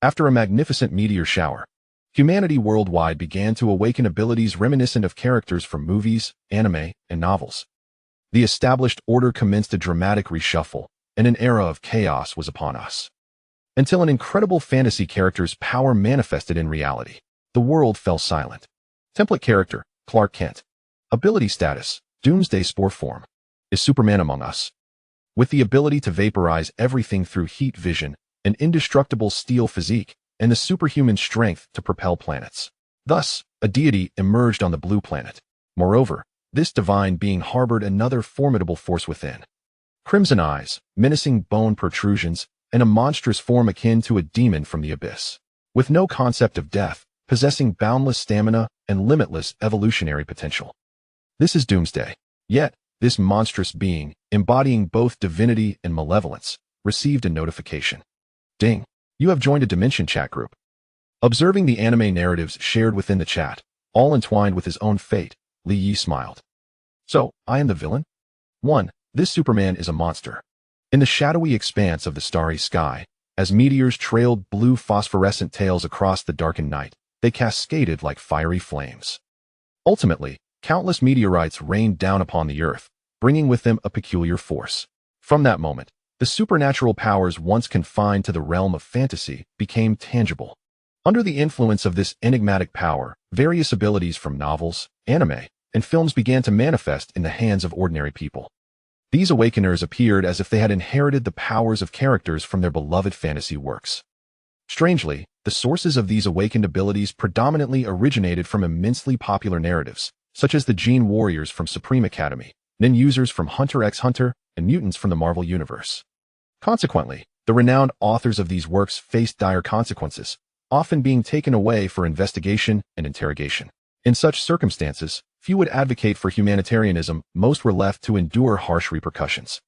After a magnificent meteor shower, humanity worldwide began to awaken abilities reminiscent of characters from movies, anime, and novels. The established order commenced a dramatic reshuffle, and an era of chaos was upon us. Until an incredible fantasy character's power manifested in reality, the world fell silent. Template character, Clark Kent. Ability status, Doomsday Superman. Is Superman among us? With the ability to vaporize everything through heat vision, an indestructible steel physique, and the superhuman strength to propel planets. Thus, a deity emerged on the blue planet. Moreover, this divine being harbored another formidable force within. Crimson eyes, menacing bone protrusions, and a monstrous form akin to a demon from the abyss. With no concept of death, possessing boundless stamina and limitless evolutionary potential. This is Doomsday. Yet, this monstrous being, embodying both divinity and malevolence, received a notification. Ding! You have joined a Dimension chat group. Observing the anime narratives shared within the chat, all entwined with his own fate, Li Yi smiled. So, I am the villain? 1. This Superman is a monster. In the shadowy expanse of the starry sky, as meteors trailed blue phosphorescent tails across the darkened night, they cascaded like fiery flames. Ultimately, countless meteorites rained down upon the earth, bringing with them a peculiar force. From that moment, the supernatural powers once confined to the realm of fantasy became tangible. Under the influence of this enigmatic power, various abilities from novels, anime, and films began to manifest in the hands of ordinary people. These awakeners appeared as if they had inherited the powers of characters from their beloved fantasy works. Strangely, the sources of these awakened abilities predominantly originated from immensely popular narratives, such as the Gene Warriors from Supreme Academy, Nin users from Hunter x Hunter, and mutants from the Marvel Universe. Consequently, the renowned authors of these works faced dire consequences, often being taken away for investigation and interrogation. In such circumstances, few would advocate for humanitarianism, most were left to endure harsh repercussions.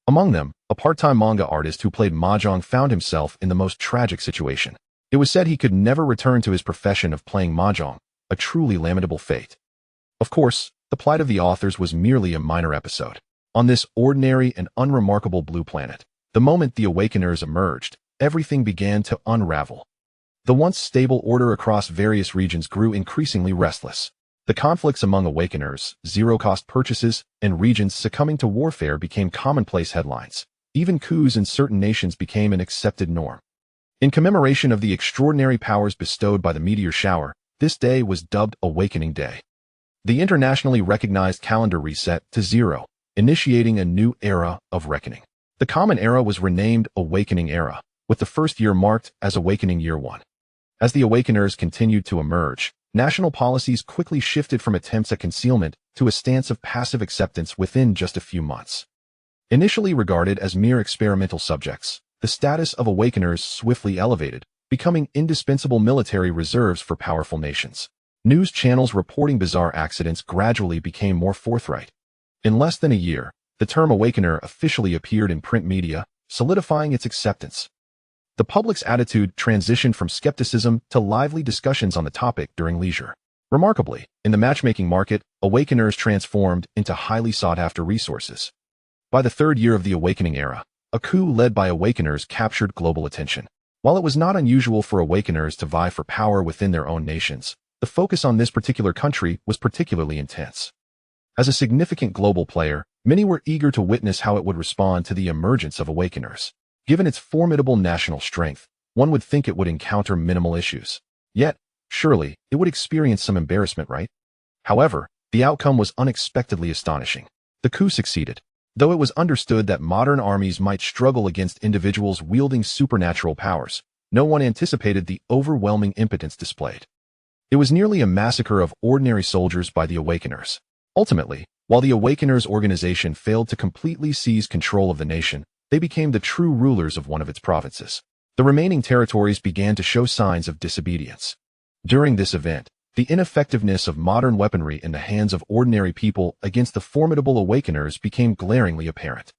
Among them, a part-time manga artist who played mahjong found himself in the most tragic situation. It was said he could never return to his profession of playing mahjong, a truly lamentable fate. Of course, the plight of the authors was merely a minor episode. On this ordinary and unremarkable blue planet, the moment the Awakeners emerged, everything began to unravel. The once stable order across various regions grew increasingly restless. The conflicts among Awakeners, zero-cost purchases, and regions succumbing to warfare became commonplace headlines. Even coups in certain nations became an accepted norm. In commemoration of the extraordinary powers bestowed by the meteor shower, this day was dubbed Awakening Day. The internationally recognized calendar reset to zero, initiating a new era of reckoning. The common era was renamed Awakening Era, with the first year marked as Awakening Year 1. As the Awakeners continued to emerge, national policies quickly shifted from attempts at concealment to a stance of passive acceptance within just a few months. Initially regarded as mere experimental subjects, the status of Awakeners swiftly elevated, becoming indispensable military reserves for powerful nations. News channels reporting bizarre accidents gradually became more forthright. In less than a year, the term Awakener officially appeared in print media, solidifying its acceptance. The public's attitude transitioned from skepticism to lively discussions on the topic during leisure. Remarkably, in the matchmaking market, Awakeners transformed into highly sought-after resources. By the third year of the Awakening era, a coup led by Awakeners captured global attention. While it was not unusual for Awakeners to vie for power within their own nations, the focus on this particular country was particularly intense. As a significant global player, many were eager to witness how it would respond to the emergence of Awakeners. Given its formidable national strength, one would think it would encounter minimal issues. Yet, surely, it would experience some embarrassment, right? However, the outcome was unexpectedly astonishing. The coup succeeded. Though it was understood that modern armies might struggle against individuals wielding supernatural powers, no one anticipated the overwhelming impotence displayed. It was nearly a massacre of ordinary soldiers by the Awakeners. Ultimately, while the Awakeners organization failed to completely seize control of the nation, they became the true rulers of one of its provinces. The remaining territories began to show signs of disobedience. During this event, the ineffectiveness of modern weaponry in the hands of ordinary people against the formidable Awakeners became glaringly apparent.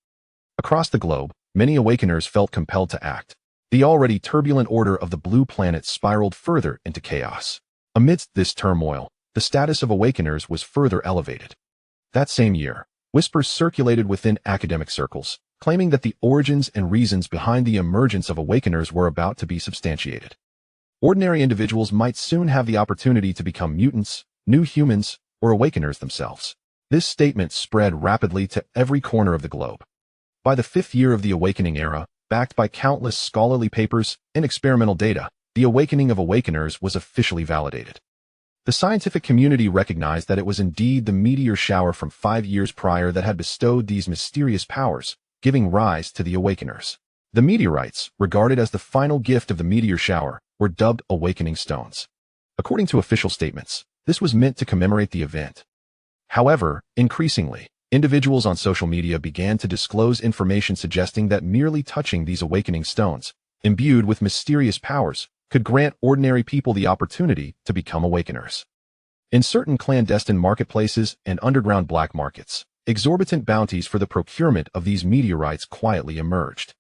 Across the globe, many Awakeners felt compelled to act. The already turbulent order of the blue planet spiraled further into chaos. Amidst this turmoil, the status of Awakeners was further elevated. That same year, whispers circulated within academic circles, claiming that the origins and reasons behind the emergence of awakeners were about to be substantiated. Ordinary individuals might soon have the opportunity to become mutants, new humans, or awakeners themselves. This statement spread rapidly to every corner of the globe. By the 5th year of the awakening era, backed by countless scholarly papers and experimental data, the awakening of awakeners was officially validated. The scientific community recognized that it was indeed the meteor shower from 5 years prior that had bestowed these mysterious powers, giving rise to the awakeners. The meteorites, regarded as the final gift of the meteor shower, were dubbed awakening stones. According to official statements, this was meant to commemorate the event. However, increasingly, individuals on social media began to disclose information suggesting that merely touching these awakening stones, imbued with mysterious powers, could grant ordinary people the opportunity to become awakeners. In certain clandestine marketplaces and underground black markets, exorbitant bounties for the procurement of these meteorites quietly emerged.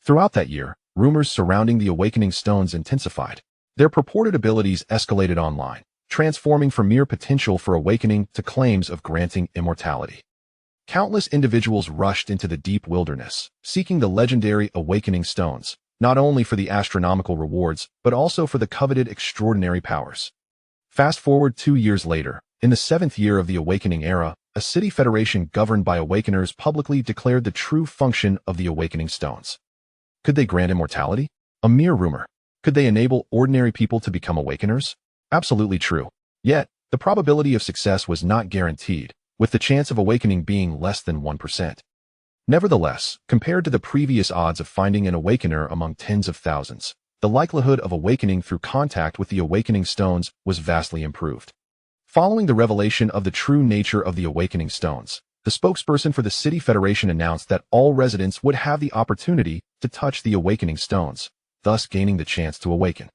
Throughout that year, rumors surrounding the awakening stones intensified. Their purported abilities escalated online, transforming from mere potential for awakening to claims of granting immortality. Countless individuals rushed into the deep wilderness, seeking the legendary awakening stones, not only for the astronomical rewards, but also for the coveted extraordinary powers. Fast forward 2 years later, in the 7th year of the awakening era, a city federation governed by awakeners publicly declared the true function of the awakening stones. Could they grant immortality? A mere rumor. Could they enable ordinary people to become awakeners? Absolutely true. Yet, the probability of success was not guaranteed, with the chance of awakening being less than 1%. Nevertheless, compared to the previous odds of finding an awakener among tens of thousands, the likelihood of awakening through contact with the awakening stones was vastly improved. Following the revelation of the true nature of the awakening stones, the spokesperson for the City Federation announced that all residents would have the opportunity to touch the awakening stones, thus gaining the chance to awaken.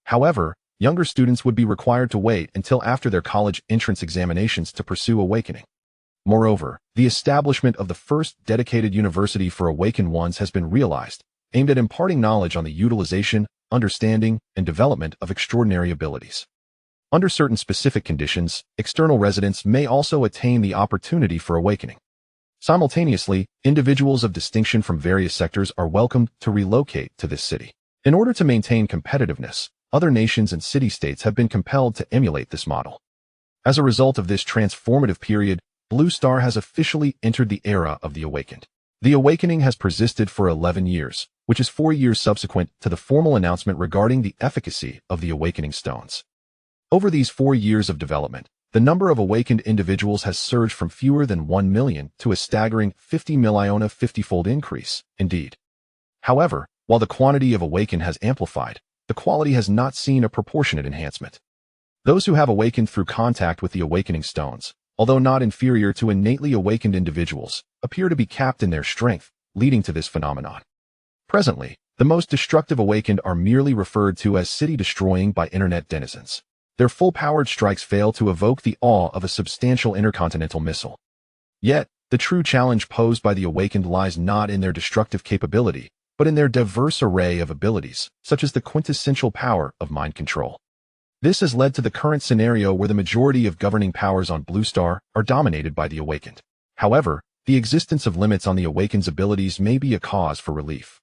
However, younger students would be required to wait until after their college entrance examinations to pursue awakening. Moreover, the establishment of the first dedicated university for awakened ones has been realized, aimed at imparting knowledge on the utilization, understanding, and development of extraordinary abilities. Under certain specific conditions, external residents may also attain the opportunity for awakening. Simultaneously, individuals of distinction from various sectors are welcomed to relocate to this city. In order to maintain competitiveness, other nations and city-states have been compelled to emulate this model. As a result of this transformative period, Blue Star has officially entered the era of the awakened. The awakening has persisted for 11 years, which is 4 years subsequent to the formal announcement regarding the efficacy of the awakening stones. Over these 4 years of development, the number of awakened individuals has surged from fewer than 1 million to a staggering 50 million, a 50-fold increase, indeed. However, while the quantity of awakened has amplified, the quality has not seen a proportionate enhancement. Those who have awakened through contact with the awakening stones, although not inferior to innately awakened individuals, appear to be capped in their strength, leading to this phenomenon. Presently, the most destructive awakened are merely referred to as city-destroying by internet denizens. Their full-powered strikes fail to evoke the awe of a substantial intercontinental missile. Yet, the true challenge posed by the awakened lies not in their destructive capability, but in their diverse array of abilities, such as the quintessential power of mind control. This has led to the current scenario where the majority of governing powers on Blue Star are dominated by the awakened. However, the existence of limits on the awakened's abilities may be a cause for relief.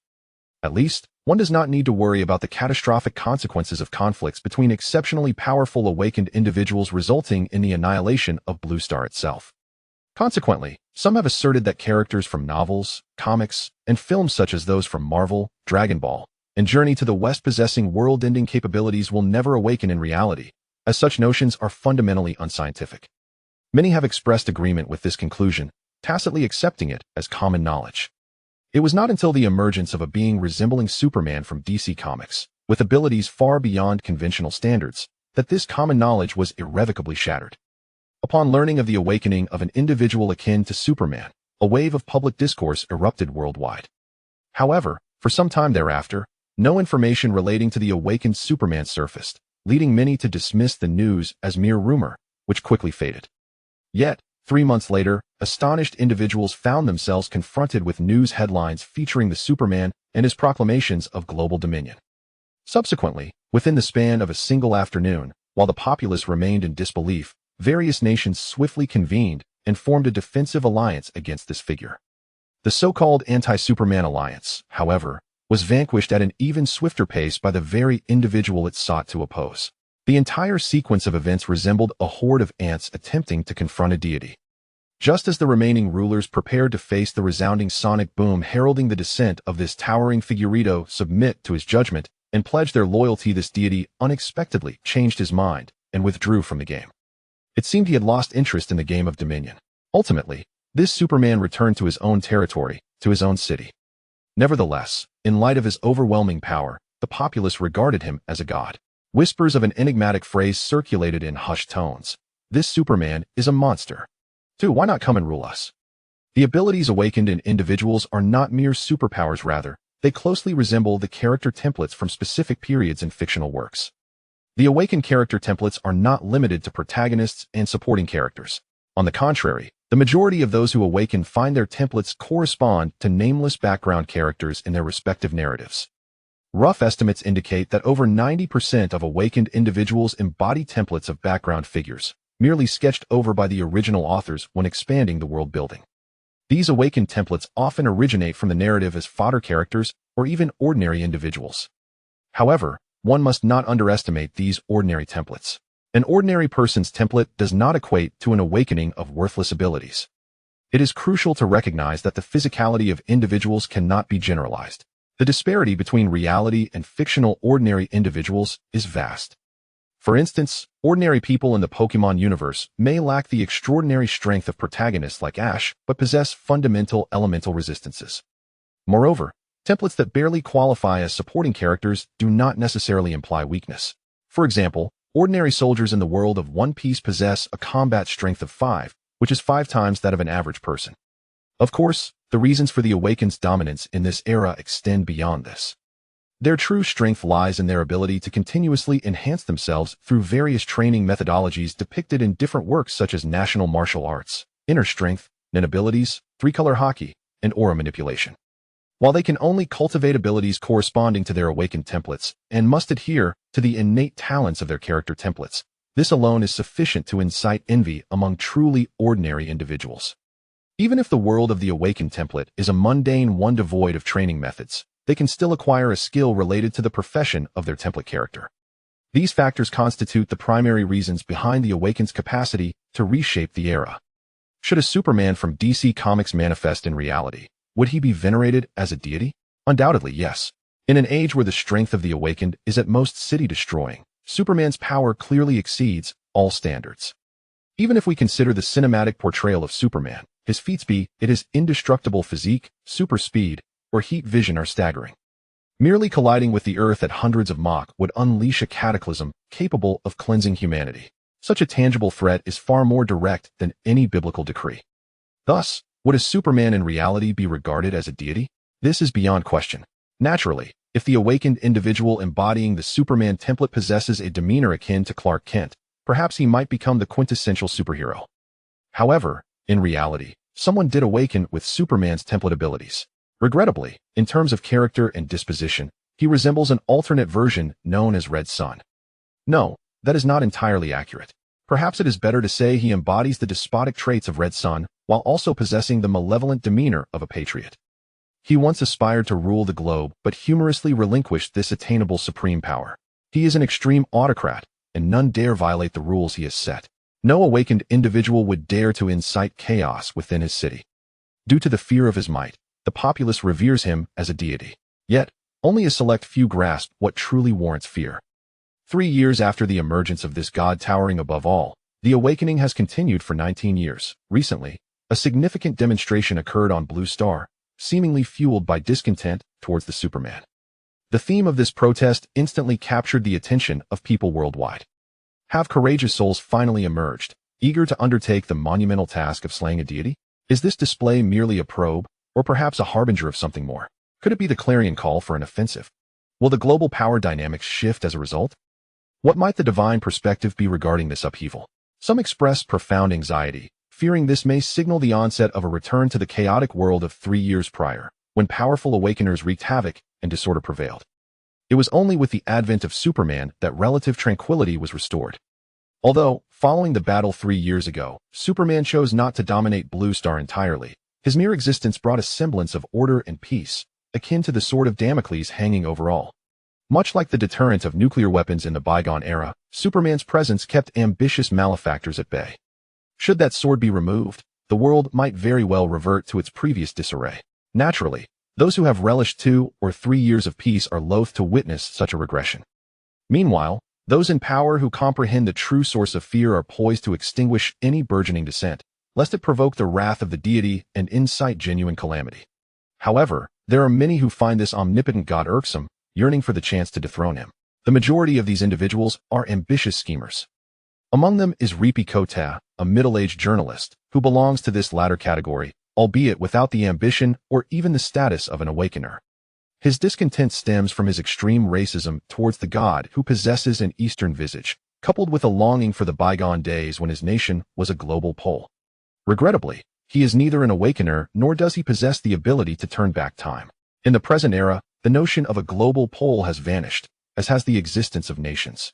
At least, one does not need to worry about the catastrophic consequences of conflicts between exceptionally powerful awakened individuals resulting in the annihilation of Blue Star itself. Consequently, some have asserted that characters from novels, comics, and films such as those from Marvel, Dragon Ball, and Journey to the West possessing world-ending capabilities will never awaken in reality, as such notions are fundamentally unscientific. Many have expressed agreement with this conclusion, tacitly accepting it as common knowledge. It was not until the emergence of a being resembling Superman from DC Comics, with abilities far beyond conventional standards, that this common knowledge was irrevocably shattered. Upon learning of the awakening of an individual akin to Superman, a wave of public discourse erupted worldwide. However, for some time thereafter, no information relating to the awakened Superman surfaced, leading many to dismiss the news as mere rumor, which quickly faded. Yet, 3 months later, astonished individuals found themselves confronted with news headlines featuring the Superman and his proclamations of global dominion. Subsequently, within the span of a single afternoon, while the populace remained in disbelief, various nations swiftly convened and formed a defensive alliance against this figure. The so-called anti-Superman alliance, however, was vanquished at an even swifter pace by the very individual it sought to oppose. The entire sequence of events resembled a horde of ants attempting to confront a deity. Just as the remaining rulers prepared to face the resounding sonic boom heralding the descent of this towering figurito submit to his judgment and pledge their loyalty, this deity unexpectedly changed his mind and withdrew from the game. It seemed he had lost interest in the game of Dominion. Ultimately, this Superman returned to his own territory, to his own city. Nevertheless, in light of his overwhelming power, the populace regarded him as a god. Whispers of an enigmatic phrase circulated in hushed tones. This Superman is a monster. Why not come and rule us? The abilities awakened in individuals are not mere superpowers, rather, they closely resemble the character templates from specific periods in fictional works. The awakened character templates are not limited to protagonists and supporting characters. On the contrary, the majority of those who awaken find their templates correspond to nameless background characters in their respective narratives. Rough estimates indicate that over 90% of awakened individuals embody templates of background figures, merely sketched over by the original authors when expanding the world building. These awakened templates often originate from the narrative as fodder characters or even ordinary individuals. However, one must not underestimate these ordinary templates. An ordinary person's template does not equate to an awakening of worthless abilities. It is crucial to recognize that the physicality of individuals cannot be generalized. The disparity between reality and fictional ordinary individuals is vast. For instance, ordinary people in the Pokemon universe may lack the extraordinary strength of protagonists like Ash, but possess fundamental elemental resistances. Moreover, templates that barely qualify as supporting characters do not necessarily imply weakness. For example, ordinary soldiers in the world of One Piece possess a combat strength of 5, which is 5 times that of an average person. Of course, the reasons for the Awaken's dominance in this era extend beyond this. Their true strength lies in their ability to continuously enhance themselves through various training methodologies depicted in different works such as national martial arts, inner strength, nin abilities, three-color hockey, and aura manipulation. While they can only cultivate abilities corresponding to their awakened templates and must adhere to the innate talents of their character templates, this alone is sufficient to incite envy among truly ordinary individuals. Even if the world of the awakened template is a mundane one devoid of training methods, they can still acquire a skill related to the profession of their template character. These factors constitute the primary reasons behind the Awaken's capacity to reshape the era. Should a Superman from DC Comics manifest in reality, would he be venerated as a deity? Undoubtedly, yes. In an age where the strength of the Awakened is at most city-destroying, Superman's power clearly exceeds all standards. Even if we consider the cinematic portrayal of Superman, his feats be it his indestructible physique, super speed, or heat vision are staggering. Merely colliding with the Earth at hundreds of Mach would unleash a cataclysm capable of cleansing humanity. Such a tangible threat is far more direct than any biblical decree. Thus, would a Superman in reality be regarded as a deity? This is beyond question. Naturally, if the awakened individual embodying the Superman template possesses a demeanor akin to Clark Kent, perhaps he might become the quintessential superhero. However, in reality, someone did awaken with Superman's template abilities. Regrettably, in terms of character and disposition, he resembles an alternate version known as Red Sun. No, that is not entirely accurate. Perhaps it is better to say he embodies the despotic traits of Red Sun while also possessing the malevolent demeanor of a patriot. He once aspired to rule the globe but humorously relinquished this attainable supreme power. He is an extreme autocrat, and none dare violate the rules he has set. No awakened individual would dare to incite chaos within his city. Due to the fear of his might, the populace reveres him as a deity. Yet, only a select few grasp what truly warrants fear. 3 years after the emergence of this god towering above all, the awakening has continued for 19 years. Recently, a significant demonstration occurred on Blue Star, seemingly fueled by discontent towards the Superman. The theme of this protest instantly captured the attention of people worldwide. Have courageous souls finally emerged, eager to undertake the monumental task of slaying a deity? Is this display merely a probe, or perhaps a harbinger of something more? Could it be the clarion call for an offensive? Will the global power dynamics shift as a result? What might the divine perspective be regarding this upheaval? Some express profound anxiety, fearing this may signal the onset of a return to the chaotic world of 3 years prior, when powerful awakeners wreaked havoc and disorder prevailed. It was only with the advent of Superman that relative tranquility was restored. Although, following the battle 3 years ago, Superman chose not to dominate Blue Star entirely, His mere existence brought a semblance of order and peace, akin to the sword of Damocles hanging over all. Much like the deterrent of nuclear weapons in the bygone era, Superman's presence kept ambitious malefactors at bay. Should that sword be removed, the world might very well revert to its previous disarray. Naturally, those who have relished 2 or 3 years of peace are loath to witness such a regression. Meanwhile, those in power who comprehend the true source of fear are poised to extinguish any burgeoning dissent, lest it provoke the wrath of the deity and incite genuine calamity. However, there are many who find this omnipotent god irksome, yearning for the chance to dethrone him. The majority of these individuals are ambitious schemers. Among them is redefining, a middle-aged journalist, who belongs to this latter category, albeit without the ambition or even the status of an awakener. His discontent stems from his extreme racism towards the god who possesses an Eastern visage, coupled with a longing for the bygone days when his nation was a global pole. Regrettably, he is neither an awakener nor does he possess the ability to turn back time. In the present era, the notion of a global pole has vanished, as has the existence of nations.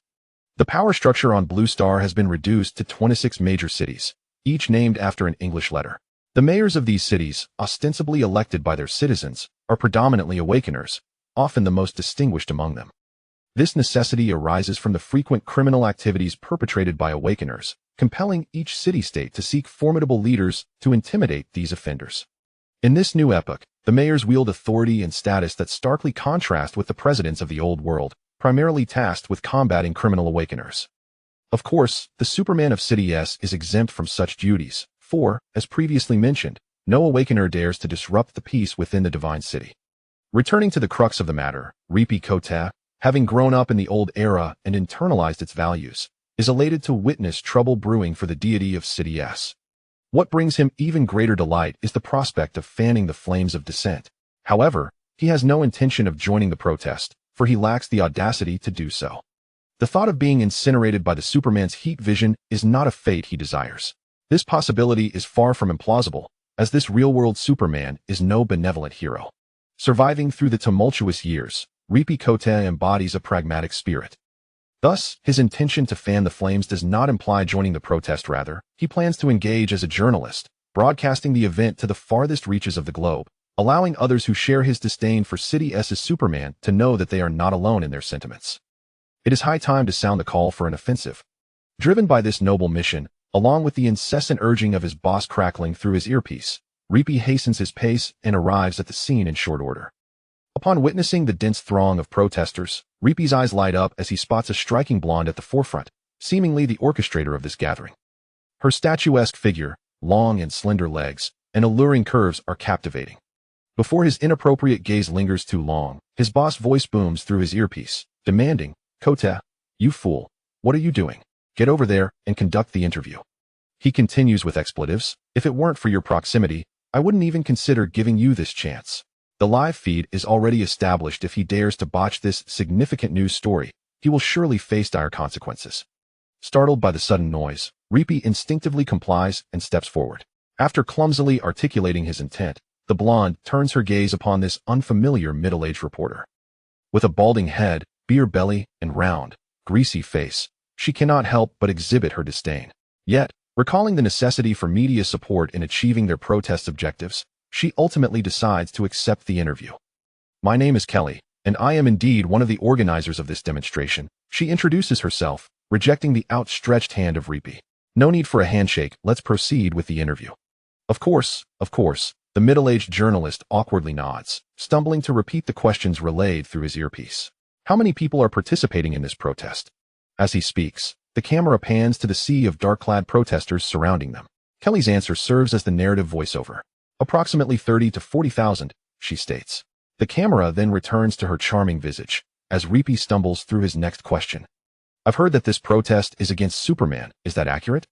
The power structure on Blue Star has been reduced to 26 major cities, each named after an English letter. The mayors of these cities, ostensibly elected by their citizens, are predominantly awakeners, often the most distinguished among them. This necessity arises from the frequent criminal activities perpetrated by awakeners, compelling each city-state to seek formidable leaders to intimidate these offenders. In this new epoch, the mayors wield authority and status that starkly contrast with the presidents of the old world, primarily tasked with combating criminal awakeners. Of course, the Superman of City S is exempt from such duties, for, as previously mentioned, no awakener dares to disrupt the peace within the divine city. Returning to the crux of the matter, redefining, having grown up in the old era and internalized its values, is elated to witness trouble brewing for the deity of City S. What brings him even greater delight is the prospect of fanning the flames of dissent. However, he has no intention of joining the protest, for he lacks the audacity to do so. The thought of being incinerated by the Superman's heat vision is not a fate he desires. This possibility is far from implausible, as this real-world Superman is no benevolent hero. Surviving through the tumultuous years, redefining embodies a pragmatic spirit. Thus, his intention to fan the flames does not imply joining the protest. Rather, he plans to engage as a journalist, broadcasting the event to the farthest reaches of the globe, allowing others who share his disdain for City S's Superman to know that they are not alone in their sentiments. It is high time to sound the call for an offensive. Driven by this noble mission, along with the incessant urging of his boss crackling through his earpiece, Reapy hastens his pace and arrives at the scene in short order. Upon witnessing the dense throng of protesters, Reapy's eyes light up as he spots a striking blonde at the forefront, seemingly the orchestrator of this gathering. Her statuesque figure, long and slender legs, and alluring curves are captivating. Before his inappropriate gaze lingers too long, his boss voice booms through his earpiece, demanding, "Kota, you fool, what are you doing? Get over there and conduct the interview." He continues with expletives, "If it weren't for your proximity, I wouldn't even consider giving you this chance." The live feed is already established. If he dares to botch this significant news story, he will surely face dire consequences. Startled by the sudden noise, Reapy instinctively complies and steps forward. After clumsily articulating his intent, the blonde turns her gaze upon this unfamiliar middle-aged reporter. With a balding head, beer belly, and round, greasy face, she cannot help but exhibit her disdain. Yet, recalling the necessity for media support in achieving their protest objectives, she ultimately decides to accept the interview. "My name is Kelly, and I am indeed one of the organizers of this demonstration," she introduces herself, rejecting the outstretched hand of Reapy. "No need for a handshake, let's proceed with the interview." Of course, the middle-aged journalist awkwardly nods, stumbling to repeat the questions relayed through his earpiece. "How many people are participating in this protest?" As he speaks, the camera pans to the sea of dark-clad protesters surrounding them. Kelly's answer serves as the narrative voiceover. "Approximately 30 to 40,000, she states. The camera then returns to her charming visage, as Reapy stumbles through his next question. "I've heard that this protest is against Superman, is that accurate?"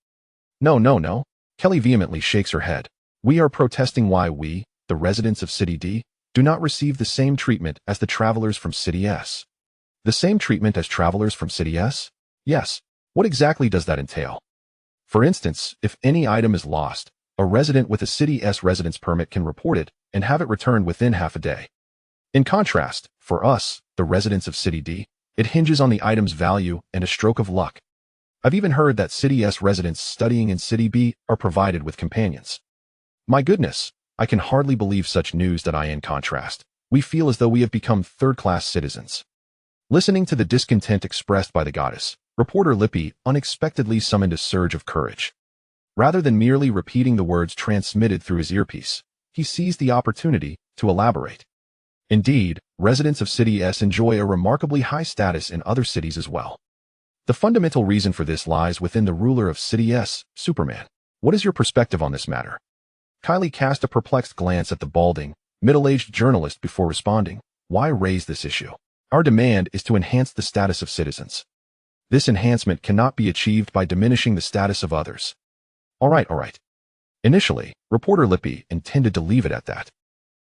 No. Kelly vehemently shakes her head. "We are protesting why we, the residents of City D, do not receive the same treatment as the travelers from City S." "The same treatment as travelers from City S?" "Yes. What exactly does that entail?" "For instance, if any item is lost, a resident with a City S residence permit can report it and have it returned within half a day. In contrast, for us, the residents of City D, it hinges on the item's value and a stroke of luck. I've even heard that City S residents studying in City B are provided with companions." "My goodness, I can hardly believe such news that in contrast, we feel as though we have become third-class citizens. Listening to the discontent expressed by the goddess, reporter Lippy unexpectedly summoned a surge of courage. Rather than merely repeating the words transmitted through his earpiece, he seized the opportunity to elaborate. Indeed, residents of City S enjoy a remarkably high status in other cities as well. The fundamental reason for this lies within the ruler of City S, Superman. What is your perspective on this matter? Kylie cast a perplexed glance at the balding, middle-aged journalist before responding. Why raise this issue? Our demand is to enhance the status of citizens. This enhancement cannot be achieved by diminishing the status of others. All right. Initially, reporter Lippy intended to leave it at that.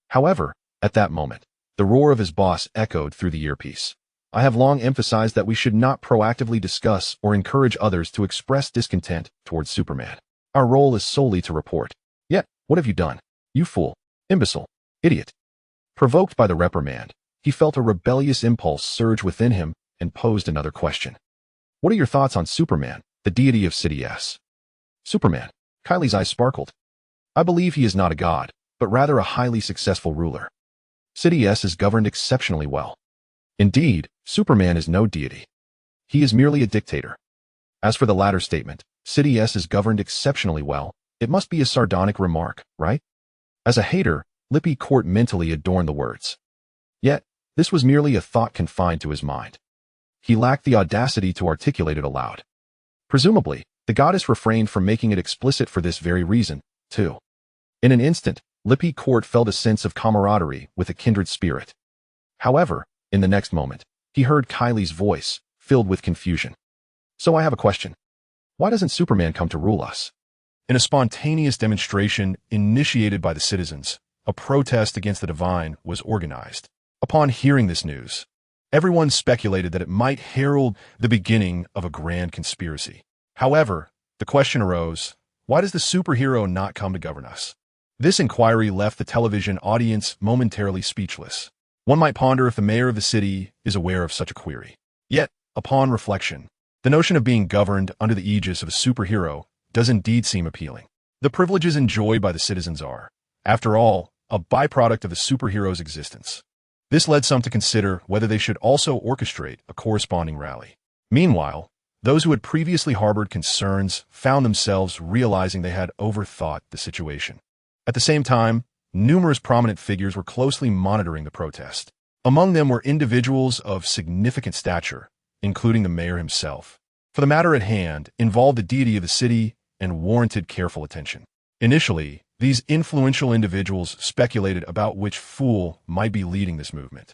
However, at that moment, the roar of his boss echoed through the earpiece. I have long emphasized that we should not proactively discuss or encourage others to express discontent towards Superman. Our role is solely to report. Yet, what have you done? You fool, imbecile, idiot. Provoked by the reprimand, he felt a rebellious impulse surge within him and posed another question. What are your thoughts on Superman, the deity of City S? Superman. Kylie's eyes sparkled. I believe he is not a god, but rather a highly successful ruler. City S is governed exceptionally well. Indeed, Superman is no deity. He is merely a dictator. As for the latter statement, City S is governed exceptionally well, it must be a sardonic remark, right? As a hater, Lippy Court mentally adorned the words. Yet, this was merely a thought confined to his mind. He lacked the audacity to articulate it aloud. Presumably, the goddess refrained from making it explicit for this very reason, too. In an instant, Lippy Court felt a sense of camaraderie with a kindred spirit. However, in the next moment, he heard Kylie's voice, filled with confusion. So I have a question. Why doesn't Superman come to rule us? In a spontaneous demonstration initiated by the citizens, a protest against the divine was organized. Upon hearing this news, everyone speculated that it might herald the beginning of a grand conspiracy. However, the question arose, why does the superhero not come to govern us? This inquiry left the television audience momentarily speechless. One might ponder if the mayor of the city is aware of such a query. Yet, upon reflection, the notion of being governed under the aegis of a superhero does indeed seem appealing. The privileges enjoyed by the citizens are, after all, a byproduct of the superhero's existence. This led some to consider whether they should also orchestrate a corresponding rally. Meanwhile, those who had previously harbored concerns found themselves realizing they had overthought the situation. At the same time, numerous prominent figures were closely monitoring the protest. Among them were individuals of significant stature, including the mayor himself. For the matter at hand involved the deity of the city and warranted careful attention. Initially, these influential individuals speculated about which fool might be leading this movement.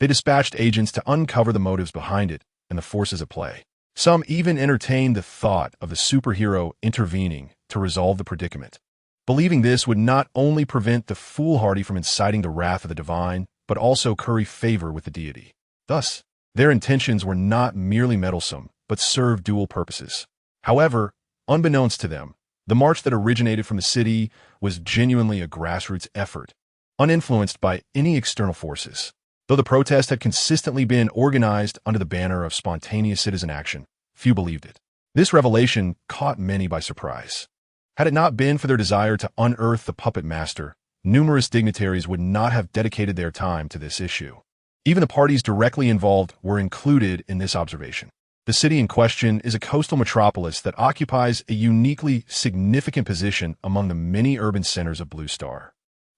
They dispatched agents to uncover the motives behind it and the forces at play. Some even entertained the thought of the superhero intervening to resolve the predicament, believing this would not only prevent the foolhardy from inciting the wrath of the divine, but also curry favor with the deity. Thus, their intentions were not merely meddlesome, but served dual purposes. However, unbeknownst to them, the march that originated from the city was genuinely a grassroots effort, uninfluenced by any external forces. Though the protest had consistently been organized under the banner of spontaneous citizen action, few believed it. This revelation caught many by surprise. Had it not been for their desire to unearth the puppet master, numerous dignitaries would not have dedicated their time to this issue. Even the parties directly involved were included in this observation. The city in question is a coastal metropolis that occupies a uniquely significant position among the many urban centers of Blue Star.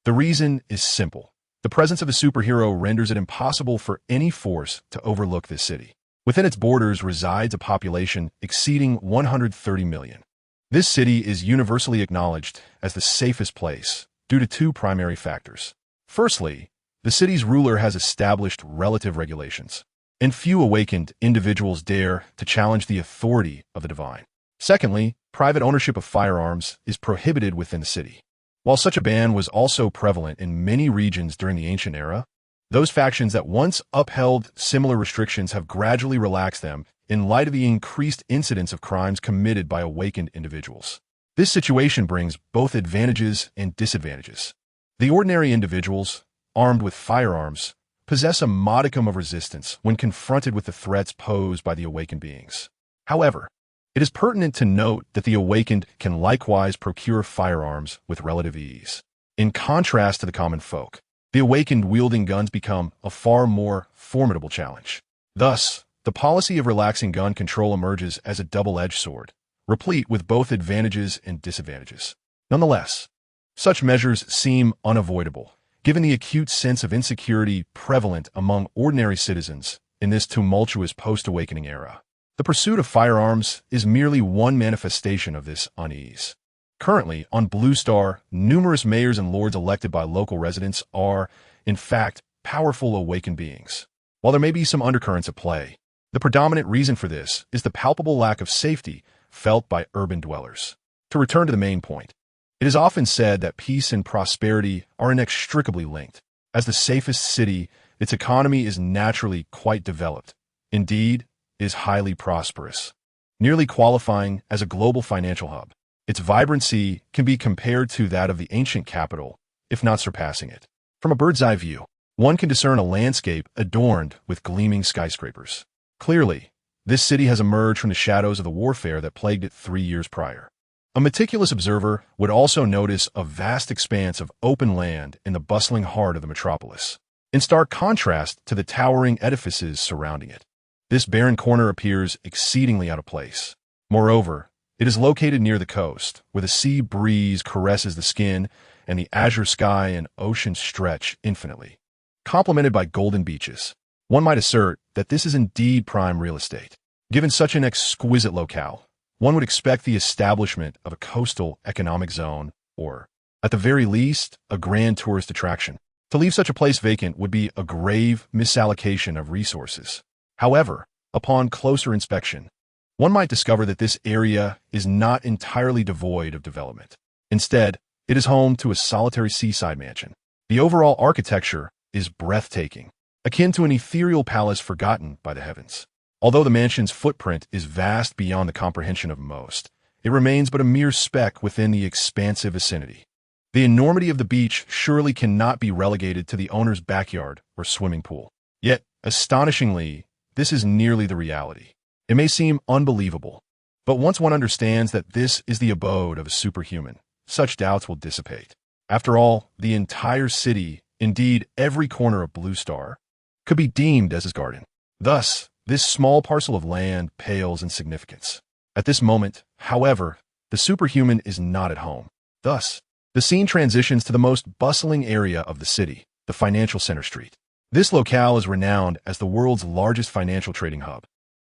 The reason is simple. The presence of a superhero renders it impossible for any force to overlook this city. Within its borders resides a population exceeding 130 million. This city is universally acknowledged as the safest place due to two primary factors. Firstly, the city's ruler has established relative regulations, and few awakened individuals dare to challenge the authority of the divine. Secondly, private ownership of firearms is prohibited within the city. While such a ban was also prevalent in many regions during the ancient era, those factions that once upheld similar restrictions have gradually relaxed them in light of the increased incidence of crimes committed by awakened individuals. This situation brings both advantages and disadvantages. The ordinary individuals, armed with firearms, possess a modicum of resistance when confronted with the threats posed by the awakened beings. However, it is pertinent to note that the awakened can likewise procure firearms with relative ease. In contrast to the common folk, the awakened wielding guns become a far more formidable challenge. Thus, the policy of relaxing gun control emerges as a double-edged sword, replete with both advantages and disadvantages. Nonetheless, such measures seem unavoidable, given the acute sense of insecurity prevalent among ordinary citizens in this tumultuous post-awakening era. The pursuit of firearms is merely one manifestation of this unease. Currently, on Blue Star, numerous mayors and lords elected by local residents are, in fact, powerful awakened beings. While there may be some undercurrents at play, the predominant reason for this is the palpable lack of safety felt by urban dwellers. To return to the main point, it is often said that peace and prosperity are inextricably linked. As the safest city, its economy is naturally quite developed. Indeed, is highly prosperous, nearly qualifying as a global financial hub. Its vibrancy can be compared to that of the ancient capital, if not surpassing it. From a bird's-eye view, one can discern a landscape adorned with gleaming skyscrapers. Clearly, this city has emerged from the shadows of the warfare that plagued it 3 years prior. A meticulous observer would also notice a vast expanse of open land in the bustling heart of the metropolis, in stark contrast to the towering edifices surrounding it. This barren corner appears exceedingly out of place. Moreover, it is located near the coast, where the sea breeze caresses the skin and the azure sky and ocean stretch infinitely. Complemented by golden beaches, one might assert that this is indeed prime real estate. Given such an exquisite locale, one would expect the establishment of a coastal economic zone, or, at the very least, a grand tourist attraction. To leave such a place vacant would be a grave misallocation of resources. However, upon closer inspection, one might discover that this area is not entirely devoid of development. Instead, it is home to a solitary seaside mansion. The overall architecture is breathtaking, akin to an ethereal palace forgotten by the heavens. Although the mansion's footprint is vast beyond the comprehension of most, it remains but a mere speck within the expansive vicinity. The enormity of the beach surely cannot be relegated to the owner's backyard or swimming pool. Yet, astonishingly, this is nearly the reality. It may seem unbelievable, but once one understands that this is the abode of a superhuman, such doubts will dissipate. After all, the entire city, indeed every corner of Blue Star, could be deemed as his garden. Thus, this small parcel of land pales in significance. At this moment, however, the superhuman is not at home. Thus, the scene transitions to the most bustling area of the city, the financial center street. This locale is renowned as the world's largest financial trading hub.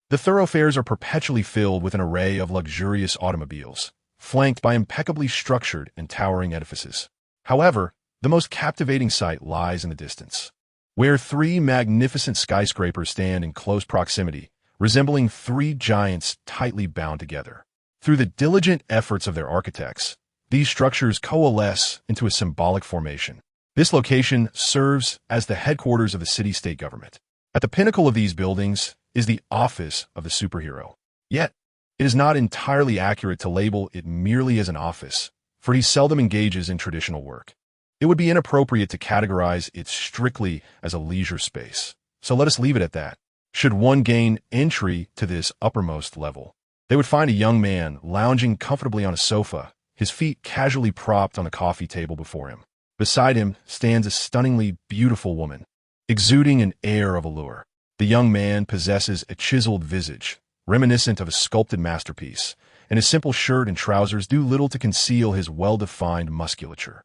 The thoroughfares are perpetually filled with an array of luxurious automobiles, flanked by impeccably structured and towering edifices. However, the most captivating sight lies in the distance, where 3 magnificent skyscrapers stand in close proximity, resembling 3 giants tightly bound together. Through the diligent efforts of their architects, these structures coalesce into a symbolic formation. This location serves as the headquarters of the city-state government. At the pinnacle of these buildings is the office of the superhero. Yet, it is not entirely accurate to label it merely as an office, for he seldom engages in traditional work. It would be inappropriate to categorize it strictly as a leisure space, so let us leave it at that. Should one gain entry to this uppermost level, they would find a young man lounging comfortably on a sofa, his feet casually propped on the coffee table before him. Beside him stands a stunningly beautiful woman, exuding an air of allure. The young man possesses a chiseled visage, reminiscent of a sculpted masterpiece, and his simple shirt and trousers do little to conceal his well-defined musculature.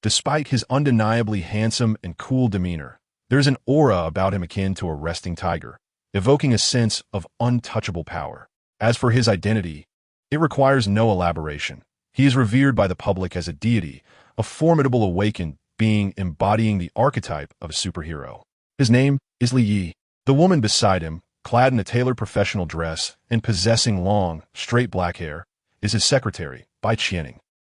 Despite his undeniably handsome and cool demeanor, there is an aura about him akin to a resting tiger, evoking a sense of untouchable power. As for his identity, it requires no elaboration. He is revered by the public as a deity, a formidable awakened being embodying the archetype of a superhero. His name is Li Yi. The woman beside him, clad in a tailored professional dress and possessing long, straight black hair, is his secretary, Bai Qianing,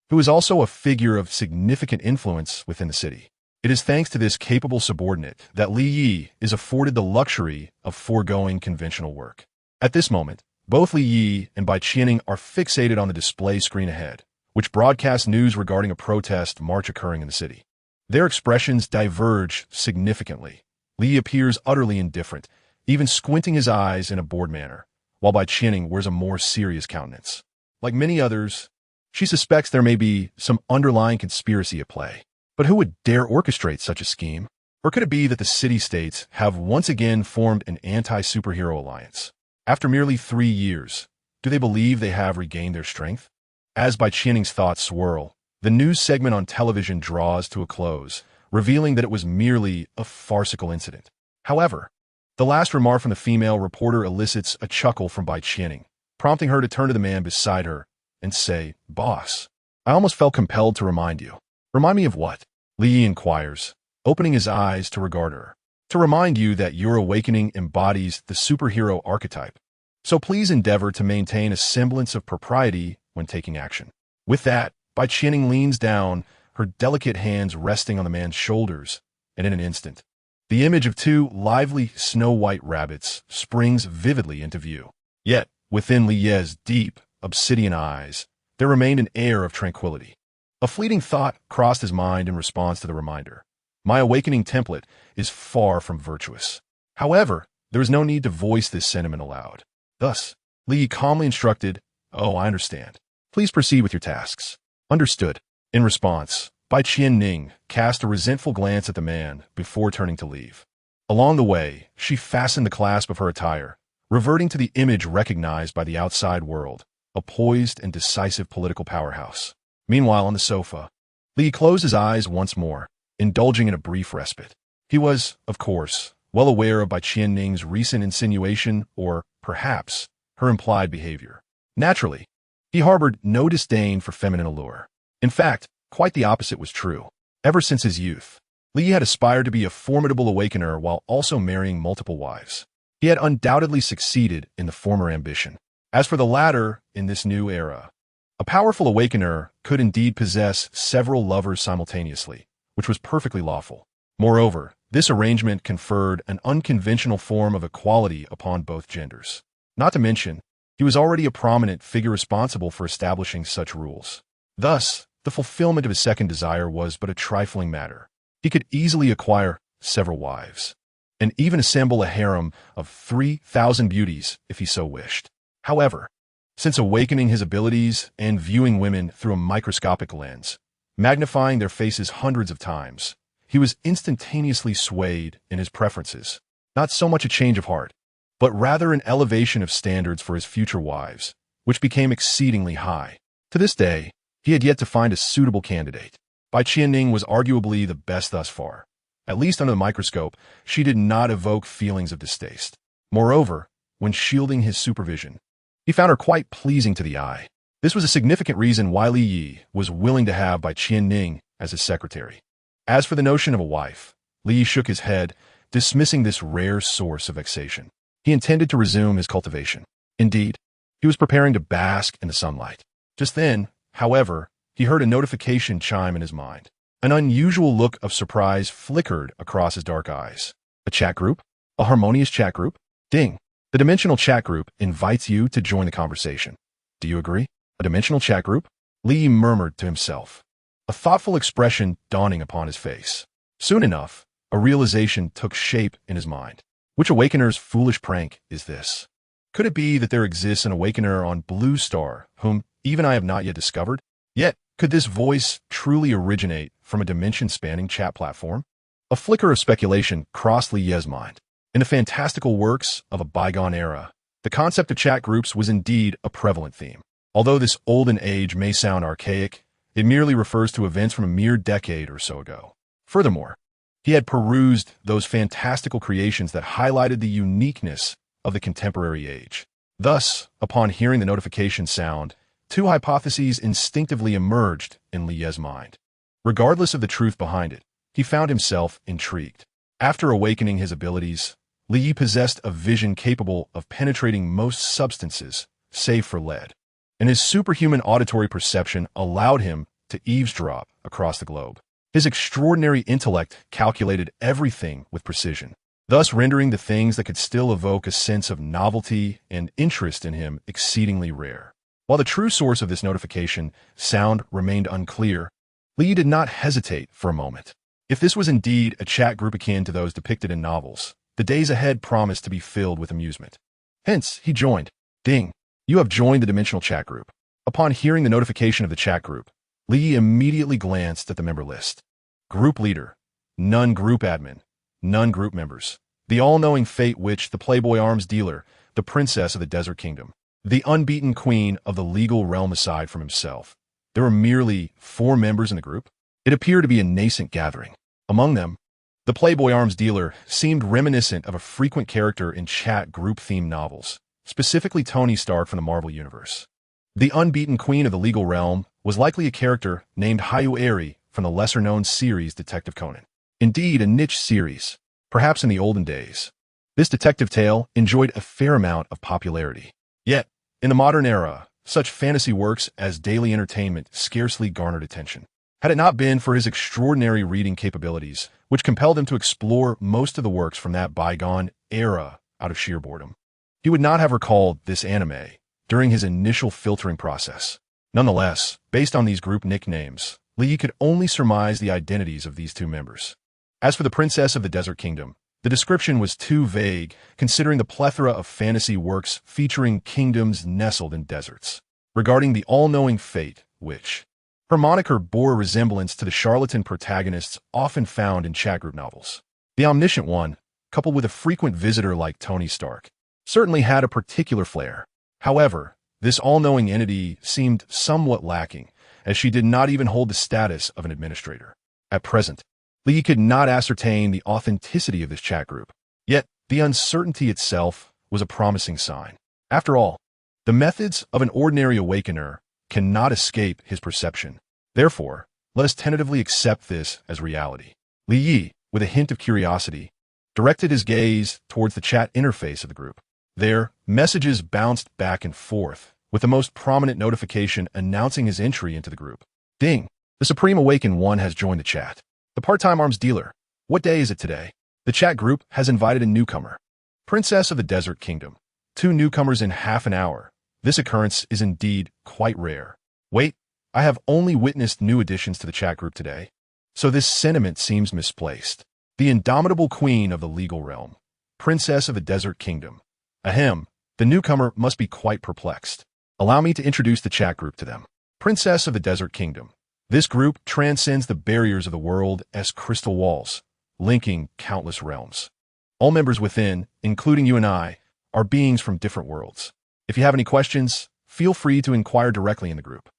who is also a figure of significant influence within the city. It is thanks to this capable subordinate that Li Yi is afforded the luxury of foregoing conventional work. At this moment, both Li Yi and Bai Qianing are fixated on the display screen ahead, which broadcasts news regarding a protest march occurring in the city. Their expressions diverge significantly. Li appears utterly indifferent, even squinting his eyes in a bored manner, while Bai Qianing wears a more serious countenance. Like many others, she suspects there may be some underlying conspiracy at play. But who would dare orchestrate such a scheme? Or could it be that the city-states have once again formed an anti-superhero alliance? After merely 3 years, do they believe they have regained their strength? As Bai Qianning's thoughts swirl, the news segment on television draws to a close, revealing that it was merely a farcical incident. However, the last remark from the female reporter elicits a chuckle from Bai Qianning, prompting her to turn to the man beside her and say, "Boss, I almost felt compelled to remind you." "Remind me of what?" Li Yi inquires, opening his eyes to regard her. "To remind you that your awakening embodies the superhero archetype. So please endeavor to maintain a semblance of propriety when taking action." With that, Bai Qianning leans down, her delicate hands resting on the man's shoulders, and in an instant, the image of 2 lively snow-white rabbits springs vividly into view. Yet, within Li Ye's deep, obsidian eyes, there remained an air of tranquility. A fleeting thought crossed his mind in response to the reminder. My awakening template is far from virtuous. However, there is no need to voice this sentiment aloud. Thus, Li Yi calmly instructed, "Oh, I understand. Please proceed with your tasks." "Understood." In response, Bai Qianning cast a resentful glance at the man before turning to leave. Along the way, she fastened the clasp of her attire, reverting to the image recognized by the outside world, a poised and decisive political powerhouse. Meanwhile, on the sofa, Li closed his eyes once more, indulging in a brief respite. He was, of course, well aware of Bai Qianning's recent insinuation, or, perhaps, her implied behavior. Naturally, he harbored no disdain for feminine allure. In fact, quite the opposite was true. Ever since his youth, Li had aspired to be a formidable awakener while also marrying multiple wives. He had undoubtedly succeeded in the former ambition. As for the latter, in this new era, a powerful awakener could indeed possess several lovers simultaneously, which was perfectly lawful. Moreover, this arrangement conferred an unconventional form of equality upon both genders. Not to mention, he was already a prominent figure responsible for establishing such rules. Thus, the fulfillment of his second desire was but a trifling matter. He could easily acquire several wives, and even assemble a harem of 3,000 beauties if he so wished. However, since awakening his abilities and viewing women through a microscopic lens, magnifying their faces hundreds of times, he was instantaneously swayed in his preferences. Not so much a change of heart, but rather an elevation of standards for his future wives, which became exceedingly high. To this day, he had yet to find a suitable candidate. Bai Qianning was arguably the best thus far. At least under the microscope, she did not evoke feelings of distaste. Moreover, when shielding his supervision, he found her quite pleasing to the eye. This was a significant reason why Li Yi was willing to have Bai Qianning as his secretary. As for the notion of a wife, Li Yi shook his head, dismissing this rare source of vexation. He intended to resume his cultivation. Indeed, he was preparing to bask in the sunlight. Just then, however, he heard a notification chime in his mind. An unusual look of surprise flickered across his dark eyes. A chat group? A harmonious chat group? Ding! The Dimensional Chat Group invites you to join the conversation. Do you agree? A dimensional chat group? Li murmured to himself, a thoughtful expression dawning upon his face. Soon enough, a realization took shape in his mind. Which awakener's foolish prank is this? Could it be that there exists an awakener on Blue Star whom even I have not yet discovered? Yet, could this voice truly originate from a dimension-spanning chat platform? A flicker of speculation crossed Li Ye's mind. In the fantastical works of a bygone era, the concept of chat groups was indeed a prevalent theme. Although this olden age may sound archaic, it merely refers to events from a mere decade or so ago. Furthermore, he had perused those fantastical creations that highlighted the uniqueness of the contemporary age. Thus, upon hearing the notification sound, 2 hypotheses instinctively emerged in Li Ye's mind. Regardless of the truth behind it, he found himself intrigued. After awakening his abilities, Li Yi possessed a vision capable of penetrating most substances, save for lead, and his superhuman auditory perception allowed him to eavesdrop across the globe. His extraordinary intellect calculated everything with precision, thus rendering the things that could still evoke a sense of novelty and interest in him exceedingly rare. While the true source of this notification sound remained unclear, Li Yi did not hesitate for a moment. If this was indeed a chat group akin to those depicted in novels, the days ahead promised to be filled with amusement. Hence, he joined. Ding! You have joined the Dimensional Chat Group. Upon hearing the notification of the chat group, Li immediately glanced at the member list. Group leader. None group admin. None group members. The all-knowing fate witch, the playboy arms dealer, the princess of the desert kingdom. The unbeaten queen of the legal realm aside from himself. There were merely 4 members in the group. It appeared to be a nascent gathering. Among them, the playboy arms dealer seemed reminiscent of a frequent character in chat group-themed novels, specifically Tony Stark from the Marvel Universe. The unbeaten queen of the legal realm was likely a character named Hayu Eri from the lesser-known series Detective Conan. Indeed, a niche series, perhaps in the olden days. This detective tale enjoyed a fair amount of popularity. Yet, in the modern era, such fantasy works as daily entertainment scarcely garnered attention. Had it not been for his extraordinary reading capabilities, which compelled him to explore most of the works from that bygone era out of sheer boredom, he would not have recalled this anime during his initial filtering process. Nonetheless, based on these group nicknames, Lee could only surmise the identities of these 2 members. As for the Princess of the Desert Kingdom, the description was too vague, considering the plethora of fantasy works featuring kingdoms nestled in deserts. Regarding the all-knowing fate witch, her moniker bore a resemblance to the charlatan protagonists often found in chat group novels. The omniscient one, coupled with a frequent visitor like Tony Stark, certainly had a particular flair. However, this all-knowing entity seemed somewhat lacking, as she did not even hold the status of an administrator. At present, Lee could not ascertain the authenticity of this chat group. Yet, the uncertainty itself was a promising sign. After all, the methods of an ordinary awakener cannot escape his perception. Therefore, let us tentatively accept this as reality. Li Yi, with a hint of curiosity, directed his gaze towards the chat interface of the group. There, messages bounced back and forth, with the most prominent notification announcing his entry into the group. Ding! The Supreme Awakened One has joined the chat. The part-time arms dealer. What day is it today? The chat group has invited a newcomer. Princess of the Desert Kingdom. 2 newcomers in half an hour. This occurrence is indeed quite rare. Wait, I have only witnessed new additions to the chat group today. So this sentiment seems misplaced. The indomitable queen of the legal realm. Princess of the Desert Kingdom. Ahem, the newcomer must be quite perplexed. Allow me to introduce the chat group to them. Princess of the Desert Kingdom. This group transcends the barriers of the world as crystal walls, linking countless realms. All members within, including you and I, are beings from different worlds. If you have any questions, feel free to inquire directly in the group.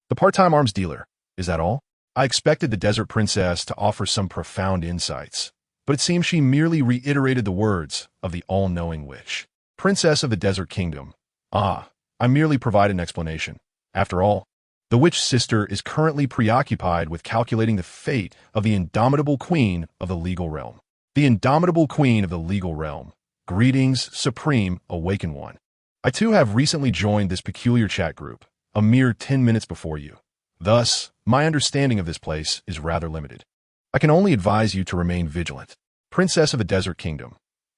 The part-time arms dealer. Is that all? I expected the Desert Princess to offer some profound insights, but it seems she merely reiterated the words of the all-knowing witch. Princess of the Desert Kingdom. I merely provided an explanation. After all, the witch sister is currently preoccupied with calculating the fate of the indomitable queen of the legal realm. The indomitable queen of the legal realm. Greetings, Supreme Awakened One. I too have recently joined this peculiar chat group, a mere 10 minutes before you. Thus, my understanding of this place is rather limited. I can only advise you to remain vigilant. Princess of the Desert Kingdom.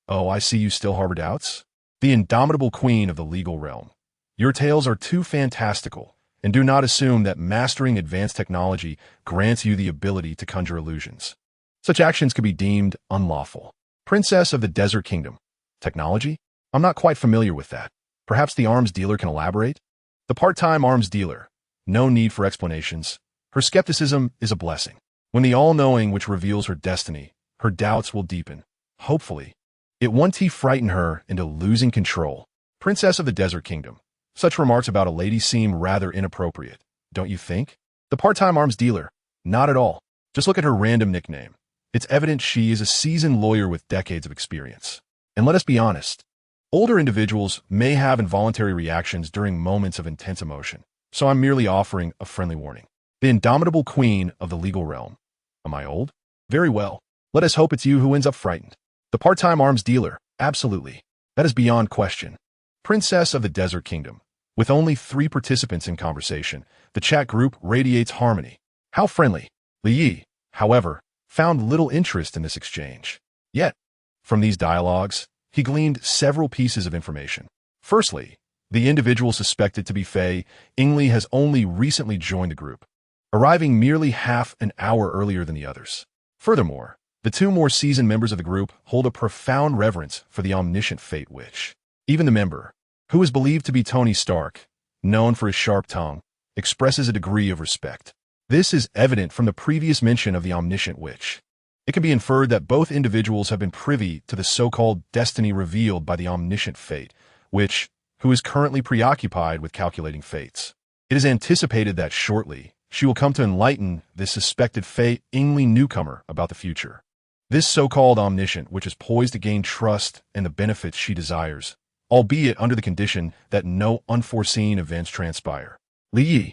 Oh, I see you still harbor doubts? The indomitable queen of the legal realm. Your tales are too fantastical, and do not assume that mastering advanced technology grants you the ability to conjure illusions. Such actions could be deemed unlawful. Princess of the Desert Kingdom. Technology? I'm not quite familiar with that. Perhaps the arms dealer can elaborate? The part-time arms dealer. No need for explanations. Her skepticism is a blessing. When the all-knowing which reveals her destiny, her doubts will deepen. Hopefully, it won't frighten her into losing control. Princess of the Desert Kingdom. Such remarks about a lady seem rather inappropriate, don't you think? The part-time arms dealer. Not at all. Just look at her random nickname. It's evident she is a seasoned lawyer with decades of experience. And let us be honest, older individuals may have involuntary reactions during moments of intense emotion, so I'm merely offering a friendly warning. The indomitable queen of the legal realm. Am I old? Very well. Let us hope it's you who ends up frightened. The part-time arms dealer. Absolutely. That is beyond question. Princess of the Desert Kingdom. With only 3 participants in conversation, the chat group radiates harmony. How friendly. Li Yi, however, found little interest in this exchange. Yet, from these dialogues, he gleaned several pieces of information. Firstly, the individual suspected to be Fei Ingli has only recently joined the group, arriving merely half an hour earlier than the others. Furthermore, the 2 more seasoned members of the group hold a profound reverence for the omniscient fate witch. Even the member, who is believed to be Tony Stark, known for his sharp tongue, expresses a degree of respect. This is evident from the previous mention of the omniscient witch. It can be inferred that both individuals have been privy to the so-called destiny revealed by the omniscient fate, who is currently preoccupied with calculating fates. It is anticipated that shortly, she will come to enlighten this suspected fate-ingly newcomer about the future. This so-called omniscient, which is poised to gain trust and the benefits she desires, albeit under the condition that no unforeseen events transpire. Li Yi,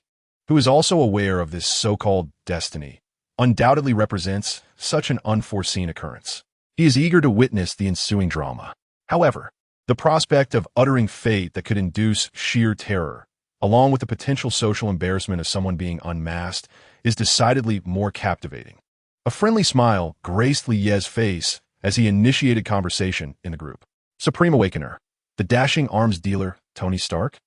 who is also aware of this so-called destiny, undoubtedly represents such an unforeseen occurrence. He is eager to witness the ensuing drama. However, the prospect of uttering fate that could induce sheer terror, along with the potential social embarrassment of someone being unmasked, is decidedly more captivating. A friendly smile graced Li Ye's face as he initiated conversation in the group. Supreme Awakener, the dashing arms dealer, Tony Stark?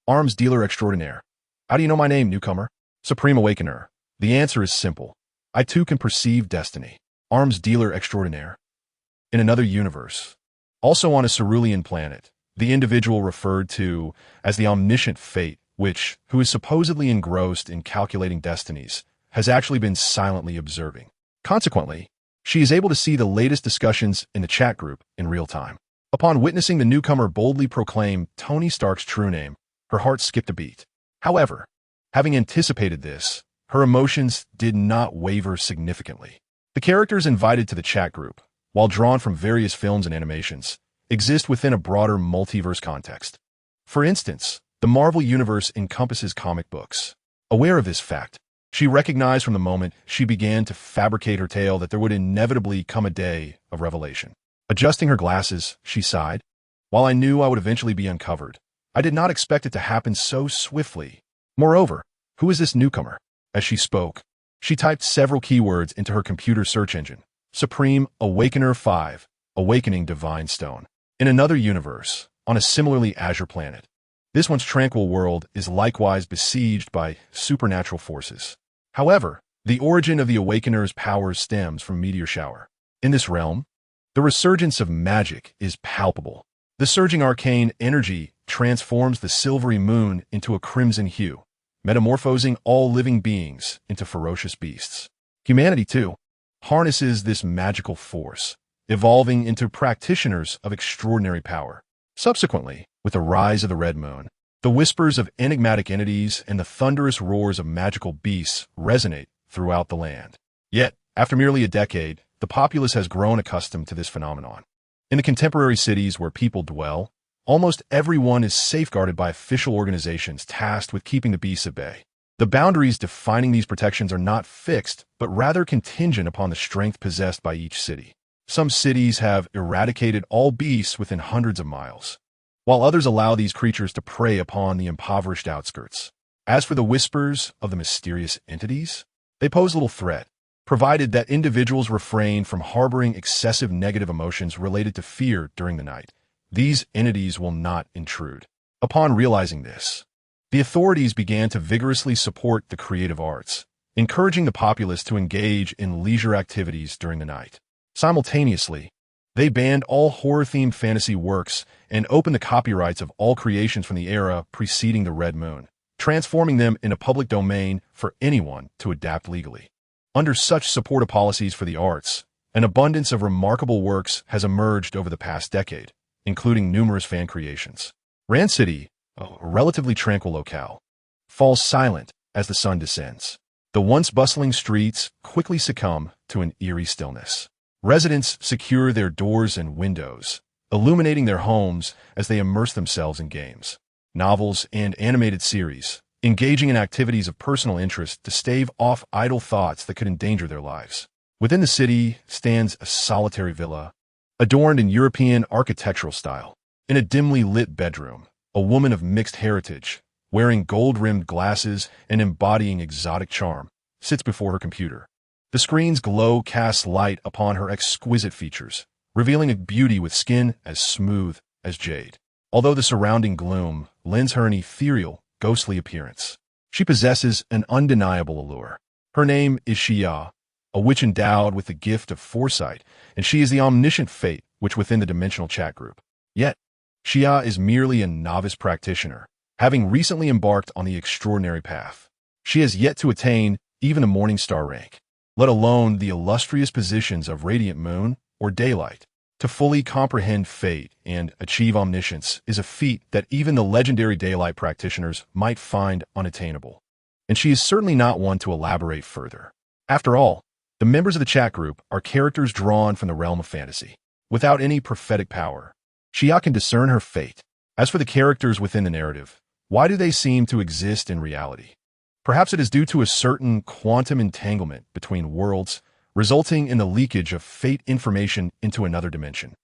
Arms dealer extraordinaire. How do you know my name, newcomer? Supreme Awakener. The answer is simple. I too can perceive destiny. Arms dealer extraordinaire. In another universe, also on a cerulean planet, the individual referred to as the omniscient fate, who is supposedly engrossed in calculating destinies, has actually been silently observing. Consequently, she is able to see the latest discussions in the chat group in real time. Upon witnessing the newcomer boldly proclaim Tony Stark's true name, her heart skipped a beat. However, having anticipated this, her emotions did not waver significantly. The characters invited to the chat group, while drawn from various films and animations, exist within a broader multiverse context. For instance, the Marvel Universe encompasses comic books. Aware of this fact, she recognized from the moment she began to fabricate her tale that there would inevitably come a day of revelation. Adjusting her glasses, she sighed. While I knew I would eventually be uncovered, I did not expect it to happen so swiftly. Moreover, who is this newcomer? As she spoke, she typed several keywords into her computer search engine. Supreme Awakener 5, Awakening Divine Stone. In another universe, on a similarly azure planet, this once tranquil world is likewise besieged by supernatural forces. However, the origin of the Awakener's powers stems from meteor shower. In this realm, the resurgence of magic is palpable. The surging arcane energy transforms the silvery moon into a crimson hue, metamorphosing all living beings into ferocious beasts. Humanity, too, harnesses this magical force, evolving into practitioners of extraordinary power. Subsequently, with the rise of the red moon, the whispers of enigmatic entities and the thunderous roars of magical beasts resonate throughout the land. Yet, after merely a decade, the populace has grown accustomed to this phenomenon. In the contemporary cities where people dwell, almost everyone is safeguarded by official organizations tasked with keeping the beasts at bay. The boundaries defining these protections are not fixed, but rather contingent upon the strength possessed by each city. Some cities have eradicated all beasts within hundreds of miles, while others allow these creatures to prey upon the impoverished outskirts. As for the whispers of the mysterious entities, they pose little threat, provided that individuals refrain from harboring excessive negative emotions related to fear during the night. These entities will not intrude. Upon realizing this, the authorities began to vigorously support the creative arts, encouraging the populace to engage in leisure activities during the night. Simultaneously, they banned all horror-themed fantasy works and opened the copyrights of all creations from the era preceding the Red Moon, transforming them in a public domain for anyone to adapt legally. Under such supportive policies for the arts, an abundance of remarkable works has emerged over the past decade, including numerous fan creations. Rand City, a relatively tranquil locale, falls silent as the sun descends. The once bustling streets quickly succumb to an eerie stillness. Residents secure their doors and windows, illuminating their homes as they immerse themselves in games, novels, and animated series, engaging in activities of personal interest to stave off idle thoughts that could endanger their lives. Within the city stands a solitary villa, adorned in European architectural style. In a dimly lit bedroom, a woman of mixed heritage, wearing gold-rimmed glasses and embodying exotic charm, sits before her computer. The screen's glow casts light upon her exquisite features, revealing a beauty with skin as smooth as jade. Although the surrounding gloom lends her an ethereal, ghostly appearance, she possesses an undeniable allure. Her name is Xia, a witch endowed with the gift of foresight, and she is the omniscient fate which within the dimensional chat group. Yet, Xia is merely a novice practitioner, having recently embarked on the extraordinary path. She has yet to attain even the morning star rank, let alone the illustrious positions of radiant moon or daylight. To fully comprehend fate and achieve omniscience is a feat that even the legendary daylight practitioners might find unattainable. And she is certainly not one to elaborate further. After all, the members of the chat group are characters drawn from the realm of fantasy, without any prophetic power. Xia can discern her fate. As for the characters within the narrative, why do they seem to exist in reality? Perhaps it is due to a certain quantum entanglement between worlds, resulting in the leakage of fate information into another dimension,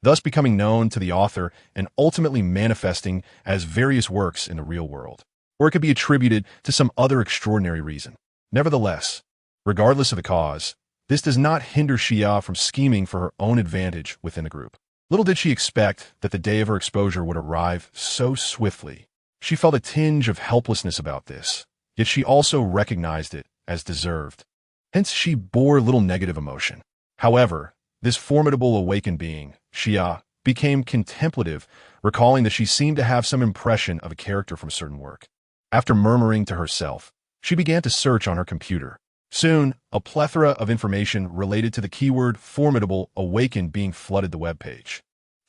thus becoming known to the author and ultimately manifesting as various works in the real world. Or it could be attributed to some other extraordinary reason. Nevertheless, regardless of the cause, this does not hinder Xia from scheming for her own advantage within the group. Little did she expect that the day of her exposure would arrive so swiftly. She felt a tinge of helplessness about this, yet she also recognized it as deserved. Hence, she bore little negative emotion. However, this formidable awakened being, Xia, became contemplative, recalling that she seemed to have some impression of a character from a certain work. After murmuring to herself, she began to search on her computer. Soon, a plethora of information related to the keyword formidable awakened being flooded the webpage.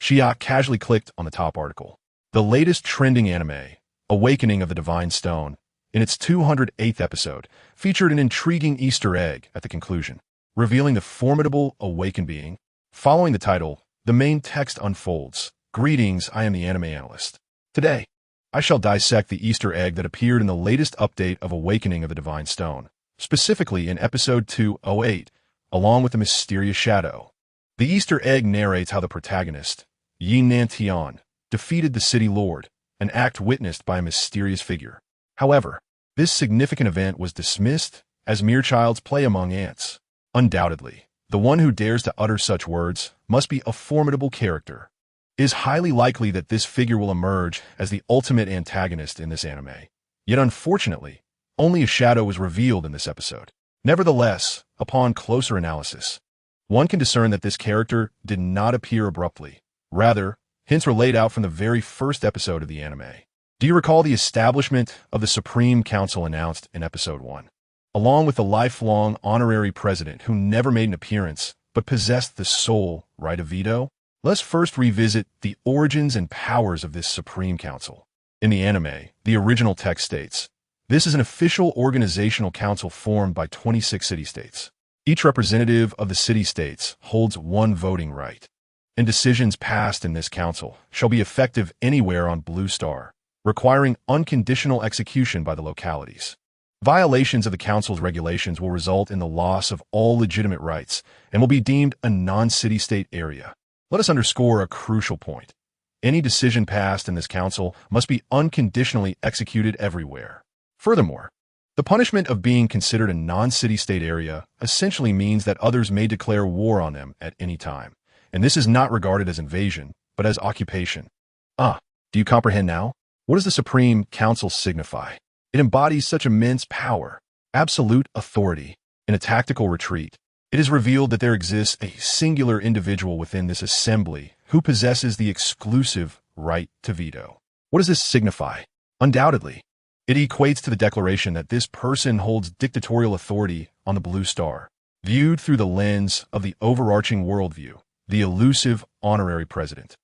Xia casually clicked on the top article. The latest trending anime, Awakening of the Divine Stone, in its 208th episode, featured an intriguing Easter egg at the conclusion, revealing the formidable awakened being. Following the title, the main text unfolds. Greetings, I am the anime analyst. Today, I shall dissect the Easter egg that appeared in the latest update of Awakening of the Divine Stone, specifically in episode 208, along with the mysterious shadow. The Easter egg narrates how the protagonist, Yi Nantian, defeated the city lord, an act witnessed by a mysterious figure. However, this significant event was dismissed as mere child's play among ants. Undoubtedly, the one who dares to utter such words must be a formidable character. It is highly likely that this figure will emerge as the ultimate antagonist in this anime. Yet unfortunately, only a shadow was revealed in this episode. Nevertheless, upon closer analysis, one can discern that this character did not appear abruptly. Rather, hints were laid out from the very first episode of the anime. Do you recall the establishment of the Supreme Council announced in episode 1? Along with the lifelong honorary president who never made an appearance but possessed the sole right of veto? Let's first revisit the origins and powers of this Supreme Council. In the anime, the original text states, this is an official organizational council formed by 26 city-states. Each representative of the city-states holds one voting right, and decisions passed in this council shall be effective anywhere on Blue Star, requiring unconditional execution by the localities. Violations of the council's regulations will result in the loss of all legitimate rights and will be deemed a non-city-state area. Let us underscore a crucial point. Any decision passed in this council must be unconditionally executed everywhere. Furthermore, the punishment of being considered a non-city-state area essentially means that others may declare war on them at any time, and this is not regarded as invasion, but as occupation. Do you comprehend now? What does the Supreme Council signify? It embodies such immense power, absolute authority. In a tactical retreat, it is revealed that there exists a singular individual within this assembly who possesses the exclusive right to veto. What does this signify? Undoubtedly, it equates to the declaration that this person holds dictatorial authority on the Blue Star. Viewed through the lens of the overarching worldview, the elusive honorary president,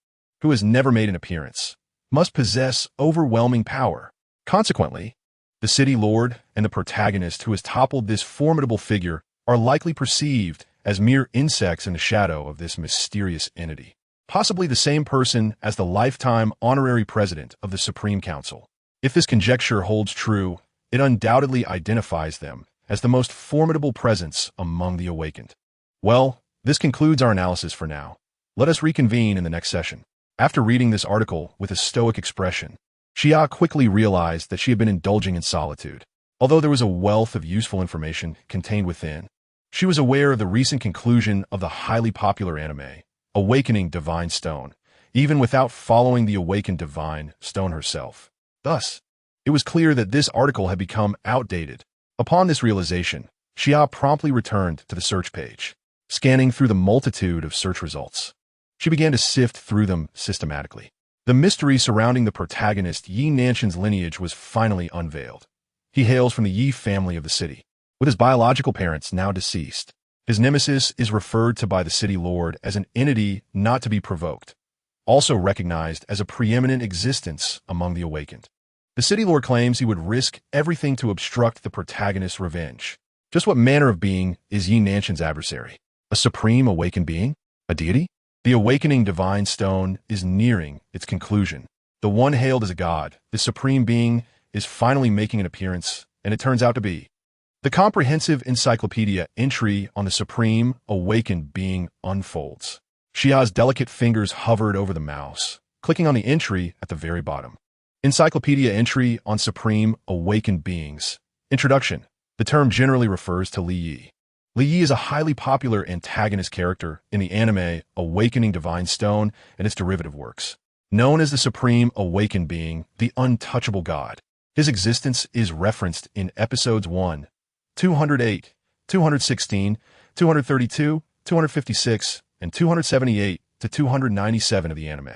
who has never made an appearance, must possess overwhelming power. Consequently, the city lord and the protagonist who has toppled this formidable figure are likely perceived as mere insects in the shadow of this mysterious entity, possibly the same person as the lifetime honorary president of the Supreme Council. If this conjecture holds true, it undoubtedly identifies them as the most formidable presence among the awakened. Well, this concludes our analysis for now. Let us reconvene in the next session. After reading this article with a stoic expression, Xia quickly realized that she had been indulging in solitude. Although there was a wealth of useful information contained within, she was aware of the recent conclusion of the highly popular anime, Awakening Divine Stone, even without following the awakened Divine Stone herself. Thus, it was clear that this article had become outdated. Upon this realization, Xia promptly returned to the search page, scanning through the multitude of search results. She began to sift through them systematically. The mystery surrounding the protagonist Yi Nantian's lineage was finally unveiled. He hails from the Yi family of the city, With his biological parents now deceased, his nemesis is referred to by the City Lord as an entity not to be provoked, also recognized as a preeminent existence among the awakened. The City Lord claims he would risk everything to obstruct the protagonist's revenge. Just what manner of being is Yi Nanshan's adversary? A supreme awakened being? A deity? The awakening divine stone is nearing its conclusion. The one hailed as a god, the supreme being, is finally making an appearance, and it turns out to be. The comprehensive encyclopedia entry on the supreme awakened being unfolds. Xia's delicate fingers hovered over the mouse, clicking on the entry at the very bottom. Encyclopedia entry on supreme awakened beings. Introduction. The term generally refers to Li Yi. Li Yi is a highly popular antagonist character in the anime Awakening Divine Stone and its derivative works. Known as the Supreme Awakened Being, the Untouchable God, his existence is referenced in episodes 1, 208, 216, 232, 256, and 278 to 297 of the anime.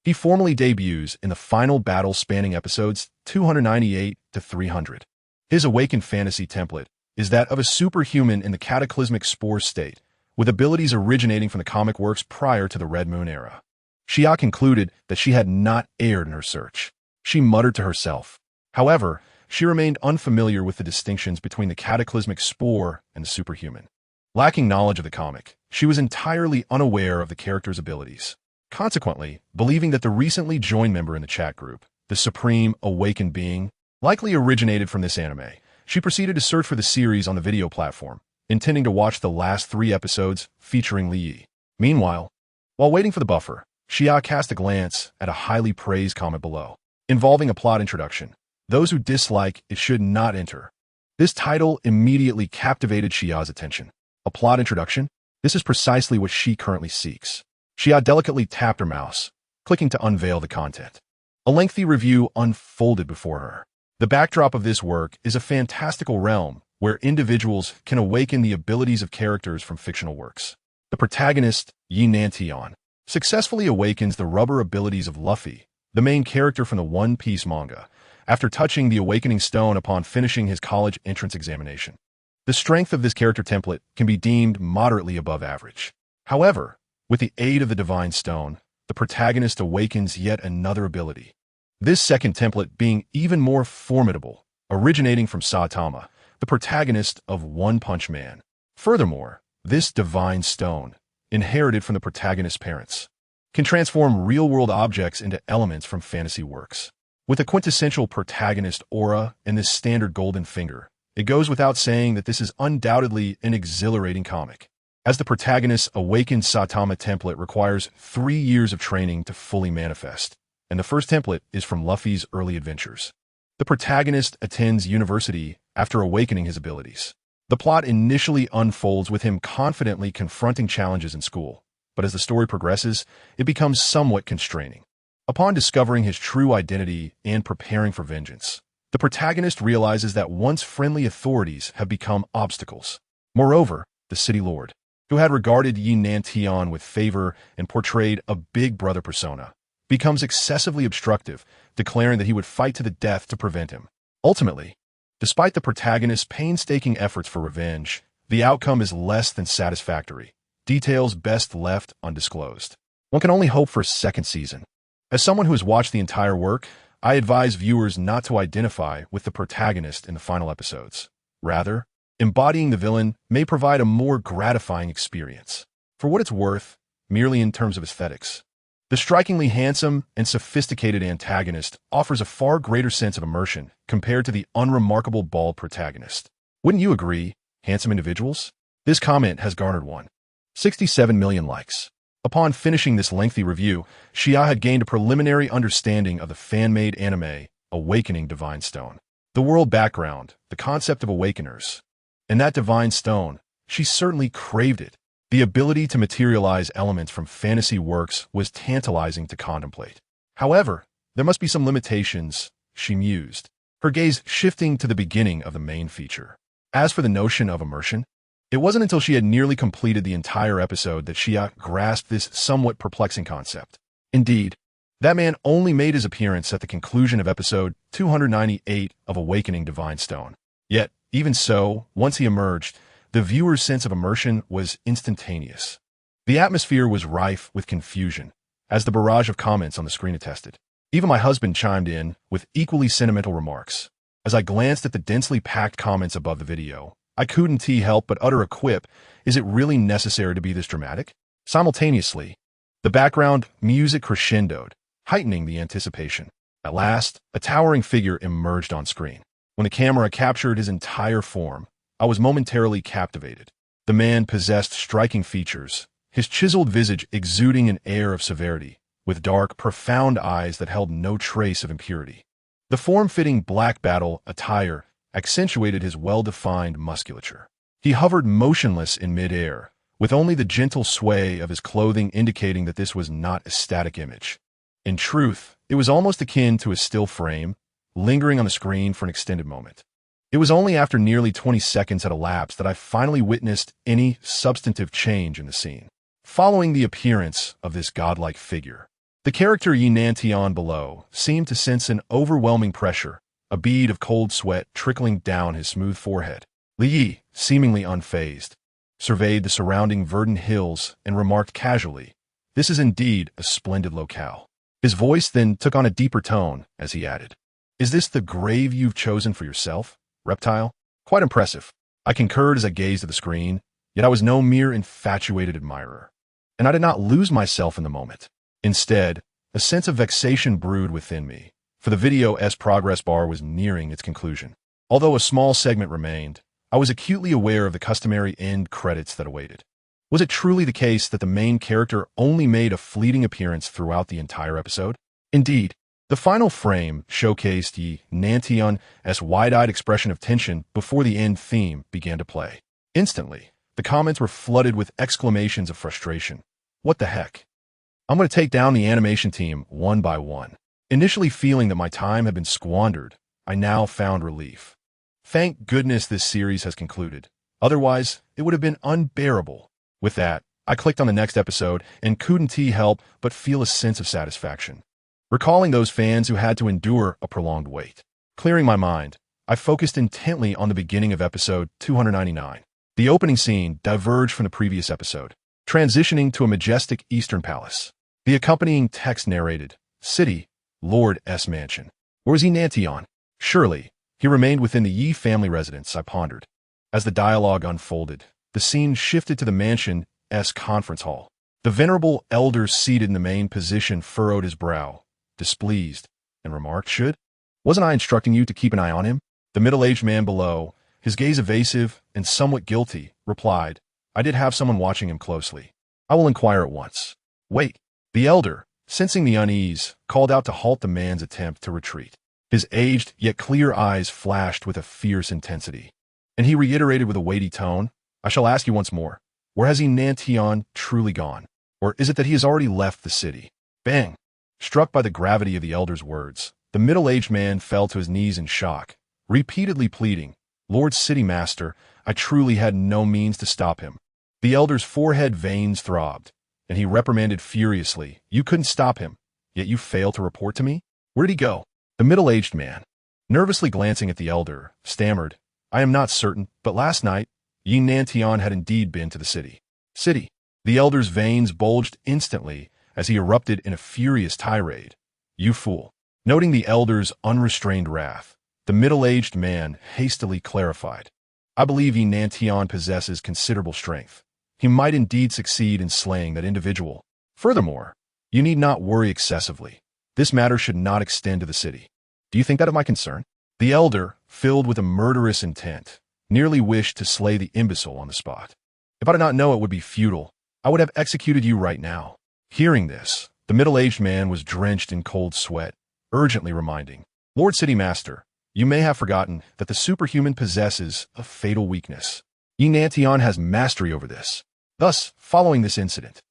He formally debuts in the final battle spanning episodes 298 to 300. His awakened fantasy template is that of a superhuman in the cataclysmic spore state, with abilities originating from the comic works prior to the Red Moon era. Xia concluded that she had not erred in her search. She muttered to herself. However, she remained unfamiliar with the distinctions between the cataclysmic spore and the superhuman. Lacking knowledge of the comic, she was entirely unaware of the character's abilities. Consequently, believing that the recently joined member in the chat group, the Supreme Awakened Being, likely originated from this anime, she proceeded to search for the series on the video platform, intending to watch the last 3 episodes featuring Li Yi. Meanwhile, while waiting for the buffer, Xia cast a glance at a highly praised comment below, involving a plot introduction. Those who dislike it should not enter. This title immediately captivated Xia's attention. A plot introduction? This is precisely what she currently seeks. Xia delicately tapped her mouse, clicking to unveil the content. A lengthy review unfolded before her. The backdrop of this work is a fantastical realm where individuals can awaken the abilities of characters from fictional works. The protagonist, Yi Nanshan, successfully awakens the rubber abilities of Luffy, the main character from the One Piece manga, after touching the awakening stone upon finishing his college entrance examination. The strength of this character template can be deemed moderately above average. However, with the aid of the divine stone, the protagonist awakens yet another ability. This second template being even more formidable, originating from Saitama, the protagonist of One Punch Man. Furthermore, this divine stone, inherited from the protagonist's parents, can transform real-world objects into elements from fantasy works. With a quintessential protagonist aura and this standard golden finger, it goes without saying that this is undoubtedly an exhilarating comic. As the protagonist's awakened Saitama template requires 3 years of training to fully manifest, and the first template is from Luffy's early adventures. The protagonist attends university after awakening his abilities. The plot initially unfolds with him confidently confronting challenges in school, but as the story progresses, it becomes somewhat constraining. Upon discovering his true identity and preparing for vengeance, the protagonist realizes that once friendly authorities have become obstacles. Moreover, the City Lord, who had regarded Yi Nanshan with favor and portrayed a big brother persona, becomes excessively obstructive, declaring that he would fight to the death to prevent him. Ultimately, despite the protagonist's painstaking efforts for revenge, the outcome is less than satisfactory, details best left undisclosed. One can only hope for a second season. As someone who has watched the entire work, I advise viewers not to identify with the protagonist in the final episodes. Rather, embodying the villain may provide a more gratifying experience. For what it's worth, merely in terms of aesthetics, the strikingly handsome and sophisticated antagonist offers a far greater sense of immersion compared to the unremarkable bald protagonist. Wouldn't you agree, handsome individuals? This comment has garnered 1.67 million likes. Upon finishing this lengthy review, Xia had gained a preliminary understanding of the fan-made anime Awakening Divine Stone. The world background, the concept of awakeners, and that divine stone, she certainly craved it. The ability to materialize elements from fantasy works was tantalizing to contemplate. However, there must be some limitations, she mused, her gaze shifting to the beginning of the main feature. As for the notion of immersion, it wasn't until she had nearly completed the entire episode that Xia grasped this somewhat perplexing concept. Indeed, that man only made his appearance at the conclusion of episode 298 of Awakening Divine Stone. Yet, even so, once he emerged, the viewer's sense of immersion was instantaneous. The atmosphere was rife with confusion, as the barrage of comments on the screen attested. Even my husband chimed in with equally sentimental remarks. As I glanced at the densely packed comments above the video, I couldn't help but utter a quip, "Is it really necessary to be this dramatic?" Simultaneously, the background music crescendoed, heightening the anticipation. At last, a towering figure emerged on screen. When the camera captured his entire form, I was momentarily captivated. The man possessed striking features, his chiseled visage exuding an air of severity, with dark, profound eyes that held no trace of impurity. The form-fitting black battle attire accentuated his well-defined musculature. He hovered motionless in midair, with only the gentle sway of his clothing indicating that this was not a static image. In truth, it was almost akin to a still frame, lingering on the screen for an extended moment. It was only after nearly 20 seconds had elapsed that I finally witnessed any substantive change in the scene. Following the appearance of this godlike figure, the character Yi Nantian below seemed to sense an overwhelming pressure, a bead of cold sweat trickling down his smooth forehead. Li Yi, seemingly unfazed, surveyed the surrounding verdant hills and remarked casually, "This is indeed a splendid locale." His voice then took on a deeper tone as he added, "Is this the grave you've chosen for yourself, reptile?" Quite impressive. I concurred as I gazed at the screen, yet I was no mere infatuated admirer. And I did not lose myself in the moment. Instead, a sense of vexation brewed within me, for the video's progress bar was nearing its conclusion. Although a small segment remained, I was acutely aware of the customary end credits that awaited. Was it truly the case that the main character only made a fleeting appearance throughout the entire episode? Indeed, the final frame showcased Yi Nantian's wide-eyed expression of tension before the end theme began to play. Instantly, the comments were flooded with exclamations of frustration. "What the heck? I'm going to take down the animation team one by one." Initially feeling that my time had been squandered, I now found relief. Thank goodness this series has concluded. Otherwise, it would have been unbearable. With that, I clicked on the next episode and couldn't help but feel a sense of satisfaction, recalling those fans who had to endure a prolonged wait. Clearing my mind, I focused intently on the beginning of episode 299. The opening scene diverged from the previous episode, transitioning to a majestic eastern palace. The accompanying text narrated, "City, Lord S. Mansion." Or was he Nantian? Surely, he remained within the Yi family residence, I pondered. As the dialogue unfolded, the scene shifted to the mansion's conference hall. The venerable elder seated in the main position furrowed his brow, displeased, and remarked, "Wasn't I instructing you to keep an eye on him?" The middle-aged man below, his gaze evasive and somewhat guilty, replied, "I did have someone watching him closely. I will inquire at once." "Wait." The elder, sensing the unease, called out to halt the man's attempt to retreat. His aged yet clear eyes flashed with a fierce intensity, and he reiterated with a weighty tone, "I shall ask you once more, where has Yi Nantian truly gone? Or is it that he has already left the city?" Bang! Struck by the gravity of the elder's words, the middle-aged man fell to his knees in shock, repeatedly pleading, "Lord City Master, I truly had no means to stop him." The elder's forehead veins throbbed, and he reprimanded furiously, "You couldn't stop him, yet you failed to report to me? Where did he go?" The middle-aged man, nervously glancing at the elder, stammered, "I am not certain, but last night, Yi Nantian had indeed been to the city." "City?" The elder's veins bulged instantly as he erupted in a furious tirade. "You fool." Noting the elder's unrestrained wrath, the middle-aged man hastily clarified, "I believe Yi Nantian possesses considerable strength. He might indeed succeed in slaying that individual. Furthermore, you need not worry excessively. This matter should not extend to the city. Do you think that of my concern?" The elder, filled with a murderous intent, nearly wished to slay the imbecile on the spot. "If I did not know it would be futile, I would have executed you right now." Hearing this, the middle-aged man was drenched in cold sweat, urgently reminding, "Lord City Master, you may have forgotten that the superhuman possesses a fatal weakness. Yi Nantian has mastery over this. Thus, following this incident,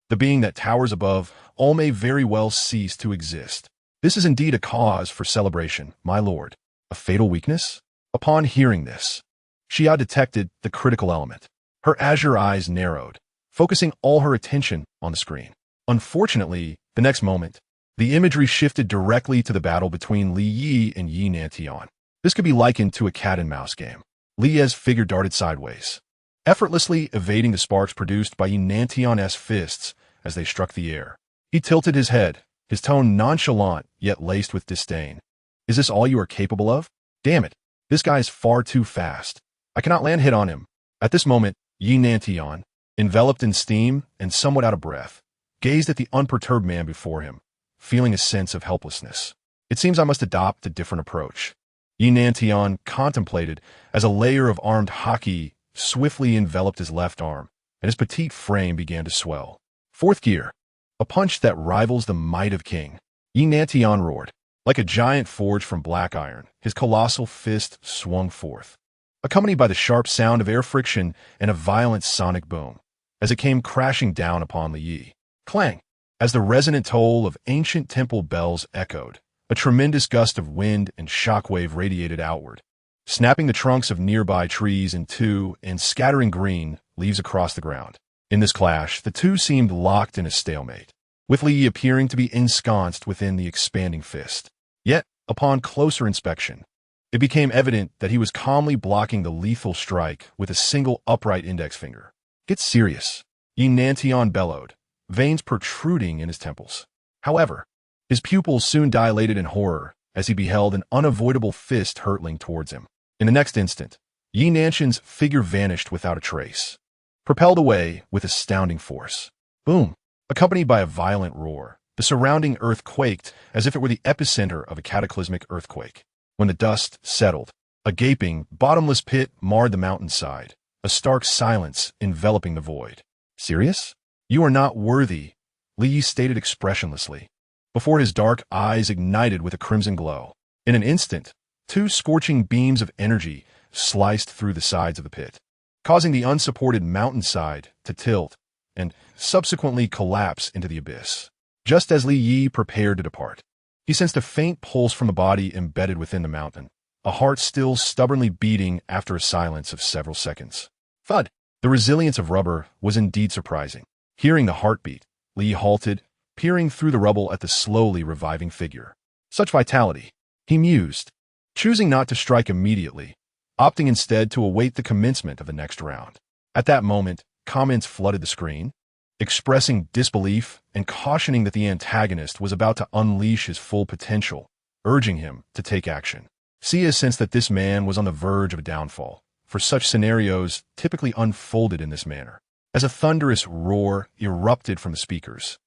the being that towers above all may very well cease to exist. This is indeed a cause for celebration, my lord." A fatal weakness? Upon hearing this, Xia detected the critical element. Her azure eyes narrowed, focusing all her attention on the screen. Unfortunately, the next moment, the imagery shifted directly to the battle between Li Yi and Yi Nantian. This could be likened to a cat-and-mouse game. Li's figure darted sideways, effortlessly evading the sparks produced by Enantion's fists as they struck the air. He tilted his head, his tone nonchalant yet laced with disdain. Is this all you are capable of? Damn it. This guy is far too fast. I cannot land hit on him. At this moment, Enantion, enveloped in steam and somewhat out of breath, gazed at the unperturbed man before him, feeling a sense of helplessness. It seems I must adopt a different approach. Enantion contemplated as a layer of armed hockey swiftly enveloped his left arm, and his petite frame began to swell. Fourth gear. A punch that rivals the might of King. Enantion roared. Like a giant forged from black iron, his colossal fist swung forth, accompanied by the sharp sound of air friction and a violent sonic boom, as it came crashing down upon Li. Clang! As the resonant toll of ancient temple bells echoed, a tremendous gust of wind and shockwave radiated outward, snapping the trunks of nearby trees in two and scattering green leaves across the ground. In this clash, the two seemed locked in a stalemate, with Li appearing to be ensconced within the expanding fist. Yet, upon closer inspection, it became evident that he was calmly blocking the lethal strike with a single upright index finger. Get serious, Enantion bellowed, veins protruding in his temples. However, his pupils soon dilated in horror as he beheld an unavoidable fist hurtling towards him. In the next instant, Enantion's figure vanished without a trace, propelled away with astounding force. Boom! Accompanied by a violent roar, the surrounding earth quaked as if it were the epicenter of a cataclysmic earthquake. When the dust settled, a gaping, bottomless pit marred the mountainside, a stark silence enveloping the void. Serious? You are not worthy, Li stated expressionlessly, before his dark eyes ignited with a crimson glow. In an instant, two scorching beams of energy sliced through the sides of the pit, causing the unsupported mountainside to tilt and subsequently collapse into the abyss. Just as Li Yi prepared to depart, he sensed a faint pulse from a body embedded within the mountain, a heart still stubbornly beating after a silence of several seconds. Thud! The resilience of rubber was indeed surprising. Hearing the heartbeat, Li halted, peering through the rubble at the slowly reviving figure. Such vitality, he mused, choosing not to strike immediately, opting instead to await the commencement of the next round. At that moment, comments flooded the screen, expressing disbelief and cautioning that the antagonist was about to unleash his full potential, urging him to take action. Sia sensed that this man was on the verge of a downfall, for such scenarios typically unfolded in this manner. As a thunderous roar erupted from the speakers,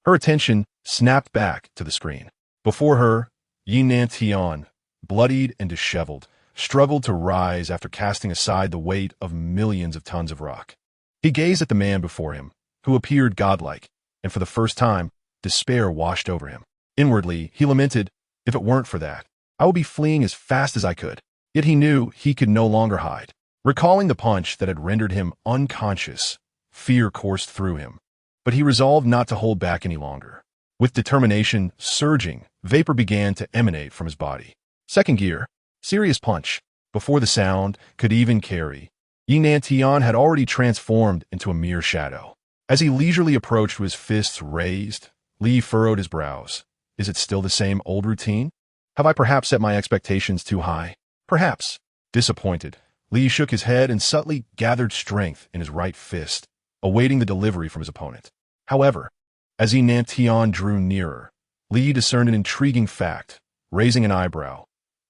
her attention snapped back to the screen. Before her, Enantion, bloodied and disheveled, struggled to rise after casting aside the weight of millions of tons of rock. He gazed at the man before him, who appeared godlike, and for the first time, despair washed over him. Inwardly, he lamented, if it weren't for that, I would be fleeing as fast as I could. Yet he knew he could no longer hide. Recalling the punch that had rendered him unconscious, fear coursed through him. But he resolved not to hold back any longer. With determination surging, vapor began to emanate from his body. Second gear, serious punch. Before the sound could even carry, Enantion had already transformed into a mere shadow. As he leisurely approached with his fists raised, Li furrowed his brows. Is it still the same old routine? Have I perhaps set my expectations too high? Perhaps. Disappointed, Li shook his head and subtly gathered strength in his right fist, awaiting the delivery from his opponent. However, as Enantion drew nearer, Li discerned an intriguing fact, raising an eyebrow.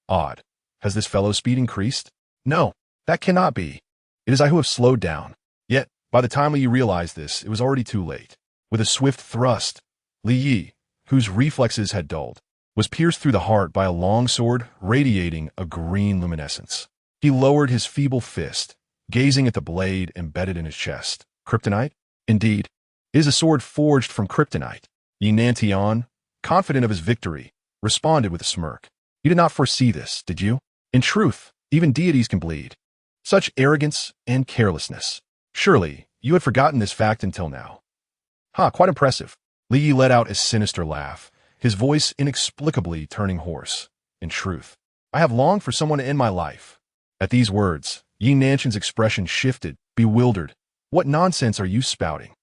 Odd. Has this fellow's speed increased? No, that cannot be. It is I who have slowed down. Yet, by the time Li realized this, it was already too late. With a swift thrust, Li Yi, whose reflexes had dulled, was pierced through the heart by a long sword radiating a green luminescence. He lowered his feeble fist, gazing at the blade embedded in his chest. Kryptonite? Indeed, it is a sword forged from kryptonite. Enantion, confident of his victory, responded with a smirk. You did not foresee this, did you? In truth, even deities can bleed. Such arrogance and carelessness. Surely, you had forgotten this fact until now. Quite impressive. Li Yi let out a sinister laugh, his voice inexplicably turning hoarse. In truth, I have longed for someone to end my life. At these words, Enantion's expression shifted, bewildered. What nonsense are you spouting?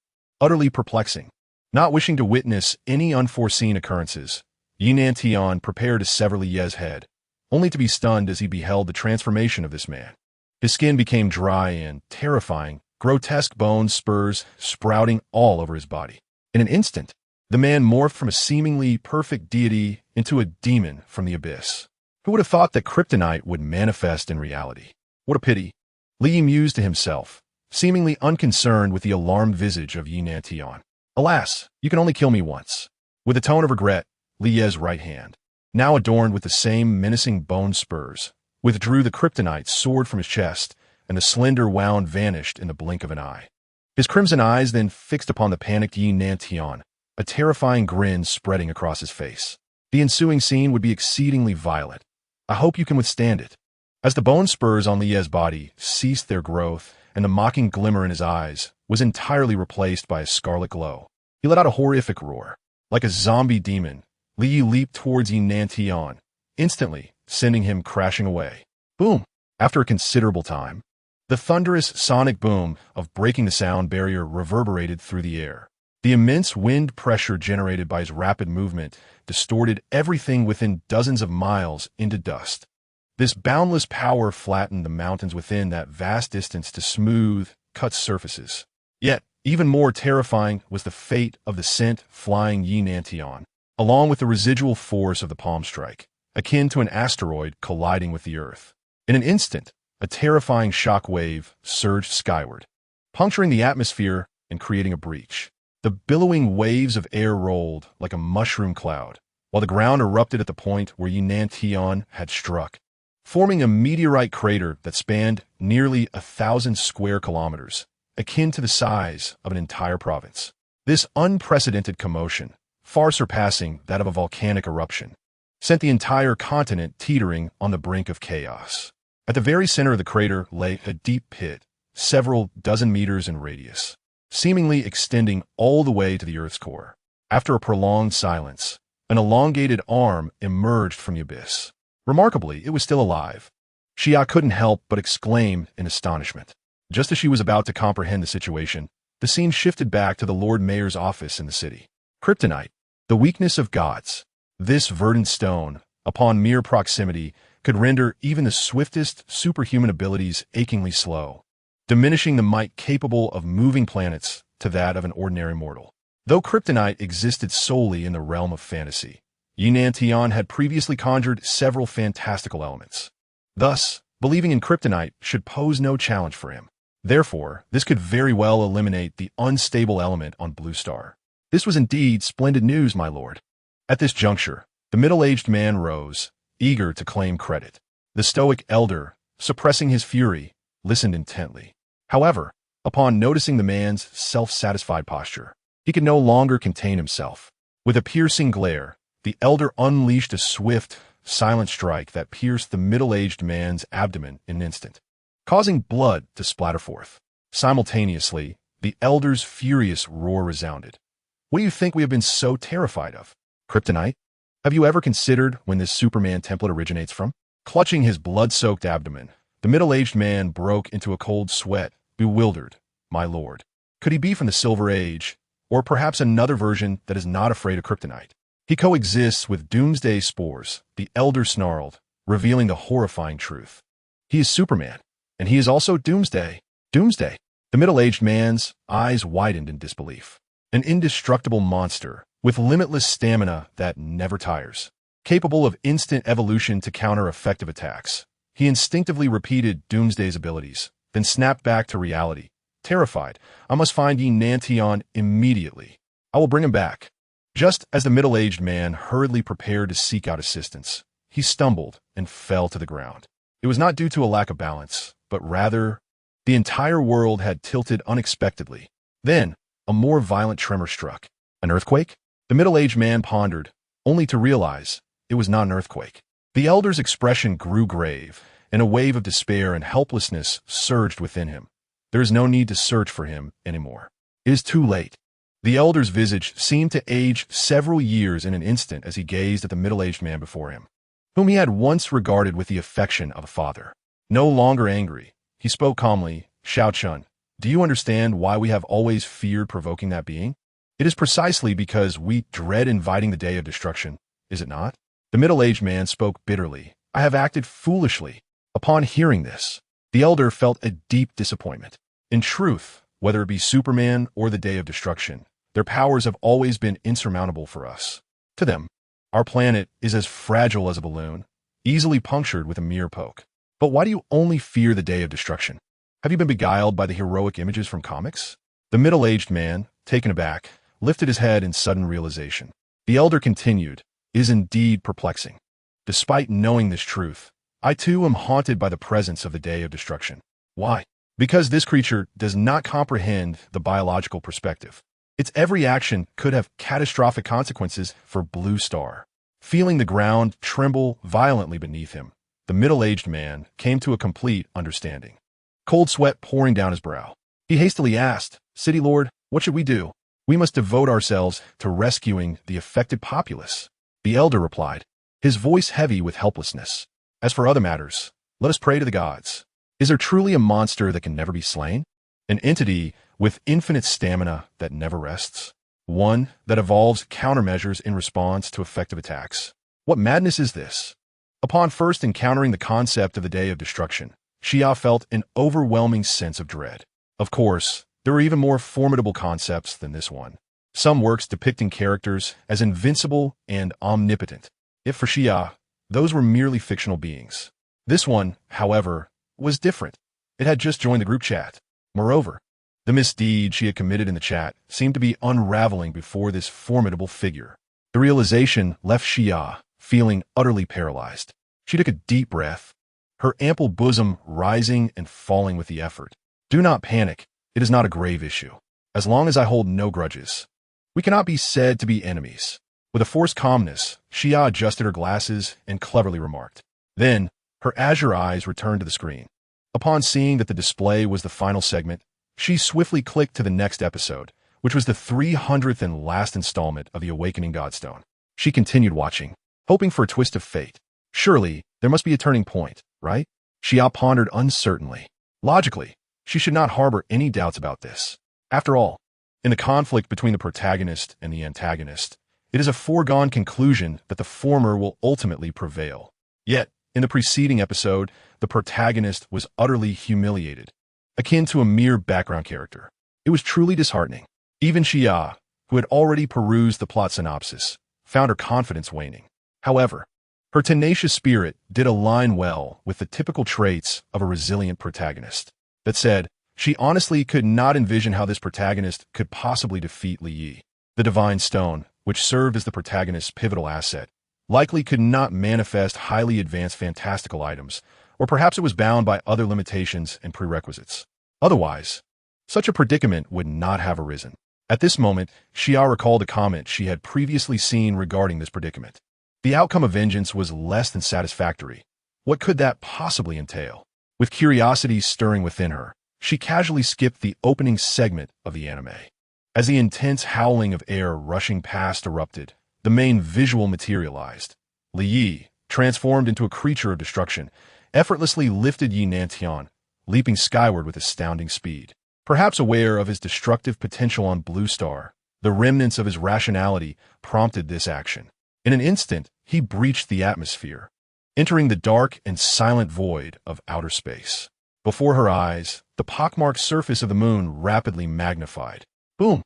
Utterly perplexing. Not wishing to witness any unforeseen occurrences, Enantion prepared to sever Li Yi's head, only to be stunned as he beheld the transformation of this man. His skin became dry and terrifying, grotesque bones spurs sprouting all over his body. In an instant, the man morphed from a seemingly perfect deity into a demon from the abyss. Who would have thought that kryptonite would manifest in reality? What a pity. Li mused to himself, seemingly unconcerned with the alarmed visage of Yi Nantian. Alas, you can only kill me once. With a tone of regret, Li's right hand, now adorned with the same menacing bone spurs, withdrew the kryptonite sword from his chest, and the slender wound vanished in the blink of an eye. His crimson eyes then fixed upon the panicked Yi Nantian, a terrifying grin spreading across his face. The ensuing scene would be exceedingly violent. I hope you can withstand it. As the bone spurs on Li's body ceased their growth, and the mocking glimmer in his eyes was entirely replaced by a scarlet glow, he let out a horrific roar. Like a zombie demon, Li leaped towards Yi Nantian, instantly sending him crashing away. Boom! After a considerable time, the thunderous sonic boom of breaking the sound barrier reverberated through the air. The immense wind pressure generated by his rapid movement distorted everything within dozens of miles into dust. This boundless power flattened the mountains within that vast distance to smooth, cut surfaces. Yet, even more terrifying was the fate of the scent-flying Yi Nantian, along with the residual force of the palm strike, akin to an asteroid colliding with the Earth. In an instant, a terrifying shock wave surged skyward, puncturing the atmosphere and creating a breach. The billowing waves of air rolled like a mushroom cloud, while the ground erupted at the point where Yi Nantian had struck, forming a meteorite crater that spanned nearly 1,000 square kilometers, akin to the size of an entire province. This unprecedented commotion, far surpassing that of a volcanic eruption, sent the entire continent teetering on the brink of chaos. At the very center of the crater lay a deep pit, several dozen meters in radius, seemingly extending all the way to the Earth's core. After a prolonged silence, an elongated arm emerged from the abyss. Remarkably, it was still alive. Xia couldn't help but exclaim in astonishment. Just as she was about to comprehend the situation, the scene shifted back to the Lord Mayor's office in the city. Kryptonite, the weakness of gods. This verdant stone, upon mere proximity, could render even the swiftest superhuman abilities achingly slow, diminishing the might capable of moving planets to that of an ordinary mortal. Though kryptonite existed solely in the realm of fantasy, Yi Nantian had previously conjured several fantastical elements. Thus, believing in kryptonite should pose no challenge for him. Therefore, this could very well eliminate the unstable element on Blue Star. This was indeed splendid news, my lord. At this juncture, the middle-aged man rose, eager to claim credit. The stoic elder, suppressing his fury, listened intently. However, upon noticing the man's self-satisfied posture, he could no longer contain himself. With a piercing glare, the elder unleashed a swift, silent strike that pierced the middle-aged man's abdomen in an instant, causing blood to splatter forth. Simultaneously, the elder's furious roar resounded. What do you think we have been so terrified of? Kryptonite? Have you ever considered when this Superman template originates from? Clutching his blood-soaked abdomen, the middle-aged man broke into a cold sweat, bewildered. My lord, could he be from the Silver Age, or perhaps another version that is not afraid of kryptonite? He coexists with doomsday spores, the elder snarled, revealing the horrifying truth. He is Superman, and he is also Doomsday. Doomsday. The middle-aged man's eyes widened in disbelief. An indestructible monster, with limitless stamina that never tires. Capable of instant evolution to counter effective attacks, he instinctively repeated Doomsday's abilities, then snapped back to reality. Terrified, I must find Yi Nantian immediately. I will bring him back. Just as the middle-aged man hurriedly prepared to seek out assistance, he stumbled and fell to the ground. It was not due to a lack of balance, but rather, the entire world had tilted unexpectedly. Then, a more violent tremor struck. An earthquake? The middle-aged man pondered, only to realize it was not an earthquake. The elder's expression grew grave, and a wave of despair and helplessness surged within him. There is no need to search for him anymore. It is too late. The elder's visage seemed to age several years in an instant as he gazed at the middle-aged man before him, whom he had once regarded with the affection of a father. No longer angry, he spoke calmly. Xiao Chun, do you understand why we have always feared provoking that being? It is precisely because we dread inviting the day of destruction, is it not? The middle-aged man spoke bitterly, I have acted foolishly. Upon hearing this, the elder felt a deep disappointment. In truth, whether it be Superman or the Day of Destruction, their powers have always been insurmountable for us. To them, our planet is as fragile as a balloon, easily punctured with a mere poke. But why do you only fear the Day of Destruction? Have you been beguiled by the heroic images from comics? The middle-aged man, taken aback, lifted his head in sudden realization. The elder continued, "It is indeed perplexing. Despite knowing this truth, I too am haunted by the presence of the Day of Destruction. Why? Because this creature does not comprehend the biological perspective. Its every action could have catastrophic consequences for Blue Star." Feeling the ground tremble violently beneath him, the middle-aged man came to a complete understanding. Cold sweat pouring down his brow, he hastily asked, "City Lord, what should we do?" "We must devote ourselves to rescuing the affected populace," the elder replied, his voice heavy with helplessness. "As for other matters, let us pray to the gods. Is there truly a monster that can never be slain? An entity with infinite stamina that never rests? One that evolves countermeasures in response to effective attacks? What madness is this?" Upon first encountering the concept of the Day of Destruction, Xia felt an overwhelming sense of dread. Of course, there were even more formidable concepts than this one. Some works depicting characters as invincible and omnipotent. If for Xia, those were merely fictional beings. This one, however, was different. It had just joined the group chat. Moreover, the misdeed she had committed in the chat seemed to be unraveling before this formidable figure. The realization left Xia feeling utterly paralyzed. She took a deep breath, her ample bosom rising and falling with the effort. "Do not panic. It is not a grave issue. As long as I hold no grudges, we cannot be said to be enemies." With a forced calmness, Xia adjusted her glasses and cleverly remarked. Then, her azure eyes returned to the screen. Upon seeing that the display was the final segment, she swiftly clicked to the next episode, which was the 300th and last installment of the Awakening Godstone. She continued watching, hoping for a twist of fate. Surely, there must be a turning point, right? Xia pondered uncertainly. Logically, she should not harbor any doubts about this. After all, in the conflict between the protagonist and the antagonist, it is a foregone conclusion that the former will ultimately prevail. Yet, in the preceding episode, the protagonist was utterly humiliated, akin to a mere background character. It was truly disheartening. Even Xia, who had already perused the plot synopsis, found her confidence waning. However, her tenacious spirit did align well with the typical traits of a resilient protagonist. That said, she honestly could not envision how this protagonist could possibly defeat Li Yi. The Divine Stone, which served as the protagonist's pivotal asset, likely could not manifest highly advanced fantastical items, or perhaps it was bound by other limitations and prerequisites. Otherwise, such a predicament would not have arisen. At this moment, Xia recalled a comment she had previously seen regarding this predicament. The outcome of vengeance was less than satisfactory. What could that possibly entail? With curiosity stirring within her, she casually skipped the opening segment of the anime. As the intense howling of air rushing past erupted, the main visual materialized. Li Yi, transformed into a creature of destruction, effortlessly lifted Yi Nantian, leaping skyward with astounding speed. Perhaps aware of his destructive potential on Blue Star, the remnants of his rationality prompted this action. In an instant, he breached the atmosphere, entering the dark and silent void of outer space. Before her eyes, the pockmarked surface of the moon rapidly magnified. Boom!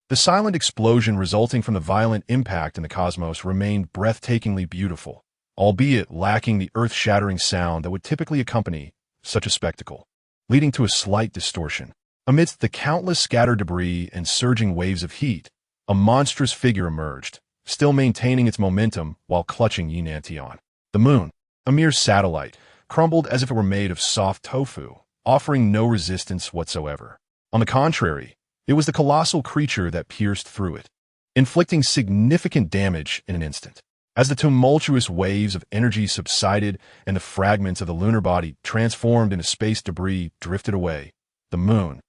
The silent explosion resulting from the violent impact in the cosmos remained breathtakingly beautiful, albeit lacking the earth-shattering sound that would typically accompany such a spectacle, leading to a slight distortion. Amidst the countless scattered debris and surging waves of heat, a monstrous figure emerged, still maintaining its momentum while clutching Yi Nantian. The moon, a mere satellite, crumbled as if it were made of soft tofu, offering no resistance whatsoever. On the contrary, it was the colossal creature that pierced through it, inflicting significant damage in an instant. As the tumultuous waves of energy subsided and the fragments of the lunar body transformed into space debris drifted away, the moon,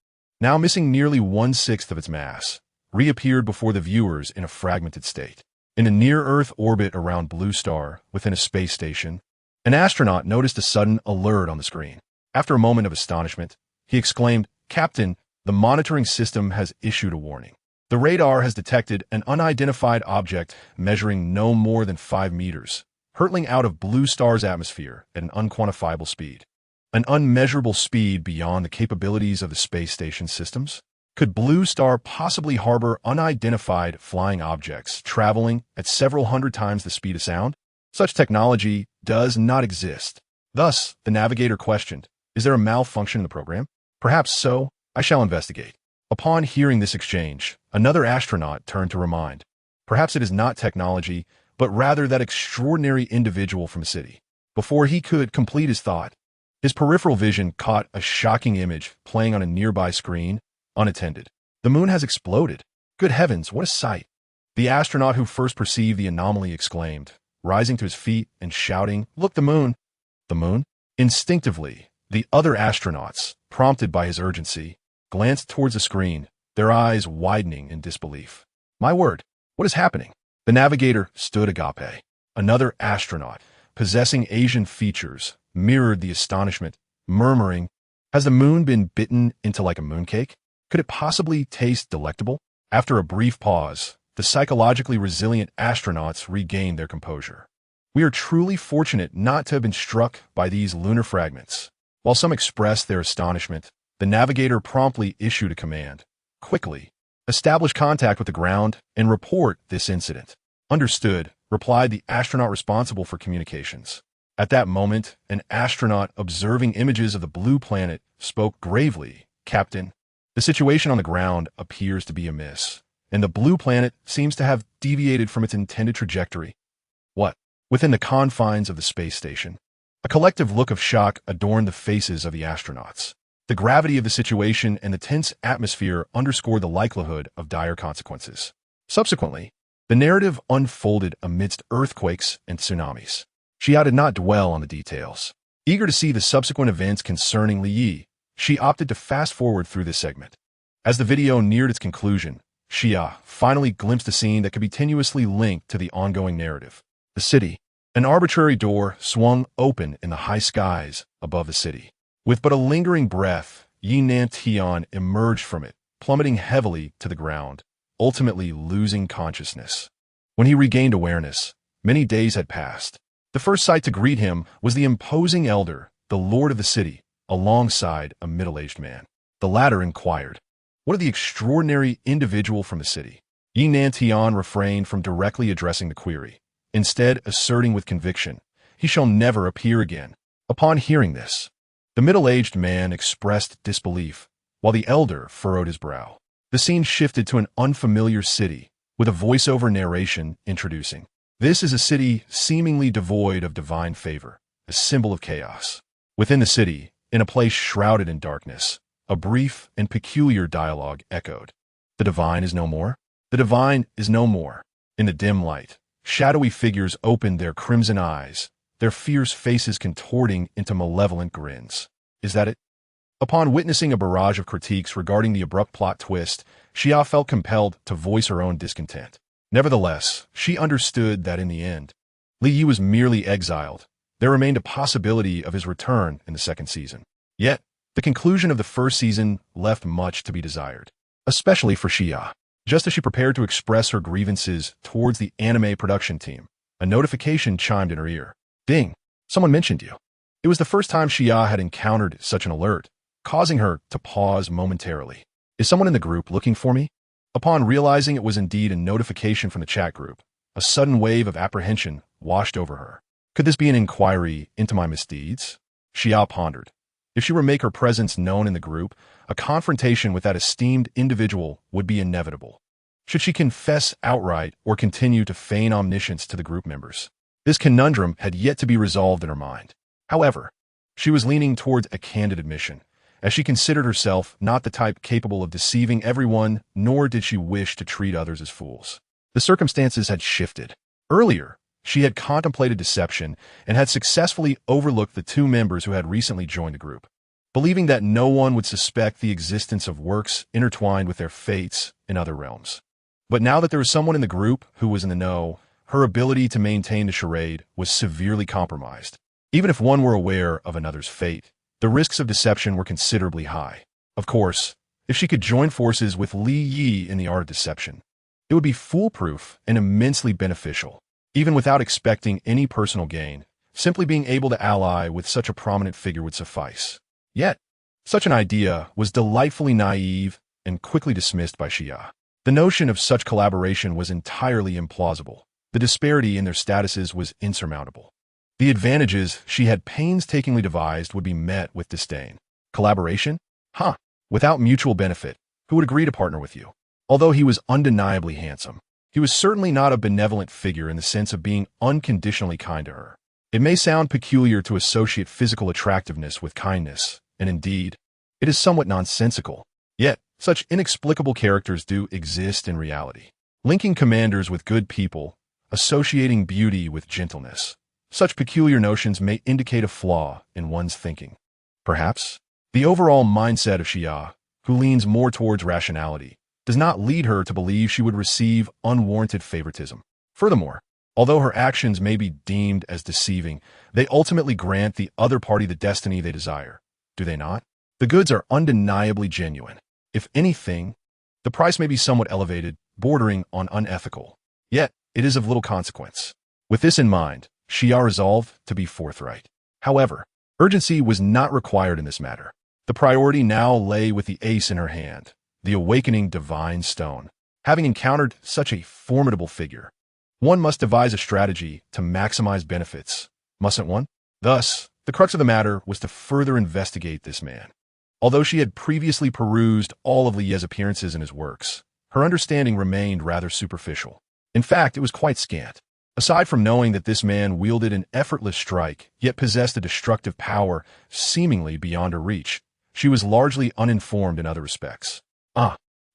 now missing nearly 1/6 of its mass, reappeared before the viewers in a fragmented state. In a near-Earth orbit around Blue Star, within a space station, an astronaut noticed a sudden alert on the screen. After a moment of astonishment, he exclaimed, "Captain, the monitoring system has issued a warning. The radar has detected an unidentified object measuring no more than 5 meters, hurtling out of Blue Star's atmosphere at an unquantifiable speed. An unmeasurable speed beyond the capabilities of the space station systems? Could Blue Star possibly harbor unidentified flying objects traveling at several hundred times the speed of sound? Such technology does not exist. Thus, the navigator questioned, is there a malfunction in the program? Perhaps so. I shall investigate. Upon hearing this exchange, another astronaut turned to remind. Perhaps it is not technology, but rather that extraordinary individual from the city. Before he could complete his thought, his peripheral vision caught a shocking image playing on a nearby screen, unattended. The moon has exploded. Good heavens, what a sight! The astronaut who first perceived the anomaly exclaimed, rising to his feet and shouting, "Look, the moon!" The moon? Instinctively, the other astronauts, prompted by his urgency, glanced towards the screen, their eyes widening in disbelief. My word, what is happening? The navigator stood agape. Another astronaut, possessing Asian features, mirrored the astonishment, murmuring, has the moon been bitten into like a mooncake? Could it possibly taste delectable? After a brief pause, the psychologically resilient astronauts regained their composure. We are truly fortunate not to have been struck by these lunar fragments. While some expressed their astonishment, the navigator promptly issued a command. Quickly, establish contact with the ground and report this incident. Understood, replied the astronaut responsible for communications. At that moment, an astronaut observing images of the blue planet spoke gravely, Captain, the situation on the ground appears to be amiss, and the blue planet seems to have deviated from its intended trajectory. What? Within the confines of the space station, a collective look of shock adorned the faces of the astronauts. The gravity of the situation and the tense atmosphere underscored the likelihood of dire consequences. Subsequently, the narrative unfolded amidst earthquakes and tsunamis. Xia did not dwell on the details. Eager to see the subsequent events concerning Li Yi, she opted to fast-forward through this segment. As the video neared its conclusion, Xia finally glimpsed a scene that could be tenuously linked to the ongoing narrative. The city. An arbitrary door swung open in the high skies above the city. With but a lingering breath, Yi Nantian emerged from it, plummeting heavily to the ground, ultimately losing consciousness. When he regained awareness, many days had passed. The first sight to greet him was the imposing elder, the lord of the city, alongside a middle-aged man. The latter inquired, "What of the extraordinary individual from the city?" Yi Nantian refrained from directly addressing the query, instead asserting with conviction, "He shall never appear again." Upon hearing this, the middle-aged man expressed disbelief, while the elder furrowed his brow. The scene shifted to an unfamiliar city, with a voiceover narration introducing, "This is a city seemingly devoid of divine favor, a symbol of chaos." Within the city, in a place shrouded in darkness, a brief and peculiar dialogue echoed. "The divine is no more? The divine is no more." In the dim light, shadowy figures opened their crimson eyes, their fierce faces contorting into malevolent grins. Is that it? Upon witnessing a barrage of critiques regarding the abrupt plot twist, Xia felt compelled to voice her own discontent. Nevertheless, she understood that in the end, Li Yi was merely exiled. There remained a possibility of his return in the second season. Yet, the conclusion of the first season left much to be desired, especially for Xia. Just as she prepared to express her grievances towards the anime production team, a notification chimed in her ear. Ding! Someone mentioned you. It was the first time Xia had encountered such an alert, causing her to pause momentarily. Is someone in the group looking for me? Upon realizing it was indeed a notification from the chat group, a sudden wave of apprehension washed over her. Could this be an inquiry into my misdeeds? Xia pondered. If she were to make her presence known in the group, a confrontation with that esteemed individual would be inevitable. Should she confess outright or continue to feign omniscience to the group members? This conundrum had yet to be resolved in her mind. However, she was leaning towards a candid admission, as she considered herself not the type capable of deceiving everyone, nor did she wish to treat others as fools. The circumstances had shifted. Earlier, she had contemplated deception and had successfully overlooked the two members who had recently joined the group, believing that no one would suspect the existence of works intertwined with their fates in other realms. But now that there was someone in the group who was in the know, her ability to maintain the charade was severely compromised. Even if one were aware of another's fate, the risks of deception were considerably high. Of course, if she could join forces with Li Yi in the art of deception, it would be foolproof and immensely beneficial. Even without expecting any personal gain, simply being able to ally with such a prominent figure would suffice. Yet, such an idea was delightfully naive and quickly dismissed by Xia. The notion of such collaboration was entirely implausible. The disparity in their statuses was insurmountable. The advantages she had painstakingly devised would be met with disdain. Collaboration? Huh. Without mutual benefit, who would agree to partner with you? Although he was undeniably handsome, he was certainly not a benevolent figure in the sense of being unconditionally kind to her. It may sound peculiar to associate physical attractiveness with kindness, and indeed, it is somewhat nonsensical. Yet, such inexplicable characters do exist in reality. Linking commanders with good people, associating beauty with gentleness. Such peculiar notions may indicate a flaw in one's thinking. Perhaps, the overall mindset of Xia, who leans more towards rationality, does not lead her to believe she would receive unwarranted favoritism. Furthermore, although her actions may be deemed as deceiving, they ultimately grant the other party the destiny they desire, do they not? The goods are undeniably genuine. If anything, the price may be somewhat elevated, bordering on unethical. Yet, it is of little consequence. With this in mind, Xia resolved to be forthright. However, urgency was not required in this matter. The priority now lay with the ace in her hand, the awakening divine stone. Having encountered such a formidable figure, one must devise a strategy to maximize benefits, mustn't one? Thus, the crux of the matter was to further investigate this man. Although she had previously perused all of Li Ye's appearances in his works, her understanding remained rather superficial. In fact, it was quite scant. Aside from knowing that this man wielded an effortless strike, yet possessed a destructive power seemingly beyond her reach, she was largely uninformed in other respects.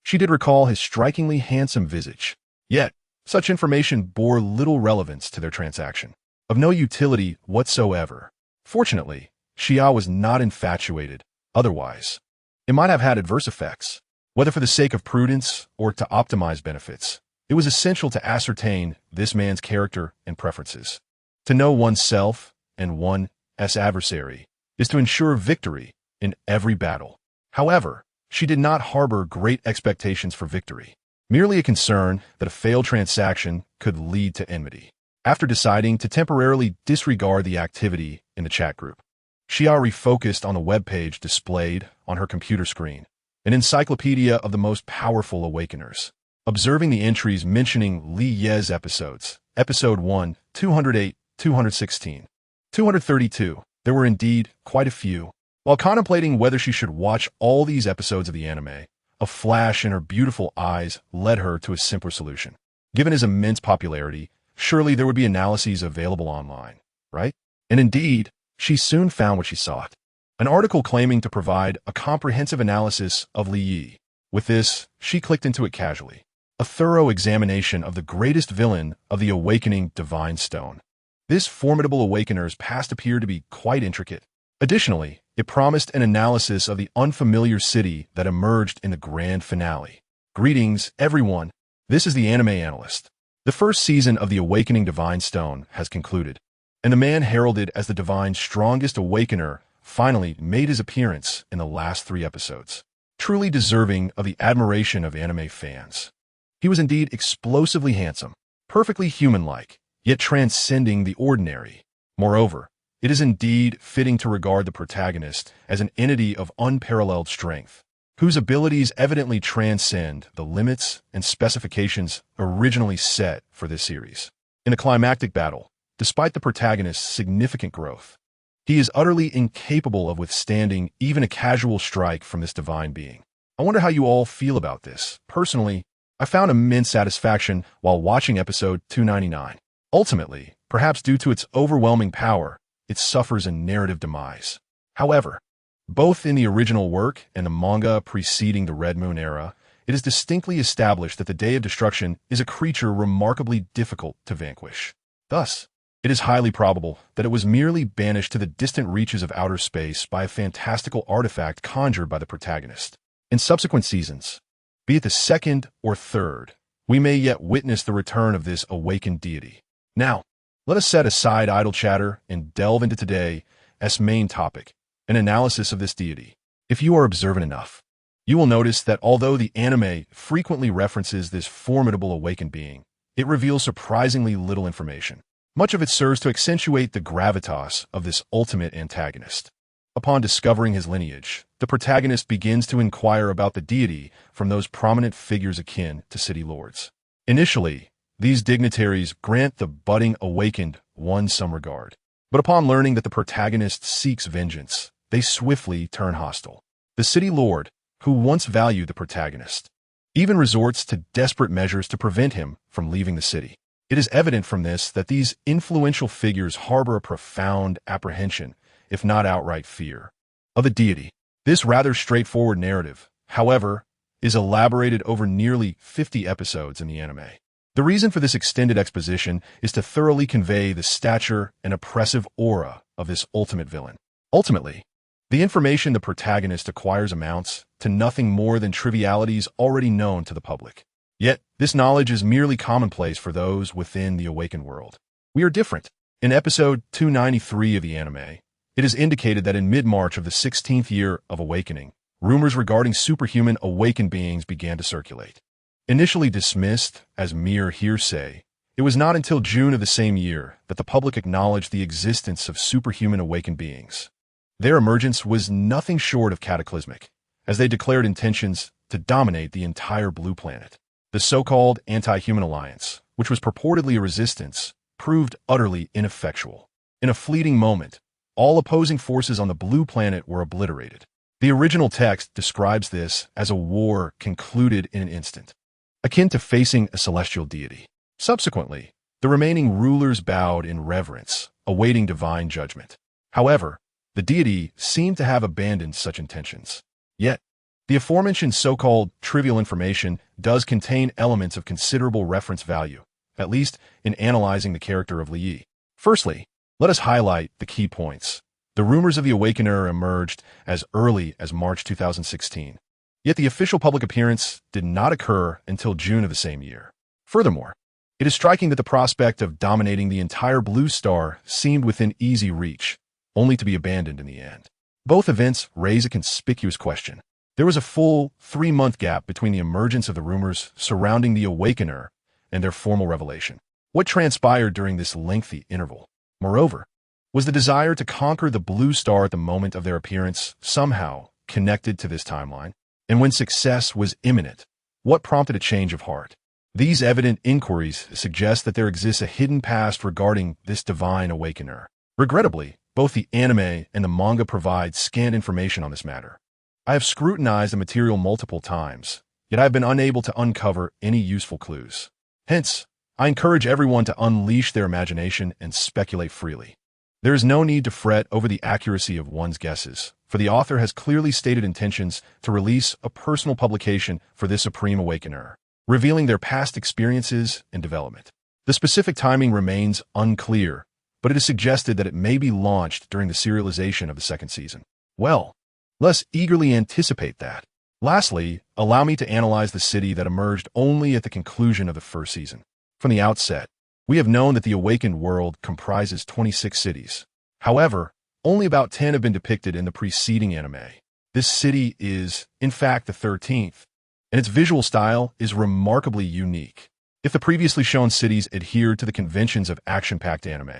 She did recall his strikingly handsome visage. Yet, such information bore little relevance to their transaction, of no utility whatsoever. Fortunately, Xia was not infatuated. Otherwise, it might have had adverse effects. Whether for the sake of prudence or to optimize benefits, it was essential to ascertain this man's character and preferences. To know oneself and one's adversary is to ensure victory in every battle. However, she did not harbor great expectations for victory, merely a concern that a failed transaction could lead to enmity. After deciding to temporarily disregard the activity in the chat group, Xia refocused on the webpage displayed on her computer screen, an encyclopedia of the most powerful awakeners. Observing the entries mentioning Li Ye's episodes, Episode 1, 208, 216, 232, there were indeed quite a few. While contemplating whether she should watch all these episodes of the anime, a flash in her beautiful eyes led her to a simpler solution. Given his immense popularity, surely there would be analyses available online, right? And indeed, she soon found what she sought. An article claiming to provide a comprehensive analysis of Li Yi. With this, she clicked into it casually. A thorough examination of the greatest villain of the awakening divine stone. This formidable awakener's past appeared to be quite intricate. Additionally, it promised an analysis of the unfamiliar city that emerged in the grand finale. Greetings, everyone. This is the Anime Analyst. The first season of the Awakening Divine Stone has concluded, and the man heralded as the Divine's strongest awakener finally made his appearance in the last 3 episodes. Truly deserving of the admiration of anime fans. He was indeed explosively handsome, perfectly human-like, yet transcending the ordinary. Moreover, it is indeed fitting to regard the protagonist as an entity of unparalleled strength, whose abilities evidently transcend the limits and specifications originally set for this series. In a climactic battle, despite the protagonist's significant growth, he is utterly incapable of withstanding even a casual strike from this divine being. I wonder how you all feel about this. Personally, I found immense satisfaction while watching episode 299. Ultimately, perhaps due to its overwhelming power, it suffers a narrative demise. However, both in the original work and the manga preceding the Red Moon era, it is distinctly established that the Day of Destruction is a creature remarkably difficult to vanquish. Thus, it is highly probable that it was merely banished to the distant reaches of outer space by a fantastical artifact conjured by the protagonist. In subsequent seasons, be it the 2nd or 3rd, we may yet witness the return of this awakened deity. Now, let us set aside idle chatter and delve into today's main topic, an analysis of this deity. If you are observant enough, you will notice that although the anime frequently references this formidable awakened being, it reveals surprisingly little information. Much of it serves to accentuate the gravitas of this ultimate antagonist. Upon discovering his lineage, the protagonist begins to inquire about the deity from those prominent figures akin to city lords. Initially, these dignitaries grant the budding awakened one some regard. But upon learning that the protagonist seeks vengeance, they swiftly turn hostile. The city lord, who once valued the protagonist, even resorts to desperate measures to prevent him from leaving the city. It is evident from this that these influential figures harbor a profound apprehension, if not outright fear, of the deity. This rather straightforward narrative, however, is elaborated over nearly 50 episodes in the anime. The reason for this extended exposition is to thoroughly convey the stature and oppressive aura of this ultimate villain. Ultimately, the information the protagonist acquires amounts to nothing more than trivialities already known to the public. Yet, this knowledge is merely commonplace for those within the awakened world. We are different. In episode 293 of the anime, it is indicated that in mid-March of the 16th year of awakening, rumors regarding superhuman awakened beings began to circulate. Initially dismissed as mere hearsay, it was not until June of the same year that the public acknowledged the existence of superhuman awakened beings. Their emergence was nothing short of cataclysmic, as they declared intentions to dominate the entire blue planet. The so-called anti-human alliance, which was purportedly a resistance, proved utterly ineffectual. In a fleeting moment, all opposing forces on the blue planet were obliterated. The original text describes this as a war concluded in an instant, akin to facing a celestial deity. Subsequently, the remaining rulers bowed in reverence, awaiting divine judgment. However, the deity seemed to have abandoned such intentions. Yet, the aforementioned so-called trivial information does contain elements of considerable reference value, at least in analyzing the character of Li Yi. Firstly, let us highlight the key points. The rumors of the Awakener emerged as early as March 2016. Yet the official public appearance did not occur until June of the same year. Furthermore, it is striking that the prospect of dominating the entire blue star seemed within easy reach, only to be abandoned in the end. Both events raise a conspicuous question. There was a full 3-month gap between the emergence of the rumors surrounding the Awakener and their formal revelation. What transpired during this lengthy interval? Moreover, was the desire to conquer the blue star at the moment of their appearance somehow connected to this timeline? And when success was imminent, what prompted a change of heart? These evident inquiries suggest that there exists a hidden past regarding this divine awakener. Regrettably, both the anime and the manga provide scant information on this matter. I have scrutinized the material multiple times, yet I have been unable to uncover any useful clues. Hence, I encourage everyone to unleash their imagination and speculate freely. There is no need to fret over the accuracy of one's guesses, for the author has clearly stated intentions to release a personal publication for this Supreme Awakener, revealing their past experiences and development. The specific timing remains unclear, but it is suggested that it may be launched during the serialization of the second season. Well, let's eagerly anticipate that. Lastly, allow me to analyze the city that emerged only at the conclusion of the first season. From the outset, we have known that the awakened world comprises 26 cities. However, only about 10 have been depicted in the preceding anime. This city is, in fact, the 13th, and its visual style is remarkably unique. If the previously shown cities adhered to the conventions of action-packed anime,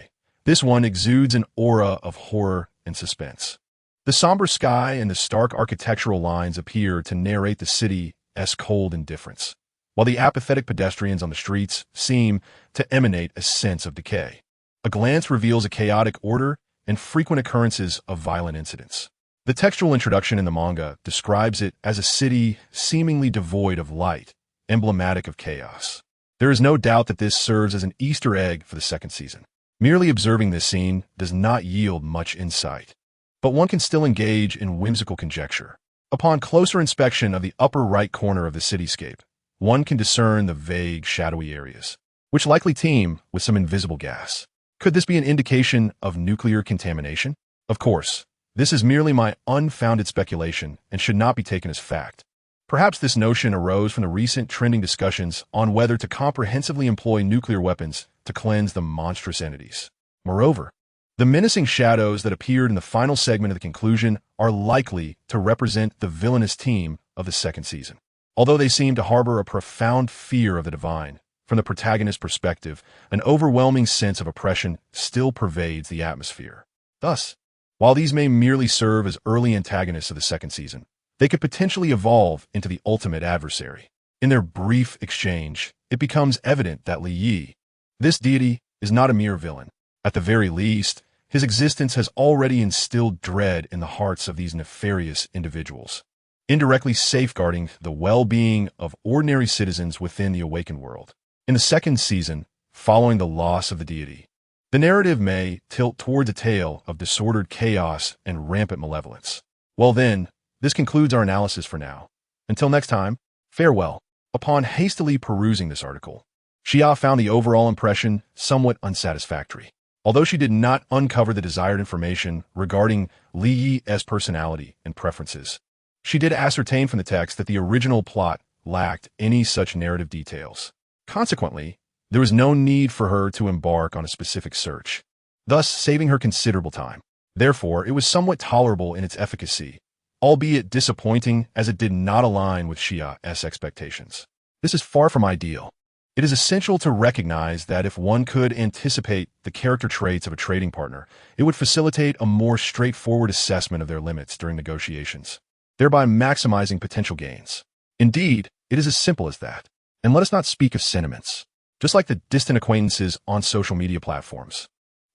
this one exudes an aura of horror and suspense. The somber sky and the stark architectural lines appear to narrate the city's cold indifference, while the apathetic pedestrians on the streets seem to emanate a sense of decay. A glance reveals a chaotic order and frequent occurrences of violent incidents. The textual introduction in the manga describes it as a city seemingly devoid of light, emblematic of chaos. There is no doubt that this serves as an Easter egg for the second season. Merely observing this scene does not yield much insight, but one can still engage in whimsical conjecture. Upon closer inspection of the upper right corner of the cityscape, one can discern the vague, shadowy areas, which likely teem with some invisible gas. Could this be an indication of nuclear contamination? Of course, this is merely my unfounded speculation and should not be taken as fact. Perhaps this notion arose from the recent trending discussions on whether to comprehensively employ nuclear weapons to cleanse the monstrous entities. Moreover, the menacing shadows that appeared in the final segment of the conclusion are likely to represent the villainous team of the second season. Although they seem to harbor a profound fear of the divine, From the protagonist's perspective, an overwhelming sense of oppression still pervades the atmosphere. Thus, while these may merely serve as early antagonists of the second season, they could potentially evolve into the ultimate adversary. In their brief exchange, it becomes evident that Li Yi, this deity, is not a mere villain. At the very least, his existence has already instilled dread in the hearts of these nefarious individuals, indirectly safeguarding the well-being of ordinary citizens within the awakened world. In the second season, following the loss of the deity, the narrative may tilt towards a tale of disordered chaos and rampant malevolence. Well then, this concludes our analysis for now. Until next time, farewell. Upon hastily perusing this article, Xia found the overall impression somewhat unsatisfactory. Although she did not uncover the desired information regarding Li Yi's personality and preferences, she did ascertain from the text that the original plot lacked any such narrative details. Consequently, there was no need for her to embark on a specific search, thus saving her considerable time. Therefore, it was somewhat tolerable in its efficacy, albeit disappointing as it did not align with Xia's expectations. This is far from ideal. It is essential to recognize that if one could anticipate the character traits of a trading partner, it would facilitate a more straightforward assessment of their limits during negotiations, thereby maximizing potential gains. Indeed, it is as simple as that. And let us not speak of sentiments. Just like the distant acquaintances on social media platforms,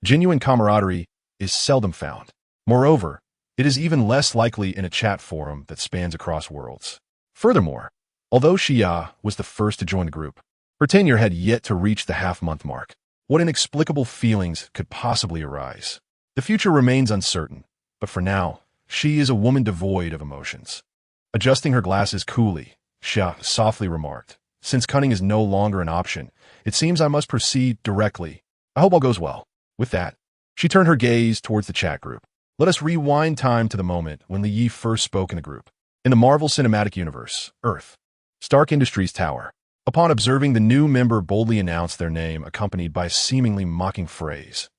genuine camaraderie is seldom found. Moreover, it is even less likely in a chat forum that spans across worlds. Furthermore, although Xia was the first to join the group, her tenure had yet to reach the half-month mark. What inexplicable feelings could possibly arise? The future remains uncertain, but for now, she is a woman devoid of emotions. Adjusting her glasses coolly, Xia softly remarked, "Since cunning is no longer an option, it seems I must proceed directly. I hope all goes well." With that, she turned her gaze towards the chat group. Let us rewind time to the moment when Li Yi first spoke in the group. In the Marvel Cinematic Universe, Earth, Stark Industries Tower. Upon observing the new member boldly announce their name accompanied by a seemingly mocking phrase,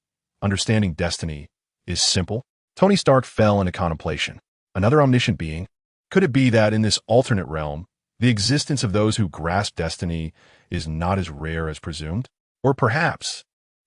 "Understanding destiny is simple," Tony Stark fell into contemplation. Another omniscient being? Could it be that in this alternate realm, the existence of those who grasp destiny is not as rare as presumed? Or perhaps,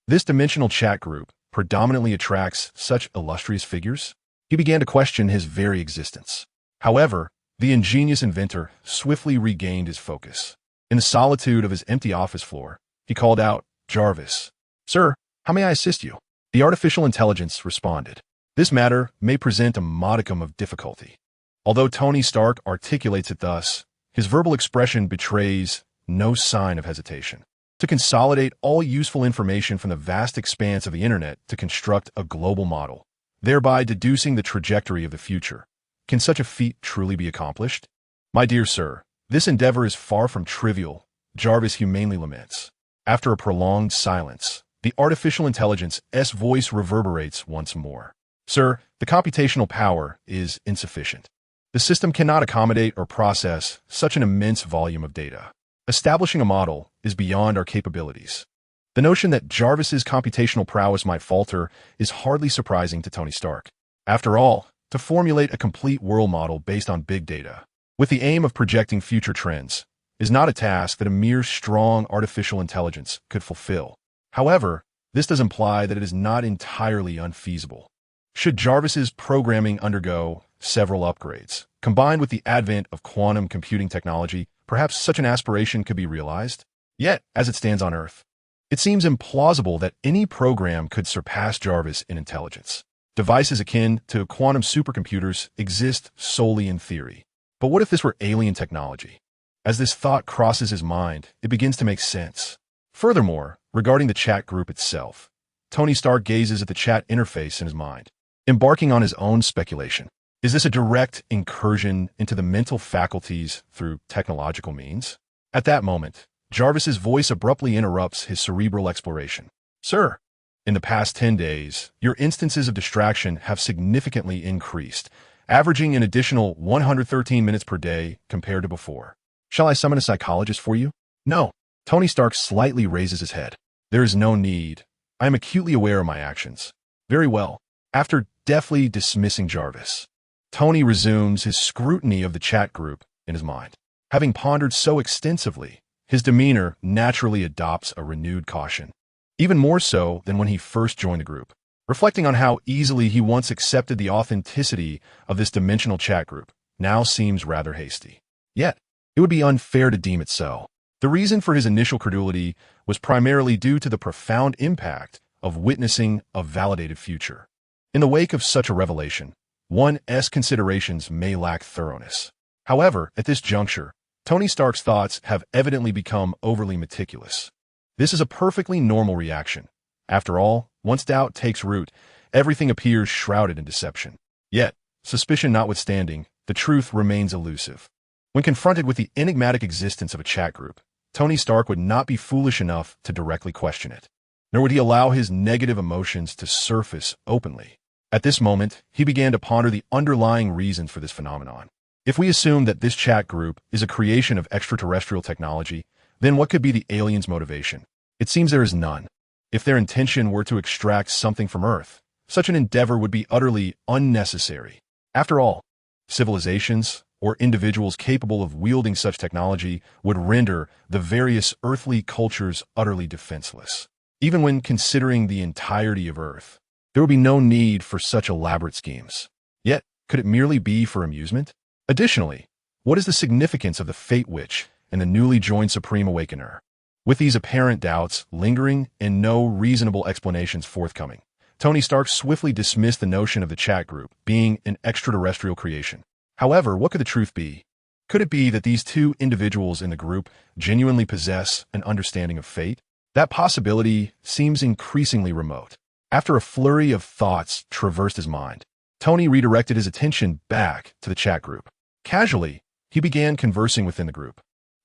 this dimensional chat group predominantly attracts such illustrious figures? He began to question his very existence. However, the ingenious inventor swiftly regained his focus. In the solitude of his empty office floor, he called out, "Jarvis, sir, how may I assist you?" The artificial intelligence responded, "This matter may present a modicum of difficulty." Although Tony Stark articulates it thus, his verbal expression betrays no sign of hesitation. To consolidate all useful information from the vast expanse of the internet to construct a global model, thereby deducing the trajectory of the future. Can such a feat truly be accomplished? "My dear sir, this endeavor is far from trivial," Jarvis humanely laments. After a prolonged silence, the artificial intelligence's voice reverberates once more. "Sir, the computational power is insufficient. The system cannot accommodate or process such an immense volume of data. Establishing a model is beyond our capabilities." The notion that Jarvis's computational prowess might falter is hardly surprising to Tony Stark. After all, to formulate a complete world model based on big data, with the aim of projecting future trends, is not a task that a mere strong artificial intelligence could fulfill. However, this does imply that it is not entirely unfeasible. Should Jarvis's programming undergo several upgrades, combined with the advent of quantum computing technology, perhaps such an aspiration could be realized. Yet, as it stands on Earth, it seems implausible that any program could surpass Jarvis in intelligence. Devices akin to quantum supercomputers exist solely in theory. But what if this were alien technology? As this thought crosses his mind, it begins to make sense. Furthermore, regarding the chat group itself, Tony Stark gazes at the chat interface in his mind, embarking on his own speculation. Is this a direct incursion into the mental faculties through technological means? At that moment, Jarvis's voice abruptly interrupts his cerebral exploration. "Sir, in the past 10 days, your instances of distraction have significantly increased, averaging an additional 113 minutes per day compared to before. Shall I summon a psychologist for you?" "No." Tony Stark slightly raises his head. "There is no need. I am acutely aware of my actions." "Very well." After deftly dismissing Jarvis, Tony resumes his scrutiny of the chat group in his mind. Having pondered so extensively, his demeanor naturally adopts a renewed caution, even more so than when he first joined the group. Reflecting on how easily he once accepted the authenticity of this dimensional chat group now seems rather hasty. Yet, it would be unfair to deem it so. The reason for his initial credulity was primarily due to the profound impact of witnessing a validated future. In the wake of such a revelation, one's considerations may lack thoroughness. However, at this juncture, Tony Stark's thoughts have evidently become overly meticulous. This is a perfectly normal reaction. After all, once doubt takes root, everything appears shrouded in deception. Yet, suspicion notwithstanding, the truth remains elusive. When confronted with the enigmatic existence of a chat group, Tony Stark would not be foolish enough to directly question it, nor would he allow his negative emotions to surface openly. At this moment, he began to ponder the underlying reasons for this phenomenon. If we assume that this chat group is a creation of extraterrestrial technology, then what could be the aliens' motivation? It seems there is none. If their intention were to extract something from Earth, such an endeavor would be utterly unnecessary. After all, civilizations or individuals capable of wielding such technology would render the various earthly cultures utterly defenseless. Even when considering the entirety of Earth, there would be no need for such elaborate schemes. Yet, could it merely be for amusement? Additionally, what is the significance of the Fate Witch and the newly joined Supreme Awakener? With these apparent doubts lingering and no reasonable explanations forthcoming, Tony Stark swiftly dismissed the notion of the chat group being an extraterrestrial creation. However, what could the truth be? Could it be that these two individuals in the group genuinely possess an understanding of fate? That possibility seems increasingly remote. After a flurry of thoughts traversed his mind, Tony redirected his attention back to the chat group. Casually, he began conversing within the group.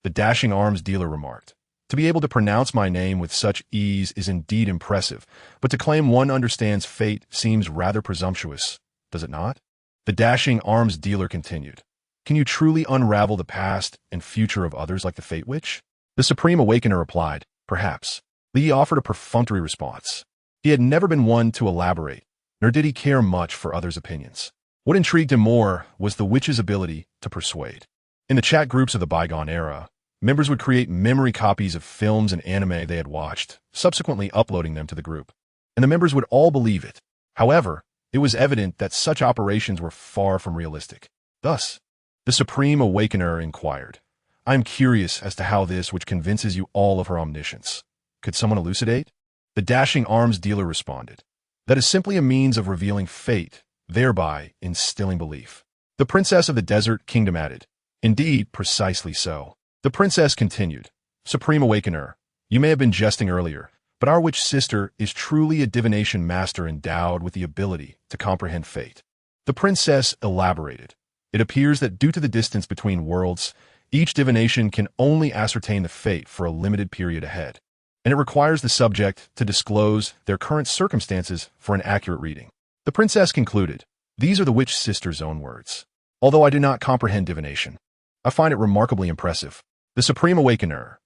The dashing arms dealer remarked, "To be able to pronounce my name with such ease is indeed impressive, but to claim one understands fate seems rather presumptuous, does it not?" The dashing arms dealer continued, "Can you truly unravel the past and future of others like the Fate Witch?" The Supreme Awakener replied, "Perhaps." Lee offered a perfunctory response. He had never been one to elaborate, nor did he care much for others' opinions. What intrigued him more was the witch's ability to persuade. In the chat groups of the bygone era, members would create memory copies of films and anime they had watched, subsequently uploading them to the group. And the members would all believe it. However, it was evident that such operations were far from realistic. Thus, the Supreme Awakener inquired, "I am curious as to how this which convinces you all of her omniscience. Could someone elucidate?" The dashing arms dealer responded, "That is simply a means of revealing fate, thereby instilling belief." The Princess of the Desert Kingdom added, "Indeed, precisely so." The princess continued, "Supreme Awakener, you may have been jesting earlier, but our witch sister is truly a divination master endowed with the ability to comprehend fate." The princess elaborated, "It appears that due to the distance between worlds, each divination can only ascertain the fate for a limited period ahead, and it requires the subject to disclose their current circumstances for an accurate reading." The princess concluded, "These are the witch sister's own words. Although I do not comprehend divination, I find it remarkably impressive." The Supreme Awakener,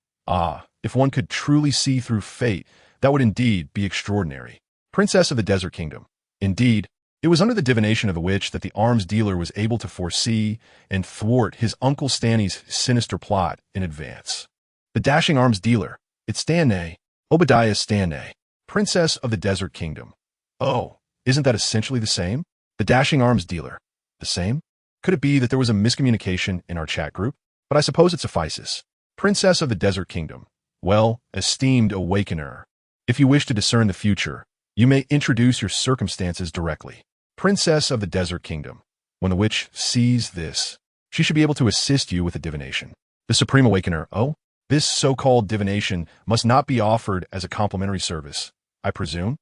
if one could truly see through fate, that would indeed be extraordinary. Princess of the Desert Kingdom. Indeed, it was under the divination of the witch that the arms dealer was able to foresee and thwart his Uncle Stanley's sinister plot in advance. The dashing arms dealer. It's Stanley. Obadiah Stanley. Princess of the Desert Kingdom. Oh, isn't that essentially the same? The dashing arms dealer. The same? Could it be that there was a miscommunication in our chat group? But I suppose it suffices. Princess of the Desert Kingdom. Well, esteemed Awakener, if you wish to discern the future, you may introduce your circumstances directly. Princess of the Desert Kingdom. When the witch sees this, she should be able to assist you with a divination. The Supreme Awakener. Oh, this so-called divination must not be offered as a complimentary service, I presume?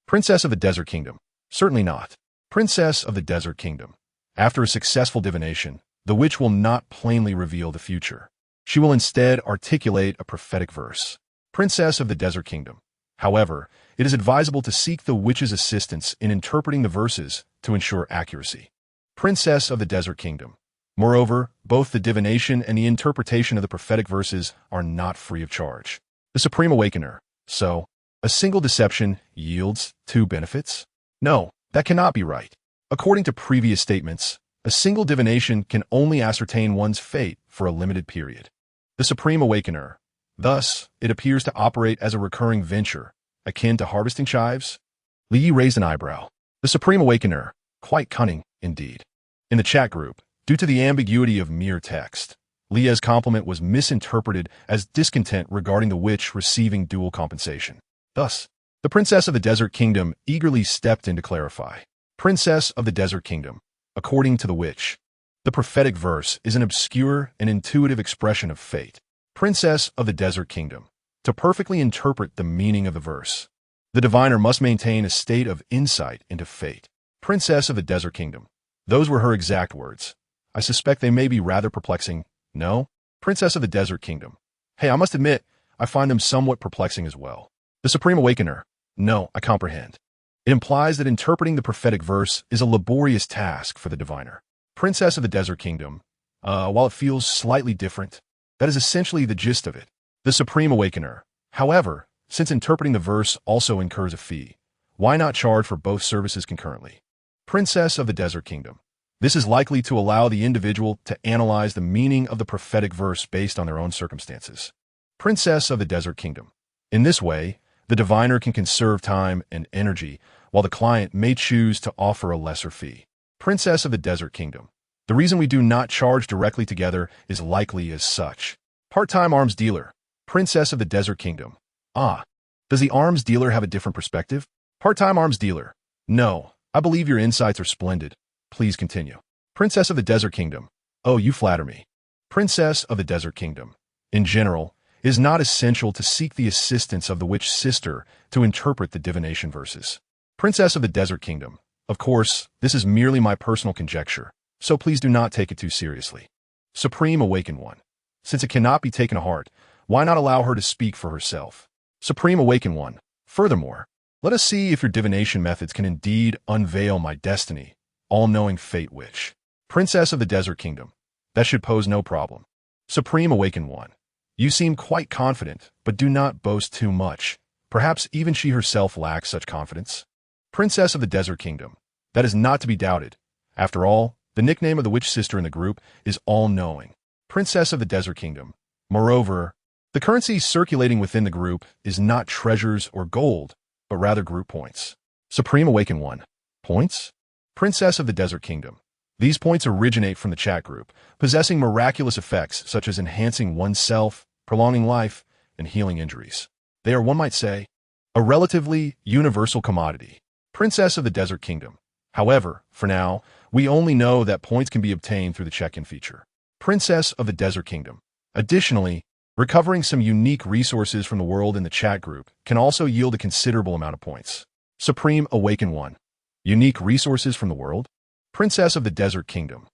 Princess of the Desert Kingdom. Certainly not. Princess of the Desert Kingdom. After a successful divination, the witch will not plainly reveal the future. She will instead articulate a prophetic verse. Princess of the Desert Kingdom. However, it is advisable to seek the witch's assistance in interpreting the verses to ensure accuracy. Princess of the Desert Kingdom. Moreover, both the divination and the interpretation of the prophetic verses are not free of charge. The Supreme Awakener. So, a single deception yields two benefits? No, that cannot be right. According to previous statements, a single divination can only ascertain one's fate for a limited period. The Supreme Awakener. Thus, it appears to operate as a recurring venture, akin to harvesting chives. Li Yi raised an eyebrow. The Supreme Awakener, quite cunning, indeed. In the chat group, due to the ambiguity of mere text, Lia's compliment was misinterpreted as discontent regarding the witch receiving dual compensation. Thus, the Princess of the Desert Kingdom eagerly stepped in to clarify. Princess of the Desert Kingdom, according to the witch, the prophetic verse is an obscure and intuitive expression of fate. Princess of the Desert Kingdom, to perfectly interpret the meaning of the verse, the diviner must maintain a state of insight into fate. Princess of the Desert Kingdom. Those were her exact words. I suspect they may be rather perplexing. No? Princess of the Desert Kingdom. Hey, I must admit, I find them somewhat perplexing as well. The Supreme Awakener. No, I comprehend. It implies that interpreting the prophetic verse is a laborious task for the diviner. Princess of the Desert Kingdom. While it feels slightly different, that is essentially the gist of it. The Supreme Awakener. However, since interpreting the verse also incurs a fee, why not charge for both services concurrently? Princess of the Desert Kingdom. This is likely to allow the individual to analyze the meaning of the prophetic verse based on their own circumstances. Princess of the Desert Kingdom. In this way, the diviner can conserve time and energy, while the client may choose to offer a lesser fee. Princess of the Desert Kingdom. The reason we do not charge directly together is likely as such. Part-time arms dealer. Princess of the Desert Kingdom. Does the arms dealer have a different perspective? Part-time arms dealer. No, I believe your insights are splendid. Please continue. Princess of the Desert Kingdom. Oh, you flatter me. Princess of the Desert Kingdom. In general, it is not essential to seek the assistance of the witch sister to interpret the divination verses. Princess of the Desert Kingdom. Of course, this is merely my personal conjecture, so please do not take it too seriously. Supreme Awakened One. Since it cannot be taken to heart, why not allow her to speak for herself? Supreme Awakened One. Furthermore, let us see if your divination methods can indeed unveil my destiny, all-knowing fate witch. Princess of the Desert Kingdom. That should pose no problem. Supreme Awakened One. You seem quite confident, but do not boast too much. Perhaps even she herself lacks such confidence. Princess of the Desert Kingdom. That is not to be doubted. After all, the nickname of the witch sister in the group is All-Knowing. Princess of the Desert Kingdom. Moreover, the currency circulating within the group is not treasures or gold, but rather group points. Supreme Awakened One. Points? Princess of the Desert Kingdom. These points originate from the chat group, possessing miraculous effects such as enhancing oneself, prolonging life, and healing injuries. They are, one might say, a relatively universal commodity. Princess of the Desert Kingdom. However, for now, we only know that points can be obtained through the check-in feature. Princess of the Desert Kingdom. Additionally, recovering some unique resources from the world in the chat group can also yield a considerable amount of points. Supreme Awakened One. Unique resources from the world? Princess of the Desert Kingdom.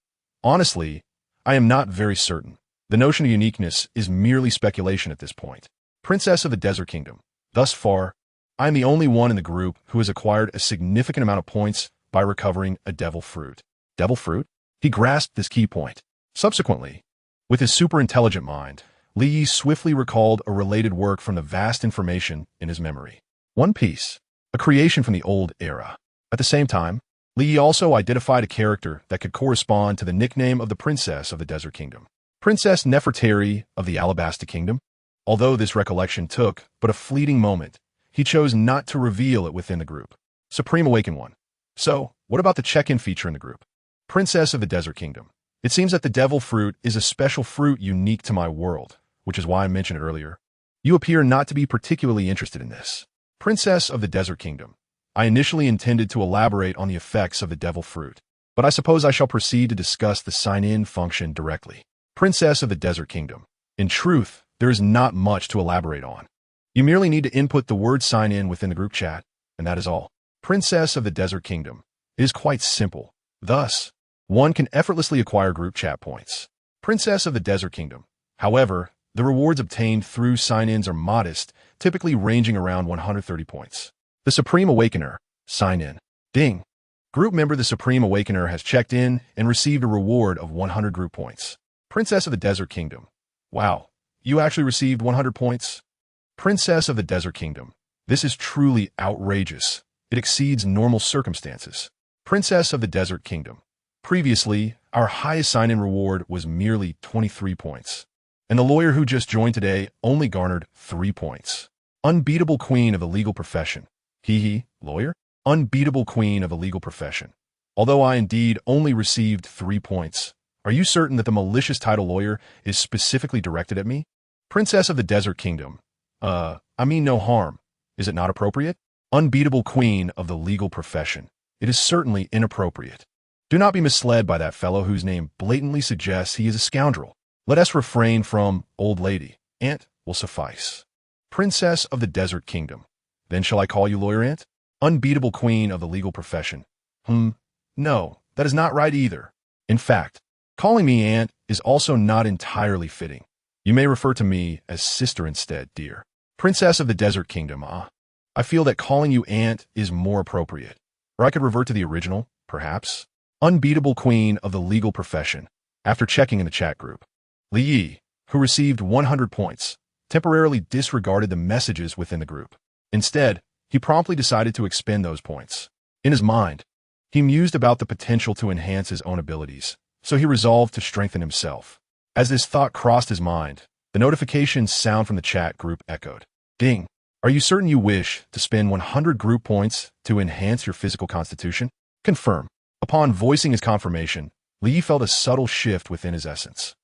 Honestly, I am not very certain. The notion of uniqueness is merely speculation at this point. Princess of the Desert Kingdom. Thus far, I am the only one in the group who has acquired a significant amount of points by recovering a devil fruit. Devil fruit? He grasped this key point. Subsequently, with his super-intelligent mind, Li Yi swiftly recalled a related work from the vast information in his memory. One Piece, a creation from the old era. At the same time, Li Yi also identified a character that could correspond to the nickname of the Princess of the Desert Kingdom. Princess Nefertari of the Alabasta Kingdom. Although this recollection took but a fleeting moment, he chose not to reveal it within the group. Supreme Awakened One. So, what about the check-in feature in the group? Princess of the Desert Kingdom. It seems that the devil fruit is a special fruit unique to my world, which is why I mentioned it earlier. You appear not to be particularly interested in this. Princess of the Desert Kingdom. I initially intended to elaborate on the effects of the devil fruit, but I suppose I shall proceed to discuss the sign-in function directly. Princess of the Desert Kingdom. In truth, there is not much to elaborate on. You merely need to input the word sign-in within the group chat, and that is all. Princess of the Desert Kingdom. It is quite simple. Thus, one can effortlessly acquire group chat points. Princess of the Desert Kingdom. However, the rewards obtained through sign-ins are modest, typically ranging around 130 points. The Supreme Awakener. Sign in. Ding. Group member the Supreme Awakener has checked in and received a reward of 100 group points. Princess of the Desert Kingdom. Wow, you actually received 100 points? Princess of the Desert Kingdom. This is truly outrageous. It exceeds normal circumstances. Princess of the Desert Kingdom. Previously, our highest sign-in reward was merely 23 points. and the lawyer who just joined today only garnered 3 points. Unbeatable queen of the legal profession. Lawyer? Unbeatable queen of the legal profession. Although I indeed only received 3 points, are you certain that the malicious title lawyer is specifically directed at me? Princess of the Desert Kingdom. I mean no harm. Is it not appropriate? Unbeatable queen of the legal profession. It is certainly inappropriate. Do not be misled by that fellow whose name blatantly suggests he is a scoundrel. Let us refrain from old lady. Aunt will suffice. Princess of the Desert Kingdom. Then shall I call you Lawyer Aunt? Unbeatable queen of the legal profession. No, that is not right either. In fact, calling me Aunt is also not entirely fitting. You may refer to me as sister instead, dear. Princess of the Desert Kingdom, I feel that calling you Aunt is more appropriate. Or I could revert to the original, perhaps. Unbeatable queen of the legal profession. After checking in the chat group, Li Yi, who received 100 points, temporarily disregarded the messages within the group. Instead, he promptly decided to expend those points. In his mind, he mused about the potential to enhance his own abilities, so he resolved to strengthen himself. As this thought crossed his mind, the notification sound from the chat group echoed. Ding! Are you certain you wish to spend 100 group points to enhance your physical constitution? Confirm. Upon voicing his confirmation, Li Yi felt a subtle shift within his essence.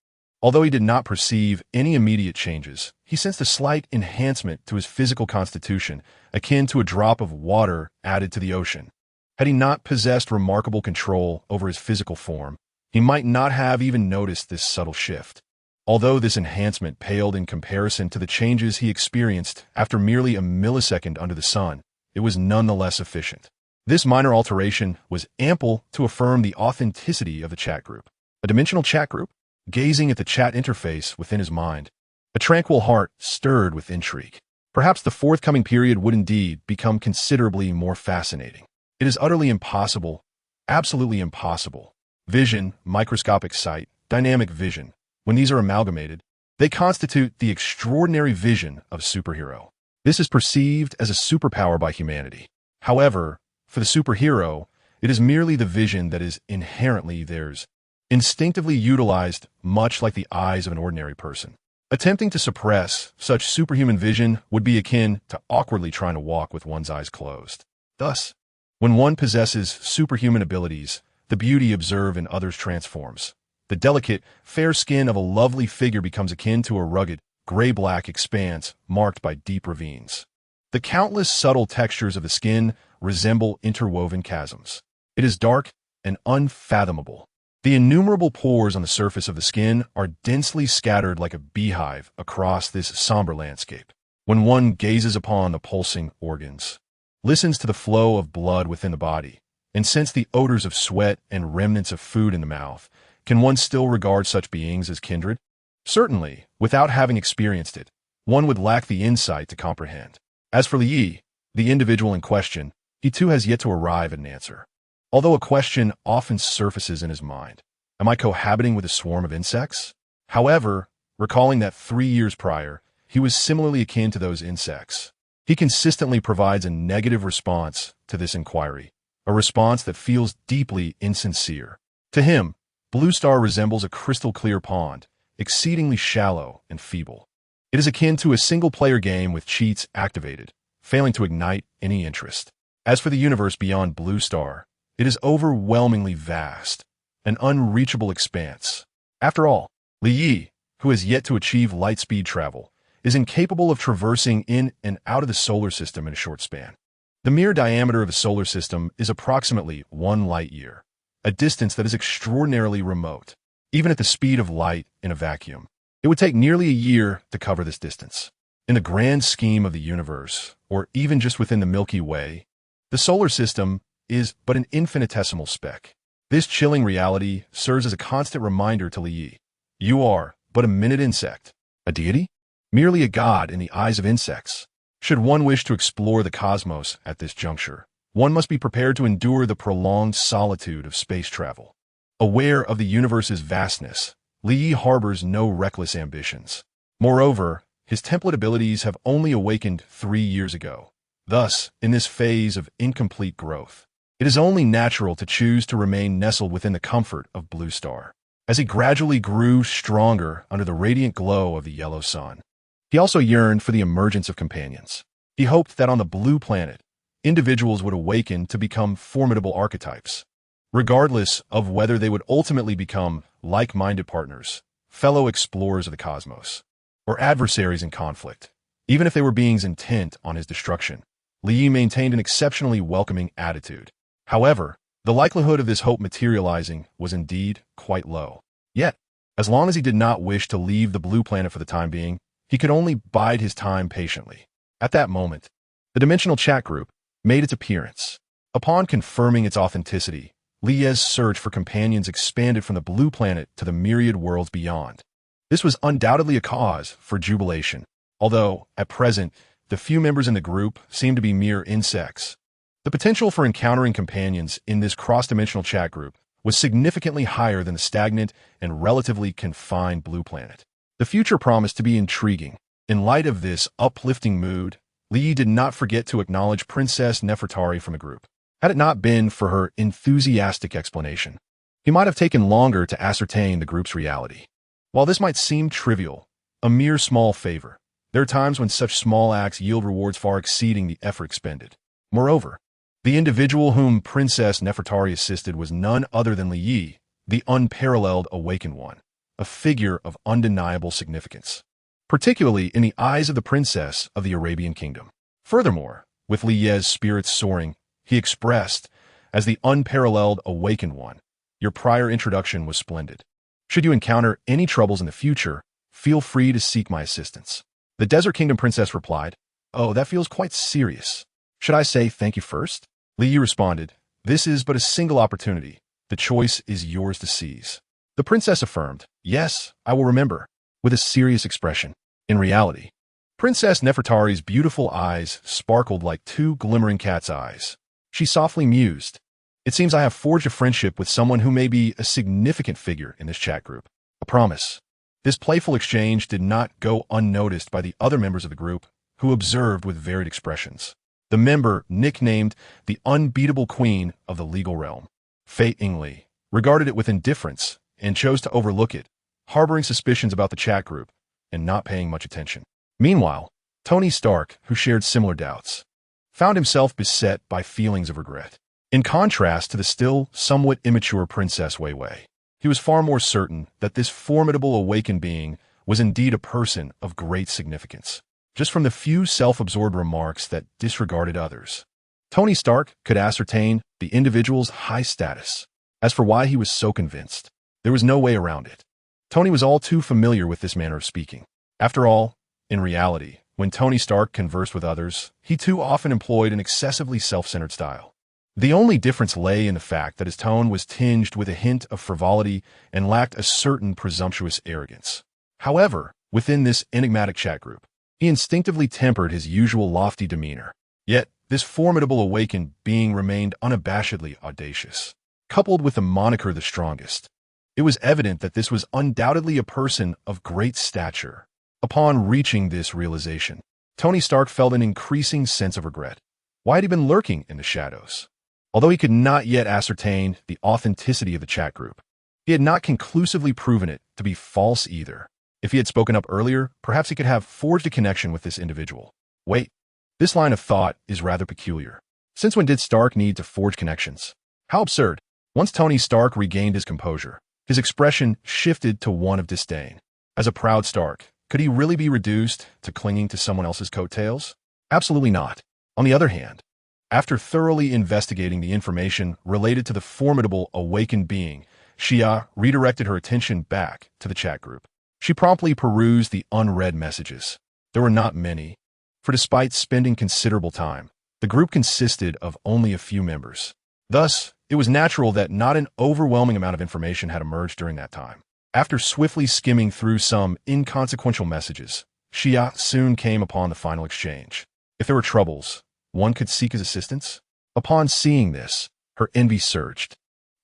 Although he did not perceive any immediate changes, he sensed a slight enhancement to his physical constitution, akin to a drop of water added to the ocean. Had he not possessed remarkable control over his physical form, he might not have even noticed this subtle shift. Although this enhancement paled in comparison to the changes he experienced after merely a millisecond under the sun, it was nonetheless efficient. This minor alteration was ample to affirm the authenticity of the chat group. A dimensional chat group? Gazing at the chat interface within his mind, a tranquil heart stirred with intrigue. Perhaps the forthcoming period would indeed become considerably more fascinating. It is utterly impossible, absolutely impossible. Vision, microscopic sight, dynamic vision. When these are amalgamated, they constitute the extraordinary vision of a superhero. This is perceived as a superpower by humanity. However, for the superhero, it is merely the vision that is inherently theirs, instinctively utilized much like the eyes of an ordinary person. Attempting to suppress such superhuman vision would be akin to awkwardly trying to walk with one's eyes closed. Thus, when one possesses superhuman abilities, the beauty observed in others transforms. The delicate, fair skin of a lovely figure becomes akin to a rugged, gray-black expanse marked by deep ravines. The countless subtle textures of the skin resemble interwoven chasms. It is dark and unfathomable. The innumerable pores on the surface of the skin are densely scattered like a beehive across this somber landscape. When one gazes upon the pulsing organs, listens to the flow of blood within the body, and scents the odors of sweat and remnants of food in the mouth, can one still regard such beings as kindred? Certainly, without having experienced it, one would lack the insight to comprehend. As for Li Yi, the individual in question, he too has yet to arrive at an answer. Although a question often surfaces in his mind, am I cohabiting with a swarm of insects? However, recalling that 3 years prior, he was similarly akin to those insects. He consistently provides a negative response to this inquiry, a response that feels deeply insincere. To him, Blue Star resembles a crystal-clear pond, exceedingly shallow and feeble. It is akin to a single-player game with cheats activated, failing to ignite any interest. As for the universe beyond Blue Star, it is overwhelmingly vast, an unreachable expanse. After all, Li Yi, who has yet to achieve light-speed travel, is incapable of traversing in and out of the solar system in a short span. The mere diameter of the solar system is approximately 1 light-year, a distance that is extraordinarily remote. Even at the speed of light in a vacuum, it would take nearly a year to cover this distance. In the grand scheme of the universe, or even just within the Milky Way, the solar system is but an infinitesimal speck. This chilling reality serves as a constant reminder to Li Yi. You are but a minute insect, a deity, merely a god in the eyes of insects. Should one wish to explore the cosmos at this juncture, one must be prepared to endure the prolonged solitude of space travel. Aware of the universe's vastness, Li Yi harbors no reckless ambitions. Moreover, his template abilities have only awakened 3 years ago. Thus, in this phase of incomplete growth, it is only natural to choose to remain nestled within the comfort of Blue Star. as he gradually grew stronger under the radiant glow of the yellow sun. He also yearned for the emergence of companions. He hoped that on the blue planet, individuals would awaken to become formidable archetypes, regardless of whether they would ultimately become like-minded partners, fellow explorers of the cosmos, or adversaries in conflict. Even if they were beings intent on his destruction, Li Yi maintained an exceptionally welcoming attitude. However, the likelihood of this hope materializing was indeed quite low. Yet, as long as he did not wish to leave the blue planet for the time being, he could only bide his time patiently. At that moment, the dimensional chat group made its appearance. Upon confirming its authenticity, Li Yi's search for companions expanded from the blue planet to the myriad worlds beyond. This was undoubtedly a cause for jubilation, although, at present, the few members in the group seemed to be mere insects. The potential for encountering companions in this cross-dimensional chat group was significantly higher than the stagnant and relatively confined blue planet. The future promised to be intriguing. In light of this uplifting mood, Li Yi did not forget to acknowledge Princess Nefertari from the group. Had it not been for her enthusiastic explanation, he might have taken longer to ascertain the group's reality. While this might seem trivial, a mere small favor, there are times when such small acts yield rewards far exceeding the effort expended. Moreover, the individual whom Princess Nefertari assisted was none other than Li Yi, the unparalleled awakened one, a figure of undeniable significance, particularly in the eyes of the princess of the Arabian kingdom. Furthermore, with Li Yi's spirits soaring, he expressed, as the unparalleled awakened one, "Your prior introduction was splendid. Should you encounter any troubles in the future, feel free to seek my assistance." The Desert Kingdom princess replied, "Oh, that feels quite serious. Should I say thank you first?" Li Yi responded, "This is but a single opportunity. The choice is yours to seize." The princess affirmed, "Yes, I will remember," with a serious expression. In reality, Princess Nefertari's beautiful eyes sparkled like two glimmering cat's eyes. She softly mused, "It seems I have forged a friendship with someone who may be a significant figure in this chat group. A promise." This playful exchange did not go unnoticed by the other members of the group, who observed with varied expressions. The member, nicknamed the Unbeatable Queen of the Legal Realm, Fei Yingli, regarded it with indifference and chose to overlook it, harboring suspicions about the chat group and not paying much attention. Meanwhile, Tony Stark, who shared similar doubts, found himself beset by feelings of regret. In contrast to the still somewhat immature Princess Wei Wei, he was far more certain that this formidable awakened being was indeed a person of great significance, just from the few self-absorbed remarks that disregarded others. Tony Stark could ascertain the individual's high status. As for why he was so convinced, there was no way around it. Tony was all too familiar with this manner of speaking. After all, in reality, when Tony Stark conversed with others, he too often employed an excessively self-centered style. The only difference lay in the fact that his tone was tinged with a hint of frivolity and lacked a certain presumptuous arrogance. However, within this enigmatic chat group, he instinctively tempered his usual lofty demeanor. Yet, this formidable awakened being remained unabashedly audacious. Coupled with the moniker the strongest, it was evident that this was undoubtedly a person of great stature. Upon reaching this realization, Tony Stark felt an increasing sense of regret. Why had he been lurking in the shadows? Although he could not yet ascertain the authenticity of the chat group, he had not conclusively proven it to be false either. If he had spoken up earlier, perhaps he could have forged a connection with this individual. Wait, this line of thought is rather peculiar. Since when did Stark need to forge connections? How absurd. Once Tony Stark regained his composure, his expression shifted to one of disdain. As a proud Stark, could he really be reduced to clinging to someone else's coattails? Absolutely not. On the other hand, after thoroughly investigating the information related to the formidable awakened being, Xia redirected her attention back to the chat group. She promptly perused the unread messages. There were not many, for despite spending considerable time, the group consisted of only a few members. Thus, it was natural that not an overwhelming amount of information had emerged during that time. After swiftly skimming through some inconsequential messages, Xia soon came upon the final exchange. If there were troubles, one could seek his assistance. Upon seeing this, her envy surged.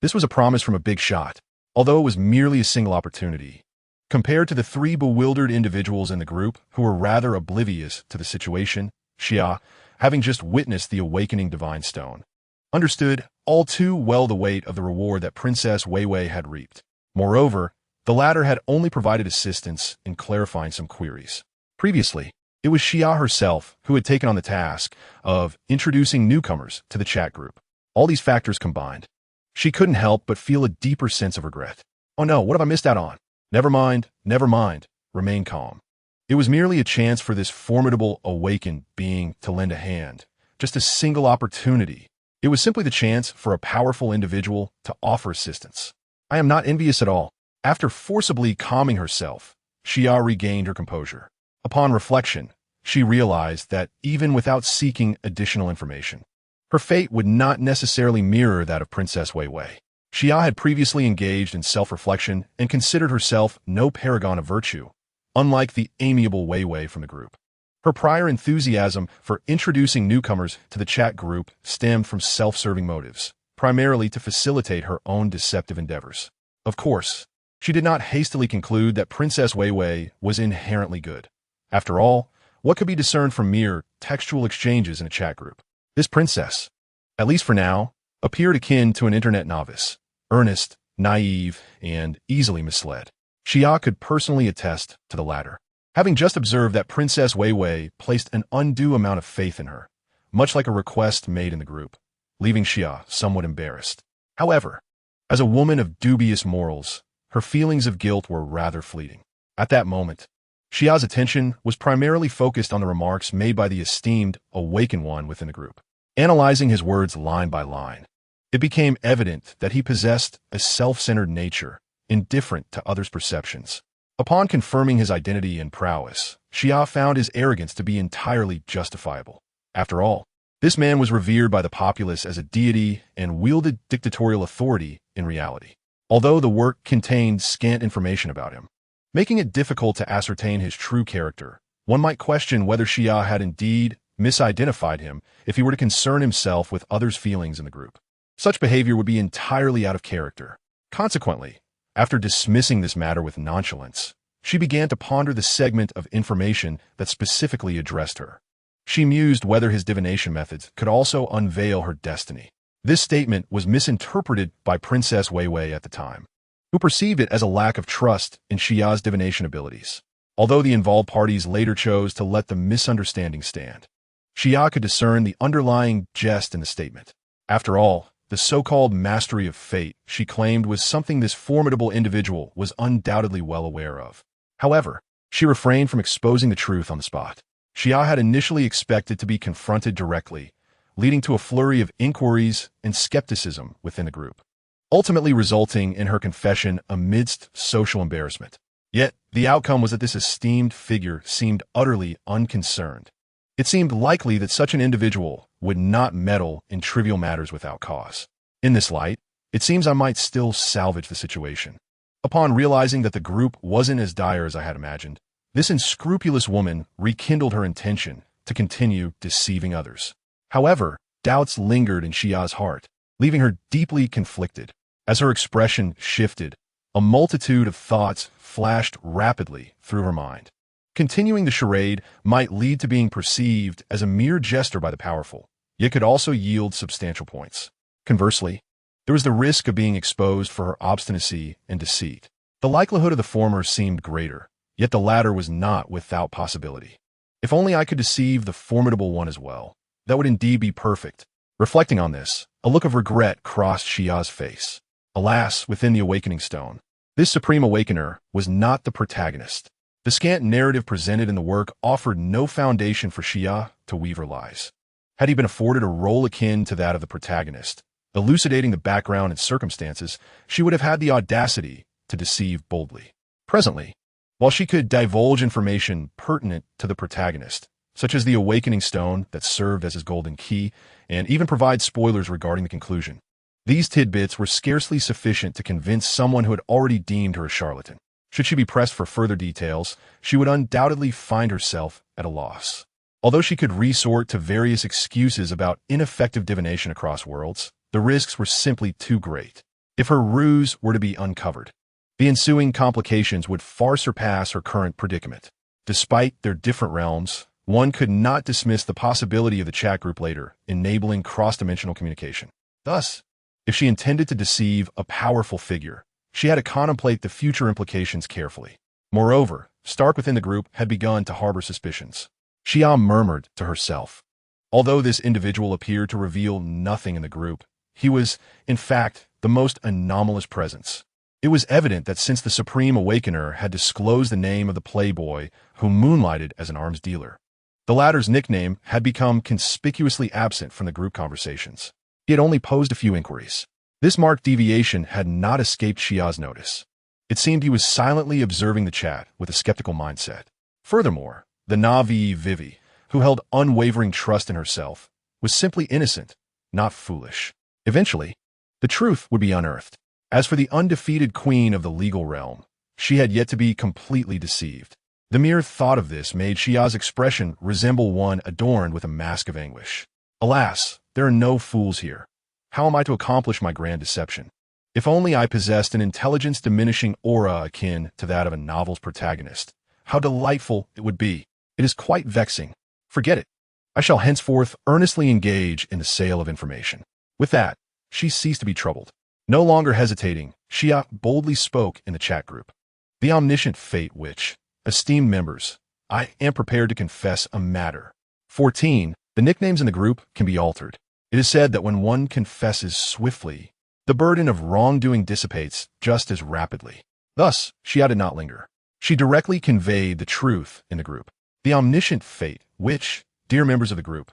This was a promise from a big shot, although it was merely a single opportunity. Compared to the three bewildered individuals in the group who were rather oblivious to the situation, Xia, having just witnessed the awakening divine stone, understood all too well the weight of the reward that Princess Wei Wei had reaped. Moreover, the latter had only provided assistance in clarifying some queries. Previously, it was Xia herself who had taken on the task of introducing newcomers to the chat group. All these factors combined, she couldn't help but feel a deeper sense of regret. Oh no, what have I missed out on? Never mind, remain calm. It was merely a chance for this formidable awakened being to lend a hand. Just a single opportunity. It was simply the chance for a powerful individual to offer assistance. I am not envious at all. After forcibly calming herself, Xia regained her composure. Upon reflection, she realized that even without seeking additional information, her fate would not necessarily mirror that of Princess Wei Wei. Xia had previously engaged in self-reflection and considered herself no paragon of virtue, unlike the amiable Wei Wei from the group. Her prior enthusiasm for introducing newcomers to the chat group stemmed from self-serving motives, primarily to facilitate her own deceptive endeavors. Of course, she did not hastily conclude that Princess Wei Wei was inherently good. After all, what could be discerned from mere textual exchanges in a chat group? This princess, at least for now, appeared akin to an internet novice, earnest, naive, and easily misled. Xia could personally attest to the latter, having just observed that Princess Wei Wei placed an undue amount of faith in her, much like a request made in the group, leaving Xia somewhat embarrassed. However, as a woman of dubious morals, her feelings of guilt were rather fleeting. At that moment, Xia's attention was primarily focused on the remarks made by the esteemed awakened one within the group. Analyzing his words line by line, it became evident that he possessed a self-centered nature, indifferent to others' perceptions. Upon confirming his identity and prowess, Xia found his arrogance to be entirely justifiable. After all, this man was revered by the populace as a deity and wielded dictatorial authority in reality. Although the work contained scant information about him, making it difficult to ascertain his true character, one might question whether Xia had indeed misidentified him if he were to concern himself with others' feelings in the group. Such behavior would be entirely out of character. Consequently, after dismissing this matter with nonchalance, she began to ponder the segment of information that specifically addressed her. She mused whether his divination methods could also unveil her destiny. This statement was misinterpreted by Princess Wei Wei at the time, who perceived it as a lack of trust in Xia's divination abilities. Although the involved parties later chose to let the misunderstanding stand, Xia could discern the underlying jest in the statement. After all, the so-called mastery of fate she claimed was something this formidable individual was undoubtedly well aware of. However, she refrained from exposing the truth on the spot. Xia had initially expected to be confronted directly, leading to a flurry of inquiries and skepticism within the group, ultimately resulting in her confession amidst social embarrassment. Yet, the outcome was that this esteemed figure seemed utterly unconcerned. It seemed likely that such an individual would not meddle in trivial matters without cause. In this light, it seems I might still salvage the situation. Upon realizing that the group wasn't as dire as I had imagined, this unscrupulous woman rekindled her intention to continue deceiving others. However, doubts lingered in Xia's heart, leaving her deeply conflicted. As her expression shifted, a multitude of thoughts flashed rapidly through her mind. Continuing the charade might lead to being perceived as a mere jester by the powerful, yet could also yield substantial points. Conversely, there was the risk of being exposed for her obstinacy and deceit. The likelihood of the former seemed greater, yet the latter was not without possibility. If only I could deceive the formidable one as well, that would indeed be perfect. Reflecting on this, a look of regret crossed Xia's face. Alas, within the awakening stone, this supreme awakener was not the protagonist. The scant narrative presented in the work offered no foundation for Xia to weave her lies. Had he been afforded a role akin to that of the protagonist, elucidating the background and circumstances, she would have had the audacity to deceive boldly. Presently, while she could divulge information pertinent to the protagonist, such as the awakening stone that served as his golden key, and even provide spoilers regarding the conclusion, these tidbits were scarcely sufficient to convince someone who had already deemed her a charlatan. Should she be pressed for further details, she would undoubtedly find herself at a loss. Although she could resort to various excuses about ineffective divination across worlds, the risks were simply too great. If her ruse were to be uncovered, the ensuing complications would far surpass her current predicament. Despite their different realms, one could not dismiss the possibility of the chat group later enabling cross-dimensional communication. Thus, if she intended to deceive a powerful figure, she had to contemplate the future implications carefully. Moreover, Stark within the group had begun to harbor suspicions. Xia murmured to herself. Although this individual appeared to reveal nothing in the group, he was, in fact, the most anomalous presence. It was evident that since the Supreme Awakener had disclosed the name of the playboy who moonlighted as an arms dealer, the latter's nickname had become conspicuously absent from the group conversations. He had only posed a few inquiries. This marked deviation had not escaped Xia's notice. It seemed he was silently observing the chat with a skeptical mindset. Furthermore, the Na'vi Vivi, who held unwavering trust in herself, was simply innocent, not foolish. Eventually, the truth would be unearthed. As for the undefeated queen of the legal realm, she had yet to be completely deceived. The mere thought of this made Xia's expression resemble one adorned with a mask of anguish. Alas, there are no fools here. How am I to accomplish my grand deception? If only I possessed an intelligence-diminishing aura akin to that of a novel's protagonist. How delightful it would be. It is quite vexing. Forget it. I shall henceforth earnestly engage in the sale of information. With that, she ceased to be troubled. No longer hesitating, Xia boldly spoke in the chat group. The omniscient fate which, esteemed members, I am prepared to confess a matter. 14. The nicknames in the group can be altered. It is said that when one confesses swiftly, the burden of wrongdoing dissipates just as rapidly. Thus, Xia did not linger. She directly conveyed the truth in the group. The omniscient fate which, dear members of the group,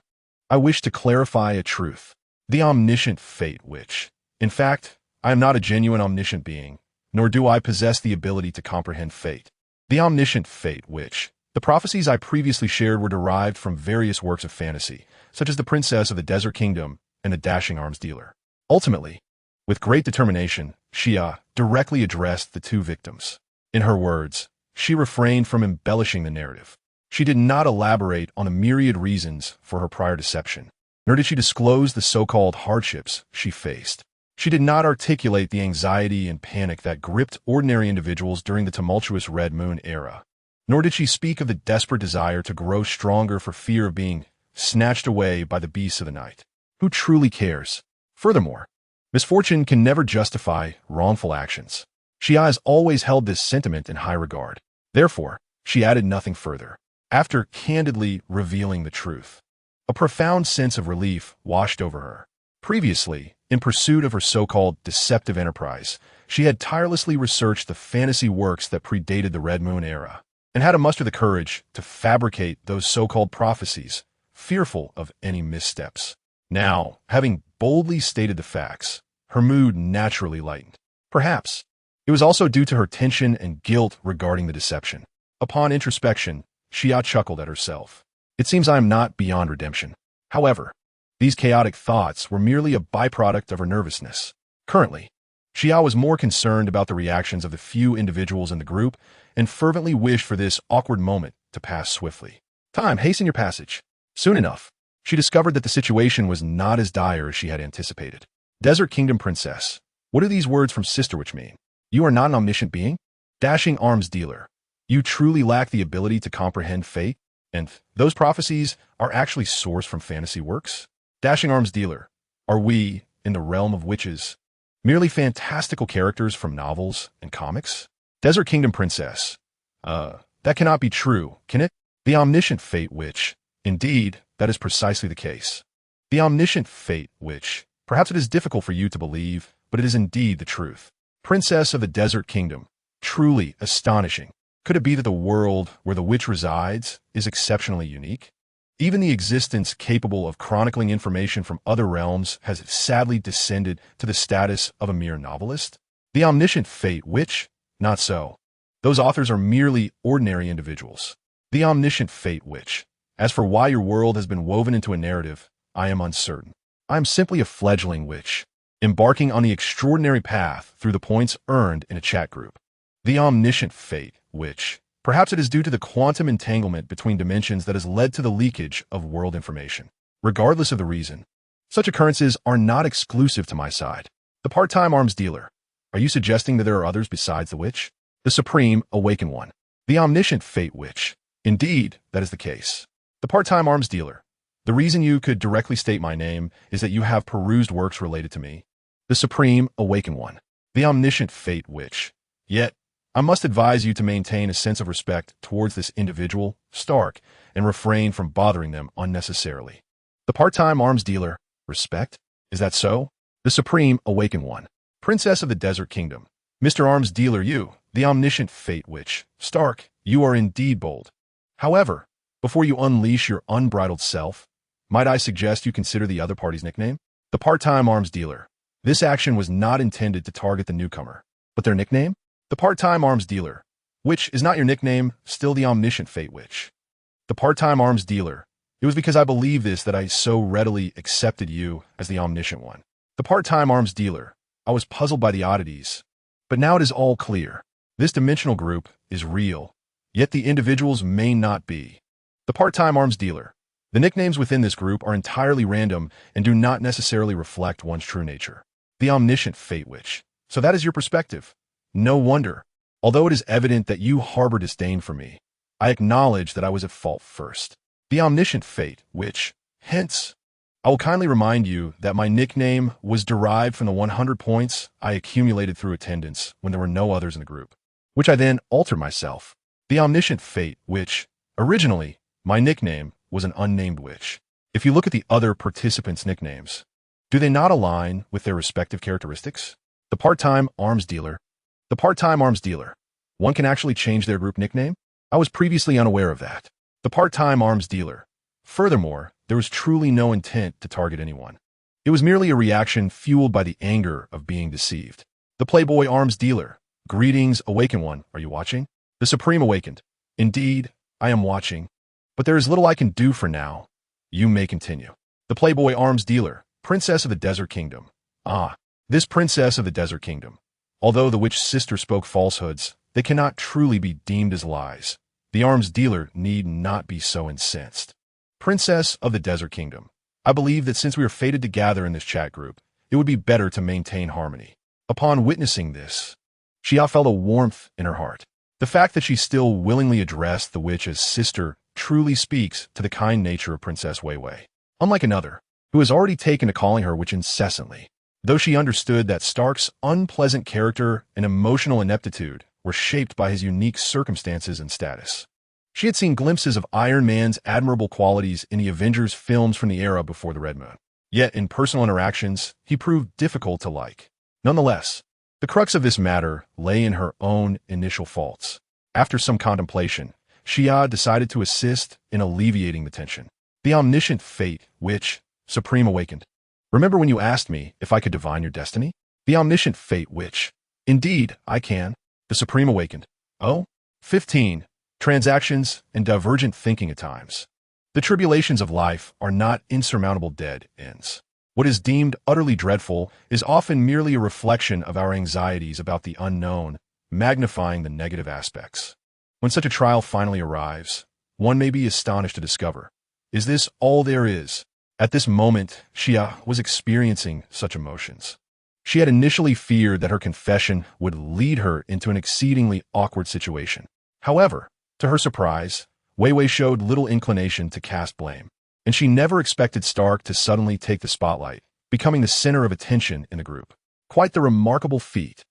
I wish to clarify a truth. The omniscient fate which, in fact, I am not a genuine omniscient being, nor do I possess the ability to comprehend fate. The omniscient fate which, the prophecies I previously shared were derived from various works of fantasy, such as the Princess of the Desert Kingdom and the Dashing Arms Dealer. Ultimately, with great determination, Xia directly addressed the two victims. In her words, she refrained from embellishing the narrative. She did not elaborate on the myriad reasons for her prior deception, nor did she disclose the so-called hardships she faced. She did not articulate the anxiety and panic that gripped ordinary individuals during the tumultuous Red Moon era, nor did she speak of the desperate desire to grow stronger for fear of being snatched away by the beasts of the night. Who truly cares? Furthermore, misfortune can never justify wrongful actions. Xia has always held this sentiment in high regard. Therefore, she added nothing further. After candidly revealing the truth, a profound sense of relief washed over her. Previously, in pursuit of her so-called deceptive enterprise, she had tirelessly researched the fantasy works that predated the Red Moon era, and had to muster the courage to fabricate those so-called prophecies, fearful of any missteps. Now, having boldly stated the facts, her mood naturally lightened. Perhaps, it was also due to her tension and guilt regarding the deception. Upon introspection, Xia chuckled at herself. It seems I am not beyond redemption. However, these chaotic thoughts were merely a byproduct of her nervousness. Currently, Xia was more concerned about the reactions of the few individuals in the group and fervently wished for this awkward moment to pass swiftly. Time, hasten your passage. Soon enough, she discovered that the situation was not as dire as she had anticipated. Desert Kingdom Princess, what do these words from Sister Witch mean? You are not an omniscient being? Dashing Arms Dealer, you truly lack the ability to comprehend fate? And those prophecies are actually sourced from fantasy works? Dashing Arms Dealer, are we, in the realm of witches, merely fantastical characters from novels and comics? Desert Kingdom Princess, that cannot be true, can it? The omniscient fate which, indeed, that is precisely the case. The omniscient fate which, perhaps it is difficult for you to believe, but it is indeed the truth. Princess of the Desert Kingdom, truly astonishing. Could it be that the world where the witch resides is exceptionally unique? Even the existence capable of chronicling information from other realms has sadly descended to the status of a mere novelist? The omniscient fate which? Not so. Those authors are merely ordinary individuals. The omniscient fate which? As for why your world has been woven into a narrative, I am uncertain. I am simply a fledgling witch, embarking on the extraordinary path through the points earned in a chat group. The omniscient fate which, perhaps it is due to the quantum entanglement between dimensions that has led to the leakage of world information. Regardless of the reason, such occurrences are not exclusive to my side. The part-time arms dealer, are you suggesting that there are others besides the witch? The supreme awakened one. The omniscient fate which, indeed, that is the case. The part-time arms dealer, the reason you could directly state my name is that you have perused works related to me. The supreme awakened one. the omniscient fate witch. Yet, I must advise you to maintain a sense of respect towards this individual, Stark, and refrain from bothering them unnecessarily. The part-time arms dealer, respect? Is that so? The supreme awakened one, princess of the desert kingdom. Mr. Arms Dealer, you, the omniscient fate witch. Stark, you are indeed bold. However, before you unleash your unbridled self, might I suggest you consider the other party's nickname? The part-time arms dealer. This action was not intended to target the newcomer, but their nickname? The part-time arms dealer, which is not your nickname, still the omniscient fate witch. The part-time arms dealer. It was because I believe this that I so readily accepted you as the omniscient one. The part-time arms dealer. I was puzzled by the oddities, but now it is all clear. This dimensional group is real, yet the individuals may not be. The part-time arms dealer. The nicknames within this group are entirely random and do not necessarily reflect one's true nature. The omniscient fate witch. So that is your perspective. No wonder. Although it is evident that you harbor disdain for me, I acknowledge that I was at fault first. The omniscient fate witch. Hence, I will kindly remind you that my nickname was derived from the 100 points I accumulated through attendance when there were no others in the group, which I then altered myself. The omniscient fate witch. Originally, my nickname was an unnamed witch. If you look at the other participants' nicknames, do they not align with their respective characteristics? The part-time arms dealer. The part-time arms dealer. One can actually change their group nickname? I was previously unaware of that. The part-time arms dealer. Furthermore, there was truly no intent to target anyone. It was merely a reaction fueled by the anger of being deceived. The Playboy arms dealer. Greetings, awakened one. Are you watching? The Supreme Awakened. Indeed, I am watching. But there is little I can do for now. You may continue. The Playboy arms dealer. Princess of the Desert Kingdom. Ah, this Princess of the Desert Kingdom. Although the witch sister spoke falsehoods, they cannot truly be deemed as lies. The arms dealer need not be so incensed. Princess of the Desert Kingdom. I believe that since we are fated to gather in this chat group, it would be better to maintain harmony. Upon witnessing this, Xia felt a warmth in her heart. The fact that she still willingly addressed the witch as sister truly speaks to the kind nature of Princess Weiwei. Unlike another, who has already taken to calling her witch incessantly, though she understood that Stark's unpleasant character and emotional ineptitude were shaped by his unique circumstances and status. She had seen glimpses of Iron Man's admirable qualities in the Avengers films from the era before the Red Moon. Yet, in personal interactions, he proved difficult to like. Nonetheless, the crux of this matter lay in her own initial faults. After some contemplation, Xia decided to assist in alleviating the tension. The omniscient fate, which, Supreme Awakened. Remember when you asked me if I could divine your destiny? The omniscient fate, which, indeed, I can. The Supreme Awakened. Oh? 15. Transactions and divergent thinking at times. The tribulations of life are not insurmountable dead ends. What is deemed utterly dreadful is often merely a reflection of our anxieties about the unknown, magnifying the negative aspects. When such a trial finally arrives, one may be astonished to discover, is this all there is? At this moment, Xia was experiencing such emotions. She had initially feared that her confession would lead her into an exceedingly awkward situation. However, to her surprise, Weiwei showed little inclination to cast blame, and she never expected Stark to suddenly take the spotlight, becoming the center of attention in the group. Quite the remarkable feat.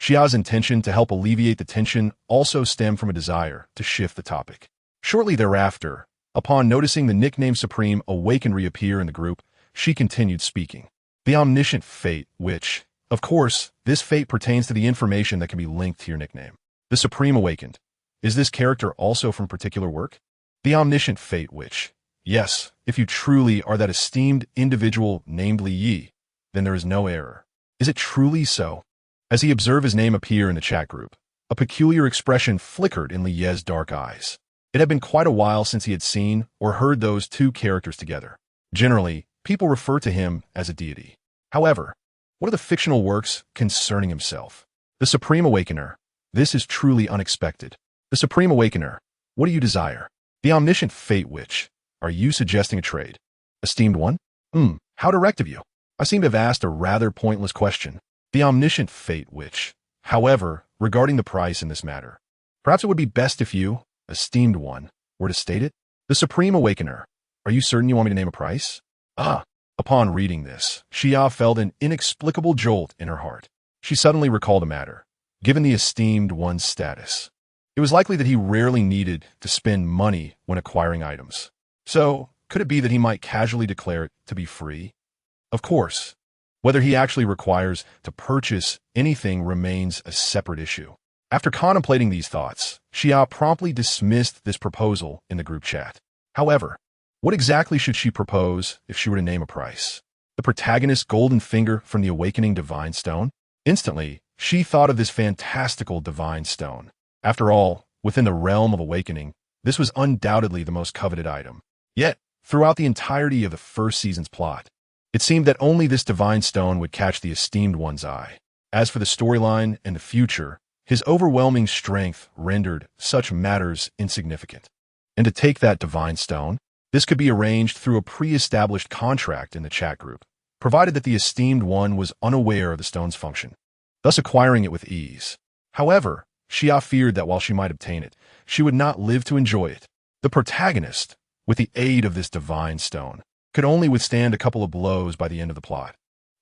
Xia's intention to help alleviate the tension also stemmed from a desire to shift the topic. Shortly thereafter, upon noticing the nickname Supreme Awakened reappear in the group, she continued speaking. The omniscient fate, which, of course, this fate pertains to the information that can be linked to your nickname. The Supreme Awakened. Is this character also from particular work? The omniscient fate, which, yes, if you truly are that esteemed individual named Li Yi, then there is no error. Is it truly so? As he observed his name appear in the chat group, a peculiar expression flickered in Li Ye's dark eyes. It had been quite a while since he had seen or heard those two characters together. Generally, people refer to him as a deity. However, what are the fictional works concerning himself? The Supreme Awakener. This is truly unexpected. The Supreme Awakener. What do you desire? The omniscient fate, which, are you suggesting a trade? Esteemed one? How direct of you. I seem to have asked a rather pointless question. The omniscient fate, which, however, regarding the price in this matter, perhaps it would be best if you, esteemed one, were to state it. The Supreme Awakener. Are you certain you want me to name a price? Upon reading this, Xia felt an inexplicable jolt in her heart. She suddenly recalled a matter. Given the esteemed one's status, it was likely that he rarely needed to spend money when acquiring items. So, could it be that he might casually declare it to be free? Of course, whether he actually requires to purchase anything remains a separate issue. After contemplating these thoughts, Xia promptly dismissed this proposal in the group chat. However, what exactly should she propose if she were to name a price? The protagonist's golden finger from the awakening divine stone? Instantly, she thought of this fantastical divine stone. After all, within the realm of awakening, this was undoubtedly the most coveted item. Yet, throughout the entirety of the first season's plot, it seemed that only this divine stone would catch the esteemed one's eye. As for the storyline and the future, his overwhelming strength rendered such matters insignificant. And to take that divine stone, this could be arranged through a pre-established contract in the chat group, provided that the esteemed one was unaware of the stone's function, thus acquiring it with ease. However, Xia feared that while she might obtain it, she would not live to enjoy it. The protagonist, with the aid of this divine stone, could only withstand a couple of blows by the end of the plot.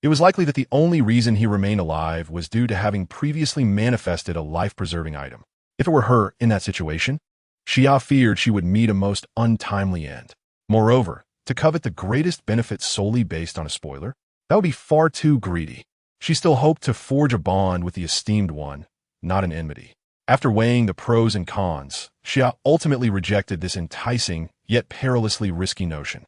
It was likely that the only reason he remained alive was due to having previously manifested a life-preserving item. If it were her in that situation, Xia feared she would meet a most untimely end. Moreover, to covet the greatest benefit solely based on a spoiler, that would be far too greedy. She still hoped to forge a bond with the esteemed one, not an enmity. After weighing the pros and cons, Xia ultimately rejected this enticing yet perilously risky notion.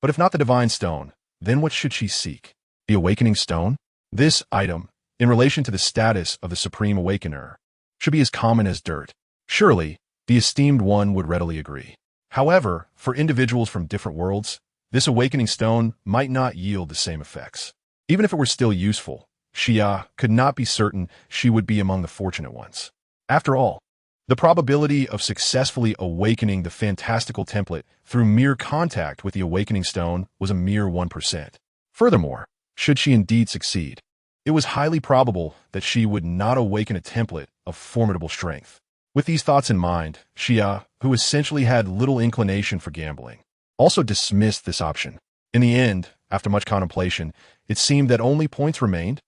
But if not the divine stone, then what should she seek? The awakening stone? This item, in relation to the status of the supreme awakener, should be as common as dirt. Surely, the esteemed one would readily agree. However, for individuals from different worlds, this awakening stone might not yield the same effects. Even if it were still useful, Xia could not be certain she would be among the fortunate ones. After all, the probability of successfully awakening the fantastical template through mere contact with the awakening stone was a mere 1%. Furthermore, should she indeed succeed, it was highly probable that she would not awaken a template of formidable strength. With these thoughts in mind, Xia, who essentially had little inclination for gambling, also dismissed this option. In the end, after much contemplation, it seemed that only points remained.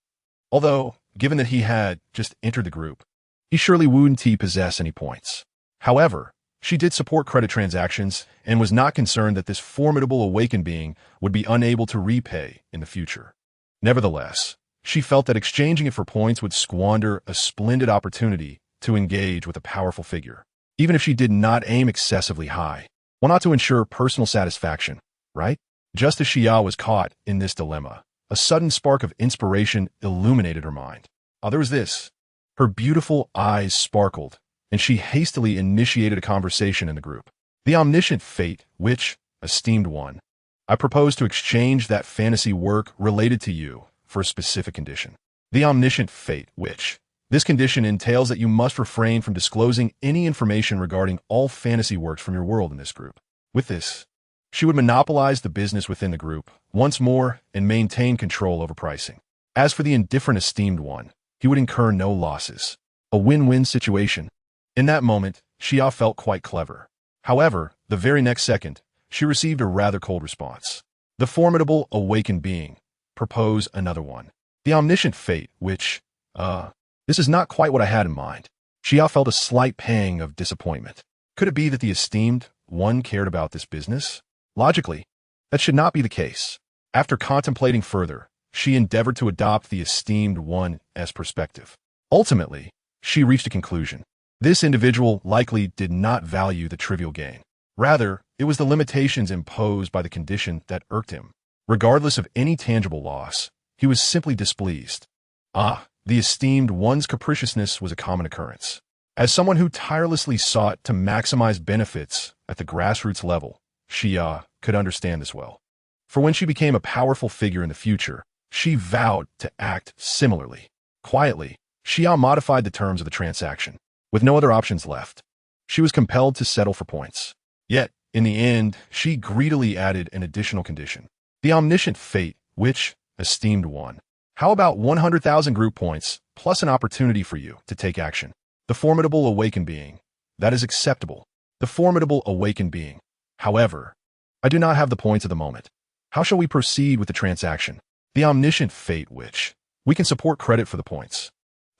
Although, given that he had just entered the group, he surely wouldn't possess any points. However, she did support credit transactions and was not concerned that this formidable awakened being would be unable to repay in the future. Nevertheless, she felt that exchanging it for points would squander a splendid opportunity to engage with a powerful figure, even if she did not aim excessively high. Why not to ensure personal satisfaction, right? Just as Xia was caught in this dilemma, a sudden spark of inspiration illuminated her mind. There was this. Her beautiful eyes sparkled, and she hastily initiated a conversation in the group. The omniscient fate, which, esteemed one, I propose to exchange that fantasy work related to you for a specific condition. The omniscient fate, which, this condition entails that you must refrain from disclosing any information regarding all fantasy works from your world in this group. With this, she would monopolize the business within the group once more and maintain control over pricing. As for the indifferent esteemed one, he would incur no losses. A win-win situation. In that moment, Xia felt quite clever. However, the very next second, she received a rather cold response. The formidable awakened being proposed another one. The omniscient fate, which, this is not quite what I had in mind. Xia felt a slight pang of disappointment. Could it be that the esteemed one cared about this business? Logically, that should not be the case. After contemplating further, she endeavored to adopt the esteemed one's perspective. Ultimately, she reached a conclusion. This individual likely did not value the trivial gain. Rather, it was the limitations imposed by the condition that irked him. Regardless of any tangible loss, he was simply displeased. The esteemed one's capriciousness was a common occurrence. As someone who tirelessly sought to maximize benefits at the grassroots level, Xia could understand this well. For when she became a powerful figure in the future, she vowed to act similarly. Quietly, Xia modified the terms of the transaction. With no other options left, she was compelled to settle for points. Yet, in the end, she greedily added an additional condition. The omniscient fate, which, esteemed one, how about 100,000 group points, plus an opportunity for you to take action? The formidable awakened being. That is acceptable. The formidable awakened being. However, I do not have the points at the moment. How shall we proceed with the transaction? The omniscient fate, which, we can support credit for the points.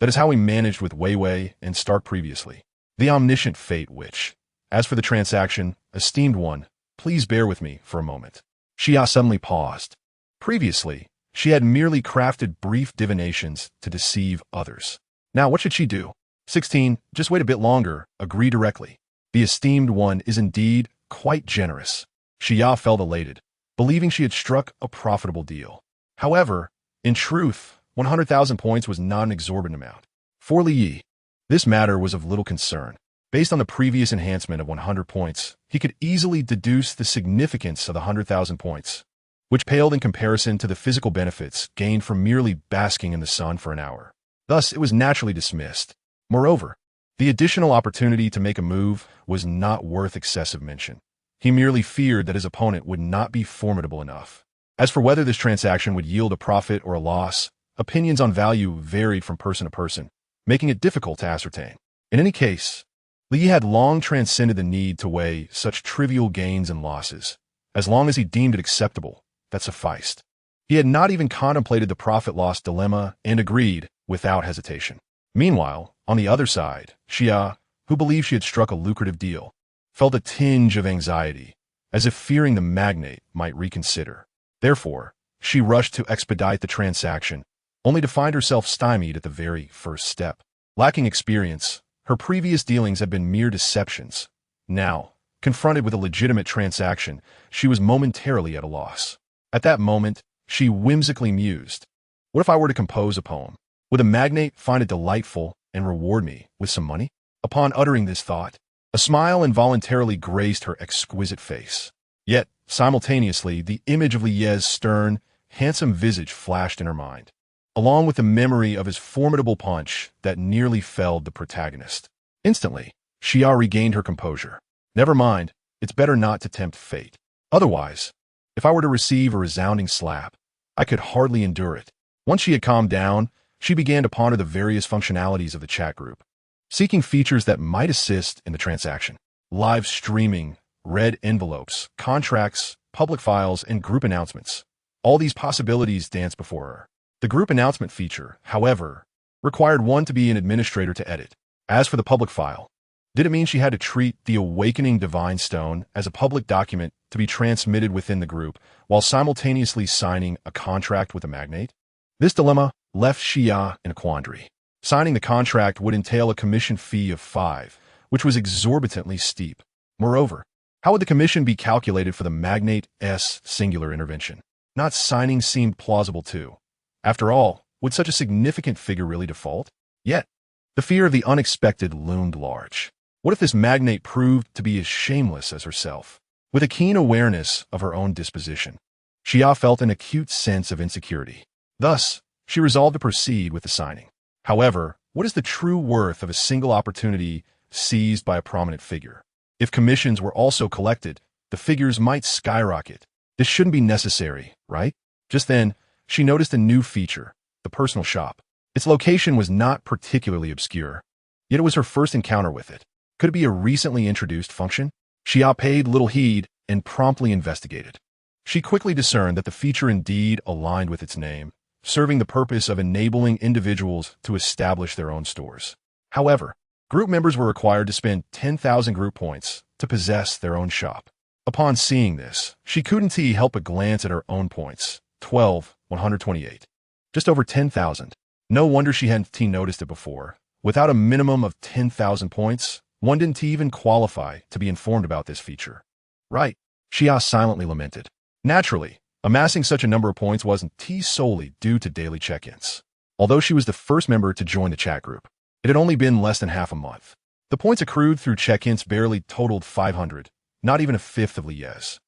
That is how he managed with Wei Wei and Stark previously. The omniscient fate which, as for the transaction, esteemed one, please bear with me for a moment. Xia suddenly paused. Previously, she had merely crafted brief divinations to deceive others. Now what should she do? 16. Just wait a bit longer, agree directly. The esteemed one is indeed quite generous. Xia felt elated, believing she had struck a profitable deal. However, in truth, 100,000 points was not an exorbitant amount. For Li Yi, this matter was of little concern. Based on the previous enhancement of 100 points, he could easily deduce the significance of the 100,000 points, which paled in comparison to the physical benefits gained from merely basking in the sun for an hour. Thus, it was naturally dismissed. Moreover, the additional opportunity to make a move was not worth excessive mention. He merely feared that his opponent would not be formidable enough. As for whether this transaction would yield a profit or a loss, opinions on value varied from person to person, making it difficult to ascertain. In any case, Li had long transcended the need to weigh such trivial gains and losses. As long as he deemed it acceptable, that sufficed. He had not even contemplated the profit-loss dilemma and agreed without hesitation. Meanwhile, on the other side, Xia, who believed she had struck a lucrative deal, felt a tinge of anxiety, as if fearing the magnate might reconsider. Therefore, she rushed to expedite the transaction, only to find herself stymied at the very first step. Lacking experience, her previous dealings had been mere deceptions. Now, confronted with a legitimate transaction, she was momentarily at a loss. At that moment, she whimsically mused, what if I were to compose a poem? Would a magnate find it delightful and reward me with some money? Upon uttering this thought, a smile involuntarily graced her exquisite face. Yet, simultaneously, the image of Li Ye's stern, handsome visage flashed in her mind, along with the memory of his formidable punch that nearly felled the protagonist. Instantly, Xia regained her composure. Never mind, it's better not to tempt fate. Otherwise, if I were to receive a resounding slap, I could hardly endure it. Once she had calmed down, she began to ponder the various functionalities of the chat group, seeking features that might assist in the transaction. Live streaming, red envelopes, contracts, public files, and group announcements. All these possibilities danced before her. The group announcement feature, however, required one to be an administrator to edit. As for the public file, did it mean she had to treat the awakening divine stone as a public document to be transmitted within the group while simultaneously signing a contract with a magnate? This dilemma left Xia in a quandary. Signing the contract would entail a commission fee of 5, which was exorbitantly steep. Moreover, how would the commission be calculated for the magnate's singular intervention? Not signing seemed plausible too. After all, would such a significant figure really default? Yet, the fear of the unexpected loomed large. What if this magnate proved to be as shameless as herself? With a keen awareness of her own disposition, Xia felt an acute sense of insecurity. Thus, she resolved to proceed with the signing. However, what is the true worth of a single opportunity seized by a prominent figure? If commissions were also collected, the figures might skyrocket. This shouldn't be necessary, right? Just then, she noticed a new feature, the personal shop. Its location was not particularly obscure, yet it was her first encounter with it. Could it be a recently introduced function? Xia paid little heed and promptly investigated. She quickly discerned that the feature indeed aligned with its name, serving the purpose of enabling individuals to establish their own stores. However, group members were required to spend 10,000 group points to possess their own shop. Upon seeing this, she couldn't help but glance at her own points. 128. Just over 10,000. No wonder she hadn't noticed it before. Without a minimum of 10,000 points, one didn't even qualify to be informed about this feature. Right, Xia silently lamented. Naturally, amassing such a number of points wasn't solely due to daily check-ins. Although she was the first member to join the chat group, it had only been less than half a month. The points accrued through check-ins barely totaled 500, not even a fifth of Li Ye's.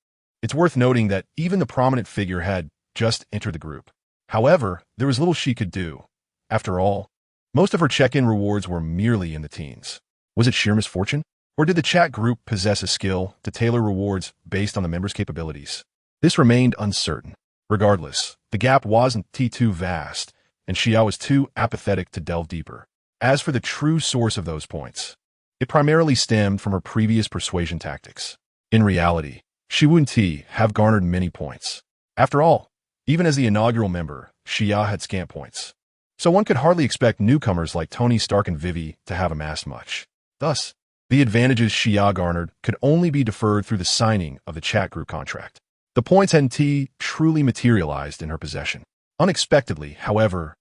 It's worth noting that even the prominent figure had just entered the group. However, there was little she could do. After all, most of her check-in rewards were merely in the teens. Was it sheer misfortune? Or did the chat group possess a skill to tailor rewards based on the members' capabilities? This remained uncertain. Regardless, the gap wasn't too vast, and Xia was too apathetic to delve deeper. As for the true source of those points, it primarily stemmed from her previous persuasion tactics. In reality, she wouldn't have garnered many points. After all, even as the inaugural member, Xia had scant points. so one could hardly expect newcomers like Tony Stark and Vivi to have amassed much. Thus, the advantages Xia garnered could only be deferred through the signing of the chat group contract. The points NT truly materialized in her possession. Unexpectedly, however,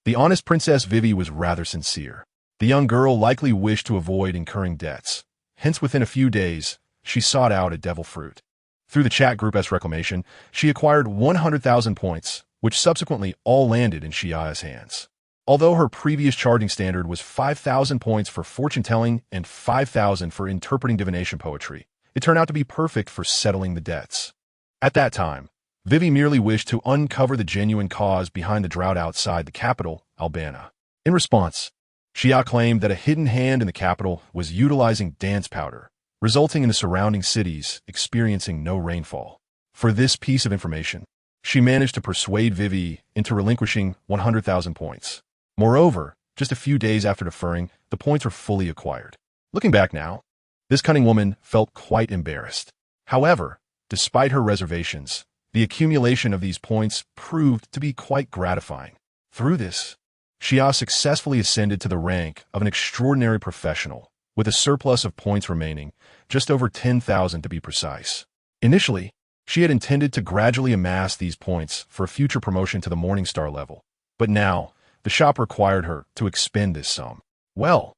the honest Princess Vivi was rather sincere. The young girl likely wished to avoid incurring debts. Hence, within a few days, she sought out a devil fruit. Through the chat group S reclamation, she acquired 100,000 points, which subsequently all landed in Xia's hands. Although her previous charging standard was 5,000 points for fortune-telling and 5,000 for interpreting divination poetry, it turned out to be perfect for settling the debts. At that time, Vivi merely wished to uncover the genuine cause behind the drought outside the capital, Albana. In response, Xia claimed that a hidden hand in the capital was utilizing dance powder, resulting in the surrounding cities experiencing no rainfall. For this piece of information, she managed to persuade Vivi into relinquishing 100,000 points. Moreover, just a few days after deferring, the points were fully acquired. Looking back now, this cunning woman felt quite embarrassed. However, despite her reservations, the accumulation of these points proved to be quite gratifying. Through this, Xia successfully ascended to the rank of an extraordinary professional, with a surplus of points remaining, just over 10,000 to be precise. Initially, she had intended to gradually amass these points for a future promotion to the Morningstar level, but now, the shop required her to expend this sum. Well,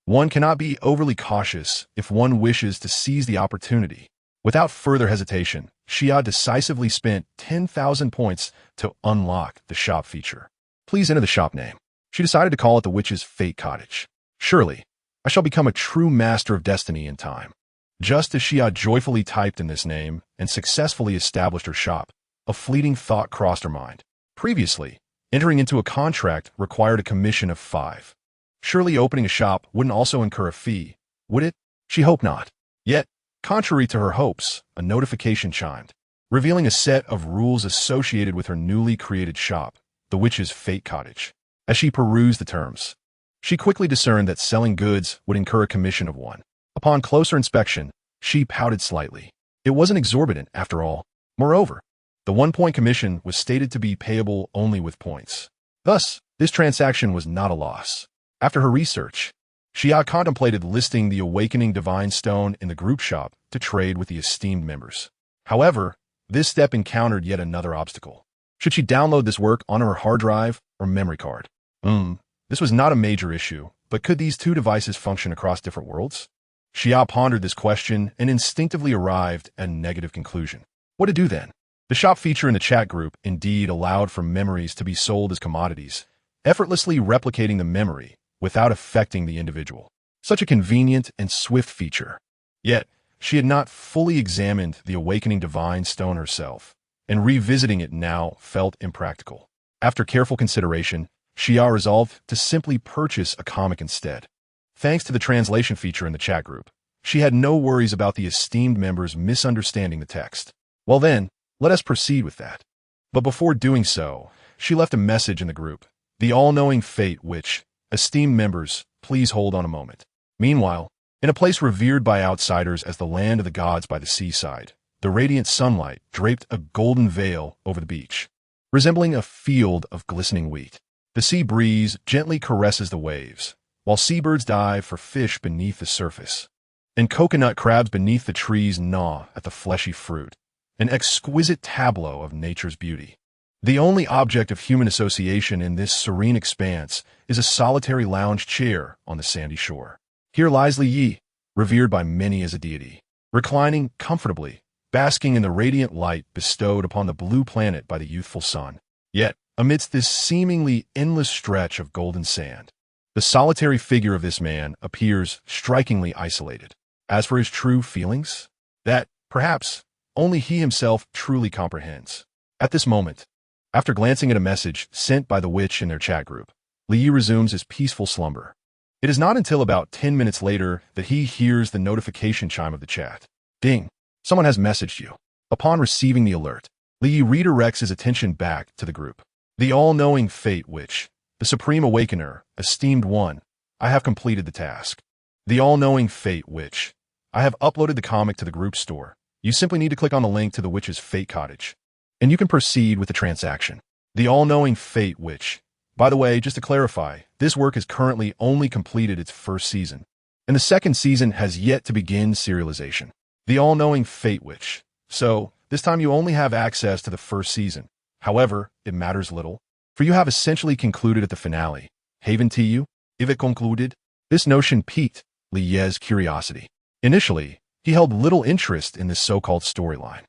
one cannot be overly cautious if one wishes to seize the opportunity. Without further hesitation, Xia decisively spent 10,000 points to unlock the shop feature. Please enter the shop name. She decided to call it the Witch's Fate Cottage. Surely, I shall become a true master of destiny in time. Just as Xia joyfully typed in this name and successfully established her shop, a fleeting thought crossed her mind. Previously, entering into a contract required a commission of 5. Surely opening a shop wouldn't also incur a fee, would it? She hoped not. Yet, contrary to her hopes, a notification chimed, revealing a set of rules associated with her newly created shop, the Witch's Fate Cottage. As she perused the terms, she quickly discerned that selling goods would incur a commission of 1. Upon closer inspection, she pouted slightly. It wasn't exorbitant, after all. Moreover, the 1-point commission was stated to be payable only with points. Thus, this transaction was not a loss. After her research, Xia contemplated listing the Awakening Divine Stone in the group shop to trade with the esteemed members. However, this step encountered yet another obstacle. Should she download this work onto her hard drive or memory card? This was not a major issue, but could these two devices function across different worlds? Xia pondered this question and instinctively arrived at a negative conclusion. What to do then? The shop feature in the chat group indeed allowed for memories to be sold as commodities, effortlessly replicating the memory without affecting the individual. Such a convenient and swift feature. Yet, she had not fully examined the Awakening Divine Stone herself, and revisiting it now felt impractical. After careful consideration, Xia resolved to simply purchase a comic instead. Thanks to the translation feature in the chat group, she had no worries about the esteemed members misunderstanding the text. Well then, let us proceed with that. But before doing so, she left a message in the group. The all-knowing fate which, esteemed members, please hold on a moment. Meanwhile, in a place revered by outsiders as the land of the gods by the seaside, the radiant sunlight draped a golden veil over the beach, resembling a field of glistening wheat. The sea breeze gently caresses the waves, while seabirds dive for fish beneath the surface, and coconut crabs beneath the trees gnaw at the fleshy fruit, an exquisite tableau of nature's beauty. The only object of human association in this serene expanse is a solitary lounge chair on the sandy shore. Here lies Li Yi, revered by many as a deity, reclining comfortably, basking in the radiant light bestowed upon the blue planet by the youthful sun. Yet, amidst this seemingly endless stretch of golden sand, the solitary figure of this man appears strikingly isolated. As for his true feelings, that, perhaps, only he himself truly comprehends. At this moment, after glancing at a message sent by the witch in their chat group, Li Yi resumes his peaceful slumber. It is not until about 10 minutes later that he hears the notification chime of the chat. Ding! Someone has messaged you. Upon receiving the alert, Li Yi redirects his attention back to the group. The all-knowing fate which, the Supreme Awakener, esteemed one, I have completed the task. The all-knowing fate which, I have uploaded the comic to the group store. You simply need to click on the link to the Witch's Fate Cottage, and you can proceed with the transaction. The all-knowing fate which, By the way, just to clarify, this work has currently only completed its first season, and the second season has yet to begin serialization. The all-knowing Fate Witch. So, this time you only have access to the first season. However, it matters little, for you have essentially concluded at the finale. Haven to you, if it concluded? This notion piqued Li Ye's curiosity. Initially, he held little interest in this so-called storyline.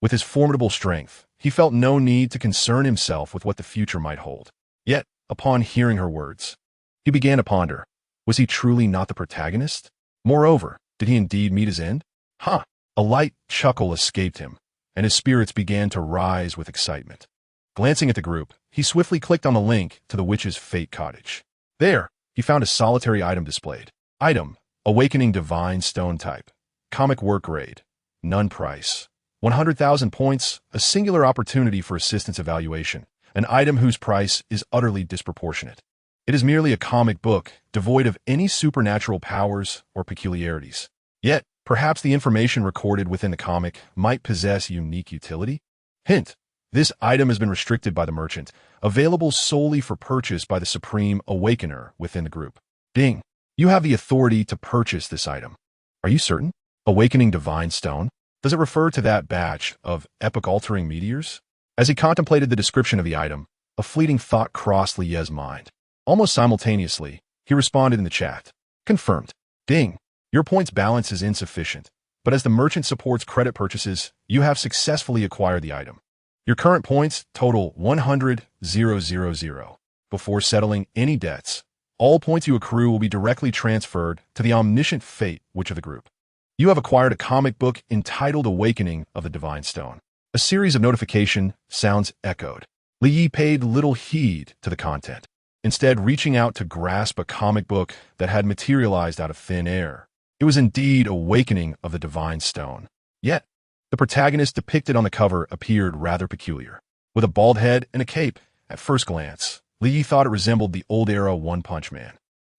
With his formidable strength, he felt no need to concern himself with what the future might hold. Yet, upon hearing her words, he began to ponder. Was he truly not the protagonist? Moreover, did he indeed meet his end? Huh! A light chuckle escaped him, and his spirits began to rise with excitement. Glancing at the group, he swiftly clicked on the link to the witch's fate cottage. There, he found a solitary item displayed. Item: Awakening Divine Stone Type. Comic work grade. None price. 100,000 points, a singular opportunity for assistance evaluation. An item whose price is utterly disproportionate. It is merely a comic book, devoid of any supernatural powers or peculiarities. Yet, perhaps the information recorded within the comic might possess unique utility? Hint: this item has been restricted by the merchant, available solely for purchase by the Supreme Awakener within the group. Ding! You have the authority to purchase this item. Are you certain? Awakening Divine Stone? Does it refer to that batch of epoch-altering meteors? As he contemplated the description of the item, a fleeting thought crossed Li Ye's mind. Almost simultaneously, he responded in the chat. Confirmed. Ding! Your points balance is insufficient, but as the merchant supports credit purchases, you have successfully acquired the item. Your current points total 100,000. Before settling any debts, all points you accrue will be directly transferred to the omniscient Fate Witch of the group. You have acquired a comic book entitled Awakening of the Divine Stone. A series of notification sounds echoed. Li Yi paid little heed to the content, instead reaching out to grasp a comic book that had materialized out of thin air. It was indeed Awakening of the Divine Stone. Yet, the protagonist depicted on the cover appeared rather peculiar. With a bald head and a cape, at first glance, Li Yi thought it resembled the old-era One Punch Man.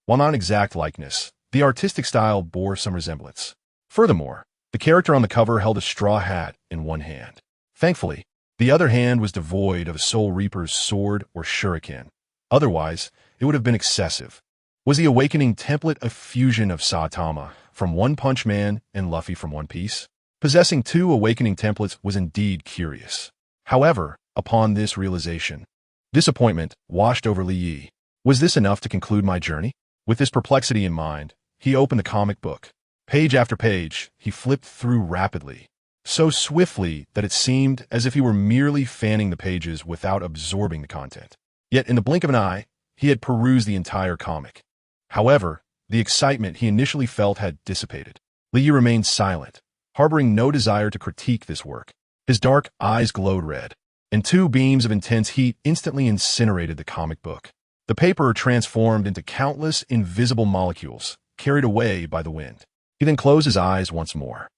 While not an exact likeness, the artistic style bore some resemblance. Furthermore, the character on the cover held a straw hat in one hand. Thankfully, the other hand was devoid of a Soul Reaper's sword or shuriken. Otherwise, it would have been excessive. Was the Awakening template a fusion of Saitama from One Punch Man and Luffy from One Piece? Possessing two Awakening templates was indeed curious. However, upon this realization, disappointment washed over Li Yi. Was this enough to conclude my journey? With this perplexity in mind, he opened the comic book. Page after page, he flipped through rapidly, so swiftly that it seemed as if he were merely fanning the pages without absorbing the content. Yet in the blink of an eye, he had perused the entire comic. However, the excitement he initially felt had dissipated. Li Yi remained silent, harboring no desire to critique this work. His dark eyes glowed red, and two beams of intense heat instantly incinerated the comic book. The paper transformed into countless invisible molecules, carried away by the wind. He then closed his eyes once more.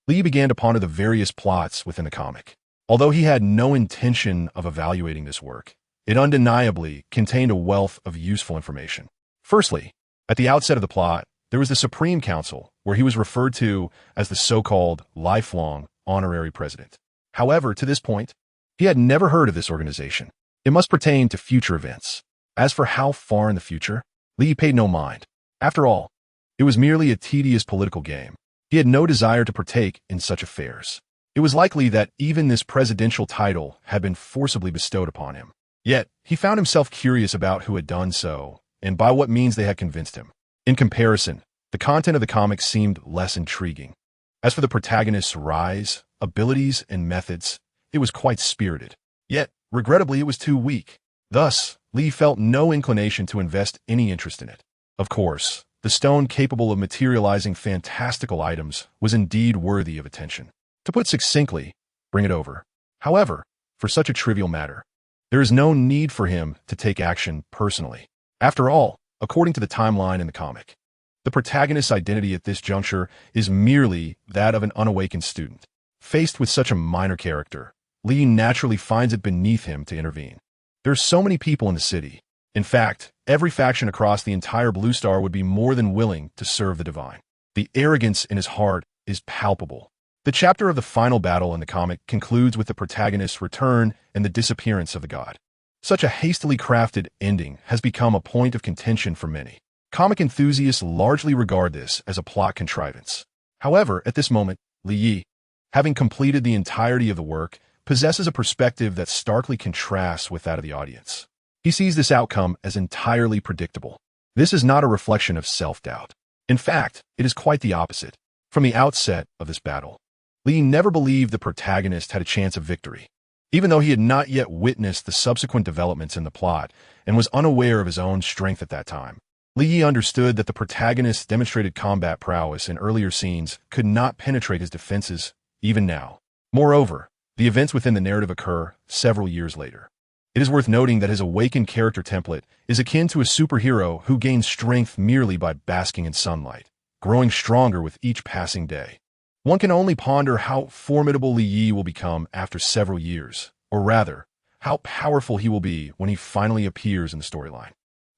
Li Yi began to ponder the various plots within the comic. Although he had no intention of evaluating this work, it undeniably contained a wealth of useful information. Firstly, at the outset of the plot, there was the Supreme Council, where he was referred to as the so-called lifelong honorary president. However, to this point, he had never heard of this organization. It must pertain to future events. As for how far in the future, Li Yi paid no mind. After all, it was merely a tedious political game. He had no desire to partake in such affairs. It was likely that even this presidential title had been forcibly bestowed upon him. Yet, he found himself curious about who had done so, and by what means they had convinced him. In comparison, the content of the comic seemed less intriguing. As for the protagonist's rise, abilities, and methods, it was quite spirited. Yet, regrettably, it was too weak. Thus, Li felt no inclination to invest any interest in it. Of course, the stone capable of materializing fantastical items was indeed worthy of attention. To put succinctly, bring it over. However, for such a trivial matter, there is no need for him to take action personally. After all, according to the timeline in the comic, the protagonist's identity at this juncture is merely that of an unawakened student. Faced with such a minor character, Li naturally finds it beneath him to intervene. There are so many people in the city. In fact, every faction across the entire Blue Star would be more than willing to serve the divine. The arrogance in his heart is palpable. The chapter of the final battle in the comic concludes with the protagonist's return and the disappearance of the god. Such a hastily crafted ending has become a point of contention for many. Comic enthusiasts largely regard this as a plot contrivance. However, at this moment, Li Yi, having completed the entirety of the work, possesses a perspective that starkly contrasts with that of the audience. He sees this outcome as entirely predictable. This is not a reflection of self-doubt. In fact, it is quite the opposite. From the outset of this battle, Li Yi never believed the protagonist had a chance of victory. Even though he had not yet witnessed the subsequent developments in the plot and was unaware of his own strength at that time, Li Yi understood that the protagonist's demonstrated combat prowess in earlier scenes could not penetrate his defenses, even now. Moreover, the events within the narrative occur several years later. It is worth noting that his awakened character template is akin to a superhero who gains strength merely by basking in sunlight, growing stronger with each passing day. One can only ponder how formidable Li Yi will become after several years, or rather, how powerful he will be when he finally appears in the storyline.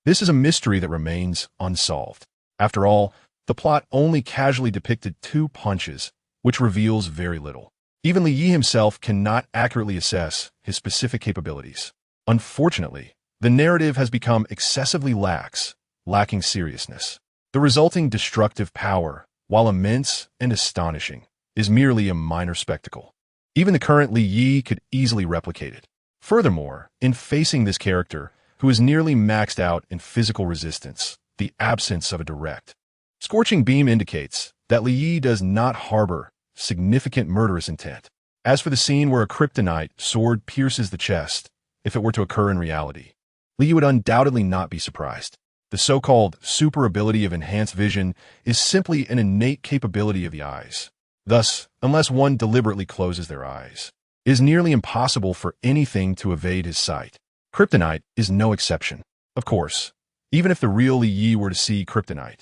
This is a mystery that remains unsolved. After all, the plot only casually depicted 2 punches, which reveals very little. Even Li Yi himself cannot accurately assess his specific capabilities. Unfortunately, the narrative has become excessively lax, lacking seriousness. The resulting destructive power, while immense and astonishing, is merely a minor spectacle. Even the current Li Yi could easily replicate it. Furthermore, in facing this character, who is nearly maxed out in physical resistance, the absence of a direct scorching beam indicates that Li Yi does not harbor significant murderous intent. As for the scene where a kryptonite sword pierces the chest, if it were to occur in reality, Li Yi would undoubtedly not be surprised. The so-called super ability of enhanced vision is simply an innate capability of the eyes. Thus, unless one deliberately closes their eyes, it is nearly impossible for anything to evade his sight. Kryptonite is no exception. Of course, even if the real Li Yi were to see kryptonite,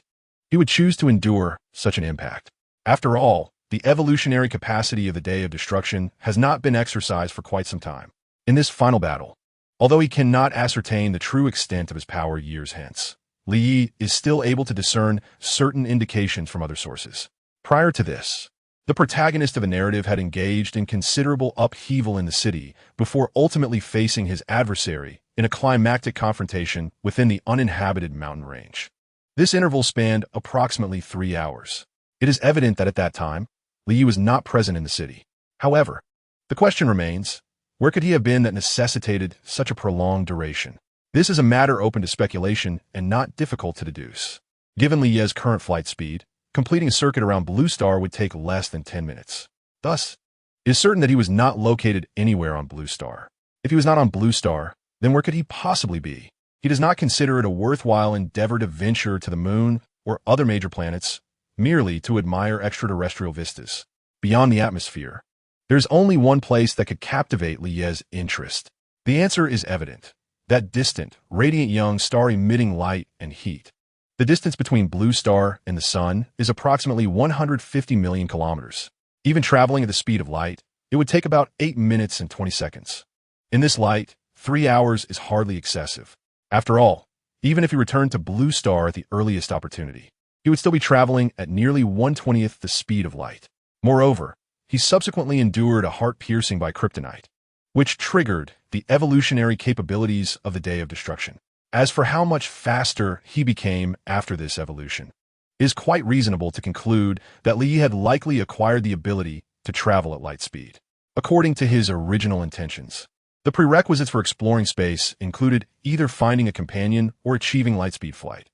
he would choose to endure such an impact. After all, the evolutionary capacity of the Day of Destruction has not been exercised for quite some time. In this final battle, although he cannot ascertain the true extent of his power years hence, Li Yi is still able to discern certain indications from other sources. Prior to this, the protagonist of a narrative had engaged in considerable upheaval in the city before ultimately facing his adversary in a climactic confrontation within the uninhabited mountain range. This interval spanned approximately 3 hours. It is evident that at that time, Li Yi was not present in the city. However, the question remains, where could he have been that necessitated such a prolonged duration? This is a matter open to speculation and not difficult to deduce. Given Li Yi's current flight speed, completing a circuit around Blue Star would take less than 10 minutes. Thus, it is certain that he was not located anywhere on Blue Star. If he was not on Blue Star, then where could he possibly be? He does not consider it a worthwhile endeavor to venture to the moon or other major planets merely to admire extraterrestrial vistas. Beyond the atmosphere, there is only one place that could captivate Li Yi's interest. The answer is evident: that distant, radiant young star emitting light and heat. The distance between Blue Star and the Sun is approximately 150 million kilometers. Even traveling at the speed of light, it would take about 8 minutes and 20 seconds. In this light, 3 hours is hardly excessive. After all, even if he returned to Blue Star at the earliest opportunity, he would still be traveling at nearly 1/20th the speed of light. Moreover, he subsequently endured a heart piercing by kryptonite, which triggered the evolutionary capabilities of the Day of Destruction. As for how much faster he became after this evolution, it is quite reasonable to conclude that Li Yi had likely acquired the ability to travel at light speed. According to his original intentions, the prerequisites for exploring space included either finding a companion or achieving lightspeed flight,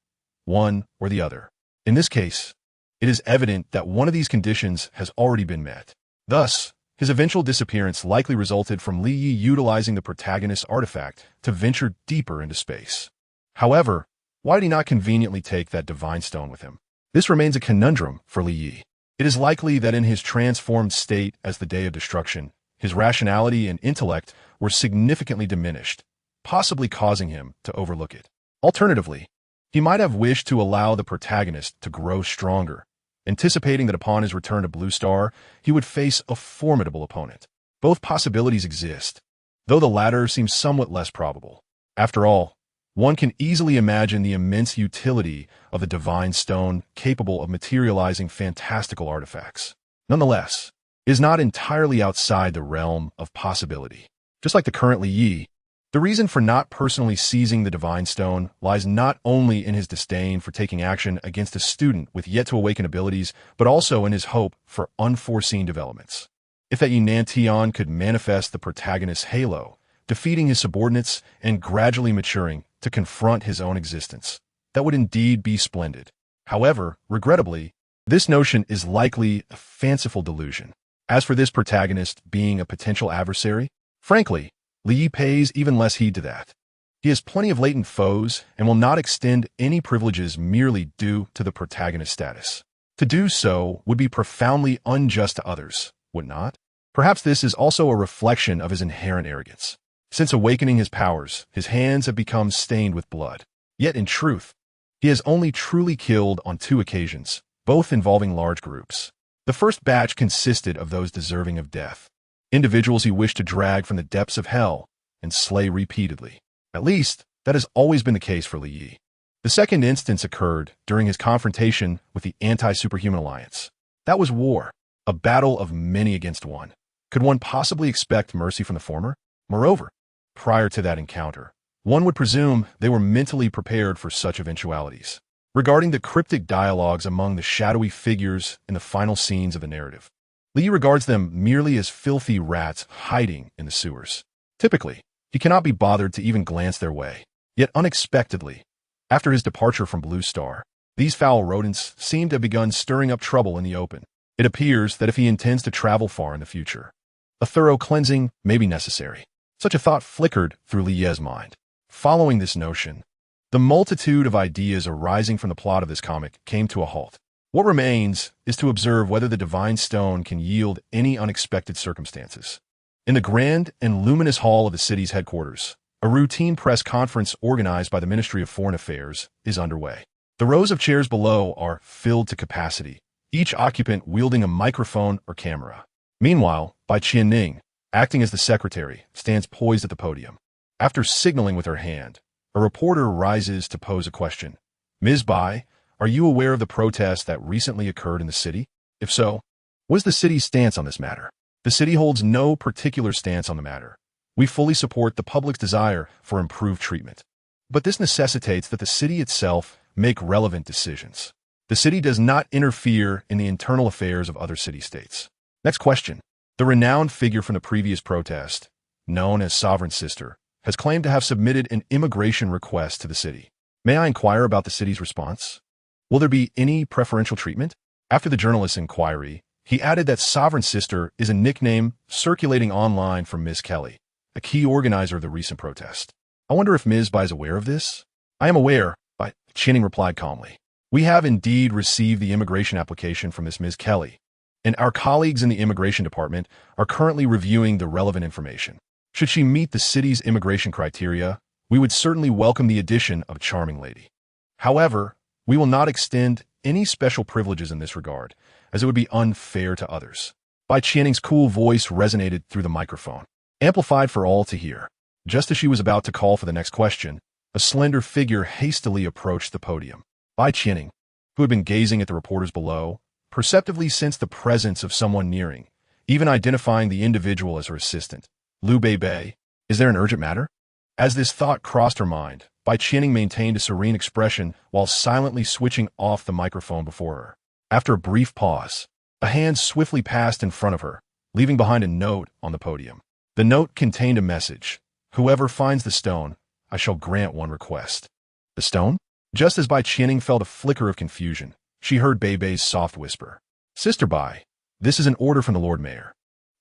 one or the other. In this case, it is evident that one of these conditions has already been met. Thus, his eventual disappearance likely resulted from Li Yi utilizing the protagonist's artifact to venture deeper into space. However, why did he not conveniently take that divine stone with him? This remains a conundrum for Li Yi. It is likely that in his transformed state as the Day of Destruction, his rationality and intellect were significantly diminished, possibly causing him to overlook it. Alternatively, he might have wished to allow the protagonist to grow stronger, anticipating that upon his return to Blue Star, he would face a formidable opponent. Both possibilities exist, though the latter seems somewhat less probable. After all, one can easily imagine the immense utility of the Divine Stone capable of materializing fantastical artifacts. Nonetheless, it is not entirely outside the realm of possibility. Just like the current Li Yi, The reason for not personally seizing the Divine Stone lies not only in his disdain for taking action against a student with yet-to-awaken abilities, but also in his hope for unforeseen developments. If that Enantion could manifest the protagonist's halo, defeating his subordinates and gradually maturing to confront his own existence, that would indeed be splendid. However, regrettably, this notion is likely a fanciful delusion. As for this protagonist being a potential adversary, frankly, Li pays even less heed to that. He has plenty of latent foes and will not extend any privileges merely due to the protagonist's status. To do so would be profoundly unjust to others, would not? Perhaps this is also a reflection of his inherent arrogance. Since awakening his powers, his hands have become stained with blood. Yet in truth, he has only truly killed on 2 occasions, both involving large groups. The first batch consisted of those deserving of death, individuals he wished to drag from the depths of hell and slay repeatedly. At least, that has always been the case for Li Yi. The second instance occurred during his confrontation with the Anti-Superhuman Alliance. That was war, a battle of many against one. Could one possibly expect mercy from the former? Moreover, prior to that encounter, one would presume they were mentally prepared for such eventualities. Regarding the cryptic dialogues among the shadowy figures in the final scenes of the narrative, Li regards them merely as filthy rats hiding in the sewers. Typically, he cannot be bothered to even glance their way. Yet unexpectedly, after his departure from Blue Star, these foul rodents seem to have begun stirring up trouble in the open. It appears that if he intends to travel far in the future, a thorough cleansing may be necessary. Such a thought flickered through Li Ye's mind. Following this notion, the multitude of ideas arising from the plot of this comic came to a halt. What remains is to observe whether the Divine Stone can yield any unexpected circumstances. In the grand and luminous hall of the city's headquarters, a routine press conference organized by the Ministry of Foreign Affairs is underway. The rows of chairs below are filled to capacity, each occupant wielding a microphone or camera. Meanwhile, Bai Qianning, acting as the secretary, stands poised at the podium. After signaling with her hand, a reporter rises to pose a question. Ms. Bai, are you aware of the protest that recently occurred in the city? If so, what is the city's stance on this matter? The city holds no particular stance on the matter. We fully support the public's desire for improved treatment. But this necessitates that the city itself make relevant decisions. The city does not interfere in the internal affairs of other city-states. Next question. The renowned figure from the previous protest, known as Sovereign Sister, has claimed to have submitted an immigration request to the city. May I inquire about the city's response? Will there be any preferential treatment? After the journalist's inquiry, he added that Sovereign Sister is a nickname circulating online from Ms. Kelly, a key organizer of the recent protest. I wonder if Ms. Bai is aware of this? I am aware, Bai Qianning replied calmly. We have indeed received the immigration application from this Ms. Kelly, and our colleagues in the immigration department are currently reviewing the relevant information. Should she meet the city's immigration criteria, we would certainly welcome the addition of a charming lady. However, we will not extend any special privileges in this regard, as it would be unfair to others. Bai Qianning's cool voice resonated through the microphone, amplified for all to hear. Just as she was about to call for the next question, a slender figure hastily approached the podium. Bai Qianning, who had been gazing at the reporters below, perceptively sensed the presence of someone nearing, even identifying the individual as her assistant. Liu Bei, is there an urgent matter? As this thought crossed her mind, Bai Qianning maintained a serene expression while silently switching off the microphone before her. After a brief pause, a hand swiftly passed in front of her, leaving behind a note on the podium. The note contained a message. Whoever finds the stone, I shall grant one request. The stone? Just as Bai Qianning felt a flicker of confusion, she heard Bei's soft whisper. Sister Bai, this is an order from the Lord Mayor.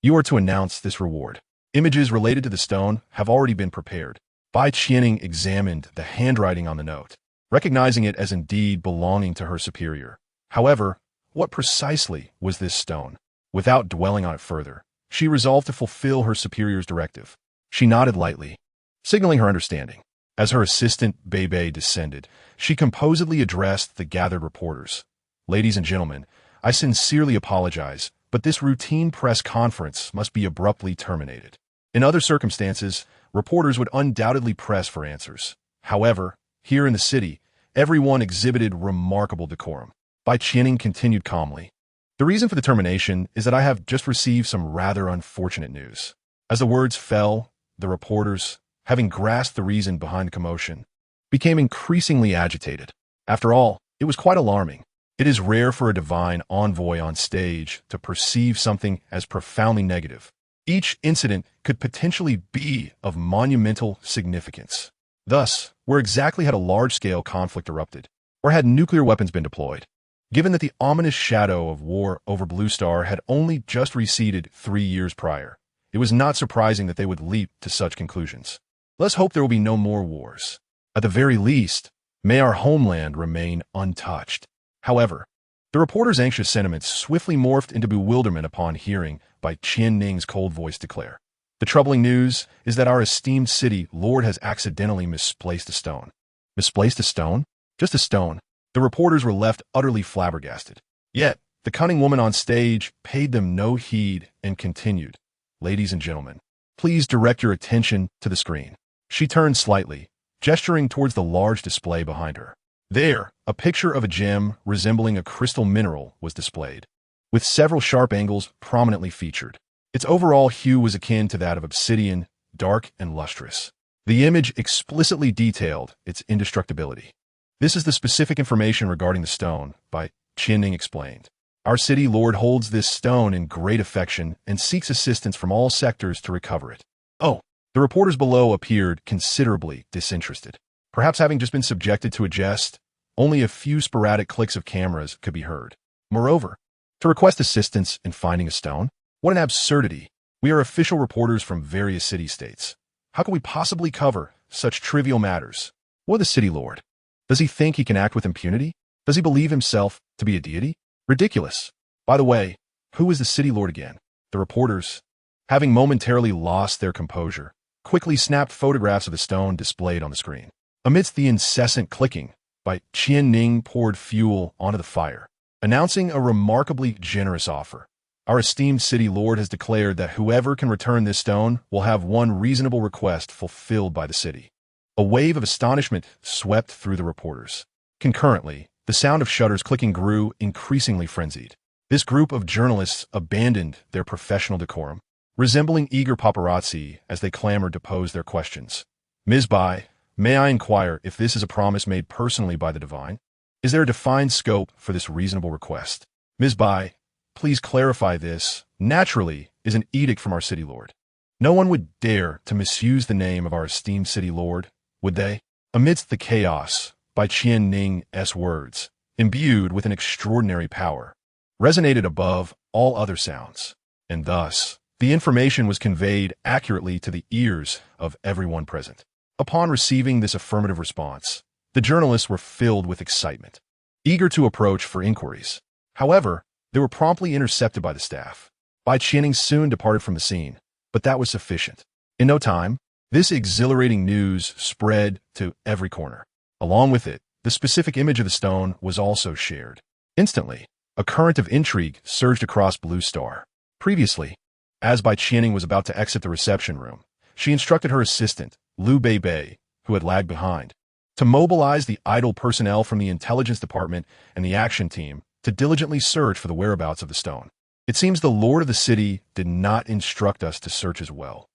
You are to announce this reward. Images related to the stone have already been prepared. Bai Qianning examined the handwriting on the note, recognizing it as indeed belonging to her superior. However, what precisely was this stone? Without dwelling on it further, she resolved to fulfill her superior's directive. She nodded lightly, signaling her understanding. As her assistant Bei descended, she composedly addressed the gathered reporters. Ladies and gentlemen, I sincerely apologize, but this routine press conference must be abruptly terminated. In other circumstances, reporters would undoubtedly press for answers. However, here in the city, everyone exhibited remarkable decorum. Bai Qianning continued calmly. The reason for the termination is that I have just received some rather unfortunate news. As the words fell, the reporters, having grasped the reason behind the commotion, became increasingly agitated. After all, it was quite alarming. It is rare for a divine envoy on stage to perceive something as profoundly negative. Each incident could potentially be of monumental significance. Thus, where exactly had a large-scale conflict erupted, or had nuclear weapons been deployed? Given that the ominous shadow of war over Blue Star had only just receded 3 years prior, it was not surprising that they would leap to such conclusions. Let's hope there will be no more wars. At the very least, may our homeland remain untouched. However, the reporter's anxious sentiments swiftly morphed into bewilderment upon hearing by Qian Ning's cold voice declare, "The troubling news is that our esteemed city lord has accidentally misplaced a stone." Misplaced a stone? Just a stone. The reporters were left utterly flabbergasted. Yet, the cunning woman on stage paid them no heed and continued, "Ladies and gentlemen, please direct your attention to the screen." She turned slightly, gesturing towards the large display behind her. There, a picture of a gem resembling a crystal mineral was displayed, with several sharp angles prominently featured. Its overall hue was akin to that of obsidian, dark and lustrous. The image explicitly detailed its indestructibility. "This is the specific information regarding the stone," by Qian explained. "Our city lord holds this stone in great affection and seeks assistance from all sectors to recover it." Oh, the reporters below appeared considerably disinterested. Perhaps having just been subjected to a jest, only a few sporadic clicks of cameras could be heard. Moreover, to request assistance in finding a stone? What an absurdity. We are official reporters from various city-states. How can we possibly cover such trivial matters? What the city lord? Does he think he can act with impunity? Does he believe himself to be a deity? Ridiculous. By the way, who is the city lord again? The reporters, having momentarily lost their composure, quickly snapped photographs of the stone displayed on the screen. Amidst the incessant clicking, by Qian Ning poured fuel onto the fire, announcing a remarkably generous offer. "Our esteemed city lord has declared that whoever can return this stone will have one reasonable request fulfilled by the city." A wave of astonishment swept through the reporters. Concurrently, the sound of shutters clicking grew increasingly frenzied. This group of journalists abandoned their professional decorum, resembling eager paparazzi as they clamored to pose their questions. "Ms. Bai, may I inquire if this is a promise made personally by the divine? Is there a defined scope for this reasonable request? Ms. Bai, please clarify this. Naturally, is an edict from our city lord. No one would dare to misuse the name of our esteemed city lord, would they?" Amidst the chaos, by Qian Ning's words, imbued with an extraordinary power, resonated above all other sounds, and thus, the information was conveyed accurately to the ears of everyone present. Upon receiving this affirmative response, the journalists were filled with excitement, eager to approach for inquiries. However, they were promptly intercepted by the staff. Bai Qianing soon departed from the scene, but that was sufficient. In no time, this exhilarating news spread to every corner. Along with it, the specific image of the stone was also shared. Instantly, a current of intrigue surged across Blue Star. Previously, as Bai Qianing was about to exit the reception room, she instructed her assistant, Liu Beibei, who had lagged behind, to mobilize the idle personnel from the intelligence department and the action team to diligently search for the whereabouts of the stone. "It seems the lord of the city did not instruct us to search as well.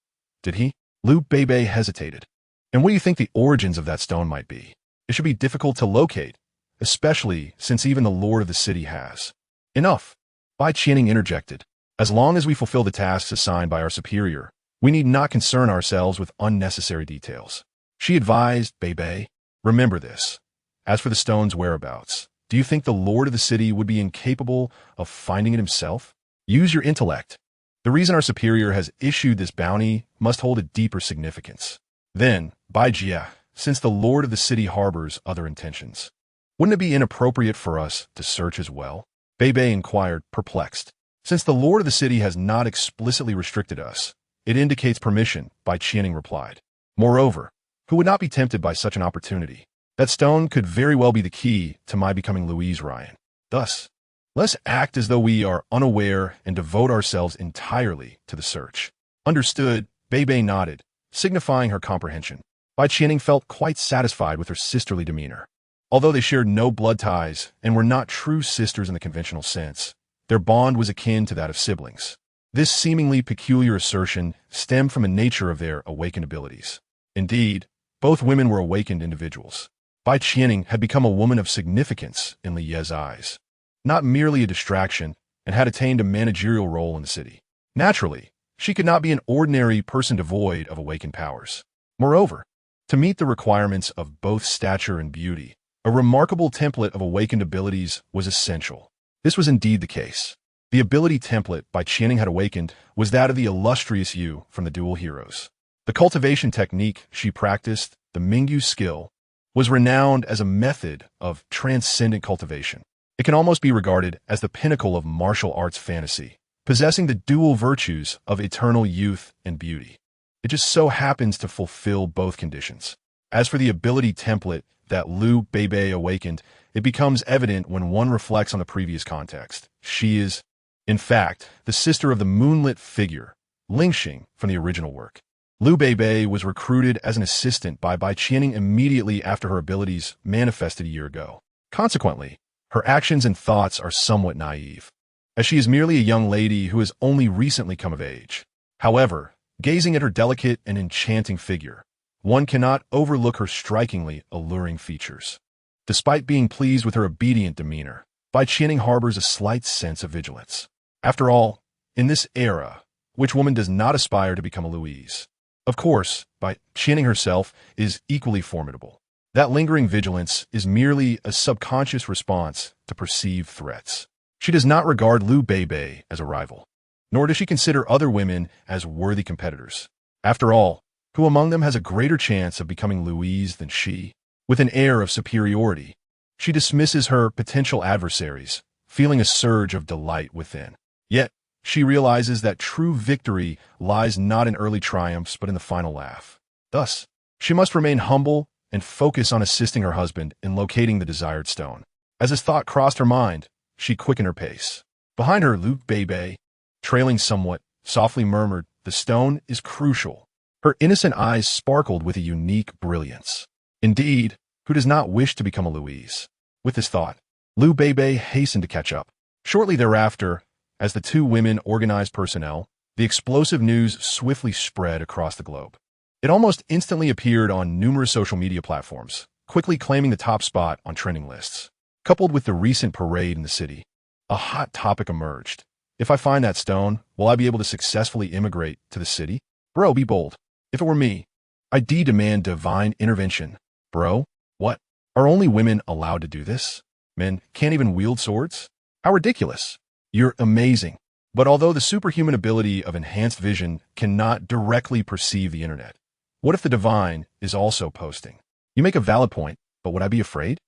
Did he?" Liu Beibei hesitated. "And what do you think the origins of that stone might be? It should be difficult to locate, especially since even the lord of the city has." "Enough," Bai Qianing interjected. "As long as we fulfill the tasks assigned by our superior, we need not concern ourselves with unnecessary details." She advised Beibei, "Remember this. As for the stone's whereabouts, do you think the lord of the city would be incapable of finding it himself? Use your intellect. The reason our superior has issued this bounty must hold a deeper significance. Then, Bai Jia, since the lord of the city harbors other intentions, wouldn't it be inappropriate for us to search as well?" Beibei inquired, perplexed. "Since the lord of the city has not explicitly restricted us, it indicates permission," Bai Qianing replied. "Moreover, who would not be tempted by such an opportunity? That stone could very well be the key to my becoming Louise Ryan. Thus, let's act as though we are unaware and devote ourselves entirely to the search." "Understood," Beibei nodded, signifying her comprehension. Bai Qianing felt quite satisfied with her sisterly demeanor. Although they shared no blood ties and were not true sisters in the conventional sense, their bond was akin to that of siblings. This seemingly peculiar assertion stemmed from the nature of their awakened abilities. Indeed, both women were awakened individuals. Bai Qianing had become a woman of significance in Li Ye's eyes, not merely a distraction, and had attained a managerial role in the city. Naturally, she could not be an ordinary person devoid of awakened powers. Moreover, to meet the requirements of both stature and beauty, a remarkable template of awakened abilities was essential. This was indeed the case. The ability template Bai Qianing had awakened was that of the illustrious Yu from the Dual Heroes. The cultivation technique she practiced, the Mingyu skill, was renowned as a method of transcendent cultivation. It can almost be regarded as the pinnacle of martial arts fantasy, possessing the dual virtues of eternal youth and beauty. It just so happens to fulfill both conditions. As for the ability template that Liu Beibei awakened, it becomes evident when one reflects on the previous context. She is, in fact, the sister of the moonlit figure, Lingxing, from the original work. Liu Beibei was recruited as an assistant by Bai Qianing immediately after her abilities manifested a year ago. Consequently, her actions and thoughts are somewhat naive, as she is merely a young lady who has only recently come of age. However, gazing at her delicate and enchanting figure, one cannot overlook her strikingly alluring features. Despite being pleased with her obedient demeanor, Bai Qianing harbors a slight sense of vigilance. After all, in this era, which woman does not aspire to become a Louise? Of course, Bai Qianing herself is equally formidable. That lingering vigilance is merely a subconscious response to perceived threats. She does not regard Liu Beibei as a rival, nor does she consider other women as worthy competitors. After all, who among them has a greater chance of becoming Louise than she? With an air of superiority, she dismisses her potential adversaries, feeling a surge of delight within. Yet, she realizes that true victory lies not in early triumphs but in the final laugh. Thus, she must remain humble and focus on assisting her husband in locating the desired stone. As his thought crossed her mind, she quickened her pace. Behind her, Liu Beibei, trailing somewhat, softly murmured, "The stone is crucial." Her innocent eyes sparkled with a unique brilliance. Indeed, who does not wish to become a Louise? With this thought, Liu Beibei hastened to catch up. Shortly thereafter, as the two women organized personnel, the explosive news swiftly spread across the globe. It almost instantly appeared on numerous social media platforms, quickly claiming the top spot on trending lists. Coupled with the recent parade in the city, a hot topic emerged. If I find that stone, will I be able to successfully immigrate to the city? Bro, be bold. If it were me, I'd demand divine intervention. Bro, what? Are only women allowed to do this? Men can't even wield swords? How ridiculous. You're amazing. But although the superhuman ability of enhanced vision cannot directly perceive the internet, what if the divine is also posting? You make a valid point, but would I be afraid?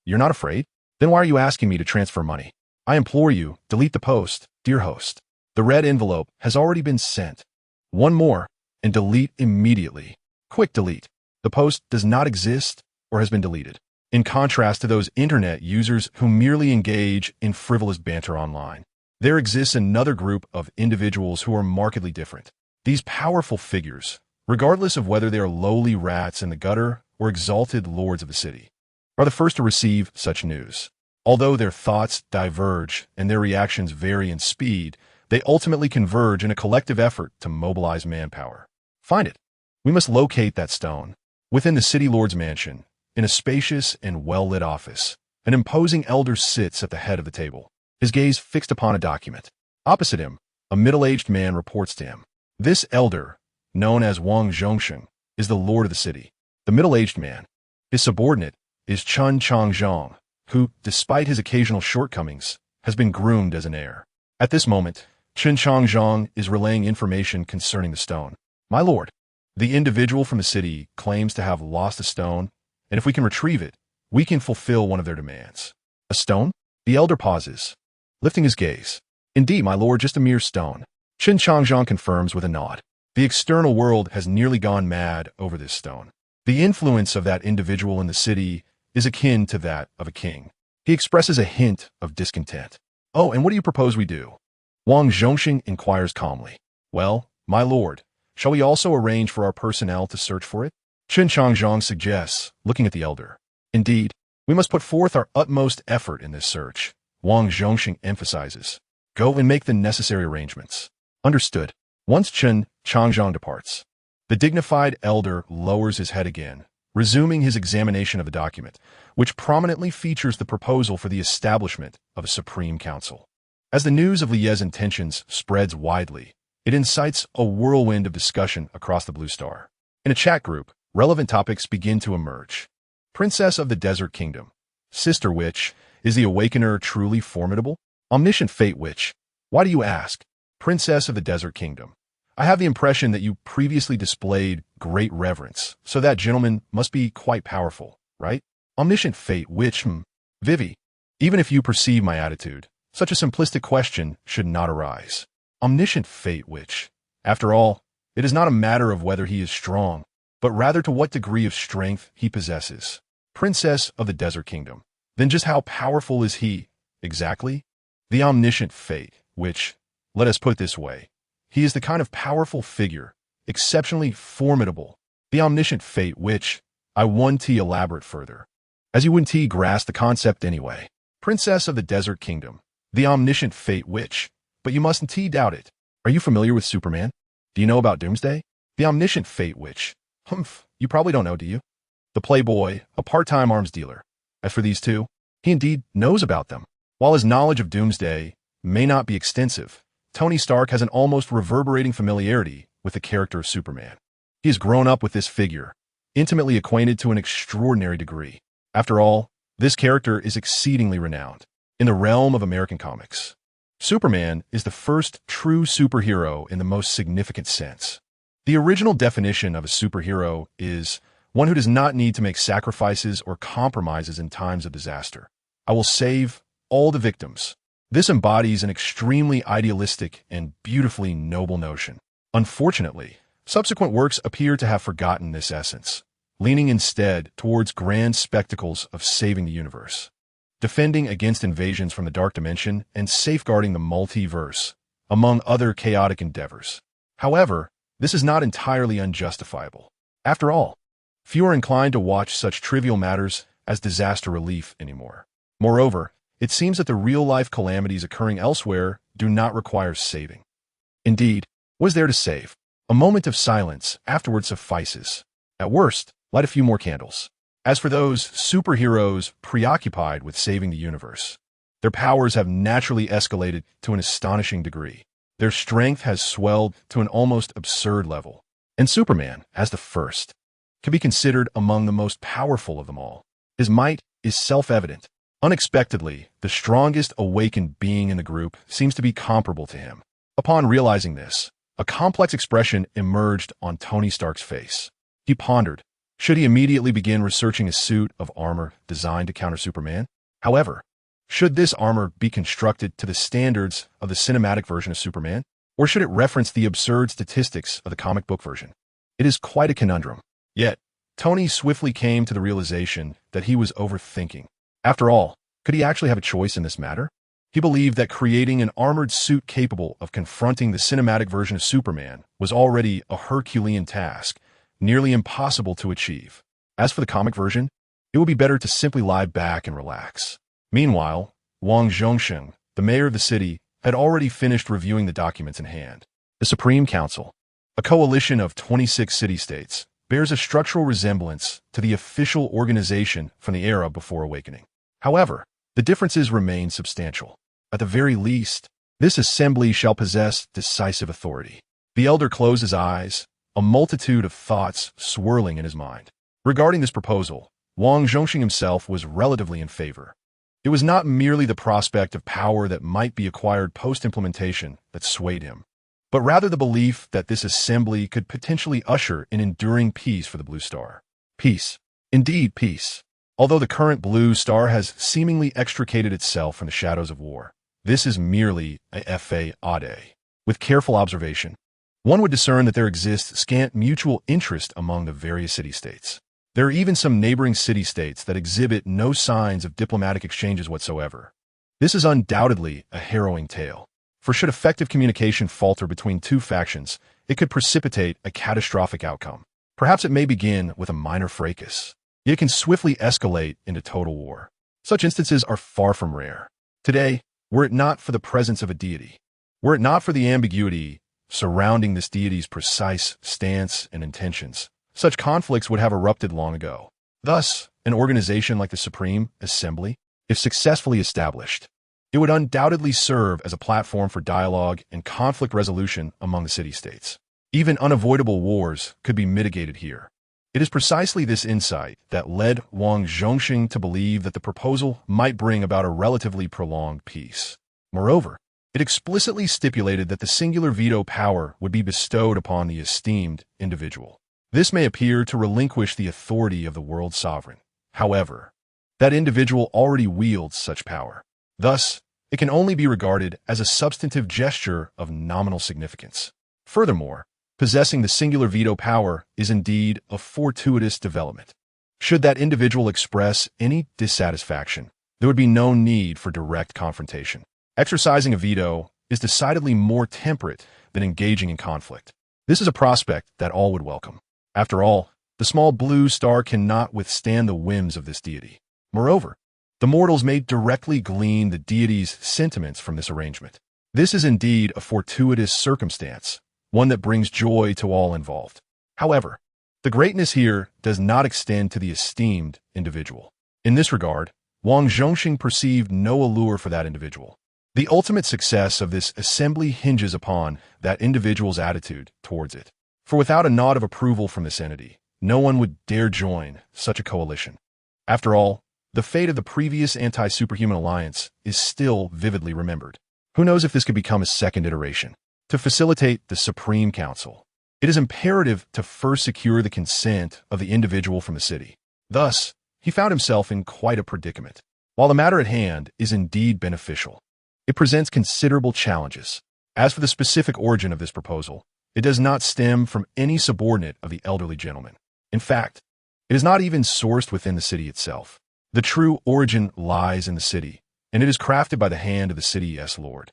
You're not afraid? Then why are you asking me to transfer money? I implore you, delete the post, dear host. The red envelope has already been sent. One more, and delete immediately. Quick delete. The post does not exist or has been deleted. In contrast to those internet users who merely engage in frivolous banter online, there exists another group of individuals who are markedly different. These powerful figures, regardless of whether they are lowly rats in the gutter or exalted lords of the city, are the first to receive such news. Although their thoughts diverge and their reactions vary in speed, they ultimately converge in a collective effort to mobilize manpower. Find it. We must locate that stone. Within the city lord's mansion, in a spacious and well-lit office, an imposing elder sits at the head of the table, his gaze fixed upon a document. Opposite him, a middle-aged man reports to him. This elder, known as Wang Zhongsheng, is the lord of the city. The middle-aged man, his subordinate, is Chen Changzhong, who, despite his occasional shortcomings, has been groomed as an heir. At this moment, Chen Changzhong is relaying information concerning the stone. My lord, the individual from the city claims to have lost a stone, and if we can retrieve it, we can fulfill one of their demands. A stone? The elder pauses, lifting his gaze. Indeed, my lord, just a mere stone. Chen Changzhong confirms with a nod. The external world has nearly gone mad over this stone. The influence of that individual in the city is akin to that of a king. He expresses a hint of discontent. Oh, and what do you propose we do? Wang Zhongxing inquires calmly. Well, my lord, shall we also arrange for our personnel to search for it? Chen Changzhong suggests, looking at the elder. Indeed, we must put forth our utmost effort in this search. Wang Zhongxing emphasizes. Go and make the necessary arrangements. Understood. Once Chen Changzhong departs, The dignified elder lowers his head again, resuming his examination of the document, which prominently features the proposal for the establishment of a Supreme Council. As the news of Lie's intentions spreads widely, it incites a whirlwind of discussion across the Blue Star. In a chat group, relevant topics begin to emerge. Princess of the Desert Kingdom. Sister Witch, is the Awakener truly formidable? Omniscient Fate Witch. Why do you ask? Princess of the Desert Kingdom. I have the impression that you previously displayed great reverence, so that gentleman must be quite powerful, right? Omniscient Fate Witch. Vivi. Even if you perceive my attitude, such a simplistic question should not arise. Omniscient Fate Witch. After all, it is not a matter of whether he is strong, but rather to what degree of strength he possesses. Princess of the Desert Kingdom. Then just how powerful is he, exactly? The Omniscient Fate Witch. Let us put it this way. He is the kind of powerful figure, exceptionally formidable. The Omniscient Fate Witch. I want to elaborate further. As you wouldn't grasp the concept anyway. Princess of the Desert Kingdom. The Omniscient Fate Witch. But you mustn't doubt it. Are you familiar with Superman? Do you know about Doomsday? The Omniscient Fate Witch. You probably don't know, do you? The playboy, a part-time arms dealer. As for these two, he indeed knows about them. While his knowledge of Doomsday may not be extensive, Tony Stark has an almost reverberating familiarity with the character of Superman. He has grown up with this figure, intimately acquainted to an extraordinary degree. After all, this character is exceedingly renowned in the realm of American comics. Superman is the first true superhero in the most significant sense. The original definition of a superhero is one who does not need to make sacrifices or compromises in times of disaster. I will save all the victims. This embodies an extremely idealistic and beautifully noble notion. Unfortunately, subsequent works appear to have forgotten this essence, leaning instead towards grand spectacles of saving the universe, defending against invasions from the dark dimension, and safeguarding the multiverse, among other chaotic endeavors. However, this is not entirely unjustifiable. After all, few are inclined to watch such trivial matters as disaster relief anymore. Moreover, it seems that the real-life calamities occurring elsewhere do not require saving. Indeed, what is there to save? A moment of silence afterward suffices. At worst, light a few more candles. As for those superheroes preoccupied with saving the universe, their powers have naturally escalated to an astonishing degree. Their strength has swelled to an almost absurd level, and Superman, as the first, can be considered among the most powerful of them all. His might is self-evident. Unexpectedly, the strongest awakened being in the group seems to be comparable to him. Upon realizing this, a complex expression emerged on Tony Stark's face. He pondered, should he immediately begin researching a suit of armor designed to counter Superman? However, should this armor be constructed to the standards of the cinematic version of Superman, or should it reference the absurd statistics of the comic book version? It is quite a conundrum. Yet, Tony swiftly came to the realization that he was overthinking. After all, could he actually have a choice in this matter? He believed that creating an armored suit capable of confronting the cinematic version of Superman was already a Herculean task, nearly impossible to achieve. As for the comic version, it would be better to simply lie back and relax. Meanwhile, Wang Zhongsheng, the mayor of the city, had already finished reviewing the documents in hand. The Supreme Council, a coalition of 26 city-states, bears a structural resemblance to the official organization from the era before Awakening. However, the differences remain substantial. At the very least, this assembly shall possess decisive authority. The elder closed his eyes, a multitude of thoughts swirling in his mind. Regarding this proposal, Wang Zhongxing himself was relatively in favor. It was not merely the prospect of power that might be acquired post-implementation that swayed him, but rather the belief that this assembly could potentially usher in enduring peace for the Blue Star. Peace. Indeed, peace. Although the current Blue Star has seemingly extricated itself from the shadows of war, this is merely a fade. With careful observation, one would discern that there exists scant mutual interest among the various city-states. There are even some neighboring city-states that exhibit no signs of diplomatic exchanges whatsoever. This is undoubtedly a harrowing tale, for should effective communication falter between two factions, it could precipitate a catastrophic outcome. Perhaps it may begin with a minor fracas, yet it can swiftly escalate into total war. Such instances are far from rare. Today, were it not for the presence of a deity, were it not for the ambiguity surrounding this deity's precise stance and intentions. Such conflicts would have erupted long ago. Thus, an organization like the Supreme Assembly, if successfully established, it would undoubtedly serve as a platform for dialogue and conflict resolution among the city-states. Even unavoidable wars could be mitigated here. It is precisely this insight that led Wang Zhongxing to believe that the proposal might bring about a relatively prolonged peace. Moreover, it explicitly stipulated that the singular veto power would be bestowed upon the esteemed individual. This may appear to relinquish the authority of the world sovereign. However, that individual already wields such power. Thus, it can only be regarded as a substantive gesture of nominal significance. Furthermore, possessing the singular veto power is indeed a fortuitous development. Should that individual express any dissatisfaction, there would be no need for direct confrontation. Exercising a veto is decidedly more temperate than engaging in conflict. This is a prospect that all would welcome. After all, the small blue star cannot withstand the whims of this deity. Moreover, the mortals may directly glean the deity's sentiments from this arrangement. This is indeed a fortuitous circumstance, one that brings joy to all involved. However, the greatness here does not extend to the esteemed individual. In this regard, Wang Zhongxing perceived no allure for that individual. The ultimate success of this assembly hinges upon that individual's attitude towards it. For without a nod of approval from this entity, no one would dare join such a coalition. After all, the fate of the previous anti-superhuman alliance is still vividly remembered. Who knows if this could become a second iteration? To facilitate the Supreme Council, it is imperative to first secure the consent of the individual from the city. Thus, he found himself in quite a predicament. While the matter at hand is indeed beneficial, it presents considerable challenges. As for the specific origin of this proposal, it does not stem from any subordinate of the elderly gentleman. In fact, it is not even sourced within the city itself. The true origin lies in the city, and it is crafted by the hand of the city's lord.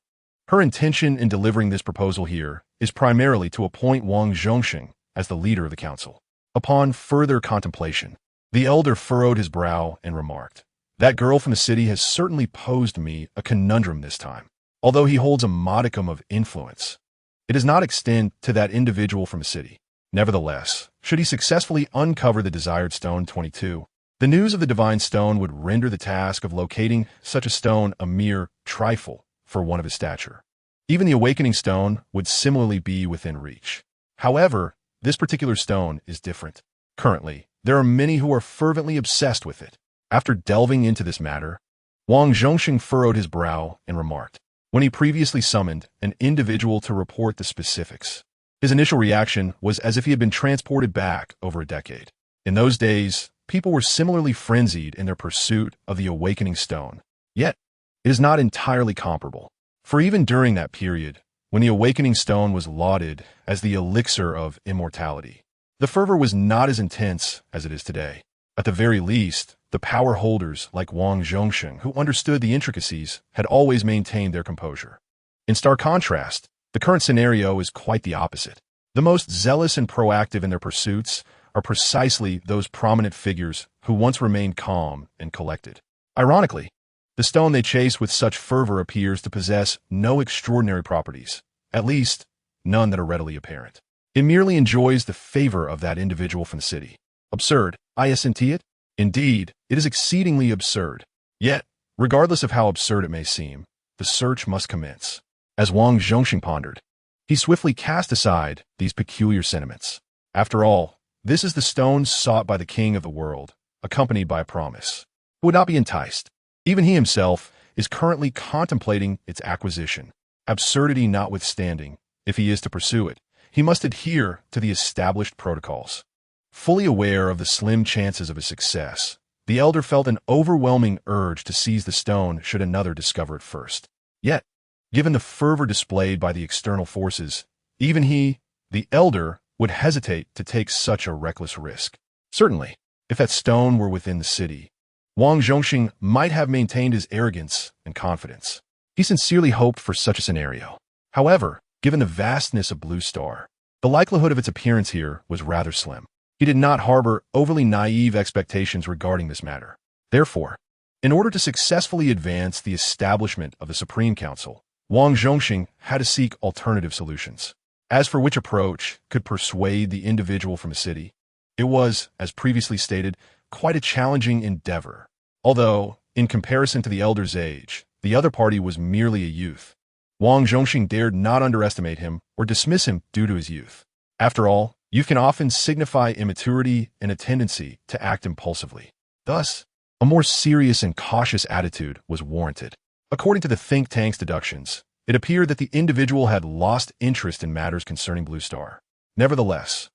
Her intention in delivering this proposal here is primarily to appoint Wang Zhongxing as the leader of the council. Upon further contemplation, the elder furrowed his brow and remarked, "That girl from the city has certainly posed me a conundrum this time. Although he holds a modicum of influence, it does not extend to that individual from the city. Nevertheless, should he successfully uncover the desired stone 22, the news of the divine stone would render the task of locating such a stone a mere trifle for one of his stature. Even the awakening stone would similarly be within reach. However, this particular stone is different. Currently, there are many who are fervently obsessed with it." After delving into this matter, Wang Zhongxing furrowed his brow and remarked, when he previously summoned an individual to report the specifics, his initial reaction was as if he had been transported back over a decade. In those days, people were similarly frenzied in their pursuit of the awakening stone. Yet, it is not entirely comparable. For even during that period, when the awakening stone was lauded as the elixir of immortality, the fervor was not as intense as it is today. At the very least, the power holders like Wang Zhongxing, who understood the intricacies, had always maintained their composure. In stark contrast, the current scenario is quite the opposite. The most zealous and proactive in their pursuits are precisely those prominent figures who once remained calm and collected. Ironically, the stone they chase with such fervor appears to possess no extraordinary properties, at least none that are readily apparent. It merely enjoys the favor of that individual from the city. Absurd, isn't it? Indeed, it is exceedingly absurd. Yet, regardless of how absurd it may seem, the search must commence. As Wang Zhongxing pondered, he swiftly cast aside these peculiar sentiments. After all, this is the stone sought by the king of the world, accompanied by a promise. Who would not be enticed? Even he himself is currently contemplating its acquisition. Absurdity notwithstanding, if he is to pursue it, he must adhere to the established protocols. Fully aware of the slim chances of his success, the elder felt an overwhelming urge to seize the stone should another discover it first. Yet, given the fervor displayed by the external forces, even he, the elder, would hesitate to take such a reckless risk. Certainly, if that stone were within the city, Wang Zhongxing might have maintained his arrogance and confidence. He sincerely hoped for such a scenario. However, given the vastness of Blue Star, the likelihood of its appearance here was rather slim. He did not harbor overly naive expectations regarding this matter. Therefore, in order to successfully advance the establishment of the Supreme Council, Wang Zhongxing had to seek alternative solutions. As for which approach could persuade the individual from the city, it was, as previously stated, quite a challenging endeavor. Although, in comparison to the elder's age, the other party was merely a youth. Wang Zhongxing dared not underestimate him or dismiss him due to his youth. After all, youth can often signify immaturity and a tendency to act impulsively. Thus, a more serious and cautious attitude was warranted. According to the think tank's deductions, it appeared that the individual had lost interest in matters concerning Blue Star. Nevertheless,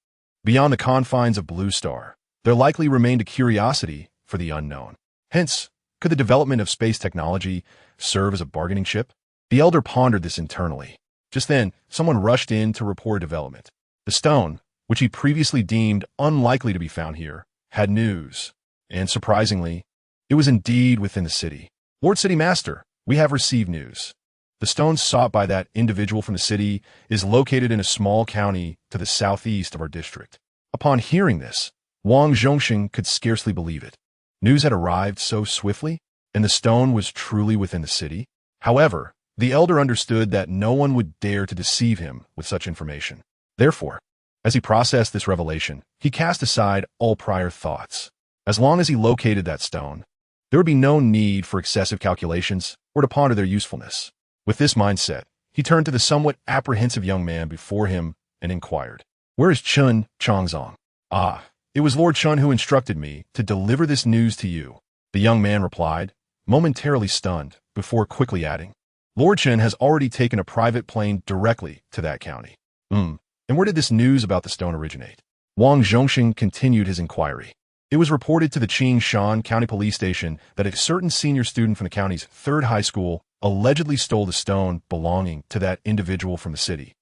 beyond the confines of Blue Star, there likely remained a curiosity for the unknown. Hence, could the development of space technology serve as a bargaining chip? The elder pondered this internally. Just then, someone rushed in to report a development. The stone, which he previously deemed unlikely to be found here, had news. And surprisingly, it was indeed within the city. Lord City Master, we have received news. The stone sought by that individual from the city is located in a small county to the southeast of our district. Upon hearing this, Wang Zhongxing could scarcely believe it. News had arrived so swiftly, and the stone was truly within the city. However, the elder understood that no one would dare to deceive him with such information. Therefore, as he processed this revelation, he cast aside all prior thoughts. As long as he located that stone, there would be no need for excessive calculations or to ponder their usefulness. With this mindset, he turned to the somewhat apprehensive young man before him and inquired, "Where is Chun Changzong?" "Ah, it was Lord Chun who instructed me to deliver this news to you," the young man replied, momentarily stunned, before quickly adding, "Lord Chun has already taken a private plane directly to that county." And where did this news about the stone originate? Wang Zhongxing continued his inquiry. It was reported to the Qingshan County Police Station that a certain senior student from the county's third high school allegedly stole the stone belonging to that individual from the city.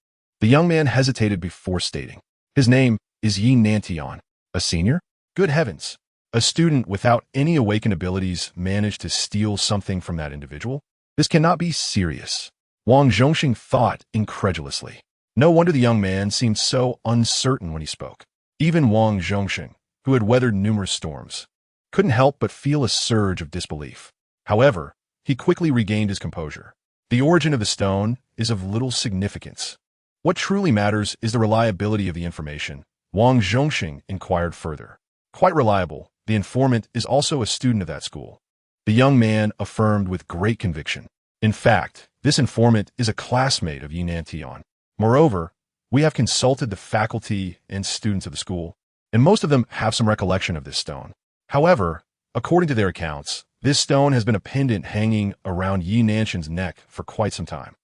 The young man hesitated before stating, "His name is Yi Nantian." "A senior? Good heavens! A student without any awakened abilities managed to steal something from that individual? This cannot be serious." Wang Zhongxing thought incredulously. No wonder the young man seemed so uncertain when he spoke. Even Wang Zhongxing, who had weathered numerous storms, couldn't help but feel a surge of disbelief. However, he quickly regained his composure. The origin of the stone is of little significance. What truly matters is the reliability of the information. Wang Zhongxing inquired further. "Quite reliable. The informant is also a student of that school," the young man affirmed with great conviction. "In fact, this informant is a classmate of Yi Nantian. Moreover, we have consulted the faculty and students of the school, and most of them have some recollection of this stone. However, according to their accounts, this stone has been a pendant hanging around Yi Nantian's neck for quite some time."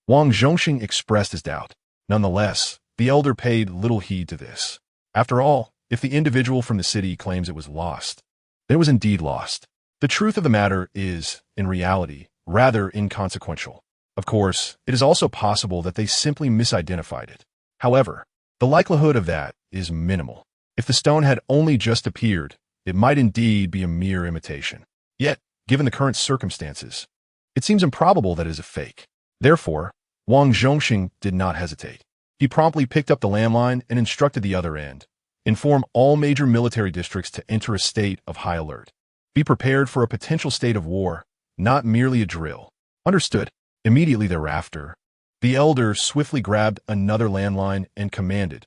Wang Zhongxing expressed his doubt. Nonetheless, the elder paid little heed to this. After all, if the individual from the city claims it was lost, then it was indeed lost. The truth of the matter is, in reality, rather inconsequential. Of course, it is also possible that they simply misidentified it. However, the likelihood of that is minimal. If the stone had only just appeared, it might indeed be a mere imitation. Yet, given the current circumstances, it seems improbable that it is a fake. Therefore, Wang Zhongxing did not hesitate. He promptly picked up the landline and instructed the other end. "Inform all major military districts to enter a state of high alert. Be prepared for a potential state of war, not merely a drill." "Understood." Immediately thereafter, the elder swiftly grabbed another landline and commanded,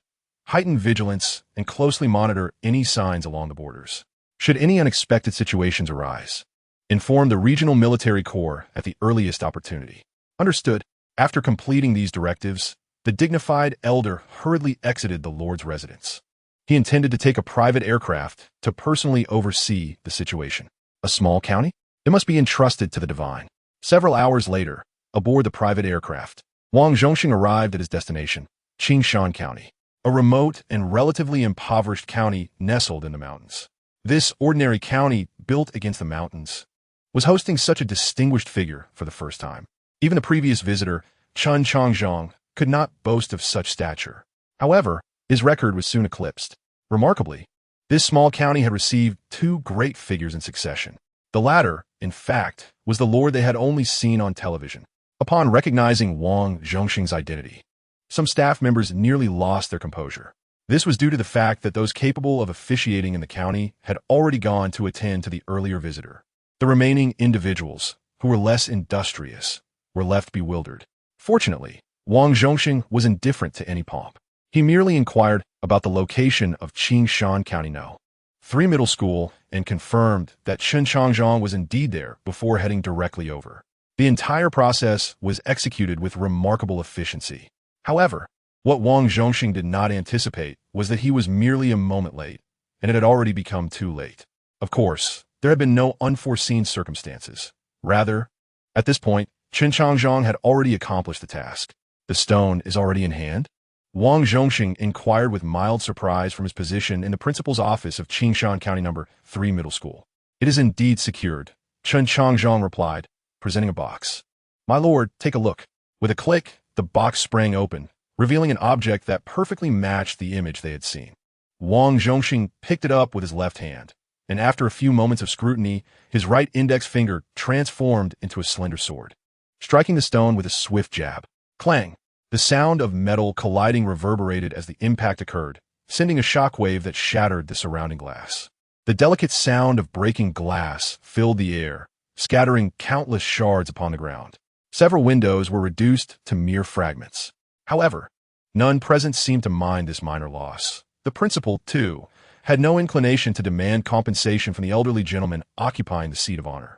"Heighten vigilance and closely monitor any signs along the borders. Should any unexpected situations arise, inform the regional military corps at the earliest opportunity." "Understood." After completing these directives, the dignified elder hurriedly exited the Lord's residence. He intended to take a private aircraft to personally oversee the situation. A small county? It must be entrusted to the divine. Several hours later, aboard the private aircraft, Wang Zhongxing arrived at his destination, Qingshan County, a remote and relatively impoverished county nestled in the mountains. This ordinary county, built against the mountains, was hosting such a distinguished figure for the first time. Even the previous visitor, Chun Changzong, could not boast of such stature. However, his record was soon eclipsed. Remarkably, this small county had received two great figures in succession. The latter, in fact, was the lord they had only seen on television. Upon recognizing Wang Zhongxing's identity, some staff members nearly lost their composure. This was due to the fact that those capable of officiating in the county had already gone to attend to the earlier visitor. The remaining individuals, who were less industrious, were left bewildered. Fortunately, Wang Zhongxing was indifferent to any pomp. He merely inquired about the location of Qingshan County No. 3 Middle School and confirmed that Chen Changzhong was indeed there before heading directly over. The entire process was executed with remarkable efficiency. However, what Wang Zhongxing did not anticipate was that he was merely a moment late, and it had already become too late. Of course, there had been no unforeseen circumstances. Rather, at this point, Chen Changzhong had already accomplished the task. The stone is already in hand? Wang Zhongxing inquired with mild surprise from his position in the principal's office of Qingshan County No. 3 Middle School. It is indeed secured, Chen Changzhong replied, presenting a box. My lord, take a look. With a click, the box sprang open, revealing an object that perfectly matched the image they had seen. Wang Zhongxing picked it up with his left hand, and after a few moments of scrutiny, his right index finger transformed into a slender sword, striking the stone with a swift jab. Clang! The sound of metal colliding reverberated as the impact occurred, sending a shockwave that shattered the surrounding glass. The delicate sound of breaking glass filled the air, scattering countless shards upon the ground. Several windows were reduced to mere fragments. However, none present seemed to mind this minor loss. The principal, too, had no inclination to demand compensation from the elderly gentleman occupying the seat of honor.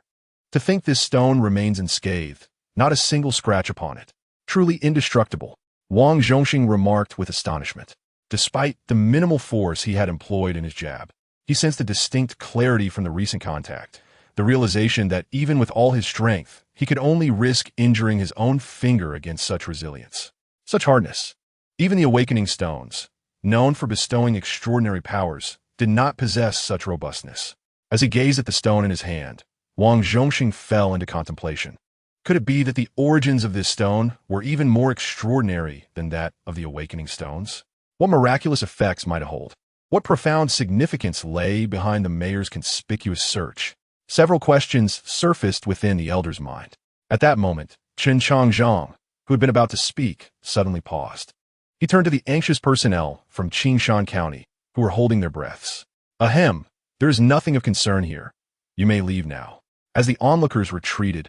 To think this stone remains unscathed, not a single scratch upon it. Truly indestructible, Wang Zhongxing remarked with astonishment. Despite the minimal force he had employed in his jab, he sensed a distinct clarity from the recent contact, the realization that even with all his strength, he could only risk injuring his own finger against such resilience, such hardness. Even the awakening stones, known for bestowing extraordinary powers, did not possess such robustness. As he gazed at the stone in his hand, Wang Zhongxing fell into contemplation. Could it be that the origins of this stone were even more extraordinary than that of the awakening stones? What miraculous effects might it hold? What profound significance lay behind the mayor's conspicuous search? Several questions surfaced within the elder's mind. At that moment, Chen Changzhong, who had been about to speak, suddenly paused. He turned to the anxious personnel from Qingshan County, who were holding their breaths. Ahem, there is nothing of concern here. You may leave now. As the onlookers retreated,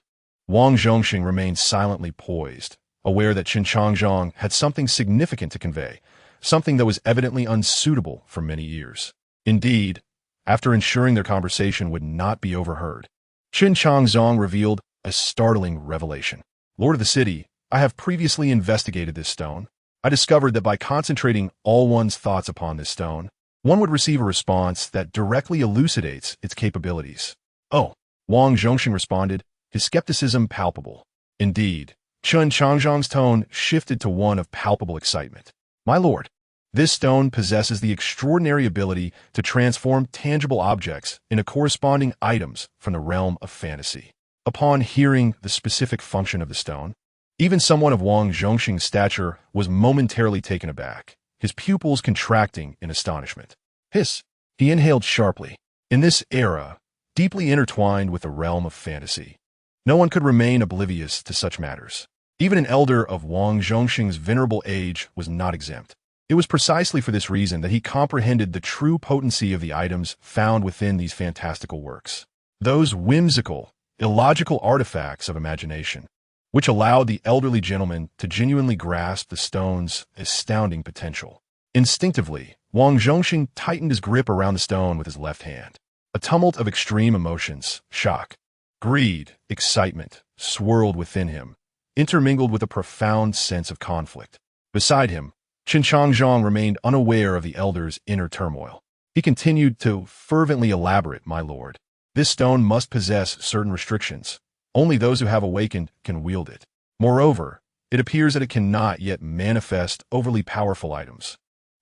Wang Zhongxing remained silently poised, aware that Chen Changzhong had something significant to convey, something that was evidently unsuitable for many years. Indeed, after ensuring their conversation would not be overheard, Chen Changzhong revealed a startling revelation. Lord of the city, I have previously investigated this stone. I discovered that by concentrating all one's thoughts upon this stone, one would receive a response that directly elucidates its capabilities. Oh, Wang Zhongxing responded, his skepticism palpable. Indeed, Chen Changzhong's tone shifted to one of palpable excitement. My lord, this stone possesses the extraordinary ability to transform tangible objects into corresponding items from the realm of fantasy. Upon hearing the specific function of the stone, even someone of Wang Zhongxing's stature was momentarily taken aback, his pupils contracting in astonishment. Hiss! He inhaled sharply. In this era, deeply intertwined with the realm of fantasy, no one could remain oblivious to such matters. Even an elder of Wang Zhongxing's venerable age was not exempt. It was precisely for this reason that he comprehended the true potency of the items found within these fantastical works. Those whimsical, illogical artifacts of imagination, which allowed the elderly gentleman to genuinely grasp the stone's astounding potential. Instinctively, Wang Zhongxing tightened his grip around the stone with his left hand. A tumult of extreme emotions, shock, greed, excitement, swirled within him, intermingled with a profound sense of conflict. Beside him, Chen Changzhong remained unaware of the elder's inner turmoil. He continued to fervently elaborate, my lord. This stone must possess certain restrictions. Only those who have awakened can wield it. Moreover, it appears that it cannot yet manifest overly powerful items,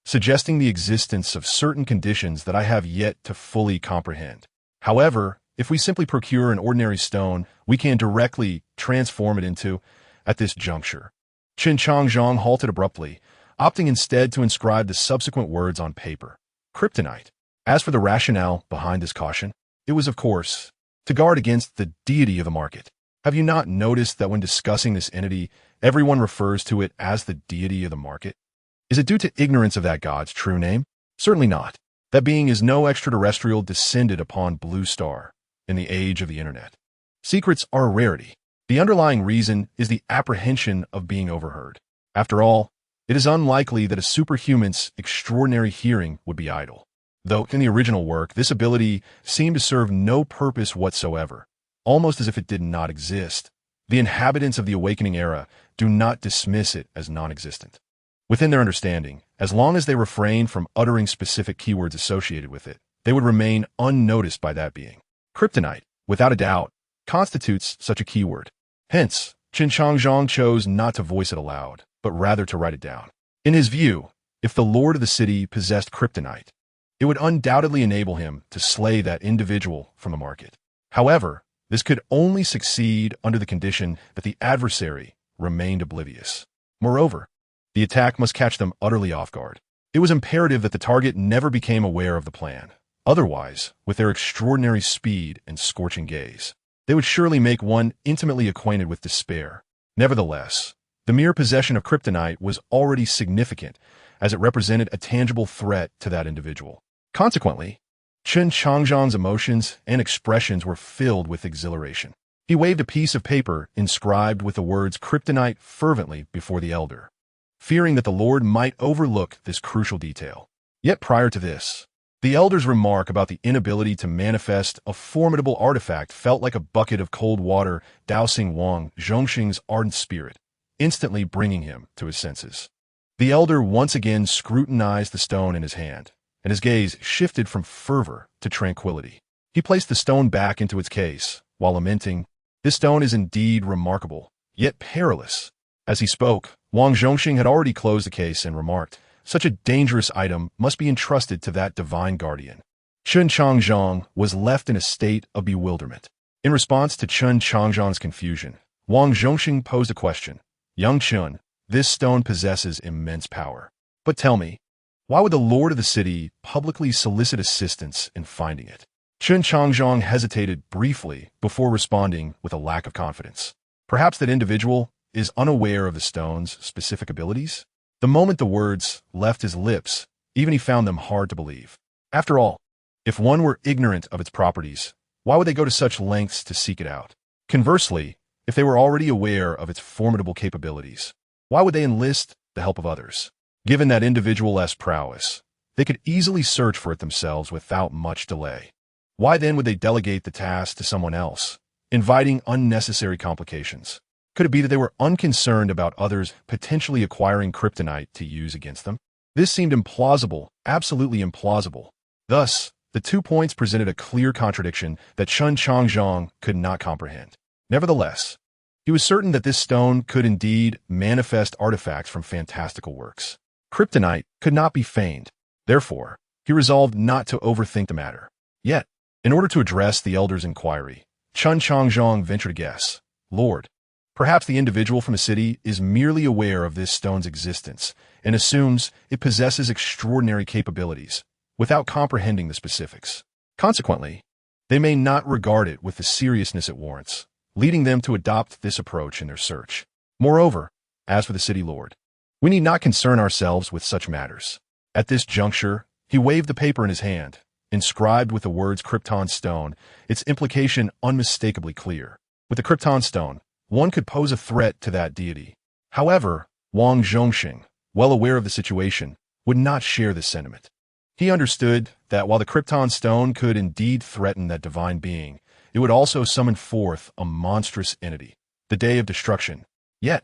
suggesting the existence of certain conditions that I have yet to fully comprehend. However, if we simply procure an ordinary stone, we can directly transform it into, at this juncture. Chen Changzhong halted abruptly, opting instead to inscribe the subsequent words on paper. Kryptonite. As for the rationale behind this caution, it was, of course, to guard against the deity of the market. Have you not noticed that when discussing this entity, everyone refers to it as the deity of the market? Is it due to ignorance of that god's true name? Certainly not. That being is no extraterrestrial descended upon Blue Star in the age of the internet. Secrets are a rarity. The underlying reason is the apprehension of being overheard. After all, it is unlikely that a superhuman's extraordinary hearing would be idle. Though in the original work, this ability seemed to serve no purpose whatsoever, almost as if it did not exist. The inhabitants of the Awakening era do not dismiss it as non-existent. Within their understanding, as long as they refrain from uttering specific keywords associated with it, they would remain unnoticed by that being. Kryptonite, without a doubt, constitutes such a keyword. Hence, Chen Changzhong chose not to voice it aloud, but rather to write it down. In his view, if the lord of the city possessed kryptonite, it would undoubtedly enable him to slay that individual from the market. However, this could only succeed under the condition that the adversary remained oblivious. Moreover, the attack must catch them utterly off guard. It was imperative that the target never became aware of the plan. Otherwise, with their extraordinary speed and scorching gaze, they would surely make one intimately acquainted with despair. Nevertheless, the mere possession of kryptonite was already significant, as it represented a tangible threat to that individual. Consequently, Chen Changzhong's emotions and expressions were filled with exhilaration. He waved a piece of paper inscribed with the words kryptonite fervently before the elder, fearing that the Lord might overlook this crucial detail. Yet prior to this, the elder's remark about the inability to manifest a formidable artifact felt like a bucket of cold water dousing Wang Zhongxing's ardent spirit, instantly bringing him to his senses. The elder once again scrutinized the stone in his hand, and his gaze shifted from fervor to tranquility. He placed the stone back into its case, while lamenting, "This stone is indeed remarkable, yet perilous." As he spoke, Wang Zhongxing had already closed the case and remarked, "Such a dangerous item must be entrusted to that divine guardian." Chen Changzhong was left in a state of bewilderment. In response to Chen Changzhong's confusion, Wang Zhongxing posed a question. "Young Chen, this stone possesses immense power. But tell me, why would the lord of the city publicly solicit assistance in finding it?" Chen Changzhong hesitated briefly before responding with a lack of confidence. Perhaps that individual is unaware of the stone's specific abilities? The moment the words left his lips, even he found them hard to believe. After all, if one were ignorant of its properties, why would they go to such lengths to seek it out? Conversely, if they were already aware of its formidable capabilities, why would they enlist the help of others? Given that individual's prowess, they could easily search for it themselves without much delay. Why then would they delegate the task to someone else, inviting unnecessary complications? Could it be that they were unconcerned about others potentially acquiring kryptonite to use against them? This seemed implausible, absolutely implausible. Thus, the 2 points presented a clear contradiction that Chen Changzhong could not comprehend. Nevertheless, he was certain that this stone could indeed manifest artifacts from fantastical works. Kryptonite could not be feigned. Therefore, he resolved not to overthink the matter. Yet, in order to address the elder's inquiry, Chen Changzhong ventured a guess. "Lord, perhaps the individual from the city is merely aware of this stone's existence and assumes it possesses extraordinary capabilities without comprehending the specifics. Consequently, they may not regard it with the seriousness it warrants, leading them to adopt this approach in their search. Moreover, as for the city lord, we need not concern ourselves with such matters." At this juncture, he waved the paper in his hand, inscribed with the words Krypton Stone, its implication unmistakably clear. With the Krypton Stone, one could pose a threat to that deity. However, Wang Zhongxing, well aware of the situation, would not share this sentiment. He understood that while the Krypton Stone could indeed threaten that divine being, it would also summon forth a monstrous entity, the Day of Destruction. Yet,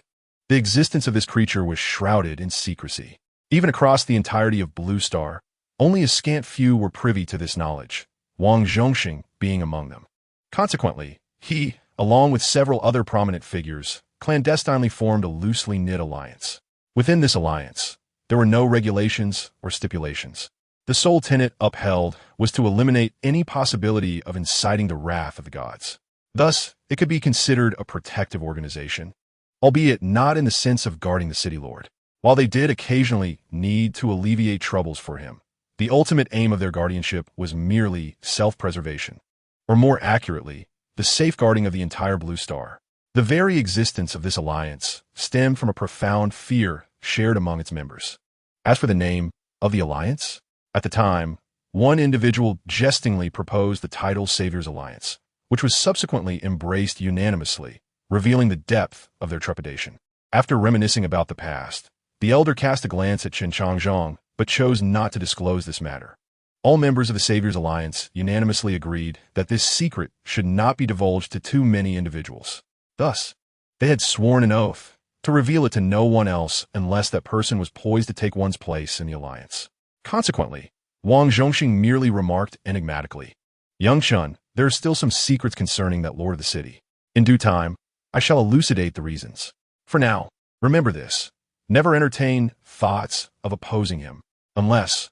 the existence of this creature was shrouded in secrecy. Even across the entirety of Blue Star, only a scant few were privy to this knowledge, Wang Zhongxing being among them. Consequently, he, along with several other prominent figures, clandestinely formed a loosely knit alliance. Within this alliance, there were no regulations or stipulations. The sole tenet upheld was to eliminate any possibility of inciting the wrath of the gods. Thus, it could be considered a protective organization, albeit not in the sense of guarding the city lord. While they did occasionally need to alleviate troubles for him, the ultimate aim of their guardianship was merely self-preservation, or more accurately, the safeguarding of the entire Blue Star. The very existence of this alliance stemmed from a profound fear shared among its members. As for the name of the alliance, at the time, one individual jestingly proposed the title Savior's Alliance, which was subsequently embraced unanimously, revealing the depth of their trepidation. After reminiscing about the past, the elder cast a glance at Chen Changzhong, but chose not to disclose this matter. All members of the Savior's Alliance unanimously agreed that this secret should not be divulged to too many individuals. Thus, they had sworn an oath to reveal it to no one else unless that person was poised to take one's place in the alliance. Consequently, Wang Zhongxing merely remarked enigmatically, "Young Chun, there are still some secrets concerning that lord of the city. In due time, I shall elucidate the reasons. For now, remember this. Never entertain thoughts of opposing him, unless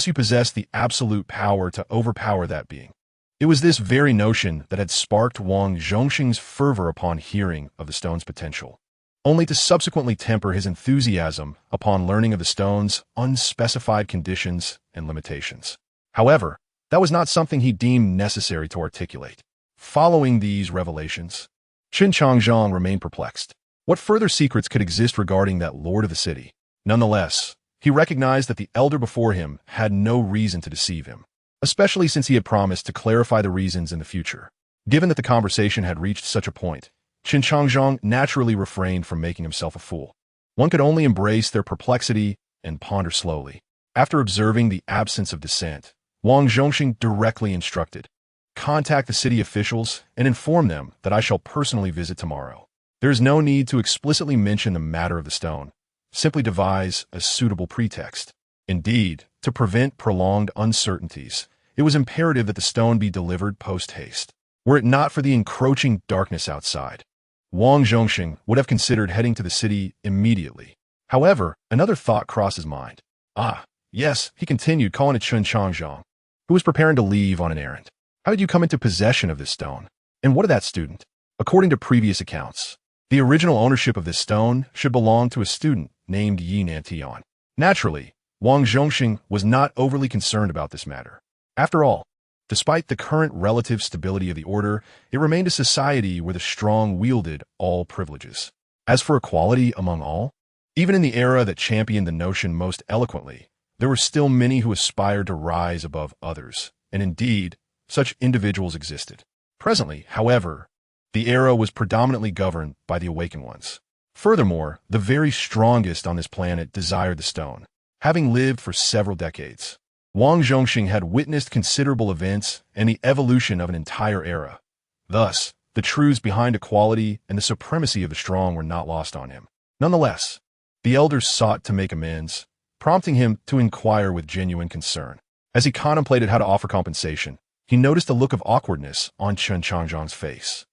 you possess the absolute power to overpower that being." It was this very notion that had sparked Wang Zhongxing's fervor upon hearing of the stone's potential, only to subsequently temper his enthusiasm upon learning of the stone's unspecified conditions and limitations. However, that was not something he deemed necessary to articulate. Following these revelations, Chen Changzhong remained perplexed. What further secrets could exist regarding that lord of the city? Nonetheless, he recognized that the elder before him had no reason to deceive him, especially since he had promised to clarify the reasons in the future. Given that the conversation had reached such a point, Chen Changzhong naturally refrained from making himself a fool. One could only embrace their perplexity and ponder slowly. After observing the absence of dissent, Wang Zhongxing directly instructed, "Contact the city officials and inform them that I shall personally visit tomorrow. There is no need to explicitly mention the matter of the stone. Simply devise a suitable pretext. Indeed, to prevent prolonged uncertainties, it was imperative that the stone be delivered post-haste. Were it not for the encroaching darkness outside, Wang Zhongxing would have considered heading to the city immediately. However, another thought crossed his mind. "Ah, yes," he continued, calling to Chen Changzhong, who was preparing to leave on an errand. "How did you come into possession of this stone? And what of that student?" According to previous accounts, the original ownership of this stone should belong to a student named Yi Nantian. Naturally, Wang Zhongxing was not overly concerned about this matter. After all, despite the current relative stability of the order, it remained a society where the strong wielded all privileges. As for equality among all, even in the era that championed the notion most eloquently, there were still many who aspired to rise above others, and indeed, such individuals existed. Presently, however, the era was predominantly governed by the awakened ones. Furthermore, the very strongest on this planet desired the stone. Having lived for several decades, Wang Zhongxing had witnessed considerable events and the evolution of an entire era. Thus, the truths behind equality and the supremacy of the strong were not lost on him. Nonetheless, the elders sought to make amends, prompting him to inquire with genuine concern. As he contemplated how to offer compensation, he noticed a look of awkwardness on Chen Changzhong's face.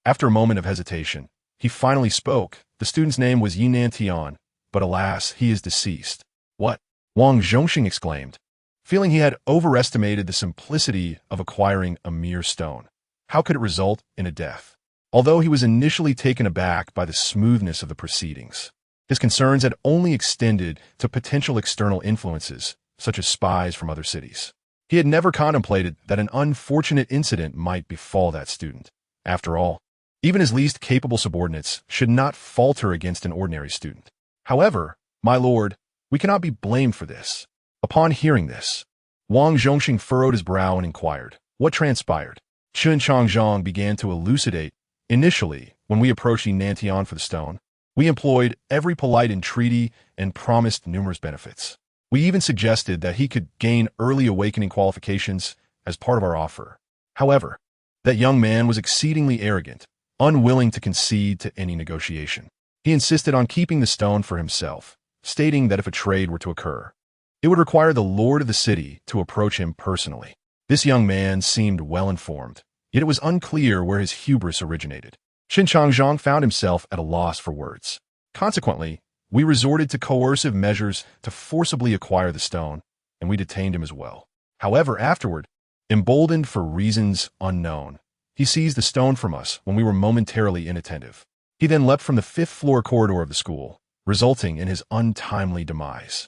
After a moment of hesitation, he finally spoke. The student's name was Yi Nantian, but alas, he is deceased. "What?" Wang Zhongxing exclaimed, feeling he had overestimated the simplicity of acquiring a mere stone. How could it result in a death? Although he was initially taken aback by the smoothness of the proceedings, his concerns had only extended to potential external influences, such as spies from other cities. He had never contemplated that an unfortunate incident might befall that student. After all, even his least capable subordinates should not falter against an ordinary student. "However, my lord, we cannot be blamed for this." Upon hearing this, Wang Zhongxing furrowed his brow and inquired, "What transpired?" Chen Changzhong began to elucidate. "Initially, when we approached Yi Nantian for the stone, we employed every polite entreaty and promised numerous benefits. We even suggested that he could gain early awakening qualifications as part of our offer. However, that young man was exceedingly arrogant, unwilling to concede to any negotiation. He insisted on keeping the stone for himself, stating that if a trade were to occur, it would require the lord of the city to approach him personally. This young man seemed well-informed, yet it was unclear where his hubris originated. Chen Changzhong found himself at a loss for words. Consequently, we resorted to coercive measures to forcibly acquire the stone, and we detained him as well. However, afterward, emboldened for reasons unknown, he seized the stone from us when we were momentarily inattentive. He then leapt from the fifth-floor corridor of the school, resulting in his untimely demise.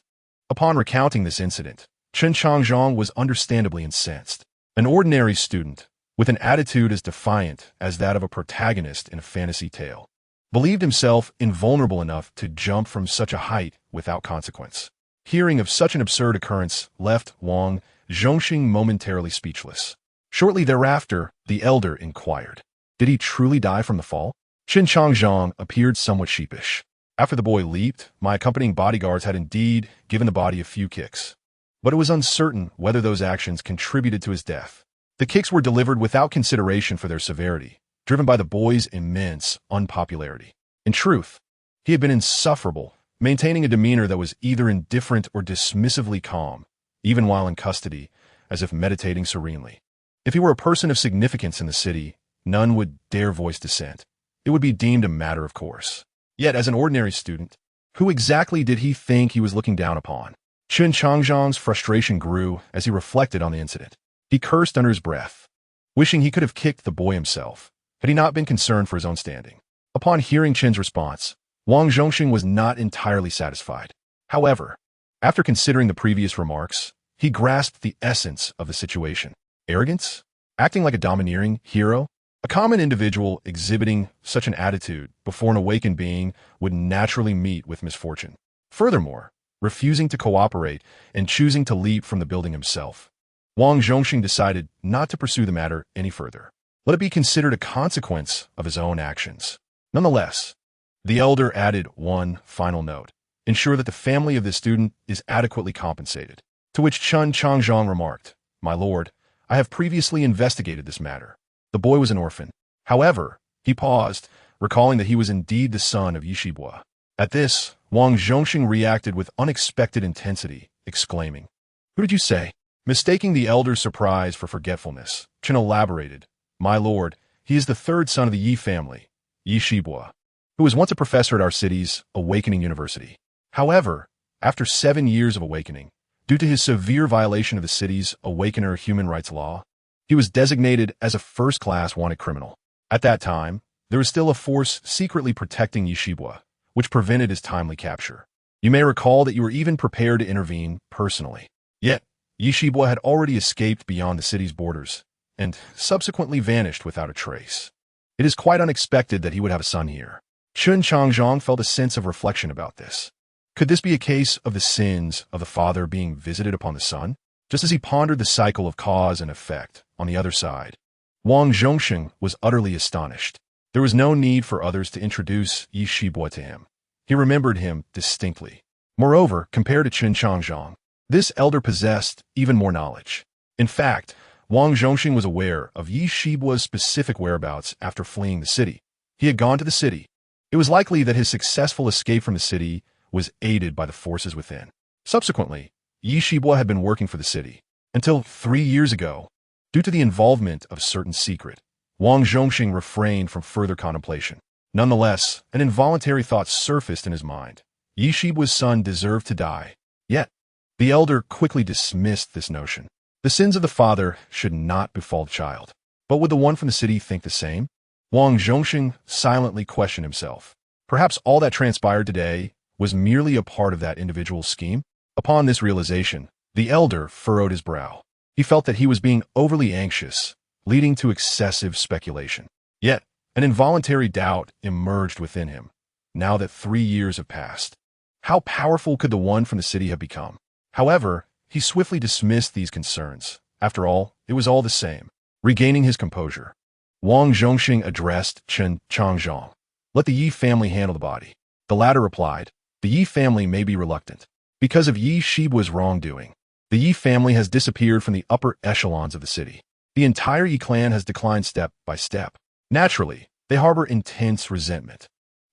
Upon recounting this incident, Chen Changzhong was understandably incensed. An ordinary student, with an attitude as defiant as that of a protagonist in a fantasy tale, believed himself invulnerable enough to jump from such a height without consequence. Hearing of such an absurd occurrence left Wang Zhongxing momentarily speechless. Shortly thereafter, the elder inquired, "Did he truly die from the fall?" Chen Changzhong appeared somewhat sheepish. After the boy leaped, my accompanying bodyguards had indeed given the body a few kicks. But it was uncertain whether those actions contributed to his death. The kicks were delivered without consideration for their severity, driven by the boy's immense unpopularity. In truth, he had been insufferable, maintaining a demeanor that was either indifferent or dismissively calm, even while in custody, as if meditating serenely. If he were a person of significance in the city, none would dare voice dissent. It would be deemed a matter of course. Yet, as an ordinary student, who exactly did he think he was looking down upon? Chen Changzhang's frustration grew as he reflected on the incident. He cursed under his breath, wishing he could have kicked the boy himself, had he not been concerned for his own standing. Upon hearing Chen's response, Wang Zhongxing was not entirely satisfied. However, after considering the previous remarks, he grasped the essence of the situation. Arrogance? Acting like a domineering hero? A common individual exhibiting such an attitude before an awakened being would naturally meet with misfortune. Furthermore, refusing to cooperate and choosing to leap from the building himself, Wang Zhongxing decided not to pursue the matter any further. Let it be considered a consequence of his own actions. Nonetheless, the elder added one final note. Ensure that the family of this student is adequately compensated. To which Chen Changzhang remarked, "My lord, I have previously investigated this matter. The boy was an orphan. However," he paused, recalling that he was indeed the son of Yishibua. At this, Wang Zhongxing reacted with unexpected intensity, exclaiming, "Who did you say?" Mistaking the elder's surprise for forgetfulness, Chen elaborated, "My lord, he is the third son of the Yi family, Yishibua, who was once a professor at our city's Awakening University. However, after 7 years of awakening, due to his severe violation of the city's Awakener human rights law, he was designated as a first-class wanted criminal. At that time, there was still a force secretly protecting Yishibua, which prevented his timely capture. You may recall that you were even prepared to intervene personally. Yet, Yishibua had already escaped beyond the city's borders and subsequently vanished without a trace. It is quite unexpected that he would have a son here." Chen Changzhang felt a sense of reflection about this. Could this be a case of the sins of the father being visited upon the son? Just as he pondered the cycle of cause and effect on the other side, Wang Zhongxing was utterly astonished. There was no need for others to introduce Yishibua to him. He remembered him distinctly. Moreover, compared to Chen Changzhang, this elder possessed even more knowledge. In fact, Wang Zhongxing was aware of Yishibua's specific whereabouts after fleeing the city. He had gone to the city. It was likely that his successful escape from the city was aided by the forces within. Subsequently, Yishibua had been working for the city until 3 years ago. Due to the involvement of a certain secret, Wang Zhongxing refrained from further contemplation. Nonetheless, an involuntary thought surfaced in his mind. Yishibua's son deserved to die. Yet, the elder quickly dismissed this notion. The sins of the father should not befall the child. But would the one from the city think the same? Wang Zhongxing silently questioned himself. Perhaps all that transpired today was merely a part of that individual's scheme? Upon this realization, the elder furrowed his brow. He felt that he was being overly anxious, leading to excessive speculation. Yet, an involuntary doubt emerged within him, now that 3 years have passed. How powerful could the one from the city have become? However, he swiftly dismissed these concerns. After all, it was all the same. Regaining his composure, Wang Zhongxing addressed Chen Changzhang. "Let the Yi family handle the body." The latter replied, "The Yi family may be reluctant. Because of Yi Shibua's wrongdoing, the Yi family has disappeared from the upper echelons of the city. The entire Yi clan has declined step by step. Naturally, they harbor intense resentment.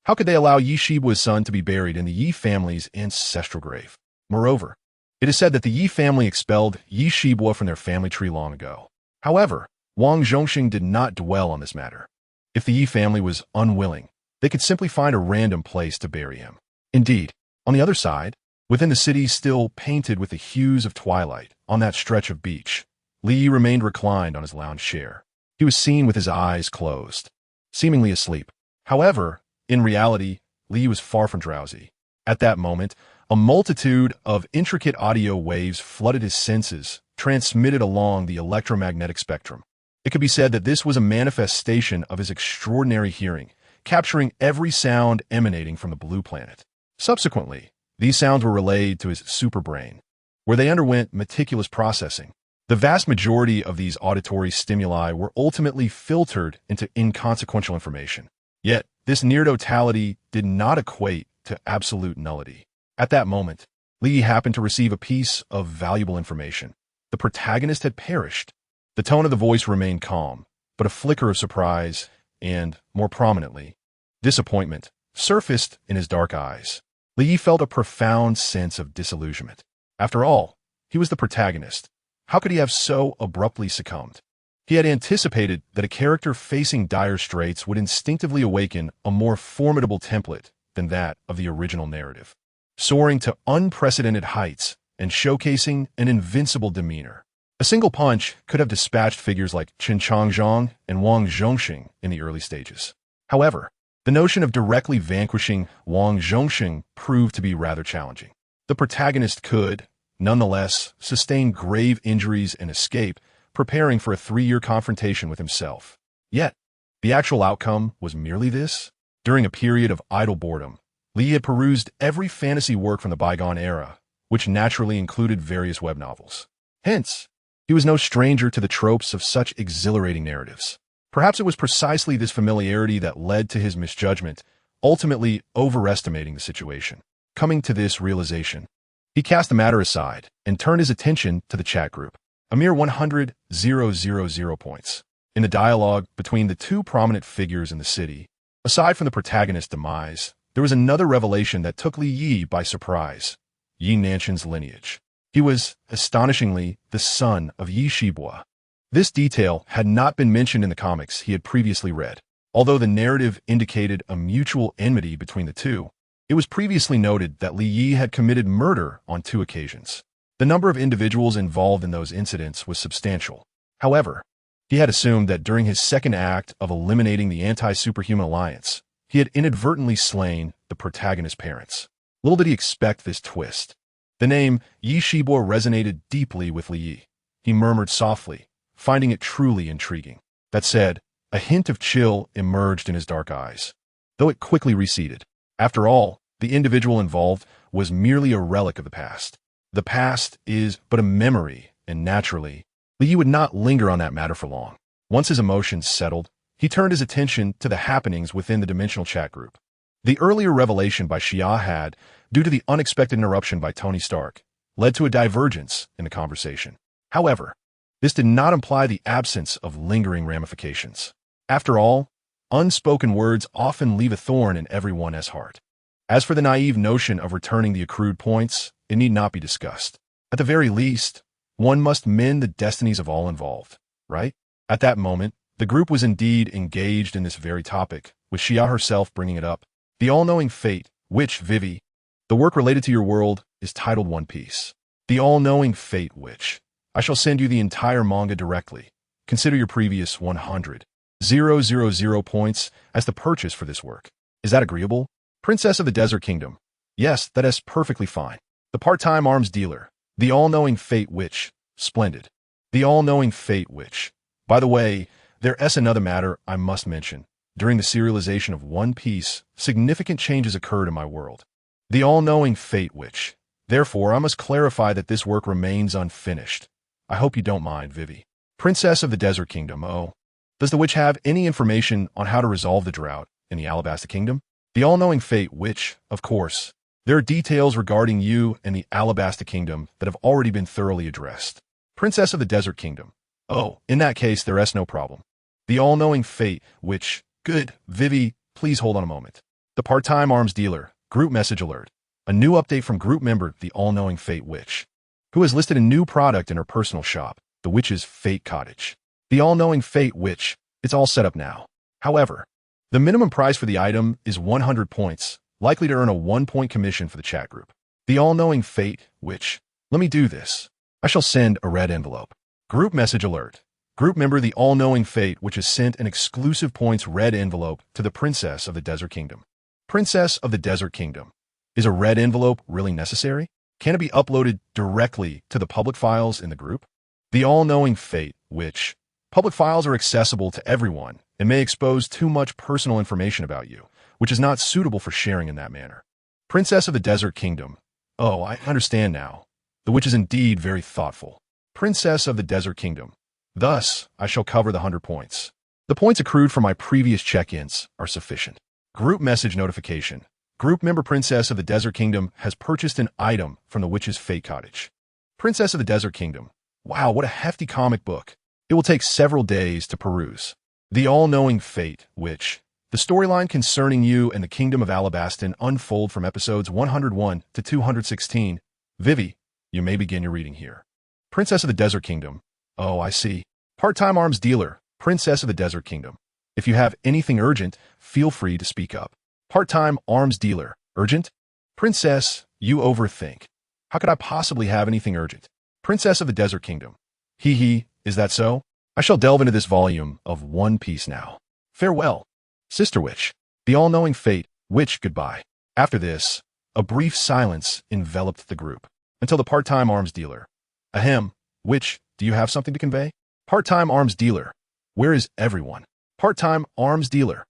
How could they allow Yi Shibua's son to be buried in the Yi family's ancestral grave? Moreover, it is said that the Yi family expelled Yi Shibua from their family tree long ago. However, Wang Zhongxing did not dwell on this matter. If the Yi family was unwilling, they could simply find a random place to bury him. Indeed, on the other side, within the city still painted with the hues of twilight, on that stretch of beach, Li Yi remained reclined on his lounge chair. He was seen with his eyes closed, seemingly asleep. However, in reality, Li Yi was far from drowsy. At that moment, a multitude of intricate audio waves flooded his senses, transmitted along the electromagnetic spectrum. It could be said that this was a manifestation of his extraordinary hearing, capturing every sound emanating from the blue planet. Subsequently, these sounds were relayed to his superbrain, where they underwent meticulous processing. The vast majority of these auditory stimuli were ultimately filtered into inconsequential information. Yet, this near totality did not equate to absolute nullity. At that moment, Li happened to receive a piece of valuable information. The protagonist had perished. The tone of the voice remained calm, but a flicker of surprise and, more prominently, disappointment surfaced in his dark eyes. Li felt a profound sense of disillusionment. After all, he was the protagonist. How could he have so abruptly succumbed? He had anticipated that a character facing dire straits would instinctively awaken a more formidable template than that of the original narrative, soaring to unprecedented heights and showcasing an invincible demeanor. A single punch could have dispatched figures like Qin Changzhong and Wang Zhongxing in the early stages. However, the notion of directly vanquishing Wang Zhongxing proved to be rather challenging. The protagonist could, nonetheless, sustain grave injuries and escape, preparing for a 3-year confrontation with himself. Yet, the actual outcome was merely this. During a period of idle boredom, Li had perused every fantasy work from the bygone era, which naturally included various web novels. Hence, he was no stranger to the tropes of such exhilarating narratives. Perhaps it was precisely this familiarity that led to his misjudgment, ultimately overestimating the situation. Coming to this realization, he cast the matter aside and turned his attention to the chat group. A mere 100,000 points. In the dialogue between the two prominent figures in the city, aside from the protagonist's demise, there was another revelation that took Li Yi by surprise. Yi Nanshan's lineage. He was, astonishingly, the son of Yi Shibua. This detail had not been mentioned in the comics he had previously read. Although the narrative indicated a mutual enmity between the two, it was previously noted that Li Yi had committed murder on 2 occasions. The number of individuals involved in those incidents was substantial. However, he had assumed that during his second act of eliminating the anti-superhuman alliance, he had inadvertently slain the protagonist's parents. Little did he expect this twist. The name Yi Shibua resonated deeply with Li Yi. He murmured softly, finding it truly intriguing. That said, a hint of chill emerged in his dark eyes, though it quickly receded. After all, the individual involved was merely a relic of the past. The past is but a memory, and naturally, Li Yi would not linger on that matter for long. Once his emotions settled, he turned his attention to the happenings within the dimensional chat group. The earlier revelation by Xia had, due to the unexpected interruption by Tony Stark, led to a divergence in the conversation. However, this did not imply the absence of lingering ramifications. After all, unspoken words often leave a thorn in everyone's heart. As for the naive notion of returning the accrued points, it need not be discussed. At the very least, one must mend the destinies of all involved, right? At that moment, the group was indeed engaged in this very topic, with Xia herself bringing it up. The all-knowing fate, which, Vivi, the work related to your world, is titled One Piece. The all-knowing fate which, I shall send you the entire manga directly. Consider your previous 100,000 points as the purchase for this work. Is that agreeable? Princess of the Desert Kingdom. Yes, that is perfectly fine. The part-time arms dealer. The all-knowing fate which. Splendid. The all-knowing fate which. By the way, there is another matter I must mention. During the serialization of One Piece, significant changes occurred in my world. The all-knowing fate which. Therefore, I must clarify that this work remains unfinished. I hope you don't mind, Vivi. Princess of the Desert Kingdom. Oh, does the witch have any information on how to resolve the drought in the Alabasta Kingdom? The all-knowing fate which, of course, there are details regarding you and the Alabasta Kingdom that have already been thoroughly addressed. Princess of the Desert Kingdom. Oh, in that case, there is no problem. The all-knowing fate which. Good, Vivi, please hold on a moment. The part-time arms dealer. Group message alert. A new update from group member, the all-knowing fate witch, who has listed a new product in her personal shop, the witch's Fate Cottage. The all-knowing fate witch. It's all set up now. However, the minimum price for the item is 100 points, likely to earn a 1-point commission for the chat group. The all-knowing fate witch. Let me do this. I shall send a red envelope. Group message alert. Group member, the all-knowing fate which has sent an exclusive points red envelope to the Princess of the Desert Kingdom. Princess of the Desert Kingdom. Is a red envelope really necessary? Can it be uploaded directly to the public files in the group? The all-knowing fate which. Public files are accessible to everyone and may expose too much personal information about you, which is not suitable for sharing in that manner. Princess of the Desert Kingdom. Oh, I understand now. The witch is indeed very thoughtful. Princess of the Desert Kingdom. Thus, I shall cover the 100 points. The points accrued from my previous check-ins are sufficient. Group message notification. Group member Princess of the Desert Kingdom has purchased an item from the witch's fate cottage. Princess of the Desert Kingdom. Wow, what a hefty comic book. It will take several days to peruse. The all-knowing fate, witch. The storyline concerning you and the Kingdom of Alabaston unfold from episodes 101 to 216. Vivi, you may begin your reading here. Princess of the Desert Kingdom. Oh, I see. Part-time arms dealer, Princess of the Desert Kingdom. If you have anything urgent, feel free to speak up. Part-time arms dealer. Urgent? Princess, you overthink. How could I possibly have anything urgent? Princess of the Desert Kingdom. Hee hee, is that so? I shall delve into this volume of One Piece now. Farewell. Sister Witch. The all-knowing fate, witch, goodbye. After this, a brief silence enveloped the group, until the part-time arms dealer. Ahem, witch, do you have something to convey? Part-time arms dealer. Where is everyone? Part-time arms dealer.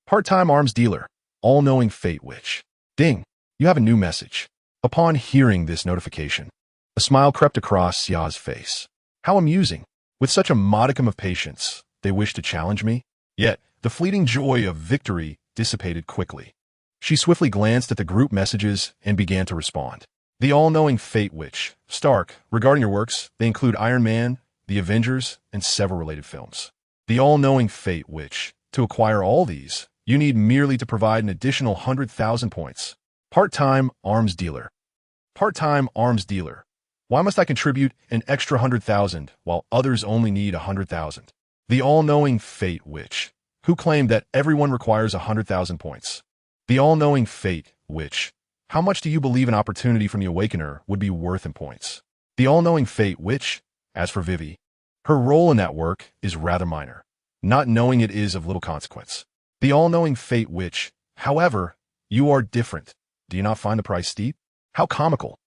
Part-time arms dealer. All-knowing fate, witch. Ding, you have a new message. Upon hearing this notification, a smile crept across Ya's face. How amusing. With such a modicum of patience, they wished to challenge me? Yet, the fleeting joy of victory dissipated quickly. She swiftly glanced at the group messages and began to respond. The all-knowing fate, witch. Stark, regarding your works, they include Iron Man, The Avengers, and several related films. The all-knowing fate, witch. To acquire all these, you need merely to provide an additional 100,000 points. Part-time arms dealer. Part-time arms dealer. Why must I contribute an extra 100,000 while others only need 100,000? The all-knowing fate, witch. Who claimed that everyone requires 100,000 points? The all-knowing fate, witch. How much do you believe an opportunity from the Awakener would be worth in points? The all-knowing fate, witch. As for Vivi, her role in that work is rather minor. Not knowing it is of little consequence. The all-knowing fate, witch. However, you are different. Do you not find the price steep? How comical.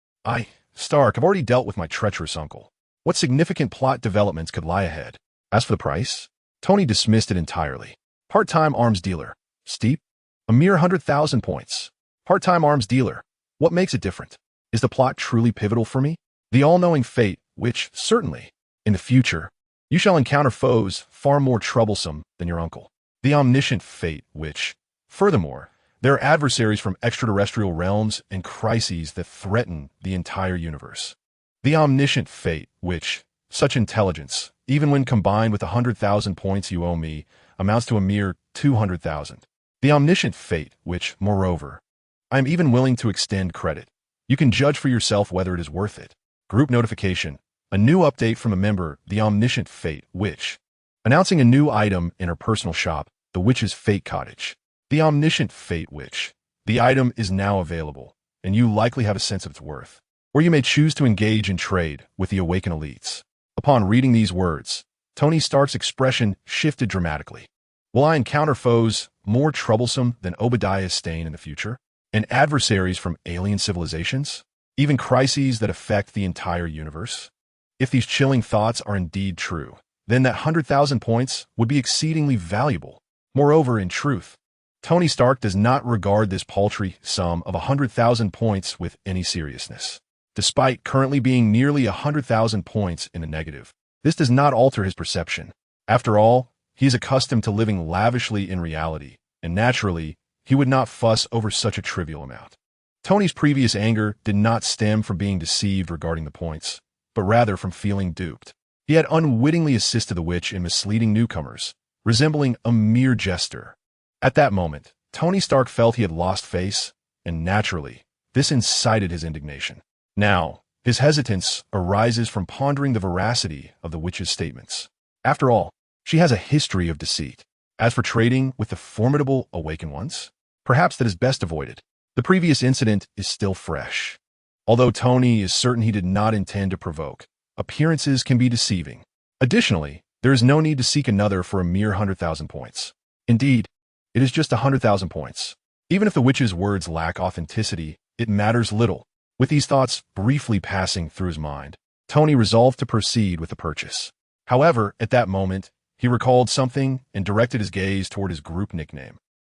Stark, have already dealt with my treacherous uncle. What significant plot developments could lie ahead? As for the price, Tony dismissed it entirely. Part-time arms dealer. Steep? A mere 100,000 points. Part-time arms dealer. What makes it different? Is the plot truly pivotal for me? The all-knowing fate, which, certainly, in the future, you shall encounter foes far more troublesome than your uncle. The omniscient fate, which, furthermore, there are adversaries from extraterrestrial realms and crises that threaten the entire universe. The omniscient fate, which, such intelligence, even when combined with the 100,000 points you owe me, amounts to a mere 200,000. The omniscient fate, which, moreover, I am even willing to extend credit. You can judge for yourself whether it is worth it. Group notification. A new update from a member, the omniscient fate, witch. Announcing a new item in her personal shop, the witch's fate cottage. The omniscient fate, witch. The item is now available, and you likely have a sense of its worth. Or you may choose to engage in trade with the Awaken elites. Upon reading these words, Tony Stark's expression shifted dramatically. Will I encounter foes more troublesome than Obadiah Stane in the future? And adversaries from alien civilizations? Even crises that affect the entire universe? If these chilling thoughts are indeed true, then that 100,000 points would be exceedingly valuable. Moreover, in truth, Tony Stark does not regard this paltry sum of 100,000 points with any seriousness. Despite currently being nearly 100,000 points in the negative, this does not alter his perception. After all, he is accustomed to living lavishly in reality, and naturally, he would not fuss over such a trivial amount. Tony's previous anger did not stem from being deceived regarding the points, but rather from feeling duped. He had unwittingly assisted the witch in misleading newcomers, resembling a mere jester. At that moment, Tony Stark felt he had lost face, and naturally, this incited his indignation. Now, his hesitance arises from pondering the veracity of the witch's statements. After all, she has a history of deceit. As for trading with the formidable Awakened ones, perhaps that is best avoided. The previous incident is still fresh. Although Tony is certain he did not intend to provoke, appearances can be deceiving. Additionally, there is no need to seek another for a mere 100,000 points. Indeed, it is just 100,000 points. Even if the witch's words lack authenticity, it matters little. With these thoughts briefly passing through his mind, Tony resolved to proceed with the purchase. However, at that moment, he recalled something and directed his gaze toward his group nickname.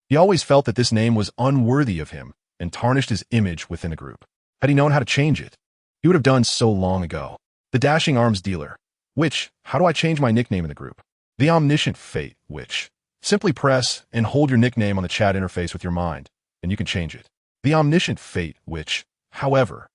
He always felt that this name was unworthy of him and tarnished his image within the group. Had he known how to change it, he would have done so long ago. The dashing arms dealer. Which, how do I change my nickname in the group? The omniscient fate, which. Simply press and hold your nickname on the chat interface with your mind, and you can change it. The omniscient fate which, however,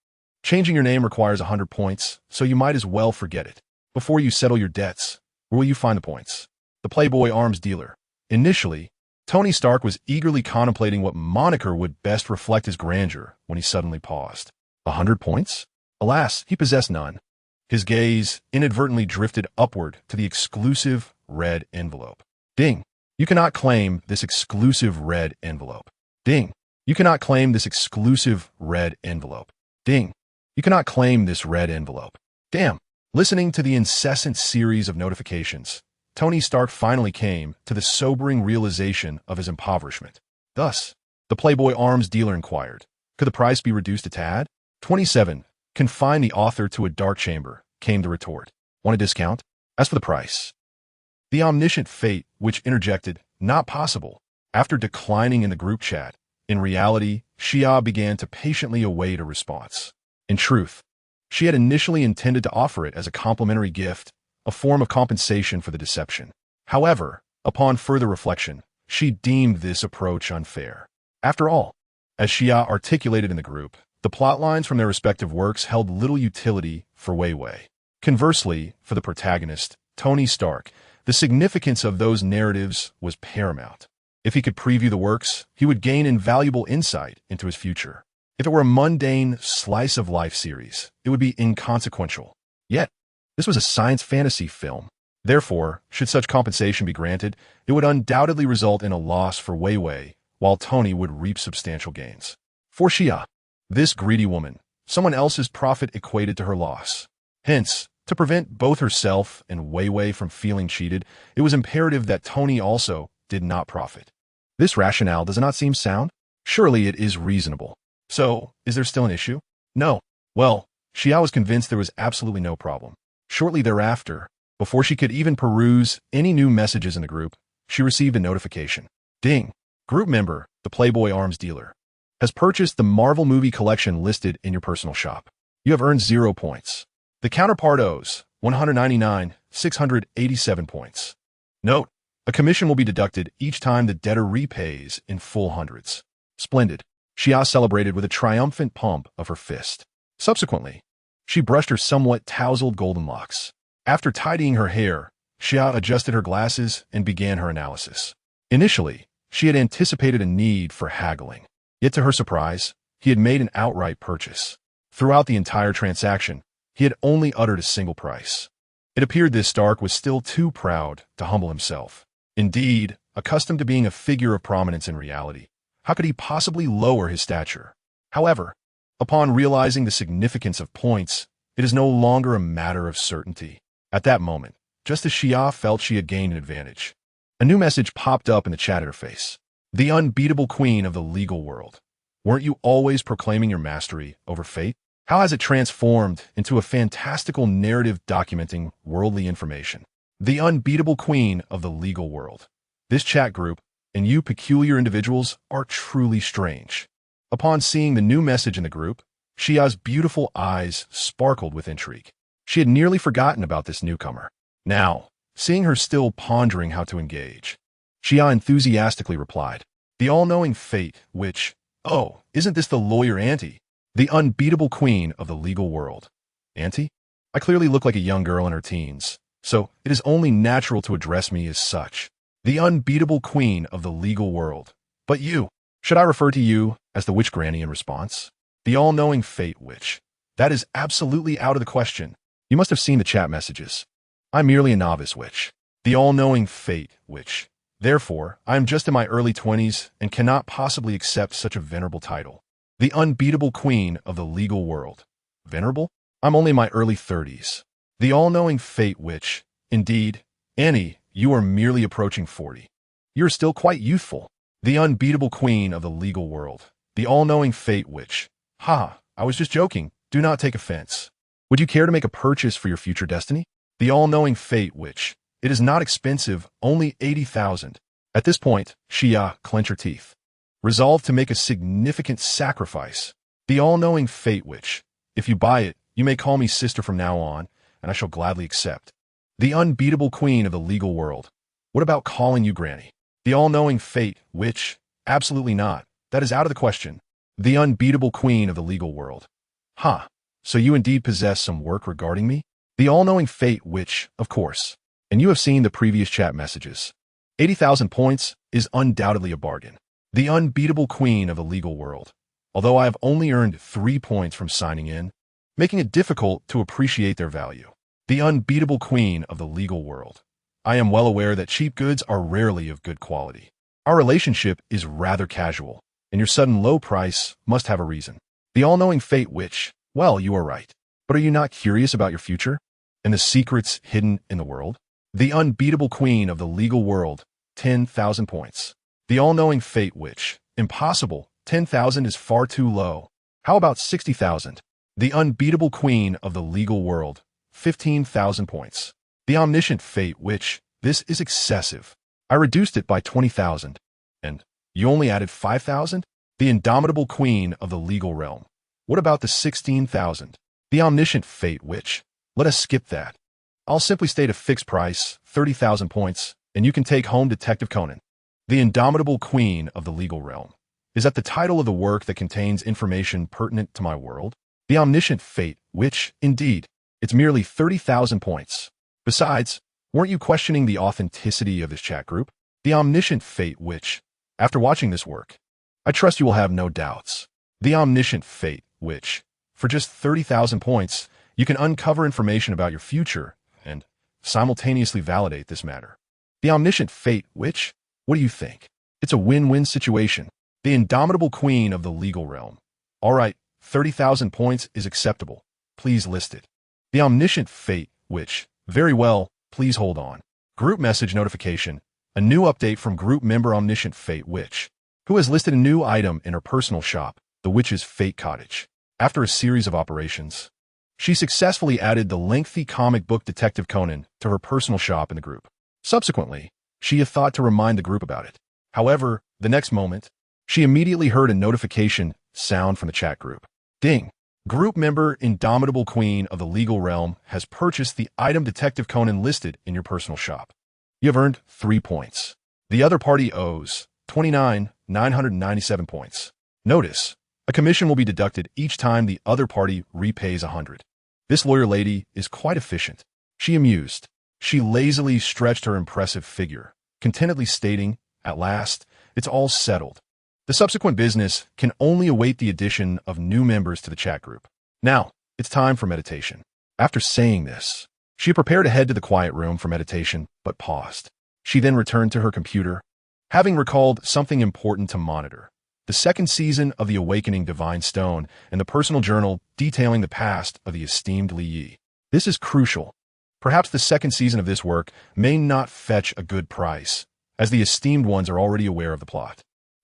changing your name requires 100 points, so you might as well forget it. Before you settle your debts, where will you find the points? The Playboy arms dealer. Initially, Tony Stark was eagerly contemplating what moniker would best reflect his grandeur when he suddenly paused. 100 points? Alas, he possessed none. His gaze inadvertently drifted upward to the exclusive red envelope. Ding! You cannot claim this exclusive red envelope. Ding! You cannot claim this exclusive red envelope. Ding! You cannot claim this red envelope. Damn! Listening to the incessant series of notifications, Tony Stark finally came to the sobering realization of his impoverishment. Thus, the Playboy arms dealer inquired, could the price be reduced a tad? 27. Confine the author to a dark chamber, came the retort. Want a discount? As for the price. The omniscient fate which interjected, not possible. After declining in the group chat, in reality, Xia began to patiently await a response. In truth, she had initially intended to offer it as a complimentary gift, a form of compensation for the deception. However, upon further reflection, she deemed this approach unfair. After all, as Xia articulated in the group, the plotlines from their respective works held little utility for Wei Wei. Conversely, for the protagonist, Tony Stark, the significance of those narratives was paramount. If he could preview the works, he would gain invaluable insight into his future. If it were a mundane slice-of-life series, it would be inconsequential. Yet, this was a science fantasy film. Therefore, should such compensation be granted, it would undoubtedly result in a loss for Wei Wei, while Tony would reap substantial gains. For Xia, this greedy woman, someone else's profit equated to her loss. Hence, to prevent both herself and Wei Wei from feeling cheated, it was imperative that Tony also did not profit. This rationale does not seem sound? Surely it is reasonable. So, is there still an issue? No. Well, Xia was convinced there was absolutely no problem. Shortly thereafter, before she could even peruse any new messages in the group, she received a notification. Ding! Group member, the Playboy arms dealer, has purchased the Marvel movie collection listed in your personal shop. You have earned 0 points. The counterpart owes 199,687 points. Note, a commission will be deducted each time the debtor repays in full hundreds. Splendid. Xia celebrated with a triumphant pump of her fist. Subsequently, she brushed her somewhat tousled golden locks. After tidying her hair, Xia adjusted her glasses and began her analysis. Initially, she had anticipated a need for haggling. Yet to her surprise, he had made an outright purchase. Throughout the entire transaction, he had only uttered a single price. It appeared this Stark was still too proud to humble himself. Indeed, accustomed to being a figure of prominence in reality, how could he possibly lower his stature? However, upon realizing the significance of points, it is no longer a matter of certainty. At that moment, just as Xia felt she had gained an advantage, a new message popped up in the chat interface. The unbeatable queen of the legal world. Weren't you always proclaiming your mastery over fate? How has it transformed into a fantastical narrative documenting worldly information? The unbeatable queen of the legal world. This chat group, and you peculiar individuals, are truly strange. Upon seeing the new message in the group, Xia's beautiful eyes sparkled with intrigue. She had nearly forgotten about this newcomer. Now, seeing her still pondering how to engage, Xia enthusiastically replied, the all-knowing fate which, oh, isn't this the lawyer auntie? The unbeatable queen of the legal world. Auntie? I clearly look like a young girl in her teens, so it is only natural to address me as such. The unbeatable queen of the legal world. But you, should I refer to you as the witch granny in response? The all-knowing fate witch. That is absolutely out of the question. You must have seen the chat messages. I'm merely a novice witch. The all-knowing fate witch. Therefore, I am just in my early 20s and cannot possibly accept such a venerable title. The unbeatable queen of the legal world. Venerable? I'm only in my early 30s. The all-knowing fate witch. Indeed, Annie, you are merely approaching 40. You're still quite youthful. The unbeatable queen of the legal world. The all-knowing fate witch. Ha, I was just joking. Do not take offense. Would you care to make a purchase for your future destiny? The all-knowing fate witch. It is not expensive, only 80,000. At this point, Xia clenched her teeth, resolved to make a significant sacrifice. The all-knowing fate witch. If you buy it, you may call me sister from now on, and I shall gladly accept. The unbeatable queen of the legal world. What about calling you granny? The all-knowing fate witch. Absolutely not. That is out of the question. the unbeatable queen of the legal world. Ha! So you indeed possess some work regarding me? The all-knowing fate which, of course, and you have seen the previous chat messages. 80,000 points is undoubtedly a bargain. The unbeatable queen of the legal world. Although I have only earned 3 points from signing in, making it difficult to appreciate their value. The unbeatable queen of the legal world. I am well aware that cheap goods are rarely of good quality. Our relationship is rather casual, and your sudden low price must have a reason. The all-knowing fate which, well, you are right. But are you not curious about your future? And the secrets hidden in the world? The unbeatable queen of the legal world, 10,000 points. The all-knowing fate which, impossible, 10,000 is far too low. How about 60,000? The unbeatable queen of the legal world, 15,000 points. The omniscient fate which, this is excessive. I reduced it by 20,000. And you only added 5,000? The indomitable queen of the legal realm. What about the 16,000? The omniscient fate which, let us skip that. I'll simply state a fixed price, 30,000 points, and you can take home Detective Conan. The indomitable queen of the legal realm. Is that the title of the work that contains information pertinent to my world? The omniscient fate, which, indeed, it's merely 30,000 points. Besides, weren't you questioning the authenticity of this chat group? The omniscient fate, which, after watching this work, I trust you will have no doubts. The omniscient fate, which, for just 30,000 points, you can uncover information about your future and simultaneously validate this matter. The omniscient fate, which, what do you think? It's a win-win situation. The indomitable queen of the legal realm. All right, 30,000 points is acceptable. Please list it. The omniscient fate, which, very well, please hold on. Group message notification. A new update from group member omniscient fate, which, who has listed a new item in her personal shop, the witch's fate cottage. After a series of operations, she successfully added the lengthy comic book Detective Conan to her personal shop in the group. Subsequently, she had thought to remind the group about it. However, the next moment, she immediately heard a notification sound from the chat group. Ding! Group member Indomitable Queen of the Legal Realm has purchased the item Detective Conan listed in your personal shop. You have earned 3 points. The other party owes 29,997 points. Notice, a commission will be deducted each time the other party repays 100. This lawyer lady is quite efficient. She amused. She lazily stretched her impressive figure, contentedly stating, at last, it's all settled. The subsequent business can only await the addition of new members to the chat group. Now, it's time for meditation. After saying this, she prepared to head to the quiet room for meditation, but paused. She then returned to her computer, having recalled something important to monitor. The second season of The Awakening Divine Stone and the personal journal detailing the past of the esteemed Li Yi. This is crucial. Perhaps the second season of this work may not fetch a good price, as the esteemed ones are already aware of the plot.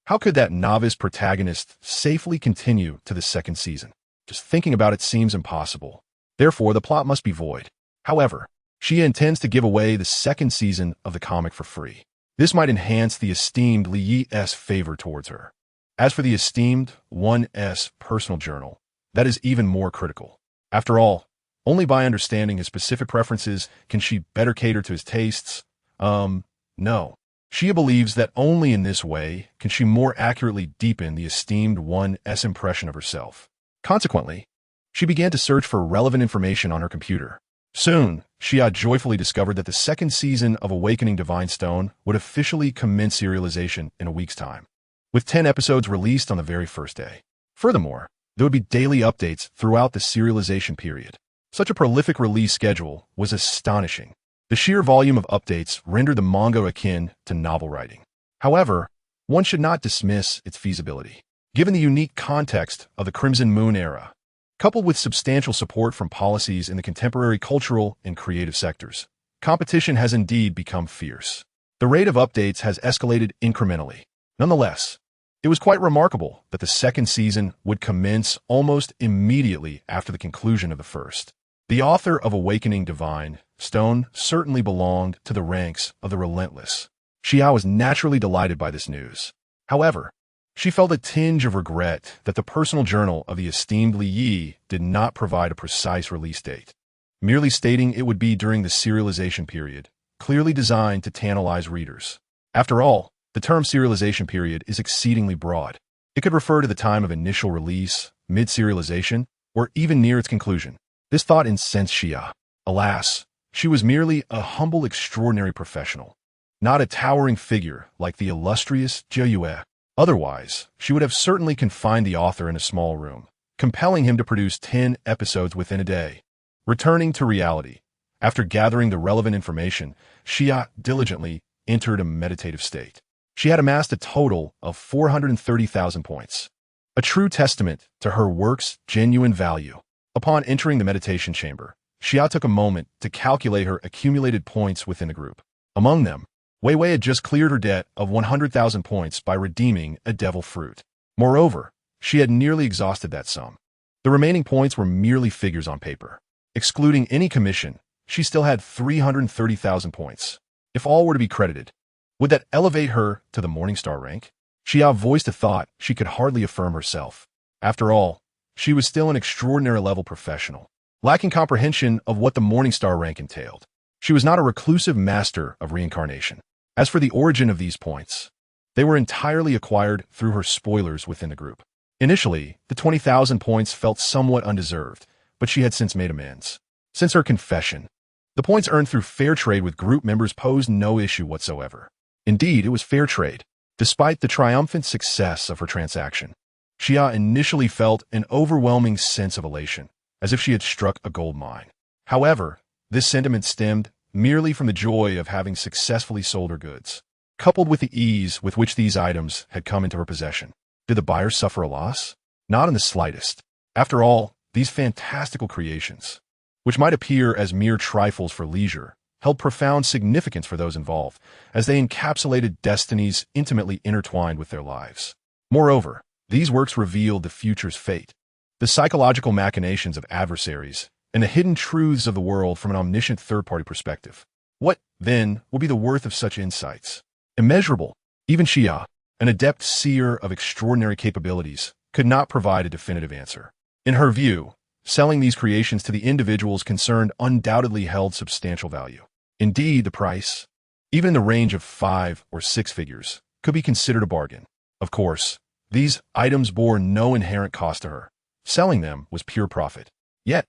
How could that novice protagonist safely continue to the second season? Just thinking about it seems impossible. Therefore, the plot must be void. However, she intends to give away the second season of the comic for free. This might enhance the esteemed Li Yi's favor towards her. As for the esteemed 1's personal journal, that is even more critical. After all, only by understanding his specific preferences can she better cater to his tastes. No. She believes that only in this way can she more accurately deepen the esteemed 1's impression of herself. Consequently, she began to search for relevant information on her computer. Soon, she had joyfully discovered that the second season of Awakening Divine Stone would officially commence serialization in a week's time, with 10 episodes released on the very first day. Furthermore, there would be daily updates throughout the serialization period. Such a prolific release schedule was astonishing. The sheer volume of updates rendered the manga akin to novel writing. However, one should not dismiss its feasibility. Given the unique context of the Crimson Moon era, coupled with substantial support from policies in the contemporary cultural and creative sectors, competition has indeed become fierce. The rate of updates has escalated incrementally. Nonetheless, it was quite remarkable that the second season would commence almost immediately after the conclusion of the first. The author of Awakening Divine Stone certainly belonged to the ranks of the relentless. Xiao was naturally delighted by this news. However, she felt a tinge of regret that the personal journal of the esteemed Li Yi did not provide a precise release date, merely stating it would be during the serialization period, clearly designed to tantalize readers. After all, the term serialization period is exceedingly broad. It could refer to the time of initial release, mid-serialization, or even near its conclusion. This thought incensed Xia. Alas, she was merely a humble, extraordinary professional, not a towering figure like the illustrious Jie Yue. Otherwise, she would have certainly confined the author in a small room, compelling him to produce 10 episodes within a day. Returning to reality, after gathering the relevant information, Xia diligently entered a meditative state. She had amassed a total of 430,000 points, a true testament to her work's genuine value. Upon entering the meditation chamber, Xia took a moment to calculate her accumulated points within the group. Among them, Wei Wei had just cleared her debt of 100,000 points by redeeming a devil fruit. Moreover, she had nearly exhausted that sum. The remaining points were merely figures on paper. Excluding any commission, she still had 330,000 points. If all were to be credited, would that elevate her to the Morningstar rank? Xia voiced a thought she could hardly affirm herself. After all, she was still an extraordinary level professional, lacking comprehension of what the Morningstar rank entailed. She was not a reclusive master of reincarnation. As for the origin of these points, they were entirely acquired through her spoilers within the group. Initially, the 20,000 points felt somewhat undeserved, but she had since made amends. Since her confession, the points earned through fair trade with group members posed no issue whatsoever. Indeed, it was fair trade. Despite the triumphant success of her transaction, Xia initially felt an overwhelming sense of elation, as if she had struck a gold mine. However, this sentiment stemmed merely from the joy of having successfully sold her goods, coupled with the ease with which these items had come into her possession. Did the buyer suffer a loss? Not in the slightest. After all, these fantastical creations, which might appear as mere trifles for leisure, held profound significance for those involved, as they encapsulated destinies intimately intertwined with their lives. Moreover, these works revealed the future's fate, the psychological machinations of adversaries, and the hidden truths of the world from an omniscient third-party perspective. What, then, would be the worth of such insights? Immeasurable. Even Xia, an adept seer of extraordinary capabilities, could not provide a definitive answer. In her view, selling these creations to the individuals concerned undoubtedly held substantial value. Indeed, the price, even in the range of 5 or 6 figures, could be considered a bargain. Of course, these items bore no inherent cost to her. Selling them was pure profit. Yet,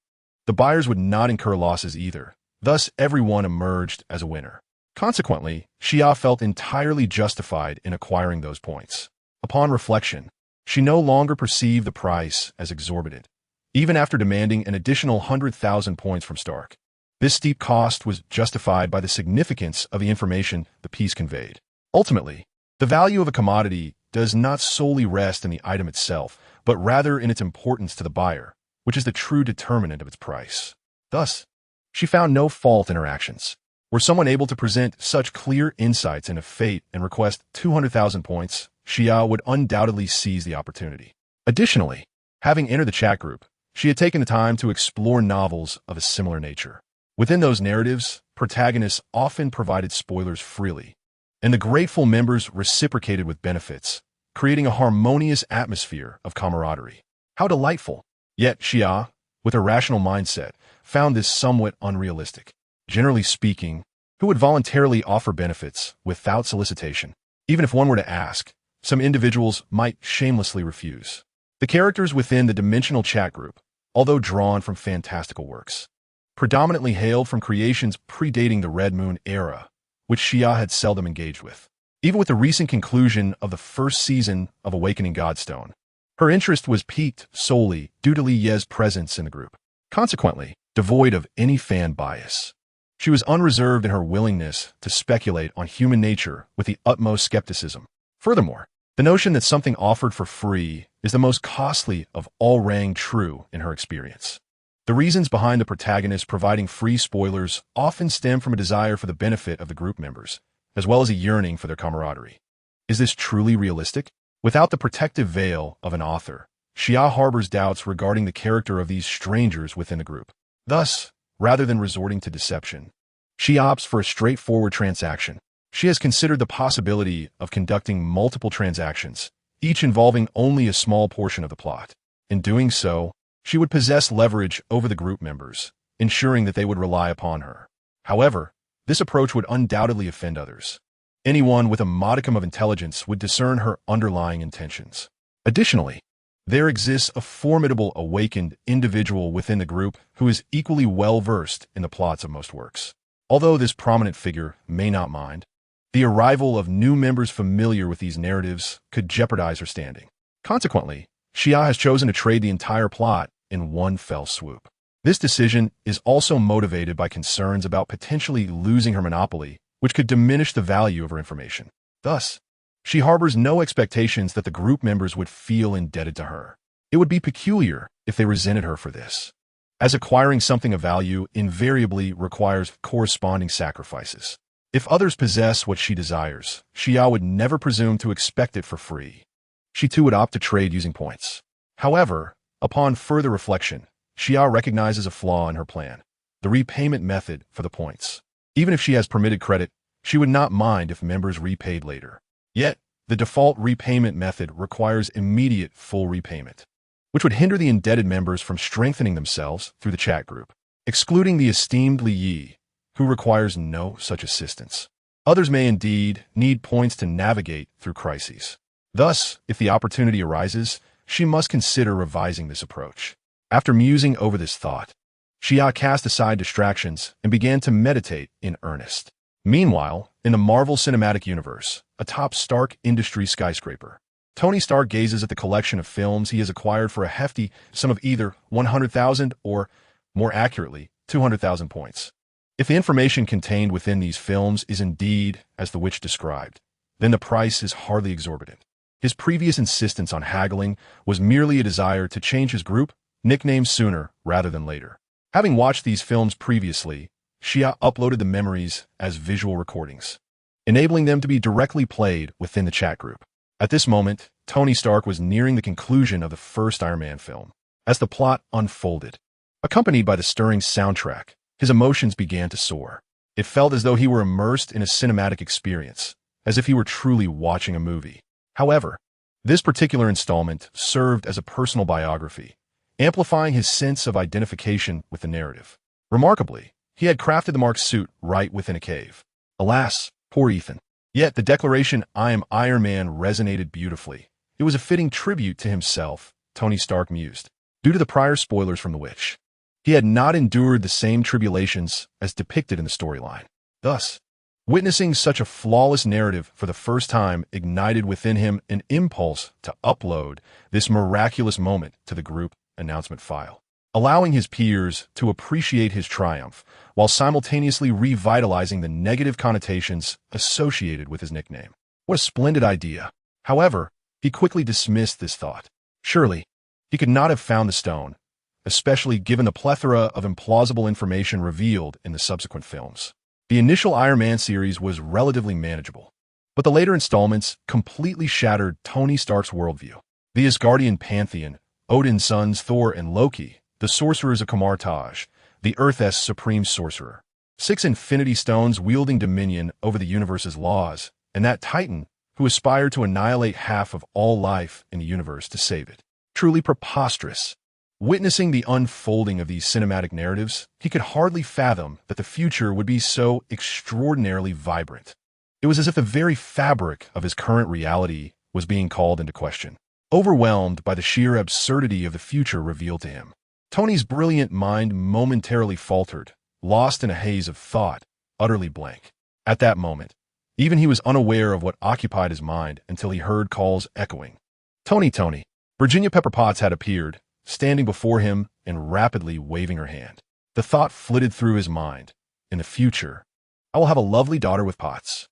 the buyers would not incur losses either. Thus, everyone emerged as a winner. Consequently, Xia felt entirely justified in acquiring those points. Upon reflection, she no longer perceived the price as exorbitant, even after demanding an additional 100,000 points from Stark. This steep cost was justified by the significance of the information the piece conveyed. Ultimately, the value of a commodity does not solely rest in the item itself, but rather in its importance to the buyer, which is the true determinant of its price. Thus, she found no fault in her actions. Were someone able to present such clear insights into fate and request 200,000 points, Xia would undoubtedly seize the opportunity. Additionally, having entered the chat group, she had taken the time to explore novels of a similar nature. Within those narratives, protagonists often provided spoilers freely, and the grateful members reciprocated with benefits, creating a harmonious atmosphere of camaraderie. How delightful! Yet Xia, with a rational mindset, found this somewhat unrealistic. Generally speaking, who would voluntarily offer benefits without solicitation? Even if one were to ask, some individuals might shamelessly refuse. The characters within the Dimensional Chat group, although drawn from fantastical works, predominantly hailed from creations predating the Red Moon era, which Xia had seldom engaged with. Even with the recent conclusion of the first season of Awakening Godstone, her interest was piqued solely due to Li Ye's presence in the group. Consequently, devoid of any fan bias, she was unreserved in her willingness to speculate on human nature with the utmost skepticism. Furthermore, the notion that something offered for free is the most costly of all rang true in her experience. The reasons behind the protagonist providing free spoilers often stem from a desire for the benefit of the group members, as well as a yearning for their camaraderie. Is this truly realistic? Without the protective veil of an author, Xia harbors doubts regarding the character of these strangers within the group. Thus, rather than resorting to deception, she opts for a straightforward transaction. She has considered the possibility of conducting multiple transactions, each involving only a small portion of the plot. In doing so, she would possess leverage over the group members, ensuring that they would rely upon her. However, this approach would undoubtedly offend others. Anyone with a modicum of intelligence would discern her underlying intentions. Additionally, there exists a formidable awakened individual within the group who is equally well-versed in the plots of most works. Although this prominent figure may not mind, the arrival of new members familiar with these narratives could jeopardize her standing. Consequently, Xia has chosen to trade the entire plot in one fell swoop. This decision is also motivated by concerns about potentially losing her monopoly, which could diminish the value of her information. Thus, she harbors no expectations that the group members would feel indebted to her. It would be peculiar if they resented her for this, as acquiring something of value invariably requires corresponding sacrifices. If others possess what she desires, Xia would never presume to expect it for free. She too would opt to trade using points. However, upon further reflection, Xia recognizes a flaw in her plan: the repayment method for the points. Even if she has permitted credit, she would not mind if members repaid later. Yet, the default repayment method requires immediate full repayment, which would hinder the indebted members from strengthening themselves through the chat group, excluding the esteemed Li Yi, who requires no such assistance. Others may indeed need points to navigate through crises. Thus, if the opportunity arises, she must consider revising this approach. After musing over this thought, Xia cast aside distractions and began to meditate in earnest. Meanwhile, in the Marvel Cinematic Universe, atop Stark Industries skyscraper, Tony Stark gazes at the collection of films he has acquired for a hefty sum of either 100,000 or, more accurately, 200,000 points. If the information contained within these films is indeed as the witch described, then the price is hardly exorbitant. His previous insistence on haggling was merely a desire to change his group nickname sooner rather than later. Having watched these films previously, Xia uploaded the memories as visual recordings, enabling them to be directly played within the chat group. At this moment, Tony Stark was nearing the conclusion of the first Iron Man film. As the plot unfolded, accompanied by the stirring soundtrack, his emotions began to soar. It felt as though he were immersed in a cinematic experience, as if he were truly watching a movie. However, this particular installment served as a personal biography, amplifying his sense of identification with the narrative. Remarkably, he had crafted the marked suit right within a cave. Alas, poor Ethan. Yet the declaration, "I am Iron Man," resonated beautifully. It was a fitting tribute to himself, Tony Stark mused. Due to the prior spoilers from The Witch, he had not endured the same tribulations as depicted in the storyline. Thus, witnessing such a flawless narrative for the first time ignited within him an impulse to upload this miraculous moment to the group announcement file, allowing his peers to appreciate his triumph while simultaneously revitalizing the negative connotations associated with his nickname. What a splendid idea. However, he quickly dismissed this thought. Surely, he could not have found the stone, especially given the plethora of implausible information revealed in the subsequent films. The initial Iron Man series was relatively manageable, but the later installments completely shattered Tony Stark's worldview. The Asgardian pantheon, Odin's sons Thor and Loki, the sorcerers of Kamartaj, the Earth's supreme sorcerer, 6 Infinity Stones wielding dominion over the universe's laws, and that Titan who aspired to annihilate half of all life in the universe to save it. Truly preposterous. Witnessing the unfolding of these cinematic narratives, he could hardly fathom that the future would be so extraordinarily vibrant. It was as if the very fabric of his current reality was being called into question. Overwhelmed by the sheer absurdity of the future revealed to him, Tony's brilliant mind momentarily faltered, lost in a haze of thought, utterly blank. At that moment, even he was unaware of what occupied his mind until he heard calls echoing. Tony, Tony. Virginia Pepper Potts had appeared, standing before him and rapidly waving her hand. The thought flitted through his mind. In the future, I will have a lovely daughter with Potts.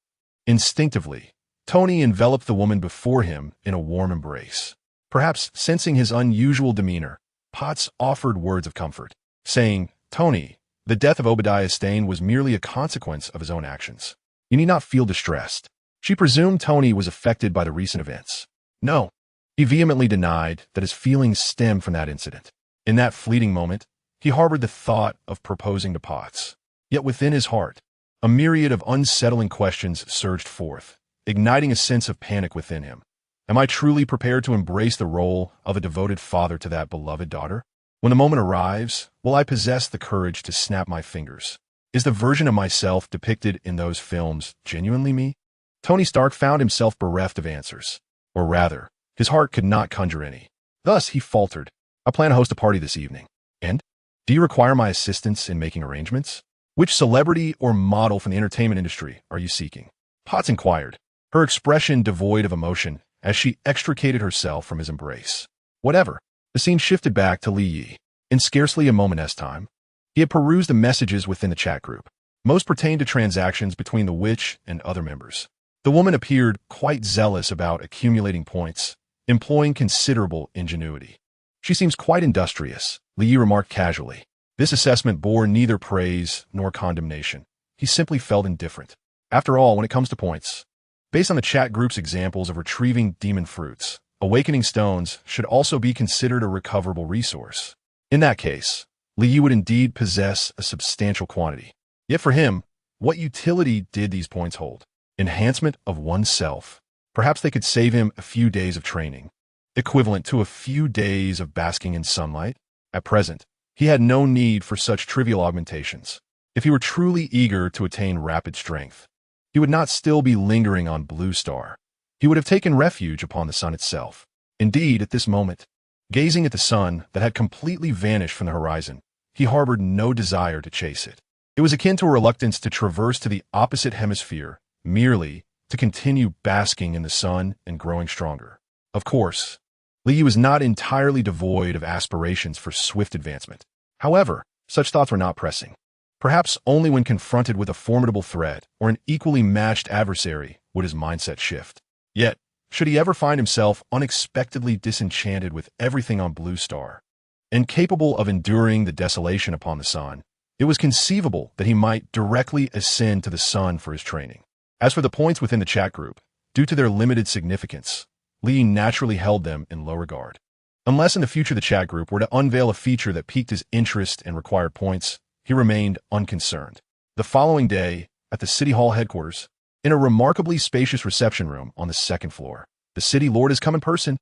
Instinctively, Tony enveloped the woman before him in a warm embrace. Perhaps sensing his unusual demeanor, Potts offered words of comfort, saying, "Tony, the death of Obadiah Stane was merely a consequence of his own actions. You need not feel distressed." She presumed Tony was affected by the recent events. No, he vehemently denied that his feelings stemmed from that incident. In that fleeting moment, he harbored the thought of proposing to Potts. Yet within his heart, a myriad of unsettling questions surged forth, igniting a sense of panic within him. Am I truly prepared to embrace the role of a devoted father to that beloved daughter? When the moment arrives, will I possess the courage to snap my fingers? Is the version of myself depicted in those films genuinely me? Tony Stark found himself bereft of answers. Or rather, His heart could not conjure any. Thus, he faltered. I plan to host a party this evening. And? Do you require my assistance in making arrangements? Which celebrity or model from the entertainment industry are you seeking? Potts inquired, her expression devoid of emotion as she extricated herself from his embrace. Whatever. The scene shifted back to Li Yi. In scarcely a moment's time, he had perused the messages within the chat group. Most pertained to transactions between the witch and other members. The woman appeared quite zealous about accumulating points, employing considerable ingenuity. She seems quite industrious, Li Yi remarked casually. This assessment bore neither praise nor condemnation. He simply felt indifferent. After all, when it comes to points, based on the chat group's examples of retrieving demon fruits, awakening stones should also be considered a recoverable resource. In that case, Li Yi would indeed possess a substantial quantity. Yet for him, what utility did these points hold? Enhancement of oneself. Perhaps they could save him a few days of training, equivalent to a few days of basking in sunlight. At present, he had no need for such trivial augmentations. If he were truly eager to attain rapid strength, he would not still be lingering on Blue Star. He would have taken refuge upon the sun itself. Indeed, at this moment, gazing at the sun that had completely vanished from the horizon, he harbored no desire to chase it. It was akin to a reluctance to traverse to the opposite hemisphere, merely to continue basking in the sun and growing stronger. Of course, Li Yi was not entirely devoid of aspirations for swift advancement. However, such thoughts were not pressing. Perhaps only when confronted with a formidable threat or an equally matched adversary would his mindset shift. Yet, should he ever find himself unexpectedly disenchanted with everything on Blue Star, incapable of enduring the desolation upon the sun, it was conceivable that he might directly ascend to the sun for his training. As for the points within the chat group, due to their limited significance, Li Yi naturally held them in low regard. Unless in the future the chat group were to unveil a feature that piqued his interest and required points, he remained unconcerned. The following day, at the City Hall headquarters, in a remarkably spacious reception room on the second floor, the City Lord has come in person.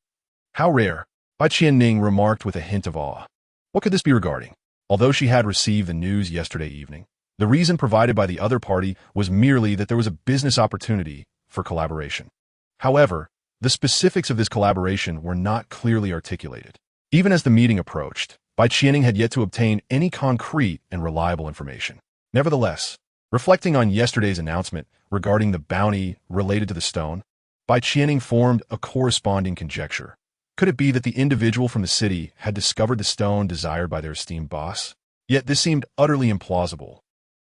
How rare, Bai Qianning remarked with a hint of awe. What could this be regarding? Although she had received the news yesterday evening, the reason provided by the other party was merely that there was a business opportunity for collaboration. However, the specifics of this collaboration were not clearly articulated. Even as the meeting approached, Bai Qianning had yet to obtain any concrete and reliable information. Nevertheless, reflecting on yesterday's announcement regarding the bounty related to the stone, Bai Qianning formed a corresponding conjecture. Could it be that the individual from the city had discovered the stone desired by their esteemed boss? Yet this seemed utterly implausible,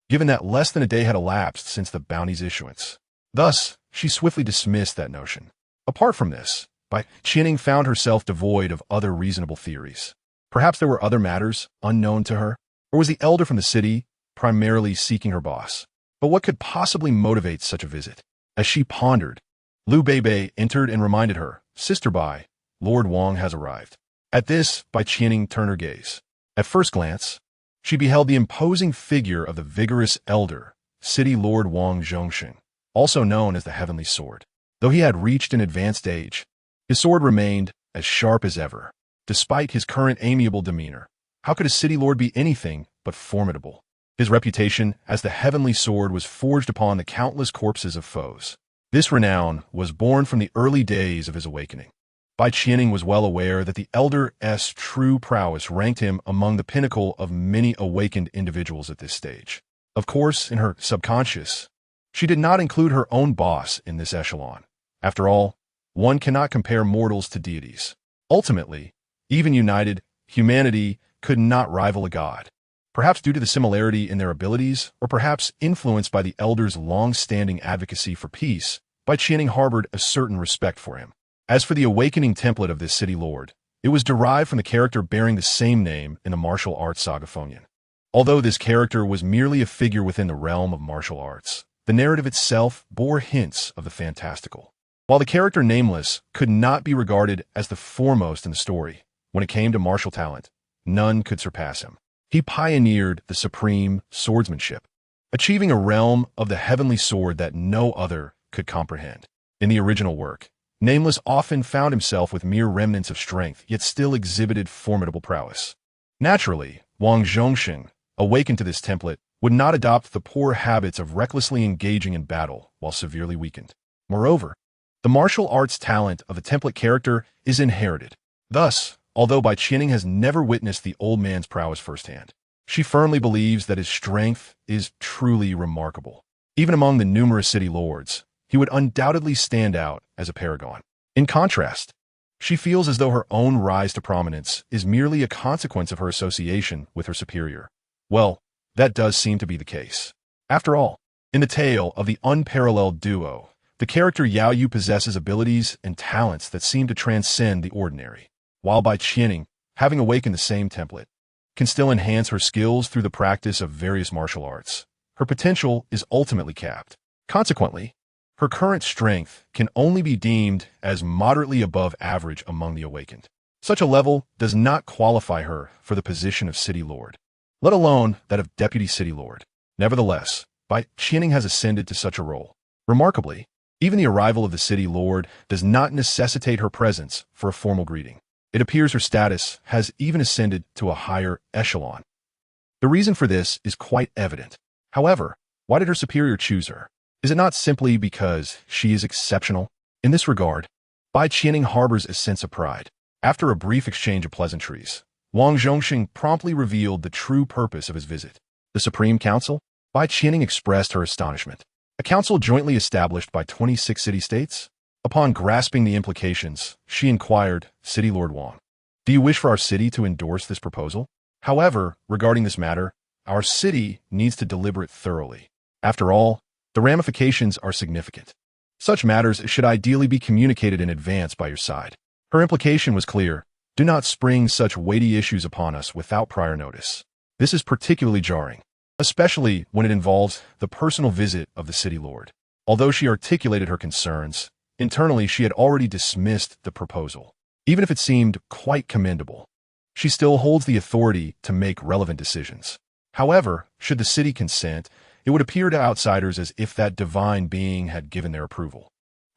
given that less than a day had elapsed since the bounty's issuance. Thus, she swiftly dismissed that notion. Apart from this, Bai Qianning found herself devoid of other reasonable theories. Perhaps there were other matters unknown to her, or was the elder from the city primarily seeking her boss? But what could possibly motivate such a visit? As she pondered, Liu Beibei entered and reminded her, "Sister Bai, Lord Wang has arrived." At this, Bai Qianning turned her gaze. At first glance, she beheld the imposing figure of the vigorous elder, City Lord Wang Zhongxing, also known as the Heavenly Sword. Though he had reached an advanced age, his sword remained as sharp as ever. Despite his current amiable demeanor, how could a city lord be anything but formidable? His reputation as the Heavenly Sword was forged upon the countless corpses of foes. This renown was born from the early days of his awakening. Bai Qianning was well aware that the elder's true prowess ranked him among the pinnacle of many awakened individuals at this stage. Of course, in her subconscious, she did not include her own boss in this echelon. After all, one cannot compare mortals to deities. Ultimately, even united, humanity could not rival a god. Perhaps due to the similarity in their abilities, or perhaps influenced by the elder's long-standing advocacy for peace, Bai Qianning harbored a certain respect for him. As for the awakening template of this city lord, it was derived from the character bearing the same name in the martial arts saga Fengyan. Although this character was merely a figure within the realm of martial arts, the narrative itself bore hints of the fantastical. While the character Nameless could not be regarded as the foremost in the story, when it came to martial talent, none could surpass him. He pioneered the supreme swordsmanship, achieving a realm of the heavenly sword that no other could comprehend. In the original work, Nameless often found himself with mere remnants of strength, yet still exhibited formidable prowess. Naturally, Wang Zhongxing, awakened to this template, would not adopt the poor habits of recklessly engaging in battle while severely weakened. Moreover, The martial arts talent of a template character is inherited. Thus, although Bai Qianing has never witnessed the old man's prowess firsthand, she firmly believes that his strength is truly remarkable. Even among the numerous city lords, he would undoubtedly stand out as a paragon. In contrast, she feels as though her own rise to prominence is merely a consequence of her association with her superior. Well, that does seem to be the case. After all, in the tale of the unparalleled duo, the character Yao Yu possesses abilities and talents that seem to transcend the ordinary, while Bai Qianing, having awakened the same template, can still enhance her skills through the practice of various martial arts. Her potential is ultimately capped. Consequently, her current strength can only be deemed as moderately above average among the awakened. Such a level does not qualify her for the position of City Lord, let alone that of Deputy City Lord. Nevertheless, Bai Qianing has ascended to such a role. Remarkably, even the arrival of the City Lord does not necessitate her presence for a formal greeting. It appears her status has even ascended to a higher echelon. The reason for this is quite evident. However, why did her superior choose her? Is it not simply because she is exceptional? In this regard, Bai Qianing harbors a sense of pride. After a brief exchange of pleasantries, Wang Zhongxing promptly revealed the true purpose of his visit. The Supreme Council? Bai Qianing expressed her astonishment. A council jointly established by 26 city-states? Upon grasping the implications, she inquired, City Lord Wang, do you wish for our city to endorse this proposal? However, regarding this matter, our city needs to deliberate thoroughly. After all, the ramifications are significant. Such matters should ideally be communicated in advance by your side. Her implication was clear. Do not spring such weighty issues upon us without prior notice. This is particularly jarring, especially when it involves the personal visit of the City Lord. Although she articulated her concerns, internally she had already dismissed the proposal. Even if it seemed quite commendable, she still holds the authority to make relevant decisions. However, should the city consent, it would appear to outsiders as if that divine being had given their approval.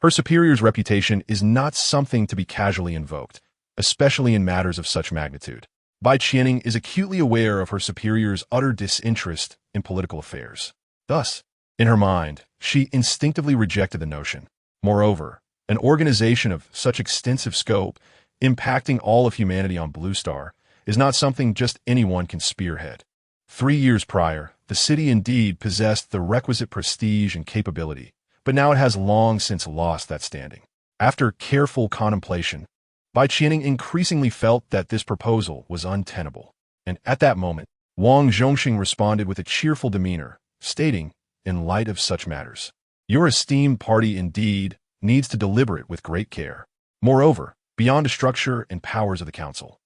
Her superior's reputation is not something to be casually invoked, especially in matters of such magnitude. Bai Qianing is acutely aware of her superior's utter disinterest in political affairs. Thus, in her mind, she instinctively rejected the notion. Moreover, an organization of such extensive scope, impacting all of humanity on Blue Star, is not something just anyone can spearhead. 3 years prior, the city indeed possessed the requisite prestige and capability, but now it has long since lost that standing. After careful contemplation, Bai Qianing increasingly felt that this proposal was untenable, and at that moment, Wang Zhongxing responded with a cheerful demeanor, stating, in light of such matters, your esteemed party indeed needs to deliberate with great care. Moreover, beyond the structure and powers of the council,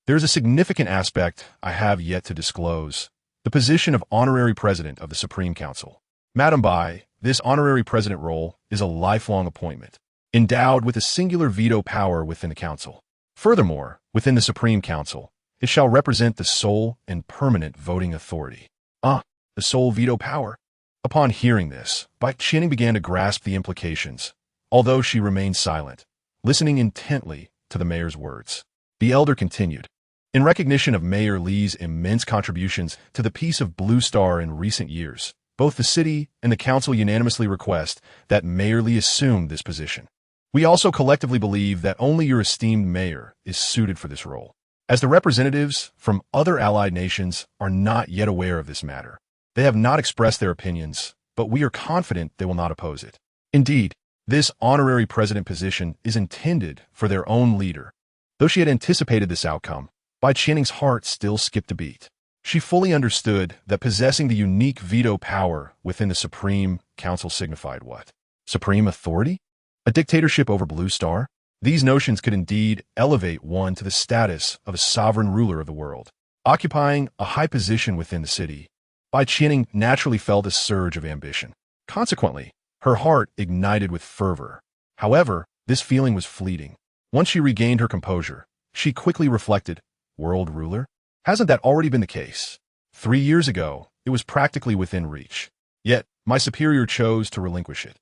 there is a significant aspect I have yet to disclose, the position of honorary president of the Supreme Council. Madam Bai, this honorary president role is a lifelong appointment, endowed with a singular veto power within the council. Furthermore, within the Supreme Council, it shall represent the sole and permanent voting authority. The sole veto power? Upon hearing this, Bai Qianing began to grasp the implications, although she remained silent, listening intently to the mayor's words. The elder continued. In recognition of Mayor Li's immense contributions to the peace of Blue Star in recent years, both the city and the council unanimously request that Mayor Li assume this position. We also collectively believe that only your esteemed mayor is suited for this role, as the representatives from other allied nations are not yet aware of this matter. They have not expressed their opinions, but we are confident they will not oppose it. Indeed, this honorary president position is intended for their own leader. Though she had anticipated this outcome, Bai Qianing's heart still skipped a beat. She fully understood that possessing the unique veto power within the Supreme Council signified what? Supreme authority? A dictatorship over Blue Star? These notions could indeed elevate one to the status of a sovereign ruler of the world. Occupying a high position within the city, Bai Qianing naturally felt a surge of ambition. Consequently, her heart ignited with fervor. However, this feeling was fleeting. Once she regained her composure, she quickly reflected, world ruler? Hasn't that already been the case? 3 years ago, it was practically within reach. Yet, my superior chose to relinquish it.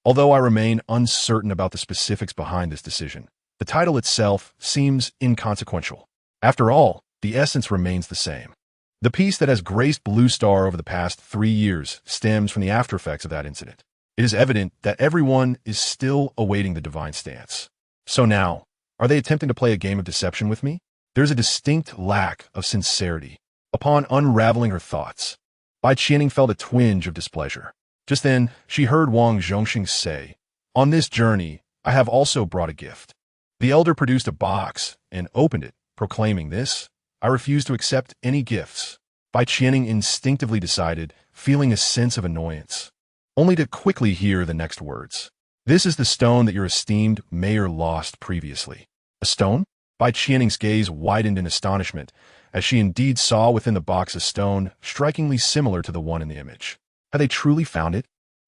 Although I remain uncertain about the specifics behind this decision, the title itself seems inconsequential. After all, the essence remains the same. The peace that has graced Blue Star over the past 3 years stems from the aftereffects of that incident. It is evident that everyone is still awaiting the divine stance. So now, are they attempting to play a game of deception with me? There's a distinct lack of sincerity. Upon unraveling her thoughts, Bai Qianing felt a twinge of displeasure. Just then, she heard Wang Zhongxing say, "On this journey, I have also brought a gift." The elder produced a box and opened it, proclaiming, "This, I refuse to accept any gifts." Bai Qianing instinctively decided, feeling a sense of annoyance, only to quickly hear the next words. "This is the stone that your esteemed mayor lost previously." A stone? Bai Qianing's gaze widened in astonishment, as she indeed saw within the box a stone strikingly similar to the one in the image. Had they truly found it?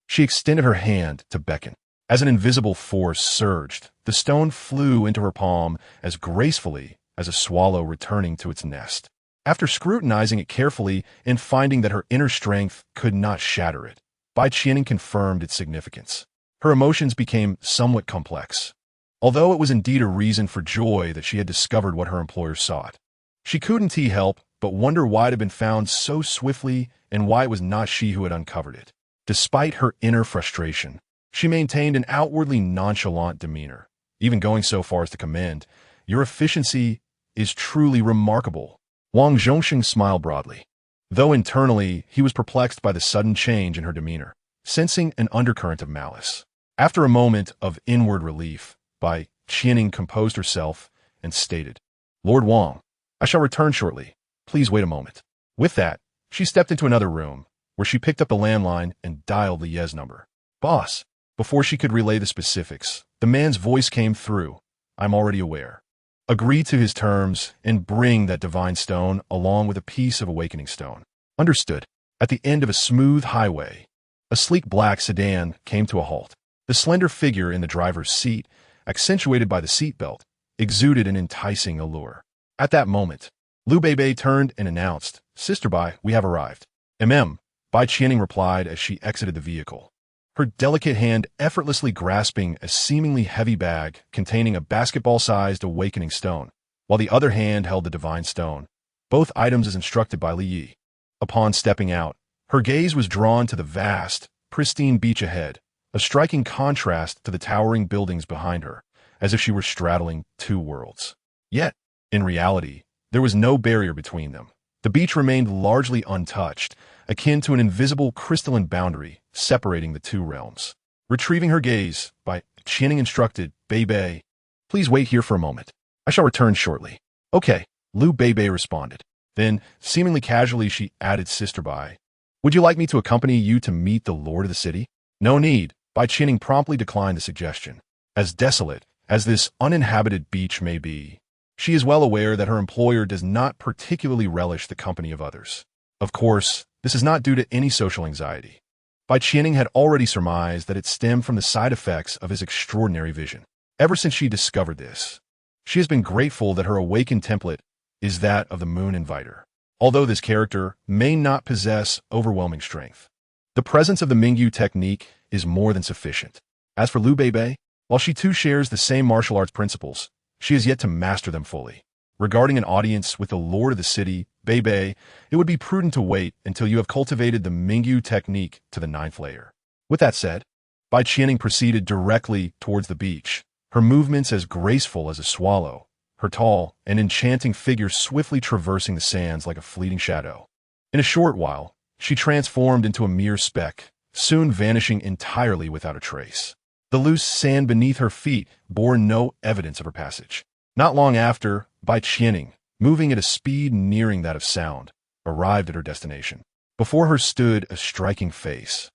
She extended her hand to beckon. As an invisible force surged, the stone flew into her palm as gracefully as a swallow returning to its nest. After scrutinizing it carefully and finding that her inner strength could not shatter it, Bai Qianing confirmed its significance. Her emotions became somewhat complex. Although it was indeed a reason for joy that she had discovered what her employer sought, she couldn't help but wonder why it had been found so swiftly and why it was not she who had uncovered it. Despite her inner frustration, she maintained an outwardly nonchalant demeanor, even going so far as to commend, "Your efficiency is truly remarkable." Wang Zhongxing smiled broadly, though internally he was perplexed by the sudden change in her demeanor, sensing an undercurrent of malice. After a moment of inward relief, Bai Qianing composed herself and stated, "Lord Wang, I shall return shortly. Please wait a moment." With that, she stepped into another room, where she picked up the landline and dialed the Yes number. "Boss." Before she could relay the specifics, the man's voice came through. "I'm already aware. Agree to his terms and bring that divine stone along with a piece of awakening stone." "Understood." At the end of a smooth highway, a sleek black sedan came to a halt. The slender figure in the driver's seat, accentuated by the seatbelt, exuded an enticing allure. At that moment, Liu Beibei turned and announced, "Sister Bai, we have arrived." Bai Qianing replied as she exited the vehicle, her delicate hand effortlessly grasping a seemingly heavy bag containing a basketball-sized awakening stone, while the other hand held the divine stone, both items as instructed by Li Yi. Upon stepping out, her gaze was drawn to the vast, pristine beach ahead, a striking contrast to the towering buildings behind her, as if she were straddling two worlds. Yet, in reality, there was no barrier between them. The beach remained largely untouched, akin to an invisible crystalline boundary separating the two realms. Retrieving her gaze, Bai Qianing instructed, "Beibei, please wait here for a moment. I shall return shortly." "Okay," Liu Beibei responded. Then, seemingly casually, she added, "Sister Bai, would you like me to accompany you to meet the lord of the city?" "No need." Bai Qianing promptly declined the suggestion. As desolate as this uninhabited beach may be, she is well aware that her employer does not particularly relish the company of others. Of course, this is not due to any social anxiety. Bai Qianing had already surmised that it stemmed from the side effects of his extraordinary vision. Ever since she discovered this, she has been grateful that her awakened template is that of the Moon Inviter. Although this character may not possess overwhelming strength, the presence of the Mingyu technique is more than sufficient. As for Liu Beibei, while she too shares the same martial arts principles, she has yet to master them fully. Regarding an audience with the lord of the city, Beibei, it would be prudent to wait until you have cultivated the Mingyu technique to the 9th layer. With that said, Bai Qianing proceeded directly towards the beach, her movements as graceful as a swallow, her tall and enchanting figure swiftly traversing the sands like a fleeting shadow. In a short while, she transformed into a mere speck, soon vanishing entirely without a trace. The loose sand beneath her feet bore no evidence of her passage. Not long after, Bai Qianing, moving at a speed nearing that of sound, arrived at her destination. Before her stood a striking face,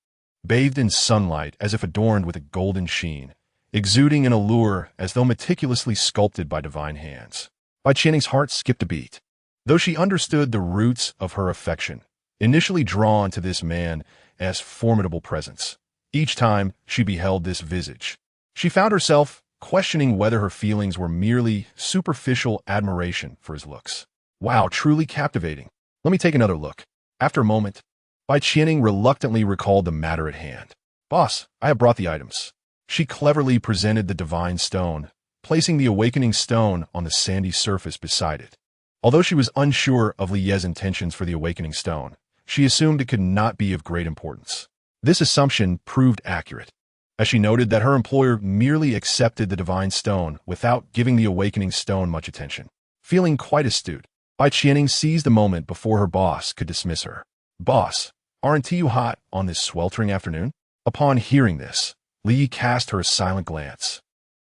bathed in sunlight as if adorned with a golden sheen, exuding an allure as though meticulously sculpted by divine hands. Bai Qianing's heart skipped a beat. Though she understood the roots of her affection, initially drawn to this man as formidable presence, each time she beheld this visage, she found herself questioning whether her feelings were merely superficial admiration for his looks. "Wow, truly captivating. Let me take another look." After a moment, Bai Qianing reluctantly recalled the matter at hand. "Boss, I have brought the items." She cleverly presented the divine stone, placing the awakening stone on the sandy surface beside it. Although she was unsure of Li Ye's intentions for the awakening stone, she assumed it could not be of great importance. This assumption proved accurate, as she noted that her employer merely accepted the divine stone without giving the awakening stone much attention. Feeling quite astute, Bai Qianing seized the moment before her boss could dismiss her. "Boss, aren't you hot on this sweltering afternoon?" Upon hearing this, Li cast her a silent glance,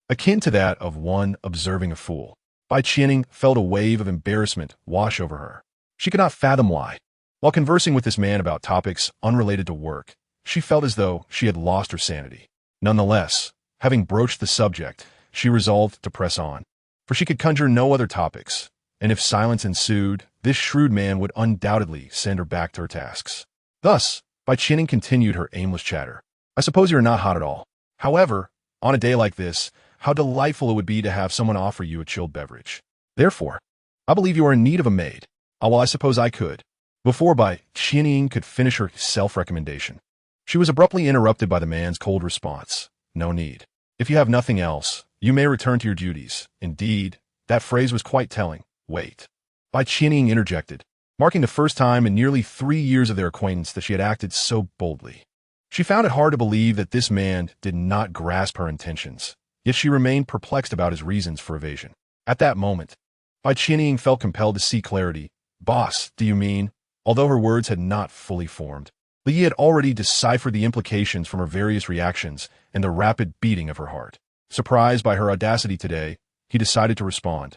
akin to that of one observing a fool. Bai Qianing felt a wave of embarrassment wash over her. She could not fathom why. While conversing with this man about topics unrelated to work, she felt as though she had lost her sanity. Nonetheless, having broached the subject, she resolved to press on, for she could conjure no other topics, and if silence ensued, this shrewd man would undoubtedly send her back to her tasks. Thus, Bai Qianing continued her aimless chatter. "I suppose you're not hot at all. However, on a day like this, how delightful it would be to have someone offer you a chilled beverage. Therefore, I believe you are in need of a maid. Well, I suppose I could." Before Bai Qianing could finish her self-recommendation, she was abruptly interrupted by the man's cold response. "No need. If you have nothing else, you may return to your duties." Indeed, that phrase was quite telling. "Wait." Bai Qianing interjected, marking the first time in nearly 3 years of their acquaintance that she had acted so boldly. She found it hard to believe that this man did not grasp her intentions, yet she remained perplexed about his reasons for evasion. At that moment, Bai Qianing felt compelled to seek clarity. "Boss, do you mean?" Although her words had not fully formed, Li had already deciphered the implications from her various reactions and the rapid beating of her heart. Surprised by her audacity today, he decided to respond,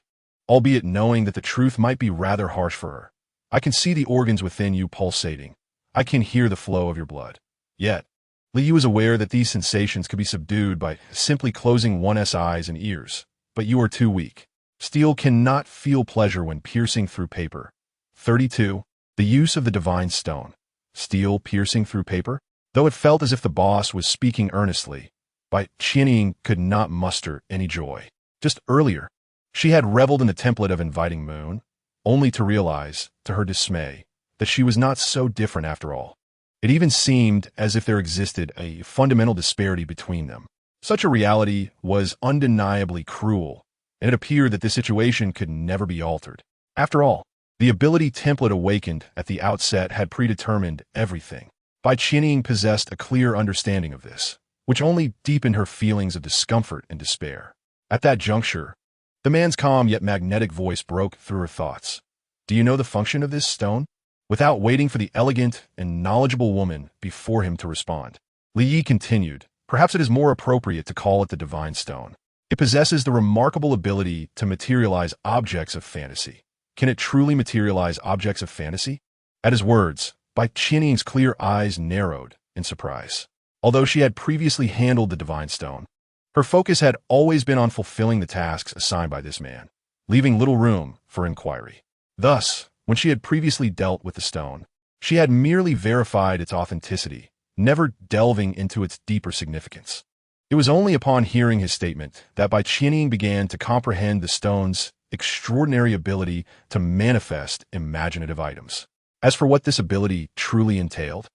albeit knowing that the truth might be rather harsh for her. "I can see the organs within you pulsating. I can hear the flow of your blood." Yet, Li was aware that these sensations could be subdued by simply closing one's eyes and ears. "But you are too weak. Steel cannot feel pleasure when piercing through paper." 32. The use of the divine stone. Steel piercing through paper? Though it felt as if the boss was speaking earnestly, Bai Qianing could not muster any joy. Just earlier, she had reveled in the template of inviting moon, only to realize, to her dismay, that she was not so different after all. It even seemed as if there existed a fundamental disparity between them. Such a reality was undeniably cruel, and it appeared that this situation could never be altered. After all, the ability template awakened at the outset had predetermined everything. Bai Qianing possessed a clear understanding of this, which only deepened her feelings of discomfort and despair. At that juncture, the man's calm yet magnetic voice broke through her thoughts. "Do you know the function of this stone?" Without waiting for the elegant and knowledgeable woman before him to respond, Li Yi continued, "Perhaps it is more appropriate to call it the divine stone. It possesses the remarkable ability to materialize objects of fantasy." "Can it truly materialize objects of fantasy?" At his words, Bai Qianing's clear eyes narrowed in surprise. Although she had previously handled the divine stone, her focus had always been on fulfilling the tasks assigned by this man, leaving little room for inquiry. Thus, when she had previously dealt with the stone, she had merely verified its authenticity, never delving into its deeper significance. It was only upon hearing his statement that Bai Qianing began to comprehend the stone's extraordinary ability to manifest imaginative items. As for what this ability truly entailed,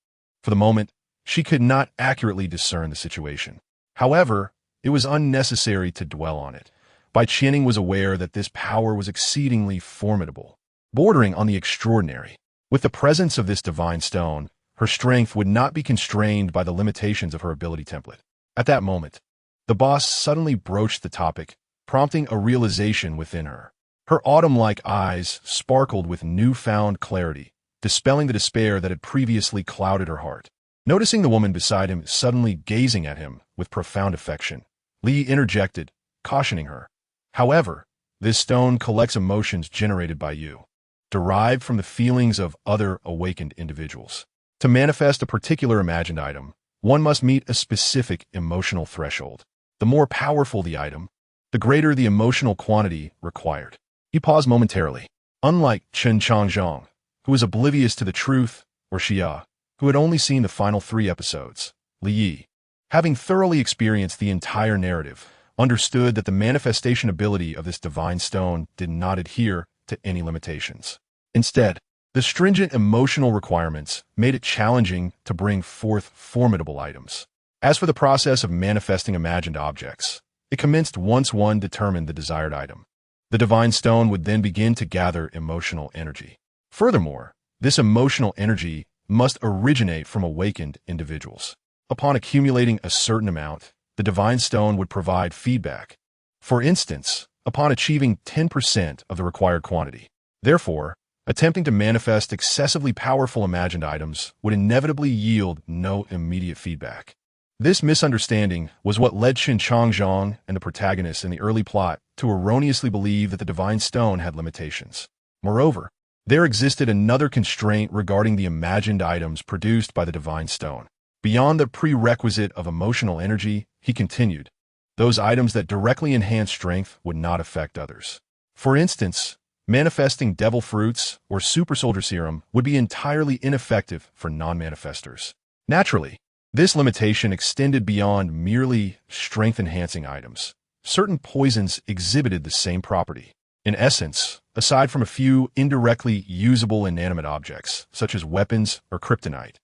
for the moment, she could not accurately discern the situation. However, it was unnecessary to dwell on it. Bai Qianing was aware that this power was exceedingly formidable, bordering on the extraordinary. With the presence of this divine stone, her strength would not be constrained by the limitations of her ability template. At that moment, the boss suddenly broached the topic, prompting a realization within her. Her autumn-like eyes sparkled with newfound clarity, dispelling the despair that had previously clouded her heart. Noticing the woman beside him suddenly gazing at him with profound affection, Li interjected, cautioning her. "However, this stone collects emotions generated by you, derived from the feelings of other awakened individuals. To manifest a particular imagined item, one must meet a specific emotional threshold. The more powerful the item, the greater the emotional quantity required." He paused momentarily. Unlike Chen Changzhong, who was oblivious to the truth, or Xia, who had only seen the final 3 episodes, Li Yi, having thoroughly experienced the entire narrative, understood that the manifestation ability of this divine stone did not adhere to any limitations. Instead, the stringent emotional requirements made it challenging to bring forth formidable items. As for the process of manifesting imagined objects, it commenced once one determined the desired item. The divine stone would then begin to gather emotional energy. Furthermore, this emotional energy must originate from awakened individuals. upon accumulating a certain amount, the divine stone would provide feedback. For instance, upon achieving 10% of the required quantity. Therefore, attempting to manifest excessively powerful imagined items would inevitably yield no immediate feedback. This misunderstanding was what led Qin Changzhong and the protagonists in the early plot to erroneously believe that the divine stone had limitations. Moreover, there existed another constraint regarding the imagined items produced by the divine stone. Beyond the prerequisite of emotional energy, he continued, those items that directly enhance strength would not affect others. For instance, manifesting devil fruits or super soldier serum would be entirely ineffective for non-manifestors. Naturally, this limitation extended beyond merely strength-enhancing items. Certain poisons exhibited the same property. In essence, aside from a few indirectly usable inanimate objects, such as weapons or kryptonite,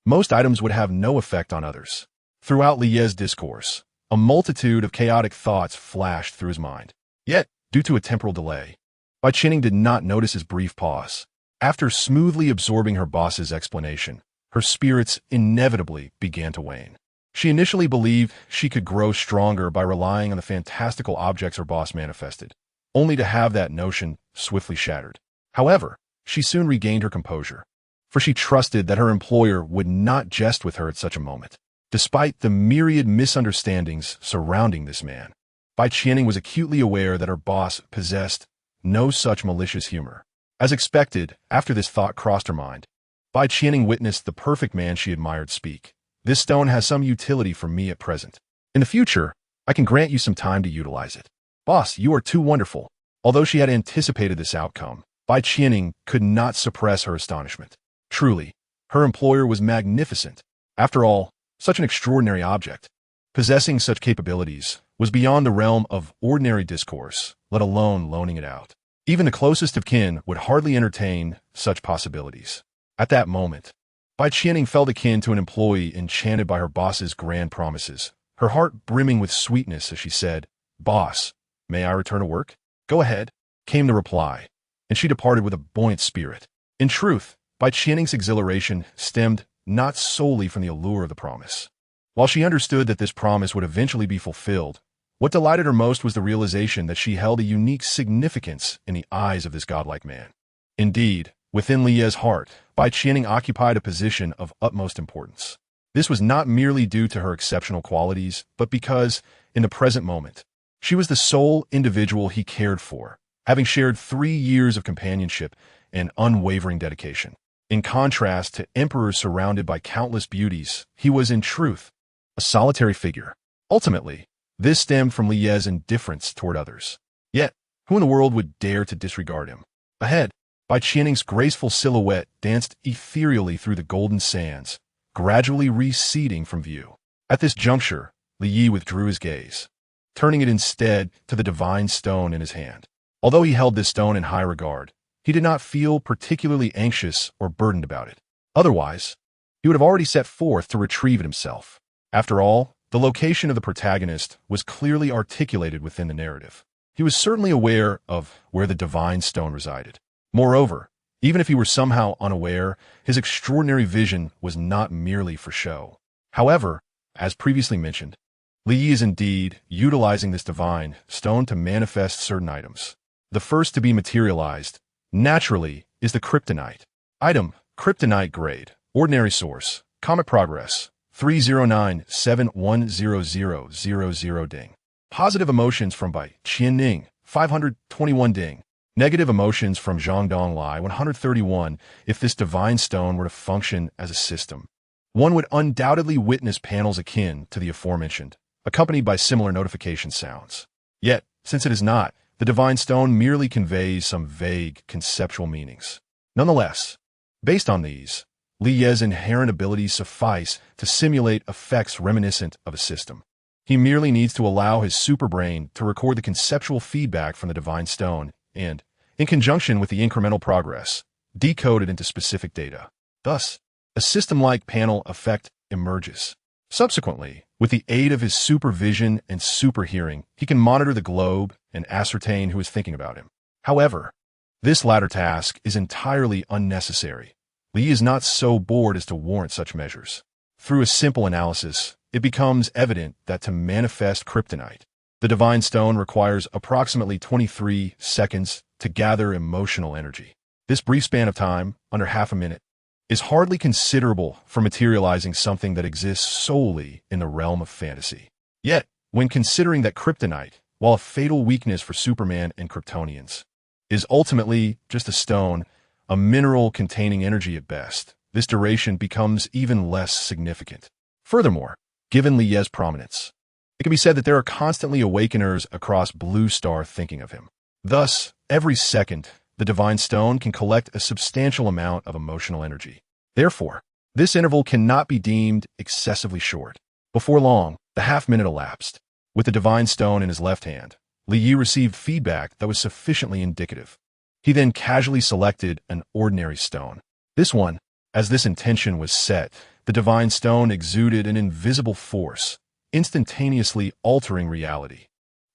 most items would have no effect on others. Throughout Li Ye's discourse, a multitude of chaotic thoughts flashed through his mind. Yet, due to a temporal delay, Bai Qining did not notice his brief pause. After smoothly absorbing her boss's explanation, her spirits inevitably began to wane. She initially believed she could grow stronger by relying on the fantastical objects her boss manifested, only to have that notion swiftly shattered. However, she soon regained her composure, for she trusted that her employer would not jest with her at such a moment. Despite the myriad misunderstandings surrounding this man, Bai Qining was acutely aware that her boss possessed no such malicious humor. As expected, after this thought crossed her mind, Bai Qining witnessed the perfect man she admired speak. This stone has some utility for me at present. In the future, I can grant you some time to utilize it. Boss, you are too wonderful. Although she had anticipated this outcome, Bai Qining could not suppress her astonishment. Truly, her employer was magnificent. After all, such an extraordinary object, possessing such capabilities, was beyond the realm of ordinary discourse, let alone loaning it out. Even the closest of kin would hardly entertain such possibilities. At that moment, Bai Qining felt akin to an employee enchanted by her boss's grand promises, her heart brimming with sweetness as she said, "Boss, may I return to work?" "Go ahead," came the reply, and she departed with a buoyant spirit. In truth, Bai Qining's exhilaration stemmed not solely from the allure of the promise. While she understood that this promise would eventually be fulfilled, what delighted her most was the realization that she held a unique significance in the eyes of this godlike man. Indeed, within Li Ye's heart, Bai Qining occupied a position of utmost importance. This was not merely due to her exceptional qualities, but because, in the present moment, she was the sole individual he cared for, having shared 3 years of companionship and unwavering dedication. In contrast to emperors surrounded by countless beauties, he was, in truth, a solitary figure. Ultimately, this stemmed from Li Ye's indifference toward others. Yet, who in the world would dare to disregard him? Ahead, Bai Qianing's graceful silhouette danced ethereally through the golden sands, gradually receding from view. At this juncture, Li Yi withdrew his gaze, turning it instead to the divine stone in his hand. Although he held this stone in high regard, he did not feel particularly anxious or burdened about it. Otherwise, he would have already set forth to retrieve it himself. After all, the location of the protagonist was clearly articulated within the narrative. He was certainly aware of where the divine stone resided. Moreover, even if he were somehow unaware, his extraordinary vision was not merely for show. However, as previously mentioned, Li Yi is indeed utilizing this divine stone to manifest certain items. The first to be materialized, naturally, is the kryptonite. Item, kryptonite grade, ordinary source, comet progress, 309710000 ding. Positive emotions from Bai Qining, 521 ding. Negative emotions from Zhang Donglai, 131. If this divine stone were to function as a system, one would undoubtedly witness panels akin to the aforementioned, accompanied by similar notification sounds. Yet, since it is not, the divine stone merely conveys some vague conceptual meanings. Nonetheless, based on these, Li Ye's inherent abilities suffice to simulate effects reminiscent of a system. He merely needs to allow his superbrain to record the conceptual feedback from the divine stone and, in conjunction with the incremental progress, decode it into specific data. Thus, a system-like panel effect emerges. Subsequently, with the aid of his supervision and superhearing, he can monitor the globe and ascertain who is thinking about him. However, this latter task is entirely unnecessary. Li is not so bored as to warrant such measures. through a simple analysis, it becomes evident that to manifest kryptonite, the divine stone requires approximately 23 seconds to gather emotional energy. This brief span of time, under half a minute, is hardly considerable for materializing something that exists solely in the realm of fantasy. Yet, when considering that kryptonite, while a fatal weakness for Superman and Kryptonians, is ultimately just a stone, a mineral containing energy at best, this duration becomes even less significant. Furthermore, given Lie's prominence, it can be said that there are constantly awakeners across Blue Star thinking of him. Thus, every second, the divine stone can collect a substantial amount of emotional energy. Therefore, this interval cannot be deemed excessively short. Before long, the half-minute elapsed. With the divine stone in his left hand, Lie received feedback that was sufficiently indicative. He then casually selected an ordinary stone. This one, as this intention was set, the divine stone exuded an invisible force, instantaneously altering reality.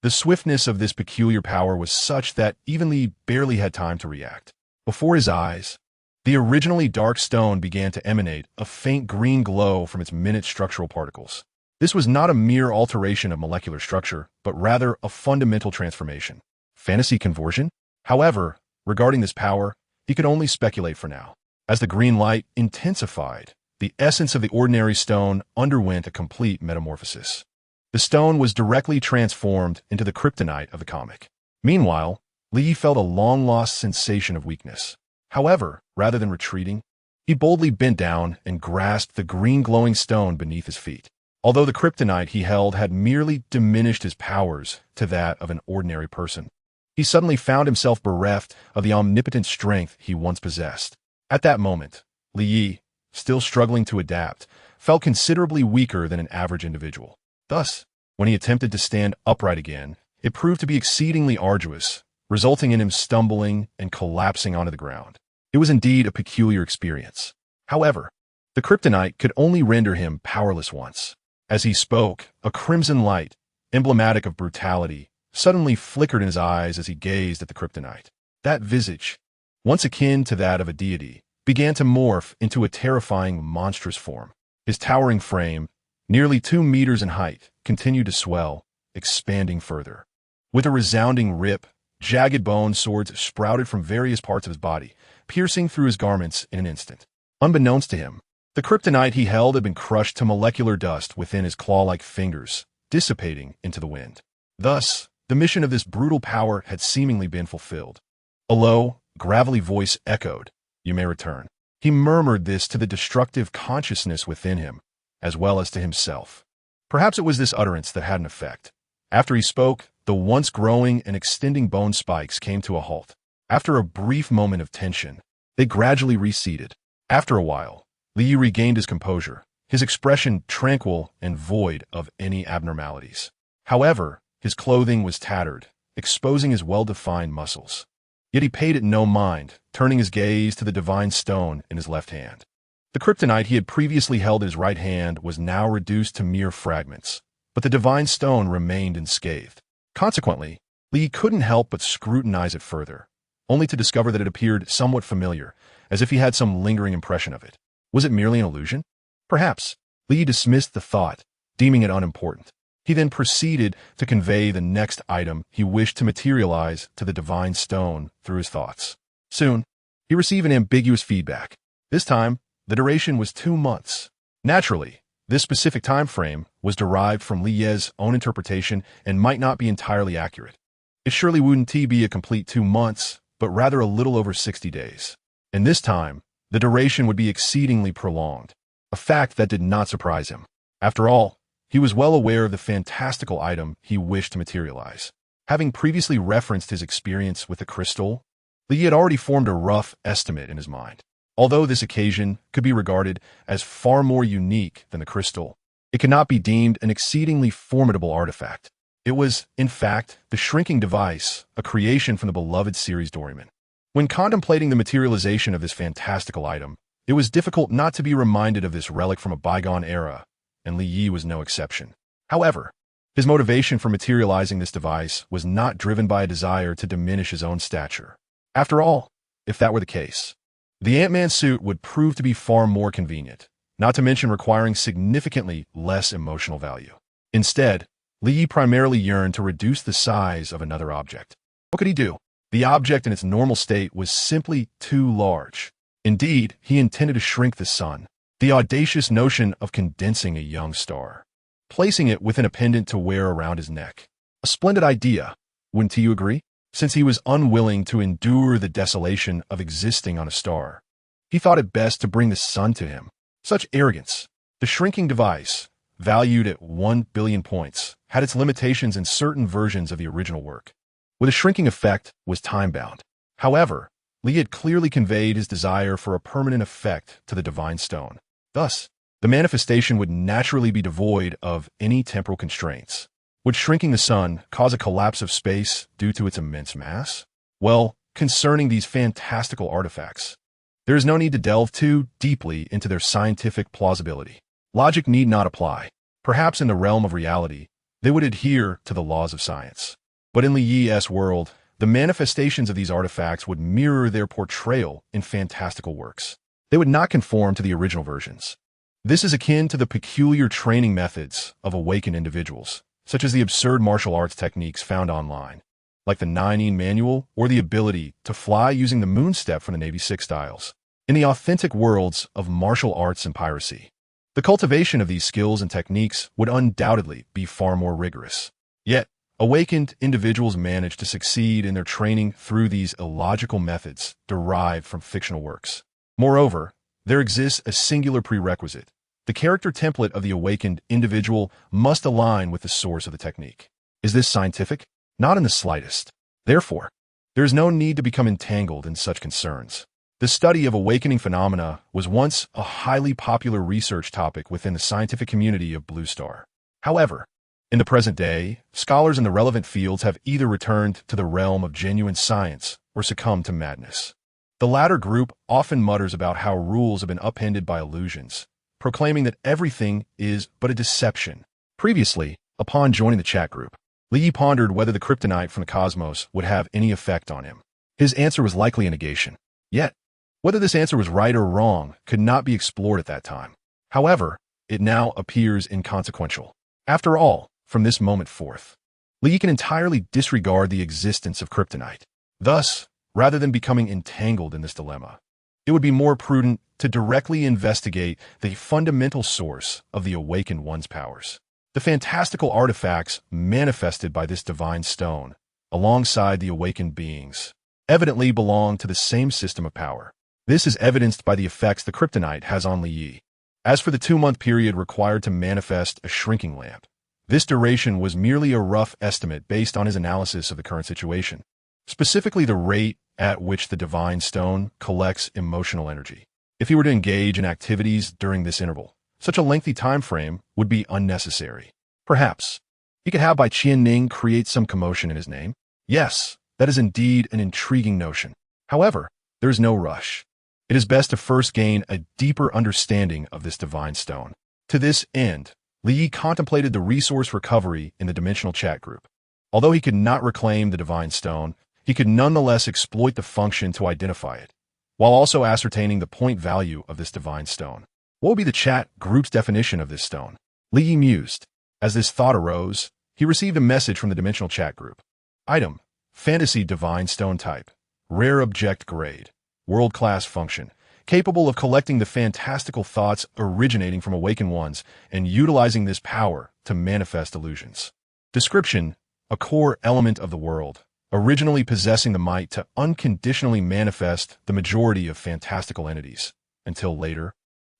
The swiftness of this peculiar power was such that even Lie barely had time to react. Before his eyes, the originally dark stone began to emanate a faint green glow from its minute structural particles. This was not a mere alteration of molecular structure, but rather a fundamental transformation. Fantasy conversion? However, regarding this power, he could only speculate for now. As the green light intensified, the essence of the ordinary stone underwent a complete metamorphosis. The stone was directly transformed into the kryptonite of the comic. Meanwhile, Lie felt a long-lost sensation of weakness. However, rather than retreating, he boldly bent down and grasped the green glowing stone beneath his feet. Although the kryptonite he held had merely diminished his powers to that of an ordinary person, he suddenly found himself bereft of the omnipotent strength he once possessed. At that moment, Lie, still struggling to adapt, felt considerably weaker than an average individual. Thus, when he attempted to stand upright again, it proved to be exceedingly arduous, resulting in him stumbling and collapsing onto the ground. It was indeed a peculiar experience. However, the kryptonite could only render him powerless once. As he spoke, a crimson light, emblematic of brutality, suddenly flickered in his eyes as he gazed at the kryptonite. That visage, once akin to that of a deity, began to morph into a terrifying, monstrous form. His towering frame, nearly 2 meters in height, continued to swell, expanding further. With a resounding rip, jagged bone swords sprouted from various parts of his body, piercing through his garments in an instant. Unbeknownst to him, the kryptonite he held had been crushed to molecular dust within his claw-like fingers, dissipating into the wind. Thus, the mission of this brutal power had seemingly been fulfilled. A low, gravelly voice echoed, "You may return." He murmured this to the destructive consciousness within him, as well as to himself. Perhaps it was this utterance that had an effect. After he spoke, the once growing and extending bone spikes came to a halt. After a brief moment of tension, they gradually receded. After a while, Lie regained his composure, his expression tranquil and void of any abnormalities. However, his clothing was tattered, exposing his well-defined muscles. Yet he paid it no mind, turning his gaze to the divine stone in his left hand. The kryptonite he had previously held in his right hand was now reduced to mere fragments, but the divine stone remained unscathed. Consequently, Lie couldn't help but scrutinize it further, only to discover that it appeared somewhat familiar, as if he had some lingering impression of it. Was it merely an illusion? Perhaps. Lie dismissed the thought, deeming it unimportant. He then proceeded to convey the next item he wished to materialize to the divine stone through his thoughts. Soon, he received an ambiguous feedback. This time, the duration was 2 months. Naturally, this specific time frame was derived from Lie's own interpretation and might not be entirely accurate. It surely wouldn't be a complete 2 months, but rather a little over 60 days. And this time, the duration would be exceedingly prolonged, a fact that did not surprise him. After all, he was well aware of the fantastical item he wished to materialize. Having previously referenced his experience with the crystal, Lie had already formed a rough estimate in his mind. Although this occasion could be regarded as far more unique than the crystal, it could not be deemed an exceedingly formidable artifact. It was, in fact, the shrinking device, a creation from the beloved series Doraemon. When contemplating the materialization of this fantastical item, it was difficult not to be reminded of this relic from a bygone era, and Lie was no exception. However, his motivation for materializing this device was not driven by a desire to diminish his own stature. After all, if that were the case, the Ant-Man suit would prove to be far more convenient, not to mention requiring significantly less emotional value. Instead, Li Yi primarily yearned to reduce the size of another object. What could he do? The object in its normal state was simply too large. Indeed, he intended to shrink the sun, the audacious notion of condensing a young star, placing it within a pendant to wear around his neck. A splendid idea, wouldn't you agree? Since he was unwilling to endure the desolation of existing on a star, he thought it best to bring the sun to him. Such arrogance. The shrinking device, valued at 1 billion points, had its limitations in certain versions of the original work, where the shrinking effect was time-bound. However, Li had clearly conveyed his desire for a permanent effect to the divine stone. Thus, the manifestation would naturally be devoid of any temporal constraints. Would shrinking the sun cause a collapse of space due to its immense mass? Well, concerning these fantastical artifacts, there is no need to delve too deeply into their scientific plausibility. Logic need not apply. Perhaps in the realm of reality, they would adhere to the laws of science. But in Li Yi's world, the manifestations of these artifacts would mirror their portrayal in fantastical works. They would not conform to the original versions. This is akin to the peculiar training methods of awakened individuals, such as the absurd martial arts techniques found online, like the 9-in manual or the ability to fly using the moon step from the Navy 6 styles. In the authentic worlds of martial arts and piracy, the cultivation of these skills and techniques would undoubtedly be far more rigorous. Yet, awakened individuals manage to succeed in their training through these illogical methods derived from fictional works. Moreover, there exists a singular prerequisite. The character template of the awakened individual must align with the source of the technique. Is this scientific? Not in the slightest. Therefore, there is no need to become entangled in such concerns. The study of awakening phenomena was once a highly popular research topic within the scientific community of Blue Star. However, in the present day, scholars in the relevant fields have either returned to the realm of genuine science or succumbed to madness. The latter group often mutters about how rules have been upended by illusions, proclaiming that everything is but a deception. Previously, upon joining the chat group, Li Yi pondered whether the kryptonite from the cosmos would have any effect on him. His answer was likely a negation. Yet, whether this answer was right or wrong could not be explored at that time. However, it now appears inconsequential. After all, from this moment forth, Li Yi can entirely disregard the existence of kryptonite. Thus, rather than becoming entangled in this dilemma, it would be more prudent to directly investigate the fundamental source of the awakened one's powers. The fantastical artifacts manifested by this divine stone, alongside the awakened beings, evidently belong to the same system of power. This is evidenced by the effects the kryptonite has on Li Yi. As for the 2-month period required to manifest a shrinking lamp, this duration was merely a rough estimate based on his analysis of the current situation, specifically the rate at which the divine stone collects emotional energy. If he were to engage in activities during this interval, such a lengthy time frame would be unnecessary. Perhaps he could have Bai Qianning create some commotion in his name. Yes, that is indeed an intriguing notion. However, there is no rush. It is best to first gain a deeper understanding of this divine stone. To this end, Li Yi contemplated the resource recovery in the dimensional chat group. Although he could not reclaim the divine stone, he could nonetheless exploit the function to identify it, while also ascertaining the point value of this divine stone. What would be the chat group's definition of this stone? Li Yi mused. As this thought arose, he received a message from the dimensional chat group. Item: Fantasy Divine Stone Type. Rare Object Grade. World-class function. Capable of collecting the fantastical thoughts originating from awakened ones and utilizing this power to manifest illusions. Description: A core element of the world, originally possessing the might to unconditionally manifest the majority of fantastical entities. Until later,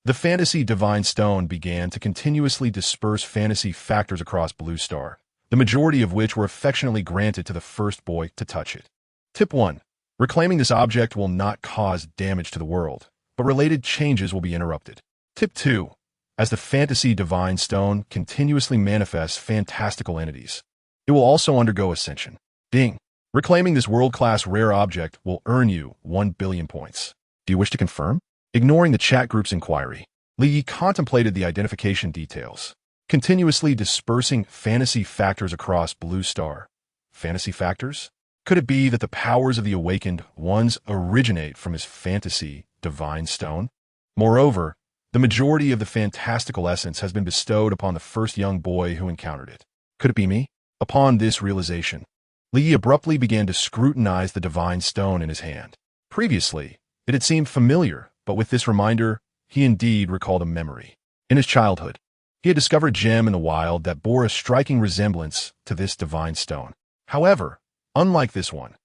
the Fantasy Divine Stone began to continuously disperse fantasy factors across Blue Star, the majority of which were affectionately granted to the first boy to touch it. Tip 1. Reclaiming this object will not cause damage to the world, but related changes will be interrupted. Tip 2. As the Fantasy Divine Stone continuously manifests fantastical entities, it will also undergo ascension. Ding. Reclaiming this world-class rare object will earn you 1 billion points. Do you wish to confirm? Ignoring the chat group's inquiry, Li Yi contemplated the identification details, continuously dispersing fantasy factors across Blue Star. Fantasy factors? Could it be that the powers of the awakened ones originate from his fantasy divine stone? Moreover, the The majority of the fantastical essence has been bestowed upon the first young boy who encountered it. Could it be me? Upon this realization, Li abruptly began to scrutinize the divine stone in his hand. Previously, it had seemed familiar, but with this reminder, he indeed recalled a memory. In his childhood, he had discovered a gem in the wild that bore a striking resemblance to this divine stone. However, unlike this one,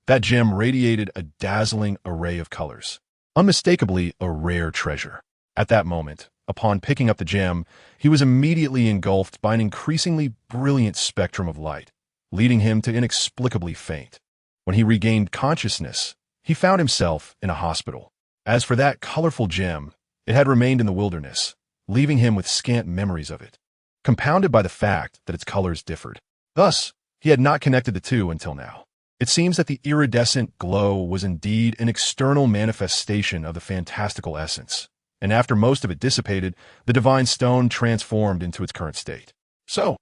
that gem radiated a dazzling array of colors, unmistakably a rare treasure. At that moment, upon picking up the gem, he was immediately engulfed by an increasingly brilliant spectrum of light, leading him to inexplicably faint. When he regained consciousness, he found himself in a hospital. As for that colorful gem, it had remained in the wilderness, leaving him with scant memories of it, compounded by the fact that its colors differed. Thus, he had not connected the two until now. It seems that the iridescent glow was indeed an external manifestation of the fantastical essence, and after most of it dissipated, the divine stone transformed into its current state. So,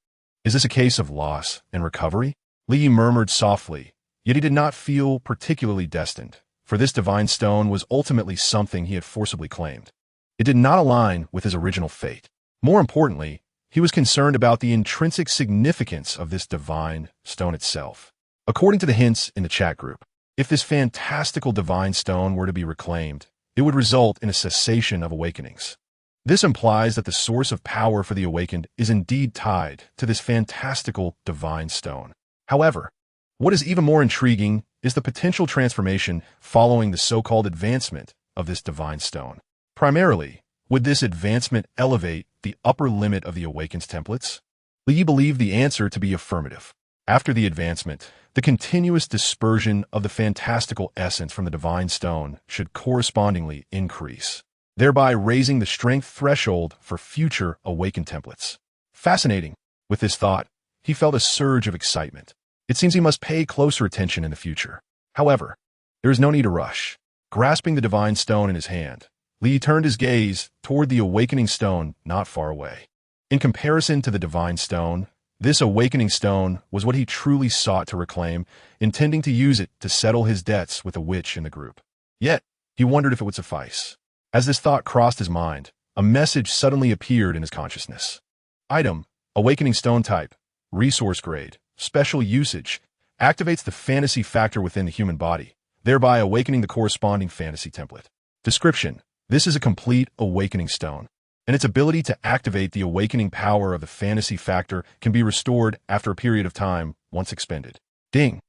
is this a case of loss and recovery? Li murmured softly, yet he did not feel particularly destined, for this divine stone was ultimately something he had forcibly claimed. It did not align with his original fate. More importantly, he was concerned about the intrinsic significance of this divine stone itself. According to the hints in the chat group, if this fantastical divine stone were to be reclaimed, it would result in a cessation of awakenings. This implies that the source of power for the awakened is indeed tied to this fantastical divine stone. However, what is even more intriguing is the potential transformation following the so-called advancement of this divine stone. Primarily, would this advancement elevate the upper limit of the awakens templates? Li believed the answer to be affirmative. After the advancement, the continuous dispersion of the fantastical essence from the divine stone should correspondingly increase, thereby raising the strength threshold for future awakened templates. Fascinating. With this thought, he felt a surge of excitement. It seems he must pay closer attention in the future. However, there is no need to rush. Grasping the divine stone in his hand, Li turned his gaze toward the awakening stone not far away. In comparison to the divine stone, this awakening stone was what he truly sought to reclaim, intending to use it to settle his debts with a witch in the group. Yet, he wondered if it would suffice. As this thought crossed his mind, a message suddenly appeared in his consciousness. Item, awakening stone type, resource grade, special usage, activates the fantasy factor within the human body, thereby awakening the corresponding fantasy template. Description, this is a complete awakening stone, and its ability to activate the awakening power of the fantasy factor can be restored after a period of time once expended. Ding!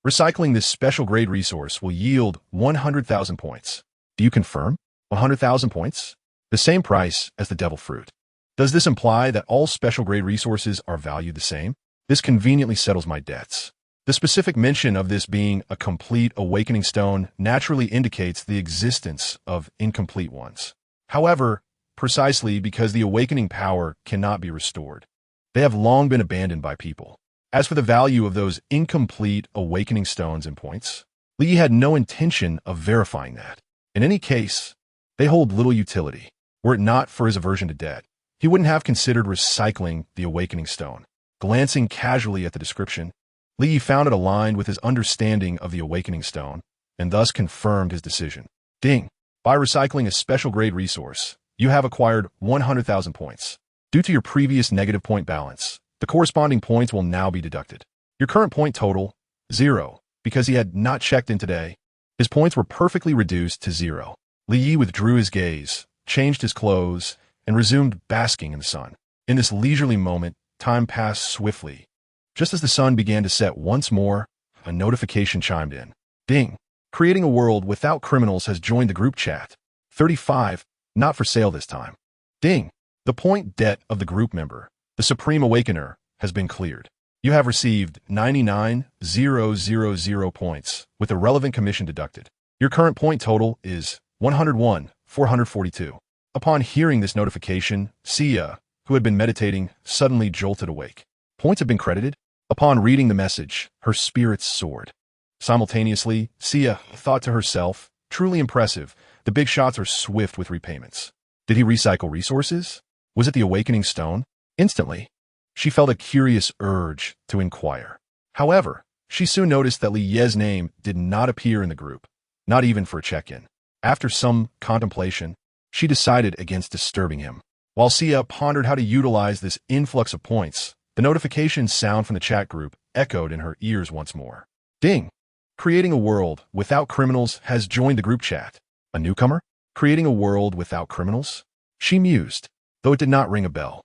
Recycling this special grade resource will yield 100,000 points. Do you confirm? 100,000 points? The same price as the devil fruit. Does this imply that all special grade resources are valued the same? This conveniently settles my debts. The specific mention of this being a complete awakening stone naturally indicates the existence of incomplete ones. However, precisely because the awakening power cannot be restored, they have long been abandoned by people. As for the value of those incomplete awakening stones and points, Li had no intention of verifying that. In any case, they hold little utility. Were it not for his aversion to debt, he wouldn't have considered recycling the awakening stone. Glancing casually at the description, Li found it aligned with his understanding of the awakening stone, and thus confirmed his decision. Ding! By recycling a special grade resource, you have acquired 100,000 points. Due to your previous negative point balance, the corresponding points will now be deducted. Your current point total, 0, because he had not checked in today. His points were perfectly reduced to 0. Li withdrew his gaze, changed his clothes, and resumed basking in the sun. In this leisurely moment, time passed swiftly. Just as the sun began to set once more, a notification chimed in. Ding! Creating a world without criminals has joined the group chat. 35, not for sale this time. Ding! The point debt of the group member, the Supreme Awakener, has been cleared. You have received 99,000 points, with the relevant commission deducted. Your current point total is 101,442. Upon hearing this notification, Sia, who had been meditating, suddenly jolted awake. Points have been credited? Upon reading the message, her spirits soared. Simultaneously, Sia thought to herself, truly impressive, the big shots are swift with repayments. Did he recycle resources? Was it the awakening stone? Instantly, she felt a curious urge to inquire. However, she soon noticed that Li Ye's name did not appear in the group, not even for a check-in. After some contemplation, she decided against disturbing him. While Sia pondered how to utilize this influx of points, the notification sound from the chat group echoed in her ears once more. Ding! Creating a world without criminals has joined the group chat. A newcomer? Creating a world without criminals? She mused, though it did not ring a bell.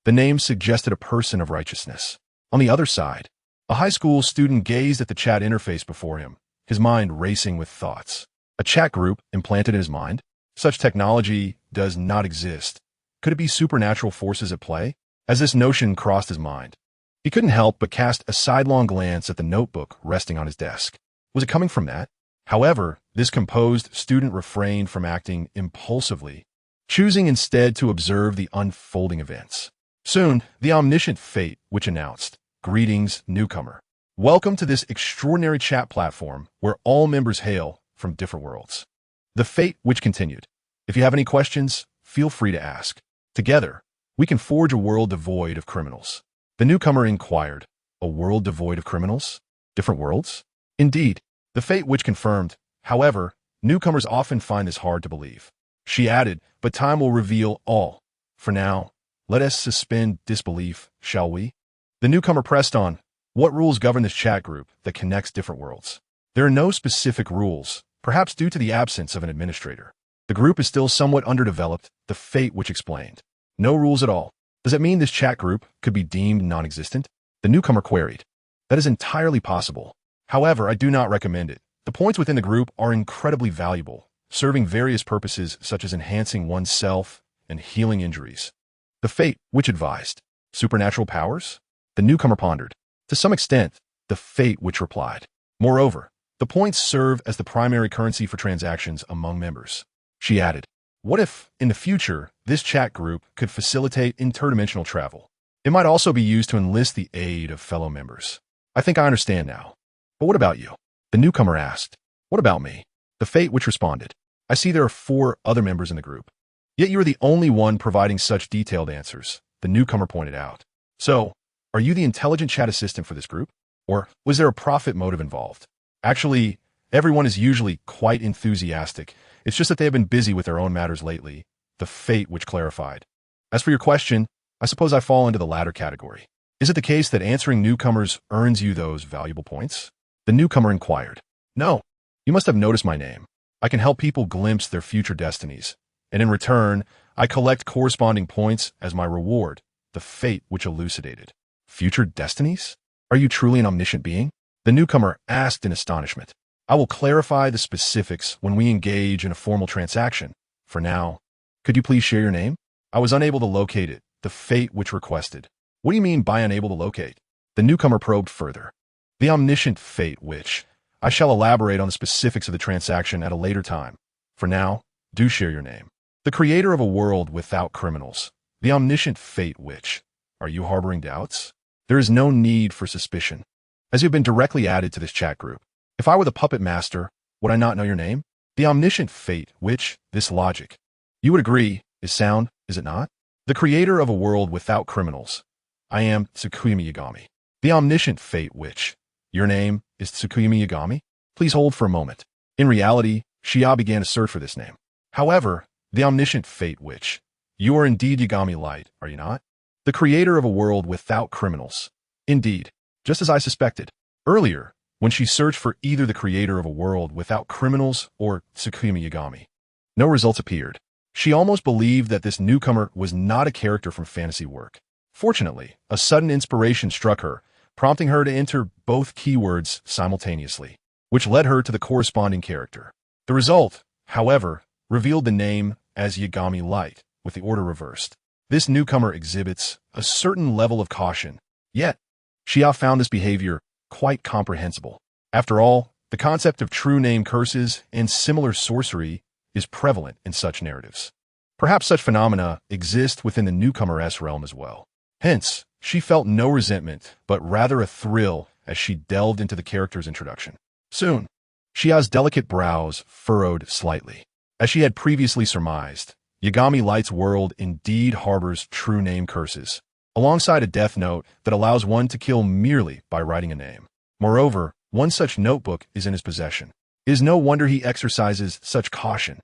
The name suggested a person of righteousness. On the other side, a high school student gazed at the chat interface before him, his mind racing with thoughts. A chat group implanted in his mind? Such technology does not exist. Could it be supernatural forces at play? As this notion crossed his mind, he couldn't help but cast a sidelong glance at the notebook resting on his desk. Was it coming from that? However, this composed student refrained from acting impulsively, choosing instead to observe the unfolding events. Soon, the omniscient fate which announced, "Greetings, newcomer. Welcome to this extraordinary chat platform where all members hail from different worlds." The fate which continued, "If you have any questions, feel free to ask. Together, we can forge a world devoid of criminals." The newcomer inquired, "A world devoid of criminals? Different worlds?" Indeed, the fate which confirmed. However, newcomers often find this hard to believe. She added, "But time will reveal all. For now, let us suspend disbelief, shall we?" The newcomer pressed on, "What rules govern this chat group that connects different worlds?" There are no specific rules, perhaps due to the absence of an administrator. The group is still somewhat underdeveloped, the fate which explained. No rules at all. Does that mean this chat group could be deemed non-existent? The newcomer queried. That is entirely possible. However, I do not recommend it. The points within the group are incredibly valuable, serving various purposes such as enhancing oneself and healing injuries. The fate which advised. Supernatural powers? The newcomer pondered. To some extent, the fate which replied. Moreover, the points serve as the primary currency for transactions among members. She added, "What if, in the future, this chat group could facilitate interdimensional travel? It might also be used to enlist the aid of fellow members." I think I understand now. But what about you? The newcomer asked. What about me? The fate which responded. I see there are 4 other members in the group. Yet you are the only one providing such detailed answers, the newcomer pointed out. So, are you the intelligent chat assistant for this group? Or was there a profit motive involved? Actually, everyone is usually quite enthusiastic. It's just that they have been busy with their own matters lately, the fate which clarified. As for your question, I suppose I fall into the latter category. Is it the case that answering newcomers earns you those valuable points? The newcomer inquired. No, you must have noticed my name. I can help people glimpse their future destinies, and in return, I collect corresponding points as my reward, the fate which elucidated. Future destinies? Are you truly an omniscient being? The newcomer asked in astonishment. I will clarify the specifics when we engage in a formal transaction. For now, could you please share your name? I was unable to locate it, the fate which requested. What do you mean by unable to locate? The newcomer probed further. The omniscient fate which, I shall elaborate on the specifics of the transaction at a later time. For now, do share your name. The creator of a world without criminals. The omniscient fate which, are you harboring doubts? There is no need for suspicion, as you have been directly added to this chat group. If I were the puppet master, would I not know your name? The omniscient fate which, this logic, you would agree, is sound, is it not? The creator of a world without criminals. I am Tsukuyama Yagami. The omniscient fate which, your name is Tsukuyama Yagami? Please hold for a moment. In reality, Shia began to search for this name. However, the omniscient fate which, you are indeed Yagami Light, are you not? The creator of a world without criminals. Indeed, just as I suspected. Earlier, when she searched for either the creator of a world without criminals or Tsukuyama Yagami, no results appeared. She almost believed that this newcomer was not a character from fantasy work. Fortunately, a sudden inspiration struck her, prompting her to enter both keywords simultaneously, which led her to the corresponding character. The result, however, revealed the name as Yagami Light, with the order reversed. This newcomer exhibits a certain level of caution, yet Xia found this behavior quite comprehensible. After all, the concept of true name curses and similar sorcery is prevalent in such narratives. Perhaps such phenomena exist within the newcomer's realm as well. Hence, she felt no resentment, but rather a thrill as she delved into the character's introduction. Soon, Xia's delicate brows furrowed slightly. As she had previously surmised, Yagami Light's world indeed harbors true name curses, alongside a death note that allows one to kill merely by writing a name. Moreover, one such notebook is in his possession. It is no wonder he exercises such caution.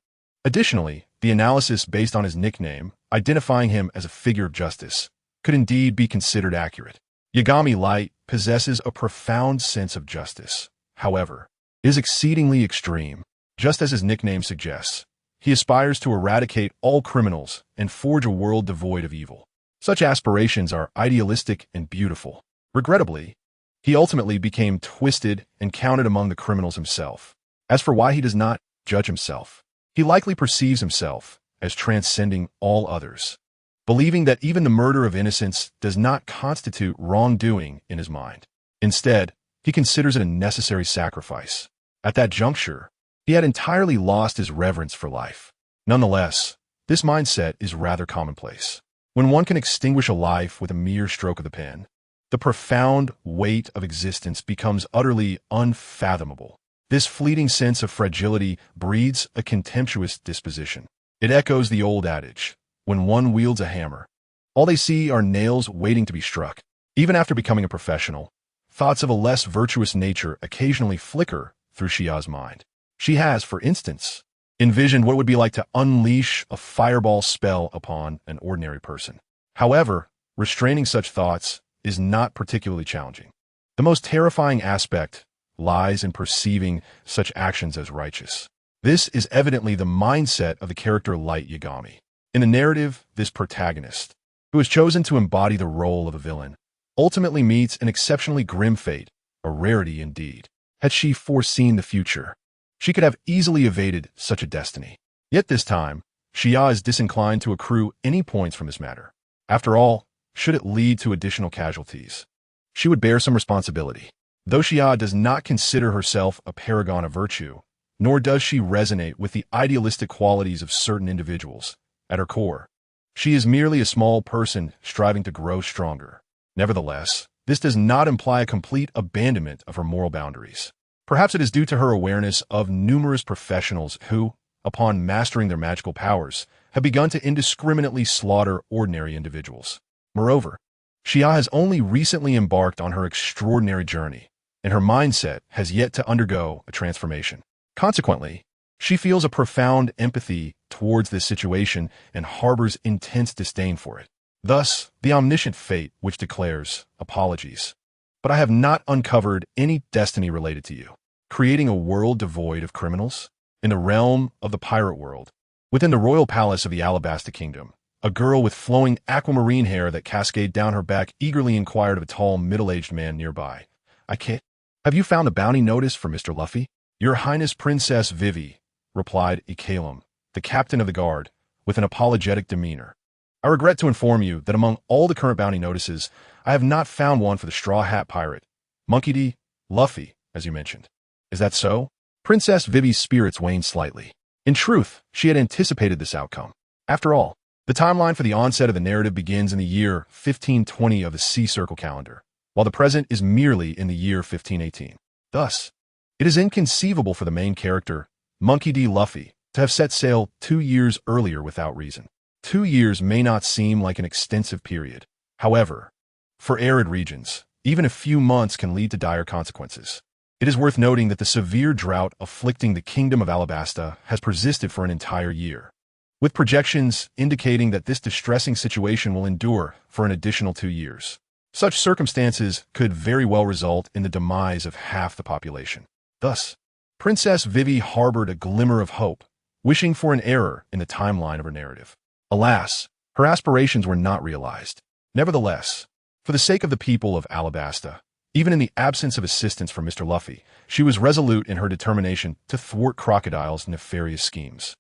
Additionally, The analysis based on his nickname, identifying him as a figure of justice, could indeed be considered accurate. Yagami Light possesses a profound sense of justice. However, it is exceedingly extreme. Just as his nickname suggests, he aspires to eradicate all criminals and forge a world devoid of evil. Such aspirations are idealistic and beautiful. Regrettably, he ultimately became twisted and counted among the criminals himself. As for why he does not judge himself, he likely perceives himself as transcending all others, believing that even the murder of innocents does not constitute wrongdoing in his mind. Instead, he considers it a necessary sacrifice. At that juncture, he had entirely lost his reverence for life. Nonetheless, this mindset is rather commonplace. When one can extinguish a life with a mere stroke of the pen, the profound weight of existence becomes utterly unfathomable. This fleeting sense of fragility breeds a contemptuous disposition. It echoes the old adage, when one wields a hammer, all they see are nails waiting to be struck. Even after becoming a professional, thoughts of a less virtuous nature occasionally flicker through Xia's mind. She has, for instance, envisioned what it would be like to unleash a fireball spell upon an ordinary person. However, restraining such thoughts is not particularly challenging. The most terrifying aspect lies in perceiving such actions as righteous. This is evidently the mindset of the character Light Yagami. In the narrative, this protagonist, who has chosen to embody the role of a villain, ultimately meets an exceptionally grim fate, a rarity indeed. Had she foreseen the future, she could have easily evaded such a destiny. Yet this time, Xia is disinclined to accrue any points from this matter. After all, should it lead to additional casualties, she would bear some responsibility. Though Xia does not consider herself a paragon of virtue, nor does she resonate with the idealistic qualities of certain individuals, at her core, she is merely a small person striving to grow stronger. Nevertheless, this does not imply a complete abandonment of her moral boundaries. Perhaps it is due to her awareness of numerous professionals who, upon mastering their magical powers, have begun to indiscriminately slaughter ordinary individuals. Moreover, Xia has only recently embarked on her extraordinary journey, and her mindset has yet to undergo a transformation. Consequently, she feels a profound empathy towards this situation and harbors intense disdain for it. Thus, the omniscient fate which declares, apologies, but I have not uncovered any destiny related to you. Creating a world devoid of criminals? In the realm of the pirate world, within the royal palace of the Alabasta Kingdom, a girl with flowing aquamarine hair that cascaded down her back eagerly inquired of a tall, middle-aged man nearby, I can't. Have you found a bounty notice for Mr. Luffy? Your Highness Princess Vivi, replied Ikalum, the captain of the guard, with an apologetic demeanor. I regret to inform you that among all the current bounty notices, I have not found one for the Straw Hat Pirate, Monkey D. Luffy, as you mentioned. Is that so? Princess Vivi's spirits waned slightly. In truth, she had anticipated this outcome. After all, the timeline for the onset of the narrative begins in the year 1520 of the Sea Circle calendar, while the present is merely in the year 1518. Thus, it is inconceivable for the main character, Monkey D. Luffy, to have set sail 2 years earlier without reason. 2 years may not seem like an extensive period. However, for arid regions, even a few months can lead to dire consequences. It is worth noting that the severe drought afflicting the Kingdom of Alabasta has persisted for an entire year, with projections indicating that this distressing situation will endure for an additional 2 years. Such circumstances could very well result in the demise of half the population. Thus, Princess Vivi harbored a glimmer of hope, wishing for an error in the timeline of her narrative. Alas, her aspirations were not realized. Nevertheless, for the sake of the people of Alabasta, even in the absence of assistance from Mr. Luffy, she was resolute in her determination to thwart Crocodile's nefarious schemes.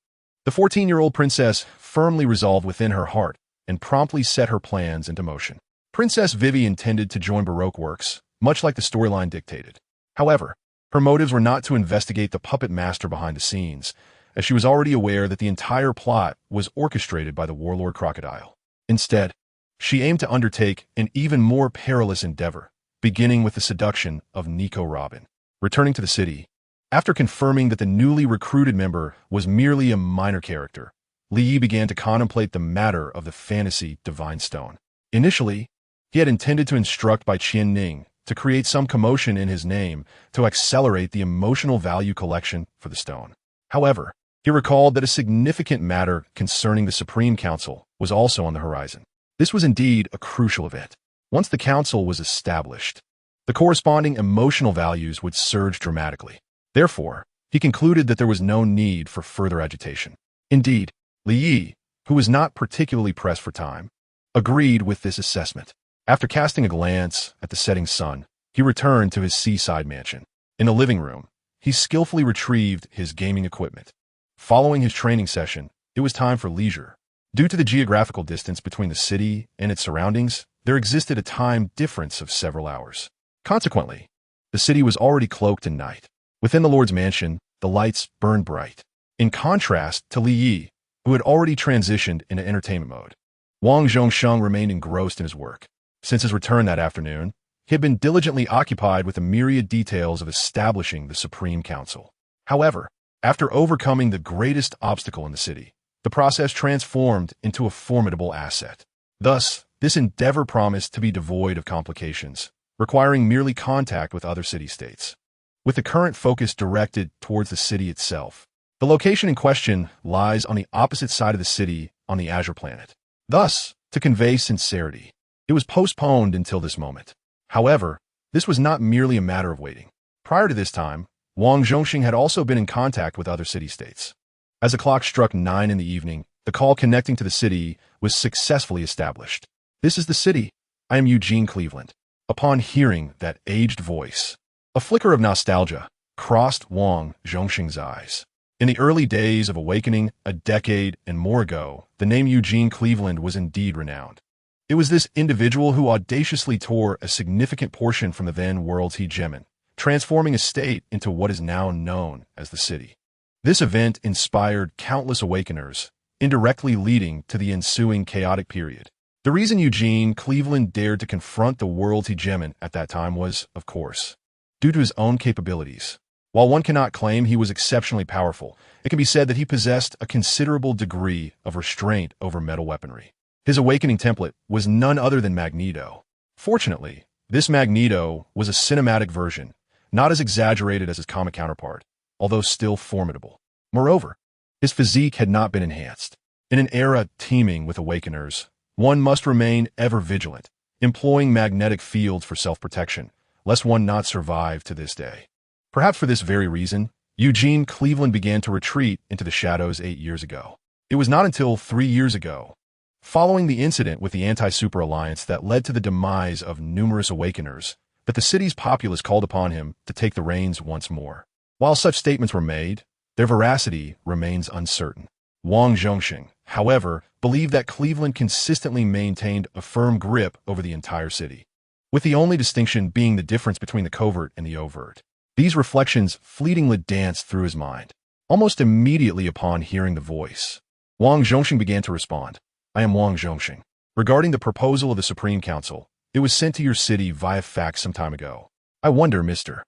The 14-year-old princess firmly resolved within her heart and promptly set her plans into motion. Princess Vivi intended to join Baroque works, much like the storyline dictated. However, her motives were not to investigate the puppet master behind the scenes, as she was already aware that the entire plot was orchestrated by the warlord Crocodile. Instead, she aimed to undertake an even more perilous endeavor, beginning with the seduction of Nico Robin. Returning to the city, after confirming that the newly recruited member was merely a minor character, Li Yi began to contemplate the matter of the fantasy Divine Stone. Initially, he had intended to instruct Bai Qianning to create some commotion in his name to accelerate the emotional value collection for the stone. However, He recalled that a significant matter concerning the Supreme Council was also on the horizon. This was indeed a crucial event. Once the council was established, the corresponding emotional values would surge dramatically. Therefore, he concluded that there was no need for further agitation. Indeed, Li Yi, who was not particularly pressed for time, agreed with this assessment. After casting a glance at the setting sun, he returned to his seaside mansion. In the living room, he skillfully retrieved his gaming equipment. Following his training session, it was time for leisure. Due to the geographical distance between the city and its surroundings, there existed a time difference of several hours. Consequently, the city was already cloaked in night. Within the Lord's mansion, the lights burned bright. In contrast to Li Yi, who had already transitioned into entertainment mode, Wang Zhongsheng remained engrossed in his work. Since his return that afternoon, he had been diligently occupied with the myriad details of establishing the Supreme Council. However, after overcoming the greatest obstacle in the city, the process transformed into a formidable asset. Thus, this endeavor promised to be devoid of complications, requiring merely contact with other city-states. With the current focus directed towards the city itself, the location in question lies on the opposite side of the city on the Azure planet. Thus, to convey sincerity, it was postponed until this moment. However, this was not merely a matter of waiting. Prior to this time, Wang Zhongxing had also been in contact with other city-states. As the clock struck 9 in the evening, the call connecting to the city was successfully established. "This is the city. I am Eugene Cleveland." Upon hearing that aged voice, a flicker of nostalgia crossed Wang Zhongxing's eyes. In the early days of Awakening, a decade and more ago, the name Eugene Cleveland was indeed renowned. It was this individual who audaciously tore a significant portion from the then world's hegemon, transforming a state into what is now known as the city. This event inspired countless awakeners, indirectly leading to the ensuing chaotic period. The reason Eugene Cleveland dared to confront the world's hegemon at that time was, of course, due to his own capabilities. While one cannot claim he was exceptionally powerful, it can be said that he possessed a considerable degree of restraint over metal weaponry. His awakening template was none other than Magneto. Fortunately, this Magneto was a cinematic version, not as exaggerated as his comic counterpart, although still formidable. Moreover, his physique had not been enhanced. In an era teeming with awakeners, one must remain ever vigilant, employing magnetic fields for self-protection, lest one not survive to this day. Perhaps for this very reason, Eugene Cleveland began to retreat into the shadows 8 years ago. It was not until 3 years ago, following the incident with the Anti-Super Alliance that led to the demise of numerous awakeners, that the city's populace called upon him to take the reins once more. While such statements were made, their veracity remains uncertain. Wang Zhongxing, however, believed that Cleveland consistently maintained a firm grip over the entire city, with the only distinction being the difference between the covert and the overt. These reflections fleetingly danced through his mind. Almost immediately upon hearing the voice, Wang Zhongxing began to respond. "I am Wang Zhongxing. Regarding the proposal of the Supreme Council, it was sent to your city via fax some time ago. I wonder, Mr.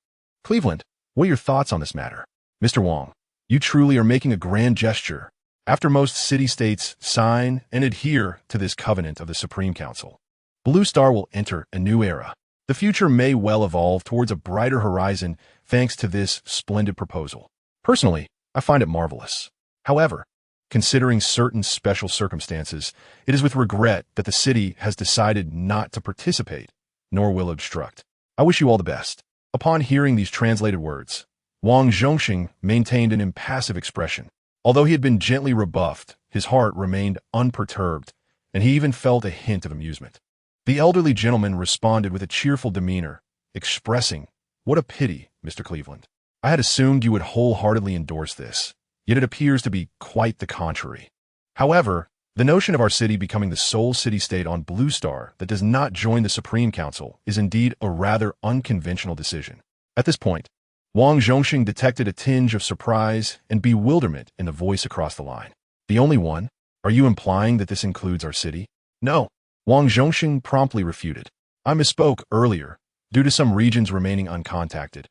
Cleveland, what are your thoughts on this matter?" "Mr. Wang, you truly are making a grand gesture. After most city-states sign and adhere to this covenant of the Supreme Council, Blue Star will enter a new era. The future may well evolve towards a brighter horizon thanks to this splendid proposal. Personally, I find it marvelous. However, considering certain special circumstances, it is with regret that the city has decided not to participate, nor will obstruct. I wish you all the best." Upon hearing these translated words, Wang Zhongxing maintained an impassive expression. Although he had been gently rebuffed, his heart remained unperturbed, and he even felt a hint of amusement. The elderly gentleman responded with a cheerful demeanor, expressing, "What a pity, Mr. Cleveland. I had assumed you would wholeheartedly endorse this, yet it appears to be quite the contrary. However, the notion of our city becoming the sole city-state on Blue Star that does not join the Supreme Council is indeed a rather unconventional decision." At this point, Wang Zhongxing detected a tinge of surprise and bewilderment in the voice across the line. "The only one? Are you implying that this includes our city?" "No," Wang Zhongxing promptly refuted. "I misspoke earlier, due to some regions remaining uncontacted.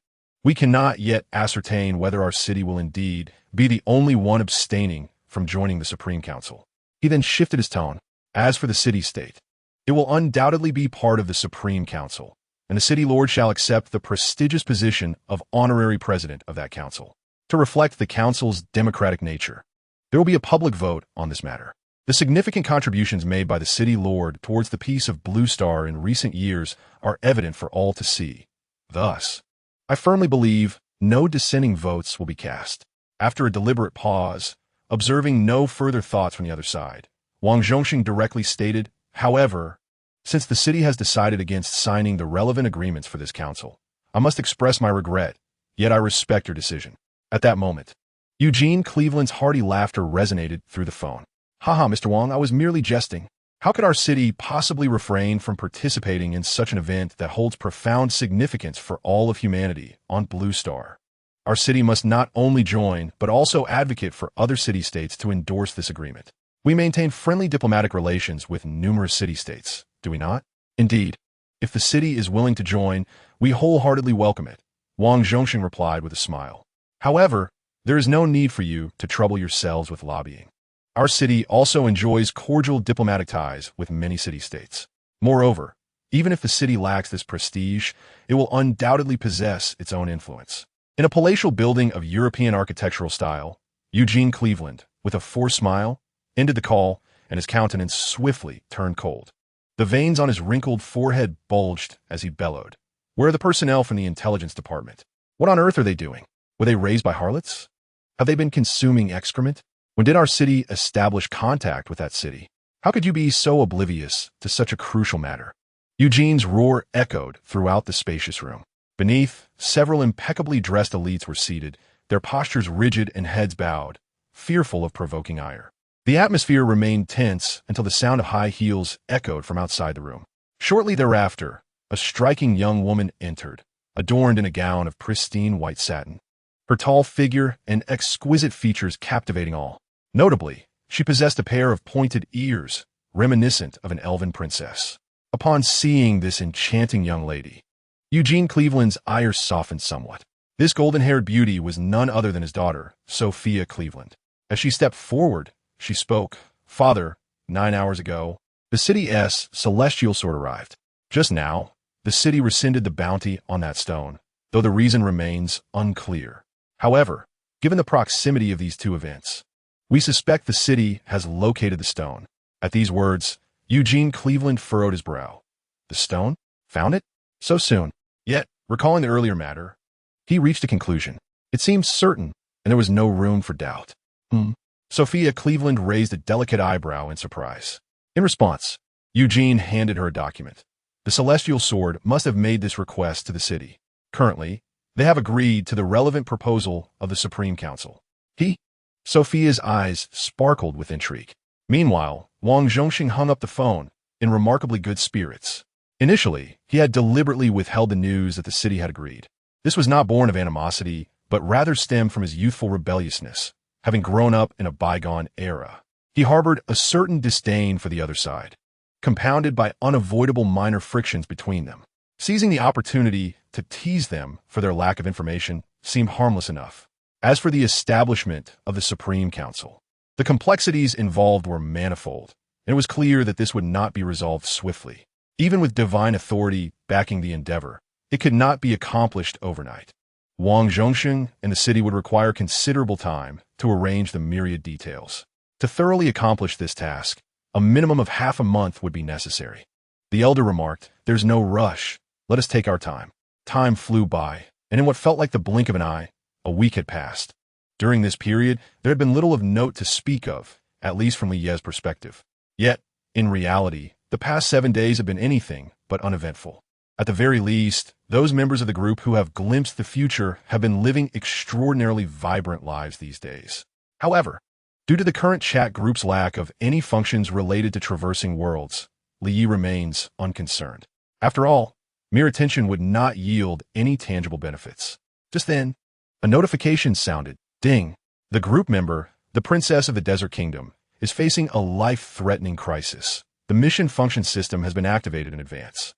We cannot yet ascertain whether our city will indeed be the only one abstaining from joining the Supreme Council." He then shifted his tone. "As for the city-state, it will undoubtedly be part of the Supreme Council, and the city lord shall accept the prestigious position of honorary president of that council. to reflect the council's democratic nature. There will be a public vote on this matter. The significant contributions made by the city lord towards the peace of Blue Star in recent years are evident for all to see. Thus, I firmly believe no dissenting votes will be cast. After a deliberate pause, observing no further thoughts from the other side, Wang Zhongxing directly stated, however, since the city has decided against signing the relevant agreements for this council, I must express my regret, yet I respect your decision. At that moment, Eugene Cleveland's hearty laughter resonated through the phone. Haha, Mr. Wang, I was merely jesting. How could our city possibly refrain from participating in such an event that holds profound significance for all of humanity on Blue Star? Our city must not only join, but also advocate for other city-states to endorse this agreement. We maintain friendly diplomatic relations with numerous city-states, do we not? Indeed, if the city is willing to join, we wholeheartedly welcome it, Wang Zhongxing replied with a smile. However, there is no need for you to trouble yourselves with lobbying. Our city also enjoys cordial diplomatic ties with many city-states. Moreover, even if the city lacks this prestige, it will undoubtedly possess its own influence. In a palatial building of European architectural style, Eugene Cleveland, with a forced smile, ended the call, and his countenance swiftly turned cold. The veins on his wrinkled forehead bulged as he bellowed. Where are the personnel from the intelligence department? What on earth are they doing? Were they raised by harlots? Have they been consuming excrement? When did our city establish contact with that city? How could you be so oblivious to such a crucial matter? Eugene's roar echoed throughout the spacious room. Beneath, several impeccably dressed elites were seated, their postures rigid and heads bowed, fearful of provoking ire. The atmosphere remained tense until the sound of high heels echoed from outside the room. Shortly thereafter, a striking young woman entered, adorned in a gown of pristine white satin. Her tall figure and exquisite features captivating all. Notably, she possessed a pair of pointed ears, reminiscent of an elven princess. Upon seeing this enchanting young lady, Eugene Cleveland's ire softened somewhat. This golden-haired beauty was none other than his daughter, Sophia Cleveland. As she stepped forward, she spoke. Father, 9 hours ago, the city's celestial sword arrived. Just now, the city rescinded the bounty on that stone, though the reason remains unclear. However, given the proximity of these two events, we suspect the city has located the stone. At these words, Eugene Cleveland furrowed his brow. The stone? Found it? So soon. Yet, recalling the earlier matter, he reached a conclusion. It seemed certain, and there was no room for doubt. Sophia Cleveland raised a delicate eyebrow in surprise. In response, Eugene handed her a document. The celestial sword must have made this request to the city. Currently, they have agreed to the relevant proposal of the Supreme Council. Sophia's eyes sparkled with intrigue. Meanwhile, Wang Zhongxing hung up the phone, in remarkably good spirits. Initially, he had deliberately withheld the news that the city had agreed. This was not born of animosity, but rather stemmed from his youthful rebelliousness, having grown up in a bygone era. He harbored a certain disdain for the other side, compounded by unavoidable minor frictions between them. Seizing the opportunity to tease them for their lack of information seemed harmless enough. As for the establishment of the Supreme Council, the complexities involved were manifold, and it was clear that this would not be resolved swiftly. Even with divine authority backing the endeavor, it could not be accomplished overnight. Wang Zhongxing and the city would require considerable time to arrange the myriad details. To thoroughly accomplish this task, a minimum of half a month would be necessary. The elder remarked, "There's no rush. Let us take our time." Time flew by, and in what felt like the blink of an eye, a week had passed. During this period, there had been little of note to speak of, at least from Li Ye's perspective. Yet, in reality, the past 7 days have been anything but uneventful. At the very least, those members of the group who have glimpsed the future have been living extraordinarily vibrant lives these days. However, due to the current chat group's lack of any functions related to traversing worlds, Li Yi remains unconcerned. After all, mere attention would not yield any tangible benefits. Just then, a notification sounded. Ding. The group member, the Princess of the Desert Kingdom, is facing a life-threatening crisis. The mission function system has been activated in advance.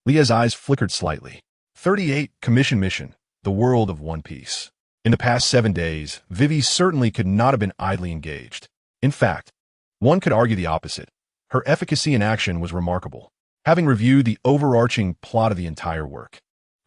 Leah's eyes flickered slightly. 38 Commission Mission, the world of One Piece. In the past 7 days, Vivi certainly could not have been idly engaged. In fact, one could argue the opposite. Her efficacy in action was remarkable. Having reviewed the overarching plot of the entire work,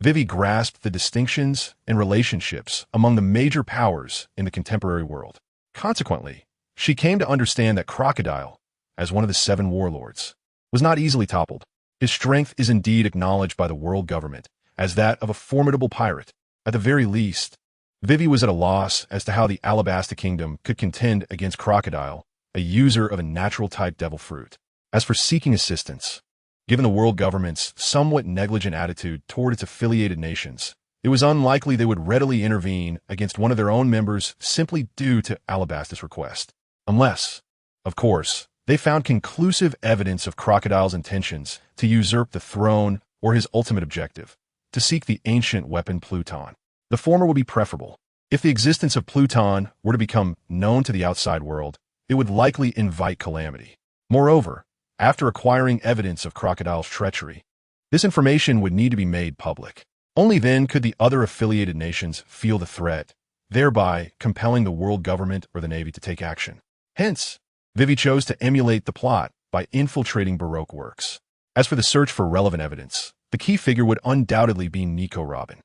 Vivi grasped the distinctions and relationships among the major powers in the contemporary world. Consequently, she came to understand that Crocodile, as one of the 7 warlords, was not easily toppled. His strength is indeed acknowledged by the world government as that of a formidable pirate. At the very least, Vivi was at a loss as to how the Alabasta Kingdom could contend against Crocodile, a user of a natural-type devil fruit. As for seeking assistance, given the world government's somewhat negligent attitude toward its affiliated nations, it was unlikely they would readily intervene against one of their own members simply due to Alabasta's request. Unless, of course, they found conclusive evidence of Crocodile's intentions to usurp the throne or his ultimate objective, to seek the ancient weapon Pluton. The former would be preferable. If the existence of Pluton were to become known to the outside world, it would likely invite calamity. Moreover, after acquiring evidence of Crocodile's treachery, this information would need to be made public. Only then could the other affiliated nations feel the threat, thereby compelling the world government or the Navy to take action. Hence, Vivi chose to emulate the plot by infiltrating Baroque works. As for the search for relevant evidence, the key figure would undoubtedly be Nico Robin.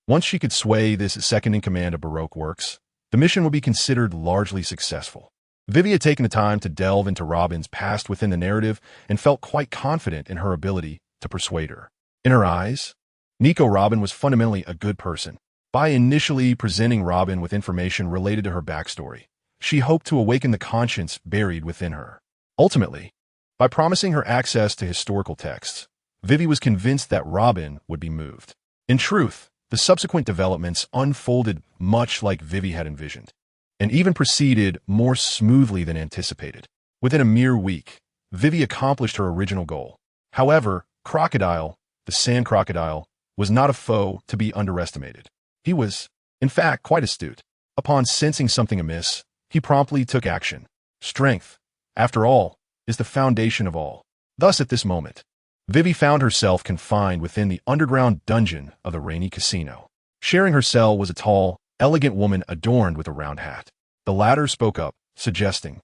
Once she could sway this second-in-command of Baroque works, the mission would be considered largely successful. Vivi had taken the time to delve into Robin's past within the narrative and felt quite confident in her ability to persuade her. In her eyes, Nico Robin was fundamentally a good person. By initially presenting Robin with information related to her backstory, she hoped to awaken the conscience buried within her. Ultimately, by promising her access to historical texts, Vivi was convinced that Robin would be moved. In truth, the subsequent developments unfolded much like Vivi had envisioned, and even proceeded more smoothly than anticipated. Within a mere week, Vivi accomplished her original goal. However, Crocodile, the sand crocodile, was not a foe to be underestimated. He was, in fact, quite astute. Upon sensing something amiss, he promptly took action. Strength, after all, is the foundation of all. Thus, at this moment, Vivi found herself confined within the underground dungeon of the Rainy Casino. Sharing her cell was a tall, elegant woman adorned with a round hat. The latter spoke up, suggesting,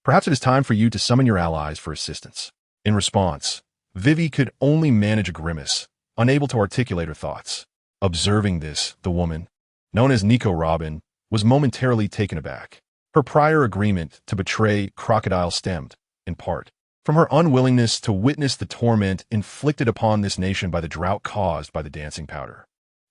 "Perhaps it is time for you to summon your allies for assistance." In response, Vivi could only manage a grimace, unable to articulate her thoughts. Observing this, the woman, known as Nico Robin, was momentarily taken aback. Her prior agreement to betray Crocodile stemmed, in part, from her unwillingness to witness the torment inflicted upon this nation by the drought caused by the dancing powder.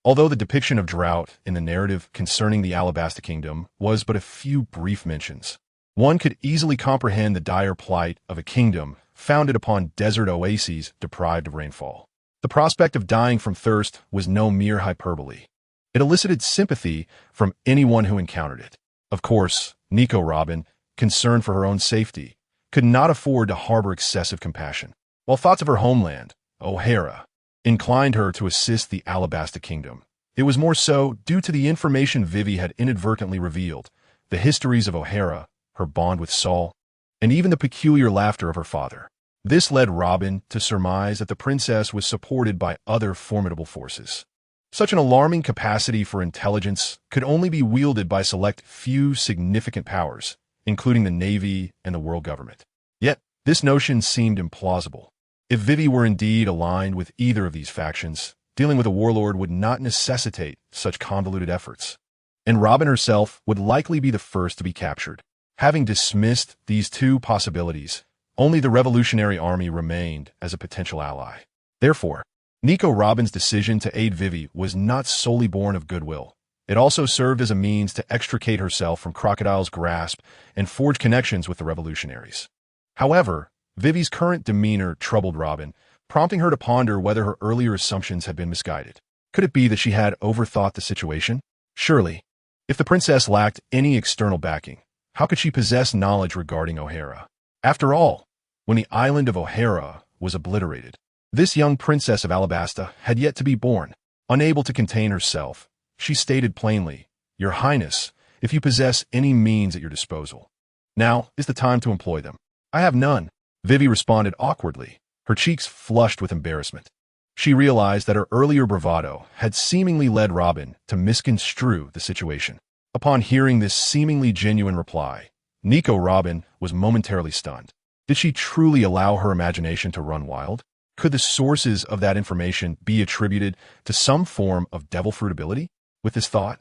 Although the depiction of drought in the narrative concerning the Alabasta Kingdom was but a few brief mentions, one could easily comprehend the dire plight of a kingdom founded upon desert oases deprived of rainfall. The prospect of dying from thirst was no mere hyperbole. It elicited sympathy from anyone who encountered it. Of course, Nico Robin, concerned for her own safety, could not afford to harbor excessive compassion. While thoughts of her homeland, O'Hara, inclined her to assist the Alabasta Kingdom, it was more so due to the information Vivi had inadvertently revealed, the histories of O'Hara, her bond with Saul, and even the peculiar laughter of her father. This led Robin to surmise that the princess was supported by other formidable forces. Such an alarming capacity for intelligence could only be wielded by select few significant powers, including the Navy and the world government. Yet, this notion seemed implausible. If Vivi were indeed aligned with either of these factions, dealing with a warlord would not necessitate such convoluted efforts, and Robin herself would likely be the first to be captured. Having dismissed these two possibilities, only the Revolutionary Army remained as a potential ally. Therefore, Nico Robin's decision to aid Vivi was not solely born of goodwill. It also served as a means to extricate herself from Crocodile's grasp and forge connections with the revolutionaries. However, Vivi's current demeanor troubled Robin, prompting her to ponder whether her earlier assumptions had been misguided. Could it be that she had overthought the situation? Surely, if the princess lacked any external backing, how could she possess knowledge regarding O'Hara? After all, when the island of O'Hara was obliterated, this young princess of Alabasta had yet to be born. Unable to contain herself, she stated plainly, "Your Highness, if you possess any means at your disposal, now is the time to employ them." "I have none," Vivi responded awkwardly, her cheeks flushed with embarrassment. She realized that her earlier bravado had seemingly led Robin to misconstrue the situation. Upon hearing this seemingly genuine reply, Nico Robin was momentarily stunned. Did she truly allow her imagination to run wild? Could the sources of that information be attributed to some form of devil fruit ability? With this thought,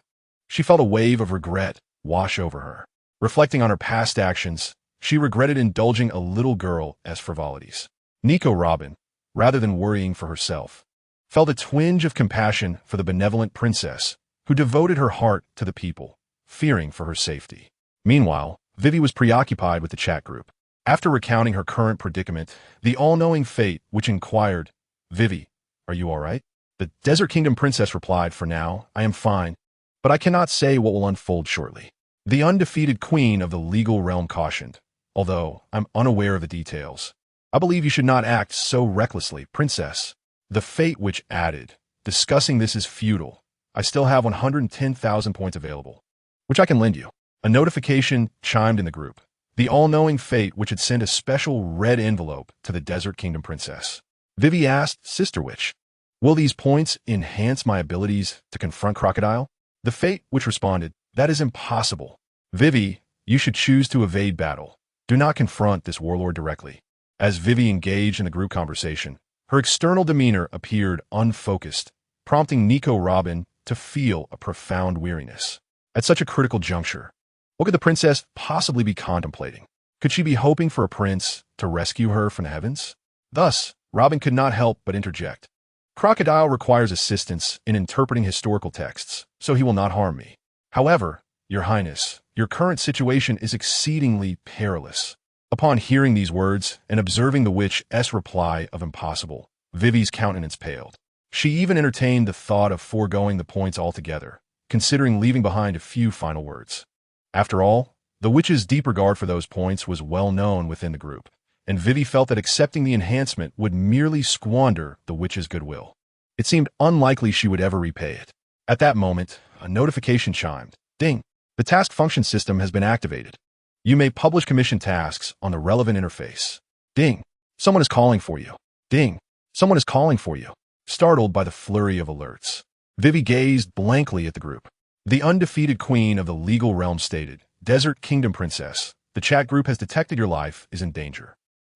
she felt a wave of regret wash over her. Reflecting on her past actions, she regretted indulging a little girl as frivolities. Nico Robin, rather than worrying for herself, felt a twinge of compassion for the benevolent princess who devoted her heart to the people, fearing for her safety. Meanwhile, Vivi was preoccupied with the chat group. After recounting her current predicament, the all-knowing fate which inquired, "Vivi, are you all right?" The Desert Kingdom princess replied, "For now, I am fine, but I cannot say what will unfold shortly." The undefeated queen of the legal realm cautioned, "Although I'm unaware of the details, I believe you should not act so recklessly, princess." The fate which added, "Discussing this is futile. I still have 110,000 points available, which I can lend you." A notification chimed in the group. The all-knowing fate which had sent a special red envelope to the Desert Kingdom princess. Vivi asked, "Sister Witch, will these points enhance my abilities to confront Crocodile?" The fate which responded, "That is impossible. Vivi, you should choose to evade battle. Do not confront this warlord directly." As Vivi engaged in the group conversation, her external demeanor appeared unfocused, prompting Nico Robin to feel a profound weariness. At such a critical juncture, what could the princess possibly be contemplating? Could she be hoping for a prince to rescue her from the heavens? Thus, Robin could not help but interject. "Crocodile requires assistance in interpreting historical texts, so he will not harm me. However, Your Highness, your current situation is exceedingly perilous." Upon hearing these words and observing the witch's reply of impossible, Vivi's countenance paled. She even entertained the thought of foregoing the points altogether, considering leaving behind a few final words. After all, the witch's deep regard for those points was well known within the group, and Vivi felt that accepting the enhancement would merely squander the witch's goodwill. It seemed unlikely she would ever repay it. At that moment, a notification chimed. "Ding! The task function system has been activated. You may publish commission tasks on the relevant interface." Ding! Someone is calling for you. Ding! Someone is calling for you. Startled by the flurry of alerts, Vivi gazed blankly at the group. The undefeated queen of the legal realm stated, "Desert Kingdom princess, the chat group has detected your life is in danger,"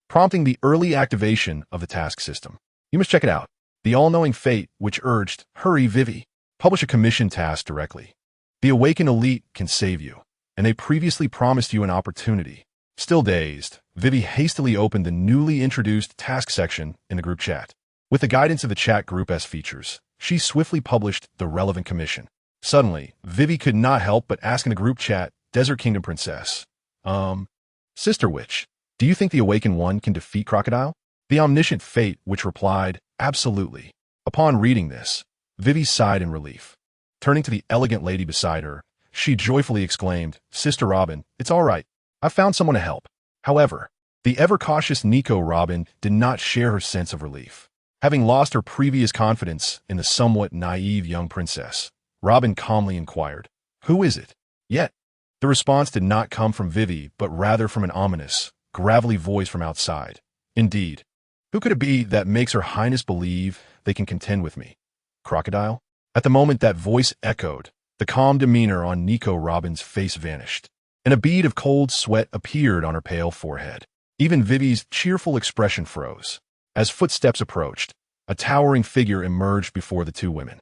prompting the early activation of the task system. "You must check it out." The all-knowing fate which urged, "Hurry, Vivi, publish a commission task directly. The awakened elite can save you, and they previously promised you an opportunity." Still dazed, Vivi hastily opened the newly introduced task section in the group chat. With the guidance of the chat group as features, she swiftly published the relevant commission. Suddenly, Vivi could not help but ask in a group chat, "Desert Kingdom princess, Sister Witch, do you think the Awakened One can defeat Crocodile?" The omniscient fate which replied, "Absolutely." Upon reading this, Vivi sighed in relief. Turning to the elegant lady beside her, she joyfully exclaimed, "Sister Robin, it's all right. I found someone to help." However, the ever-cautious Nico Robin did not share her sense of relief. Having lost her previous confidence in the somewhat naive young princess, Robin calmly inquired, "Who is it?" Yet, the response did not come from Vivi, but rather from an ominous, gravelly voice from outside. "Indeed, who could it be that makes Her Highness believe they can contend with me? Crocodile?" At the moment that voice echoed, the calm demeanor on Nico Robin's face vanished, and a bead of cold sweat appeared on her pale forehead. Even Vivi's cheerful expression froze. As footsteps approached, a towering figure emerged before the two women.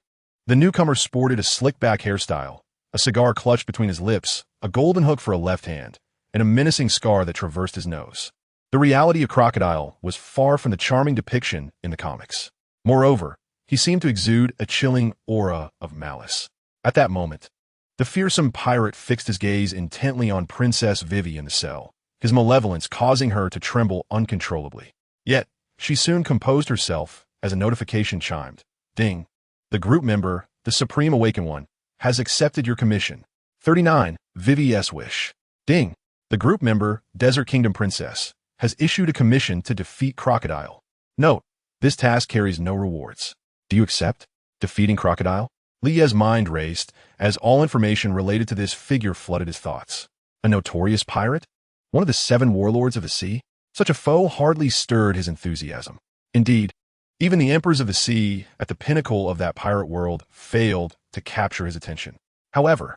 The newcomer sported a slick-back hairstyle, a cigar clutched between his lips, a golden hook for a left hand, and a menacing scar that traversed his nose. The reality of Crocodile was far from the charming depiction in the comics. Moreover, he seemed to exude a chilling aura of malice. At that moment, the fearsome pirate fixed his gaze intently on Princess Vivi in the cell, his malevolence causing her to tremble uncontrollably. Yet, she soon composed herself as a notification chimed. "Ding! The group member, the Supreme Awakened One, has accepted your commission. 39, Vivi's wish." Ding! The group member, Desert Kingdom Princess, has issued a commission to defeat Crocodile. Note, this task carries no rewards. Do you accept defeating Crocodile? Lie's mind raced as all information related to this figure flooded his thoughts. A notorious pirate? One of the 7 warlords of the sea? Such a foe hardly stirred his enthusiasm. Indeed, even the emperors of the sea, at the pinnacle of that pirate world, failed to capture his attention. However,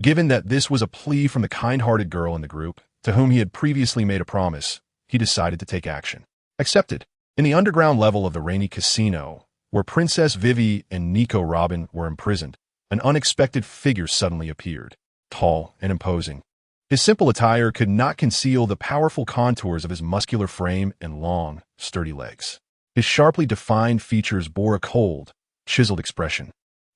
given that this was a plea from the kind-hearted girl in the group, to whom he had previously made a promise, he decided to take action. Accepted. In the underground level of the Rainy Casino, where Princess Vivi and Nico Robin were imprisoned, an unexpected figure suddenly appeared, tall and imposing. His simple attire could not conceal the powerful contours of his muscular frame and long, sturdy legs. His sharply defined features bore a cold, chiseled expression.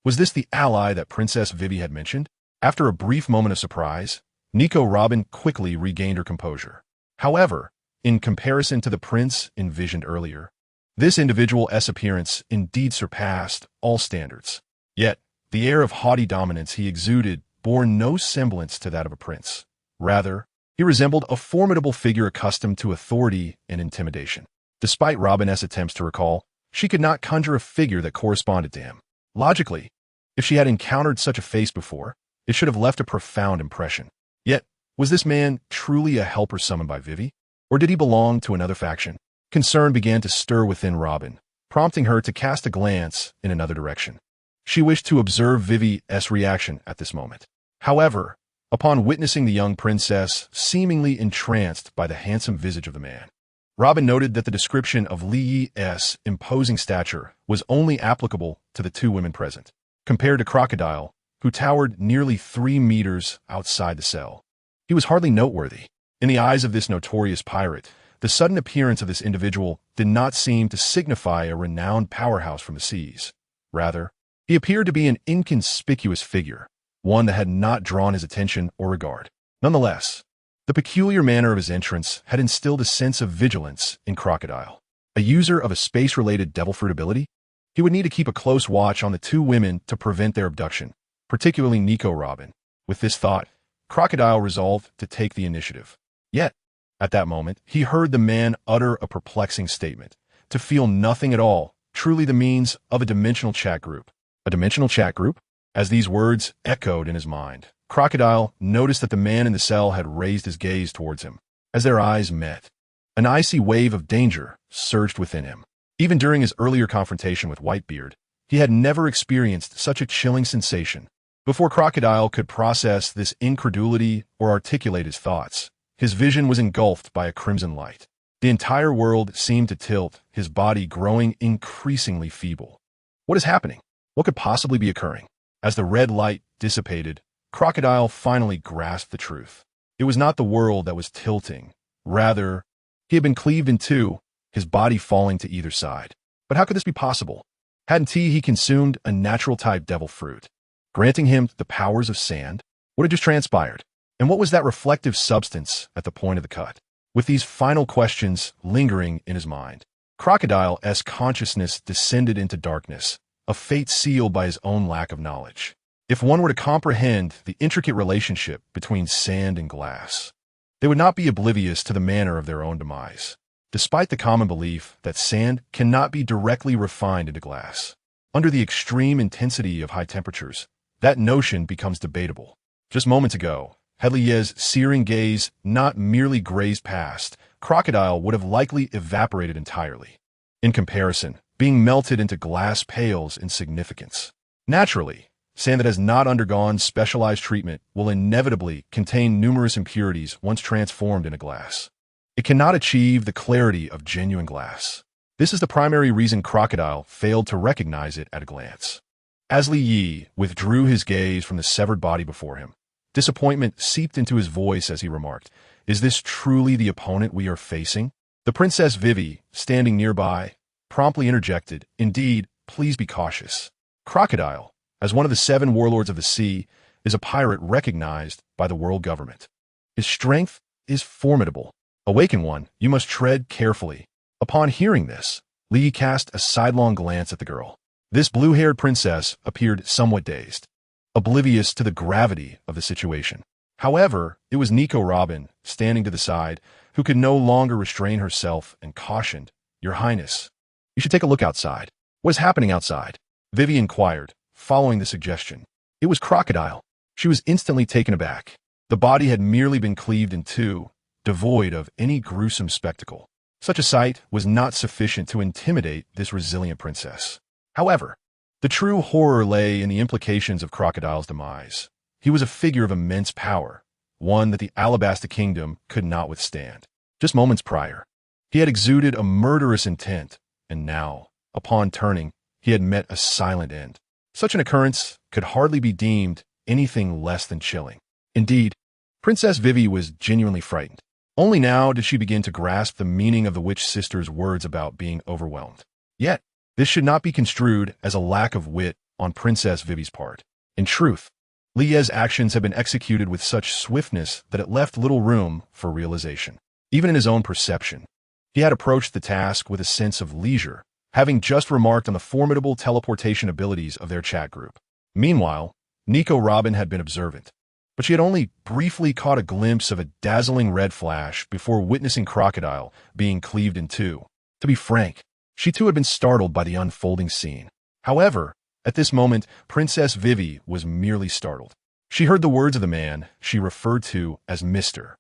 Was this the ally that Princess Vivi had mentioned? After a brief moment of surprise, Nico Robin quickly regained her composure. However, in comparison to the prince envisioned earlier, this individual's appearance indeed surpassed all standards. Yet, the air of haughty dominance he exuded bore no semblance to that of a prince. Rather, he resembled a formidable figure accustomed to authority and intimidation. Despite Robin's attempts to recall, she could not conjure a figure that corresponded to him. Logically, if she had encountered such a face before, it should have left a profound impression. Yet, was this man truly a helper summoned by Vivi? Or did he belong to another faction? Concern began to stir within Robin, prompting her to cast a glance in another direction. She wished to observe Vivi's reaction at this moment. However, upon witnessing the young princess seemingly entranced by the handsome visage of the man, Robin noted that the description of Li Yi's imposing stature was only applicable to the two women present, compared to Crocodile, who towered nearly 3 meters outside the cell. He was hardly noteworthy. In the eyes of this notorious pirate, the sudden appearance of this individual did not seem to signify a renowned powerhouse from the seas. Rather, he appeared to be an inconspicuous figure, one that had not drawn his attention or regard. Nonetheless, the peculiar manner of his entrance had instilled a sense of vigilance in Crocodile. A user of a space-related devil fruit ability, he would need to keep a close watch on the two women to prevent their abduction, particularly Nico Robin. With this thought, Crocodile resolved to take the initiative. Yet, at that moment, he heard the man utter a perplexing statement. To feel nothing at all, truly the means of a dimensional chat group. A dimensional chat group? As these words echoed in his mind, Crocodile noticed that the man in the cell had raised his gaze towards him. As their eyes met, an icy wave of danger surged within him. Even during his earlier confrontation with Whitebeard, he had never experienced such a chilling sensation. Before Crocodile could process this incredulity or articulate his thoughts, his vision was engulfed by a crimson light. The entire world seemed to tilt, his body growing increasingly feeble. What is happening? What could possibly be occurring? As the red light dissipated, Crocodile finally grasped the truth. It was not the world that was tilting. Rather, he had been cleaved in two, his body falling to either side. But how could this be possible? Hadn't he consumed a natural-type devil fruit, granting him the powers of sand? What had just transpired? And what was that reflective substance at the point of the cut? With these final questions lingering in his mind, Crocodile's consciousness descended into darkness, a fate sealed by his own lack of knowledge. If one were to comprehend the intricate relationship between sand and glass, they would not be oblivious to the manner of their own demise. Despite the common belief that sand cannot be directly refined into glass, under the extreme intensity of high temperatures, that notion becomes debatable. Just moments ago, had Lie's searing gaze not merely grazed past, Crocodile would have likely evaporated entirely. In comparison, being melted into glass pales in significance. Naturally, sand that has not undergone specialized treatment will inevitably contain numerous impurities once transformed into glass. It cannot achieve the clarity of genuine glass. This is the primary reason Crocodile failed to recognize it at a glance. As Li Yi withdrew his gaze from the severed body before him, disappointment seeped into his voice as he remarked, "Is this truly the opponent we are facing?" The Princess Vivi, standing nearby, promptly interjected, "Indeed, please be cautious. Crocodile, as one of the 7 warlords of the sea, is a pirate recognized by the world government. His strength is formidable. Awaken one, you must tread carefully." Upon hearing this, Li cast a sidelong glance at the girl. This blue-haired princess appeared somewhat dazed, oblivious to the gravity of the situation. However, it was Nico Robin, standing to the side, who could no longer restrain herself and cautioned, "Your Highness, you should take a look outside." "What is happening outside?" Vivi inquired, following the suggestion. It was Crocodile. She was instantly taken aback. The body had merely been cleaved in two, devoid of any gruesome spectacle. Such a sight was not sufficient to intimidate this resilient princess. However, the true horror lay in the implications of Crocodile's demise. He was a figure of immense power, one that the Alabasta Kingdom could not withstand. Just moments prior, He had exuded a murderous intent, and now, upon turning, he had met a silent end. Such an occurrence could hardly be deemed anything less than chilling. Indeed, Princess Vivi was genuinely frightened. Only now did she begin to grasp the meaning of the witch sister's words about being overwhelmed. Yet, this should not be construed as a lack of wit on Princess Vivi's part. In truth, Lie's actions had been executed with such swiftness that it left little room for realization. Even in his own perception, he had approached the task with a sense of leisure, having just remarked on the formidable teleportation abilities of their chat group. Meanwhile, Nico Robin had been observant, but she had only briefly caught a glimpse of a dazzling red flash before witnessing Crocodile being cleaved in two. To be frank, she too had been startled by the unfolding scene. However, at this moment, Princess Vivi was merely startled. She heard the words of the man she referred to as Mr.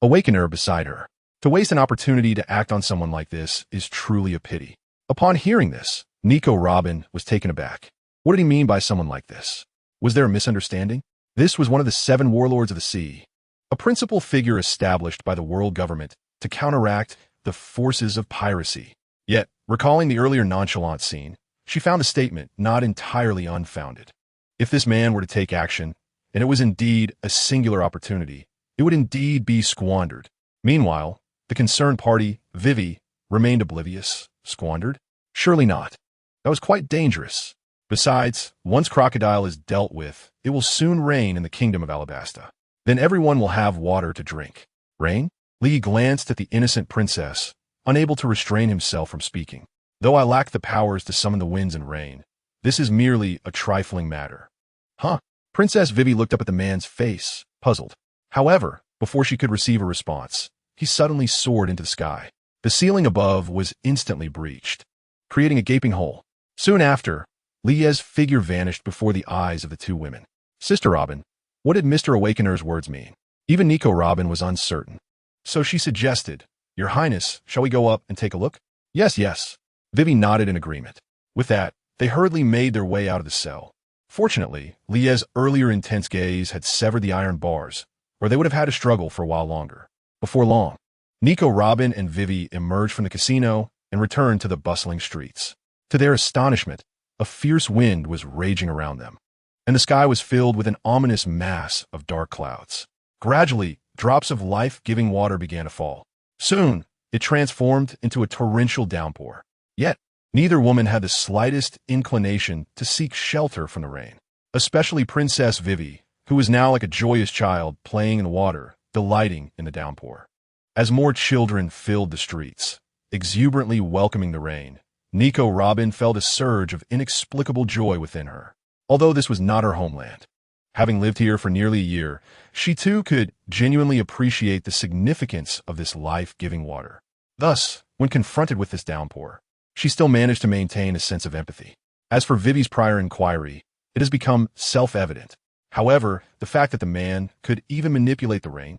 Awakener beside her. To waste an opportunity to act on someone like this is truly a pity. Upon hearing this, Nico Robin was taken aback. What did he mean by someone like this? Was there a misunderstanding? This was one of the 7 warlords of the sea, a principal figure established by the world government to counteract the forces of piracy. Yet, recalling the earlier nonchalant scene, she found the statement not entirely unfounded. If this man were to take action, and it was indeed a singular opportunity, it would indeed be squandered. Meanwhile, the concerned party, Vivi, remained oblivious. Squandered? Surely not. That was quite dangerous. Besides, once Crocodile is dealt with, it will soon rain in the kingdom of Alabasta. Then everyone will have water to drink. Rain? Lee glanced at the innocent princess, unable to restrain himself from speaking. Though I lack the powers to summon the winds and rain, this is merely a trifling matter. Huh? Princess Vivi looked up at the man's face, puzzled. However, before she could receive a response, he suddenly soared into the sky. The ceiling above was instantly breached, creating a gaping hole. Soon after, Lie's figure vanished before the eyes of the 2 women. Sister Robin, what did Mr. Awakener's words mean? Even Nico Robin was uncertain. So she suggested, Your Highness, shall we go up and take a look? Yes, yes. Vivi nodded in agreement. With that, they hurriedly made their way out of the cell. Fortunately, Lie's earlier intense gaze had severed the iron bars, or they would have had to struggle for a while longer. Before long, Nico Robin and Vivi emerged from the casino and returned to the bustling streets. To their astonishment, a fierce wind was raging around them, and the sky was filled with an ominous mass of dark clouds. Gradually, drops of life-giving water began to fall. Soon, it transformed into a torrential downpour. Yet, neither woman had the slightest inclination to seek shelter from the rain, especially Princess Vivi, who was now like a joyous child playing in the water, delighting in the downpour. As more children filled the streets, exuberantly welcoming the rain, Nico Robin felt a surge of inexplicable joy within her. Although this was not her homeland, having lived here for nearly a year, she too could genuinely appreciate the significance of this life-giving water. Thus, when confronted with this downpour, she still managed to maintain a sense of empathy. As for Vivi's prior inquiry, it has become self-evident. However, the fact that the man could even manipulate the rain.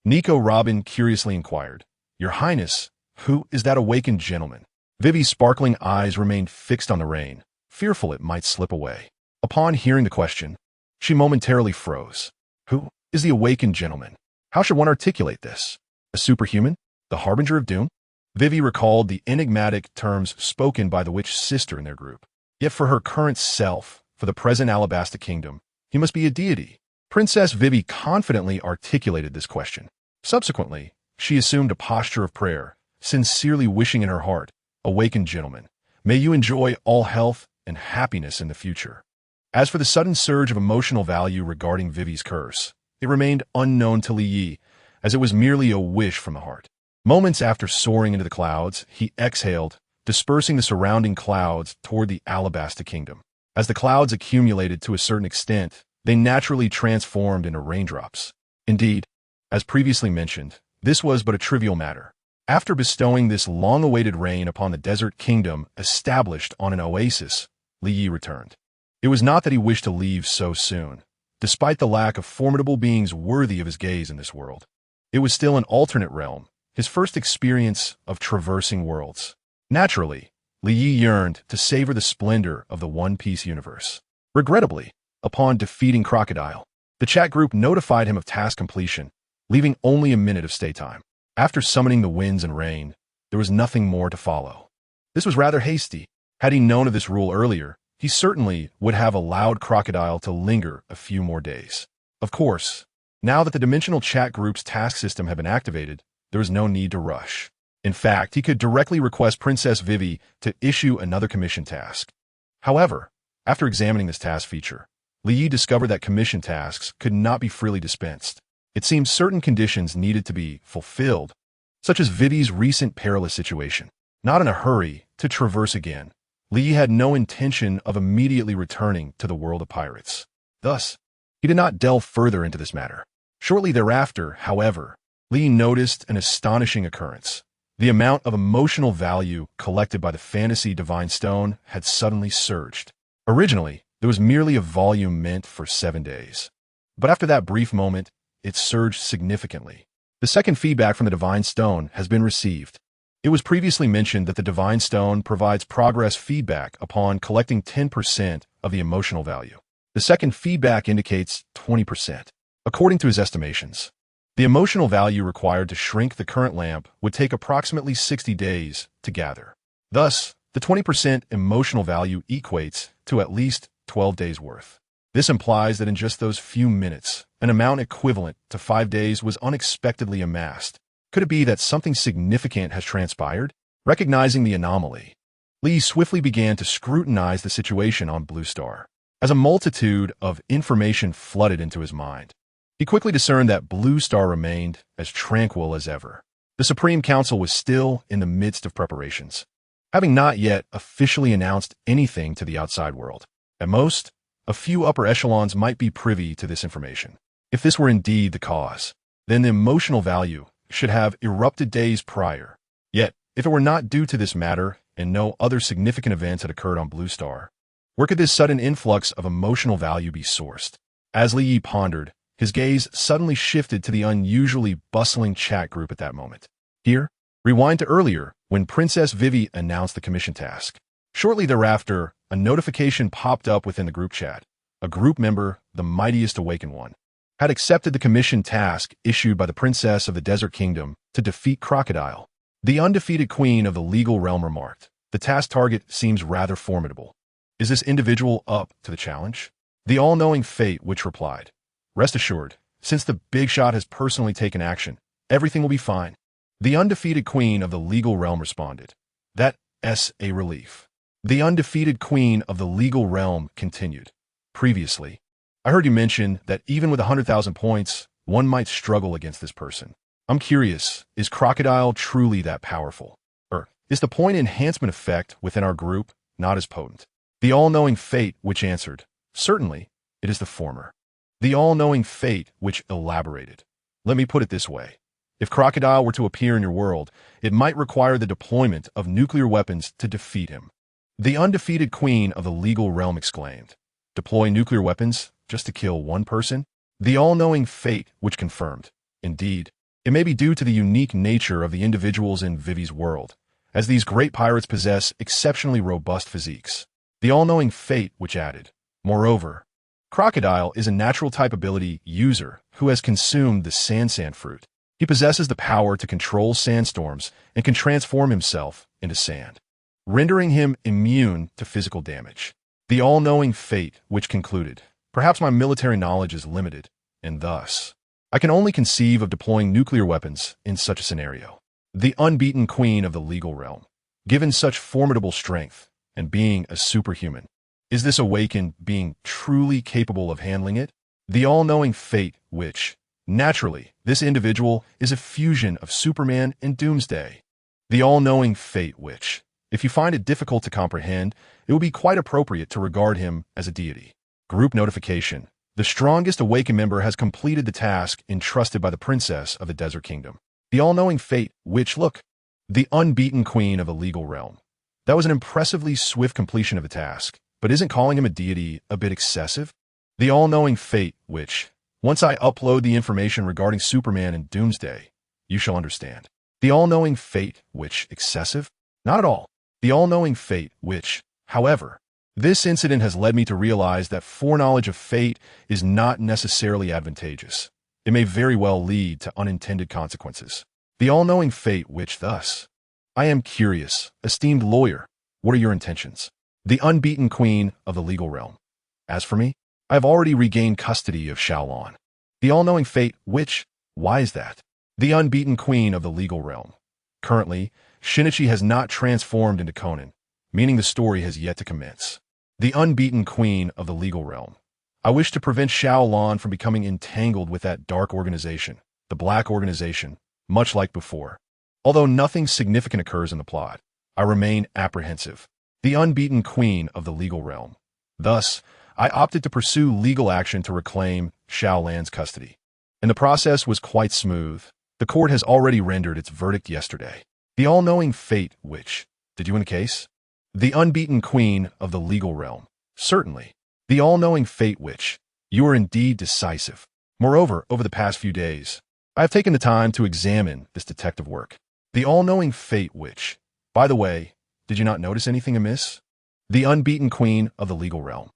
Nico Robin curiously inquired, Your Highness, who is that awakened gentleman? Vivi's sparkling eyes remained fixed on the rain, fearful it might slip away. Upon hearing the question, she momentarily froze. Who is the awakened gentleman? How should one articulate this? A superhuman? The harbinger of doom? Vivi recalled the enigmatic terms spoken by the witch sister in their group. Yet for her current self, for the present Alabasta kingdom, he must be a deity. Princess Vivi confidently articulated this question. Subsequently, she assumed a posture of prayer, sincerely wishing in her heart, Awakened gentlemen, may you enjoy all health and happiness in the future. As for the sudden surge of emotional value regarding Vivi's curse, it remained unknown to Li Yi, as it was merely a wish from the heart. Moments after soaring into the clouds, he exhaled, dispersing the surrounding clouds toward the Alabasta kingdom. As the clouds accumulated to a certain extent, they naturally transformed into raindrops. Indeed, as previously mentioned, this was but a trivial matter. After bestowing this long-awaited rain upon the desert kingdom established on an oasis, Li Yi returned. It was not that he wished to leave so soon, despite the lack of formidable beings worthy of his gaze in this world. It was still an alternate realm, his first experience of traversing worlds. Naturally, Li Yi yearned to savor the splendor of the One-Piece universe. Regrettably, upon defeating Crocodile, the chat group notified him of task completion, leaving only a minute of stay time. After summoning the winds and rain, there was nothing more to follow. This was rather hasty. Had he known of this rule earlier, he certainly would have allowed Crocodile to linger a few more days. Of course, now that the Dimensional Chat Group's task system had been activated, there was no need to rush. In fact, he could directly request Princess Vivi to issue another commission task. However, after examining this task feature, Li Yi discovered that commission tasks could not be freely dispensed. It seemed certain conditions needed to be fulfilled, such as Vivi's recent perilous situation. Not in a hurry to traverse again, Li Yi had no intention of immediately returning to the world of pirates. Thus, he did not delve further into this matter. Shortly thereafter, however, Li Yi noticed an astonishing occurrence. The amount of emotional value collected by the Fantasy Divine Stone had suddenly surged. Originally, there was merely a volume meant for 7 days. But after that brief moment, it surged significantly. The second feedback from the Divine Stone has been received. It was previously mentioned that the Divine Stone provides progress feedback upon collecting 10% of the emotional value. The second feedback indicates 20%. According to his estimations, the emotional value required to shrink the current lamp would take approximately 60 days to gather. Thus, the 20% emotional value equates to at least 12 days' worth. This implies that in just those few minutes, an amount equivalent to 5 days was unexpectedly amassed. Could it be that something significant has transpired? Recognizing the anomaly, Li swiftly began to scrutinize the situation on Blue Star. As a multitude of information flooded into his mind, he quickly discerned that Blue Star remained as tranquil as ever. The Supreme Council was still in the midst of preparations, having not yet officially announced anything to the outside world. At most, a few upper echelons might be privy to this information. If this were indeed the cause, then the emotional value should have erupted days prior. Yet, if it were not due to this matter and no other significant events had occurred on Blue Star, where could this sudden influx of emotional value be sourced? As Li Yi pondered, his gaze suddenly shifted to the unusually bustling chat group at that moment. Here, rewind to earlier, when Princess Vivi announced the commission task. Shortly thereafter, a notification popped up within the group chat. A group member, the mightiest awakened one, had accepted the commission task issued by the Princess of the Desert Kingdom to defeat Crocodile. The undefeated queen of the legal realm remarked, "The task target seems rather formidable. Is this individual up to the challenge?" The all-knowing Fate Witch replied, "Rest assured, since the big shot has personally taken action, everything will be fine." The undefeated queen of the legal realm responded, "That's a relief." The undefeated queen of the legal realm continued, "Previously, I heard you mention that even with 100,000 points, one might struggle against this person. I'm curious, is Crocodile truly that powerful? Or is the point enhancement effect within our group not as potent?" The all-knowing Fate Witch answered, "Certainly, it is the former." The all-knowing Fate Witch elaborated, "Let me put it this way. If Crocodile were to appear in your world, it might require the deployment of nuclear weapons to defeat him." The undefeated queen of the legal realm exclaimed, "Deploy nuclear weapons just to kill one person?" The all-knowing Fate Witch confirmed, "Indeed, it may be due to the unique nature of the individuals in Vivi's world, as these great pirates possess exceptionally robust physiques." The all-knowing Fate Witch added, "Moreover, Crocodile is a natural type ability user who has consumed the Sand fruit. He possesses the power to control sandstorms and can transform himself into sand, rendering him immune to physical damage." The all-knowing Fate Witch concluded, "Perhaps my military knowledge is limited, and thus, I can only conceive of deploying nuclear weapons in such a scenario." The unbeaten queen of the legal realm, given such formidable strength, and being a superhuman, is this awakened being truly capable of handling it? The all-knowing Fate Witch, naturally, this individual is a fusion of Superman and Doomsday. The all-knowing Fate Witch, if you find it difficult to comprehend, it would be quite appropriate to regard him as a deity. Group notification. The strongest awakened member has completed the task entrusted by the Princess of the Desert Kingdom. The all-knowing Fate Witch, look. The unbeaten queen of the legal realm. That was an impressively swift completion of the task, but isn't calling him a deity a bit excessive? The all-knowing Fate Witch, once I upload the information regarding Superman and Doomsday, you shall understand. The all-knowing Fate Witch, excessive? Not at all. The all-knowing Fate Witch, however, this incident has led me to realize that foreknowledge of fate is not necessarily advantageous. It may very well lead to unintended consequences. The all-knowing Fate Witch thus. I am curious, esteemed lawyer. What are your intentions? The unbeaten queen of the legal realm. As for me, I have already regained custody of Shaolon. The all-knowing fate, which, why is that? The unbeaten queen of the legal realm. Currently, Shinichi has not transformed into Conan, meaning the story has yet to commence. The unbeaten queen of the legal realm. I wish to prevent Shaolon from becoming entangled with that dark organization, the Black Organization, much like before. Although nothing significant occurs in the plot, I remain apprehensive. The unbeaten queen of the legal realm. Thus, I opted to pursue legal action to reclaim Shaolan's custody. And the process was quite smooth. The court has already rendered its verdict yesterday. The all-knowing fate, which, did you win a case? The unbeaten queen of the legal realm. Certainly. The all-knowing fate, which, you are indeed decisive. Moreover, over the past few days, I have taken the time to examine this detective work. The all-knowing fate, which, by the way, did you not notice anything amiss? The unbeaten queen of the legal realm.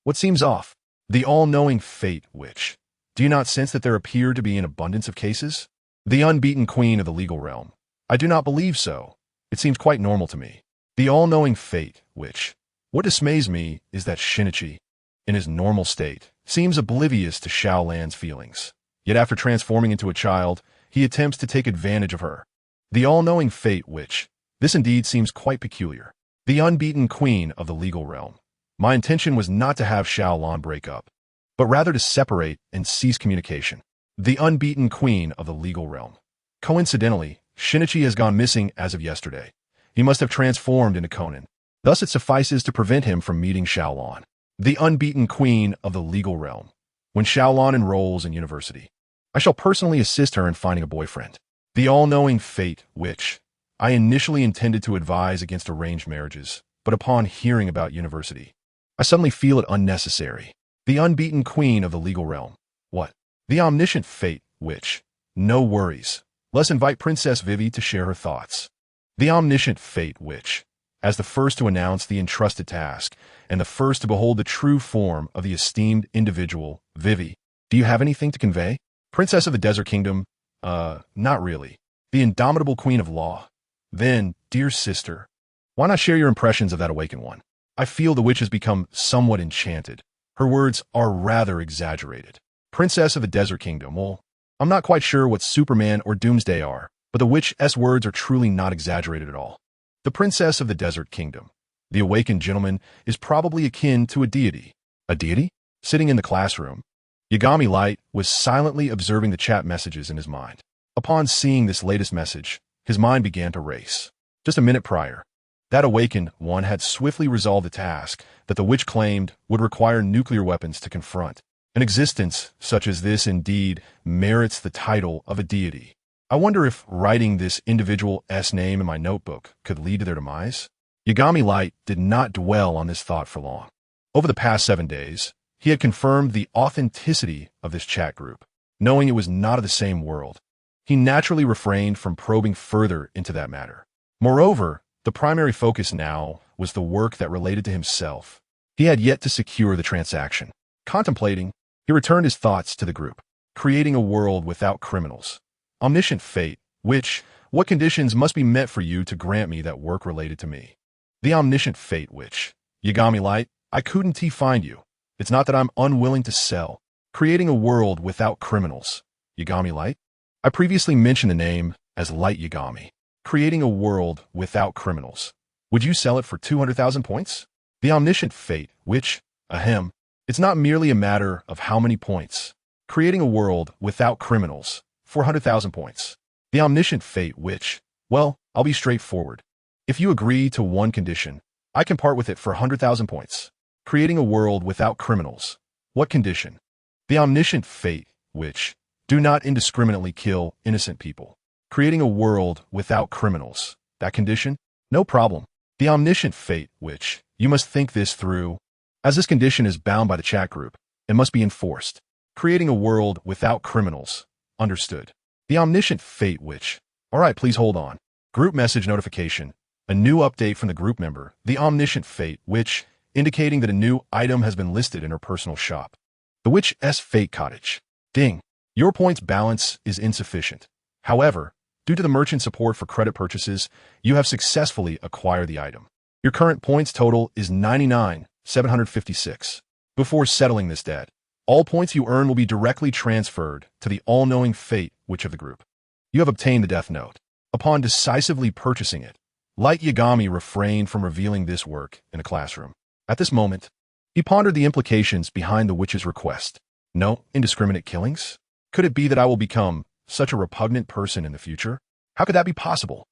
What seems off? The all-knowing fate, which, do you not sense that there appear to be an abundance of cases? The unbeaten queen of the legal realm. I do not believe so. It seems quite normal to me. The all-knowing fate, which, what dismays me is that Shinichi, in his normal state, seems oblivious to Shaolan's feelings. Yet after transforming into a child, he attempts to take advantage of her. The all-knowing fate, which, this indeed seems quite peculiar. The unbeaten queen of the legal realm. My intention was not to have Shaolon break up, but rather to separate and cease communication. The unbeaten queen of the legal realm. Coincidentally, Shinichi has gone missing as of yesterday. He must have transformed into Conan. Thus it suffices to prevent him from meeting Shaolon. The unbeaten queen of the legal realm. When Shaolon enrolls in university, I shall personally assist her in finding a boyfriend. The all-knowing fate, which, I initially intended to advise against arranged marriages, but upon hearing about university, I suddenly feel it unnecessary. The unbeaten queen of the legal realm. What? The omniscient fate, which, no worries. Let's invite Princess Vivi to share her thoughts. The omniscient fate, which, as the first to announce the entrusted task, and the first to behold the true form of the esteemed individual, Vivi, do you have anything to convey? Princess of the Desert Kingdom, not really. The indomitable queen of law. Then, dear sister, why not share your impressions of that awakened one? I feel the witch has become somewhat enchanted. Her words are rather exaggerated. Princess of the Desert Kingdom, well, I'm not quite sure what Superman or Doomsday are, but the witch's words are truly not exaggerated at all. The Princess of the Desert Kingdom, the awakened gentleman, is probably akin to a deity. A deity? Sitting in the classroom, Yagami Light was silently observing the chat messages in his mind. Upon seeing this latest message, his mind began to race. Just a minute prior, that awakened one had swiftly resolved the task that the witch claimed would require nuclear weapons to confront. An existence such as this indeed merits the title of a deity. I wonder if writing this individual's name in my notebook could lead to their demise? Yagami Light did not dwell on this thought for long. Over the past 7 days, he had confirmed the authenticity of this chat group. Knowing it was not of the same world, he naturally refrained from probing further into that matter. Moreover, the primary focus now was the work that related to himself. He had yet to secure the transaction. Contemplating, he returned his thoughts to the group. Creating a world without criminals. Omniscient fate, which, what conditions must be met for you to grant me that work related to me? The omniscient fate, which, Yagami Light, I couldn't find you. It's not that I'm unwilling to sell. Creating a world without criminals. Yagami Light? I previously mentioned the name as Light Yagami. Creating a world without criminals. Would you sell it for 200,000 points? The omniscient fate, which, ahem, it's not merely a matter of how many points. Creating a world without criminals, 400,000 points. The omniscient fate, which, well, I'll be straightforward. If you agree to one condition, I can part with it for 100,000 points. Creating a world without criminals. What condition? The omniscient fate, which, do not indiscriminately kill innocent people. Creating a world without criminals. That condition? No problem. The omniscient fate, which, you must think this through, as this condition is bound by the chat group, and must be enforced. Creating a world without criminals. Understood. The omniscient fate, which, alright, please hold on. Group message notification. A new update from the group member, the omniscient fate, which, indicating that a new item has been listed in her personal shop. The witch's fate cottage. Ding. Your points balance is insufficient. However, Due to the merchant support for credit purchases, you have successfully acquired the item. Your current points total is 99,756. Before settling this debt, all points you earn will be directly transferred to the all-knowing fate witch of the group. You have obtained the Death Note. Upon decisively purchasing it, Light Yagami refrained from revealing this work in a classroom. At this moment, he pondered the implications behind the witch's request. No indiscriminate killings? Could it be that I will become such a repugnant person in the future? How could that be possible?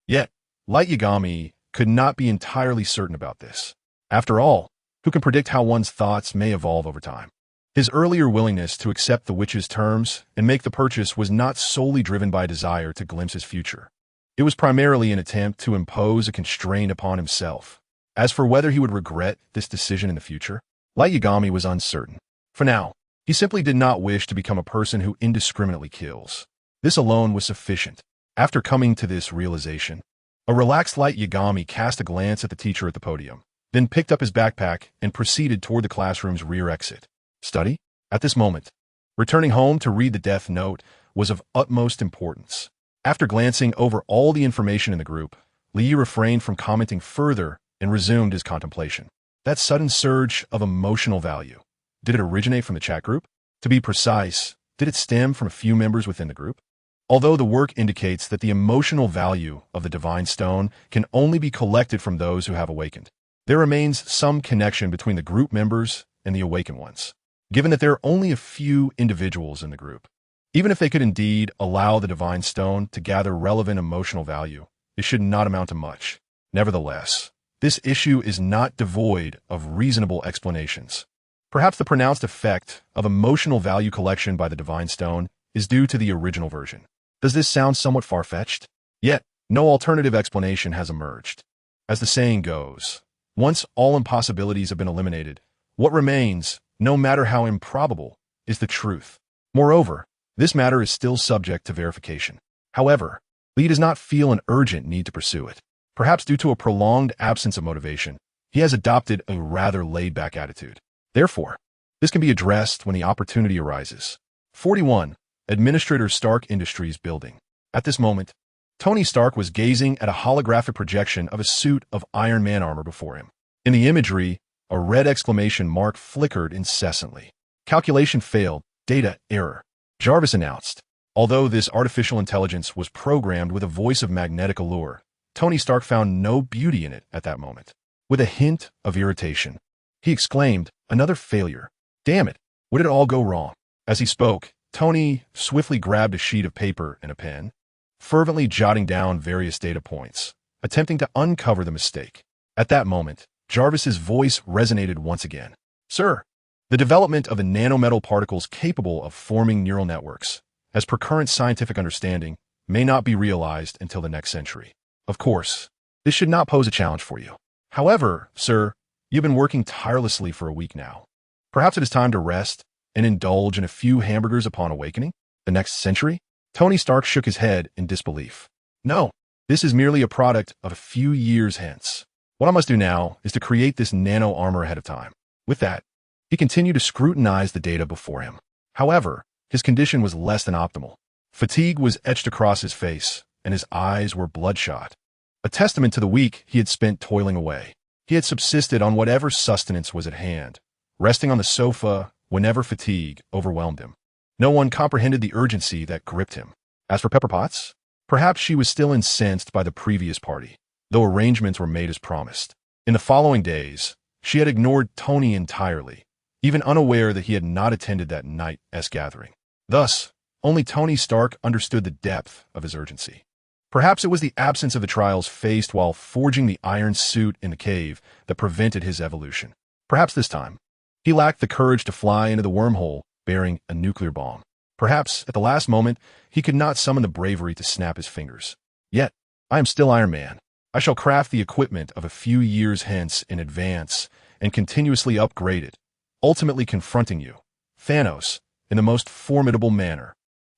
Yet, Light Yagami could not be entirely certain about this. After all, who can predict how one's thoughts may evolve over time? His earlier willingness to accept the witch's terms and make the purchase was not solely driven by a desire to glimpse his future. It was primarily an attempt to impose a constraint upon himself. As for whether he would regret this decision in the future, Light Yagami was uncertain. For now, he simply did not wish to become a person who indiscriminately kills. This alone was sufficient. After coming to this realization, a relaxed Light Yagami cast a glance at the teacher at the podium, then picked up his backpack and proceeded toward the classroom's rear exit. Study? At this moment, returning home to read the Death Note was of utmost importance. After glancing over all the information in the group, Li refrained from commenting further and resumed his contemplation. That sudden surge of emotional value, did it originate from the chat group? To be precise, did it stem from a few members within the group? Although the work indicates that the emotional value of the Divine Stone can only be collected from those who have awakened, there remains some connection between the group members and the awakened ones. Given that there are only a few individuals in the group, even if they could indeed allow the Divine Stone to gather relevant emotional value, it should not amount to much. Nevertheless, this issue is not devoid of reasonable explanations. Perhaps the pronounced effect of emotional value collection by the Divine Stone is due to the original version. Does this sound somewhat far-fetched? Yet, no alternative explanation has emerged. As the saying goes, once all impossibilities have been eliminated, what remains, no matter how improbable, is the truth. Moreover, this matter is still subject to verification. However, Lee does not feel an urgent need to pursue it. Perhaps due to a prolonged absence of motivation, he has adopted a rather laid-back attitude. Therefore, this can be addressed when the opportunity arises. 41. Administrator Stark Industries Building. At this moment, Tony Stark was gazing at a holographic projection of a suit of Iron Man armor before him. In the imagery, a red exclamation mark flickered incessantly. Calculation failed. Data error. Jarvis announced. Although this artificial intelligence was programmed with a voice of magnetic allure, Tony Stark found no beauty in it at that moment. With a hint of irritation, he exclaimed, "Another failure. Damn it, would it all go wrong?" As he spoke, Tony swiftly grabbed a sheet of paper and a pen, fervently jotting down various data points, attempting to uncover the mistake. At that moment, Jarvis's voice resonated once again. "Sir, the development of the nanometal particles capable of forming neural networks, as per current scientific understanding, may not be realized until the next century. Of course, this should not pose a challenge for you. However, sir, you've been working tirelessly for a week now. Perhaps it is time to rest and indulge in a few hamburgers upon awakening? The next century?" Tony Stark shook his head in disbelief. "No, this is merely a product of a few years hence. What I must do now is to create this nano armor ahead of time." With that, he continued to scrutinize the data before him. However, his condition was less than optimal. Fatigue was etched across his face, and his eyes were bloodshot, a testament to the week he had spent toiling away. He had subsisted on whatever sustenance was at hand, resting on the sofa whenever fatigue overwhelmed him. No one comprehended the urgency that gripped him. As for Pepper Potts, perhaps she was still incensed by the previous party, though arrangements were made as promised. In the following days, she had ignored Tony entirely, even unaware that he had not attended that night's gathering. Thus, only Tony Stark understood the depth of his urgency. Perhaps it was the absence of the trials faced while forging the iron suit in the cave that prevented his evolution. Perhaps this time, he lacked the courage to fly into the wormhole bearing a nuclear bomb. Perhaps, at the last moment, he could not summon the bravery to snap his fingers. Yet, I am still Iron Man. I shall craft the equipment of a few years hence in advance and continuously upgrade it, ultimately confronting you, Thanos, in the most formidable manner.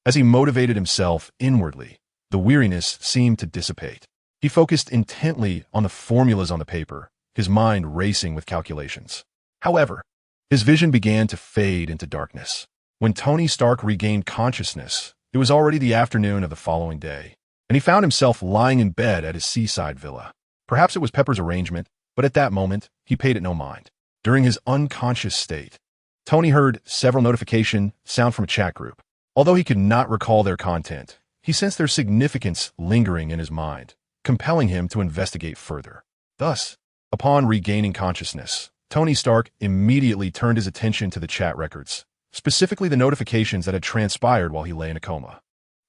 As he motivated himself inwardly, the weariness seemed to dissipate. He focused intently on the formulas on the paper, his mind racing with calculations. However, his vision began to fade into darkness. When Tony Stark regained consciousness, it was already the afternoon of the following day. and he found himself lying in bed at his seaside villa. Perhaps it was Pepper's arrangement, but at that moment, he paid it no mind. During his unconscious state, Tony heard several notifications sound from a chat group. Although he could not recall their content, he sensed their significance lingering in his mind, compelling him to investigate further. Thus, upon regaining consciousness, Tony Stark immediately turned his attention to the chat records, specifically the notifications that had transpired while he lay in a coma.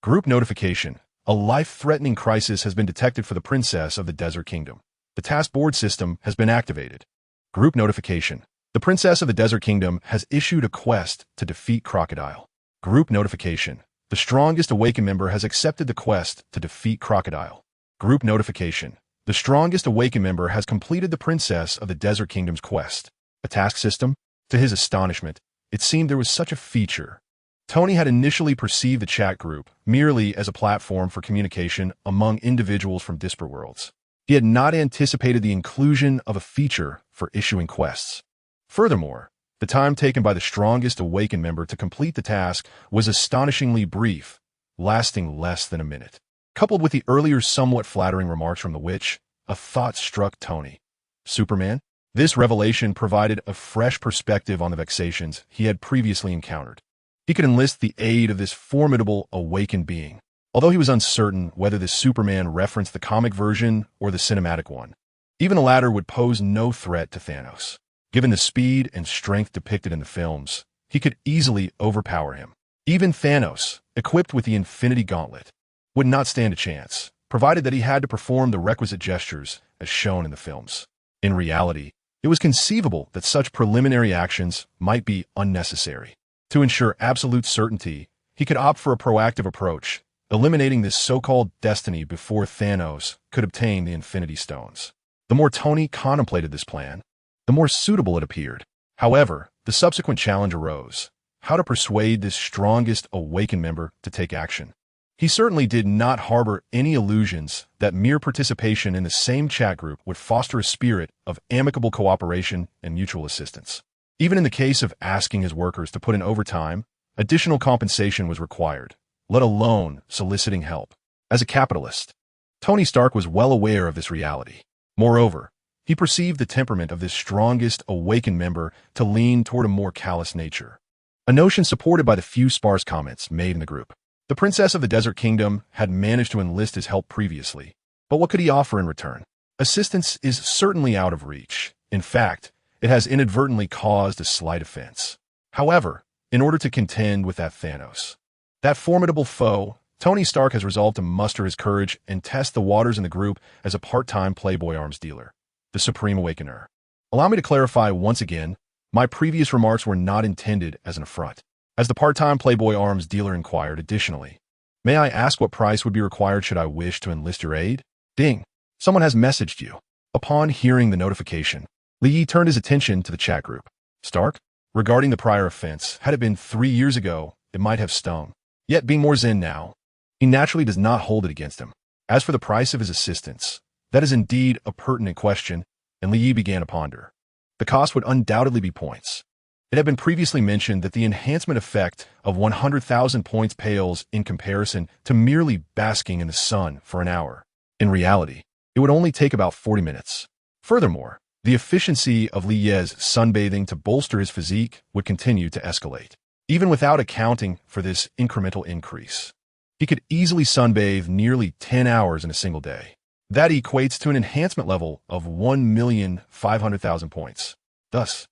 Group notification: a life-threatening crisis has been detected for the Princess of the Desert Kingdom. The task board system has been activated. Group notification: the Princess of the Desert Kingdom has issued a quest to defeat Crocodile. Group notification: the strongest Awakened member has accepted the quest to defeat Crocodile. Group notification: the strongest Awakened member has completed the Princess of the Desert Kingdom's quest. A task system? To his astonishment, it seemed there was such a feature. Tony had initially perceived the chat group merely as a platform for communication among individuals from disparate worlds. He had not anticipated the inclusion of a feature for issuing quests. Furthermore, the time taken by the strongest Awakened member to complete the task was astonishingly brief, lasting less than a minute. Coupled with the earlier somewhat flattering remarks from the witch, a thought struck Tony. Superman? This revelation provided a fresh perspective on the vexations he had previously encountered. He could enlist the aid of this formidable Awakened being, although he was uncertain whether this Superman referenced the comic version or the cinematic one. Even the latter would pose no threat to Thanos. Given the speed and strength depicted in the films, he could easily overpower him. Even Thanos, equipped with the Infinity Gauntlet, would not stand a chance, provided that he had to perform the requisite gestures as shown in the films. In reality, it was conceivable that such preliminary actions might be unnecessary. To ensure absolute certainty, he could opt for a proactive approach, eliminating this so-called destiny before Thanos could obtain the Infinity Stones. The more Tony contemplated this plan, the more suitable it appeared. However, the subsequent challenge arose: how to persuade this strongest Awakened member to take action. He certainly did not harbor any illusions that mere participation in the same chat group would foster a spirit of amicable cooperation and mutual assistance. Even in the case of asking his workers to put in overtime, additional compensation was required, let alone soliciting help. As a capitalist, Tony Stark was well aware of this reality. Moreover, he perceived the temperament of this strongest Awakened member to lean toward a more callous nature, a notion supported by the few sparse comments made in the group. The Princess of the Desert Kingdom had managed to enlist his help previously, but what could he offer in return? Assistance is certainly out of reach. In fact, it has inadvertently caused a slight offense. However, in order to contend with that Thanos, that formidable foe, Tony Stark has resolved to muster his courage and test the waters in the group as a part-time Playboy arms dealer, the Supreme Awakener. Allow me to clarify once again, my previous remarks were not intended as an affront. As the part-time Playboy arms dealer inquired additionally, may I ask what price would be required should I wish to enlist your aid? Ding! Someone has messaged you. Upon hearing the notification, Li Yi turned his attention to the chat group. Stark? Regarding the prior offense, had it been 3 years ago, it might have stung. Yet being more zen now, he naturally does not hold it against him. As for the price of his assistance, that is indeed a pertinent question, and Li Yi began to ponder. The cost would undoubtedly be points. It had been previously mentioned that the enhancement effect of 100,000 points pales in comparison to merely basking in the sun for an hour. In reality, it would only take about 40 minutes. Furthermore, the efficiency of Li Ye's sunbathing to bolster his physique would continue to escalate. Even without accounting for this incremental increase, he could easily sunbathe nearly 10 hours in a single day. That equates to an enhancement level of 1,500,000 points. Thus,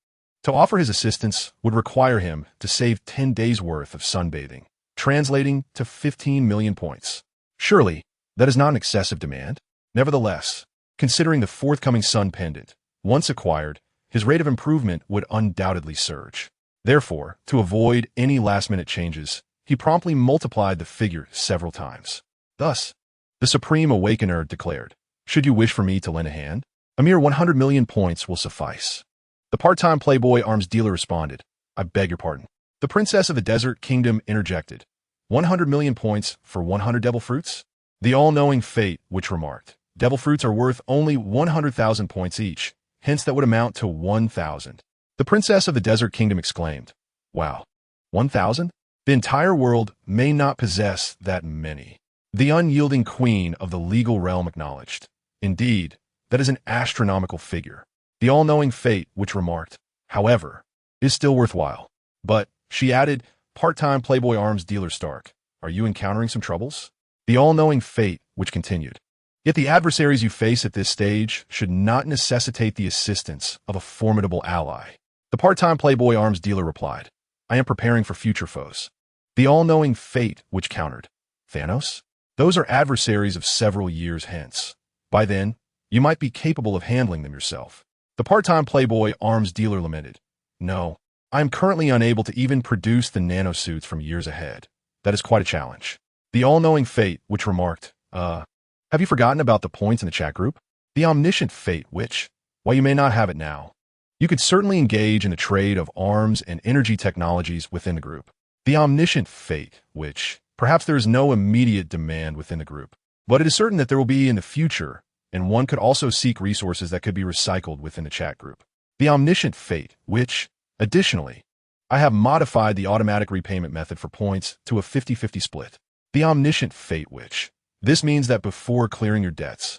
to offer his assistance would require him to save 10 days' worth of sunbathing, translating to 15 million points. Surely, that is not an excessive demand. Nevertheless, considering the forthcoming sun pendant, once acquired, his rate of improvement would undoubtedly surge. Therefore, to avoid any last-minute changes, he promptly multiplied the figure several times. Thus, the Supreme Awakener declared, "Should you wish for me to lend a hand? A mere 100 million points will suffice." The part-time Playboy arms dealer responded, "I beg your pardon." The Princess of the Desert Kingdom interjected, 100 million points for 100 devil fruits? The all-knowing fate which remarked, devil fruits are worth only 100,000 points each, hence that would amount to 1,000. The Princess of the Desert Kingdom exclaimed, "Wow, 1,000? The entire world may not possess that many." The unyielding queen of the legal realm acknowledged. Indeed, that is an astronomical figure. The all-knowing fate, which remarked, however, is still worthwhile. But, she added, part-time Playboy arms dealer Stark, are you encountering some troubles? The all-knowing fate, which continued. Yet the adversaries you face at this stage should not necessitate the assistance of a formidable ally. The part-time Playboy arms dealer replied, I am preparing for future foes. The all-knowing fate, which countered, Thanos? Those are adversaries of several years hence. By then, you might be capable of handling them yourself. The part-time Playboy arms dealer lamented, no, I am currently unable to even produce the nanosuits from years ahead. That is quite a challenge. The all-knowing fate, which remarked, have you forgotten about the points in the chat group? The omniscient fate, which, while you may not have it now, you could certainly engage in the trade of arms and energy technologies within the group. The omniscient fate, which, perhaps there is no immediate demand within the group, but it is certain that there will be in the future, and one could also seek resources that could be recycled within the chat group. The omniscient fate, which, additionally, I have modified the automatic repayment method for points to a 50-50 split. The omniscient fate, which, this means that before clearing your debts,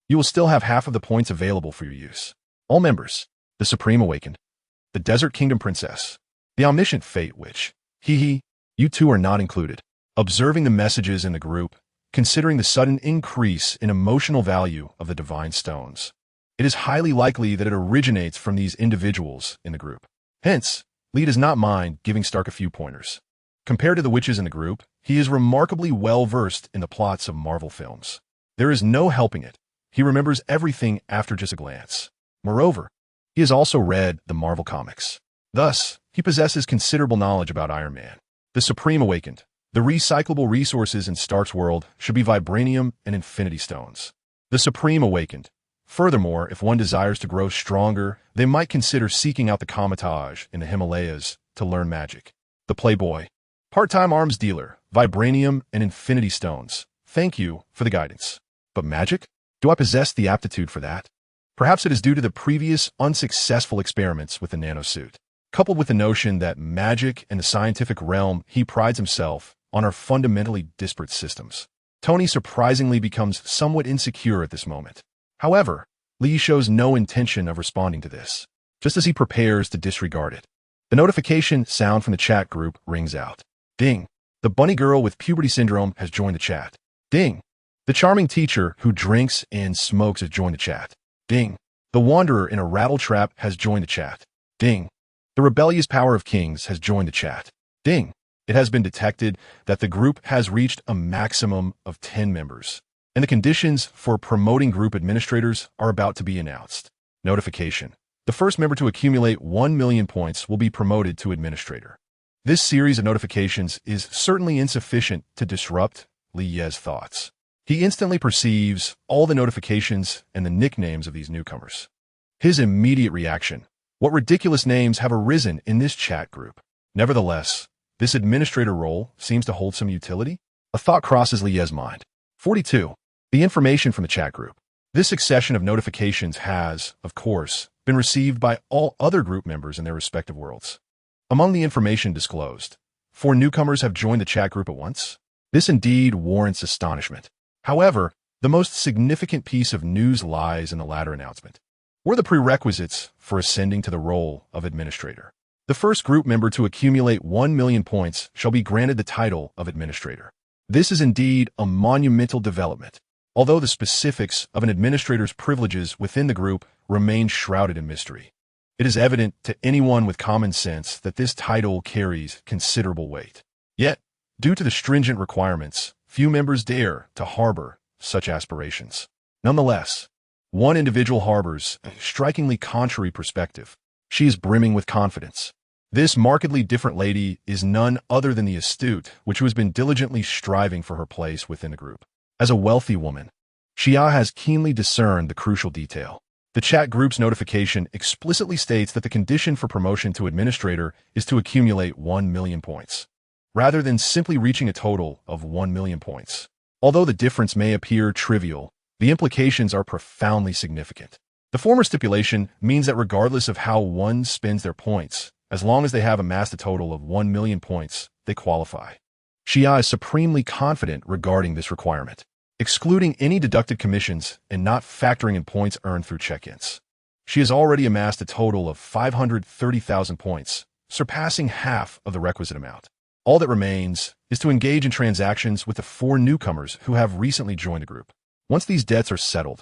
you will still have half of the points available for your use. All members, the Supreme Awakened, the Desert Kingdom Princess, the omniscient fate, which, you two are not included. Observing the messages in the group, considering the sudden increase in emotional value of the divine stones, it is highly likely that it originates from these individuals in the group. Hence, Lee does not mind giving Stark a few pointers. Compared to the witches in the group, he is remarkably well-versed in the plots of Marvel films. There is no helping it. He remembers everything after just a glance. Moreover, he has also read the Marvel comics. Thus, he possesses considerable knowledge about Iron Man. The Supreme Awakened. The recyclable resources in Stark's world should be vibranium and infinity stones. The Supreme Awakened. Furthermore, if one desires to grow stronger, they might consider seeking out the Comitage in the Himalayas to learn magic. The Playboy. Part-time arms dealer, vibranium and infinity stones. Thank you for the guidance. But magic? Do I possess the aptitude for that? Perhaps it is due to the previous unsuccessful experiments with the nanosuit, coupled with the notion that magic and the scientific realm he prides himself on are fundamentally disparate systems. Tony surprisingly becomes somewhat insecure at this moment. However, Lee shows no intention of responding to this, just as he prepares to disregard it. The notification sound from the chat group rings out. Ding. The bunny girl with puberty syndrome has joined the chat. Ding. The charming teacher who drinks and smokes has joined the chat. Ding. The wanderer in a rattle trap has joined the chat. Ding. The rebellious power of kings has joined the chat. Ding. It has been detected that the group has reached a maximum of 10 members, and the conditions for promoting group administrators are about to be announced. Notification. The first member to accumulate 1 million points will be promoted to administrator. This series of notifications is certainly insufficient to disrupt Li Ye's thoughts. He instantly perceives all the notifications and the nicknames of these newcomers. His immediate reaction, what ridiculous names have arisen in this chat group? Nevertheless, this administrator role seems to hold some utility. A thought crosses Li Ye's mind. 42. The information from the chat group. This succession of notifications has, of course, been received by all other group members in their respective worlds. Among the information disclosed, 4 newcomers have joined the chat group at once. This indeed warrants astonishment. However, the most significant piece of news lies in the latter announcement. What are the prerequisites for ascending to the role of administrator? The first group member to accumulate 1 million points shall be granted the title of administrator. This is indeed a monumental development, although the specifics of an administrator's privileges within the group remain shrouded in mystery. It is evident to anyone with common sense that this title carries considerable weight. Yet, due to the stringent requirements, few members dare to harbor such aspirations. Nonetheless, one individual harbors a strikingly contrary perspective. She is brimming with confidence. This markedly different lady is none other than the astute, which has been diligently striving for her place within the group. As a wealthy woman, Xia has keenly discerned the crucial detail. The chat group's notification explicitly states that the condition for promotion to administrator is to accumulate 1 million points, rather than simply reaching a total of 1 million points. Although the difference may appear trivial, the implications are profoundly significant. The former stipulation means that regardless of how one spends their points, as long as they have amassed a total of 1 million points, they qualify. Xia is supremely confident regarding this requirement, excluding any deducted commissions and not factoring in points earned through check-ins. She has already amassed a total of 530,000 points, surpassing half of the requisite amount. All that remains is to engage in transactions with the 4 newcomers who have recently joined the group. Once these debts are settled,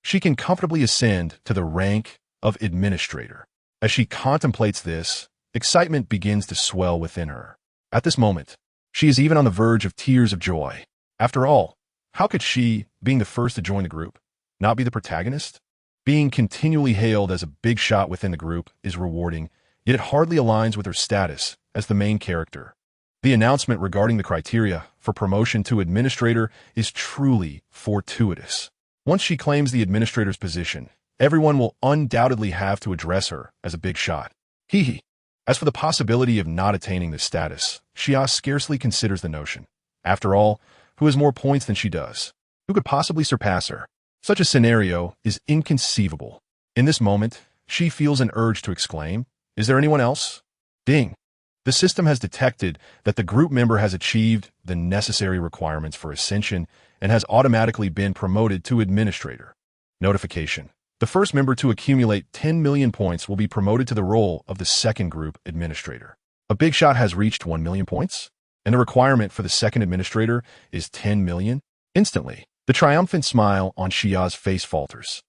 she can comfortably ascend to the rank of administrator. As she contemplates this, excitement begins to swell within her. At this moment, she is even on the verge of tears of joy. After all, how could she, being the first to join the group, not be the protagonist? Being continually hailed as a big shot within the group is rewarding, yet it hardly aligns with her status as the main character. The announcement regarding the criteria for promotion to administrator is truly fortuitous. Once she claims the administrator's position, everyone will undoubtedly have to address her as a big shot. Hee. As for the possibility of not attaining this status, Xia scarcely considers the notion. After all, who has more points than she does? Who could possibly surpass her? Such a scenario is inconceivable. In this moment, she feels an urge to exclaim, "Is there anyone else?" Ding! The system has detected that the group member has achieved the necessary requirements for ascension and has automatically been promoted to administrator. Notification. The first member to accumulate 10 million points will be promoted to the role of the second group administrator. A big shot has reached 1 million points, and the requirement for the second administrator is 10 million. Instantly, the triumphant smile on Xia's face falters.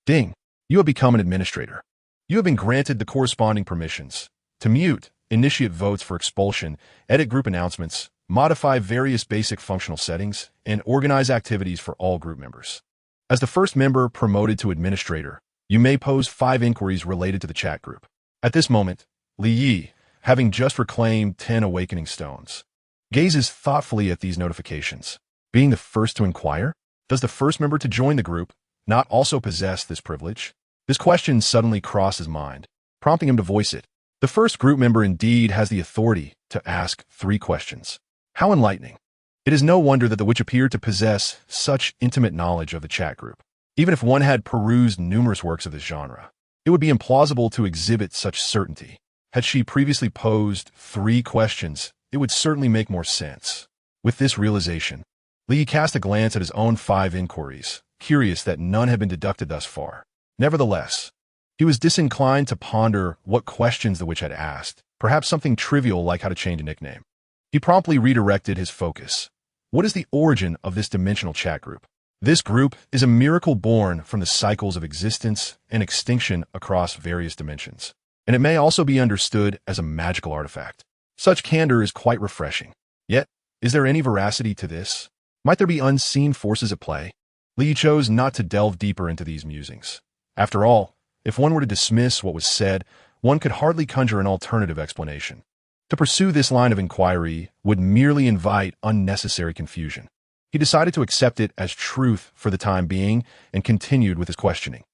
Ding! You have become an administrator. You have been granted the corresponding permissions to mute, initiate votes for expulsion, edit group announcements, modify various basic functional settings, and organize activities for all group members. As the first member promoted to administrator, you may pose 5 inquiries related to the chat group. At this moment, Li Yi, having just reclaimed 10 awakening stones, gazes thoughtfully at these notifications. Being the first to inquire, does the first member to join the group not also possess this privilege? This question suddenly crossed his mind, prompting him to voice it. The first group member indeed has the authority to ask 3 questions. How enlightening. It is no wonder that the witch appeared to possess such intimate knowledge of the chat group. Even if one had perused numerous works of this genre, it would be implausible to exhibit such certainty. Had she previously posed 3 questions, it would certainly make more sense. With this realization, Li cast a glance at his own 5 inquiries, curious that none had been deducted thus far. Nevertheless, he was disinclined to ponder what questions the witch had asked, perhaps something trivial like how to change a nickname. He promptly redirected his focus. What is the origin of this dimensional chat group? This group is a miracle born from the cycles of existence and extinction across various dimensions, and it may also be understood as a magical artifact. Such candor is quite refreshing. Yet, is there any veracity to this? Might there be unseen forces at play? Li chose not to delve deeper into these musings. After all, if one were to dismiss what was said, one could hardly conjure an alternative explanation. To pursue this line of inquiry would merely invite unnecessary confusion. He decided to accept it as truth for the time being and continued with his questioning.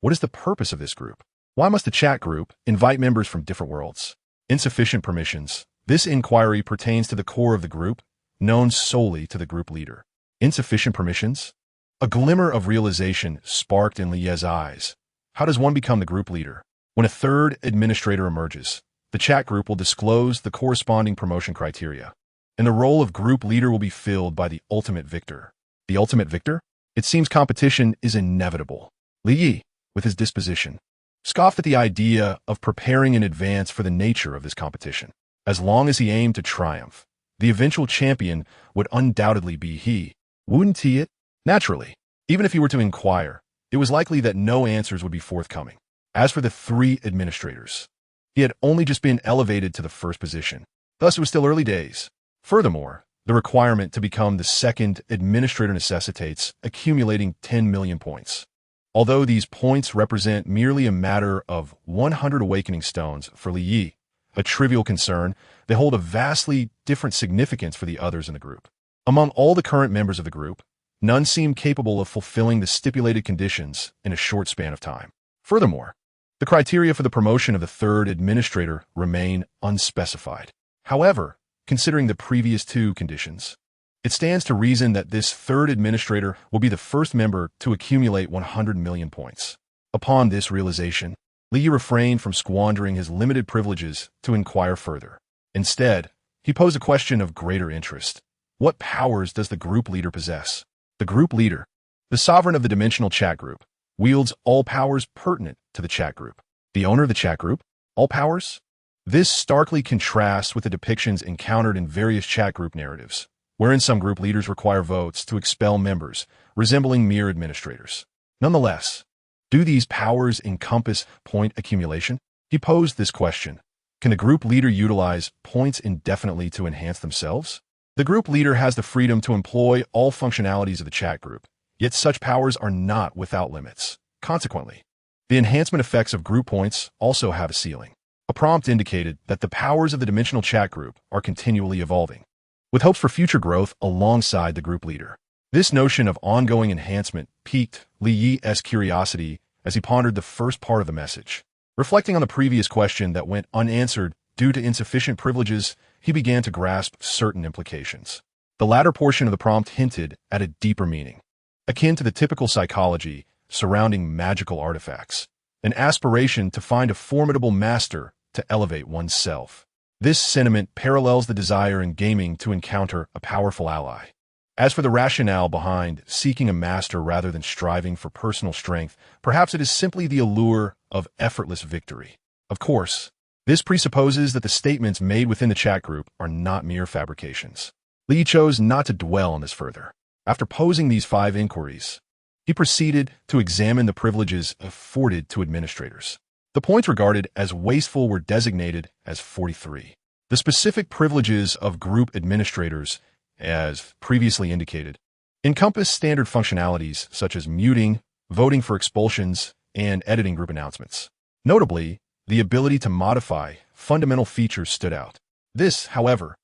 What is the purpose of this group? Why must the chat group invite members from different worlds? Insufficient permissions. This inquiry pertains to the core of the group, known solely to the group leader. Insufficient permissions? A glimmer of realization sparked in Lie's eyes. How does one become the group leader? When a third administrator emerges, the chat group will disclose the corresponding promotion criteria, and the role of group leader will be filled by the ultimate victor. The ultimate victor? It seems competition is inevitable. Li Yi, with his disposition, scoffed at the idea of preparing in advance for the nature of this competition. As long as he aimed to triumph, the eventual champion would undoubtedly be he. Wouldn't he it? Naturally, even if he were to inquire, it was likely that no answers would be forthcoming. As for the 3 administrators, he had only just been elevated to the first position. Thus, it was still early days. Furthermore, the requirement to become the second administrator necessitates accumulating 10 million points. Although these points represent merely a matter of 100 awakening stones for Li Yi, a trivial concern, they hold a vastly different significance for the others in the group. Among all the current members of the group, none seem capable of fulfilling the stipulated conditions in a short span of time. Furthermore, the criteria for the promotion of the third administrator remain unspecified. However, considering the previous 2 conditions, it stands to reason that this third administrator will be the first member to accumulate 100 million points. Upon this realization, Li refrained from squandering his limited privileges to inquire further. Instead, he posed a question of greater interest. What powers does the group leader possess? The group leader, the sovereign of the dimensional chat group, wields all powers pertinent to the chat group. The owner of the chat group? All powers? This starkly contrasts with the depictions encountered in various chat group narratives, wherein some group leaders require votes to expel members, resembling mere administrators. Nonetheless, do these powers encompass point accumulation? He posed this question. Can the group leader utilize points indefinitely to enhance themselves? The group leader has the freedom to employ all functionalities of the chat group, yet such powers are not without limits. Consequently, the enhancement effects of group points also have a ceiling. A prompt indicated that the powers of the dimensional chat group are continually evolving, with hopes for future growth alongside the group leader. This notion of ongoing enhancement piqued Li Yi's curiosity as he pondered the first part of the message. Reflecting on the previous question that went unanswered due to insufficient privileges, he began to grasp certain implications. The latter portion of the prompt hinted at a deeper meaning, akin to the typical psychology surrounding magical artifacts, an aspiration to find a formidable master to elevate oneself. This sentiment parallels the desire in gaming to encounter a powerful ally. As for the rationale behind seeking a master rather than striving for personal strength, perhaps it is simply the allure of effortless victory. Of course, this presupposes that the statements made within the chat group are not mere fabrications. Li chose not to dwell on this further. After posing these 5 inquiries, he proceeded to examine the privileges afforded to administrators. The points regarded as wasteful were designated as 43. The specific privileges of group administrators, as previously indicated, encompass standard functionalities such as muting, voting for expulsions, and editing group announcements. Notably, the ability to modify fundamental features stood out. This, however,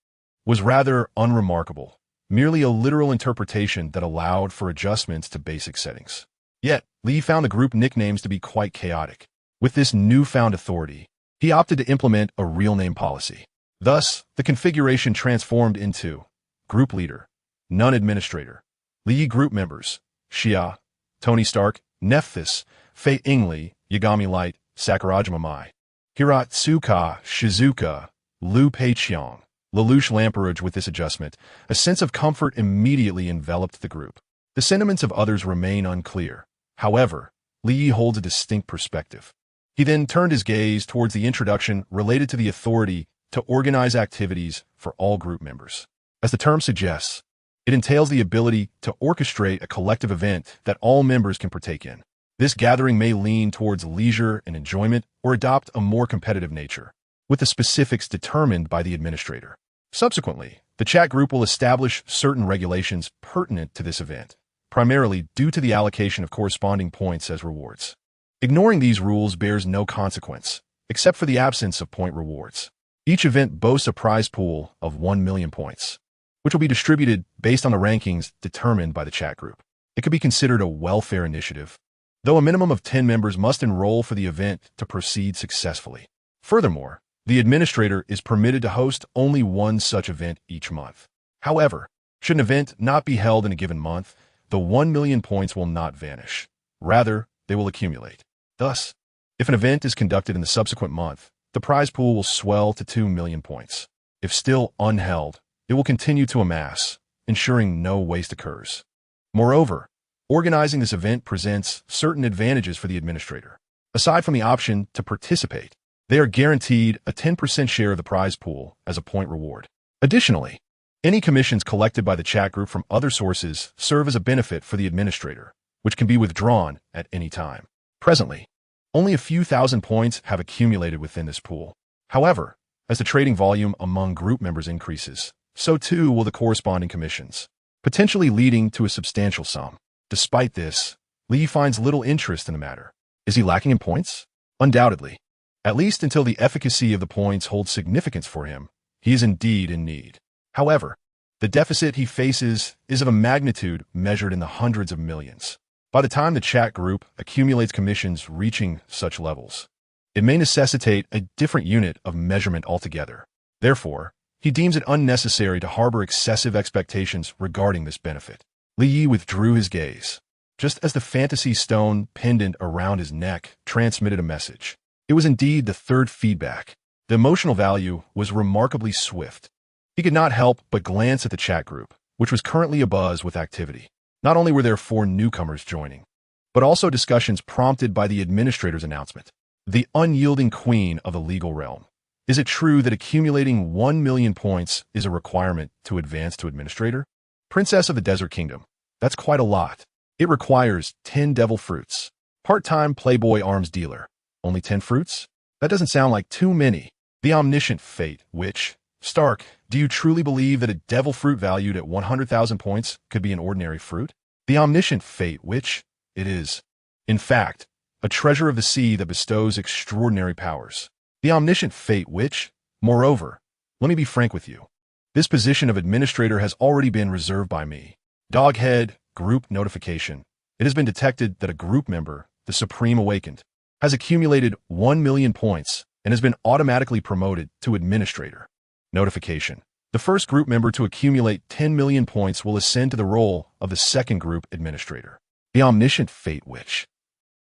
was rather unremarkable, merely a literal interpretation that allowed for adjustments to basic settings. Yet, Li found the group nicknames to be quite chaotic. With this newfound authority, he opted to implement a real name policy. Thus, the configuration transformed into Group Leader, None Administrator, Li Group Members, Xia, Tony Stark, Nephthys, Fei Ingli, Yagami Light, Sakurajima Mai, Hiratsuka, Shizuka, Liu Peiqiang, Lelouch Lamperouge. With this adjustment, a sense of comfort immediately enveloped the group. The sentiments of others remain unclear. However, Li holds a distinct perspective. He then turned his gaze towards the introduction related to the authority to organize activities for all group members. As the term suggests, it entails the ability to orchestrate a collective event that all members can partake in. This gathering may lean towards leisure and enjoyment or adopt a more competitive nature, with the specifics determined by the administrator. Subsequently, the chat group will establish certain regulations pertinent to this event, primarily due to the allocation of corresponding points as rewards. Ignoring these rules bears no consequence, except for the absence of point rewards. Each event boasts a prize pool of 1 million points, which will be distributed based on the rankings determined by the chat group. It could be considered a welfare initiative, though a minimum of 10 members must enroll for the event to proceed successfully. Furthermore, the administrator is permitted to host only one such event each month. However, should an event not be held in a given month, the 1 million points will not vanish. Rather, they will accumulate. Thus, if an event is conducted in the subsequent month, the prize pool will swell to 2 million points. If still unheld, it will continue to amass, ensuring no waste occurs. Moreover, organizing this event presents certain advantages for the administrator. Aside from the option to participate, they are guaranteed a 10% share of the prize pool as a point reward. Additionally, any commissions collected by the chat group from other sources serve as a benefit for the administrator, which can be withdrawn at any time. Presently, only a few thousand points have accumulated within this pool. However, as the trading volume among group members increases, so too will the corresponding commissions, potentially leading to a substantial sum. Despite this, Li finds little interest in the matter. Is he lacking in points? Undoubtedly. At least until the efficacy of the points holds significance for him, he is indeed in need. However, the deficit he faces is of a magnitude measured in the hundreds of millions. By the time the chat group accumulates commissions reaching such levels, it may necessitate a different unit of measurement altogether. Therefore, he deems it unnecessary to harbor excessive expectations regarding this benefit. Li Yi withdrew his gaze, just as the fantasy stone pendant around his neck transmitted a message. It was indeed the third feedback. The emotional value was remarkably swift. He could not help but glance at the chat group, which was currently abuzz with activity. Not only were there 4 newcomers joining, but also discussions prompted by the administrator's announcement. The unyielding queen of the legal realm. Is it true that accumulating 1 million points is a requirement to advance to administrator? Princess of the Desert Kingdom. That's quite a lot. It requires 10 devil fruits. Part-time Playboy arms dealer. Only 10 fruits? That doesn't sound like too many. The omniscient fate, which... Stark, do you truly believe that a devil fruit valued at 100,000 points could be an ordinary fruit? The omniscient fate, which... It is. In fact, a treasure of the sea that bestows extraordinary powers. The omniscient fate, which... Moreover, let me be frank with you. This position of administrator has already been reserved by me. Doghead, group notification. It has been detected that a group member, the Supreme Awakened, has accumulated 1 million points and has been automatically promoted to administrator. Notification. The first group member to accumulate 10 million points will ascend to the role of the second group administrator. The omniscient fate witch.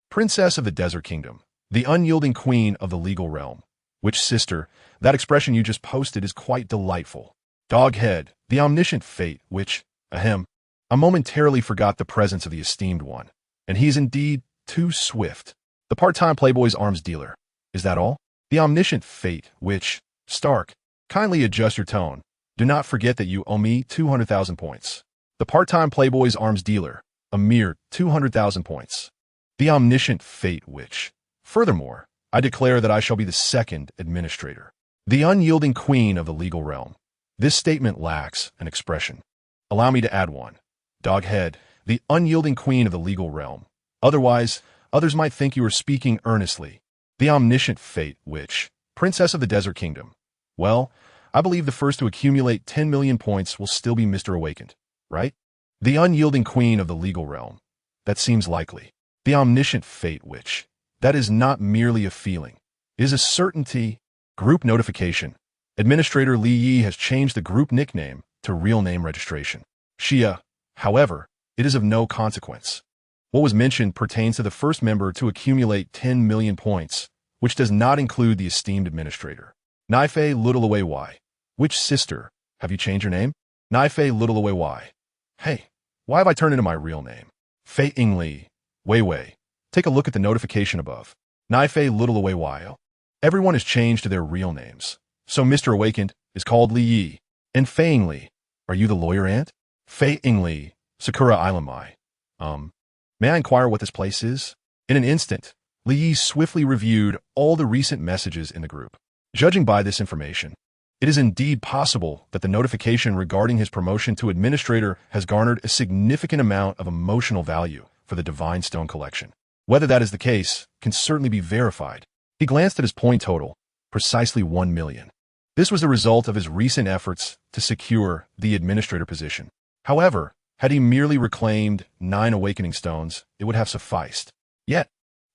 Princess of the Desert Kingdom. The unyielding queen of the legal realm. Which sister, that expression you just posted is quite delightful. Doghead. The omniscient fate which, ahem. I momentarily forgot the presence of the esteemed one. And he is indeed too swift. The part-time Playboy's arms dealer. Is that all? The omniscient fate, which, Stark, kindly adjust your tone. Do not forget that you owe me 200,000 points. The part-time Playboy's arms dealer, a mere 200,000 points. The omniscient fate, which, furthermore, I declare that I shall be the second administrator. The unyielding queen of the legal realm. This statement lacks an expression. Allow me to add one. Doghead, the unyielding queen of the legal realm. Otherwise, others might think you are speaking earnestly. The omniscient fate, which, Princess of the Desert Kingdom. Well, I believe the first to accumulate 10 million points will still be Mr. Awakened, right? The unyielding queen of the legal realm. That seems likely. The omniscient fate, which, that is not merely a feeling. It is a certainty. Group notification. Administrator Li Yi has changed the group nickname to real name registration. Xia. However, it is of no consequence. What was mentioned pertains to the first member to accumulate 10 million points, which does not include the esteemed administrator. Naifei Little Y. Which sister? Have you changed your name? Naifei Little Y. Hey, why have I turned into my real name? Fei Ingli. Wei. Take a look at the notification above. Naifei Little Y. Everyone has changed to their real names. So Mr. Awakened is called Li Yi. And Fei Ingli. Are you the lawyer aunt? Fei Ingli. Sakura Island Mai. May I inquire what this place is? In an instant, Li Yi swiftly reviewed all the recent messages in the group. Judging by this information, it is indeed possible that the notification regarding his promotion to administrator has garnered a significant amount of emotional value for the Divine Stone collection. Whether that is the case can certainly be verified. He glanced at his point total, precisely 1 million. This was the result of his recent efforts to secure the administrator position. However, had he merely reclaimed 9 awakening stones, it would have sufficed. Yet,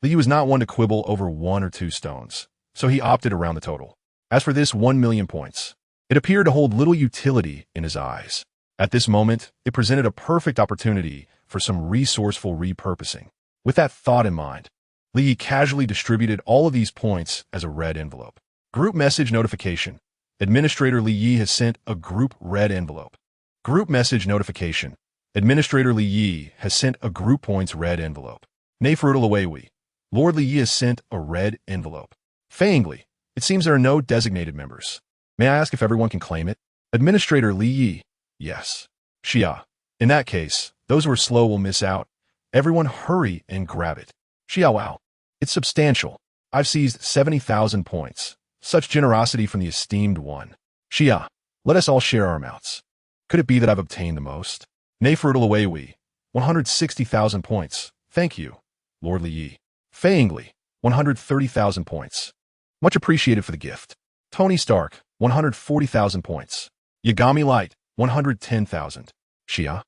Li was not one to quibble over 1 or 2 stones, so he opted around the total. As for this 1 million points, it appeared to hold little utility in his eyes. At this moment, it presented a perfect opportunity for some resourceful repurposing. With that thought in mind, Li casually distributed all of these points as a red envelope. Group message notification. Administrator Li Yi has sent a group red envelope. Group message notification. Administrator Li Yi has sent a group points red envelope. Nefrutal Awewi. Lord Li Yi has sent a red envelope. Fangly. It seems there are no designated members. May I ask if everyone can claim it? Administrator Li Yi. Yes. Xia. In that case, those who are slow will miss out. Everyone hurry and grab it. Xia Wow. It's substantial. I've seized 70,000 points. Such generosity from the esteemed one. Xia. Let us all share our amounts. Could it be that I've obtained the most? Nefrutal Awewi. 160,000 points. Thank you, Lord Li Yi. Fangly. 130,000 points. Much appreciated for the gift. Tony Stark. 140,000 points. Yagami Light. 110,000. Xia.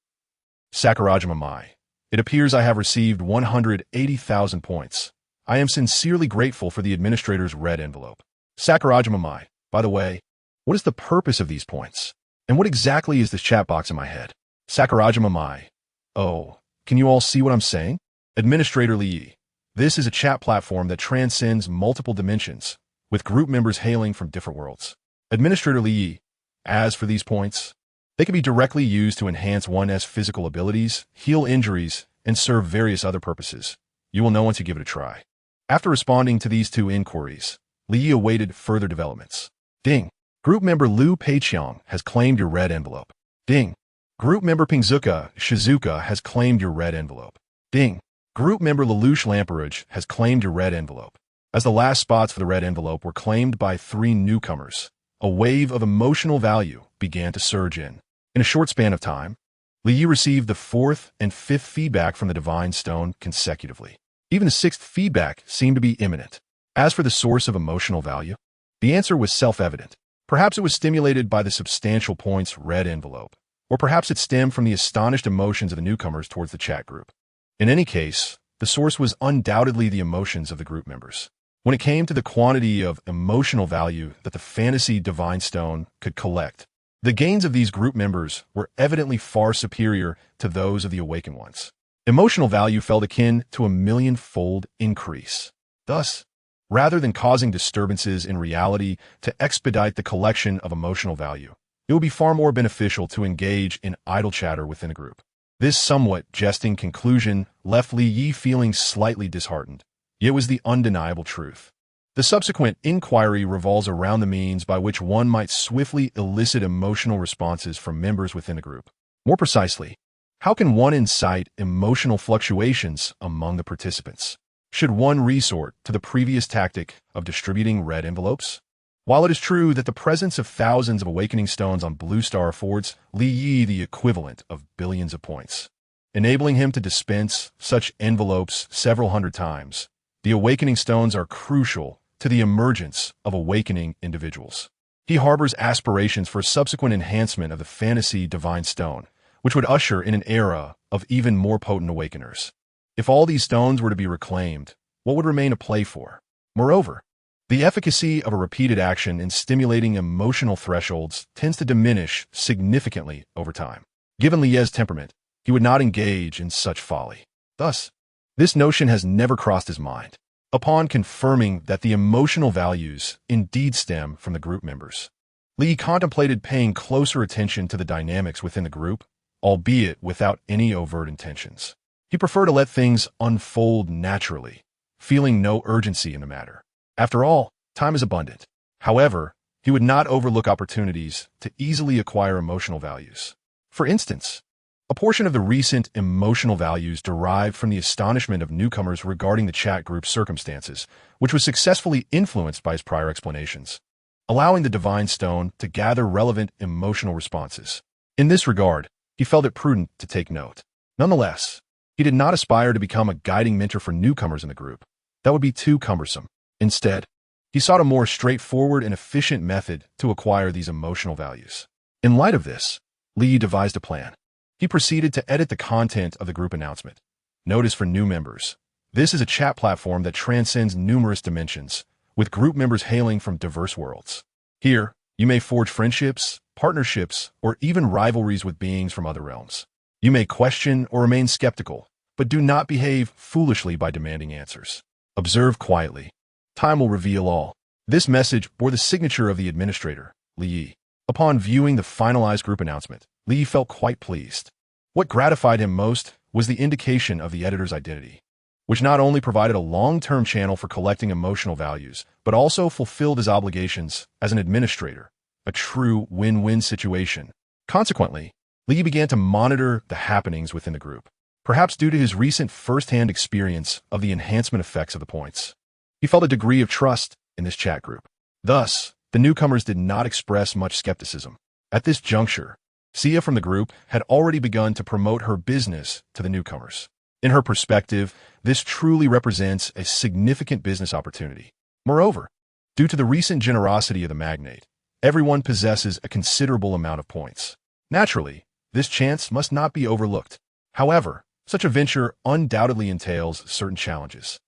Sakurajima Mai. It appears I have received 180,000 points. I am sincerely grateful for the administrator's red envelope. Sakurajima Mai. By the way, what is the purpose of these points? And what exactly is this chat box in my head? Sakurajima Mai. Oh, can you all see what I'm saying? Administrator Li Yi. This is a chat platform that transcends multiple dimensions, with group members hailing from different worlds. Administrator Li Yi. As for these points, they can be directly used to enhance one's physical abilities, heal injuries, and serve various other purposes. You will know once you give it a try. After responding to these two inquiries, Li awaited further developments. Ding. Group member Liu Peiqiang has claimed your red envelope. Ding. Group member Pingzuka Shizuka has claimed your red envelope. Ding. Group member Lelouch Lamperouge has claimed your red envelope. As the last spots for the red envelope were claimed by 3 newcomers, a wave of emotional value began to surge in. In a short span of time, Li received the 4th and 5th feedback from the Divine Stone consecutively. Even the 6th feedback seemed to be imminent. As for the source of emotional value, the answer was self-evident. Perhaps it was stimulated by the substantial points red envelope, or perhaps it stemmed from the astonished emotions of the newcomers towards the chat group. In any case, the source was undoubtedly the emotions of the group members. When it came to the quantity of emotional value that the fantasy Divine Stone could collect, the gains of these group members were evidently far superior to those of the awakened ones. Emotional value felt akin to a million-fold increase. Thus, rather than causing disturbances in reality to expedite the collection of emotional value, it would be far more beneficial to engage in idle chatter within a group. This somewhat jesting conclusion left Li Yi feeling slightly disheartened. Yet it was the undeniable truth. The subsequent inquiry revolves around the means by which one might swiftly elicit emotional responses from members within a group. More precisely, how can one incite emotional fluctuations among the participants? Should one resort to the previous tactic of distributing red envelopes? While it is true that the presence of thousands of awakening stones on Blue Star affords Li Yi the equivalent of billions of points, enabling him to dispense such envelopes several hundred times, the awakening stones are crucial to the emergence of awakening individuals. He harbors aspirations for a subsequent enhancement of the fantasy Divine Stone, which would usher in an era of even more potent awakeners. If all these stones were to be reclaimed, what would remain to play for? Moreover, the efficacy of a repeated action in stimulating emotional thresholds tends to diminish significantly over time. Given Lie's temperament, he would not engage in such folly. Thus, this notion has never crossed his mind. Upon confirming that the emotional values indeed stem from the group members, Li contemplated paying closer attention to the dynamics within the group, albeit without any overt intentions. He preferred to let things unfold naturally, feeling no urgency in the matter. After all, time is abundant. However, he would not overlook opportunities to easily acquire emotional values. For instance, a portion of the recent emotional values derived from the astonishment of newcomers regarding the chat group's circumstances, which was successfully influenced by his prior explanations, allowing the Divine Stone to gather relevant emotional responses. In this regard, he felt it prudent to take note. Nonetheless, he did not aspire to become a guiding mentor for newcomers in the group. That would be too cumbersome. Instead, he sought a more straightforward and efficient method to acquire these emotional values. In light of this, Li devised a plan. He proceeded to edit the content of the group announcement. Notice for new members. This is a chat platform that transcends numerous dimensions, with group members hailing from diverse worlds. Here, you may forge friendships, partnerships, or even rivalries with beings from other realms. You may question or remain skeptical, but do not behave foolishly by demanding answers. Observe quietly. Time will reveal all. This message bore the signature of the administrator, Li Yi. Upon viewing the finalized group announcement, Li felt quite pleased. What gratified him most was the indication of the editor's identity, which not only provided a long-term channel for collecting emotional values, but also fulfilled his obligations as an administrator, a true win-win situation. Consequently, Li began to monitor the happenings within the group, perhaps due to his recent first-hand experience of the enhancement effects of the points. He felt a degree of trust in this chat group. Thus, the newcomers did not express much skepticism. At this juncture, Sia from the group had already begun to promote her business to the newcomers. In her perspective, this truly represents a significant business opportunity. Moreover, due to the recent generosity of the magnate, everyone possesses a considerable amount of points. Naturally, this chance must not be overlooked. However, such a venture undoubtedly entails certain challenges.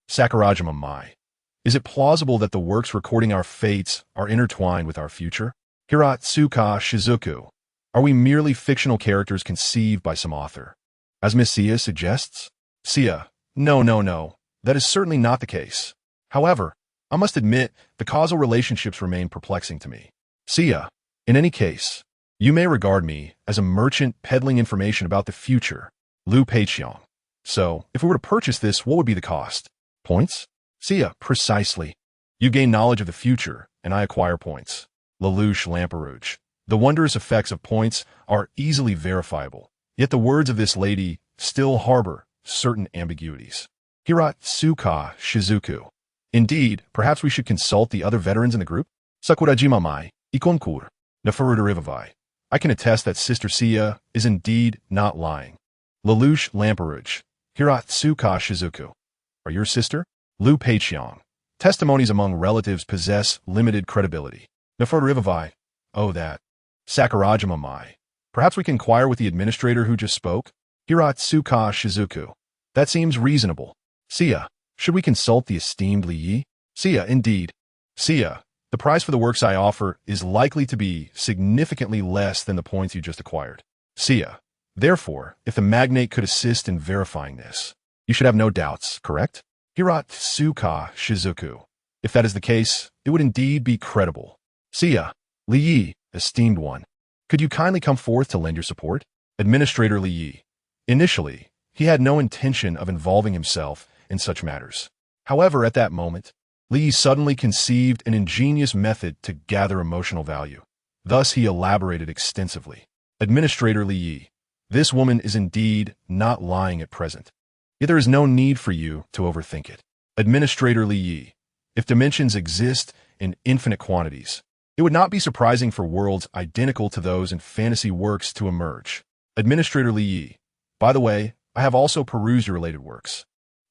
Sakurajima Mai. Is it plausible that the works recording our fates are intertwined with our future? Hiratsuka Shizuku. Are we merely fictional characters conceived by some author? As Miss Sia suggests? Sia. No. That is certainly not the case. However, I must admit, the causal relationships remain perplexing to me. Sia. In any case, you may regard me as a merchant peddling information about the future, Liu Peiqiang. So, if we were to purchase this, what would be the cost? Points? Sia, precisely. You gain knowledge of the future, and I acquire points. Lelouch Lamperouge. The wondrous effects of points are easily verifiable, yet the words of this lady still harbor certain ambiguities. Hiratsuka Shizuku. Indeed, perhaps we should consult the other veterans in the group? Sakurajima mai, ikonkur, nafarudurivavai. I can attest that Sister Sia is indeed not lying. Lelouch Lamperouge. Hiratsuka Shizuku. Are your sister? Liu Peiqiang. Testimonies among relatives possess limited credibility. Nafarudurivavai. Oh, that. Sakurajima mai. Perhaps we can inquire with the administrator who just spoke? Hiratsuka Shizuku. That seems reasonable. Sia, should we consult the esteemed Li Yi? Sia, indeed. Sia, the price for the works I offer is likely to be significantly less than the points you just acquired. Sia, therefore, if the magnate could assist in verifying this, you should have no doubts, correct? Hiratsuka Shizuku. If that is the case, it would indeed be credible. Sia, Li Yi, esteemed one, could you kindly come forth to lend your support? Administrator Li Yi. Initially, he had no intention of involving himself in such matters. However, at that moment, Li suddenly conceived an ingenious method to gather emotional value. Thus, he elaborated extensively. Administrator Li Yi, this woman is indeed not lying at present. Yet there is no need for you to overthink it. Administrator Li Yi, if dimensions exist in infinite quantities, it would not be surprising for worlds identical to those in fantasy works to emerge. Administrator Li Yi, by the way, I have also perused your related works.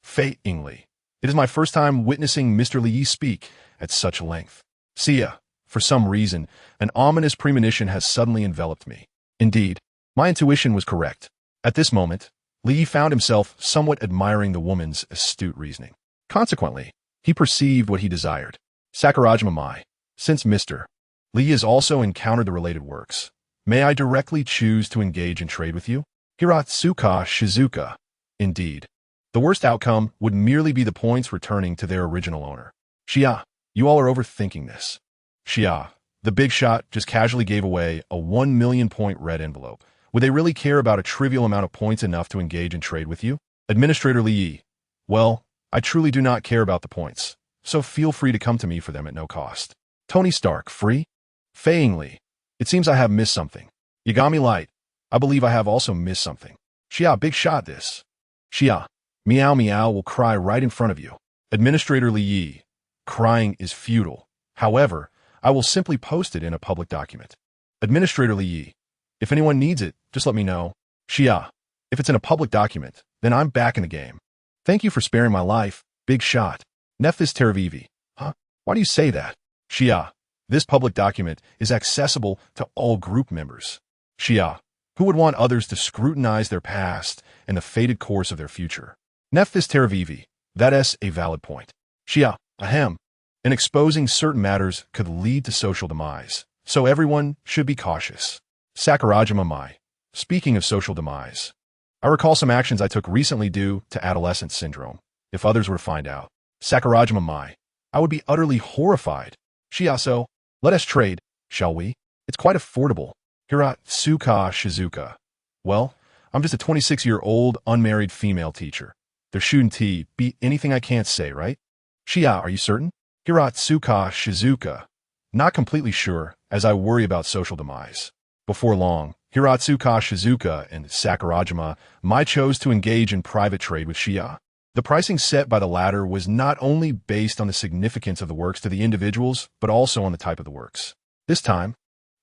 Fittingly, it is my first time witnessing Mr. Li Yi speak at such length. Sia, for some reason, an ominous premonition has suddenly enveloped me. Indeed, my intuition was correct. At this moment, Li Yi found himself somewhat admiring the woman's astute reasoning. Consequently, he perceived what he desired. Sakurajima mai, since Mr. Li Yi has also encountered the related works, may I directly choose to engage in trade with you? Hiratsuka Shizuka. Indeed. The worst outcome would merely be the points returning to their original owner. Xia, you all are overthinking this. Xia, the big shot just casually gave away a 1 million point red envelope. Would they really care about a trivial amount of points enough to engage in trade with you? Administrator Li Yi. Well, I truly do not care about the points, so feel free to come to me for them at no cost. Tony Stark, free? Feiingly. It seems I have missed something. Yagami Light. I believe I have also missed something. Xia, big shot this. Xia. Meow Meow will cry right in front of you. Administrator Li Yi. Crying is futile. However, I will simply post it in a public document. Administrator Li Yi. If anyone needs it, just let me know. Xia. If it's in a public document, then I'm back in the game. Thank you for sparing my life. Big shot. Nephthys Teravivi. Huh? Why do you say that? Xia. This public document is accessible to all group members. Xia. Who would want others to scrutinize their past and the fated course of their future? Nephthys Teravivi. That is a valid point. Xia. Ahem. And exposing certain matters could lead to social demise, so everyone should be cautious. Sakurajima mai. Speaking of social demise, I recall some actions I took recently due to adolescent syndrome. If others were to find out, Sakurajima mai, I would be utterly horrified. Shiaso, let us trade, shall we? It's quite affordable. Hiratsuka Shizuka. Well, I'm just a 26-year-old unmarried female teacher. There shouldn't be anything I can't say, right? Xia, are you certain? Hiratsuka Shizuka. Not completely sure, as I worry about social demise. Before long, Hiratsuka Shizuka and Sakurajima mai chose to engage in private trade with Xia. The pricing set by the latter was not only based on the significance of the works to the individuals, but also on the type of the works. This time,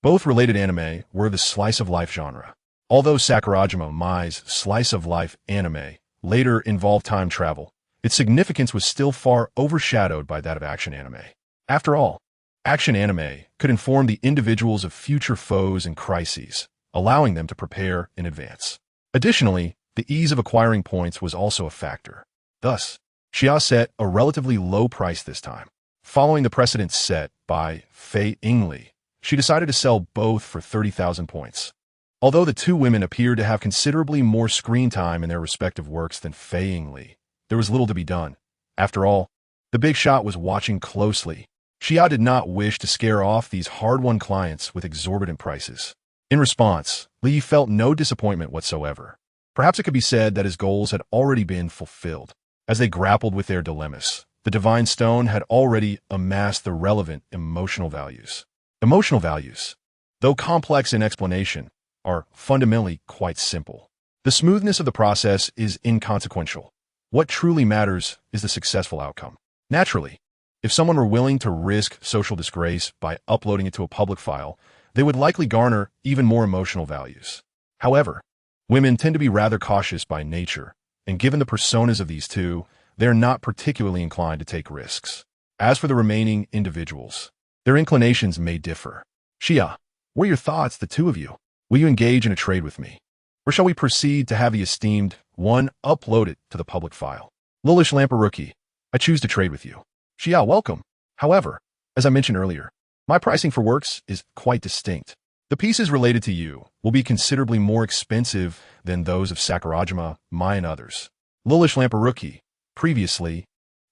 both related anime were the slice-of-life genre. Although Sakurajima mai's slice-of-life anime later involved time travel, its significance was still far overshadowed by that of action anime. After all, action anime could inform the individuals of future foes and crises, allowing them to prepare in advance. Additionally, the ease of acquiring points was also a factor. Thus, Xia set a relatively low price this time. Following the precedent set by Fei Yingli, she decided to sell both for 30,000 points. Although the two women appeared to have considerably more screen time in their respective works than Fei Yingli, there was little to be done. After all, the big shot was watching closely, Xia did not wish to scare off these hard-won clients with exorbitant prices. In response, Li felt no disappointment whatsoever. Perhaps it could be said that his goals had already been fulfilled. As they grappled with their dilemmas, the divine stone had already amassed the relevant emotional values. Emotional values, though complex in explanation, are fundamentally quite simple. The smoothness of the process is inconsequential. What truly matters is the successful outcome. Naturally, if someone were willing to risk social disgrace by uploading it to a public file, they would likely garner even more emotional values. However, women tend to be rather cautious by nature, and given the personas of these two, they are not particularly inclined to take risks. As for the remaining individuals, their inclinations may differ. Xia, what are your thoughts, the two of you? Will you engage in a trade with me? Or shall we proceed to have the esteemed one upload it to the public file? Lilish Lamperouki, I choose to trade with you. Xia, welcome. However, as I mentioned earlier, my pricing for works is quite distinct. The pieces related to you will be considerably more expensive than those of Sakurajima, Mai, and others. Lilish Lamperouki, previously,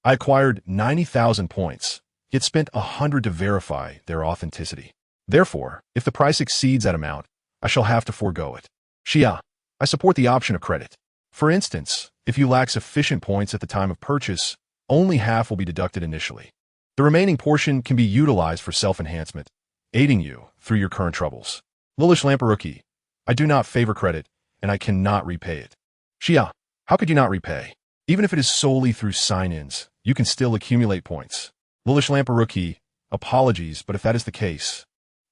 I acquired 90,000 points, yet spent 100 to verify their authenticity. Therefore, if the price exceeds that amount, I shall have to forego it. Xia, I support the option of credit. For instance, if you lack sufficient points at the time of purchase, only half will be deducted initially. The remaining portion can be utilized for self-enhancement, aiding you through your current troubles. Lilish Lamperouki, I do not favor credit, and I cannot repay it. Xia, how could you not repay? Even if it is solely through sign-ins, you can still accumulate points. Lilish Lamperouki, apologies, but if that is the case,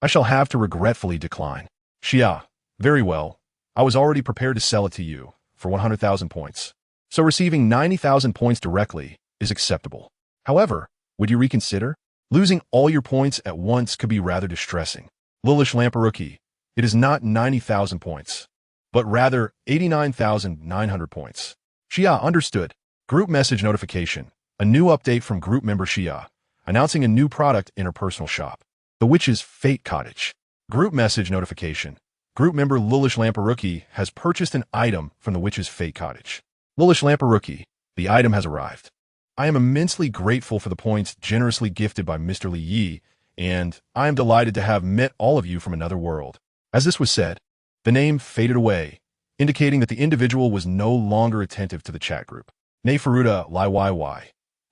I shall have to regretfully decline. Xia, very well. I was already prepared to sell it to you for 100,000 points. So receiving 90,000 points directly is acceptable. However, would you reconsider? Losing all your points at once could be rather distressing. Lilish Lamperouki, it is not 90,000 points, but rather 89,900 points. Xia, understood. Group message notification. A new update from group member Xia, announcing a new product in her personal shop. The Witch's Fate Cottage. Group message notification. Group member Lilish Lamperouki has purchased an item from the Witch's Fate Cottage. Lilish Lamperouki, the item has arrived. I am immensely grateful for the points generously gifted by Mr. Li Yi, and I am delighted to have met all of you from another world. As this was said, the name faded away, indicating that the individual was no longer attentive to the chat group. Neferuta Liyyy.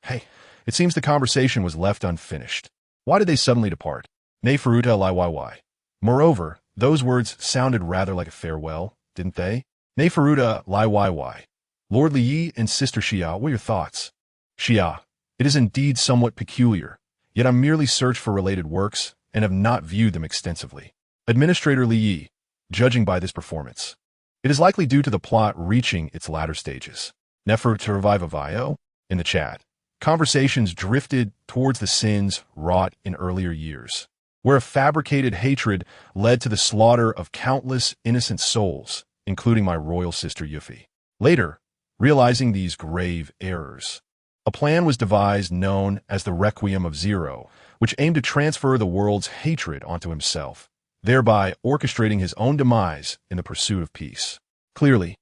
Hey, it seems the conversation was left unfinished. Why did they suddenly depart? Neferuta Liyyy. Moreover, those words sounded rather like a farewell, didn't they? Neferuta Liyyy. Lord Li Yi and Sister Xia, what are your thoughts? Xia, it is indeed somewhat peculiar, yet I merely searched for related works and have not viewed them extensively. Administrator Li Yi, judging by this performance, it is likely due to the plot reaching its latter stages. Neferuta Revivayo, in the chat, conversations drifted towards the sins wrought in earlier years, where a fabricated hatred led to the slaughter of countless innocent souls, including my royal sister Yuffie. Later, realizing these grave errors, a plan was devised known as the Requiem of Zero, which aimed to transfer the world's hatred onto himself, thereby orchestrating his own demise in the pursuit of peace. Clearly,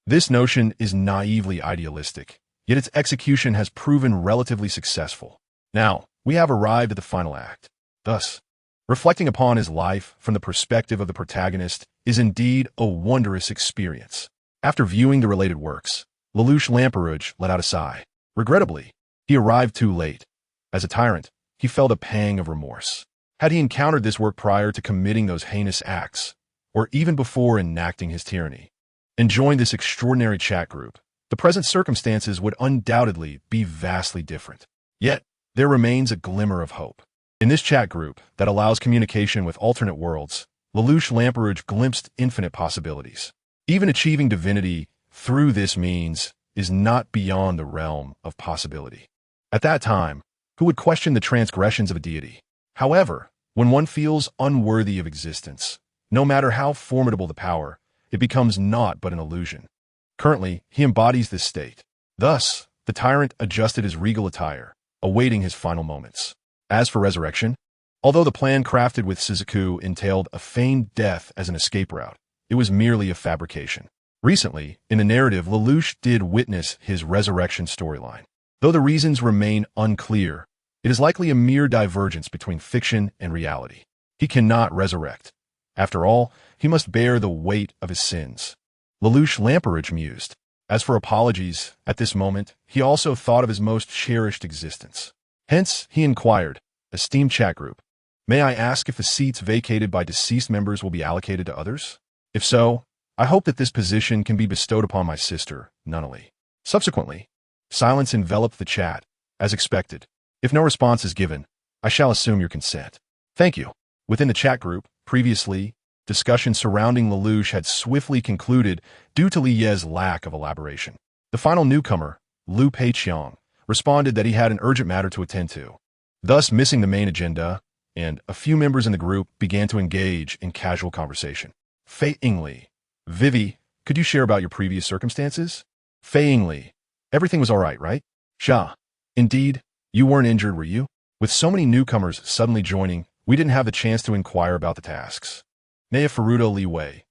this notion is naively idealistic, yet its execution has proven relatively successful. Now, we have arrived at the final act. Thus, reflecting upon his life from the perspective of the protagonist is indeed a wondrous experience. After viewing the related works, Lilish Lamperouki let out a sigh. Regrettably, he arrived too late. As a tyrant, he felt a pang of remorse. Had he encountered this work prior to committing those heinous acts, or even before enacting his tyranny, and joined this extraordinary chat group, the present circumstances would undoubtedly be vastly different. Yet, there remains a glimmer of hope. In this chat group that allows communication with alternate worlds, Lilish Lamperouki glimpsed infinite possibilities. Even achieving divinity through this means is not beyond the realm of possibility. At that time, who would question the transgressions of a deity? However, when one feels unworthy of existence, no matter how formidable the power, it becomes naught but an illusion. Currently, he embodies this state. Thus, the tyrant adjusted his regal attire, awaiting his final moments. As for resurrection, although the plan crafted with Shizuku entailed a feigned death as an escape route, it was merely a fabrication. Recently, in the narrative, Lelouch did witness his resurrection storyline. Though the reasons remain unclear, It is likely a mere divergence between fiction and reality. He cannot resurrect. After all, he must bear the weight of his sins. Lelouch Lamperidge mused. As for apologies, at this moment, he also thought of his most cherished existence. Hence, he inquired, esteemed chat group, may I ask if the seats vacated by deceased members will be allocated to others? If so, I hope that this position can be bestowed upon my sister, Nunnally. Subsequently, silence enveloped the chat, as expected. If no response is given, I shall assume your consent. Thank you. Within the chat group, previously, discussion surrounding Lelouch had swiftly concluded due to Li Ye's lack of elaboration. The final newcomer, Liu Peiqiang, responded that he had an urgent matter to attend to, thus missing the main agenda, and a few members in the group began to engage in casual conversation. Fei Yingli. Vivi, could you share about your previous circumstances? Fei Yingli. Everything was all right? Xia. Indeed, you weren't injured, were you? With so many newcomers suddenly joining, we didn't have the chance to inquire about the tasks. Nea Faruda Li Wei.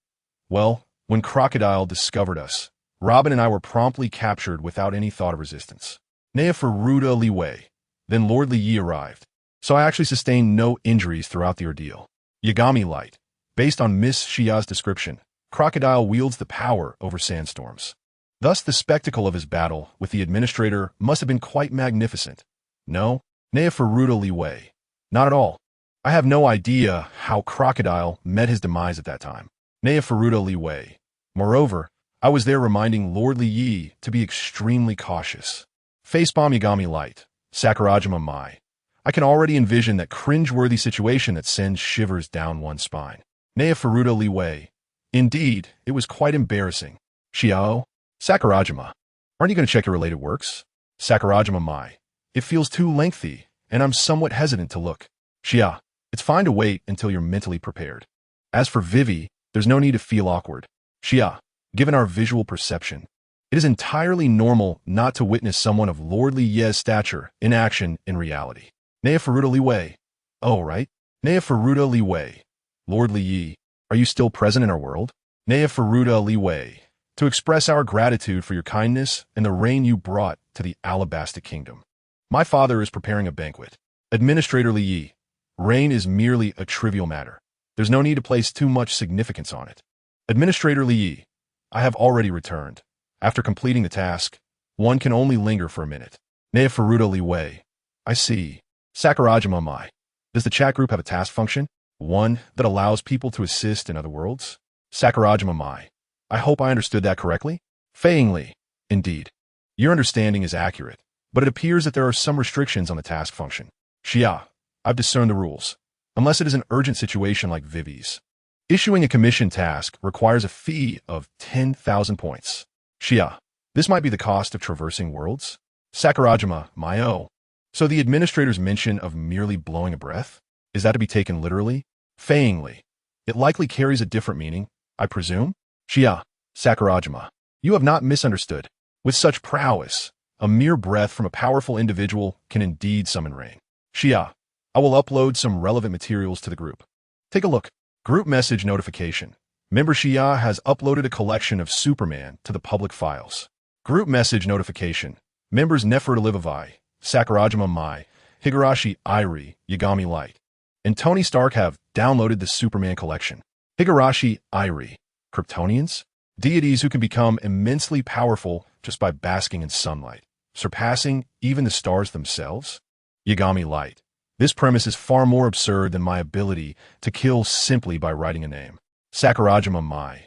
Well, when Crocodile discovered us, Robin and I were promptly captured without any thought of resistance. Nea Faruda Li Wei. Then Lord Li Yi arrived. So I actually sustained no injuries throughout the ordeal. Yagami Light. Based on Miss Xia's description, Crocodile wields the power over sandstorms. Thus the spectacle of his battle with the administrator must have been quite magnificent. No, Nea Faruda Li Wei. Not at all. I have no idea how Crocodile met his demise at that time. Nea Faruda Li Wei. Moreover, I was there reminding Lord Li Yi to be extremely cautious. Facepalm Yagami Light. Sakurajima Mai. I can already envision that cringe-worthy situation that sends shivers down one's spine. Nea Faruda Li Wei. Indeed, it was quite embarrassing. Xiao. Sakurajima. Aren't you going to check your related works? Sakurajima Mai. It feels too lengthy, and I'm somewhat hesitant to look. Xia. It's fine to wait until you're mentally prepared. As for Vivi, there's no need to feel awkward. Xia. Given our visual perception, it is entirely normal not to witness someone of Lord Li Ye's stature in action in reality. Nea Faruda Li Wei. Oh, right. Nea Faruda Li Wei. Lord Li Yi, are you still present in our world? Nea Faruda Li Wei. To express our gratitude for your kindness and the rain you brought to the Alabasta Kingdom. My father is preparing a banquet. Administrator Li Yi. Rain is merely a trivial matter. There's no need to place too much significance on it. Administrator Li Yi. I have already returned. After completing the task, one can only linger for a minute. Nea Faruda Li Wei. I see. Sakurajima Mai. Does the chat group have a task function? One that allows people to assist in other worlds? Sakurajima Mai. I hope I understood that correctly? Fei Yingli. Indeed. Your understanding is accurate, but it appears that there are some restrictions on the task function. Xia. I've discerned the rules. Unless it is an urgent situation like Vivi's. Issuing a commission task requires a fee of 10,000 points. Xia. This might be the cost of traversing worlds? Sakurajima Mai. Oh. So the administrator's mention of merely blowing a breath? Is that to be taken literally? Fei Yingli. It likely carries a different meaning, I presume? Xia. Sakurajima. You have not misunderstood. With such prowess, a mere breath from a powerful individual can indeed summon rain. Xia. I will upload some relevant materials to the group. Take a look. Group message notification. Member Xia has uploaded a collection of Superman to the public files. Group message notification. Members Nefertalivavai, Sakurajima Mai, Higurashi Irie, Yagami Light, and Tony Stark have downloaded the Superman collection. Higurashi Irie. Kryptonians? Deities who can become immensely powerful just by basking in sunlight, surpassing even the stars themselves? Yagami Light. This premise is far more absurd than my ability to kill simply by writing a name. Sakurajima Mai.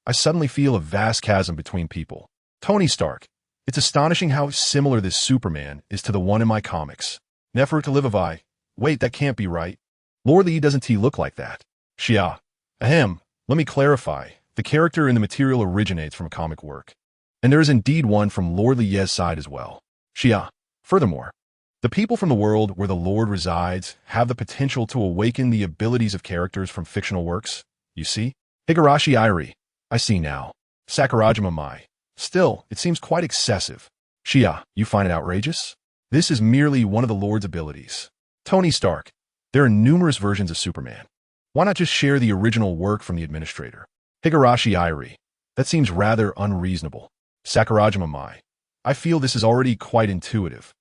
I suddenly feel a vast chasm between people. Tony Stark. It's astonishing how similar this Superman is to the one in my comics. Nefertalivavai. Wait, that can't be right. Lord Li doesn't he look like that? Xia. Ahem. Let me clarify. The character in the material originates from a comic work. And there is indeed one from Lord Li Ye's side as well. Xia. Furthermore, the people from the world where the Lord resides have the potential to awaken the abilities of characters from fictional works. You see? Higurashi Irie. I see now. Sakurajima Mai. Still, it seems quite excessive. Xia, you find it outrageous? This is merely one of the Lord's abilities. Tony Stark. There are numerous versions of Superman. Why not just share the original work from the administrator? Higurashi Irie. That seems rather unreasonable. Sakurajima Mai. I feel this is already quite intuitive.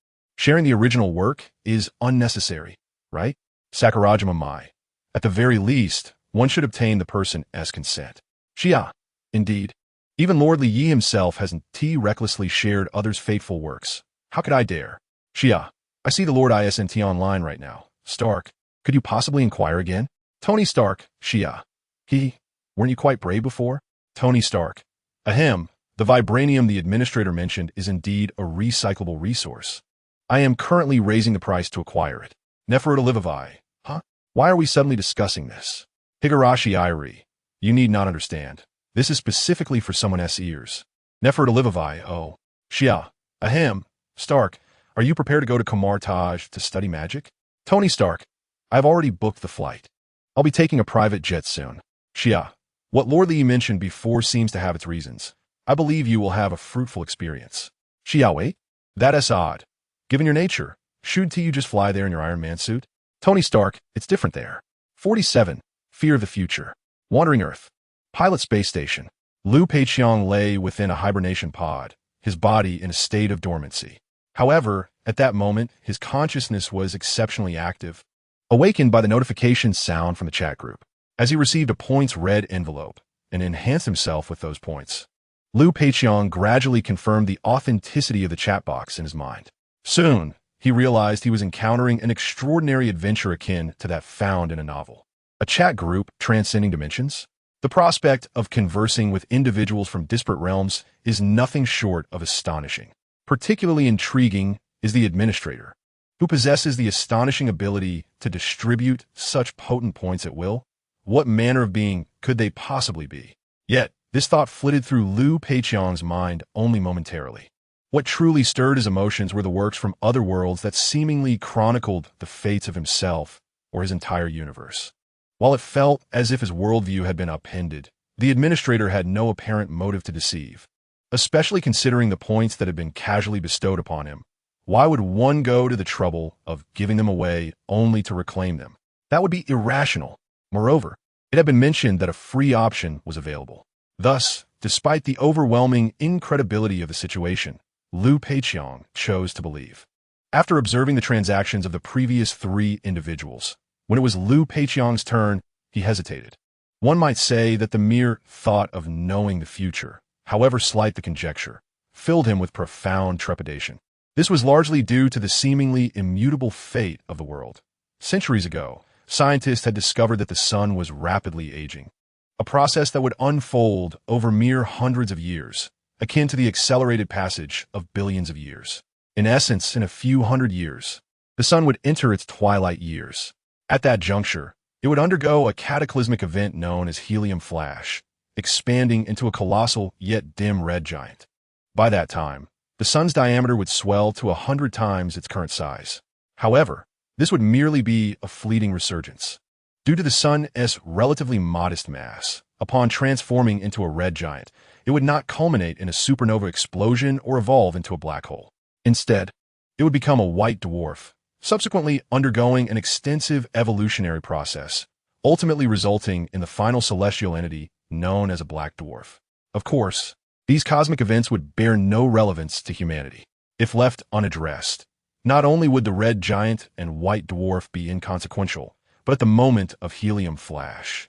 Sharing the original work is unnecessary, right? Sakurajima Mai. At the very least, one should obtain the person's consent. Xia. Indeed. Even Lord Li Yi himself hasn't recklessly shared others' fateful works. How could I dare? Xia. I see the Lord Isn't online right now. Stark. Could you possibly inquire again? Tony Stark. Xia. Weren't you quite brave before? Tony Stark. Ahem. The vibranium the administrator mentioned is indeed a recyclable resource. I am currently raising the price to acquire it. Neferota Livavai. Huh? Why are we suddenly discussing this? Higurashi Irie. You need not understand. This is specifically for someone's ears. Neferota Livavai. Oh. Xia. Ahem. Stark. Are you prepared to go to Kamartaj to study magic? Tony Stark. I've already booked the flight. I'll be taking a private jet soon. Xia. What Lord Li mentioned before seems to have its reasons. I believe you will have a fruitful experience. Xia. Wait. That's odd. Given your nature, shouldn't you just fly there in your Iron Man suit? Tony Stark. It's different there. 47. Fear of the future. Wandering Earth. Pilot space station. Liu Peiqiang lay within a hibernation pod, his body in a state of dormancy. However, at that moment, his consciousness was exceptionally active, awakened by the notification sound from the chat group. As he received a points red envelope and enhanced himself with those points, Liu Peiqiang gradually confirmed the authenticity of the chat box in his mind. Soon, he realized he was encountering an extraordinary adventure akin to that found in a novel. A chat group transcending dimensions? The prospect of conversing with individuals from disparate realms is nothing short of astonishing. Particularly intriguing is the administrator, who possesses the astonishing ability to distribute such potent points at will. What manner of being could they possibly be? Yet, this thought flitted through Liu Peiqiang's mind only momentarily. What truly stirred his emotions were the works from other worlds that seemingly chronicled the fates of himself or his entire universe. While it felt as if his worldview had been upended, the administrator had no apparent motive to deceive. Especially considering the points that had been casually bestowed upon him. Why would one go to the trouble of giving them away only to reclaim them? That would be irrational. Moreover, it had been mentioned that a free option was available. Thus, despite the overwhelming incredibility of the situation, Liu Peiqiang chose to believe. After observing the transactions of the previous three individuals, when it was Liu Peiqiang's turn, he hesitated. One might say that the mere thought of knowing the future, however slight the conjecture, filled him with profound trepidation. This was largely due to the seemingly immutable fate of the world. Centuries ago, scientists had discovered that the sun was rapidly aging, a process that would unfold over mere hundreds of years, akin to the accelerated passage of billions of years. In essence, in a few hundred years, the sun would enter its twilight years. At that juncture, it would undergo a cataclysmic event known as helium flash, expanding into a colossal yet dim red giant. By that time, the sun's diameter would swell to 100 times its current size. However, this would merely be a fleeting resurgence. Due to the sun's relatively modest mass, upon transforming into a red giant, it would not culminate in a supernova explosion or evolve into a black hole. Instead, it would become a white dwarf, subsequently undergoing an extensive evolutionary process, ultimately resulting in the final celestial entity known as a black dwarf. Of course, these cosmic events would bear no relevance to humanity. If left unaddressed, not only would the red giant and white dwarf be inconsequential, but at the moment of helium flash,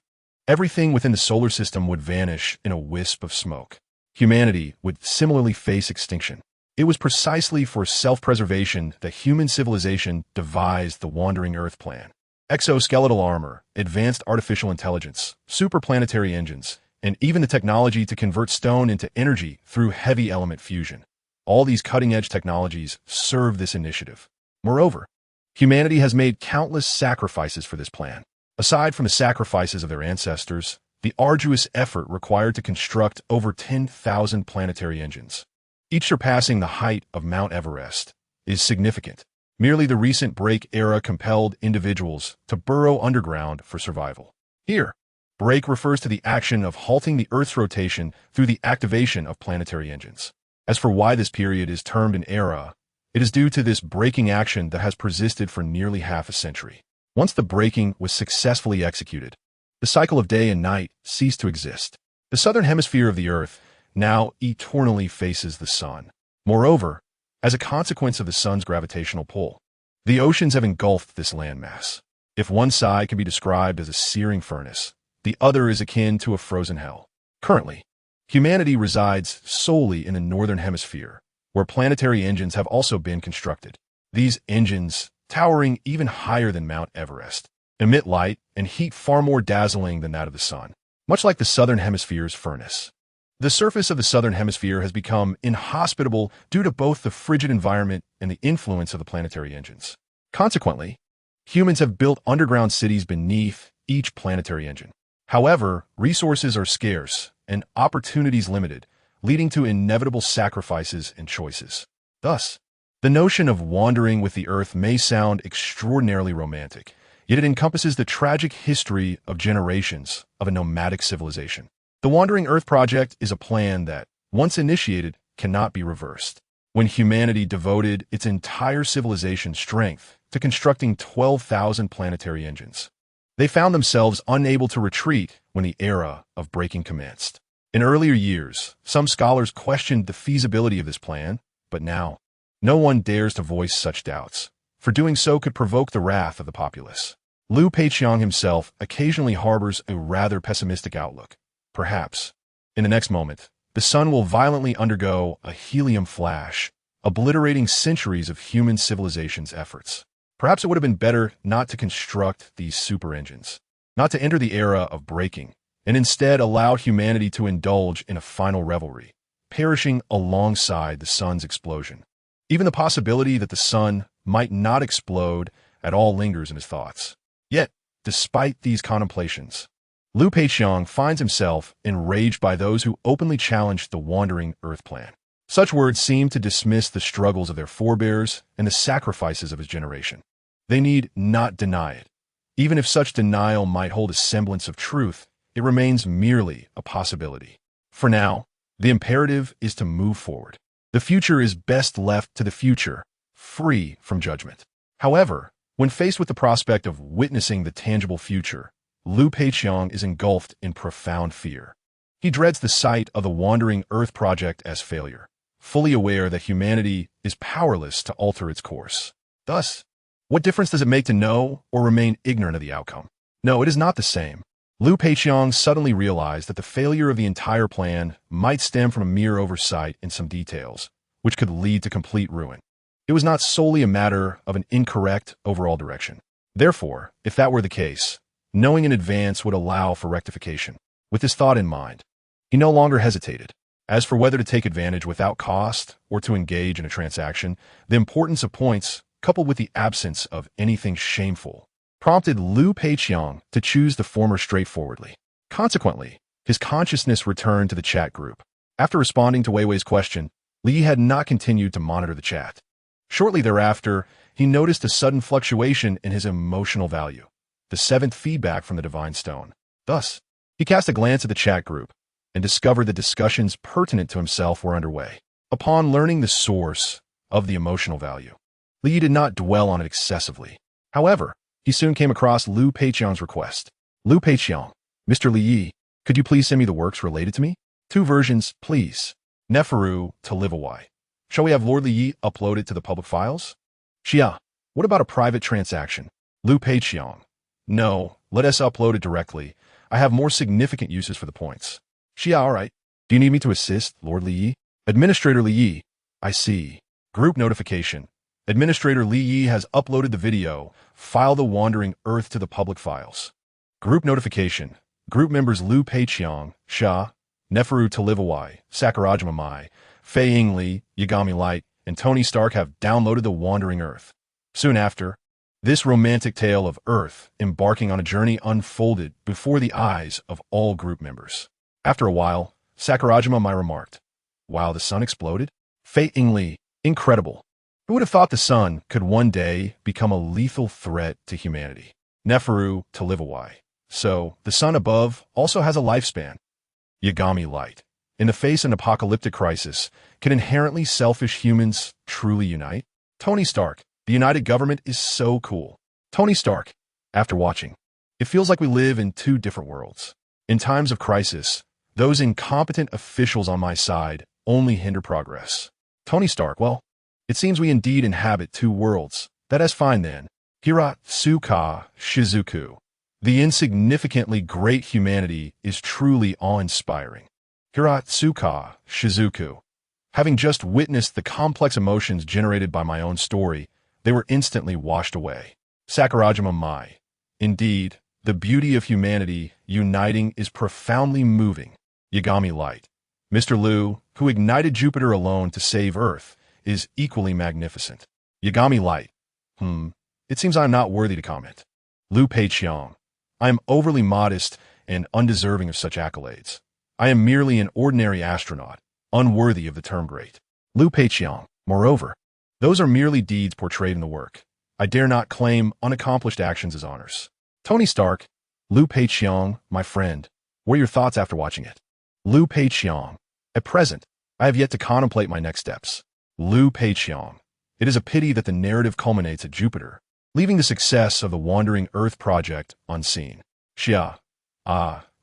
everything within the solar system would vanish in a wisp of smoke. Humanity would similarly face extinction. It was precisely for self-preservation that human civilization devised the Wandering Earth plan. Exoskeletal armor, advanced artificial intelligence, superplanetary engines, and even the technology to convert stone into energy through heavy element fusion. All these cutting-edge technologies serve this initiative. Moreover, humanity has made countless sacrifices for this plan. Aside from the sacrifices of their ancestors, the arduous effort required to construct over 10,000 planetary engines, each surpassing the height of Mount Everest, is significant. Merely the recent break era compelled individuals to burrow underground for survival. Here, break refers to the action of halting the Earth's rotation through the activation of planetary engines. As for why this period is termed an era, it is due to this braking action that has persisted for nearly half a century. Once the braking was successfully executed, the cycle of day and night ceased to exist. The southern hemisphere of the Earth now eternally faces the sun. Moreover, as a consequence of the sun's gravitational pull. The oceans have engulfed this landmass. If one side can be described as a searing furnace, the other is akin to a frozen hell. Currently, humanity resides solely in the northern hemisphere, where planetary engines have also been constructed. These engines, towering even higher than Mount Everest, emit light and heat far more dazzling than that of the sun, much like the southern hemisphere's furnace. The surface of the southern hemisphere has become inhospitable due to both the frigid environment and the influence of the planetary engines. Consequently, humans have built underground cities beneath each planetary engine. However, resources are scarce and opportunities limited, leading to inevitable sacrifices and choices. Thus, the notion of wandering with the Earth may sound extraordinarily romantic, yet it encompasses the tragic history of generations of a nomadic civilization. The Wandering Earth Project is a plan that, once initiated, cannot be reversed. When humanity devoted its entire civilization's strength to constructing 12,000 planetary engines, they found themselves unable to retreat when the era of breaking commenced. In earlier years, some scholars questioned the feasibility of this plan, but now, no one dares to voice such doubts, for doing so could provoke the wrath of the populace. Liu Peiqiang himself occasionally harbors a rather pessimistic outlook. Perhaps, in the next moment, the sun will violently undergo a helium flash, obliterating centuries of human civilization's efforts. Perhaps it would have been better not to construct these super engines, not to enter the era of breaking, and instead allow humanity to indulge in a final revelry, perishing alongside the sun's explosion. Even the possibility that the sun might not explode at all lingers in his thoughts. Yet, despite these contemplations, Liu Peiqiang finds himself enraged by those who openly challenged the Wandering Earth plan. Such words seem to dismiss the struggles of their forebears and the sacrifices of his generation. They need not deny it. Even if such denial might hold a semblance of truth, it remains merely a possibility. For now, the imperative is to move forward. The future is best left to the future, free from judgment. However, when faced with the prospect of witnessing the tangible future, Liu Peiqiang is engulfed in profound fear. He dreads the sight of the Wandering Earth Project as failure, fully aware that humanity is powerless to alter its course. Thus, what difference does it make to know or remain ignorant of the outcome? No, it is not the same. Liu Peiqiang suddenly realized that the failure of the entire plan might stem from a mere oversight in some details, which could lead to complete ruin. It was not solely a matter of an incorrect overall direction. Therefore, if that were the case, knowing in advance would allow for rectification. With this thought in mind, he no longer hesitated. As for whether to take advantage without cost or to engage in a transaction, the importance of points, coupled with the absence of anything shameful, prompted Liu Peiqiang to choose the former straightforwardly. Consequently, his consciousness returned to the chat group. After responding to Weiwei's question, Li had not continued to monitor the chat. Shortly thereafter, he noticed a sudden fluctuation in his emotional value, the seventh feedback from the Divine Stone. Thus, he cast a glance at the chat group and discovered that discussions pertinent to himself were underway. Upon learning the source of the emotional value, Li did not dwell on it excessively. However, he soon came across Liu Peiqiang's request. Liu Peiqiang, Mr. Li, could you please send me the works related to me? 2 versions, please. Neferu to Livawai. Shall we have Lord Li uploaded to the public files? Xia, what about a private transaction? Liu Peiqiang. No, let us upload it directly. I have more significant uses for the points. Xia, all right. Do you need me to assist, Lord Li? Administrator Li. I see. Group notification. Administrator Li Yi has uploaded the video, File the Wandering Earth to the public files. Group notification. Group members Liu Peiqiang, Xia, Neferu Talivawai, Sakurajima Mai, Fei Yingli, Yagami Light, and Tony Stark have downloaded the Wandering Earth. Soon after, this romantic tale of Earth embarking on a journey unfolded before the eyes of all group members. After a while, Sakurajima Mai remarked, "Wow, the sun exploded? Fei Yingli, incredible. Who would have thought the sun could one day become a lethal threat to humanity?" Neferu to Livawai. So, the sun above also has a lifespan. Yagami Light. In the face of an apocalyptic crisis, can inherently selfish humans truly unite? Tony Stark. The united government is so cool. Tony Stark. After watching, it feels like we live in 2 different worlds. In times of crisis, those incompetent officials on my side only hinder progress. Tony Stark, well, It seems we indeed inhabit two worlds. That is fine then. Hiratsuka Shizuku. The insignificantly great humanity is truly awe-inspiring. Hiratsuka Shizuku. Having just witnessed the complex emotions generated by my own story, they were instantly washed away. Sakurajima Mai. Indeed, the beauty of humanity uniting is profoundly moving. Yagami Light. Mr. Liu, who ignited Jupiter alone to save Earth, is equally magnificent. Yagami Light. It seems I am not worthy to comment. Liu Peiqiang. I am overly modest and undeserving of such accolades. I am merely an ordinary astronaut, unworthy of the term great. Liu Peiqiang. Moreover, those are merely deeds portrayed in the work. I dare not claim unaccomplished actions as honors. Tony Stark. Liu Peiqiang, my friend. What are your thoughts after watching it? Liu Peiqiang. At present, I have yet to contemplate my next steps. Liu Peiqiang. It is a pity that the narrative culminates at Jupiter, leaving the success of the Wandering Earth project unseen. Xia.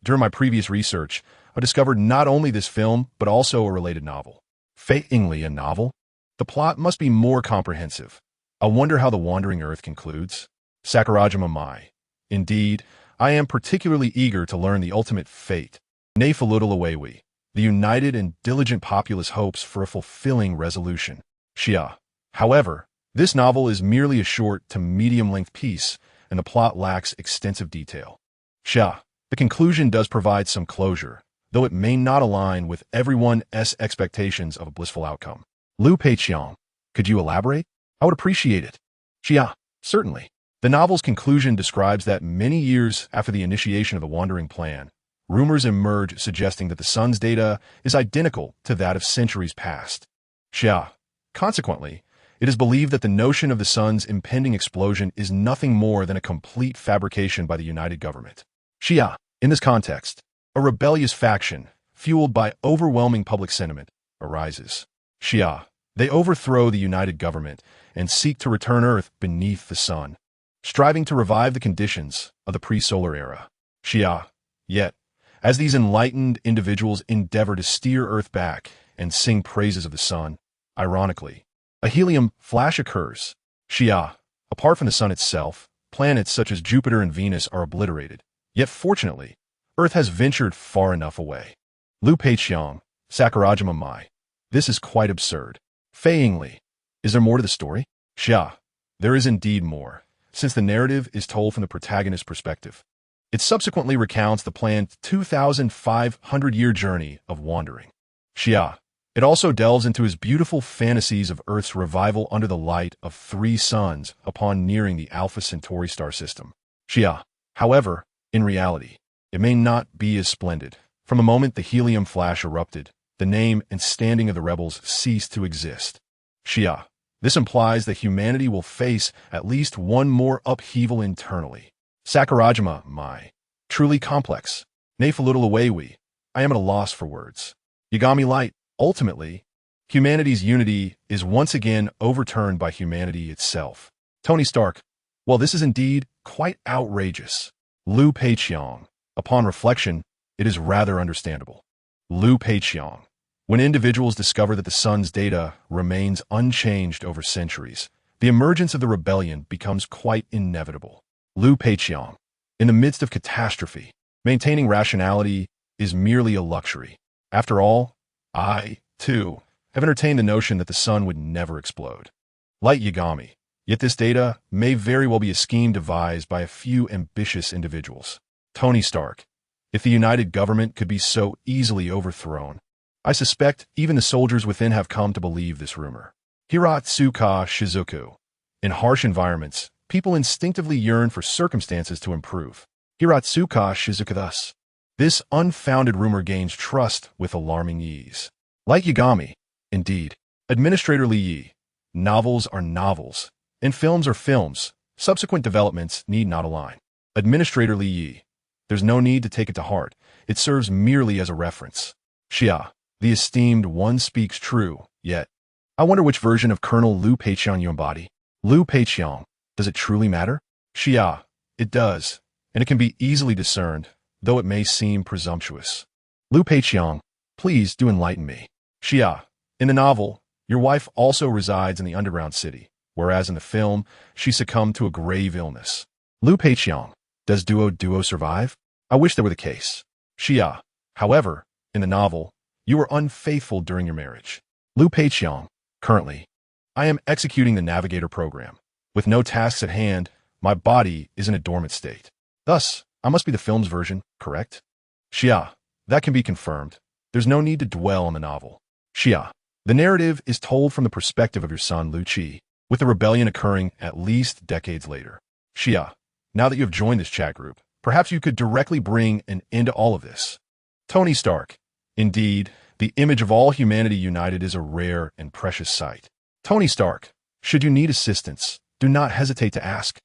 During my previous research, I discovered not only this film, but also a related novel. Fittingly a novel? The plot must be more comprehensive. I wonder how the Wandering Earth concludes. Sakurajima Mai. Indeed, I am particularly eager to learn the ultimate fate. Nefalutalawewi. The united and diligent populace hopes for a fulfilling resolution. Xia. However, this novel is merely a short to medium-length piece, and the plot lacks extensive detail. Xia. The conclusion does provide some closure, though it may not align with everyone's expectations of a blissful outcome. Liu Peiqiang. Could you elaborate? I would appreciate it. Xia. Certainly. The novel's conclusion describes that many years after the initiation of the Wandering Plan, rumors emerge suggesting that the sun's data is identical to that of centuries past. Xia. Consequently, it is believed that the notion of the sun's impending explosion is nothing more than a complete fabrication by the United Government. Xia. In this context, a rebellious faction, fueled by overwhelming public sentiment, arises. Xia. They overthrow the United Government and seek to return Earth beneath the sun, striving to revive the conditions of the pre-solar era. Xia. Yet, as these enlightened individuals endeavor to steer Earth back and sing praises of the sun, ironically, a helium flash occurs. Xia. Apart from the sun itself, planets such as Jupiter and Venus are obliterated. Yet fortunately, Earth has ventured far enough away. Liu Peiqiang. Sakurajima Mai. This is quite absurd. Feiingly. Is there more to the story? Xia. There is indeed more, since the narrative is told from the protagonist's perspective. It subsequently recounts the planned 2,500-year journey of wandering. Xia. It also delves into his beautiful fantasies of Earth's revival under the light of 3 suns upon nearing the Alpha Centauri star system. Xia. However, in reality, it may not be as splendid. From the moment the helium flash erupted, the name and standing of the rebels ceased to exist. Xia. This implies that humanity will face at least one more upheaval internally. Sakurajima Mai. Truly complex. Nefalutalawewi. I am at a loss for words. Yagami Light. Ultimately, humanity's unity is once again overturned by humanity itself. Tony Stark. Well, this is indeed quite outrageous. Liu Peiqiang. Upon reflection, it is rather understandable. Liu Peiqiang. When individuals discover that the sun's data remains unchanged over centuries, the emergence of the rebellion becomes quite inevitable. Liu Peiqiang. In the midst of catastrophe, maintaining rationality is merely a luxury. After all, I, too, have entertained the notion that the sun would never explode. Light Yagami. Yet this data may very well be a scheme devised by a few ambitious individuals. Tony Stark. If the United Government could be so easily overthrown, I suspect even the soldiers within have come to believe this rumor. Hiratsuka Shizuku. In harsh environments, people instinctively yearn for circumstances to improve. Hiratsuka Shizuku thus. This unfounded rumor gains trust with alarming ease. Like Yagami, indeed, Administrator Li Yi. Novels are novels, and films are films. Subsequent developments need not align. Administrator Li Yi. There's no need to take it to heart. It serves merely as a reference. Xia. The esteemed one speaks true, yet. I wonder which version of Colonel Liu Peiqiang you embody. Liu Peiqiang. Does it truly matter? Xia. It does, and it can be easily discerned, though it may seem presumptuous. Liu Peiqiang. Please do enlighten me. Xia. In the novel, Your wife also resides in the underground city, whereas in the film, she succumbed to a grave illness. Liu Peiqiang, does duo survive? I wish that were the case. Xia, however, in the novel, you were unfaithful during your marriage. Liu Peiqiang, currently, I am executing the Navigator program. With no tasks at hand, my body is in a dormant state. Thus, I must be the film's version, correct? Xia, that can be confirmed. There's no need to dwell on the novel. Xia, the narrative is told from the perspective of your son Liu Qi, with the rebellion occurring at least decades later. Xia, now that you have joined this chat group, perhaps you could directly bring an end to all of this. Tony Stark, indeed, the image of all humanity united is a rare and precious sight. Tony Stark, should you need assistance, do not hesitate to ask.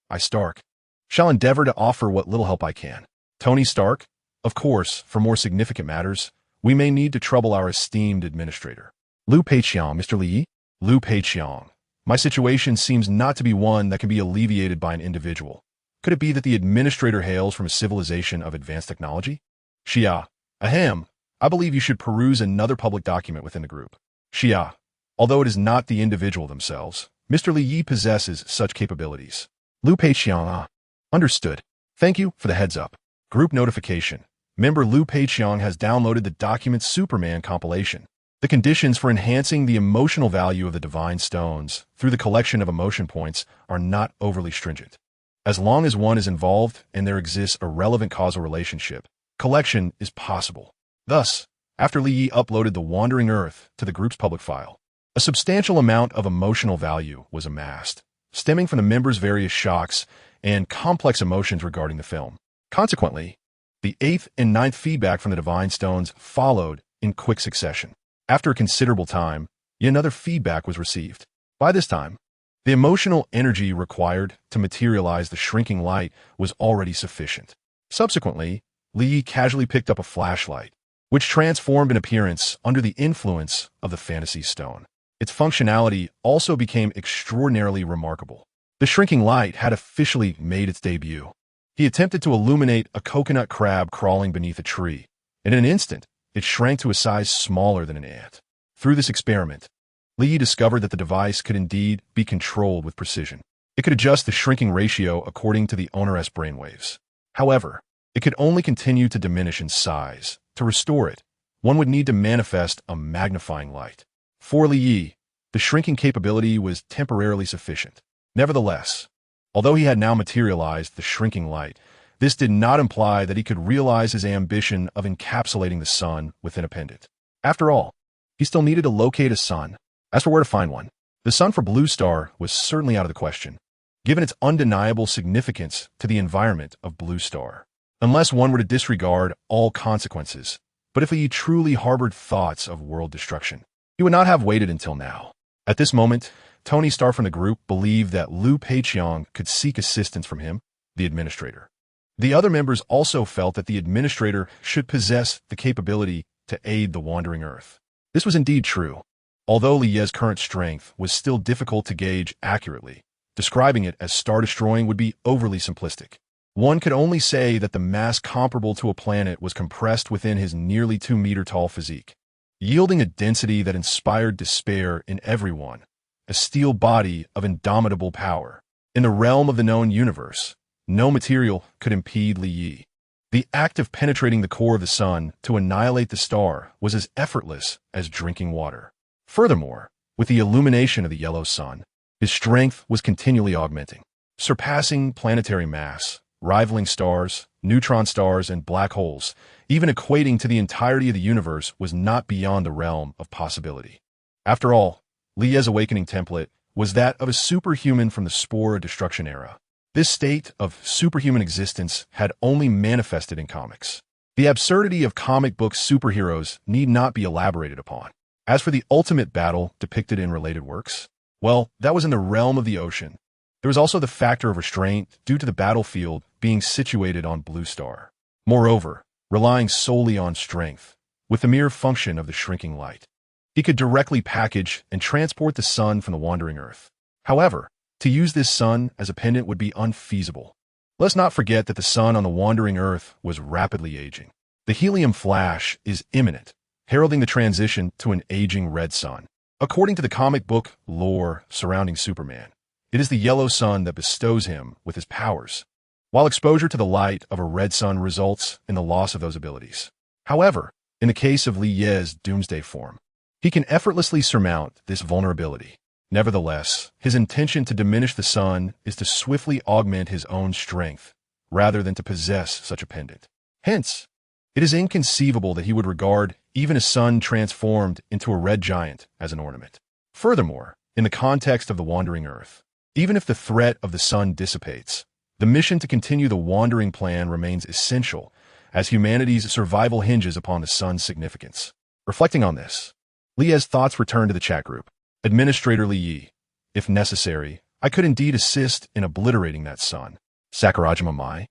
I, Stark, shall endeavor to offer what little help I can. Tony Stark, of course, for more significant matters, we may need to trouble our esteemed administrator. Liu Peiqiang, Mr. Li? Liu Peiqiang, my situation seems not to be one that can be alleviated by an individual. Could it be that the administrator hails from a civilization of advanced technology? Xia, ahem, I believe you should peruse another public document within the group. Xia, although it is not the individual themselves, Mr. Li Yi possesses such capabilities. Liu Peiqiang, understood. Thank you for the heads up. Group notification. Member Liu Peiqiang has downloaded the document Superman compilation. The conditions for enhancing the emotional value of the divine stones through the collection of emotion points are not overly stringent. As long as one is involved and there exists a relevant causal relationship, collection is possible. Thus, after Li Yi uploaded the Wandering Earth to the group's public file, a substantial amount of emotional value was amassed, stemming from the members' various shocks and complex emotions regarding the film. Consequently, the 8th and 9th feedback from the Divine Stones followed in quick succession. After a considerable time, yet another feedback was received. By this time, the emotional energy required to materialize the shrinking light was already sufficient. Subsequently, Li Yi casually picked up a flashlight, which transformed in appearance under the influence of the fantasy stone. Its functionality also became extraordinarily remarkable. The shrinking light had officially made its debut. He attempted to illuminate a coconut crab crawling beneath a tree, and in an instant, it shrank to a size smaller than an ant. Through this experiment, Li Yi discovered that the device could indeed be controlled with precision. It could adjust the shrinking ratio according to the onerous brainwaves. However, it could only continue to diminish in size. To restore it, one would need to manifest a magnifying light. For Li Yi, the shrinking capability was temporarily sufficient. Nevertheless, although he had now materialized the shrinking light, this did not imply that he could realize his ambition of encapsulating the sun within a pendant. After all, he still needed to locate a sun. As for where to find one, the sun for Blue Star was certainly out of the question, given its undeniable significance to the environment of Blue Star. Unless one were to disregard all consequences, but if he truly harbored thoughts of world destruction, he would not have waited until now. At this moment, Tony Stark from the group believed that Liu Peiqiang could seek assistance from him, the administrator. The other members also felt that the administrator should possess the capability to aid the Wandering Earth. This was indeed true, although Li Ye's current strength was still difficult to gauge accurately. Describing it as star-destroying would be overly simplistic. One could only say that the mass comparable to a planet was compressed within his nearly 2-meter-tall physique, yielding a density that inspired despair in everyone, a steel body of indomitable power. In the realm of the known universe, no material could impede Li Yi. The act of penetrating the core of the sun to annihilate the star was as effortless as drinking water. Furthermore, with the illumination of the yellow sun, his strength was continually augmenting, surpassing planetary mass, rivaling stars, neutron stars, and black holes, even equating to the entirety of the universe was not beyond the realm of possibility. After all, Li Ye's awakening template was that of a superhuman from the Spore of Destruction era. This state of superhuman existence had only manifested in comics. The absurdity of comic book superheroes need not be elaborated upon. As for the ultimate battle depicted in related works, well, that was in the realm of the ocean. There was also the factor of restraint due to the battlefield being situated on Blue Star. Moreover, relying solely on strength, with the mere function of the shrinking light, he could directly package and transport the sun from the Wandering Earth. However, to use this sun as a pendant would be unfeasible. Let's not forget that the sun on the Wandering Earth was rapidly aging. The helium flash is imminent, heralding the transition to an aging red sun. According to the comic book lore surrounding Superman, it is the yellow sun that bestows him with his powers, while exposure to the light of a red sun results in the loss of those abilities. However, in the case of Li Ye's Doomsday form, he can effortlessly surmount this vulnerability. Nevertheless, his intention to diminish the sun is to swiftly augment his own strength, rather than to possess such a pendant. Hence, it is inconceivable that he would regard even a sun transformed into a red giant as an ornament. Furthermore, in the context of the wandering Earth, even if the threat of the sun dissipates, the mission to continue the wandering plan remains essential, as humanity's survival hinges upon the sun's significance. Reflecting on this, Li's thoughts return to the chat group. Administrator Li Yi, if necessary, I could indeed assist in obliterating that sun. Sakurajima Mai.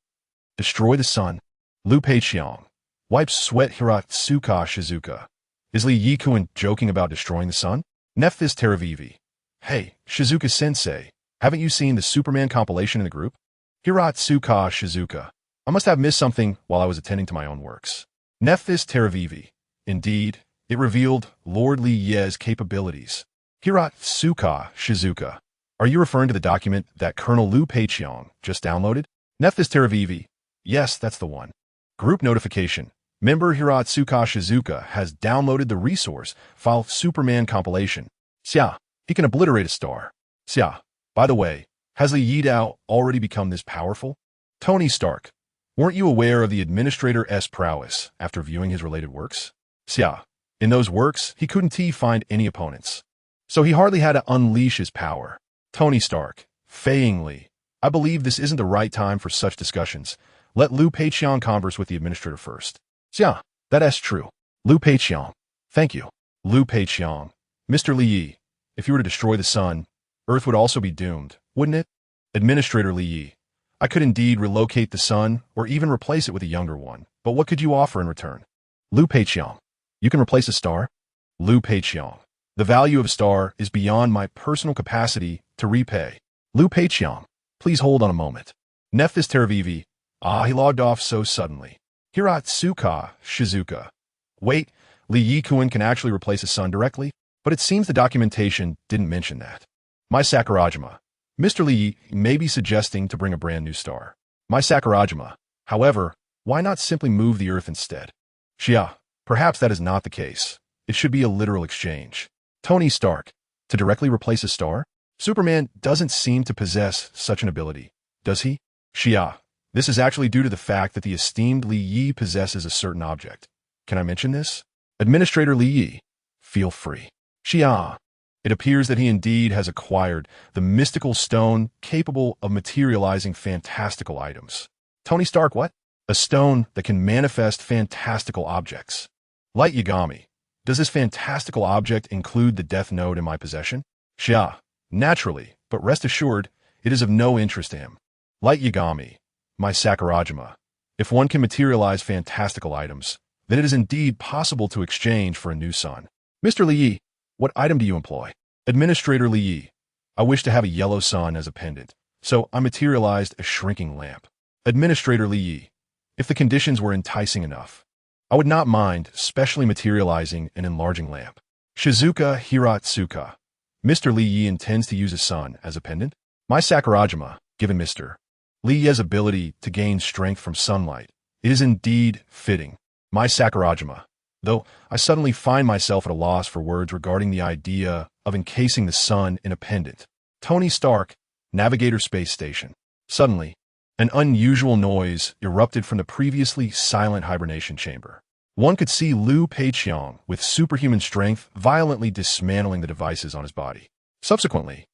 Destroy the sun. Lu Peiqiang. Wipes sweat Hiratsuka Shizuka. Is Li Yi-kun joking about destroying the sun? Nephthys Teravivi. Hey, Shizuka-sensei, haven't you seen the Superman compilation in the group? Hiratsuka Shizuka. I must have missed something while I was attending to my own works. Nephthys Teravivi. Indeed, it revealed Lord Li Ye's capabilities. Hiratsuka Shizuka. Are you referring to the document that Colonel Lu Peiqiang just downloaded? Nephthys Teravivi. Yes, that's the one. Group notification. Member Hiratsuka Shizuka has downloaded the resource file Superman compilation. Xia, he can obliterate a star. Xia, by the way, has Li Yidao already become this powerful? Tony Stark, weren't you aware of the Administrator's prowess after viewing his related works? Xia, in those works, he couldn't find any opponents, so he hardly had to unleash his power. Tony Stark, feigningly, I believe this isn't the right time for such discussions. Let Lu Peiqiang converse with the administrator first. Xia, that's true. Lu Peiqiang. Thank you. Lu Peiqiang. Mr. Li Yi, if you were to destroy the sun, Earth would also be doomed, wouldn't it? Administrator Li Yi, I could indeed relocate the sun or even replace it with a younger one, but what could you offer in return? Lu Peiqiang. You can replace a star? Lu Peiqiang. The value of a star is beyond my personal capacity to repay. Lu Peiqiang. Please hold on a moment. Nephthys Teravivi. He logged off so suddenly. Hiratsuka Shizuka. Wait, Li Yi-kun can actually replace a sun directly? But it seems the documentation didn't mention that. My Sakurajima. Mr. Li Yi may be suggesting to bring a brand new star. My Sakurajima. However, why not simply move the Earth instead? Xia, perhaps that is not the case. It should be a literal exchange. Tony Stark. To directly replace a star? Superman doesn't seem to possess such an ability, does he? Xia. This is actually due to the fact that the esteemed Li Yi possesses a certain object. Can I mention this? Administrator Li Yi. Feel free. Xia. It appears that he indeed has acquired the mystical stone capable of materializing fantastical items. Tony Stark, what? A stone that can manifest fantastical objects. Light Yagami. Does this fantastical object include the Death Node in my possession? Xia. Naturally, but rest assured, it is of no interest to him. Light Yagami. My Sakurajima. If one can materialize fantastical items, then it is indeed possible to exchange for a new sun. Mr. Li Yi, what item do you employ? Administrator Li Yi. I wish to have a yellow sun as a pendant, so I materialized a shrinking lamp. Administrator Li Yi. If the conditions were enticing enough, I would not mind specially materializing an enlarging lamp. Shizuka Hiratsuka. Mr. Li Yi intends to use a sun as a pendant? My Sakurajima, given Mr. Li Yi's ability to gain strength from sunlight, it is indeed fitting. My Sakurajima. Though I suddenly find myself at a loss for words regarding the idea of encasing the sun in a pendant. Tony Stark, Navigator Space Station. Suddenly, an unusual noise erupted from the previously silent hibernation chamber. One could see Lu Peiqiang with superhuman strength violently dismantling the devices on his body. Subsequently,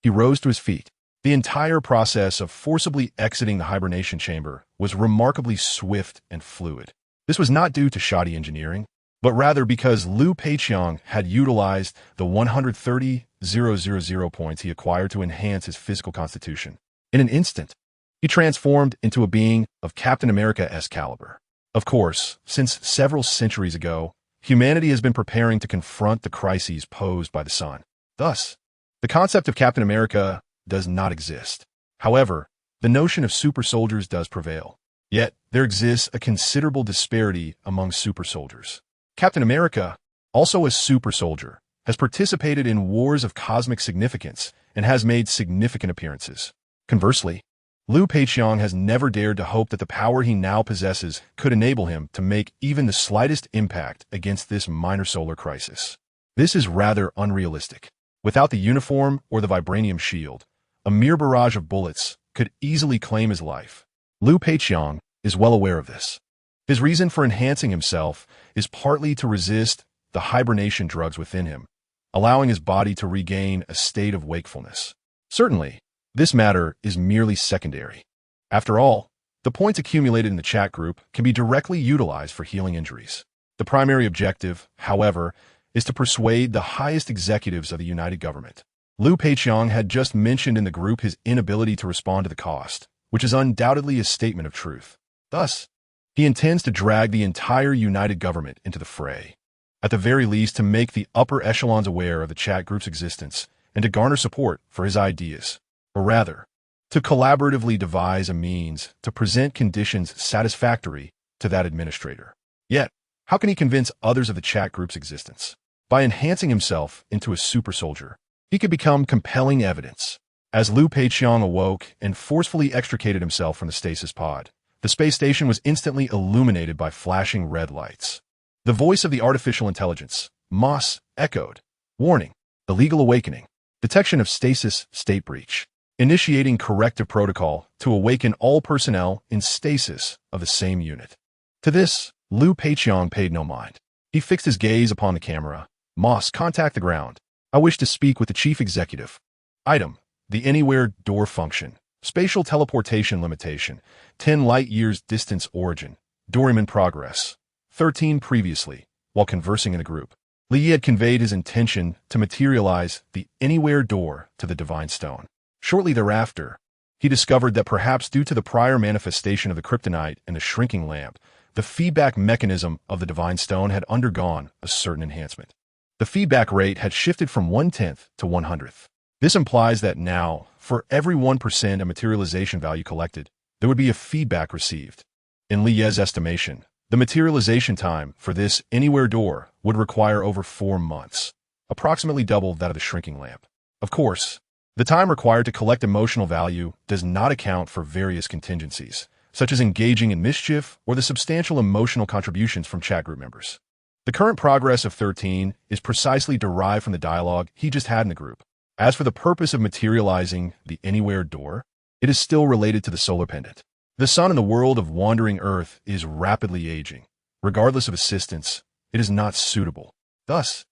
he rose to his feet. The entire process of forcibly exiting the hibernation chamber was remarkably swift and fluid. This was not due to shoddy engineering, but rather because Lu Peiqiang had utilized the 130,000 points he acquired to enhance his physical constitution. In an instant, he transformed into a being of Captain America-esque caliber. Of course, since several centuries ago, humanity has been preparing to confront the crises posed by the sun. Thus, the concept of Captain America does not exist. However, the notion of super soldiers does prevail. Yet, there exists a considerable disparity among super soldiers. Captain America, also a super soldier, has participated in wars of cosmic significance and has made significant appearances. Conversely, Liu Peiqiang has never dared to hope that the power he now possesses could enable him to make even the slightest impact against this minor solar crisis. This is rather unrealistic. Without the uniform or the vibranium shield, a mere barrage of bullets could easily claim his life. Liu Peiqiang is well aware of this. His reason for enhancing himself is partly to resist the hibernation drugs within him, allowing his body to regain a state of wakefulness. Certainly, this matter is merely secondary. After all, the points accumulated in the chat group can be directly utilized for healing injuries. The primary objective, however, is to persuade the highest executives of the United Government. Liu Peiqiang had just mentioned in the group his inability to respond to the cost, which is undoubtedly a statement of truth. Thus, he intends to drag the entire United Government into the fray, at the very least to make the upper echelons aware of the chat group's existence and to garner support for his ideas, or rather, to collaboratively devise a means to present conditions satisfactory to that administrator. Yet, how can he convince others of the chat group's existence? By enhancing himself into a super soldier, he could become compelling evidence. As Liu Peiqiang awoke and forcefully extricated himself from the stasis pod, the space station was instantly illuminated by flashing red lights. The voice of the artificial intelligence, MOS, echoed, "Warning, illegal awakening, detection of stasis state breach, initiating corrective protocol to awaken all personnel in stasis of the same unit." To this, Liu Peiqiang paid no mind. He fixed his gaze upon the camera. "MOS, contact the ground. I wish to speak with the chief executive." Item: the anywhere door function. Spatial teleportation limitation. 10 light-years distance origin. Door in progress. 13 previously, while conversing in a group, Li Yi had conveyed his intention to materialize the anywhere door to the Divine Stone. Shortly thereafter, he discovered that perhaps due to the prior manifestation of the kryptonite and the shrinking lamp, the feedback mechanism of the Divine Stone had undergone a certain enhancement. The feedback rate had shifted from 1/10 to 1/100th. This implies that now, for every 1% of materialization value collected, there would be a feedback received. In Li Yi's estimation, the materialization time for this anywhere door would require over 4 months, approximately double that of the shrinking lamp. Of course, the time required to collect emotional value does not account for various contingencies, such as engaging in mischief or the substantial emotional contributions from chat group members. The current progress of 13 is precisely derived from the dialogue he just had in the group. As for the purpose of materializing the anywhere door, it is still related to the solar pendant. The sun in the world of wandering Earth is rapidly aging. Regardless of assistance, it is not suitable. Thus,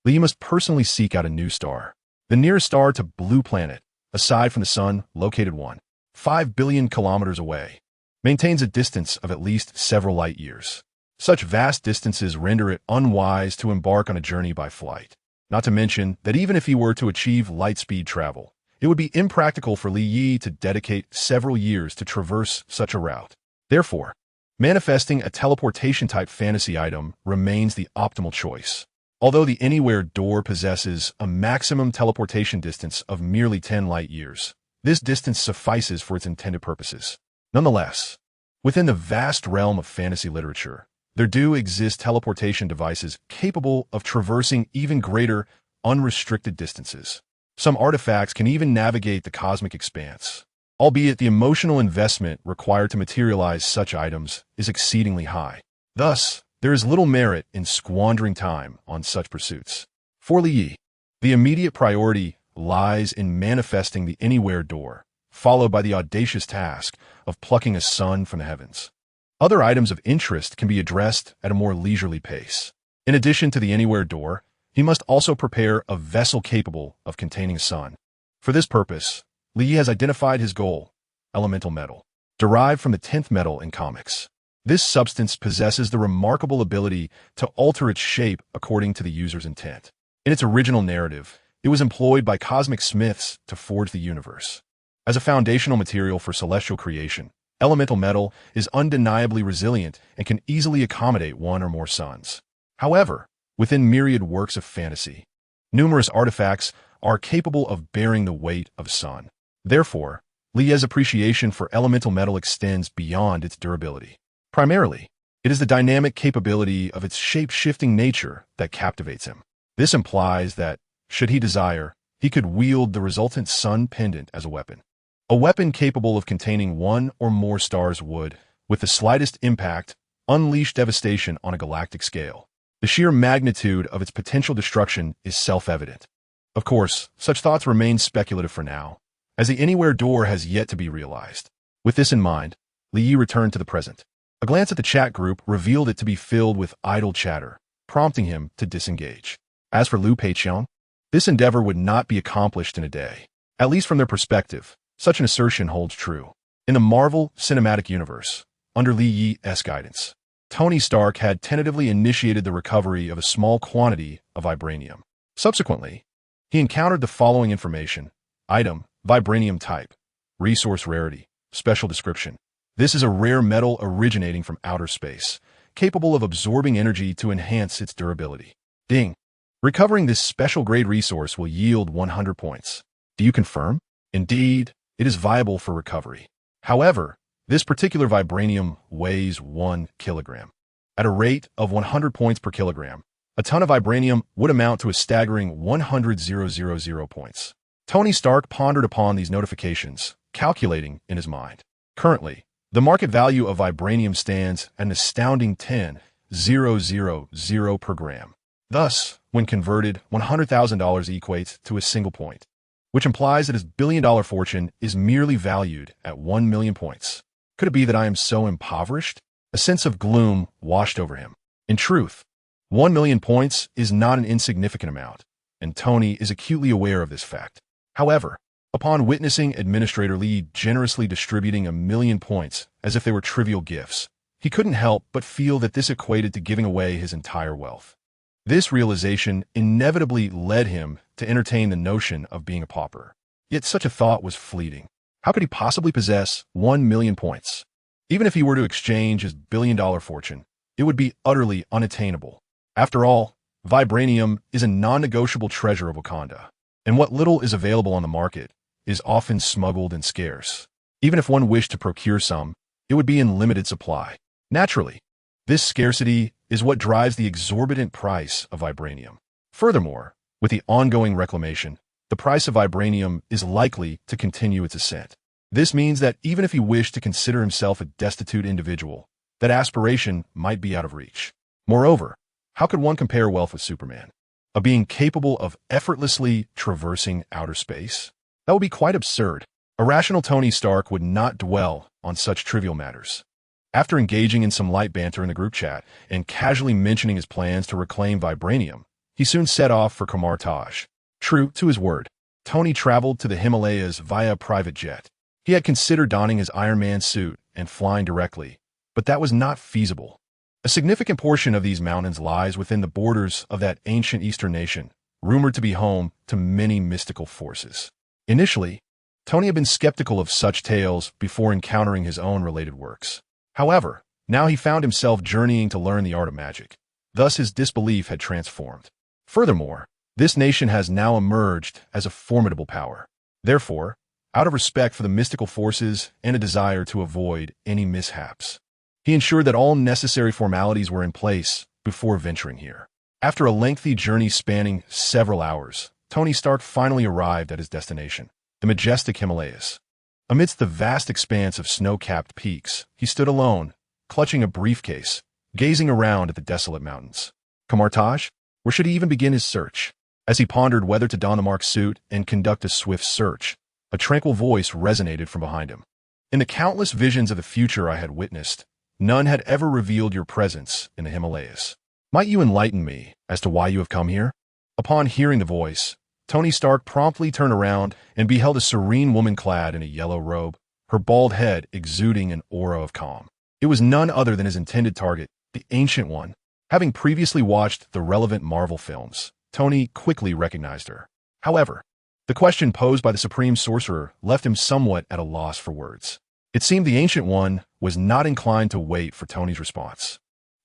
Li must personally seek out a new star. The nearest star to Blue Planet, aside from the sun, located 1.5 billion kilometers away, maintains a distance of at least several light years. Such vast distances render it unwise to embark on a journey by flight. Not to mention that even if he were to achieve light-speed travel, it would be impractical for Li Yi to dedicate several years to traverse such a route. Therefore, manifesting a teleportation-type fantasy item remains the optimal choice. Although the anywhere door possesses a maximum teleportation distance of merely 10 light years, this distance suffices for its intended purposes. Nonetheless, within the vast realm of fantasy literature, there do exist teleportation devices capable of traversing even greater, unrestricted distances. Some artifacts can even navigate the cosmic expanse, albeit the emotional investment required to materialize such items is exceedingly high. Thus, there is little merit in squandering time on such pursuits. For Li Yi, the immediate priority lies in manifesting the anywhere door, followed by the audacious task of plucking a sun from the heavens. Other items of interest can be addressed at a more leisurely pace. In addition to the anywhere door, he must also prepare a vessel capable of containing a sun. For this purpose, Li Yi has identified his goal, elemental metal, derived from the 10th metal in comics. This substance possesses the remarkable ability to alter its shape according to the user's intent. In its original narrative, it was employed by cosmic smiths to forge the universe. As a foundational material for celestial creation, elemental metal is undeniably resilient and can easily accommodate one or more suns. However, within myriad works of fantasy, numerous artifacts are capable of bearing the weight of a sun. Therefore, Li Yi's appreciation for elemental metal extends beyond its durability. Primarily, it is the dynamic capability of its shape-shifting nature that captivates him. This implies that, should he desire, he could wield the resultant sun pendant as a weapon. A weapon capable of containing one or more stars would, with the slightest impact, unleash devastation on a galactic scale. The sheer magnitude of its potential destruction is self-evident. Of course, such thoughts remain speculative for now, as the Anywhere door has yet to be realized. With this in mind, Li Yi returned to the present. A glance at the chat group revealed it to be filled with idle chatter, prompting him to disengage. As for Liu Peiqiang, this endeavor would not be accomplished in a day. At least from their perspective, such an assertion holds true. In the Marvel Cinematic Universe, under Li Yi's guidance, Tony Stark had tentatively initiated the recovery of a small quantity of vibranium. Subsequently, he encountered the following information: item, vibranium type, resource rarity, special description. This is a rare metal originating from outer space, capable of absorbing energy to enhance its durability. Ding. Recovering this special-grade resource will yield 100 points. Do you confirm? Indeed, it is viable for recovery. However, this particular vibranium weighs 1 kilogram. At a rate of 100 points per kilogram, a ton of vibranium would amount to a staggering 100,000 points. Tony Stark pondered upon these notifications, calculating in his mind. Currently, the market value of vibranium stands at an astounding 10,000 per gram. Thus, when converted, $100,000 equates to a single point, which implies that his billion-dollar fortune is merely valued at 1 million points. Could it be that I am so impoverished? A sense of gloom washed over him. In truth, 1 million points is not an insignificant amount, and Tony is acutely aware of this fact. However, upon witnessing Administrator Li generously distributing 1 million points as if they were trivial gifts, he couldn't help but feel that this equated to giving away his entire wealth. This realization inevitably led him to entertain the notion of being a pauper. Yet such a thought was fleeting. How could he possibly possess 1 million points? Even if he were to exchange his billion-dollar fortune, it would be utterly unattainable. After all, vibranium is a non-negotiable treasure of Wakanda, and what little is available on the market is often smuggled and scarce. Even if one wished to procure some, it would be in limited supply. Naturally, this scarcity is what drives the exorbitant price of vibranium. Furthermore, with the ongoing reclamation, the price of vibranium is likely to continue its ascent. This means that even if he wished to consider himself a destitute individual, that aspiration might be out of reach. Moreover, how could one compare wealth with Superman? A being capable of effortlessly traversing outer space? That would be quite absurd. A rational Tony Stark would not dwell on such trivial matters. After engaging in some light banter in the group chat and casually mentioning his plans to reclaim vibranium, he soon set off for Kamar Taj. True to his word, Tony traveled to the Himalayas via private jet. He had considered donning his Iron Man suit and flying directly, but that was not feasible. A significant portion of these mountains lies within the borders of that ancient eastern nation, rumored to be home to many mystical forces. Initially, Tony had been skeptical of such tales before encountering his own related works. However, now he found himself journeying to learn the art of magic. Thus his disbelief had transformed. Furthermore, this nation has now emerged as a formidable power. Therefore, out of respect for the mystical forces and a desire to avoid any mishaps, he ensured that all necessary formalities were in place before venturing here. After a lengthy journey spanning several hours, Tony Stark finally arrived at his destination, the majestic Himalayas. Amidst the vast expanse of snow-capped peaks, he stood alone, clutching a briefcase, gazing around at the desolate mountains. Kamar Taj? Where should he even begin his search? As he pondered whether to don the marked suit and conduct a swift search, a tranquil voice resonated from behind him. In the countless visions of the future I had witnessed, none had ever revealed your presence in the Himalayas. Might you enlighten me as to why you have come here? Upon hearing the voice, Tony Stark promptly turned around and beheld a serene woman clad in a yellow robe, her bald head exuding an aura of calm. It was none other than his intended target, the Ancient One. Having previously watched the relevant Marvel films, Tony quickly recognized her. However, the question posed by the Supreme Sorcerer left him somewhat at a loss for words. It seemed the Ancient One was not inclined to wait for Tony's response.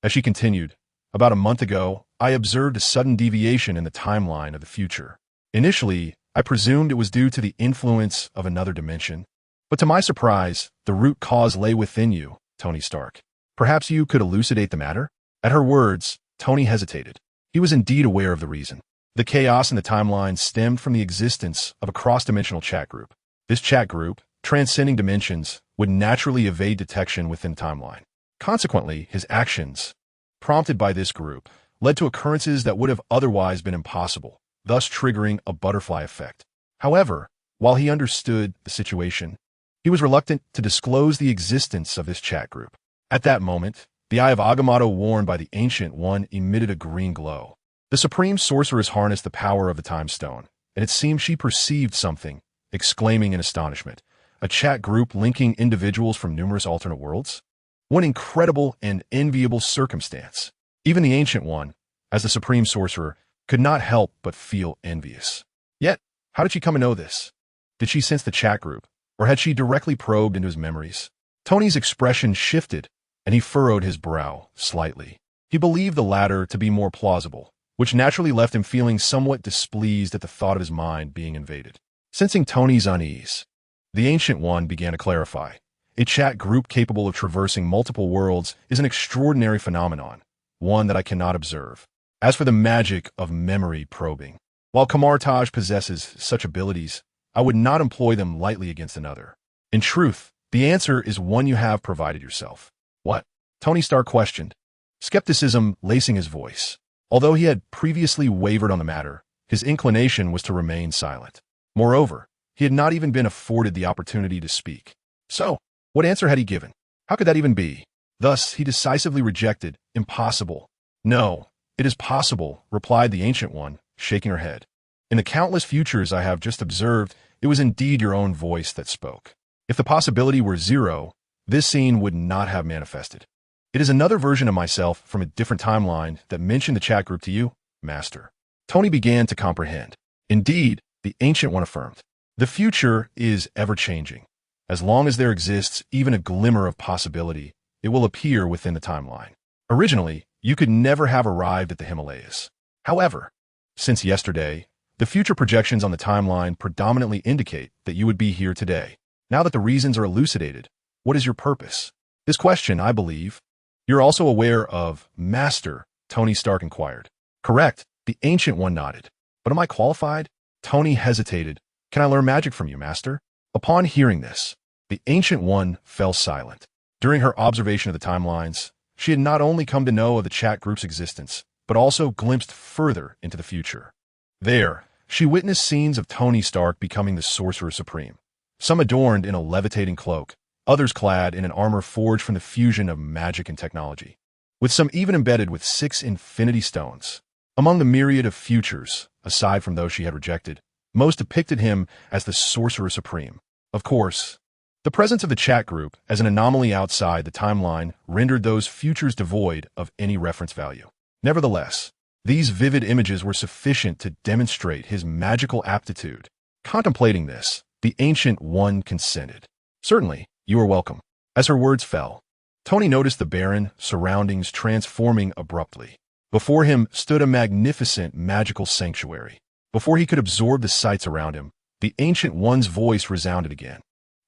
As she continued, "About a month ago, I observed a sudden deviation in the timeline of the future. Initially, I presumed it was due to the influence of another dimension. But to my surprise, the root cause lay within you, Tony Stark. Perhaps you could elucidate the matter?" At her words, Tony hesitated. He was indeed aware of the reason. The chaos in the timeline stemmed from the existence of a cross-dimensional chat group. This chat group, transcending dimensions, would naturally evade detection within the timeline. Consequently, his actions, prompted by this group, led to occurrences that would have otherwise been impossible, thus triggering a butterfly effect. However, while he understood the situation, he was reluctant to disclose the existence of this chat group. At that moment, the eye of Agamotto worn by the Ancient One emitted a green glow. The Supreme Sorceress harnessed the power of the Time Stone, and it seemed she perceived something, exclaiming in astonishment, "A chat group linking individuals from numerous alternate worlds? What incredible and enviable circumstance!" Even the Ancient One, as the Supreme Sorcerer, could not help but feel envious. Yet, how did she come to know this? Did she sense the chat group, or had she directly probed into his memories? Tony's expression shifted, and he furrowed his brow slightly. He believed the latter to be more plausible, which naturally left him feeling somewhat displeased at the thought of his mind being invaded. Sensing Tony's unease, the Ancient One began to clarify. A chat group capable of traversing multiple worlds is an extraordinary phenomenon, one that I cannot observe. As for the magic of memory probing, while Kamartaj possesses such abilities, I would not employ them lightly against another. In truth, the answer is one you have provided yourself. What? Tony Stark questioned, skepticism lacing his voice. Although he had previously wavered on the matter, his inclination was to remain silent. Moreover, he had not even been afforded the opportunity to speak. So, what answer had he given? How could that even be? Thus, he decisively rejected, "Impossible." "No, it is possible," replied the Ancient One, shaking her head. "In the countless futures I have just observed, it was indeed your own voice that spoke. If the possibility were zero, this scene would not have manifested. It is another version of myself from a different timeline that mentioned the chat group to you, Master." Tony began to comprehend. Indeed, the Ancient One affirmed, "The future is ever-changing. As long as there exists even a glimmer of possibility, it will appear within the timeline. Originally, you could never have arrived at the Himalayas. However, since yesterday, the future projections on the timeline predominantly indicate that you would be here today. Now that the reasons are elucidated, what is your purpose?" This question, I believe, you're also aware of, Master, Tony Stark inquired. "Correct," the Ancient One nodded. "But am I qualified?" Tony hesitated. "Can I learn magic from you, Master?" Upon hearing this, the Ancient One fell silent. During her observation of the timelines, she had not only come to know of the chat group's existence, but also glimpsed further into the future. There, she witnessed scenes of Tony Stark becoming the Sorcerer Supreme, some adorned in a levitating cloak, others clad in an armor forged from the fusion of magic and technology, with some even embedded with 6 infinity stones. Among the myriad of futures, aside from those she had rejected, most depicted him as the Sorcerer Supreme. Of course, the presence of the chat group as an anomaly outside the timeline rendered those futures devoid of any reference value. Nevertheless, these vivid images were sufficient to demonstrate his magical aptitude. Contemplating this, the Ancient One consented. "Certainly, you are welcome." As her words fell, Tony noticed the barren surroundings transforming abruptly. Before him stood a magnificent magical sanctuary. Before he could absorb the sights around him, the Ancient One's voice resounded again.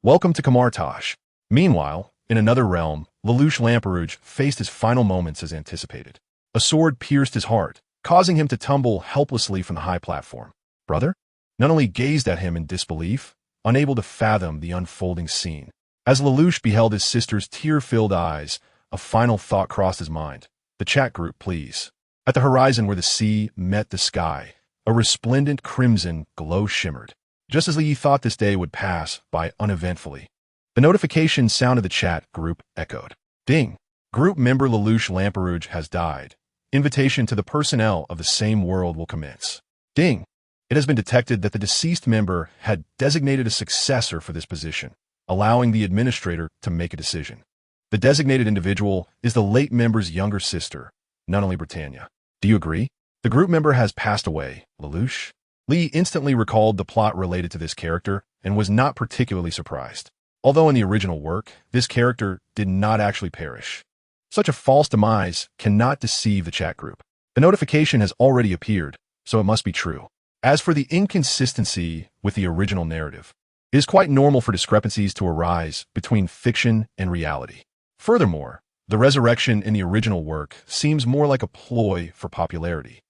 "Welcome to Kamartaj." Meanwhile, in another realm, Lelouch Lamperouge faced his final moments as anticipated. A sword pierced his heart, causing him to tumble helplessly from the high platform. "Brother?" Not only gazed at him in disbelief, unable to fathom the unfolding scene. As Lelouch beheld his sister's tear-filled eyes, a final thought crossed his mind. "The chat group, please." At the horizon where the sea met the sky, a resplendent crimson glow shimmered. Just as he thought this day would pass by uneventfully, the notification sound of the chat group echoed. "Ding! Group member Lelouch Lamperouge has died. Invitation to the personnel of the same world will commence." Ding! It has been detected that the deceased member had designated a successor for this position, allowing the administrator to make a decision. The designated individual is the late member's younger sister, Nunnally Britannia. "Do you agree?" "The group member has passed away, Lelouch." Lee instantly recalled the plot related to this character and was not particularly surprised. Although in the original work, this character did not actually perish. Such a false demise cannot deceive the chat group. The notification has already appeared, so it must be true. As for the inconsistency with the original narrative, it is quite normal for discrepancies to arise between fiction and reality. Furthermore, the resurrection in the original work seems more like a ploy for popularity.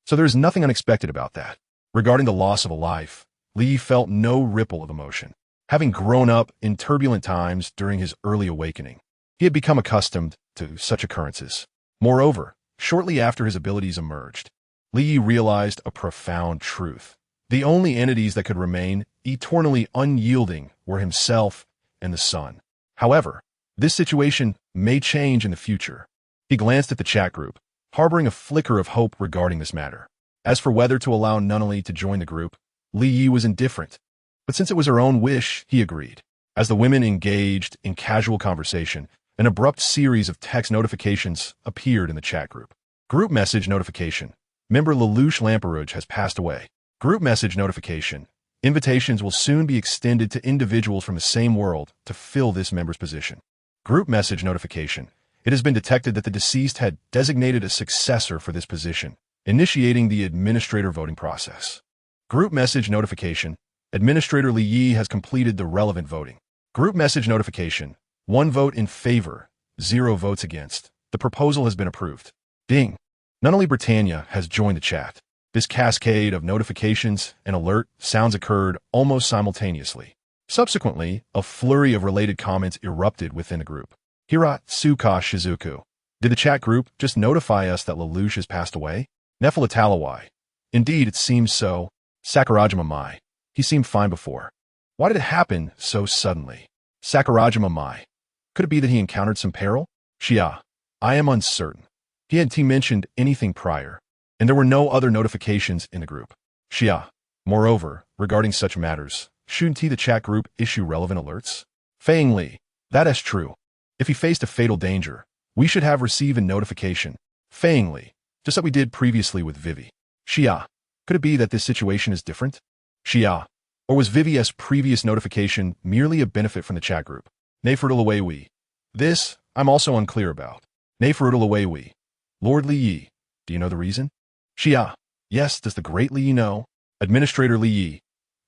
So there is nothing unexpected about that. Regarding the loss of a life, Li felt no ripple of emotion. Having grown up in turbulent times during his early awakening, he had become accustomed to such occurrences. Moreover, shortly after his abilities emerged, Li realized a profound truth. The only entities that could remain eternally unyielding were himself and the sun. However, this situation may change in the future. He glanced at the chat group, harboring a flicker of hope regarding this matter. As for whether to allow Nunnally to join the group, Li Yi was indifferent. But since it was her own wish, he agreed. As the women engaged in casual conversation, an abrupt series of text notifications appeared in the chat group. Group message notification. Member Lelouch Lamperouge has passed away. Group message notification. Invitations will soon be extended to individuals from the same world to fill this member's position. Group message notification. It has been detected that the deceased had designated a successor for this position, initiating the administrator voting process. Group message notification. Administrator Li Yi has completed the relevant voting. Group message notification. 1 vote in favor, 0 votes against. The proposal has been approved. Ding. Nunnally Britannia has joined the chat. This cascade of notifications and alert sounds occurred almost simultaneously. Subsequently, a flurry of related comments erupted within the group. Hira Tsuka Shizuku. Did the chat group just notify us that Lelouch has passed away? Nephilitalawai. Indeed, it seems so. Sakurajima Mai. He seemed fine before. Why did it happen so suddenly? Sakurajima Mai. Could it be that he encountered some peril? Shia. I am uncertain. Hadn't he mentioned anything prior? And there were no other notifications in the group. Shia. Moreover, regarding such matters, shouldn't he the chat group issue relevant alerts? Fang Li. That is true. If he faced a fatal danger, we should have received a notification. Fang Li. Just like we did previously with Vivi. Shia. Could it be that this situation is different? Shia. Or was Vivi's previous notification merely a benefit from the chat group? Nefertulawewi. This, I'm also unclear about. Nefertulawewi. Lord Li Yi. Do you know the reason? Shia. Yes, does the great Li Yi know? Administrator Li Yi.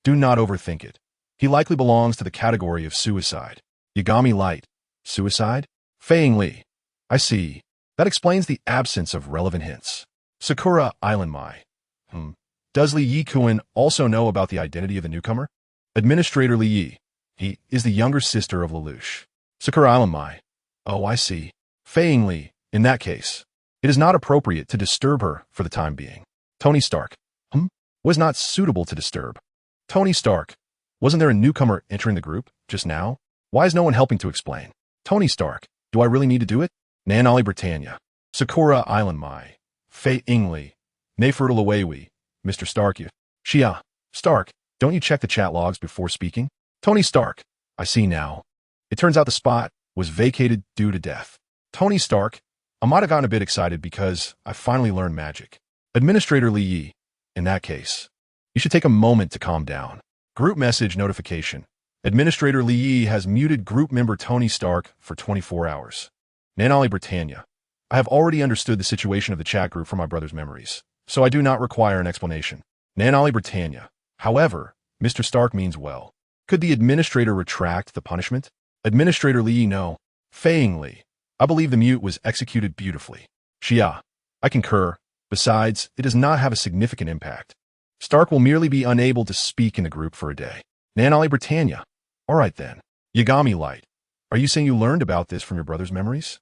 Do not overthink it. He likely belongs to the category of suicide. Yagami Light. Suicide? Fang Li. I see. That explains the absence of relevant hints. Sakura Island Mai. Does Li Yi-kun also know about the identity of the newcomer? Administrator Li Yi. He is the younger sister of Lelouch. Sakura Island Mai. Oh, I see. Fang Li. In that case, it is not appropriate to disturb her for the time being. Tony Stark. Was not suitable to disturb. Tony Stark. Wasn't there a newcomer entering the group just now? Why is no one helping to explain? Tony Stark. Do I really need to do it? Nanali Britannia. Sakura Island Mai. Fei Ingli. Nefertulawewi. Mr. Stark. Shia. Stark. Don't you check the chat logs before speaking? Tony Stark. I see now. It turns out the spot was vacated due to death. Tony Stark. I might have gotten a bit excited because I finally learned magic. Administrator Li Yi. In that case, you should take a moment to calm down. Group message notification. Administrator Li Yi has muted group member Tony Stark for 24 hours. Nanali Britannia. I have already understood the situation of the chat group from my brother's memories, so I do not require an explanation. Nanali Britannia. However, Mr. Stark means well. Could the administrator retract the punishment? Administrator Li Yi. No. Fang Li. I believe the mute was executed beautifully. Shia. I concur. Besides, it does not have a significant impact. Stark will merely be unable to speak in the group for a day. Nanali Britannia. All right then. Yagami Light. Are you saying you learned about this from your brother's memories?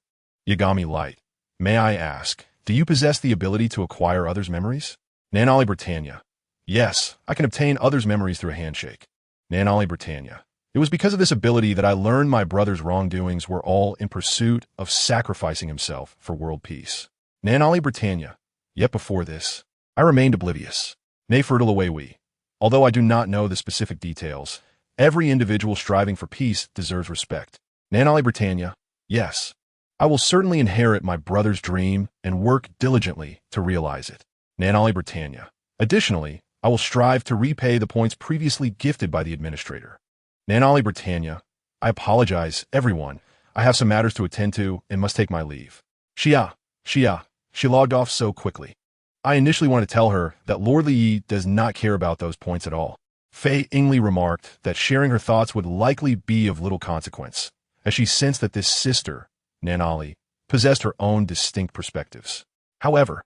Yagami Light. May I ask, do you possess the ability to acquire others' memories? Nanali Britannia. Yes, I can obtain others' memories through a handshake. Nanali Britannia. It was because of this ability that I learned my brother's wrongdoings were all in pursuit of sacrificing himself for world peace. Nanali Britannia. Yet before this, I remained oblivious. Nefertulawewi. Although I do not know the specific details, every individual striving for peace deserves respect. Nanali Britannia. Yes. I will certainly inherit my brother's dream and work diligently to realize it. Nanali Britannia. Additionally, I will strive to repay the points previously gifted by the administrator. Nanali Britannia. I apologize, everyone. I have some matters to attend to and must take my leave. Shia. Shia. She logged off so quickly. I initially wanted to tell her that Lord Li Yi does not care about those points at all. Fei Ingli remarked that sharing her thoughts would likely be of little consequence, as she sensed that this sister, Nanali, possessed her own distinct perspectives. However,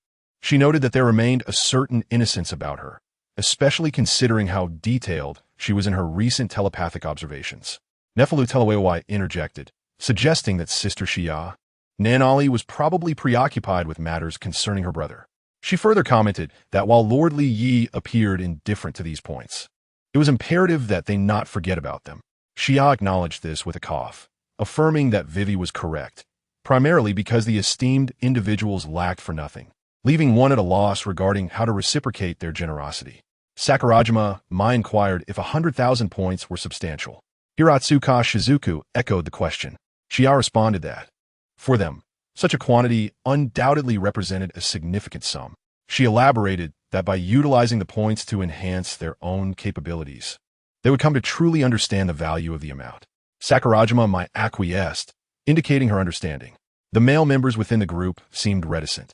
She noted that there remained a certain innocence about her, especially considering how detailed she was in her recent telepathic observations. Nefalu Telewewai interjected, suggesting that Sister Shia, Nanali, was probably preoccupied with matters concerning her brother. She further commented that while Lord Li Yi appeared indifferent to these points, it was imperative that they not forget about them. Xia acknowledged this with a cough, affirming that Vivi was correct, primarily because the esteemed individuals lacked for nothing, leaving one at a loss regarding how to reciprocate their generosity. Sakurajima inquired if 100,000 points were substantial. Hiratsuka Shizuku echoed the question. Xia responded that, for them, such a quantity undoubtedly represented a significant sum. She elaborated that by utilizing the points to enhance their own capabilities, they would come to truly understand the value of the amount. Sakurajima acquiesced, indicating her understanding. The male members within the group seemed reticent,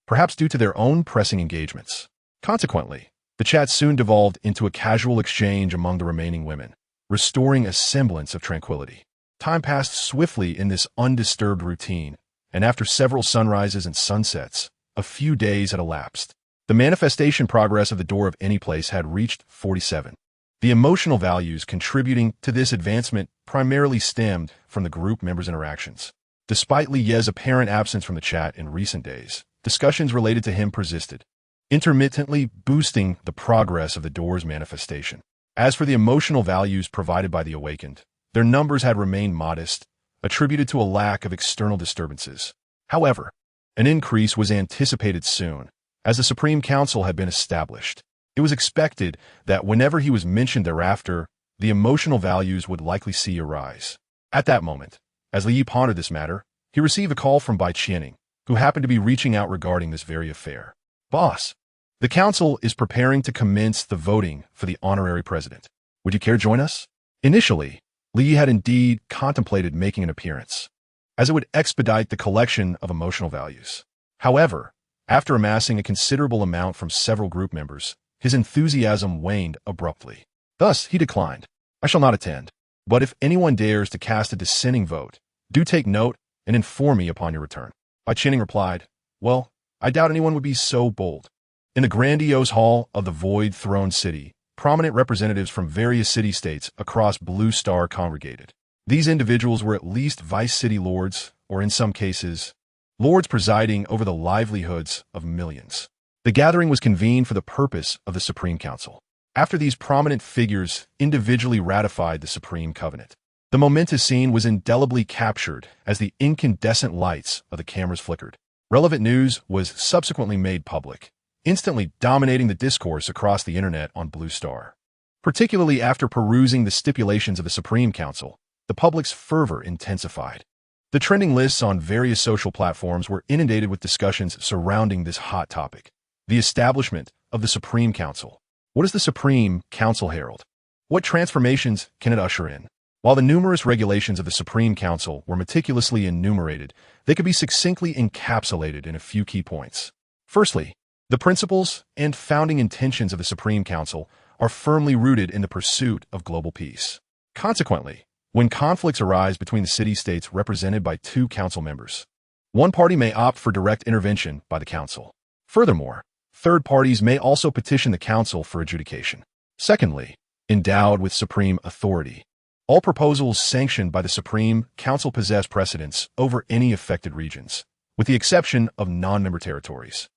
perhaps due to their own pressing engagements. Consequently, the chat soon devolved into a casual exchange among the remaining women, restoring a semblance of tranquility. Time passed swiftly in this undisturbed routine, and after several sunrises and sunsets, a few days had elapsed. The manifestation progress of the door of any place had reached 47. The emotional values contributing to this advancement primarily stemmed from the group members' interactions. Despite Li Ye's apparent absence from the chat in recent days, discussions related to him persisted, intermittently boosting the progress of the door's manifestation. As for the emotional values provided by the awakened, their numbers had remained modest, attributed to a lack of external disturbances. However, an increase was anticipated soon, as the Supreme Council had been established. It was expected that whenever he was mentioned thereafter, the emotional values would likely see a rise. At that moment, as Li Yi pondered this matter, he received a call from Bai Qianing, who happened to be reaching out regarding this very affair. Boss, the council is preparing to commence the voting for the honorary president. Would you care to join us? Initially, Li Yi had indeed contemplated making an appearance, as it would expedite the collection of emotional values. However, after amassing a considerable amount from several group members, his enthusiasm waned abruptly. Thus, he declined. I shall not attend, but if anyone dares to cast a dissenting vote, do take note and inform me upon your return. Bai Qianing replied, well, I doubt anyone would be so bold. In the grandiose hall of the Void Throne City, prominent representatives from various city-states across Blue Star congregated. These individuals were at least vice city lords, or in some cases, lords presiding over the livelihoods of millions. The gathering was convened for the purpose of the Supreme Council. After these prominent figures individually ratified the Supreme Covenant, the momentous scene was indelibly captured as the incandescent lights of the cameras flickered. Relevant news was subsequently made public, instantly dominating the discourse across the internet on Blue Star. Particularly after perusing the stipulations of the Supreme Council, the public's fervor intensified. The trending lists on various social platforms were inundated with discussions surrounding this hot topic. The establishment of the Supreme Council. What does the Supreme Council herald? What transformations can it usher in? While the numerous regulations of the Supreme Council were meticulously enumerated, they could be succinctly encapsulated in a few key points. Firstly, the principles and founding intentions of the Supreme Council are firmly rooted in the pursuit of global peace. Consequently, when conflicts arise between the city-states represented by two council members, one party may opt for direct intervention by the council. Furthermore, third parties may also petition the council for adjudication. Secondly, endowed with supreme authority, all proposals sanctioned by the Supreme Council possess precedence over any affected regions, with the exception of non-member territories.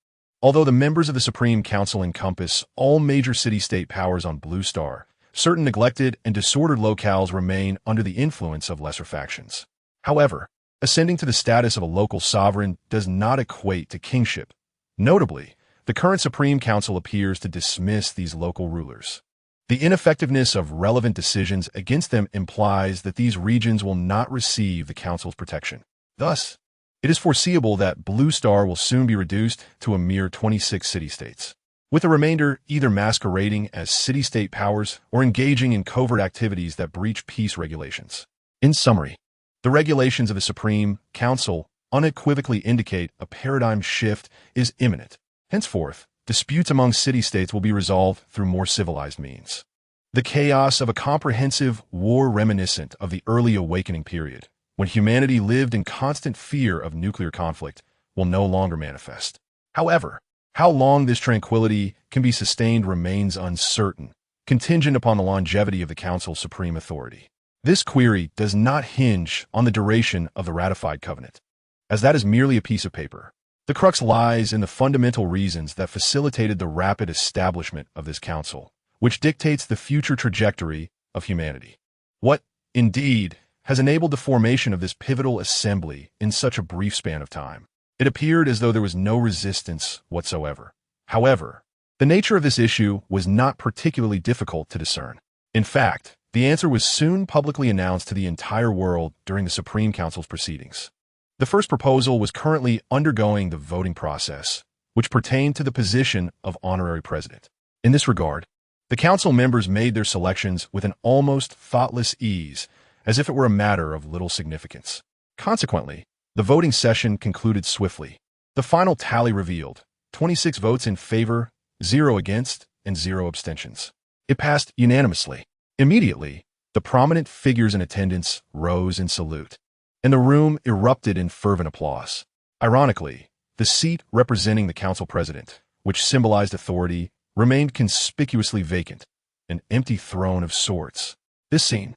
Although the members of the Supreme Council encompass all major city-state powers on Blue Star, certain neglected and disordered locales remain under the influence of lesser factions. However, ascending to the status of a local sovereign does not equate to kingship. Notably, the current Supreme Council appears to dismiss these local rulers. The ineffectiveness of relevant decisions against them implies that these regions will not receive the Council's protection. Thus, it is foreseeable that Blue Star will soon be reduced to a mere 26 city-states, with the remainder either masquerading as city-state powers or engaging in covert activities that breach peace regulations. In summary, the regulations of the Supreme Council unequivocally indicate a paradigm shift is imminent. Henceforth, disputes among city-states will be resolved through more civilized means. The chaos of a comprehensive war reminiscent of the early awakening period, when humanity lived in constant fear of nuclear conflict, will no longer manifest. However, How long this tranquility can be sustained remains uncertain, contingent upon the longevity of the Council's supreme authority. This query does not hinge on the duration of the ratified covenant, as that is merely a piece of paper. The crux lies in the fundamental reasons that facilitated the rapid establishment of this council, which dictates the future trajectory of humanity. What, indeed, has enabled the formation of this pivotal assembly in such a brief span of time? It appeared as though there was no resistance whatsoever. However, the nature of this issue was not particularly difficult to discern. In fact, the answer was soon publicly announced to the entire world during the Supreme Council's proceedings. The first proposal was currently undergoing the voting process, which pertained to the position of honorary president. In this regard, the council members made their selections with an almost thoughtless ease, as if it were a matter of little significance. Consequently, the voting session concluded swiftly. The final tally revealed 26 votes in favor, 0 against, and 0 abstentions. It passed unanimously. Immediately, the prominent figures in attendance rose in salute, and the room erupted in fervent applause. Ironically, the seat representing the council president, which symbolized authority, remained conspicuously vacant, an empty throne of sorts. This scene,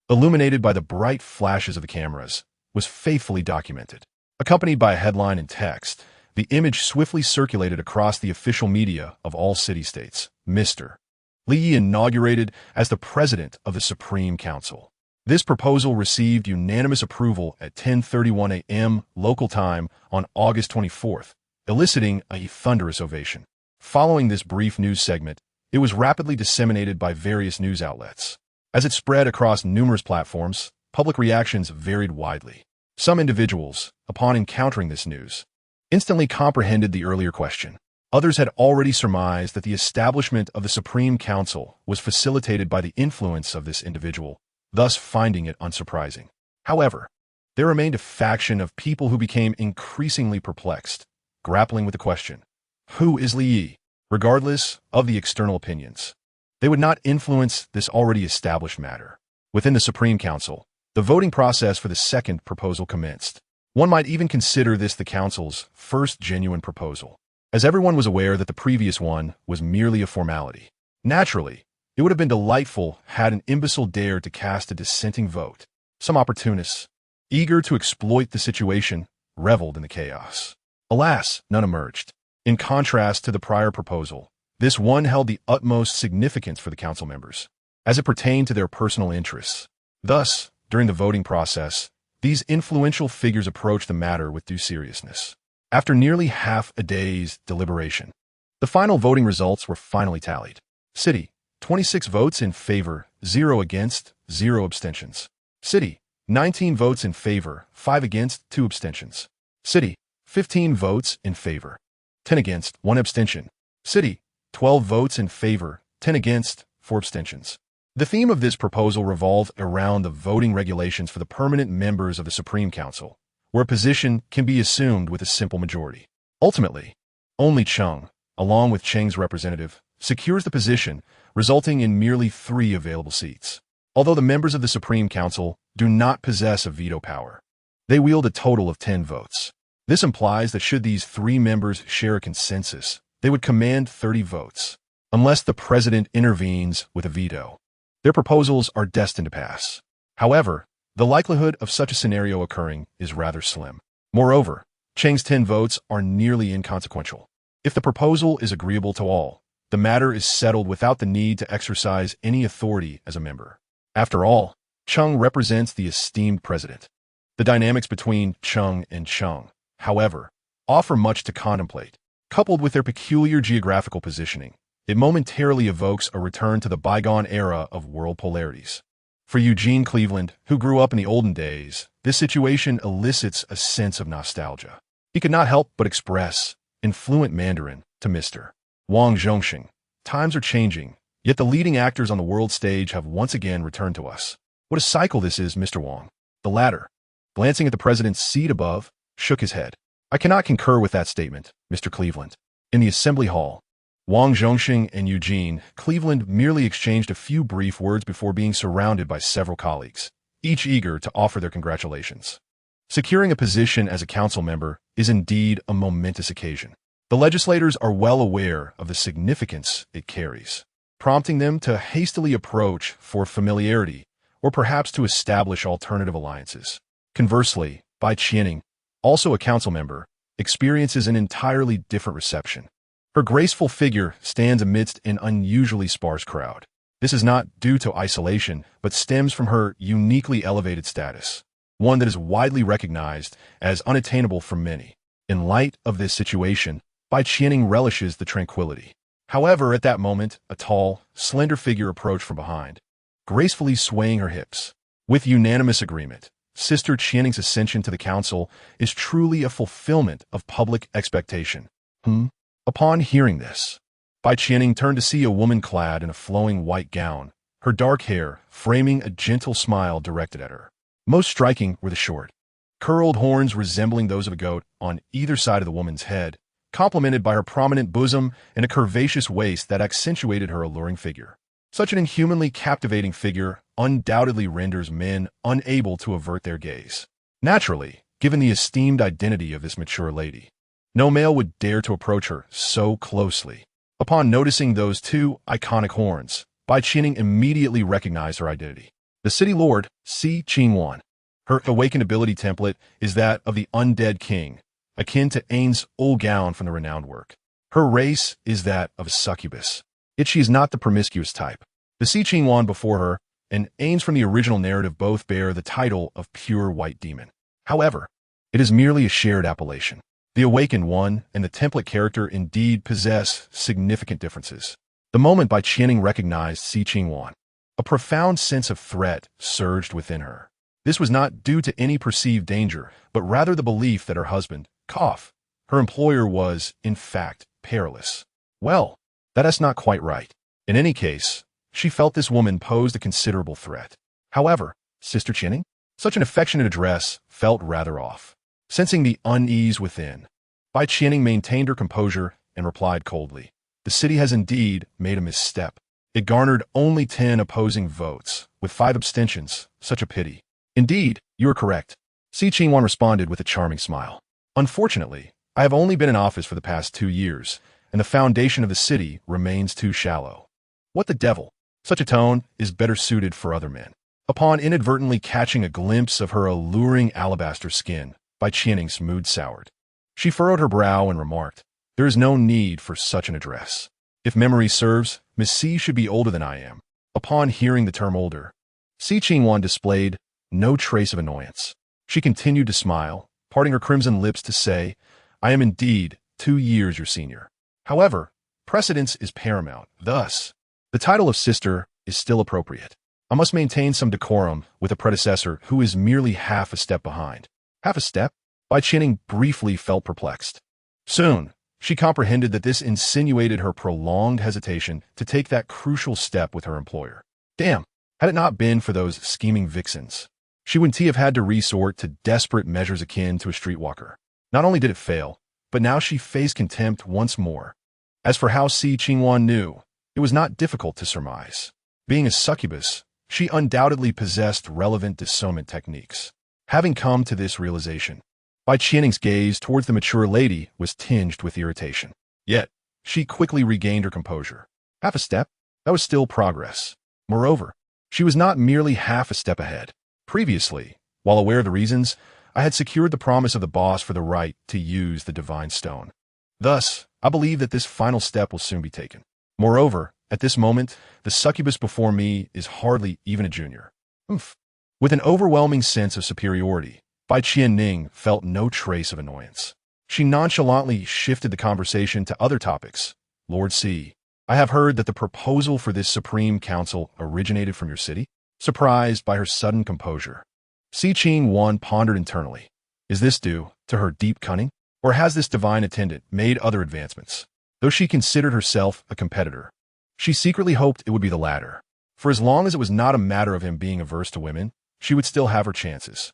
illuminated by the bright flashes of the cameras, was faithfully documented. Accompanied by a headline in text, the image swiftly circulated across the official media of all city-states. Mr. Lee inaugurated as the president of the Supreme Council. This proposal received unanimous approval at 10:31 a.m. local time on August 24th, eliciting a thunderous ovation. Following this brief news segment, it was rapidly disseminated by various news outlets. As it spread across numerous platforms, public reactions varied widely. Some individuals, upon encountering this news, instantly comprehended the earlier question. Others had already surmised that the establishment of the Supreme Council was facilitated by the influence of this individual, thus finding it unsurprising. However, there remained a faction of people who became increasingly perplexed, grappling with the question, who is Li Yi? Regardless of the external opinions, they would not influence this already established matter. Within the Supreme Council, the voting process for the second proposal commenced. One might even consider this the Council's first genuine proposal, as everyone was aware that the previous one was merely a formality. Naturally, it would have been delightful had an imbecile dared to cast a dissenting vote. Some opportunists, eager to exploit the situation, reveled in the chaos. Alas, none emerged. In contrast to the prior proposal, this one held the utmost significance for the council members, as it pertained to their personal interests. Thus, during the voting process, these influential figures approached the matter with due seriousness. After nearly half a day's deliberation, the final voting results were finally tallied. City, 26 votes in favor, 0 against, 0 abstentions. City, 19 votes in favor, 5 against, 2 abstentions. City, 15 votes in favor, 10 against, 1 abstention. City, 12 votes in favor, 10 against, 4 abstentions. The theme of this proposal revolved around the voting regulations for the permanent members of the Supreme Council, where a position can be assumed with a simple majority. Ultimately, only Chung, along with Cheng's representative, secures the position, resulting in merely 3 available seats. Although the members of the Supreme Council do not possess a veto power, they wield a total of 10 votes. This implies that should these 3 members share a consensus, they would command 30 votes. Unless the president intervenes with a veto, their proposals are destined to pass. However, the likelihood of such a scenario occurring is rather slim. Moreover, Cheng's 10 votes are nearly inconsequential. If the proposal is agreeable to all, the matter is settled without the need to exercise any authority as a member. After all, Chung represents the esteemed president. The dynamics between Chung and Chung, however, offer much to contemplate. Coupled with their peculiar geographical positioning, it momentarily evokes a return to the bygone era of world polarities. For Eugene Cleveland, who grew up in the olden days, this situation elicits a sense of nostalgia. He could not help but express, in fluent Mandarin, to Mr. Wang Zhongxing, times are changing, yet the leading actors on the world stage have once again returned to us. What a cycle this is, Mr. Wang. The latter, glancing at the president's seat above, shook his head. I cannot concur with that statement, Mr. Cleveland. In the assembly hall, Wang Zhongxing and Eugene Cleveland merely exchanged a few brief words before being surrounded by several colleagues, each eager to offer their congratulations. Securing a position as a council member is indeed a momentous occasion. The legislators are well aware of the significance it carries, prompting them to hastily approach for familiarity or perhaps to establish alternative alliances. Conversely, Bai Qianing, also a council member, experiences an entirely different reception. Her graceful figure stands amidst an unusually sparse crowd. This is not due to isolation, but stems from her uniquely elevated status, one that is widely recognized as unattainable for many. In light of this situation, Bai Qianing relishes the tranquility. However, at that moment, a tall, slender figure approached from behind, gracefully swaying her hips. With unanimous agreement, Sister Qianing's ascension to the council is truly a fulfillment of public expectation. Upon hearing this, Bai Qianing turned to see a woman clad in a flowing white gown, her dark hair framing a gentle smile directed at her. Most striking were the short, curled horns resembling those of a goat on either side of the woman's head, complemented by her prominent bosom and a curvaceous waist that accentuated her alluring figure. Such an inhumanly captivating figure undoubtedly renders men unable to avert their gaze. Naturally, given the esteemed identity of this mature lady, no male would dare to approach her so closely. Upon noticing those two iconic horns, Bai Qianing immediately recognized her identity. The city lord, Si Qingwan. Her awakened ability template is that of the undead king, akin to Ain's old gown from the renowned work. Her race is that of a succubus, yet she is not the promiscuous type. The Si Qingwan before her and Ain's from the original narrative both bear the title of pure white demon. However, it is merely a shared appellation. The awakened one and the template character indeed possess significant differences. The moment Bai Qianing recognized Si Qingwan, a profound sense of threat surged within her. This was not due to any perceived danger, but rather the belief that her husband, her employer, was, in fact, perilous. Well, that is not quite right. In any case, she felt this woman posed a considerable threat. However, Sister Qianing, such an affectionate address felt rather off. Sensing the unease within, Bai Qianing maintained her composure and replied coldly, "The city has indeed made a misstep. It garnered only 10 opposing votes, with 5 abstentions. Such a pity." "Indeed, you are correct," Si Qingwan responded with a charming smile. "Unfortunately, I have only been in office for the past 2 years, and the foundation of the city remains too shallow." "What the devil? Such a tone is better suited for other men." Upon inadvertently catching a glimpse of her alluring alabaster skin, Bai Qianing's mood soured. She furrowed her brow and remarked, "There is no need for such an address. If memory serves, Miss C should be older than I am." Upon hearing the term older, Si Qingwan displayed no trace of annoyance. She continued to smile, parting her crimson lips to say, "I am indeed 2 years your senior. However, precedence is paramount. Thus, the title of sister is still appropriate. I must maintain some decorum with a predecessor who is merely half a step behind." "Half a step?" Bai Qianing briefly felt perplexed. Soon, she comprehended that this insinuated her prolonged hesitation to take that crucial step with her employer. Damn, had it not been for those scheming vixens, she would have had to resort to desperate measures akin to a streetwalker. Not only did it fail, but now she faced contempt once more. As for how Si Qingwan knew, it was not difficult to surmise. Being a succubus, she undoubtedly possessed relevant discernment techniques. Having come to this realization, Bai Qianing's gaze towards the mature lady was tinged with irritation. Yet, she quickly regained her composure. Half a step? That was still progress. Moreover, she was not merely half a step ahead. Previously, while aware of the reasons, I had secured the promise of the boss for the right to use the divine stone. Thus, I believe that this final step will soon be taken. Moreover, at this moment, the succubus before me is hardly even a junior. With an overwhelming sense of superiority, Bai Qianing felt no trace of annoyance. She nonchalantly shifted the conversation to other topics. "Lord C, I have heard that the proposal for this Supreme Council originated from your city?" Surprised by her sudden composure, Si Qingwan pondered internally. Is this due to her deep cunning, or has this divine attendant made other advancements? Though she considered herself a competitor, she secretly hoped it would be the latter. For as long as it was not a matter of him being averse to women, she would still have her chances.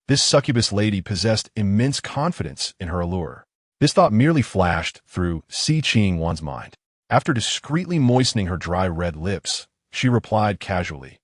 This succubus lady possessed immense confidence in her allure. This thought merely flashed through Si Qingwan's mind. After discreetly moistening her dry red lips, she replied casually,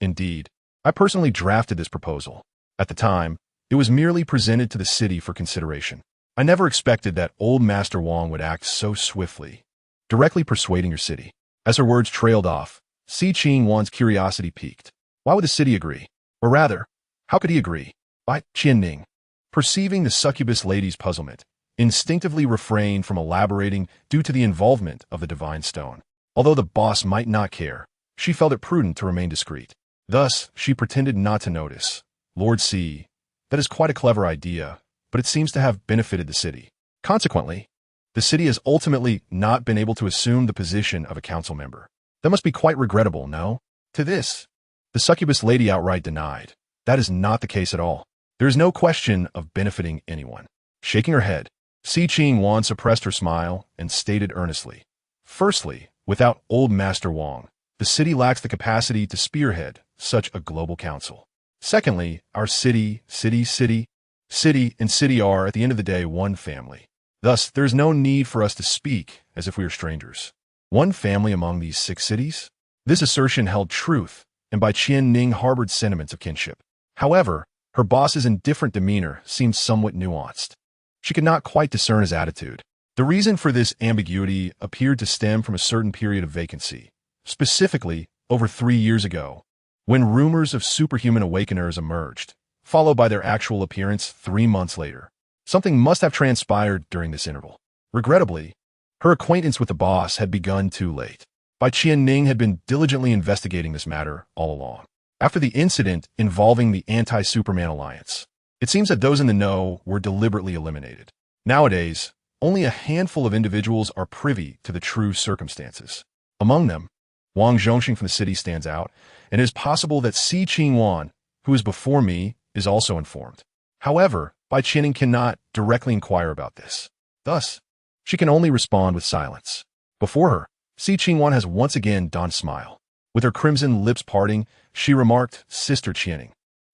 "Indeed, I personally drafted this proposal. At the time, it was merely presented to the city for consideration. I never expected that old Master Wong would act so swiftly, directly persuading your city. As her words trailed off, Si Ching Wan's curiosity piqued. Why would the city agree? Or rather, how could he agree? Bai Qianning, perceiving the succubus lady's puzzlement, instinctively refrained from elaborating due to the involvement of the divine stone. Although the boss might not care, she felt it prudent to remain discreet. Thus, she pretended not to notice. Lord C, that is quite a clever idea, but it seems to have benefited the city. Consequently, the city has ultimately not been able to assume the position of a council member. That must be quite regrettable, no? To this, the succubus lady outright denied. That is not the case at all. There is no question of benefiting anyone. Shaking her head, Si Ching Wan suppressed her smile and stated earnestly. Firstly, without old Master Wong, the city lacks the capacity to spearhead such a global council. Secondly, our city, and city are, at the end of the day, one family. Thus, there is no need for us to speak as if we are strangers. One family among these 6 cities? This assertion held truth, and Bai Qianning harbored sentiments of kinship. However, her boss's indifferent demeanor seemed somewhat nuanced. She could not quite discern his attitude. The reason for this ambiguity appeared to stem from a certain period of vacancy, specifically over 3 years ago, when rumors of superhuman awakeners emerged, followed by their actual appearance 3 months later. Something must have transpired during this interval. Regrettably, her acquaintance with the boss had begun too late. Bai Qianning had been diligently investigating this matter all along. After the incident involving the anti-Superman alliance, it seems that those in the know were deliberately eliminated. Nowadays, only a handful of individuals are privy to the true circumstances. Among them, Wang Zhongxing from the city stands out, and it is possible that Si Ching Wan, who is before me, is also informed. However, Bai Qianning cannot directly inquire about this. Thus, she can only respond with silence. Before her, Si Ching Wan has once again donned a smile. With her crimson lips parting, she remarked, Sister Qianning,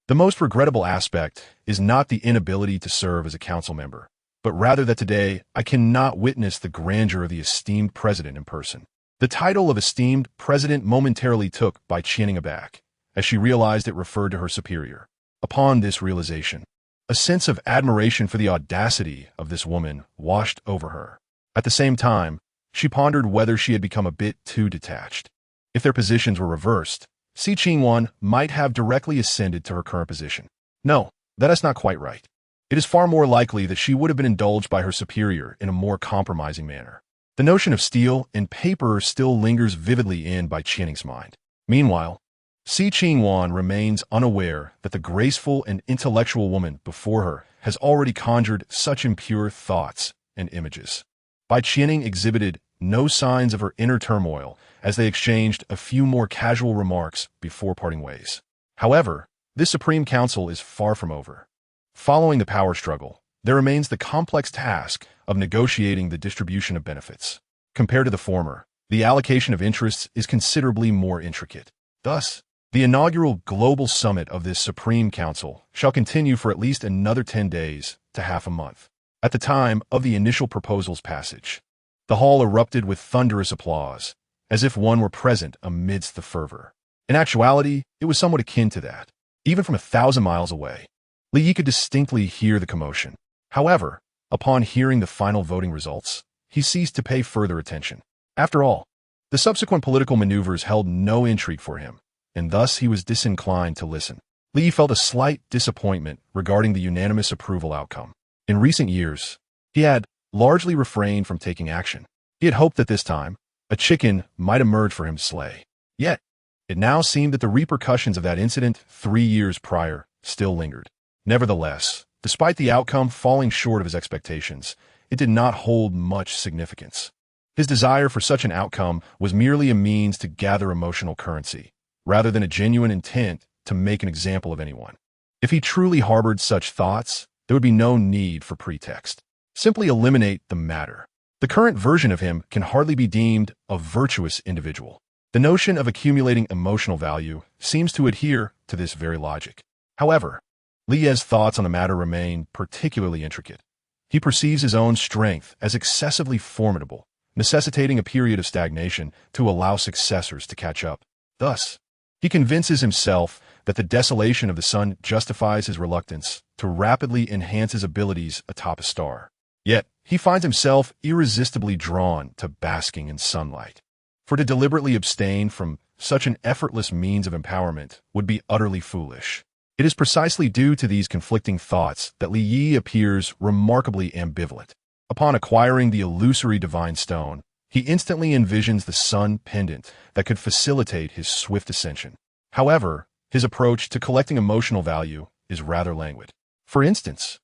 the most regrettable aspect is not the inability to serve as a council member, but rather that today I cannot witness the grandeur of the esteemed president in person. The title of esteemed president momentarily took Bai Qianning aback, as she realized it referred to her superior. Upon this realization, a sense of admiration for the audacity of this woman washed over her. At the same time, she pondered whether she had become a bit too detached. If their positions were reversed, Si Ching Wan might have directly ascended to her current position. No, that is not quite right. It is far more likely that she would have been indulged by her superior in a more compromising manner. The notion of steel and paper still lingers vividly in Bai Qianning's mind. Meanwhile, Si Ching Wan remains unaware that the graceful and intellectual woman before her has already conjured such impure thoughts and images. Bai Qianning exhibited no signs of her inner turmoil as they exchanged a few more casual remarks before parting ways. However, this Supreme Council is far from over. Following the power struggle, there remains the complex task of negotiating the distribution of benefits. Compared to the former, the allocation of interests is considerably more intricate. Thus, the inaugural global summit of this Supreme Council shall continue for at least another 10 days to half a month. At the time of the initial proposal's passage, the hall erupted with thunderous applause, as if one were present amidst the fervor. In actuality, it was somewhat akin to that. Even from 1,000 miles away, Li Yi could distinctly hear the commotion. However, upon hearing the final voting results, he ceased to pay further attention. After all, the subsequent political maneuvers held no intrigue for him, and thus he was disinclined to listen. Li Yi felt a slight disappointment regarding the unanimous approval outcome. In recent years, he had largely refrained from taking action. He had hoped that this time, a chicken might emerge for him to slay. Yet, it now seemed that the repercussions of that incident 3 years prior still lingered. Nevertheless, despite the outcome falling short of his expectations, it did not hold much significance. His desire for such an outcome was merely a means to gather emotional currency, rather than a genuine intent to make an example of anyone. If he truly harbored such thoughts, there would be no need for pretext. Simply eliminate the matter. The current version of him can hardly be deemed a virtuous individual. The notion of accumulating emotional value seems to adhere to this very logic. However, Li Ye's thoughts on the matter remain particularly intricate. He perceives his own strength as excessively formidable, necessitating a period of stagnation to allow successors to catch up. Thus, he convinces himself that the desolation of the sun justifies his reluctance to rapidly enhance his abilities atop a star. Yet, he finds himself irresistibly drawn to basking in sunlight. For to deliberately abstain from such an effortless means of empowerment would be utterly foolish. It is precisely due to these conflicting thoughts that Li Yi appears remarkably ambivalent. Upon acquiring the illusory divine stone, he instantly envisions the sun pendant that could facilitate his swift ascension. However, his approach to collecting emotional value is rather languid. For instance,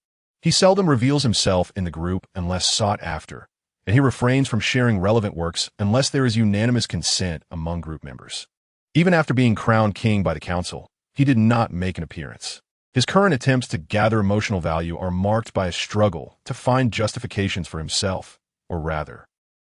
he seldom reveals himself in the group unless sought after, and he refrains from sharing relevant works unless there is unanimous consent among group members. Even after being crowned king by the council, he did not make an appearance. His current attempts to gather emotional value are marked by a struggle to find justifications for himself, or rather,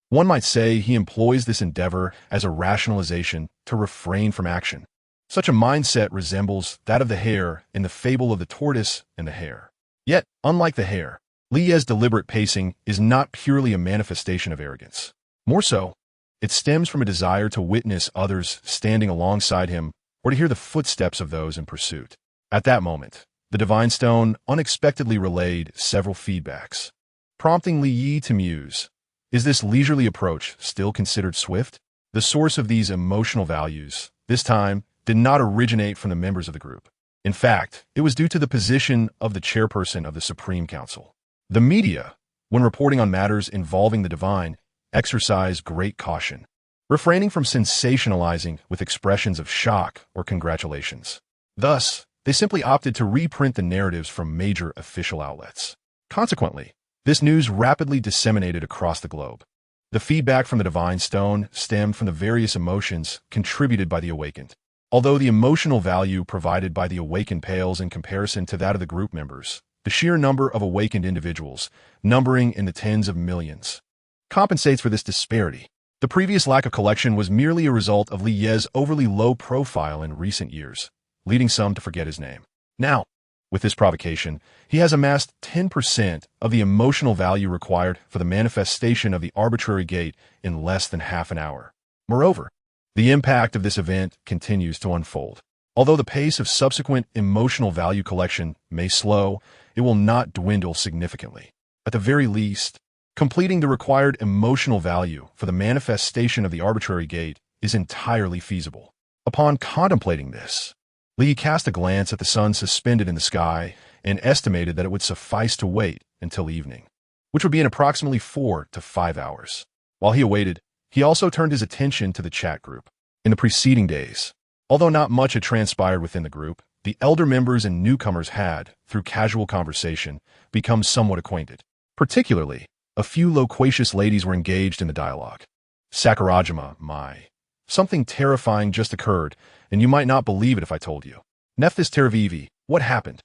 one might say he employs this endeavor as a rationalization to refrain from action. Such a mindset resembles that of the hare in the fable of the tortoise and the hare. Yet, unlike the hare, Li Yi's deliberate pacing is not purely a manifestation of arrogance. More so, it stems from a desire to witness others standing alongside him or to hear the footsteps of those in pursuit. At that moment, the divine stone unexpectedly relayed several feedbacks, prompting Li Yi to muse. Is this leisurely approach still considered swift? The source of these emotional values, this time, did not originate from the members of the group. In fact, it was due to the position of the chairperson of the Supreme Council. The media, when reporting on matters involving the divine, exercise great caution, refraining from sensationalizing with expressions of shock or congratulations. Thus, they simply opted to reprint the narratives from major official outlets. Consequently, this news rapidly disseminated across the globe. The feedback from the divine stone stemmed from the various emotions contributed by the awakened. Although the emotional value provided by the awakened pales in comparison to that of the group members, the sheer number of awakened individuals, numbering in the tens of millions, compensates for this disparity. The previous lack of collection was merely a result of Li Yi's overly low profile in recent years, leading some to forget his name. Now, with this provocation, he has amassed 10% of the emotional value required for the manifestation of the arbitrary gate in less than half an hour. Moreover, the impact of this event continues to unfold. Although the pace of subsequent emotional value collection may slow, it will not dwindle significantly. At the very least, completing the required emotional value for the manifestation of the arbitrary gate is entirely feasible. Upon contemplating this, Li cast a glance at the sun suspended in the sky and estimated that it would suffice to wait until evening, which would be in approximately 4 to 5 hours. While he awaited, he also turned his attention to the chat group. In the preceding days, although not much had transpired within the group, the elder members and newcomers had, through casual conversation, become somewhat acquainted. Particularly, a few loquacious ladies were engaged in the dialogue. Sakurajima, my. Something terrifying just occurred, and you might not believe it if I told you. Nephthys Teravivi, what happened?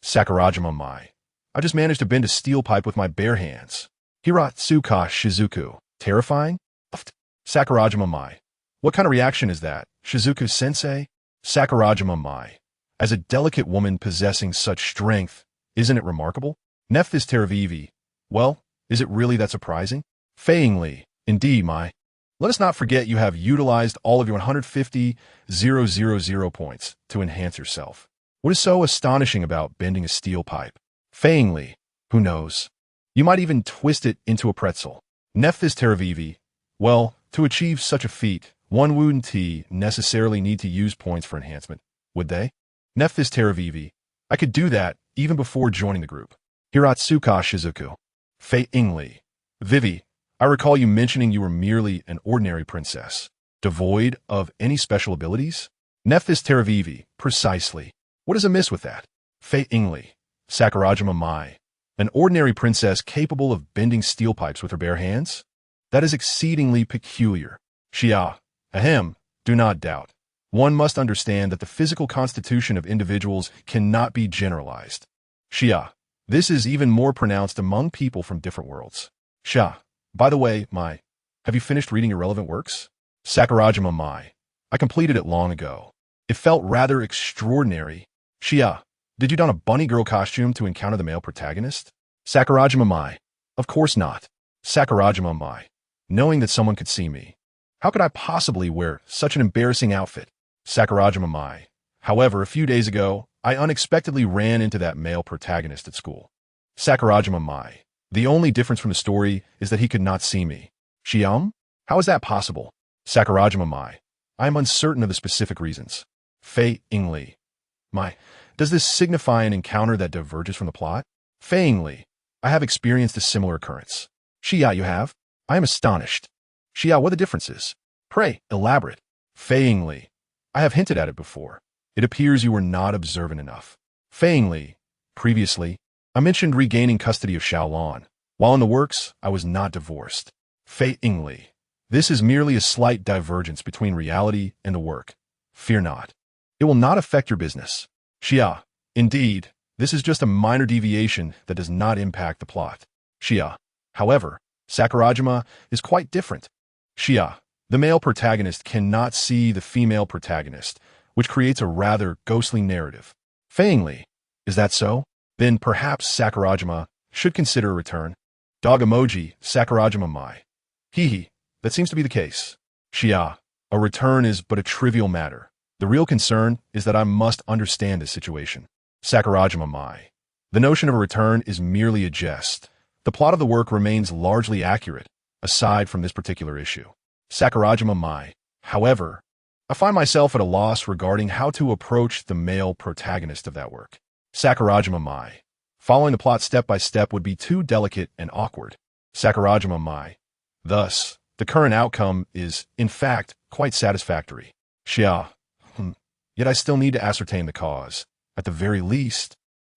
Sakurajima, my. I just managed to bend a steel pipe with my bare hands. Hiratsuka Shizuku, terrifying? Sakurajima, my. What kind of reaction is that, Shizuku-sensei? Sakurajima, my. As a delicate woman possessing such strength, isn't it remarkable? Nephthys Teravivi, well, is it really that surprising? Feiingly, indeed, my. Let us not forget you have utilized all of your 150,000 points to enhance yourself. What is so astonishing about bending a steel pipe? Feiingly, who knows? You might even twist it into a pretzel. Nephthys Teravivi, well, to achieve such a feat, one wouldn't necessarily need to use points for enhancement, would they? Nephthys Teravivi, I could do that even before joining the group. Hiratsuka Shizuku. Fei-ingli. Vivi, I recall you mentioning you were merely an ordinary princess, devoid of any special abilities? Nephthys Teravivi, precisely. What is amiss with that? Fei-ingli. Sakurajima Mai. An ordinary princess capable of bending steel pipes with her bare hands? That is exceedingly peculiar. Xia. Ahem, do not doubt. One must understand that the physical constitution of individuals cannot be generalized. Xia. This is even more pronounced among people from different worlds. Xia. By the way, Mai, have you finished reading your relevant works? Sakurajima Mai. I completed it long ago. It felt rather extraordinary. Xia. Did you don a bunny girl costume to encounter the male protagonist? Sakurajima Mai. Of course not. Sakurajima Mai. Knowing that someone could see me. How could I possibly wear such an embarrassing outfit? Sakurajima Mai. However, a few days ago, I unexpectedly ran into that male protagonist at school. Sakurajima Mai. The only difference from the story is that he could not see me. Xiam? How is that possible? Sakurajima Mai. I am uncertain of the specific reasons. Fei Ingli. Mai. Does this signify an encounter that diverges from the plot? Fei Ingli. I have experienced a similar occurrence. Xia, you have? I am astonished. Xia, what are the differences? Pray, elaborate. Fei Ingli. I have hinted at it before. It appears you were not observant enough. Fei Ingli. Previously, I mentioned regaining custody of Shaolon. While in the works, I was not divorced. Fei Ingli. This is merely a slight divergence between reality and the work. Fear not. It will not affect your business. Xia. Indeed, this is just a minor deviation that does not impact the plot. Xia. However, Sakurajima is quite different. Xia. The male protagonist cannot see the female protagonist, which creates a rather ghostly narrative. Fei Ingli. Is that so? Then perhaps Sakurajima should consider a return. Dog emoji, Sakurajima Mai. Hee. That seems to be the case. Xia. A return is but a trivial matter. The real concern is that I must understand this situation. Sakurajima Mai. The notion of a return is merely a jest. The plot of the work remains largely accurate, aside from this particular issue. Sakurajima Mai. However, I find myself at a loss regarding how to approach the male protagonist of that work. Sakurajima Mai. Following the plot step by step would be too delicate and awkward. Sakurajima Mai. Thus, the current outcome is, in fact, quite satisfactory. Xia. Yet I still need to ascertain the cause. At the very least,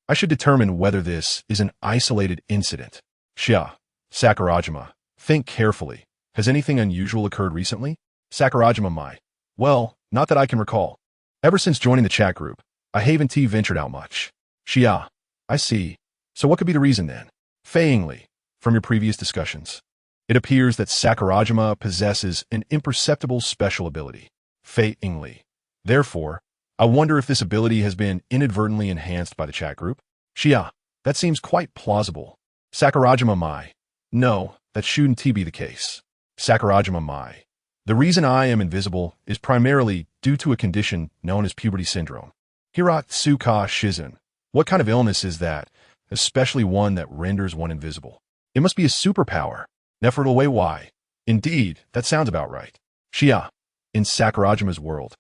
I should determine whether this is an isolated incident. Xia. Sakurajima. Think carefully. Has anything unusual occurred recently? Sakurajima Mai. Well, not that I can recall. Ever since joining the chat group, I haven't ventured out much. Xia. I see. So what could be the reason then? Fei Ingli. From your previous discussions, it appears that Sakurajima possesses an imperceptible special ability. Fei Ingli. Therefore, I wonder if this ability has been inadvertently enhanced by the chat group. Xia. That seems quite plausible. Sakurajima Mai. No, that shouldn't be the case. Sakurajima Mai. The reason I am invisible is primarily due to a condition known as puberty syndrome. Hiratsuka Shizen. What kind of illness is that, especially one that renders one invisible? It must be a superpower. Nefertile why? Indeed, that sounds about right. Xia. In Sakurajima's world,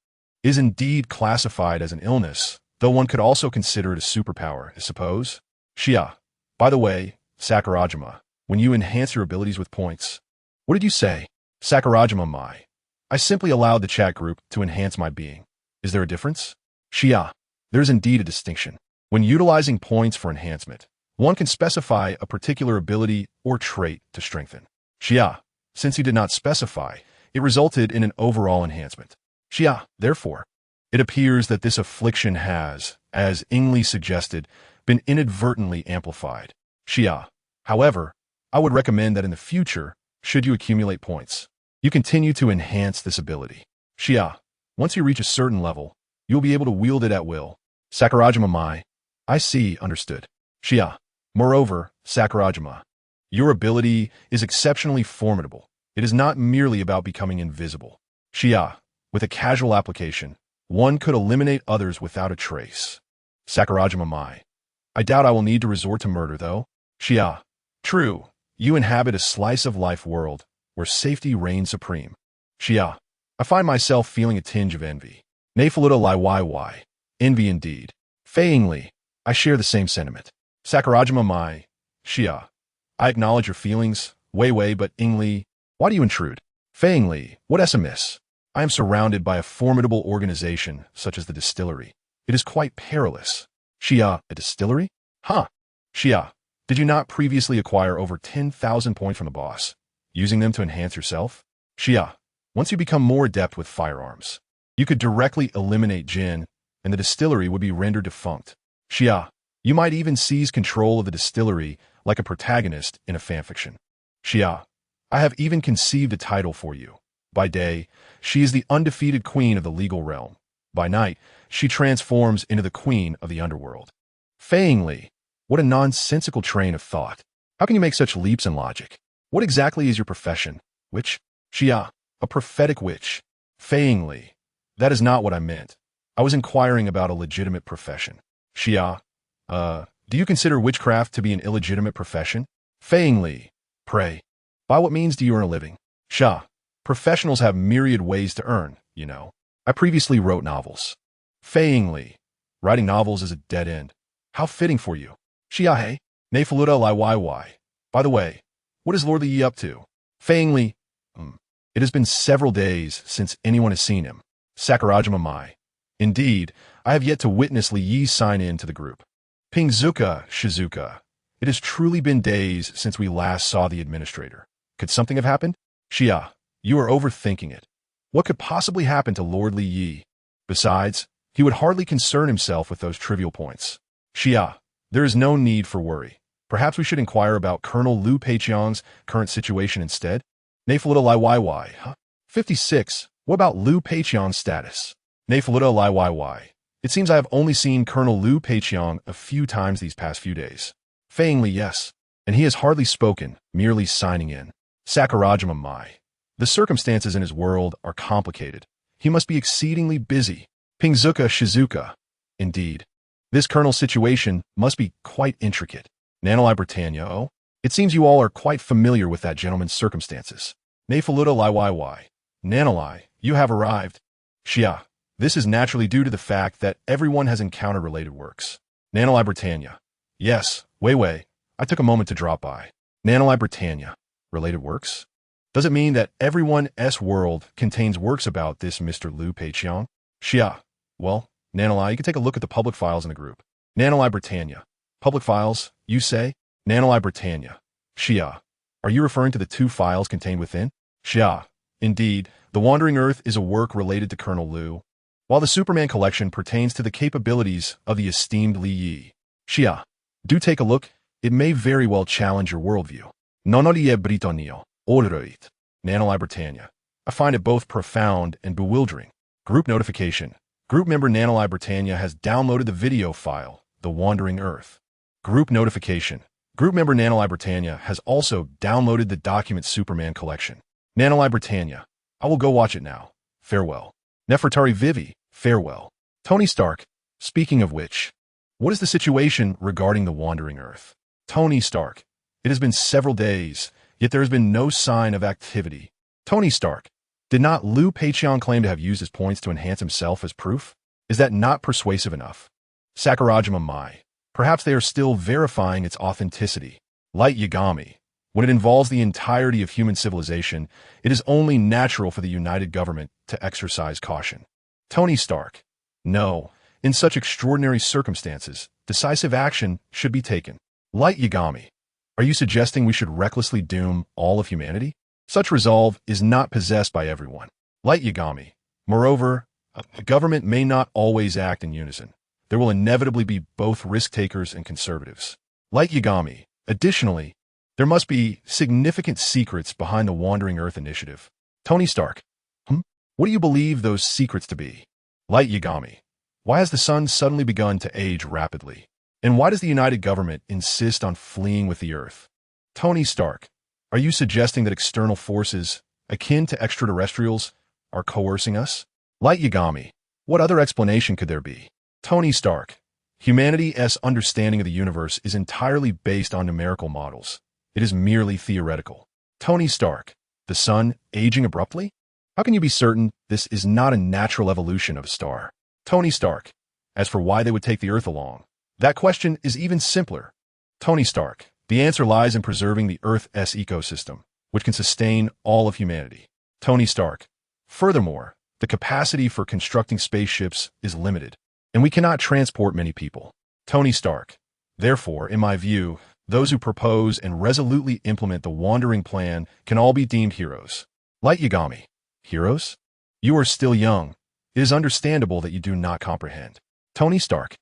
is indeed classified as an illness, though one could also consider it a superpower, I suppose. Xia. By the way, Sakurajima, when you enhance your abilities with points, what did you say? Sakurajima Mai. I simply allowed the chat group to enhance my being. Is there a difference? Xia. There is indeed a distinction. When utilizing points for enhancement, one can specify a particular ability or trait to strengthen. Xia. Since you did not specify, it resulted in an overall enhancement. Xia. Therefore, it appears that this affliction has, as Ingli suggested, been inadvertently amplified. Xia. However, I would recommend that in the future, should you accumulate points, you continue to enhance this ability. Xia. Once you reach a certain level, you will be able to wield it at will. Sakurajima Mai. I see, understood. Xia. Moreover, Sakurajima, your ability is exceptionally formidable. It is not merely about becoming invisible. Xia. With a casual application, one could eliminate others without a trace. Sakurajima Mai. I doubt I will need to resort to murder, though. Xia. True. You inhabit a slice-of-life world where safety reigns supreme. Xia. I find myself feeling a tinge of envy. Nefaluta Lai YY. Envy indeed. Fei Ingli. I share the same sentiment. Sakurajima Mai. Xia. I acknowledge your feelings, Wei, but Ingli, why do you intrude? Fei Ingli, what is amiss? I am surrounded by a formidable organization such as the distillery. It is quite perilous. Xia, a distillery? Huh. Xia, did you not previously acquire over 10,000 points from the boss, using them to enhance yourself? Xia, once you become more adept with firearms, you could directly eliminate Jin, and the distillery would be rendered defunct. Xia, you might even seize control of the distillery like a protagonist in a fanfiction. Xia, I have even conceived a title for you. By day, she is the undefeated queen of the legal realm. By night, she transforms into the queen of the underworld. Fei Ingli, what a nonsensical train of thought. How can you make such leaps in logic? What exactly is your profession? Witch? Xia, a prophetic witch. Fei Ingli, that is not what I meant. I was inquiring about a legitimate profession. Xia, do you consider witchcraft to be an illegitimate profession? Fei Li. Pray. By what means do you earn a living? Sha. Professionals have myriad ways to earn, you know. I previously wrote novels. Fei Li. Writing novels is a dead end. How fitting for you. Xiahe. Ne faluda li yy. By the way, what is Lord Li Yi up to? Fei Li. It has been several days since anyone has seen him. Sakurajima Mai. Indeed, I have yet to witness Li Yi sign in to the group. Pingzuka Shizuka. It has truly been days since we last saw the administrator. Could something have happened? Xia, you are overthinking it. What could possibly happen to Lord Li Yi? Besides, he would hardly concern himself with those trivial points. Xia, there is no need for worry. Perhaps we should inquire about Colonel Liu Peiqiang's current situation instead? Nefaluda li yy, huh? 56. What about Liu Peiqiang's status? Nefaluda li yy. It seems I have only seen Colonel Liu Peiqiang a few times these past few days. Fei Li, yes. And he has hardly spoken, merely signing in. Sakurajima Mai. The circumstances in his world are complicated. He must be exceedingly busy. Pingzuka Shizuka. Indeed. This colonel's situation must be quite intricate. Nanali Britannia, oh? It seems you all are quite familiar with that gentleman's circumstances. Nefaluda li yy. Nanali, you have arrived. Xia. This is naturally due to the fact that everyone has encountered related works. Nanali Britannia. Yes, Wei. I took a moment to drop by. Nanali Britannia. Related works? Does it mean that everyone's world contains works about this Mr. Liu Peiqiang? Xia. Well, Nanali, you can take a look at the public files in the group. Nanali Britannia. Public files, you say? Nanali Britannia. Xia. Are you referring to the two files contained within? Xia. Indeed, The Wandering Earth is a work related to Colonel Liu, while the Superman collection pertains to the capabilities of the esteemed Li Yi. Xia. Do take a look. It may very well challenge your worldview. Nonodie Britannia. Oroit. Nanali Britannia. I find it both profound and bewildering. Group notification. Group member Nanali Britannia has downloaded the video file, The Wandering Earth. Group notification. Group member Nanali Britannia has also downloaded the document Superman collection. Nanali Britannia. I will go watch it now. Farewell. Nefertari Vivi. Farewell. Tony Stark. Speaking of which, what is the situation regarding The Wandering Earth? Tony Stark. It has been several days, yet there has been no sign of activity. Tony Stark. Did not Liu Peiqiang claim to have used his points to enhance himself as proof? Is that not persuasive enough? Sakurajima Mai. Perhaps they are still verifying its authenticity. Light Yagami. When it involves the entirety of human civilization, it is only natural for the united government to exercise caution. Tony Stark. No, in such extraordinary circumstances, decisive action should be taken. Light Yagami. Are you suggesting we should recklessly doom all of humanity? Such resolve is not possessed by everyone. Light Yagami. Moreover, a government may not always act in unison. There will inevitably be both risk-takers and conservatives. Light Yagami. Additionally, there must be significant secrets behind the Wandering Earth initiative. Tony Stark. What do you believe those secrets to be? Light Yagami. Why has the sun suddenly begun to age rapidly? And why does the united government insist on fleeing with the Earth? Tony Stark. Are you suggesting that external forces, akin to extraterrestrials, are coercing us? Light Yagami. What other explanation could there be? Tony Stark. Humanity's understanding of the universe is entirely based on numerical models. It is merely theoretical. Tony Stark. The sun aging abruptly? How can you be certain this is not a natural evolution of a star? Tony Stark. As for why they would take the Earth along, that question is even simpler. Tony Stark. The answer lies in preserving the Earth's ecosystem, which can sustain all of humanity. Tony Stark. Furthermore, the capacity for constructing spaceships is limited, and we cannot transport many people. Tony Stark. Therefore, in my view, those who propose and resolutely implement the Wandering Plan can all be deemed heroes. Light Yagami. Heroes? You are still young. It is understandable that you do not comprehend. Tony Stark.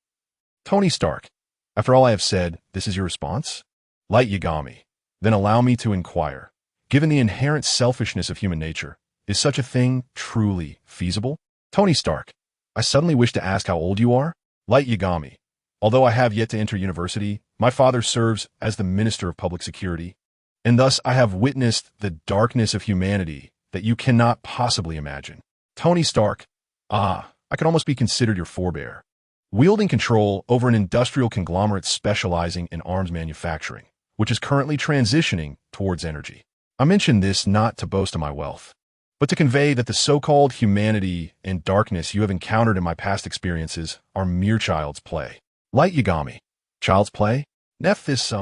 Tony Stark. After all I have said, this is your response? Light Yagami. Then allow me to inquire. Given the inherent selfishness of human nature, is such a thing truly feasible? Tony Stark. I suddenly wish to ask how old you are? Light Yagami. Although I have yet to enter university, my father serves as the Minister of Public Security, and thus I have witnessed the darkness of humanity that you cannot possibly imagine. Tony Stark. I could almost be considered your forebear. Wielding control over an industrial conglomerate specializing in arms manufacturing, which is currently transitioning towards energy. I mention this not to boast of my wealth, but to convey that the so-called humanity and darkness you have encountered in my past experiences are mere child's play. Light Yagami. Child's play? Nephthys,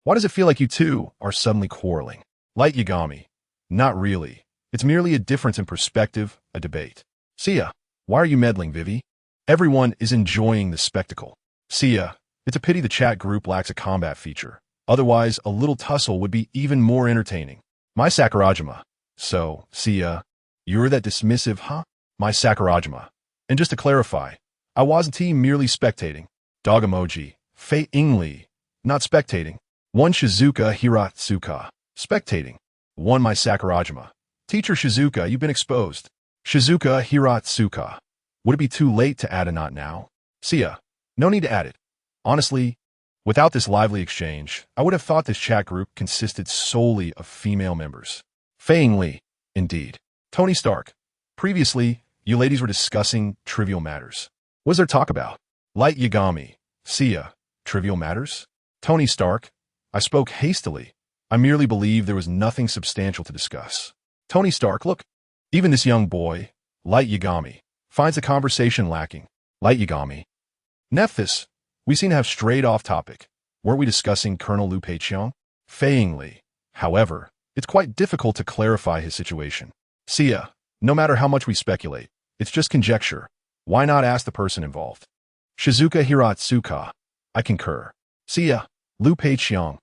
why does it feel like you two are suddenly quarreling? Light Yagami. Not really. It's merely a difference in perspective, a debate. Sia. Why are you meddling, Vivi? Everyone is enjoying the spectacle. Sia. It's a pity the chat group lacks a combat feature. Otherwise, a little tussle would be even more entertaining. My Sakurajima. So, Sia, you're that dismissive, huh? My Sakurajima. And just to clarify, I wasn't merely spectating. Dog emoji. Fei Ingli. Not spectating. One Shizuka Hiratsuka. Spectating. One My Sakurajima. Teacher Shizuka, you've been exposed. Shizuka Hiratsuka. Would it be too late to add a not now? Sia. No need to add it. Honestly, without this lively exchange, I would have thought this chat group consisted solely of female members. Fei Li. Indeed. Tony Stark. Previously, you ladies were discussing trivial matters. What was there talk about? Light Yagami. Sia. Trivial matters? Tony Stark. I spoke hastily. I merely believed there was nothing substantial to discuss. Tony Stark, look. Even this young boy, Light Yagami, finds the conversation lacking. Light Yagami. Nephthys. We seem to have strayed off topic. Weren't we discussing Colonel Liu Peiqiang? Fei Li. However, it's quite difficult to clarify his situation. Sia. No matter how much we speculate, it's just conjecture. Why not ask the person involved? Shizuka Hiratsuka. I concur. Sia. Liu Peiqiang.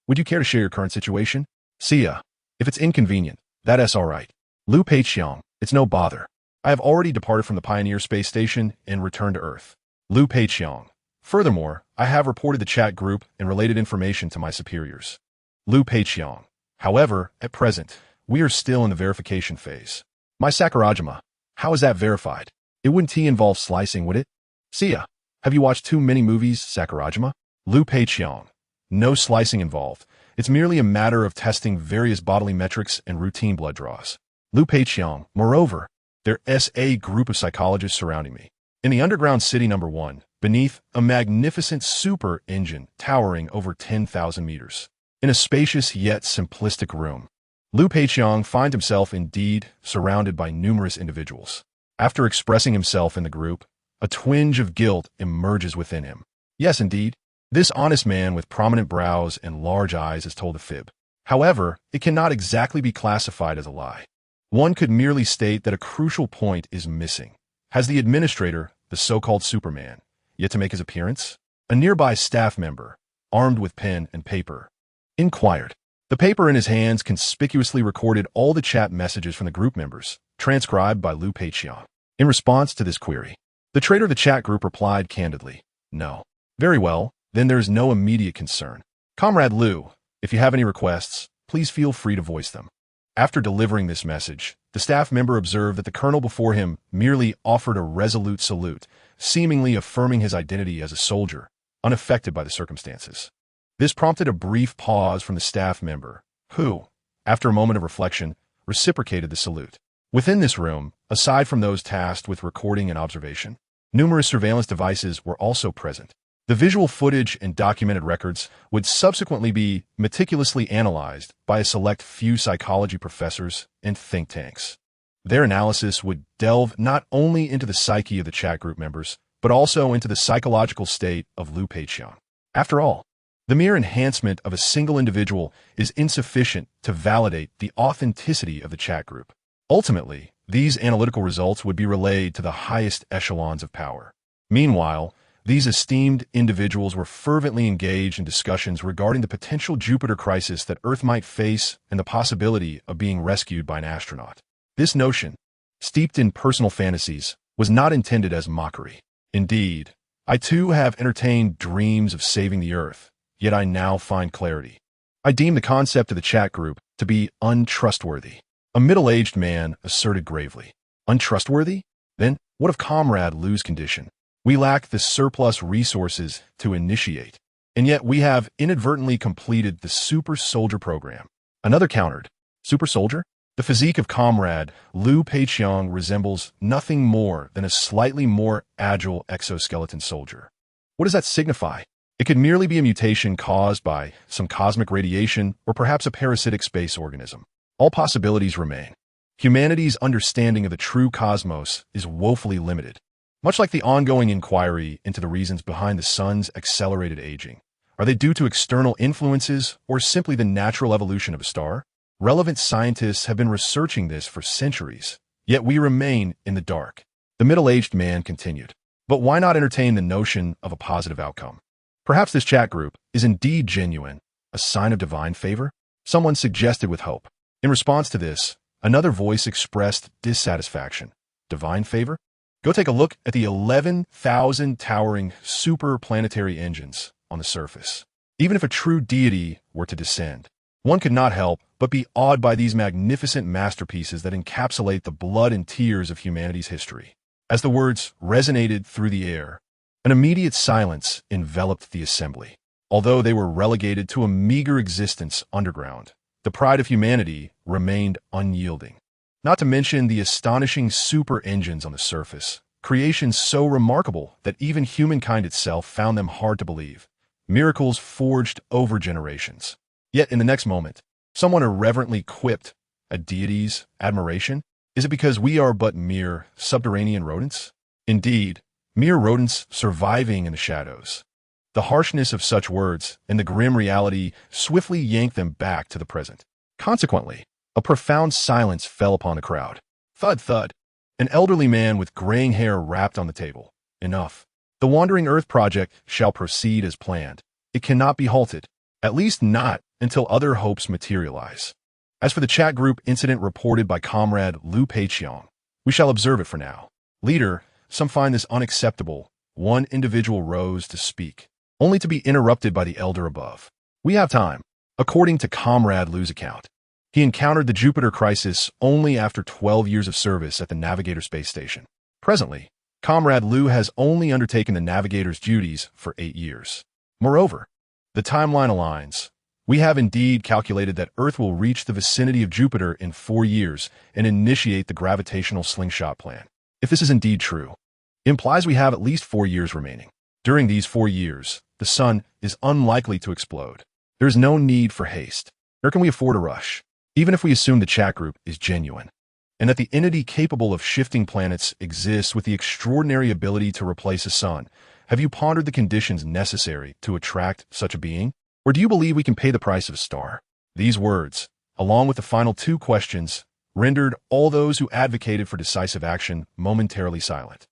Would you care to share your current situation? Sia. If it's inconvenient, that's alright. Liu Peiqiang. It's no bother. I have already departed from the Pioneer Space Station and returned to Earth. Liu Peiqiang. Furthermore, I have reported the chat group and related information to my superiors. Liu Peiqiang. However, at present, we are still in the verification phase. My Sakurajima. How is that verified? It wouldn't involve slicing, would it? Sia. Have you watched too many movies, Sakurajima? Liu Peiqiang. No slicing involved. It's merely a matter of testing various bodily metrics and routine blood draws. Liu Peiqiang. Moreover, there's a group of psychologists surrounding me. In the underground city number 1, beneath a magnificent super engine towering over 10,000 meters. In a spacious yet simplistic room, Liu Peiqiang finds himself indeed surrounded by numerous individuals. After expressing himself in the group, a twinge of guilt emerges within him. Yes, indeed, this honest man with prominent brows and large eyes has told a fib. However, it cannot exactly be classified as a lie. One could merely state that a crucial point is missing. Has the administrator, the so-called Superman, yet to make his appearance? A nearby staff member, armed with pen and paper, inquired. The paper in his hands conspicuously recorded all the chat messages from the group members, transcribed by Liu Peiqiang. In response to this query, the traitor of the chat group replied candidly, no. Very well, then there is no immediate concern. Comrade Liu, if you have any requests, please feel free to voice them. After delivering this message, the staff member observed that the colonel before him merely offered a resolute salute, seemingly affirming his identity as a soldier, unaffected by the circumstances. This prompted a brief pause from the staff member, who, after a moment of reflection, reciprocated the salute. Within this room, aside from those tasked with recording and observation, numerous surveillance devices were also present. The visual footage and documented records would subsequently be meticulously analyzed by a select few psychology professors and think tanks. Their analysis would delve not only into the psyche of the chat group members, but also into the psychological state of Liu Peiqiang. After all, the mere enhancement of a single individual is insufficient to validate the authenticity of the chat group. Ultimately, these analytical results would be relayed to the highest echelons of power. Meanwhile, these esteemed individuals were fervently engaged in discussions regarding the potential Jupiter crisis that Earth might face and the possibility of being rescued by an astronaut. This notion, steeped in personal fantasies, was not intended as mockery. Indeed, I too have entertained dreams of saving the Earth, yet I now find clarity. I deem the concept of the chat group to be untrustworthy. A middle-aged man asserted gravely. Untrustworthy? Then, what of Comrade Liu's condition? We lack the surplus resources to initiate, and yet we have inadvertently completed the Super Soldier program. Another countered. Super Soldier? The physique of Comrade Liu Peiqiang resembles nothing more than a slightly more agile exoskeleton soldier. What does that signify? It could merely be a mutation caused by some cosmic radiation or perhaps a parasitic space organism. All possibilities remain. Humanity's understanding of the true cosmos is woefully limited. Much like the ongoing inquiry into the reasons behind the sun's accelerated aging. Are they due to external influences or simply the natural evolution of a star? Relevant scientists have been researching this for centuries, yet we remain in the dark. The middle-aged man continued. But why not entertain the notion of a positive outcome? Perhaps this chat group is indeed genuine, a sign of divine favor? Someone suggested with hope. In response to this, another voice expressed dissatisfaction. Divine favor? Go take a look at the 11,000 towering super-planetary engines on the surface. Even if a true deity were to descend, one could not help but be awed by these magnificent masterpieces that encapsulate the blood and tears of humanity's history. As the words resonated through the air, an immediate silence enveloped the assembly. Although they were relegated to a meager existence underground, the pride of humanity remained unyielding. Not to mention the astonishing super engines on the surface, creations so remarkable that even humankind itself found them hard to believe. Miracles forged over generations. Yet in the next moment, someone irreverently quipped, a deity's admiration? Is it because we are but mere subterranean rodents? Indeed, mere rodents surviving in the shadows. The harshness of such words and the grim reality swiftly yanked them back to the present. Consequently, a profound silence fell upon the crowd. Thud, thud. An elderly man with graying hair rapped on the table. Enough. The Wandering Earth project shall proceed as planned. It cannot be halted, at least not until other hopes materialize. As for the chat group incident reported by Comrade Liu Peiqiang, we shall observe it for now. Leader, some find this unacceptable. One individual rose to speak, only to be interrupted by the elder above. We have time. According to Comrade Liu's account, he encountered the Jupiter crisis only after 12 years of service at the Navigator space station. Presently, Comrade Liu has only undertaken the Navigator's duties for 8 years. Moreover, the timeline aligns. We have indeed calculated that Earth will reach the vicinity of Jupiter in 4 years and initiate the gravitational slingshot plan. If this is indeed true, it implies we have at least 4 years remaining. During these 4 years, the sun is unlikely to explode. There is no need for haste, nor can we afford a rush, even if we assume the chat group is genuine, and that the entity capable of shifting planets exists with the extraordinary ability to replace a sun. Have you pondered the conditions necessary to attract such a being? Or do you believe we can pay the price of a star? These words, along with the final 2 questions, rendered all those who advocated for decisive action momentarily silent.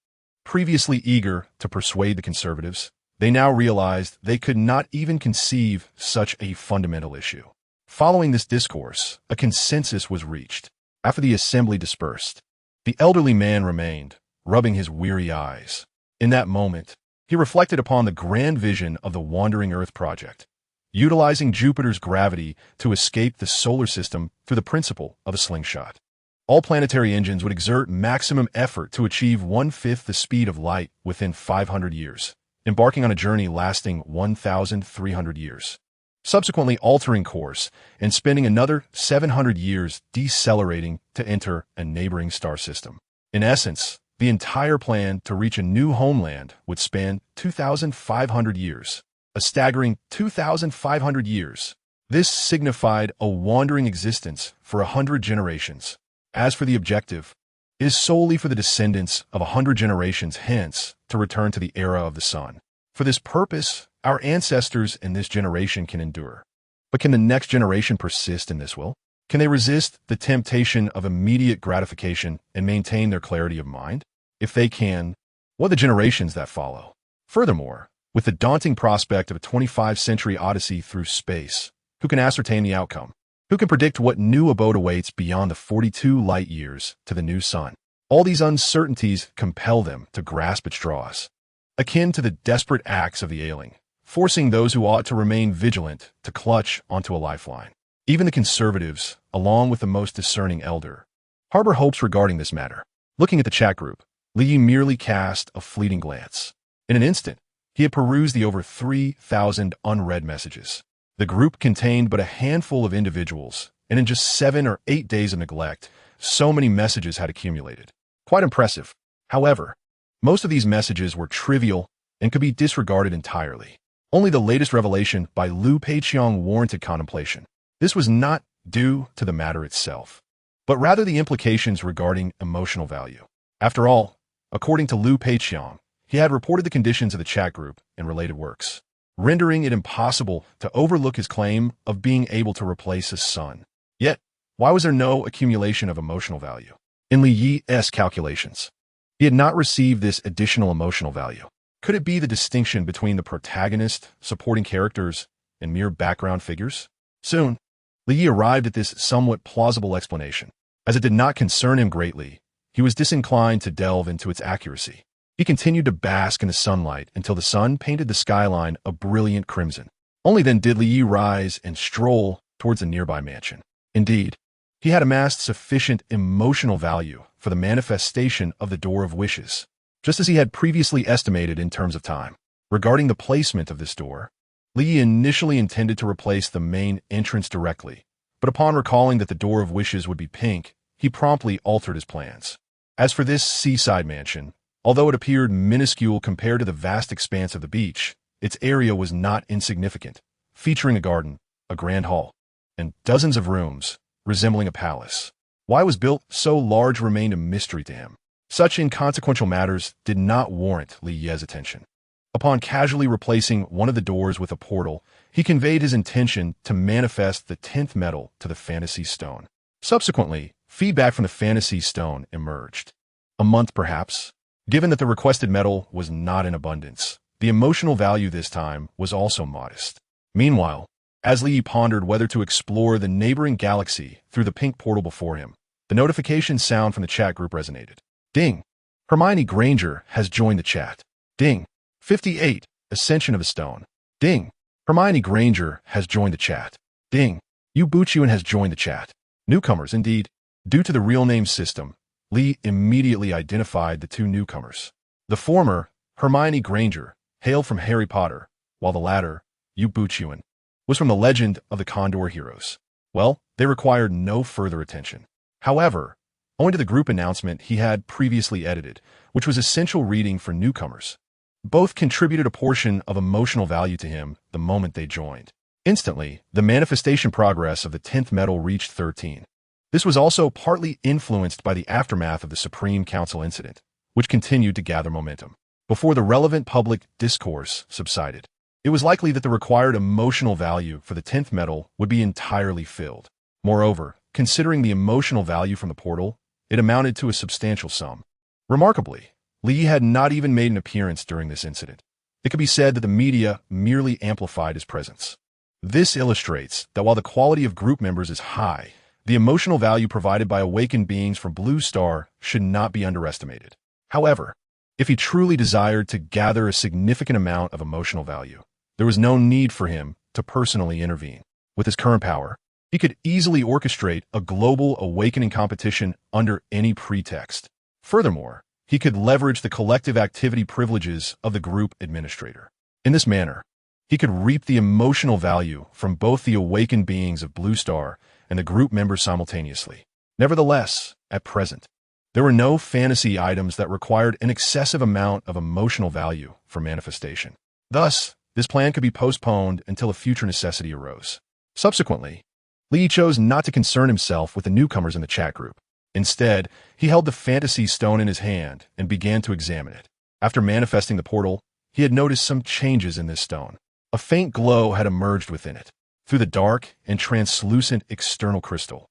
Previously eager to persuade the conservatives, they now realized they could not even conceive such a fundamental issue. Following this discourse, a consensus was reached. After the assembly dispersed, the elderly man remained, rubbing his weary eyes. In that moment, he reflected upon the grand vision of the Wandering Earth project, utilizing Jupiter's gravity to escape the solar system through the principle of a slingshot. All planetary engines would exert maximum effort to achieve 1/5 the speed of light within 500 years, embarking on a journey lasting 1,300 years, subsequently altering course and spending another 700 years decelerating to enter a neighboring star system. In essence, the entire plan to reach a new homeland would span 2,500 years. A staggering 2,500 years. This signified a wandering existence for 100 generations. As for the objective, it is solely for the descendants of 100 generations hence to return to the era of the sun. For this purpose, our ancestors in this generation can endure. But can the next generation persist in this will? Can they resist the temptation of immediate gratification and maintain their clarity of mind? If they can, what are the generations that follow? Furthermore, with the daunting prospect of a 25th-century odyssey through space, who can ascertain the outcome? Who can predict what new abode awaits beyond the 42 light years to the new sun? All these uncertainties compel them to grasp at straws, akin to the desperate acts of the ailing, forcing those who ought to remain vigilant to clutch onto a lifeline. Even the conservatives, along with the most discerning elder, harbor hopes regarding this matter. Looking at the chat group, Li merely cast a fleeting glance. In an instant, he had perused the over 3,000 unread messages. The group contained but a handful of individuals, and in just 7 or 8 days of neglect, so many messages had accumulated. Quite impressive. However, most of these messages were trivial and could be disregarded entirely. Only the latest revelation by Liu Peiqiang warranted contemplation. This was not due to the matter itself, but rather the implications regarding emotional value. After all, according to Liu Peiqiang, he had reported the conditions of the chat group and related works, rendering it impossible to overlook his claim of being able to replace his son. Yet, why was there no accumulation of emotional value? In Li Yi's calculations, he had not received this additional emotional value. Could it be the distinction between the protagonist, supporting characters, and mere background figures? Soon, Li Yi arrived at this somewhat plausible explanation. As it did not concern him greatly, he was disinclined to delve into its accuracy. He continued to bask in the sunlight until the sun painted the skyline a brilliant crimson. Only then did Li Yi rise and stroll towards a nearby mansion. Indeed, he had amassed sufficient emotional value for the manifestation of the Door of Wishes, just as he had previously estimated in terms of time. Regarding the placement of this door, Li Yi initially intended to replace the main entrance directly, but upon recalling that the Door of Wishes would be pink, he promptly altered his plans. As for this seaside mansion, although it appeared minuscule compared to the vast expanse of the beach, its area was not insignificant, featuring a garden, a grand hall, and dozens of rooms resembling a palace. Why it was built so large remained a mystery to him. Such inconsequential matters did not warrant Li Yi's attention. Upon casually replacing one of the doors with a portal, he conveyed his intention to manifest the 10th metal to the Fantasy Stone. Subsequently, feedback from the Fantasy Stone emerged. A month, perhaps. Given that the requested metal was not in abundance, the emotional value this time was also modest. Meanwhile, as Li Yi pondered whether to explore the neighboring galaxy through the pink portal before him, the notification sound from the chat group resonated. Ding! Hermione Granger has joined the chat. Ding! 58. Ascension of the Stone. Ding! Hermione Granger has joined the chat. Ding! Yu Buchuan has joined the chat. Newcomers, indeed. Due to the real name system, Li immediately identified the two newcomers. The former, Hermione Granger, hailed from Harry Potter, while the latter, Yu Buchuan, was from the Legend of the Condor Heroes. Well, they required no further attention. However, owing to the group announcement he had previously edited, which was essential reading for newcomers, both contributed a portion of emotional value to him the moment they joined. Instantly, the manifestation progress of the 10th metal reached 13. This was also partly influenced by the aftermath of the Supreme Council incident, which continued to gather momentum. Before the relevant public discourse subsided, it was likely that the required emotional value for the 10th metal would be entirely filled. Moreover, considering the emotional value from the portal, it amounted to a substantial sum. Remarkably, Li had not even made an appearance during this incident. It could be said that the media merely amplified his presence. This illustrates that while the quality of group members is high, the emotional value provided by awakened beings from Blue Star should not be underestimated. However, if he truly desired to gather a significant amount of emotional value, there was no need for him to personally intervene. With his current power, he could easily orchestrate a global awakening competition under any pretext. Furthermore, he could leverage the collective activity privileges of the group administrator. In this manner, he could reap the emotional value from both the awakened beings of Blue Star and the group members simultaneously. Nevertheless, at present, there were no fantasy items that required an excessive amount of emotional value for manifestation. Thus, this plan could be postponed until a future necessity arose. Subsequently, Li chose not to concern himself with the newcomers in the chat group. Instead, he held the Fantasy Stone in his hand and began to examine it. After manifesting the portal, he had noticed some changes in this stone. A faint glow had emerged within it. Through the dark and translucent external crystal,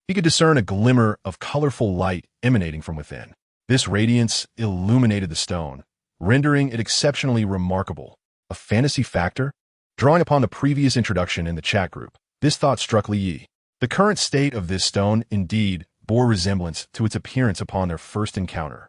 he could discern a glimmer of colorful light emanating from within. This radiance illuminated the stone, rendering it exceptionally remarkable. A fantasy factor? Drawing upon the previous introduction in the chat group, this thought struck Li Yi. The current state of this stone indeed bore resemblance to its appearance upon their first encounter.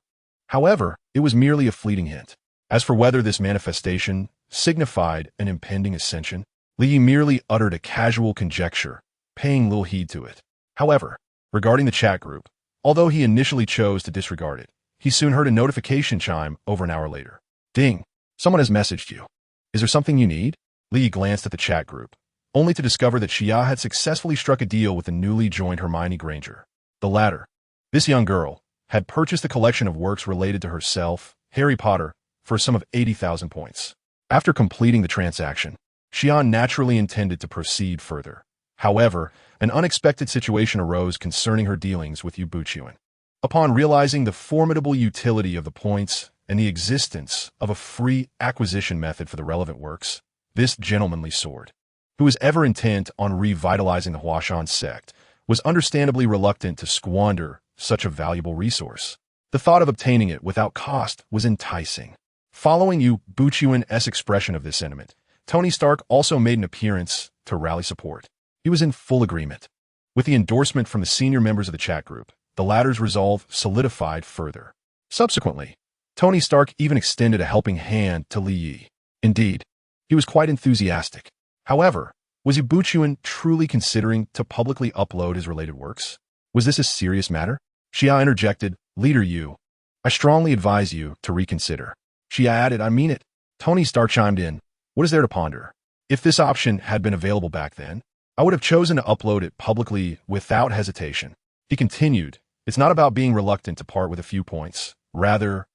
However, it was merely a fleeting hint. As for whether this manifestation signified an impending ascension, Li Yi merely uttered a casual conjecture, paying little heed to it. However, regarding the chat group, although he initially chose to disregard it, he soon heard a notification chime over an hour later. Ding! Someone has messaged you. Is there something you need? Li Yi glanced at the chat group, only to discover that Xia had successfully struck a deal with the newly joined Hermione Granger. The latter, this young girl, had purchased a collection of works related to herself, Harry Potter, for a sum of 80,000 points. After completing the transaction, Xian naturally intended to proceed further. However, an unexpected situation arose concerning her dealings with Yu Buchuan. Upon realizing the formidable utility of the points and the existence of a free acquisition method for the relevant works, this gentlemanly sword, who was ever intent on revitalizing the Huashan sect, was understandably reluctant to squander such a valuable resource. The thought of obtaining it without cost was enticing. Following Yu Buchuan's expression of this sentiment, Tony Stark also made an appearance to rally support. He was in full agreement. With the endorsement from the senior members of the chat group, the latter's resolve solidified further. Subsequently, Tony Stark even extended a helping hand to Li Yi. Indeed, he was quite enthusiastic. However, was Yu Buchuan truly considering to publicly upload his related works? Was this a serious matter? Xia interjected, "Leader Yu, I strongly advise you to reconsider." Xia added, "I mean it." Tony Stark chimed in, "What is there to ponder? If this option had been available back then, I would have chosen to upload it publicly without hesitation." He continued, "It's not about being reluctant to part with a few points. Rather,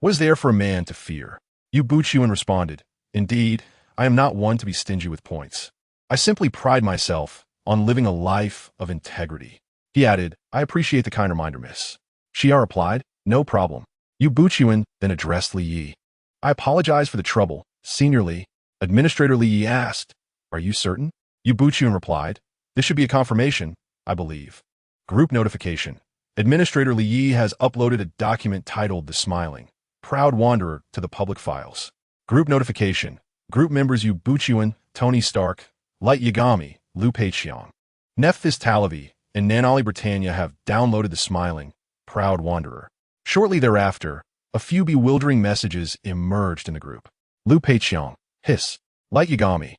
what is there for a man to fear?" Yu Buchuan responded, "Indeed, I am not one to be stingy with points. I simply pride myself on living a life of integrity." He added, "I appreciate the kind reminder, miss." Xia replied, "No problem." Yu Buchuan then addressed Li Yi. "I apologize for the trouble. Senior Li." Administrator Li Yi asked, "Are you certain?" Yu Buchuan replied, "This should be a confirmation, I believe." Group notification. Administrator Li Yi has uploaded a document titled The Smiling Proud Wanderer to the public files. Group notification. Group members Yu Buchuan, Tony Stark, Light Yagami, Liu Peiqiang, Nephthys Talavi, and Nanali Britannia have downloaded The Smiling Proud Wanderer. Shortly thereafter, a few bewildering messages emerged in the group. Liu Peiqiang, hiss. Light Yagami.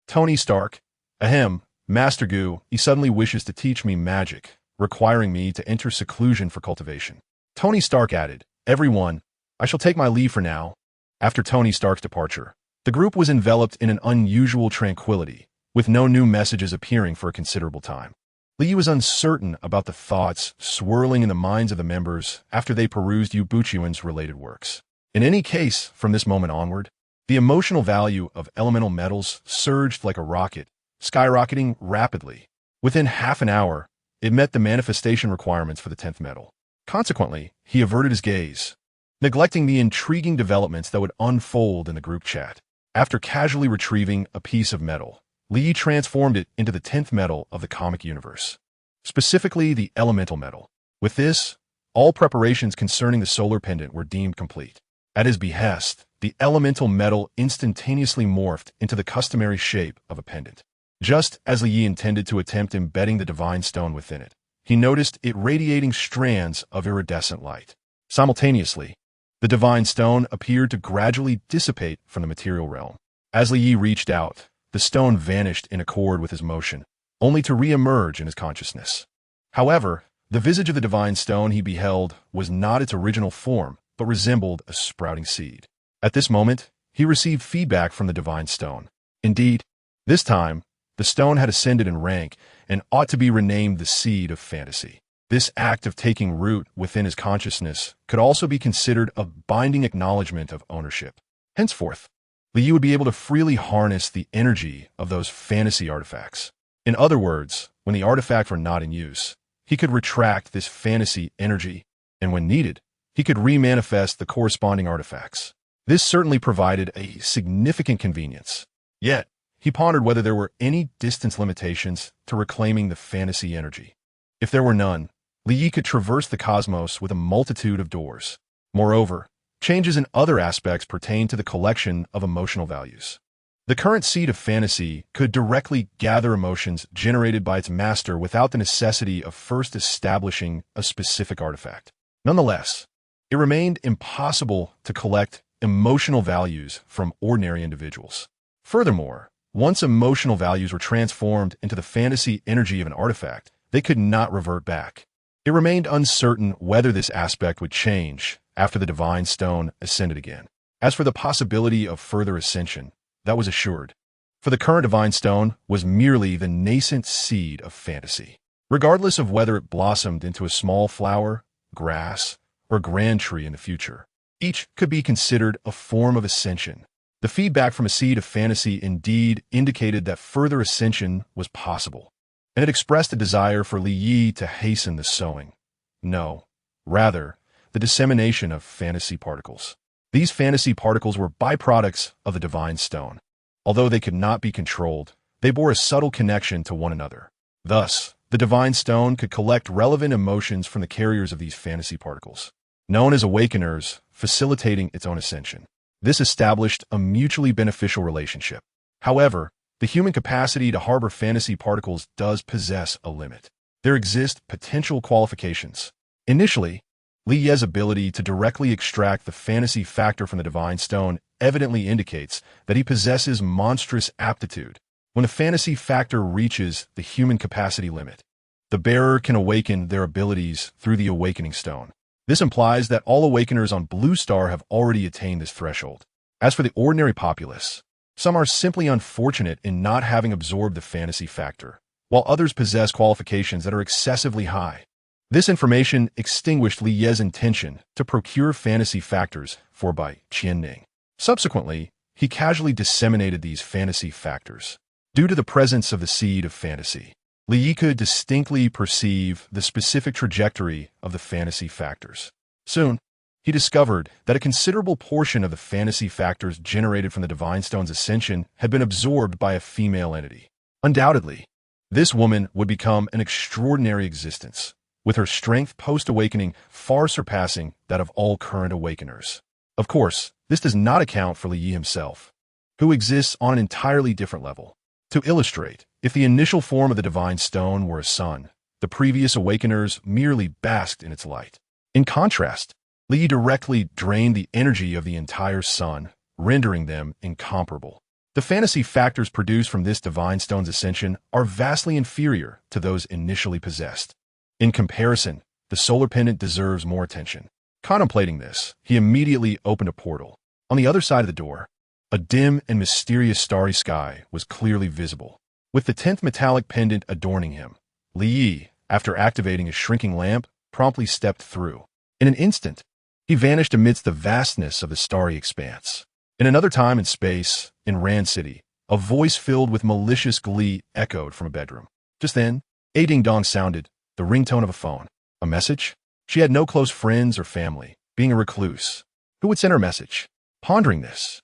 Tony Stark, ahem, Master Gu, he suddenly wishes to teach me magic, requiring me to enter seclusion for cultivation. Tony Stark added, "Everyone, I shall take my leave for now." After Tony Stark's departure, the group was enveloped in an unusual tranquility, with no new messages appearing for a considerable time. Li Yi was uncertain about the thoughts swirling in the minds of the members after they perused Yu Buchuan's related works. In any case, from this moment onward, the emotional value of elemental metals surged like a rocket, skyrocketing rapidly. Within half an hour, it met the manifestation requirements for the 10th metal. Consequently, he averted his gaze, neglecting the intriguing developments that would unfold in the group chat. After casually retrieving a piece of metal, Li Yi transformed it into the 10th metal of the comic universe, specifically the elemental metal. With this, all preparations concerning the solar pendant were deemed complete. At his behest, the elemental metal instantaneously morphed into the customary shape of a pendant. Just as Li Yi intended to attempt embedding the divine stone within it, he noticed it radiating strands of iridescent light. Simultaneously, the divine stone appeared to gradually dissipate from the material realm. As Li Yi reached out, the stone vanished in accord with his motion, only to re-emerge in his consciousness. However, the visage of the divine stone he beheld was not its original form, but resembled a sprouting seed. At this moment, he received feedback from the divine stone. Indeed, this time, the stone had ascended in rank and ought to be renamed the Seed of Fantasy. This act of taking root within his consciousness could also be considered a binding acknowledgement of ownership. Henceforth, Li Yi would be able to freely harness the energy of those fantasy artifacts. In other words, when the artifacts were not in use, he could retract this fantasy energy, and when needed, he could remanifest the corresponding artifacts. This certainly provided a significant convenience. Yet, he pondered whether there were any distance limitations to reclaiming the fantasy energy. If there were none, Li Yi could traverse the cosmos with a multitude of doors. Moreover, changes in other aspects pertain to the collection of emotional values. The current Seed of Fantasy could directly gather emotions generated by its master without the necessity of first establishing a specific artifact. Nonetheless, it remained impossible to collect emotional values from ordinary individuals. Furthermore, once emotional values were transformed into the fantasy energy of an artifact, they could not revert back. It remained uncertain whether this aspect would change after the divine stone ascended again. As for the possibility of further ascension, that was assured, for the current divine stone was merely the nascent seed of fantasy. Regardless of whether it blossomed into a small flower, grass, or grand tree in the future, each could be considered a form of ascension. The feedback from a seed of fantasy indeed indicated that further ascension was possible, and it expressed a desire for Li Yi to hasten the sowing. No, rather, the dissemination of fantasy particles. These fantasy particles were byproducts of the divine stone. Although they could not be controlled, they bore a subtle connection to one another. Thus, the divine stone could collect relevant emotions from the carriers of these fantasy particles, known as awakeners, facilitating its own ascension. This established a mutually beneficial relationship. However, the human capacity to harbor fantasy particles does possess a limit. There exist potential qualifications. Initially, Li Ye's ability to directly extract the fantasy factor from the divine stone evidently indicates that he possesses monstrous aptitude. When the fantasy factor reaches the human capacity limit, the bearer can awaken their abilities through the awakening stone. This implies that all awakeners on Blue Star have already attained this threshold. As for the ordinary populace, some are simply unfortunate in not having absorbed the fantasy factor, while others possess qualifications that are excessively high. This information extinguished Li Ye's intention to procure fantasy factors for Bai Qianning. Subsequently, he casually disseminated these fantasy factors. Due to the presence of the seed of fantasy, Li Yi could distinctly perceive the specific trajectory of the fantasy factors. Soon, he discovered that a considerable portion of the fantasy factors generated from the Divine Stone's ascension had been absorbed by a female entity. Undoubtedly, this woman would become an extraordinary existence, with her strength post-awakening far surpassing that of all current awakeners. Of course, this does not account for Li Yi himself, who exists on an entirely different level. To illustrate, if the initial form of the Divine Stone were a sun, the previous awakeners merely basked in its light. In contrast, Li Yi directly drained the energy of the entire sun, rendering them incomparable. The fantasy factors produced from this Divine Stone's ascension are vastly inferior to those initially possessed. In comparison, the solar pendant deserves more attention. Contemplating this, he immediately opened a portal. On the other side of the door, a dim and mysterious starry sky was clearly visible, with the 10th metallic pendant adorning him. Li Yi, after activating his shrinking lamp, promptly stepped through. In an instant, he vanished amidst the vastness of the starry expanse. In another time and space, in Ran City, a voice filled with malicious glee echoed from a bedroom. Just then, a ding-dong sounded, the ringtone of a phone. A message? She had no close friends or family, being a recluse. Who would send her a message? Pondering this,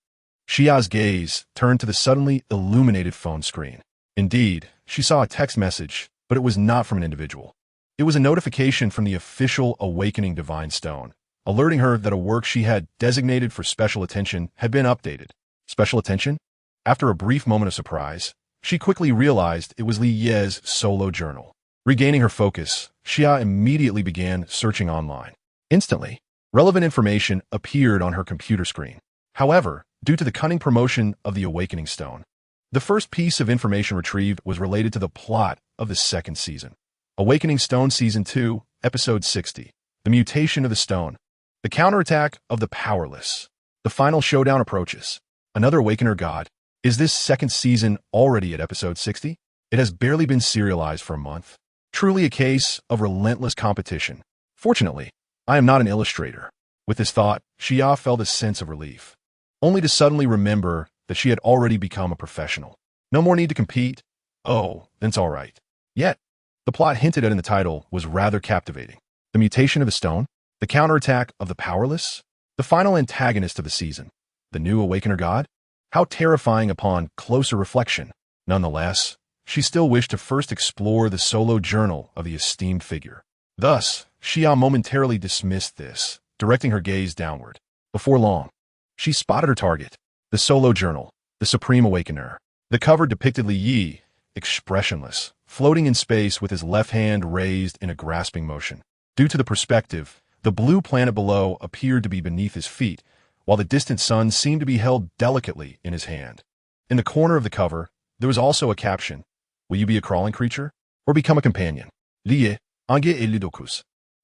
Xia's gaze turned to the suddenly illuminated phone screen. Indeed, she saw a text message, but it was not from an individual. It was a notification from the official Awakening Divine Stone, alerting her that a work she had designated for special attention had been updated. Special attention? After a brief moment of surprise, she quickly realized it was Li Ye's solo journal. Regaining her focus, Xia immediately began searching online. Instantly, relevant information appeared on her computer screen. However, due to the cunning promotion of the Awakening Stone, the first piece of information retrieved was related to the plot of the second season. Awakening Stone Season 2, Episode 60. The Mutation of the Stone. The Counterattack of the Powerless. The final showdown approaches. Another Awakener God. Is this second season already at Episode 60? It has barely been serialized for a month. Truly a case of relentless competition. Fortunately, I am not an illustrator. With this thought, Xia felt a sense of relief, only to suddenly remember that she had already become a professional. No more need to compete. Oh, that's all right. Yet, the plot hinted at in the title was rather captivating. The mutation of the stone, the counterattack of the powerless, the final antagonist of the season, the new Awakener God? How terrifying upon closer reflection. Nonetheless, she still wished to first explore the solo journal of the esteemed figure. Thus, Xia momentarily dismissed this, directing her gaze downward. Before long, she spotted her target, the solo journal, the Supreme Awakener. The cover depicted Li Yi, expressionless, floating in space with his left hand raised in a grasping motion. Due to the perspective, the blue planet below appeared to be beneath his feet, while the distant sun seemed to be held delicately in his hand. In the corner of the cover, there was also a caption: "Will you be a crawling creature, or become a companion?" Liye, Ange et Lidokus.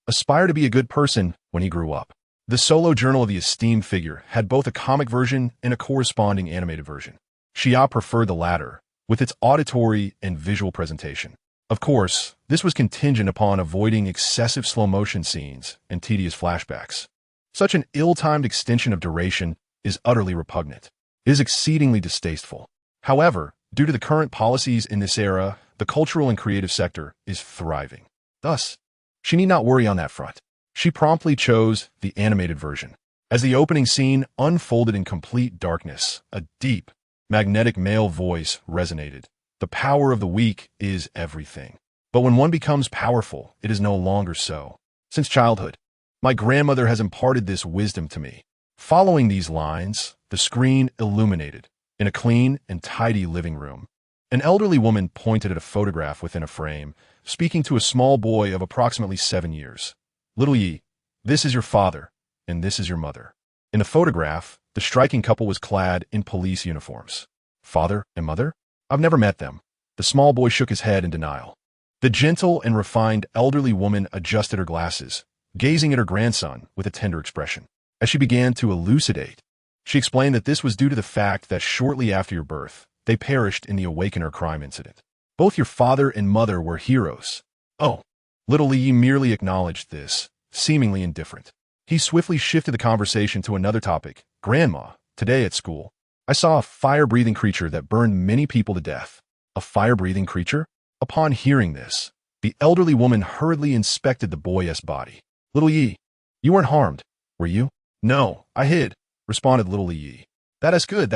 Aspire to be a good person when he grew up. The solo journal of the esteemed figure had both a comic version and a corresponding animated version. Xia preferred the latter, with its auditory and visual presentation. Of course, this was contingent upon avoiding excessive slow-motion scenes and tedious flashbacks. Such an ill-timed extension of duration is utterly repugnant. It is exceedingly distasteful. However, due to the current policies in this era, the cultural and creative sector is thriving. Thus, she need not worry on that front. She promptly chose the animated version. As the opening scene unfolded in complete darkness, a deep, magnetic male voice resonated. The power of the weak is everything. But when one becomes powerful, it is no longer so. Since childhood, my grandmother has imparted this wisdom to me. Following these lines, the screen illuminated in a clean and tidy living room. An elderly woman pointed at a photograph within a frame, speaking to a small boy of approximately 7 years. "Little Yi, this is your father, and this is your mother." In the photograph, the striking couple was clad in police uniforms. "Father and mother? I've never met them." The small boy shook his head in denial. The gentle and refined elderly woman adjusted her glasses, gazing at her grandson with a tender expression. As she began to elucidate, she explained that this was due to the fact that shortly after your birth, they perished in the Awakener crime incident. Both your father and mother were heroes. Oh, little Lee merely acknowledged this, seemingly indifferent. He swiftly shifted the conversation to another topic. "Grandma, today at school, I saw a fire-breathing creature that burned many people to death." "A fire-breathing creature?" Upon hearing this, the elderly woman hurriedly inspected the boy's body. "Little Yi, you weren't harmed, were you?" "No, I hid," responded little Yi. That is good.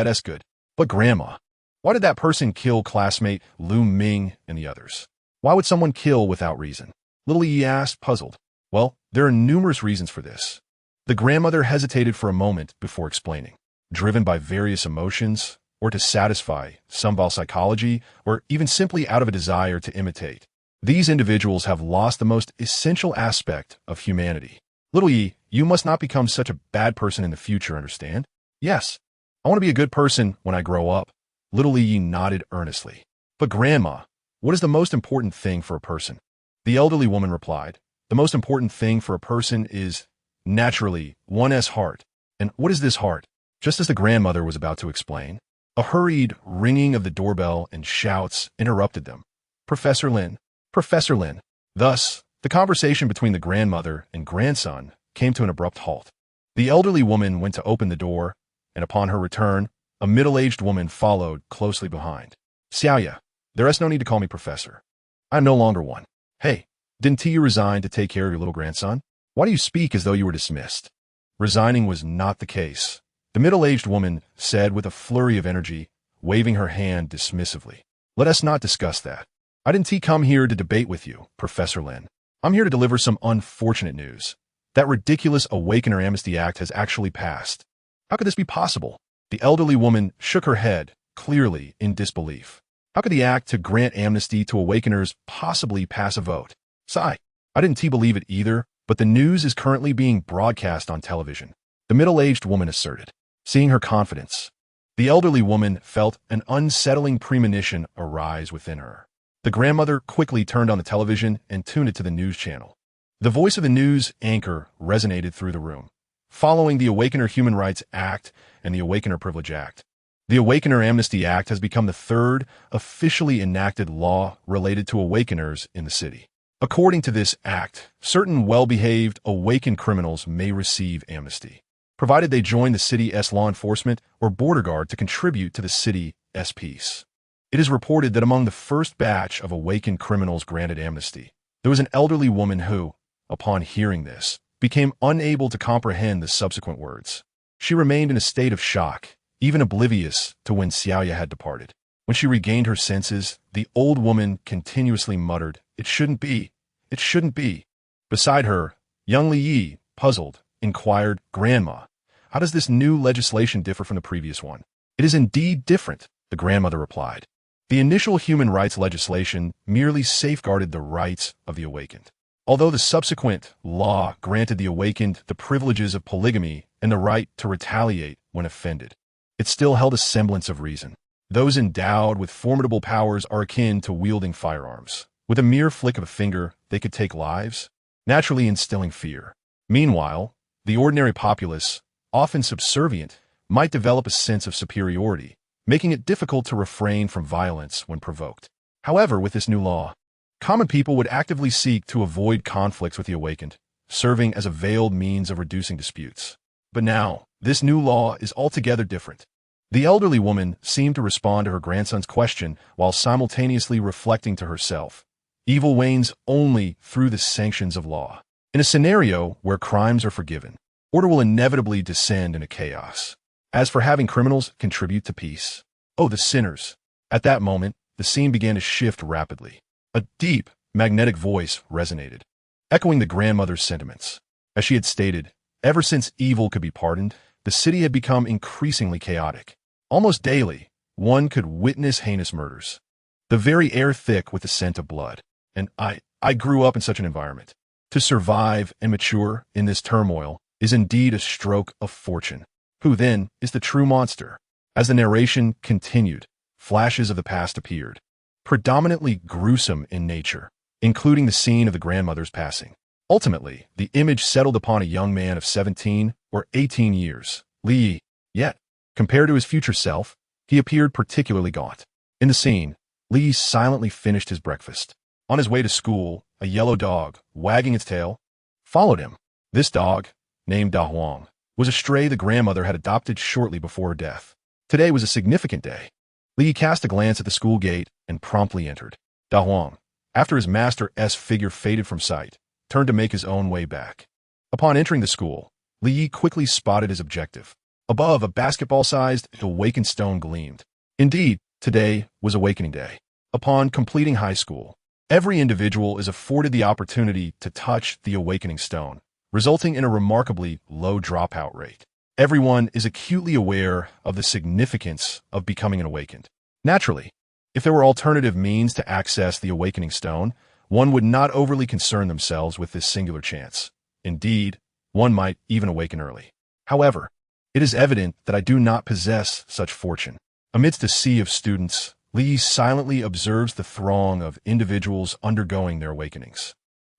But Grandma, why did that person kill classmate Lu Ming and the others? Why would someone kill without reason? Little Yi asked, puzzled. "Well, there are numerous reasons for this." The grandmother hesitated for a moment before explaining. Driven by various emotions, or to satisfy some psychology, or even simply out of a desire to imitate, these individuals have lost the most essential aspect of humanity. "Little Yi, you must not become such a bad person in the future, understand?" "Yes, I want to be a good person when I grow up." Little Yi nodded earnestly. "But Grandma, what is the most important thing for a person?" The elderly woman replied, "The most important thing for a person is, naturally, one's heart." "And what is this heart?" Just as the grandmother was about to explain, a hurried ringing of the doorbell and shouts interrupted them. "Professor Lin! Professor Lin!" Thus, the conversation between the grandmother and grandson came to an abrupt halt. The elderly woman went to open the door, and upon her return, a middle-aged woman followed closely behind. "Xiaoya, there is no need to call me professor. I am no longer one." "Hey, didn't you resign to take care of your little grandson? Why do you speak as though you were dismissed?" Resigning was not the case, the middle-aged woman said with a flurry of energy, waving her hand dismissively. "Let us not discuss that. I didn't come here to debate with you, Professor Lin. I'm here to deliver some unfortunate news. That ridiculous Awakener Amnesty Act has actually passed." "How could this be possible?" The elderly woman shook her head, clearly in disbelief. "How could the act to grant amnesty to Awakeners possibly pass a vote?" "Sigh, I didn't believe it either, but the news is currently being broadcast on television," the middle-aged woman asserted. Seeing her confidence, the elderly woman felt an unsettling premonition arise within her. The grandmother quickly turned on the television and tuned it to the news channel. The voice of the news anchor resonated through the room. Following the Awakener Human Rights Act and the Awakener Privilege Act, the Awakener Amnesty Act has become the third officially enacted law related to Awakeners in the city. According to this act, certain well-behaved awakened criminals may receive amnesty, provided they join the city's law enforcement or border guard to contribute to the city's peace. It is reported that among the first batch of awakened criminals granted amnesty, there was an elderly woman who, upon hearing this, became unable to comprehend the subsequent words. She remained in a state of shock, even oblivious to when Xiaoya had departed. When she regained her senses, the old woman continuously muttered, "It shouldn't be. It shouldn't be." Beside her, young Li Yi, puzzled, inquired, "Grandma, how does this new legislation differ from the previous one?" "It is indeed different," the grandmother replied. The initial human rights legislation merely safeguarded the rights of the awakened, although the subsequent law granted the awakened the privileges of polygamy and the right to retaliate when offended. It still held a semblance of reason. Those endowed with formidable powers are akin to wielding firearms. With a mere flick of a finger, they could take lives, naturally instilling fear. Meanwhile, the ordinary populace, often subservient, might develop a sense of superiority, making it difficult to refrain from violence when provoked. However, with this new law, common people would actively seek to avoid conflicts with the awakened, serving as a veiled means of reducing disputes. But now, this new law is altogether different. The elderly woman seemed to respond to her grandson's question while simultaneously reflecting to herself. Evil wanes only through the sanctions of law. In a scenario where crimes are forgiven, order will inevitably descend into chaos. As for having criminals contribute to peace, oh, the sinners. At that moment, the scene began to shift rapidly. A deep, magnetic voice resonated, echoing the grandmother's sentiments. As she had stated, ever since evil could be pardoned, the city had become increasingly chaotic. Almost daily, one could witness heinous murders. The very air thick with the scent of blood. And I grew up in such an environment. To survive and mature in this turmoil is indeed a stroke of fortune. Who then is the true monster? As the narration continued, flashes of the past appeared, predominantly gruesome in nature, including the scene of the grandmother's passing. Ultimately, the image settled upon a young man of 17 or 18 years, Lee. Yet, compared to his future self, he appeared particularly gaunt. In the scene, Lee silently finished his breakfast. On his way to school, a yellow dog, wagging its tail, followed him. This dog, named Da Huang, was a stray the grandmother had adopted shortly before her death. Today was a significant day. Lee cast a glance at the school gate and promptly entered. Da Huang, after his master's figure faded from sight, turned to make his own way back. Upon entering the school, Lee quickly spotted his objective. Above, a basketball-sized awakened stone gleamed. Indeed, today was Awakening Day. Upon completing high school, every individual is afforded the opportunity to touch the awakening stone, resulting in a remarkably low dropout rate. Everyone is acutely aware of the significance of becoming an awakened. Naturally, if there were alternative means to access the awakening stone, one would not overly concern themselves with this singular chance. Indeed, one might even awaken early. However, it is evident that I do not possess such fortune. Amidst a sea of students, Lee silently observes the throng of individuals undergoing their awakenings.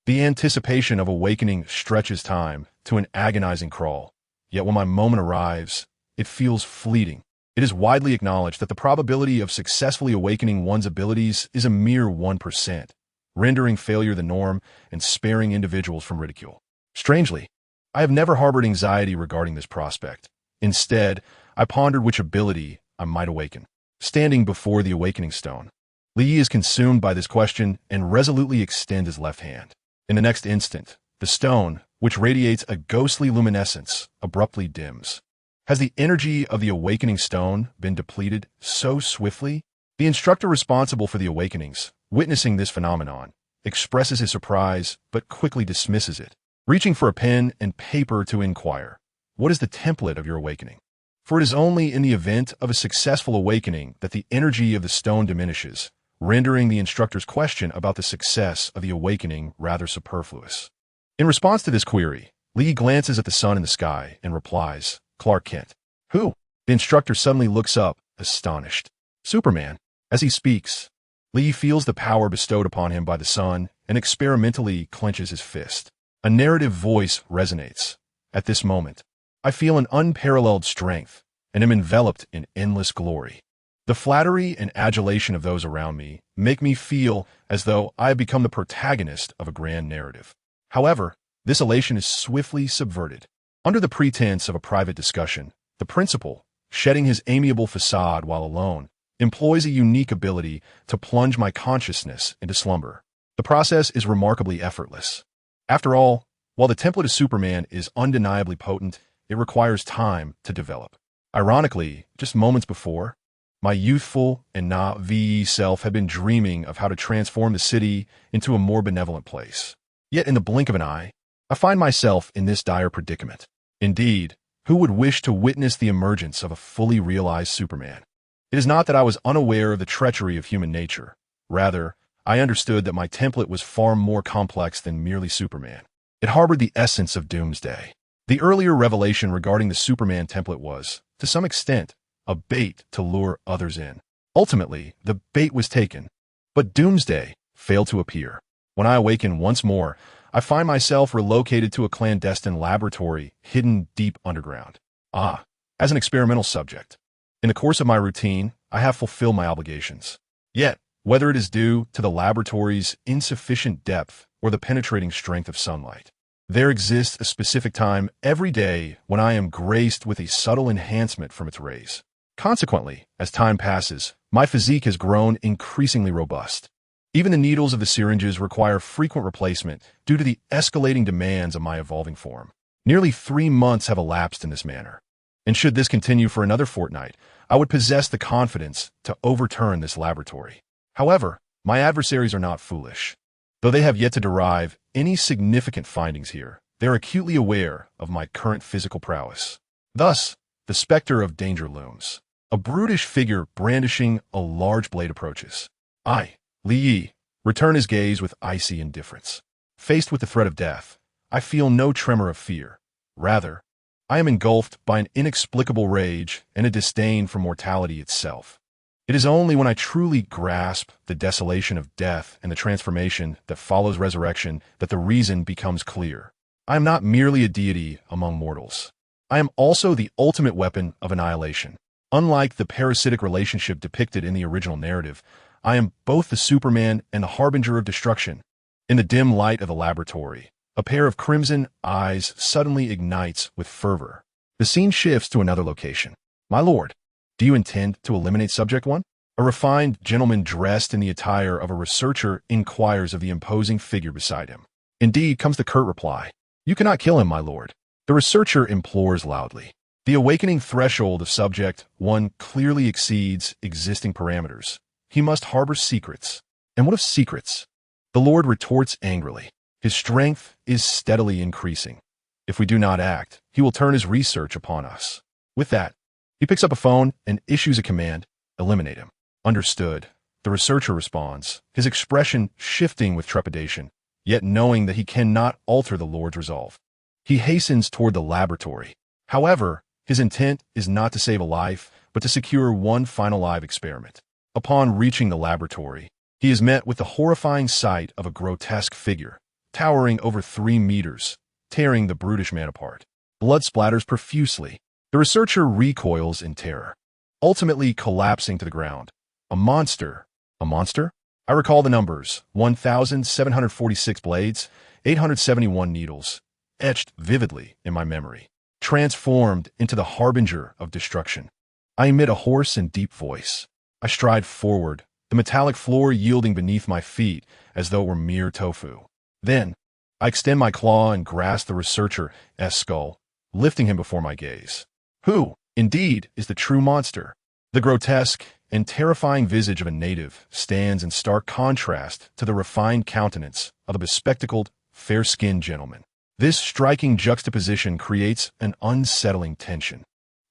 The anticipation of awakening stretches time to an agonizing crawl. Yet when my moment arrives, it feels fleeting. It is widely acknowledged that the probability of successfully awakening one's abilities is a mere 1%, rendering failure the norm and sparing individuals from ridicule. Strangely, I have never harbored anxiety regarding this prospect. Instead, I pondered which ability I might awaken. Standing before the awakening stone, Lee is consumed by this question and resolutely extends his left hand. In the next instant, the stone, which radiates a ghostly luminescence, abruptly dims. Has the energy of the awakening stone been depleted so swiftly? The instructor responsible for the awakenings, witnessing this phenomenon, expresses his surprise but quickly dismisses it, reaching for a pen and paper to inquire, "What is the template of your awakening?" For it is only in the event of a successful awakening that the energy of the stone diminishes, rendering the instructor's question about the success of the awakening rather superfluous. In response to this query, Lee glances at the sun in the sky and replies, "Clark Kent." "Who?" The instructor suddenly looks up, astonished. "Superman." As he speaks, Lee feels the power bestowed upon him by the sun and experimentally clenches his fist. A narrative voice resonates. At this moment, I feel an unparalleled strength and am enveloped in endless glory. The flattery and adulation of those around me make me feel as though I have become the protagonist of a grand narrative. However, this elation is swiftly subverted. Under the pretense of a private discussion, the principal, shedding his amiable facade while alone, employs a unique ability to plunge my consciousness into slumber. The process is remarkably effortless. After all, while the template of Superman is undeniably potent, it requires time to develop. Ironically, just moments before, my youthful and naive self had been dreaming of how to transform the city into a more benevolent place. Yet in the blink of an eye, I find myself in this dire predicament. Indeed, who would wish to witness the emergence of a fully realized Superman? It is not that I was unaware of the treachery of human nature. Rather, I understood that my template was far more complex than merely Superman. It harbored the essence of Doomsday. The earlier revelation regarding the Superman template was, to some extent, a bait to lure others in. Ultimately, the bait was taken, but Doomsday failed to appear. When I awaken once more, I find myself relocated to a clandestine laboratory hidden deep underground. As an experimental subject. In the course of my routine, I have fulfilled my obligations. Yet, whether it is due to the laboratory's insufficient depth or the penetrating strength of sunlight, there exists a specific time every day when I am graced with a subtle enhancement from its rays. Consequently, as time passes, my physique has grown increasingly robust. Even the needles of the syringes require frequent replacement due to the escalating demands of my evolving form. Nearly 3 months have elapsed in this manner. And should this continue for another fortnight, I would possess the confidence to overturn this laboratory. However, my adversaries are not foolish. Though they have yet to derive any significant findings here, they are acutely aware of my current physical prowess. Thus, the specter of danger looms. A brutish figure brandishing a large blade approaches. I, Li Yi, return his gaze with icy indifference. Faced with the threat of death, I feel no tremor of fear. Rather, I am engulfed by an inexplicable rage and a disdain for mortality itself. It is only when I truly grasp the desolation of death and the transformation that follows resurrection that the reason becomes clear. I am not merely a deity among mortals. I am also the ultimate weapon of annihilation. Unlike the parasitic relationship depicted in the original narrative, I am both the Superman and the harbinger of destruction. In the dim light of the laboratory, a pair of crimson eyes suddenly ignites with fervor. The scene shifts to another location. My lord, do you intend to eliminate Subject 1? A refined gentleman dressed in the attire of a researcher inquires of the imposing figure beside him. Indeed, comes the curt reply. You cannot kill him, my lord. The researcher implores loudly. The awakening threshold of Subject 1 clearly exceeds existing parameters. He must harbor secrets. And what of secrets? The Lord retorts angrily. His strength is steadily increasing. If we do not act, he will turn his research upon us. With that, he picks up a phone and issues a command, eliminate him. Understood. The researcher responds, his expression shifting with trepidation, yet knowing that he cannot alter the Lord's resolve. He hastens toward the laboratory. However, his intent is not to save a life, but to secure one final live experiment. Upon reaching the laboratory, he is met with the horrifying sight of a grotesque figure, towering over 3 meters, tearing the brutish man apart. Blood splatters profusely. The researcher recoils in terror, ultimately collapsing to the ground. A monster. A monster? I recall the numbers: 1,746 blades, 871 needles, etched vividly in my memory, transformed into the harbinger of destruction. I emit a hoarse and deep voice. I stride forward, the metallic floor yielding beneath my feet as though it were mere tofu. Then, I extend my claw and grasp the researcher's skull, lifting him before my gaze. Who, indeed, is the true monster? The grotesque and terrifying visage of a native stands in stark contrast to the refined countenance of a bespectacled, fair-skinned gentleman. This striking juxtaposition creates an unsettling tension,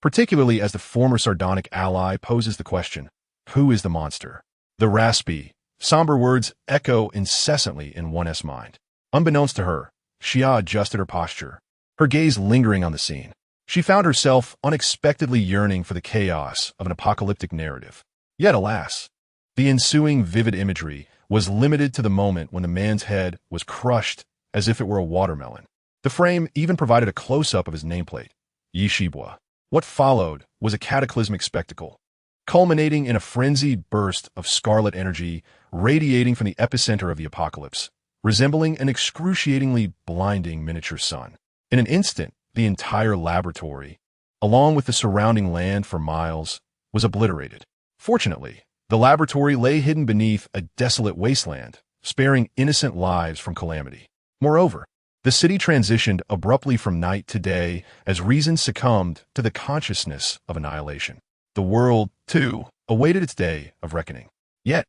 particularly as the former sardonic ally poses the question, who is the monster? The raspy, somber words echo incessantly in one's mind. Unbeknownst to her, Xia adjusted her posture, her gaze lingering on the scene. She found herself unexpectedly yearning for the chaos of an apocalyptic narrative. Yet, alas, the ensuing vivid imagery was limited to the moment when the man's head was crushed as if it were a watermelon. The frame even provided a close-up of his nameplate, Yishibwa. What followed was a cataclysmic spectacle, culminating in a frenzied burst of scarlet energy radiating from the epicenter of the apocalypse, resembling an excruciatingly blinding miniature sun. In an instant, the entire laboratory, along with the surrounding land for miles, was obliterated. Fortunately, the laboratory lay hidden beneath a desolate wasteland, sparing innocent lives from calamity. Moreover, the city transitioned abruptly from night to day as reason succumbed to the consciousness of annihilation. The world, too, awaited its day of reckoning. Yet,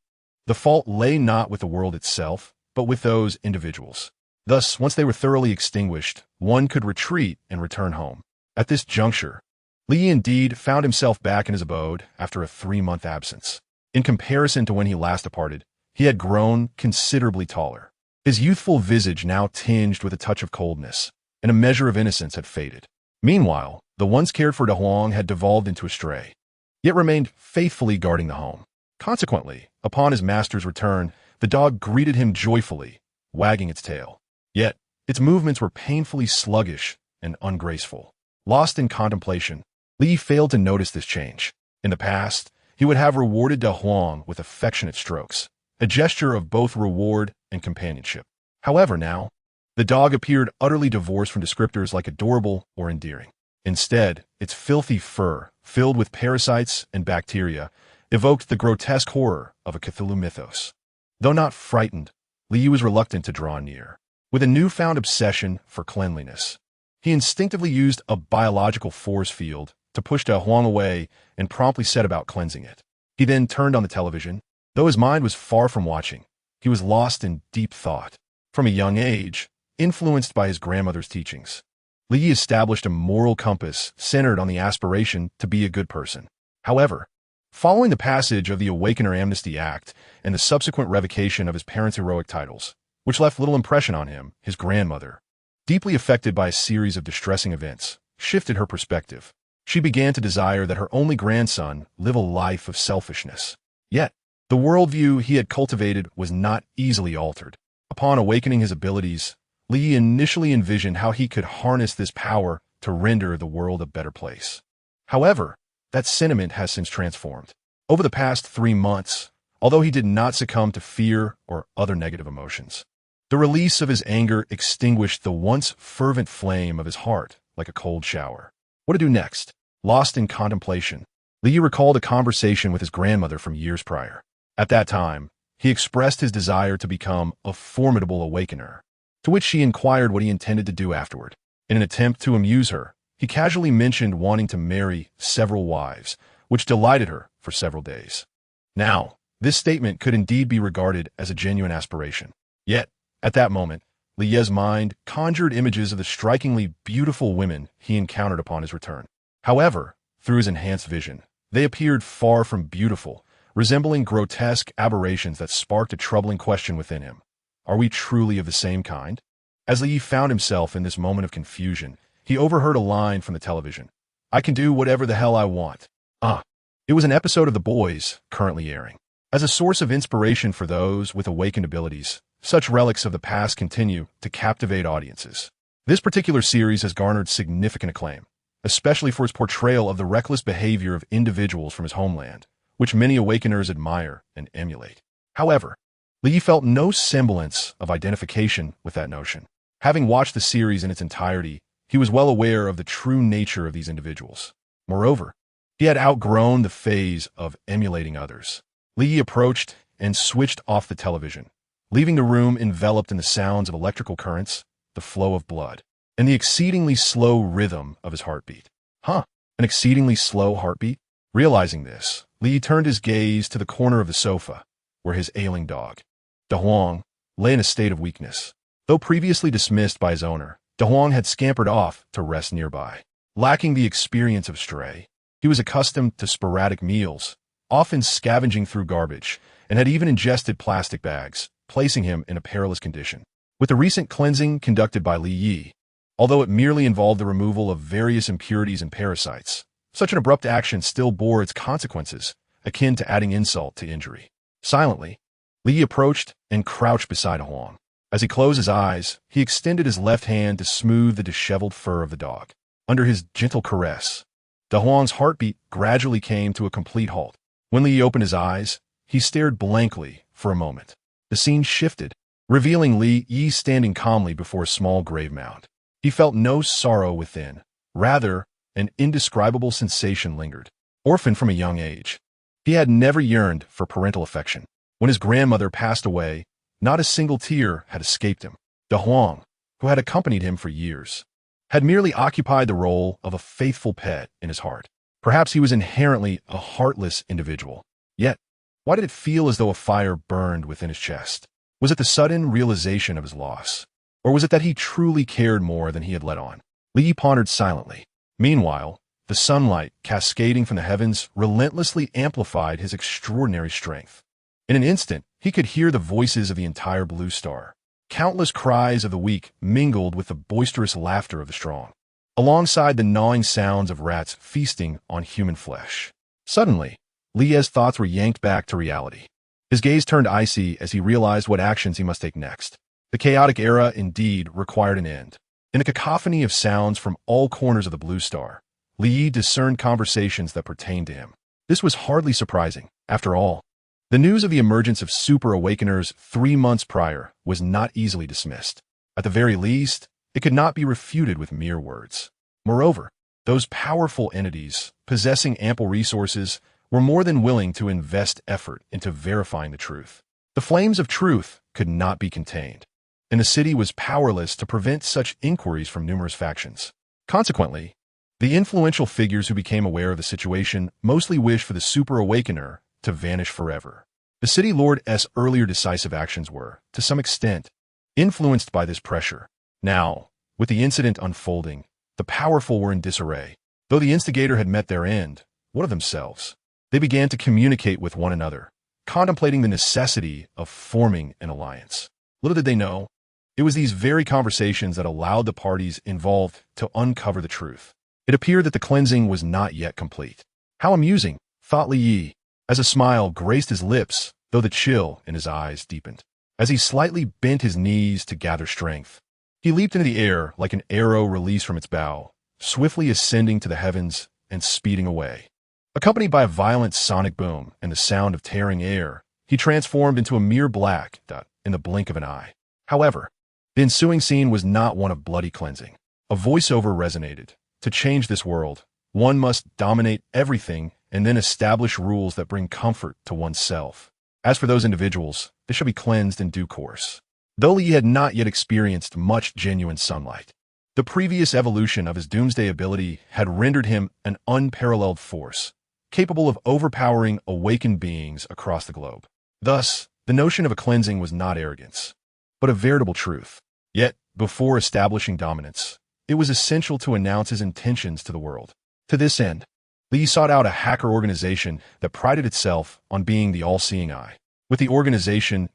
the fault lay not with the world itself, but with those individuals. Thus, once they were thoroughly extinguished, one could retreat and return home. At this juncture, Li indeed found himself back in his abode after a 3-month absence. In comparison to when he last departed, he had grown considerably taller. His youthful visage now tinged with a touch of coldness, and a measure of innocence had faded. Meanwhile, the once cared for De Huang had devolved into a stray, yet remained faithfully guarding the home. Consequently, upon his master's return, the dog greeted him joyfully, wagging its tail. Yet, its movements were painfully sluggish and ungraceful. Lost in contemplation, Li failed to notice this change. In the past, he would have rewarded De Huang with affectionate strokes, a gesture of both reward and companionship. However, now, the dog appeared utterly divorced from descriptors like adorable or endearing. Instead, its filthy fur filled with parasites and bacteria, evoked the grotesque horror of a Cthulhu mythos. Though not frightened, Li Yi was reluctant to draw near. With a newfound obsession for cleanliness, he instinctively used a biological force field to push Da Huang away and promptly set about cleansing it. He then turned on the television. Though his mind was far from watching, he was lost in deep thought. From a young age, influenced by his grandmother's teachings, Li Yi established a moral compass centered on the aspiration to be a good person. However, following the passage of the Awakener Amnesty Act and the subsequent revocation of his parents' heroic titles, which left little impression on him, his grandmother, deeply affected by a series of distressing events, shifted her perspective. She began to desire that her only grandson live a life of selfishness. Yet, the worldview he had cultivated was not easily altered. Upon awakening his abilities, Li Yi initially envisioned how he could harness this power to render the world a better place. However, that sentiment has since transformed. Over the past 3 months, although he did not succumb to fear or other negative emotions, the release of his anger extinguished the once fervent flame of his heart like a cold shower. What to do next? Lost in contemplation, Li Yi recalled a conversation with his grandmother from years prior. At that time, he expressed his desire to become a formidable awakener, to which she inquired what he intended to do afterward. In an attempt to amuse her, he casually mentioned wanting to marry several wives, which delighted her for several days. Now, this statement could indeed be regarded as a genuine aspiration. Yet, at that moment, Li Yi's mind conjured images of the strikingly beautiful women he encountered upon his return. However, through his enhanced vision, they appeared far from beautiful, resembling grotesque aberrations that sparked a troubling question within him. Are we truly of the same kind? As Li Yi found himself in this moment of confusion, he overheard a line from the television. I can do whatever the hell I want. It was an episode of The Boys, currently airing. As a source of inspiration for those with awakened abilities, such relics of the past continue to captivate audiences. This particular series has garnered significant acclaim, especially for its portrayal of the reckless behavior of individuals from his homeland, which many awakeners admire and emulate. However, Li Yi felt no semblance of identification with that notion. Having watched the series in its entirety, he was well aware of the true nature of these individuals. Moreover, he had outgrown the phase of emulating others. Li Yi approached and switched off the television, leaving the room enveloped in the sounds of electrical currents, the flow of blood, and the exceedingly slow rhythm of his heartbeat. An exceedingly slow heartbeat? Realizing this, Li Yi turned his gaze to the corner of the sofa, where his ailing dog, Da Huang, lay in a state of weakness. Though previously dismissed by his owner, Da Huang had scampered off to rest nearby. Lacking the experience of stray, he was accustomed to sporadic meals, often scavenging through garbage, and had even ingested plastic bags, placing him in a perilous condition. With the recent cleansing conducted by Li Yi, although it merely involved the removal of various impurities and parasites, such an abrupt action still bore its consequences, akin to adding insult to injury. Silently, Li Yi approached and crouched beside Huang. As he closed his eyes, he extended his left hand to smooth the disheveled fur of the dog. Under his gentle caress, Da Huang's heartbeat gradually came to a complete halt. When Li Yi opened his eyes, he stared blankly for a moment. The scene shifted, revealing Li Yi standing calmly before a small grave mound. He felt no sorrow within. Rather, an indescribable sensation lingered. Orphaned from a young age, he had never yearned for parental affection. When his grandmother passed away, not a single tear had escaped him. Da Huang, who had accompanied him for years, had merely occupied the role of a faithful pet in his heart. Perhaps he was inherently a heartless individual. Yet, why did it feel as though a fire burned within his chest? Was it the sudden realization of his loss? Or was it that he truly cared more than he had let on? Li Yi pondered silently. Meanwhile, the sunlight cascading from the heavens relentlessly amplified his extraordinary strength. In an instant, he could hear the voices of the entire blue star. Countless cries of the weak mingled with the boisterous laughter of the strong, alongside the gnawing sounds of rats feasting on human flesh. Suddenly, Li Yi's thoughts were yanked back to reality. His gaze turned icy as he realized what actions he must take next. The chaotic era indeed required an end. In a cacophony of sounds from all corners of the blue star, Li Yi discerned conversations that pertained to him. This was hardly surprising. After all, the news of the emergence of super awakeners 3 months prior was not easily dismissed. At the very least, it could not be refuted with mere words. Moreover, Those powerful entities, possessing ample resources, were more than willing to invest effort into verifying the truth. The flames of truth could not be contained, and the city was powerless to prevent such inquiries from numerous factions. Consequently, the influential figures who became aware of the situation mostly wished for the Super Awakener to vanish forever. The City Lord's earlier decisive actions were, to some extent, influenced by this pressure. Now, with the incident unfolding, the powerful were in disarray. Though the instigator had met their end, what of themselves? They began to communicate with one another, contemplating the necessity of forming an alliance. Little did they know, it was these very conversations that allowed the parties involved to uncover the truth. It appeared that the cleansing was not yet complete. How amusing, thought Li Yi, as a smile graced his lips, though the chill in his eyes deepened. As he slightly bent his knees to gather strength, he leaped into the air like an arrow released from its bow, swiftly ascending to the heavens and speeding away. Accompanied by a violent sonic boom and the sound of tearing air, he transformed into a mere black dot in the blink of an eye. However, the ensuing scene was not one of bloody cleansing. A voiceover resonated. To change this world, one must dominate everything and then establish rules that bring comfort to oneself. As for those individuals, they shall be cleansed in due course. Though Li had not yet experienced much genuine sunlight, the previous evolution of his Doomsday ability had rendered him an unparalleled force, capable of overpowering awakened beings across the globe. Thus, the notion of a cleansing was not arrogance, but a veritable truth. Yet, before establishing dominance, it was essential to announce his intentions to the world. To this end, Li sought out a hacker organization that prided itself on being the all-seeing eye. With the organization's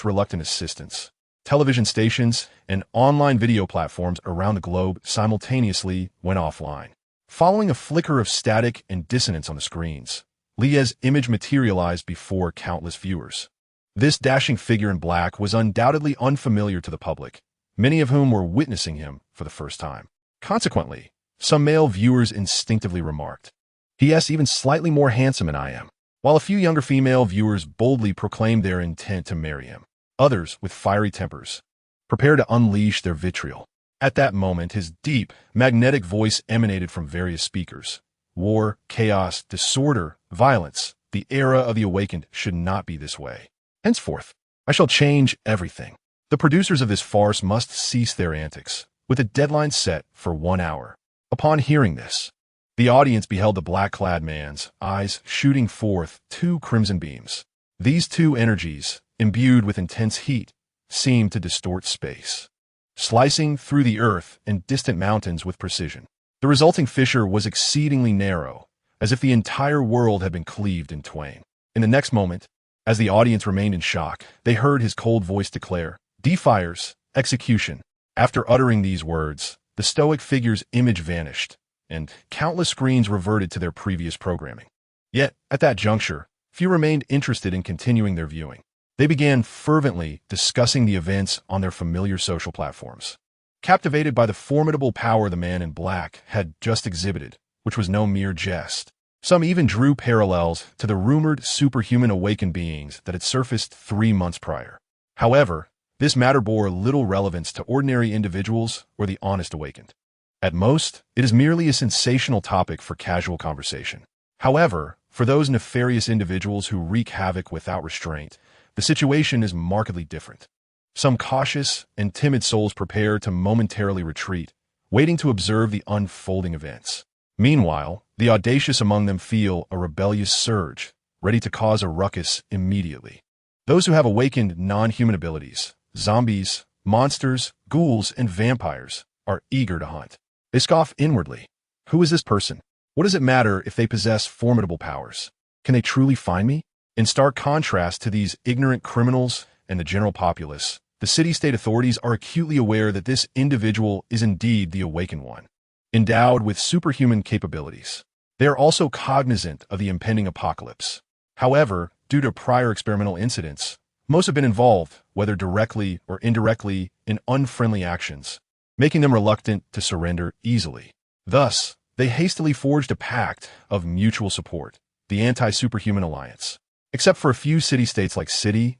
reluctant assistance, television stations and online video platforms around the globe simultaneously went offline. Following a flicker of static and dissonance on the screens, Li's image materialized before countless viewers. This dashing figure in black was undoubtedly unfamiliar to the public, many of whom were witnessing him for the first time. Consequently, some male viewers instinctively remarked, "He is even slightly more handsome than I am," while a few younger female viewers boldly proclaimed their intent to marry him. Others, with fiery tempers, prepared to unleash their vitriol. At that moment, his deep, magnetic voice emanated from various speakers. War, chaos, disorder, violence. The era of the awakened should not be this way. Henceforth, I shall change everything. The producers of this farce must cease their antics, with a deadline set for 1 hour. Upon hearing this, the audience beheld the black-clad man's eyes shooting forth 2 crimson beams. These 2 energies, imbued with intense heat, seemed to distort space, slicing through the earth and distant mountains with precision. The resulting fissure was exceedingly narrow, as if the entire world had been cleaved in twain. In the next moment, as the audience remained in shock, they heard his cold voice declare, "Defiers, execution." After uttering these words, the stoic figure's image vanished, and countless screens reverted to their previous programming. Yet, at that juncture, few remained interested in continuing their viewing. They began fervently discussing the events on their familiar social platforms, captivated by the formidable power the man in black had just exhibited, which was no mere jest. Some even drew parallels to the rumored superhuman awakened beings that had surfaced 3 months prior. However, this matter bore little relevance to ordinary individuals or the honest awakened. At most, it is merely a sensational topic for casual conversation. However, for those nefarious individuals who wreak havoc without restraint, the situation is markedly different. Some cautious and timid souls prepare to momentarily retreat, waiting to observe the unfolding events. Meanwhile, the audacious among them feel a rebellious surge, ready to cause a ruckus immediately. Those who have awakened non-human abilities, zombies, monsters, ghouls, and vampires, are eager to hunt. They scoff inwardly. Who is this person? What does it matter if they possess formidable powers? Can they truly find me? In stark contrast to these ignorant criminals and the general populace, the city-state authorities are acutely aware that this individual is indeed the awakened one, endowed with superhuman capabilities. They are also cognizant of the impending apocalypse. However, due to prior experimental incidents, most have been involved, whether directly or indirectly, in unfriendly actions, making them reluctant to surrender easily. Thus, they hastily forged a pact of mutual support, the Anti-Superhuman Alliance. Except for a few city-states like City,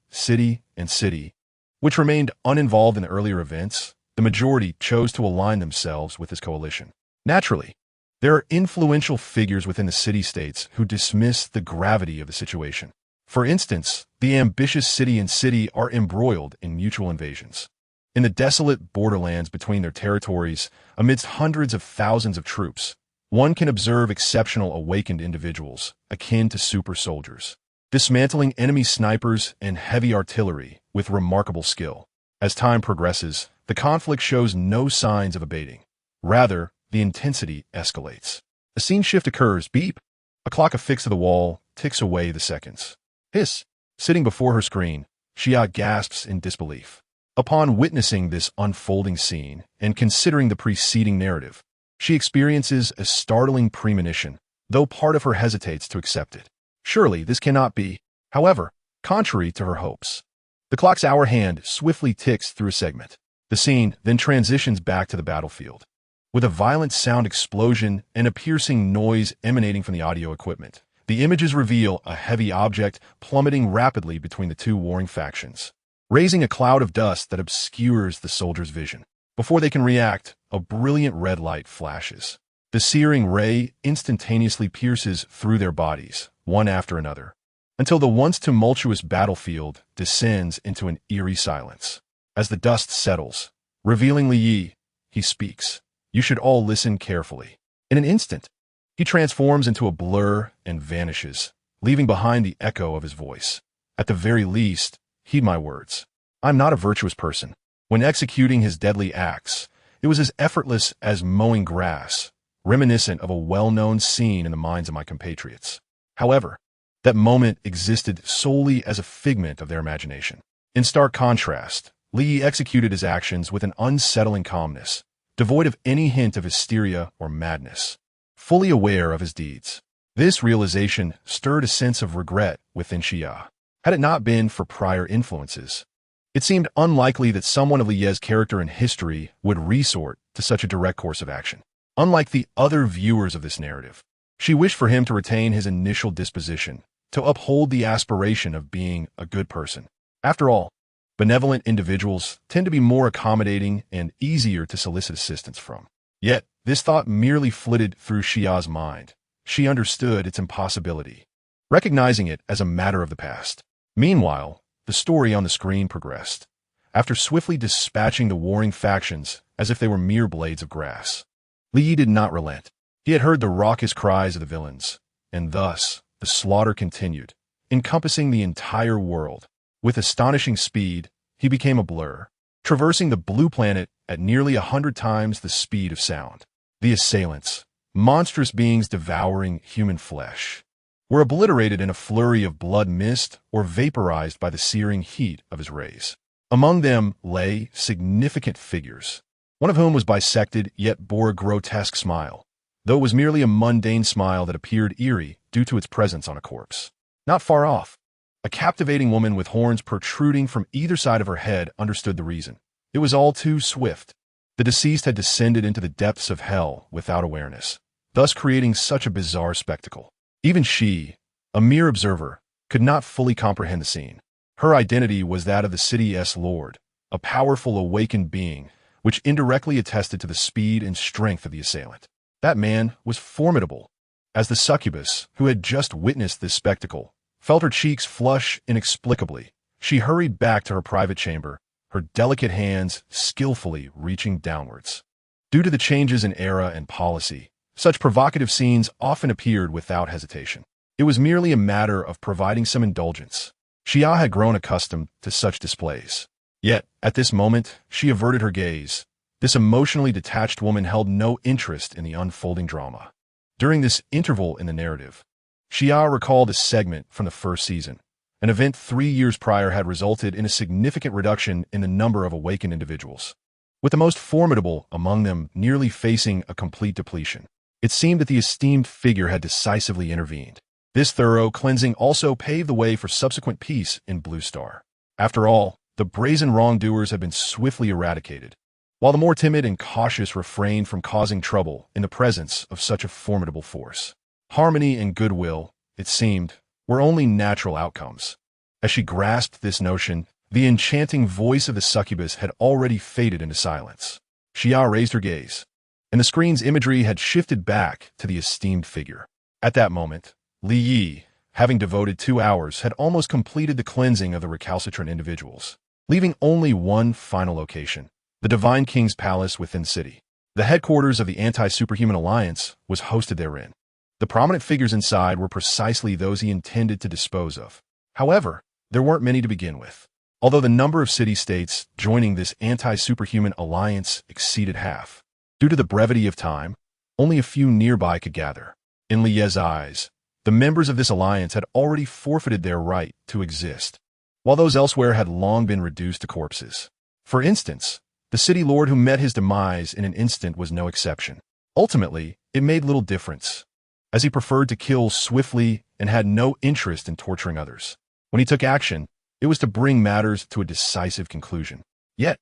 and City, which remained uninvolved in the earlier events, the majority chose to align themselves with this coalition. Naturally, There are influential figures within the city-states who dismiss the gravity of the situation. For instance, the ambitious city and city are embroiled in mutual invasions. In the desolate borderlands between their territories, amidst hundreds of thousands of troops, one can observe exceptional awakened individuals, akin to super soldiers, dismantling enemy snipers and heavy artillery with remarkable skill. As time progresses, the conflict shows no signs of abating. Rather, the intensity escalates. A scene shift occurs. Beep! A clock affixed to the wall ticks away the seconds. Hiss! Sitting before her screen, Xia gasps in disbelief. Upon witnessing this unfolding scene and considering the preceding narrative, she experiences a startling premonition, though part of her hesitates to accept it. Surely this cannot be, however, contrary to her hopes. The clock's hour hand swiftly ticks through a segment. The scene then transitions back to the battlefield. With a violent sound explosion and a piercing noise emanating from the audio equipment, the images reveal a heavy object plummeting rapidly between the two warring factions, raising a cloud of dust that obscures the soldiers' vision. Before they can react, a brilliant red light flashes. The searing ray instantaneously pierces through their bodies, one after another, until the once tumultuous battlefield descends into an eerie silence. As the dust settles, revealing Li Yi, he speaks. You should all listen carefully. In an instant, he transforms into a blur and vanishes, leaving behind the echo of his voice. At the very least, heed my words. I'm not a virtuous person. When executing his deadly acts, it was as effortless as mowing grass, reminiscent of a well-known scene in the minds of my compatriots. However, that moment existed solely as a figment of their imagination. In stark contrast, Li executed his actions with an unsettling calmness, devoid of any hint of hysteria or madness, fully aware of his deeds. This realization stirred a sense of regret within Xia. Had it not been for prior influences, it seemed unlikely that someone of Li Ye's character and history would resort to such a direct course of action. Unlike the other viewers of this narrative, she wished for him to retain his initial disposition, to uphold the aspiration of being a good person. After all, benevolent individuals tend to be more accommodating and easier to solicit assistance from. Yet, this thought merely flitted through Xia's mind. She understood its impossibility, recognizing it as a matter of the past. Meanwhile, the story on the screen progressed. After swiftly dispatching the warring factions as if they were mere blades of grass, Li Yi did not relent. He had heard the raucous cries of the villains, and thus the slaughter continued, encompassing the entire world. With astonishing speed, he became a blur, traversing the blue planet at nearly 100 times the speed of sound. The assailants, monstrous beings devouring human flesh, were obliterated in a flurry of blood mist or vaporized by the searing heat of his rays. Among them lay significant figures, one of whom was bisected yet bore a grotesque smile, though it was merely a mundane smile that appeared eerie due to its presence on a corpse. Not far off, a captivating woman with horns protruding from either side of her head understood the reason. It was all too swift. The deceased had descended into the depths of hell without awareness, thus creating such a bizarre spectacle. Even she, a mere observer, could not fully comprehend the scene. Her identity was that of the city's lord, a powerful awakened being, which indirectly attested to the speed and strength of the assailant. That man was formidable. As the succubus, who had just witnessed this spectacle, felt her cheeks flush inexplicably, she hurried back to her private chamber, her delicate hands skillfully reaching downwards. Due to the changes in era and policy, such provocative scenes often appeared without hesitation. It was merely a matter of providing some indulgence. Xia had grown accustomed to such displays. Yet, at this moment, she averted her gaze. This emotionally detached woman held no interest in the unfolding drama. During this interval in the narrative, Xia recalled a segment from the first season. An event 3 years prior had resulted in a significant reduction in the number of awakened individuals, with the most formidable among them nearly facing a complete depletion. It seemed that the esteemed figure had decisively intervened. This thorough cleansing also paved the way for subsequent peace in Blue Star. After all, the brazen wrongdoers had been swiftly eradicated, while the more timid and cautious refrained from causing trouble in the presence of such a formidable force. Harmony and goodwill, it seemed, were only natural outcomes. As she grasped this notion, the enchanting voice of the succubus had already faded into silence. Xia raised her gaze. and the screen's imagery had shifted back to the esteemed figure. At that moment, Li Yi, having devoted 2 hours, had almost completed the cleansing of the recalcitrant individuals, leaving only one final location, the Divine King's Palace within the city. The headquarters of the Anti-Superhuman Alliance was hosted therein. The prominent figures inside were precisely those he intended to dispose of. However, there weren't many to begin with. Although the number of city-states joining this Anti-Superhuman Alliance exceeded half, due to the brevity of time, only a few nearby could gather. In Li Yi's eyes, the members of this alliance had already forfeited their right to exist, while those elsewhere had long been reduced to corpses. For instance, the city lord who met his demise in an instant was no exception. Ultimately, it made little difference, as he preferred to kill swiftly and had no interest in torturing others. When he took action, it was to bring matters to a decisive conclusion. Yet,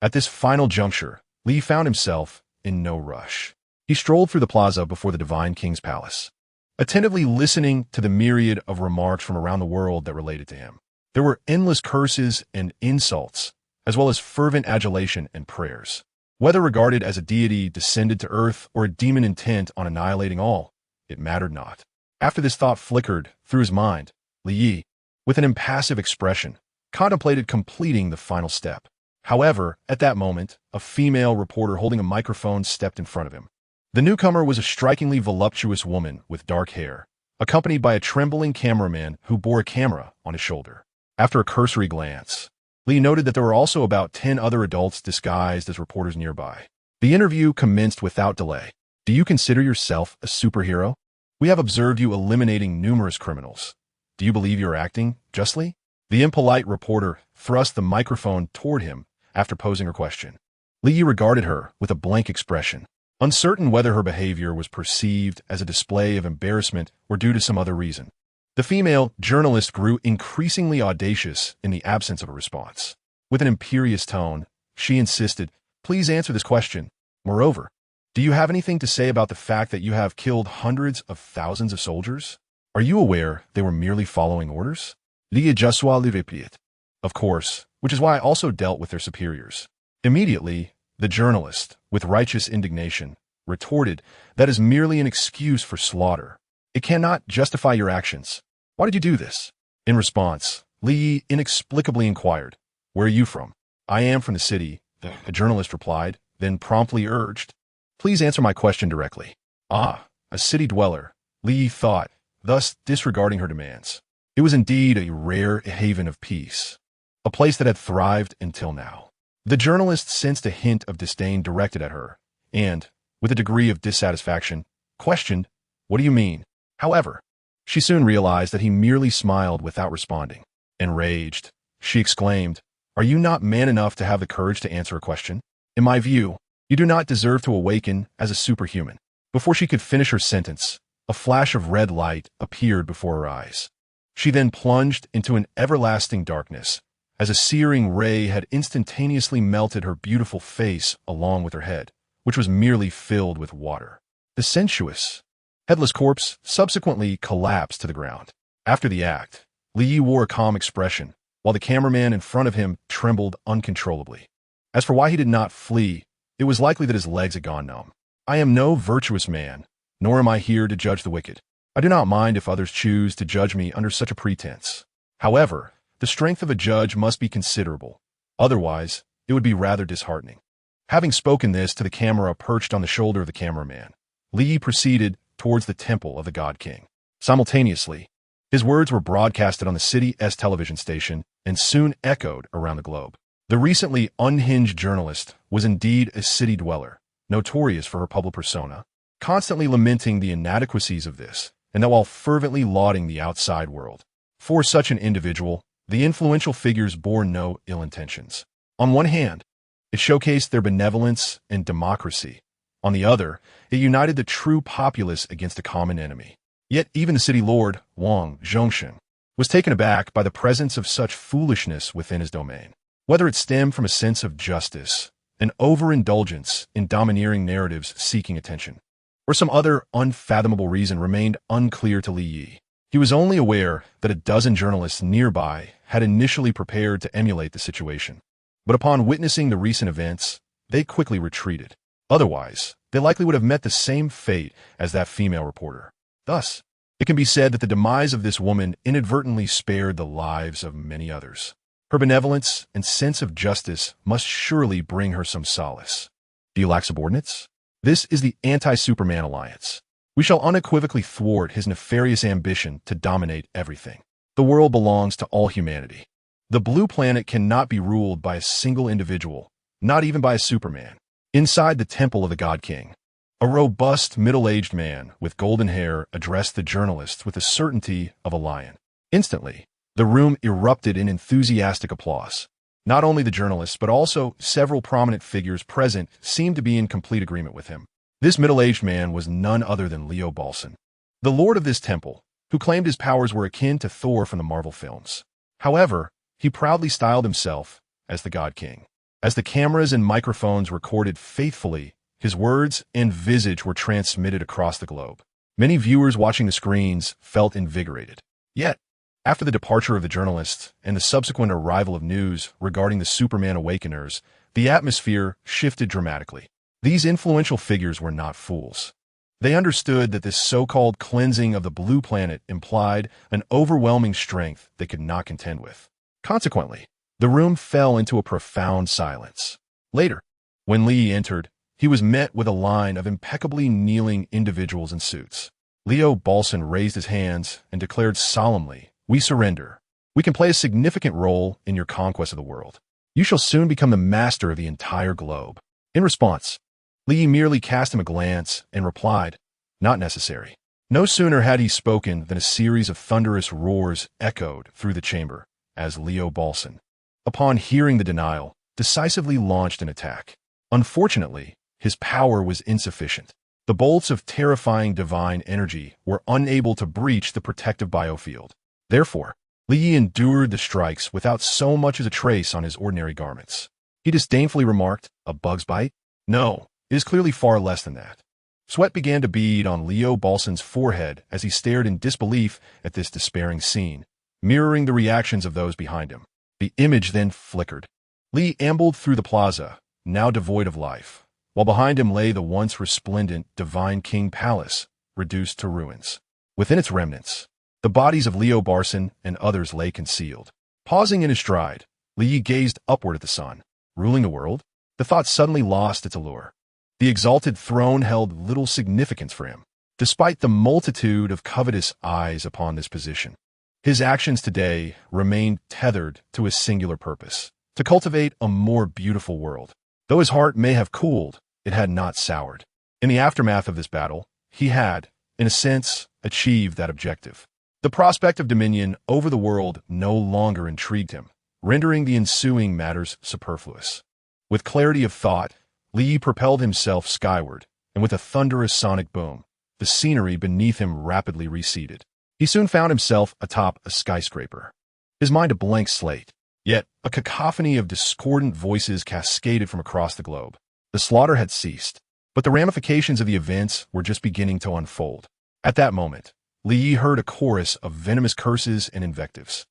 at this final juncture, Li found himself in no rush. He strolled through the plaza before the Divine King's Palace, attentively listening to the myriad of remarks from around the world that related to him. There were endless curses and insults, as well as fervent adulation and prayers. Whether regarded as a deity descended to earth or a demon intent on annihilating all, it mattered not. After this thought flickered through his mind, Li Yi, with an impassive expression, contemplated completing the final step. However, at that moment, a female reporter holding a microphone stepped in front of him. The newcomer was a strikingly voluptuous woman with dark hair, accompanied by a trembling cameraman who bore a camera on his shoulder. After a cursory glance, Li noted that there were also about 10 other adults disguised as reporters nearby. The interview commenced without delay. Do you consider yourself a superhero? We have observed you eliminating numerous criminals. Do you believe you're acting justly? The impolite reporter thrust the microphone toward him after posing her question. Li Yi regarded her with a blank expression, uncertain whether her behavior was perceived as a display of embarrassment or due to some other reason. The female journalist grew increasingly audacious in the absence of a response. With an imperious tone, she insisted, "Please answer this question. Moreover, do you have anything to say about the fact that you have killed hundreds of thousands of soldiers? Are you aware they were merely following orders?" Li Yi just repeated, "Of course, which is why I also dealt with their superiors." Immediately, the journalist, with righteous indignation, retorted, "That is merely an excuse for slaughter. It cannot justify your actions. Why did you do this?" In response, Li Yi inexplicably inquired, "Where are you from?" "I am from the city," the journalist replied, then promptly urged, "Please answer my question directly." "Ah, a city dweller," Li Yi thought, thus disregarding her demands. It was indeed a rare haven of peace, a place that had thrived until now. The journalist sensed a hint of disdain directed at her, and, with a degree of dissatisfaction, questioned, "What do you mean?" However, she soon realized that he merely smiled without responding. Enraged, she exclaimed, "Are you not man enough to have the courage to answer a question? In my view, you do not deserve to awaken as a superhuman." Before she could finish her sentence, a flash of red light appeared before her eyes. She then plunged into an everlasting darkness, as a searing ray had instantaneously melted her beautiful face along with her head, which was merely filled with water. The sensuous, headless corpse subsequently collapsed to the ground. After the act, Li Yi wore a calm expression, while the cameraman in front of him trembled uncontrollably. As for why he did not flee, it was likely that his legs had gone numb. "I am no virtuous man, nor am I here to judge the wicked. I do not mind if others choose to judge me under such a pretense. However, the strength of a judge must be considerable. Otherwise, it would be rather disheartening." Having spoken this to the camera perched on the shoulder of the cameraman, Li Yi proceeded towards the temple of the God King. Simultaneously, his words were broadcasted on the city's television station and soon echoed around the globe. The recently unhinged journalist was indeed a city dweller, notorious for her public persona, constantly lamenting the inadequacies of this, and that while fervently lauding the outside world. For such an individual, the influential figures bore no ill intentions. On one hand, it showcased their benevolence and democracy. On the other, it united the true populace against a common enemy. Yet even the city lord, Wang Zhongshan, was taken aback by the presence of such foolishness within his domain. Whether it stemmed from a sense of justice, an overindulgence in domineering narratives seeking attention, or some other unfathomable reason remained unclear to Li Yi. He was only aware that a dozen journalists nearby had initially prepared to emulate the situation. But upon witnessing the recent events, they quickly retreated. Otherwise, they likely would have met the same fate as that female reporter. Thus, it can be said that the demise of this woman inadvertently spared the lives of many others. Her benevolence and sense of justice must surely bring her some solace. Do you lack subordinates? This is the anti-Superman alliance. We shall unequivocally thwart his nefarious ambition to dominate everything. The world belongs to all humanity. The blue planet cannot be ruled by a single individual, not even by a Superman. Inside the temple of the God King, a robust, middle-aged man with golden hair addressed the journalists with the certainty of a lion. Instantly, the room erupted in enthusiastic applause. Not only the journalists, but also several prominent figures present seemed to be in complete agreement with him. This middle-aged man was none other than Leo Balson, the lord of this temple, who claimed his powers were akin to Thor from the Marvel films. However, he proudly styled himself as the God King. As the cameras and microphones recorded faithfully, his words and visage were transmitted across the globe. Many viewers watching the screens felt invigorated. Yet, after the departure of the journalists and the subsequent arrival of news regarding the Superman awakeners, the atmosphere shifted dramatically. These influential figures were not fools. They understood that this so-called cleansing of the blue planet implied an overwhelming strength they could not contend with. Consequently, the room fell into a profound silence. Later, when Lee entered, he was met with a line of impeccably kneeling individuals in suits. Leo Balson raised his hands and declared solemnly, "We surrender. We can play a significant role in your conquest of the world. You shall soon become the master of the entire globe." In response, Lee merely cast him a glance and replied, "Not necessary." No sooner had he spoken than a series of thunderous roars echoed through the chamber as Leo Balson, upon hearing the denial, decisively launched an attack. Unfortunately, his power was insufficient. The bolts of terrifying divine energy were unable to breach the protective biofield. Therefore, Lee endured the strikes without so much as a trace on his ordinary garments. He disdainfully remarked, "A bug's bite? No, it is clearly far less than that." Sweat began to bead on Leo Balson's forehead as he stared in disbelief at this despairing scene, mirroring the reactions of those behind him. The image then flickered. Lee ambled through the plaza, now devoid of life, while behind him lay the once resplendent Divine King Palace, reduced to ruins. Within its remnants, the bodies of Leo Balson and others lay concealed. Pausing in his stride, Lee gazed upward at the sun. Ruling the world? The thought suddenly lost its allure. The exalted throne held little significance for him, despite the multitude of covetous eyes upon this position. His actions today remained tethered to his singular purpose, to cultivate a more beautiful world. Though his heart may have cooled, it had not soured. In the aftermath of this battle, he had, in a sense, achieved that objective. The prospect of dominion over the world no longer intrigued him, rendering the ensuing matters superfluous. With clarity of thought, Lee propelled himself skyward, and with a thunderous sonic boom, the scenery beneath him rapidly receded. He soon found himself atop a skyscraper, his mind a blank slate. Yet, a cacophony of discordant voices cascaded from across the globe. The slaughter had ceased, but the ramifications of the events were just beginning to unfold. At that moment, Lee heard a chorus of venomous curses and invectives.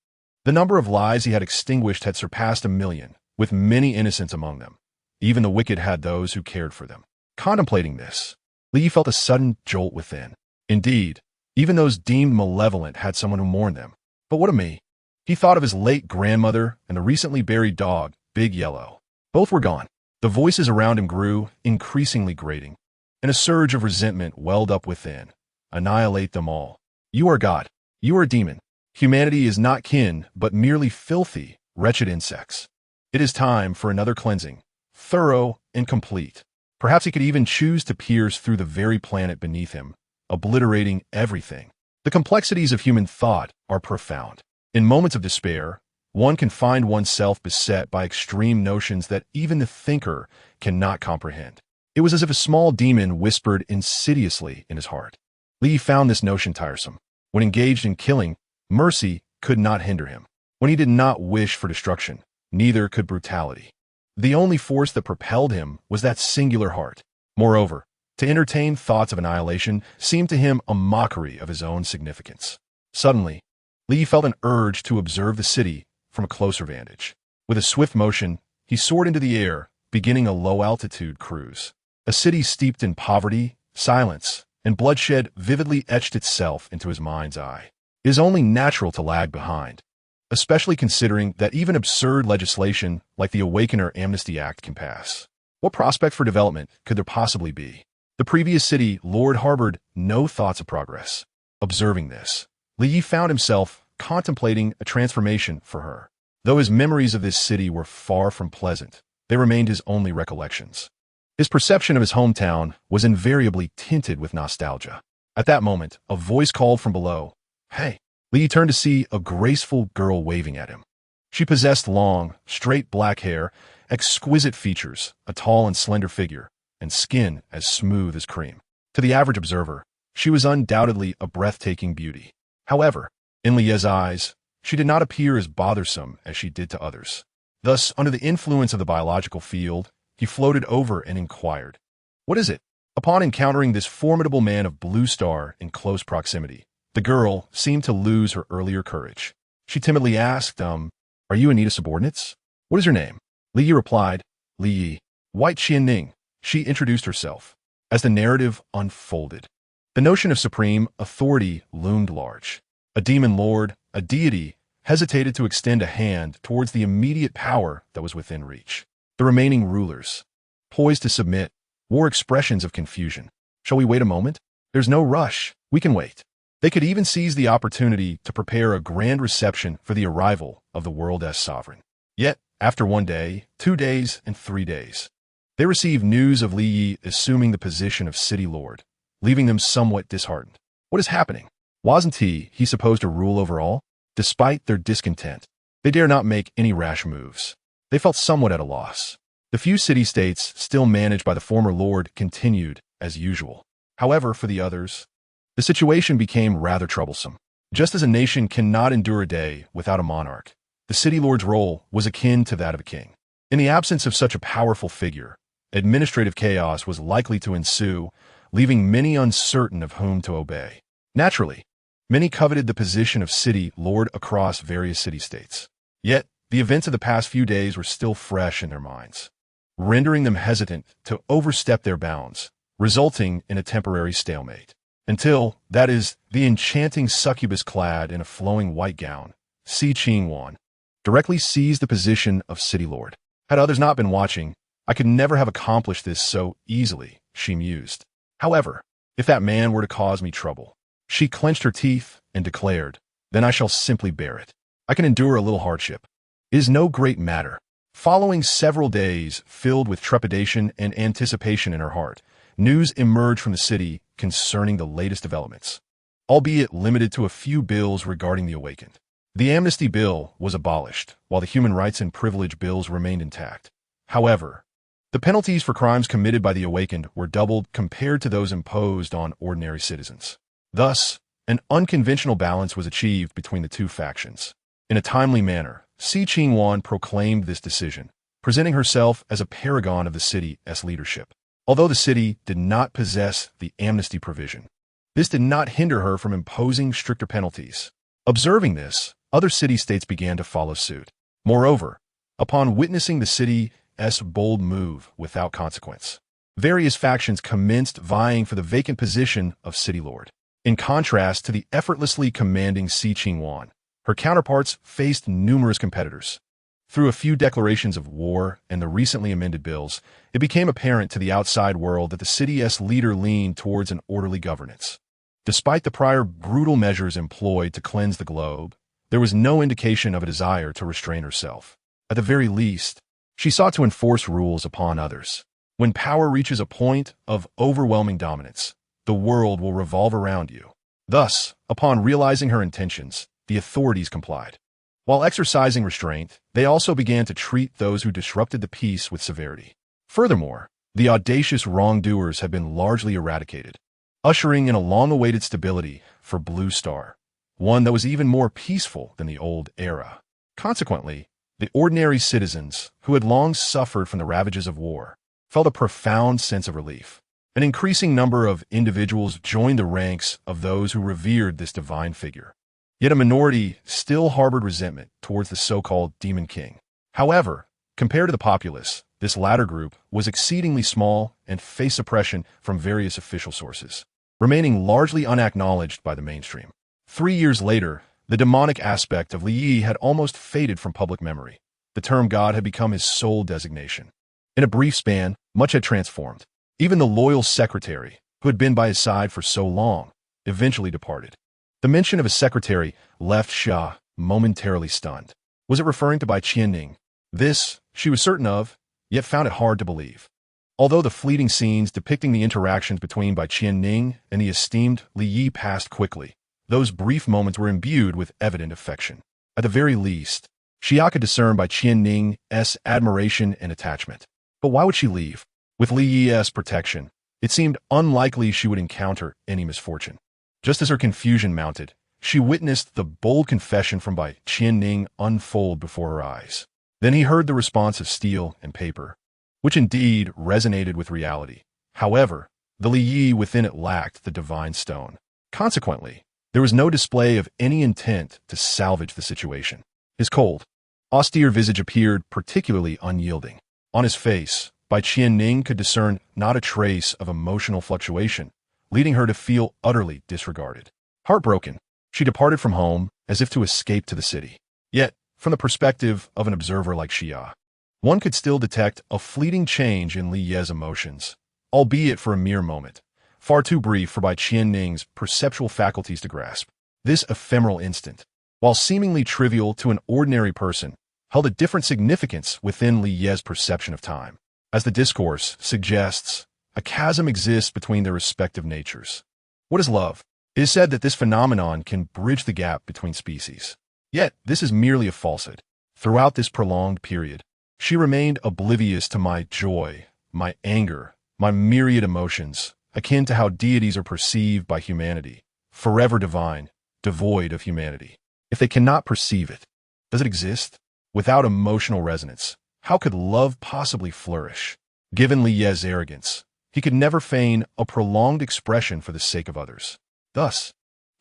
The number of lives he had extinguished had surpassed 1,000,000, with many innocents among them. Even the wicked had those who cared for them. Contemplating this, Lee felt a sudden jolt within. Indeed, even those deemed malevolent had someone who mourned them. But what of me? He thought of his late grandmother and the recently buried dog, Big Yellow. Both were gone. The voices around him grew increasingly grating, and a surge of resentment welled up within. Annihilate them all. You are God. You are a demon. Humanity is not kin, but merely filthy, wretched insects. It is time for another cleansing, thorough and complete. Perhaps he could even choose to pierce through the very planet beneath him, obliterating everything. The complexities of human thought are profound. In moments of despair, one can find oneself beset by extreme notions that even the thinker cannot comprehend. It was as if a small demon whispered insidiously in his heart. Lee found this notion tiresome. When engaged in killing, mercy could not hinder him. When he did not wish for destruction, neither could brutality. The only force that propelled him was that singular heart. Moreover, to entertain thoughts of annihilation seemed to him a mockery of his own significance. Suddenly, Lee felt an urge to observe the city from a closer vantage. With a swift motion, he soared into the air, beginning a low-altitude cruise. A city steeped in poverty, silence, and bloodshed vividly etched itself into his mind's eye. It is only natural to lag behind, especially considering that even absurd legislation like the Awakener Amnesty Act can pass. What prospect for development could there possibly be? The previous city Lord harbored no thoughts of progress. Observing this, Li Yi found himself contemplating a transformation for her. Though his memories of this city were far from pleasant, they remained his only recollections. His perception of his hometown was invariably tinted with nostalgia. At that moment, a voice called from below, "Hey!" Li Yi turned to see a graceful girl waving at him. She possessed long, straight black hair, exquisite features, a tall and slender figure, and skin as smooth as cream. To the average observer, she was undoubtedly a breathtaking beauty. However, in Li Yi's eyes, she did not appear as bothersome as she did to others. Thus, under the influence of the biological field, he floated over and inquired, "What is it?" Upon encountering this formidable man of Blue Star in close proximity, the girl seemed to lose her earlier courage. She timidly asked, "Are you in need of subordinates? What is your name?" Li Yi replied, "Li Yi, White Xianning." She introduced herself. As the narrative unfolded, the notion of supreme authority loomed large. A demon lord, a deity, hesitated to extend a hand towards the immediate power that was within reach. The remaining rulers, poised to submit, wore expressions of confusion. "Shall we wait a moment? There's no rush. We can wait." They could even seize the opportunity to prepare a grand reception for the arrival of the world's sovereign. Yet, after 1 day, 2 days, and 3 days, they received news of Li Yi assuming the position of city lord, leaving them somewhat disheartened. What is happening? Wasn't he supposed to rule over all? Despite their discontent, they dare not make any rash moves. They felt somewhat at a loss. The few city-states still managed by the former lord continued as usual. However, for the others, the situation became rather troublesome. Just as a nation cannot endure a day without a monarch, the city lord's role was akin to that of a king. In the absence of such a powerful figure, administrative chaos was likely to ensue, leaving many uncertain of whom to obey. Naturally, many coveted the position of city lord across various city-states. Yet, the events of the past few days were still fresh in their minds, rendering them hesitant to overstep their bounds, resulting in a temporary stalemate. Until, that is, the enchanting succubus clad in a flowing white gown, Si Qingwan, directly seized the position of city lord. Had others not been watching, I could never have accomplished this so easily, she mused. However, if that man were to cause me trouble, she clenched her teeth and declared, then I shall simply bear it. I can endure a little hardship. It is no great matter. Following several days filled with trepidation and anticipation in her heart, news emerged from the city concerning the latest developments, albeit limited to a few bills regarding the awakened. The amnesty bill was abolished, while the human rights and privilege bills remained intact. However, the penalties for crimes committed by the awakened were doubled compared to those imposed on ordinary citizens. Thus, an unconventional balance was achieved between the two factions. In a timely manner, Si Qingwan proclaimed this decision, presenting herself as a paragon of the city's leadership. Although the city did not possess the amnesty provision, this did not hinder her from imposing stricter penalties. Observing this, other city-states began to follow suit. Moreover, upon witnessing the city's bold move without consequence, various factions commenced vying for the vacant position of city lord. In contrast to the effortlessly commanding Si Qingwan, her counterparts faced numerous competitors. Through a few declarations of war and the recently amended bills, it became apparent to the outside world that the city's leader leaned towards an orderly governance. Despite the prior brutal measures employed to cleanse the globe, there was no indication of a desire to restrain herself. At the very least, she sought to enforce rules upon others. When power reaches a point of overwhelming dominance, the world will revolve around you. Thus, upon realizing her intentions, the authorities complied. While exercising restraint, they also began to treat those who disrupted the peace with severity. Furthermore, the audacious wrongdoers had been largely eradicated, ushering in a long-awaited stability for Blue Star, one that was even more peaceful than the old era. Consequently, the ordinary citizens, who had long suffered from the ravages of war, felt a profound sense of relief. An increasing number of individuals joined the ranks of those who revered this divine figure. Yet a minority still harbored resentment towards the so-called Demon King. However, compared to the populace, This latter group was exceedingly small and faced suppression from various official sources, remaining largely unacknowledged by the mainstream. 3 years later, the demonic aspect of Li Yi had almost faded from public memory. The term God had become his sole designation. In a brief span, much had transformed. Even the loyal secretary, who had been by his side for so long, eventually departed. The mention of a secretary left Xia momentarily stunned. Was it referring to Bai Qianning? This, she was certain of, yet found it hard to believe. Although the fleeting scenes depicting the interactions between Bai Qianning and the esteemed Li Yi passed quickly, those brief moments were imbued with evident affection. At the very least, Xia could discern Bai Qianning's admiration and attachment. But why would she leave? With Li Yi's protection, it seemed unlikely she would encounter any misfortune. Just as her confusion mounted, she witnessed the bold confession from Bai Qianning unfold before her eyes. Then he heard the response of steel and paper, which indeed resonated with reality. However, the Li Yi within it lacked the divine stone. Consequently, there was no display of any intent to salvage the situation. His cold, austere visage appeared particularly unyielding. On his face, Bai Qianning could discern not a trace of emotional fluctuation, leading her to feel utterly disregarded. Heartbroken, she departed from home as if to escape to the city. Yet, from the perspective of an observer like Xia, one could still detect a fleeting change in Li Yi's emotions, albeit for a mere moment, far too brief for Bai Qianning's perceptual faculties to grasp. This ephemeral instant, while seemingly trivial to an ordinary person, held a different significance within Li Yi's perception of time. As the discourse suggests, a chasm exists between their respective natures. What is love? It is said that this phenomenon can bridge the gap between species. Yet, this is merely a falsehood. Throughout this prolonged period, she remained oblivious to my joy, my anger, my myriad emotions, akin to how deities are perceived by humanity, forever divine, devoid of humanity. If they cannot perceive it, does it exist? Without emotional resonance, how could love possibly flourish? Given Li Yi's arrogance, he could never feign a prolonged expression for the sake of others. Thus,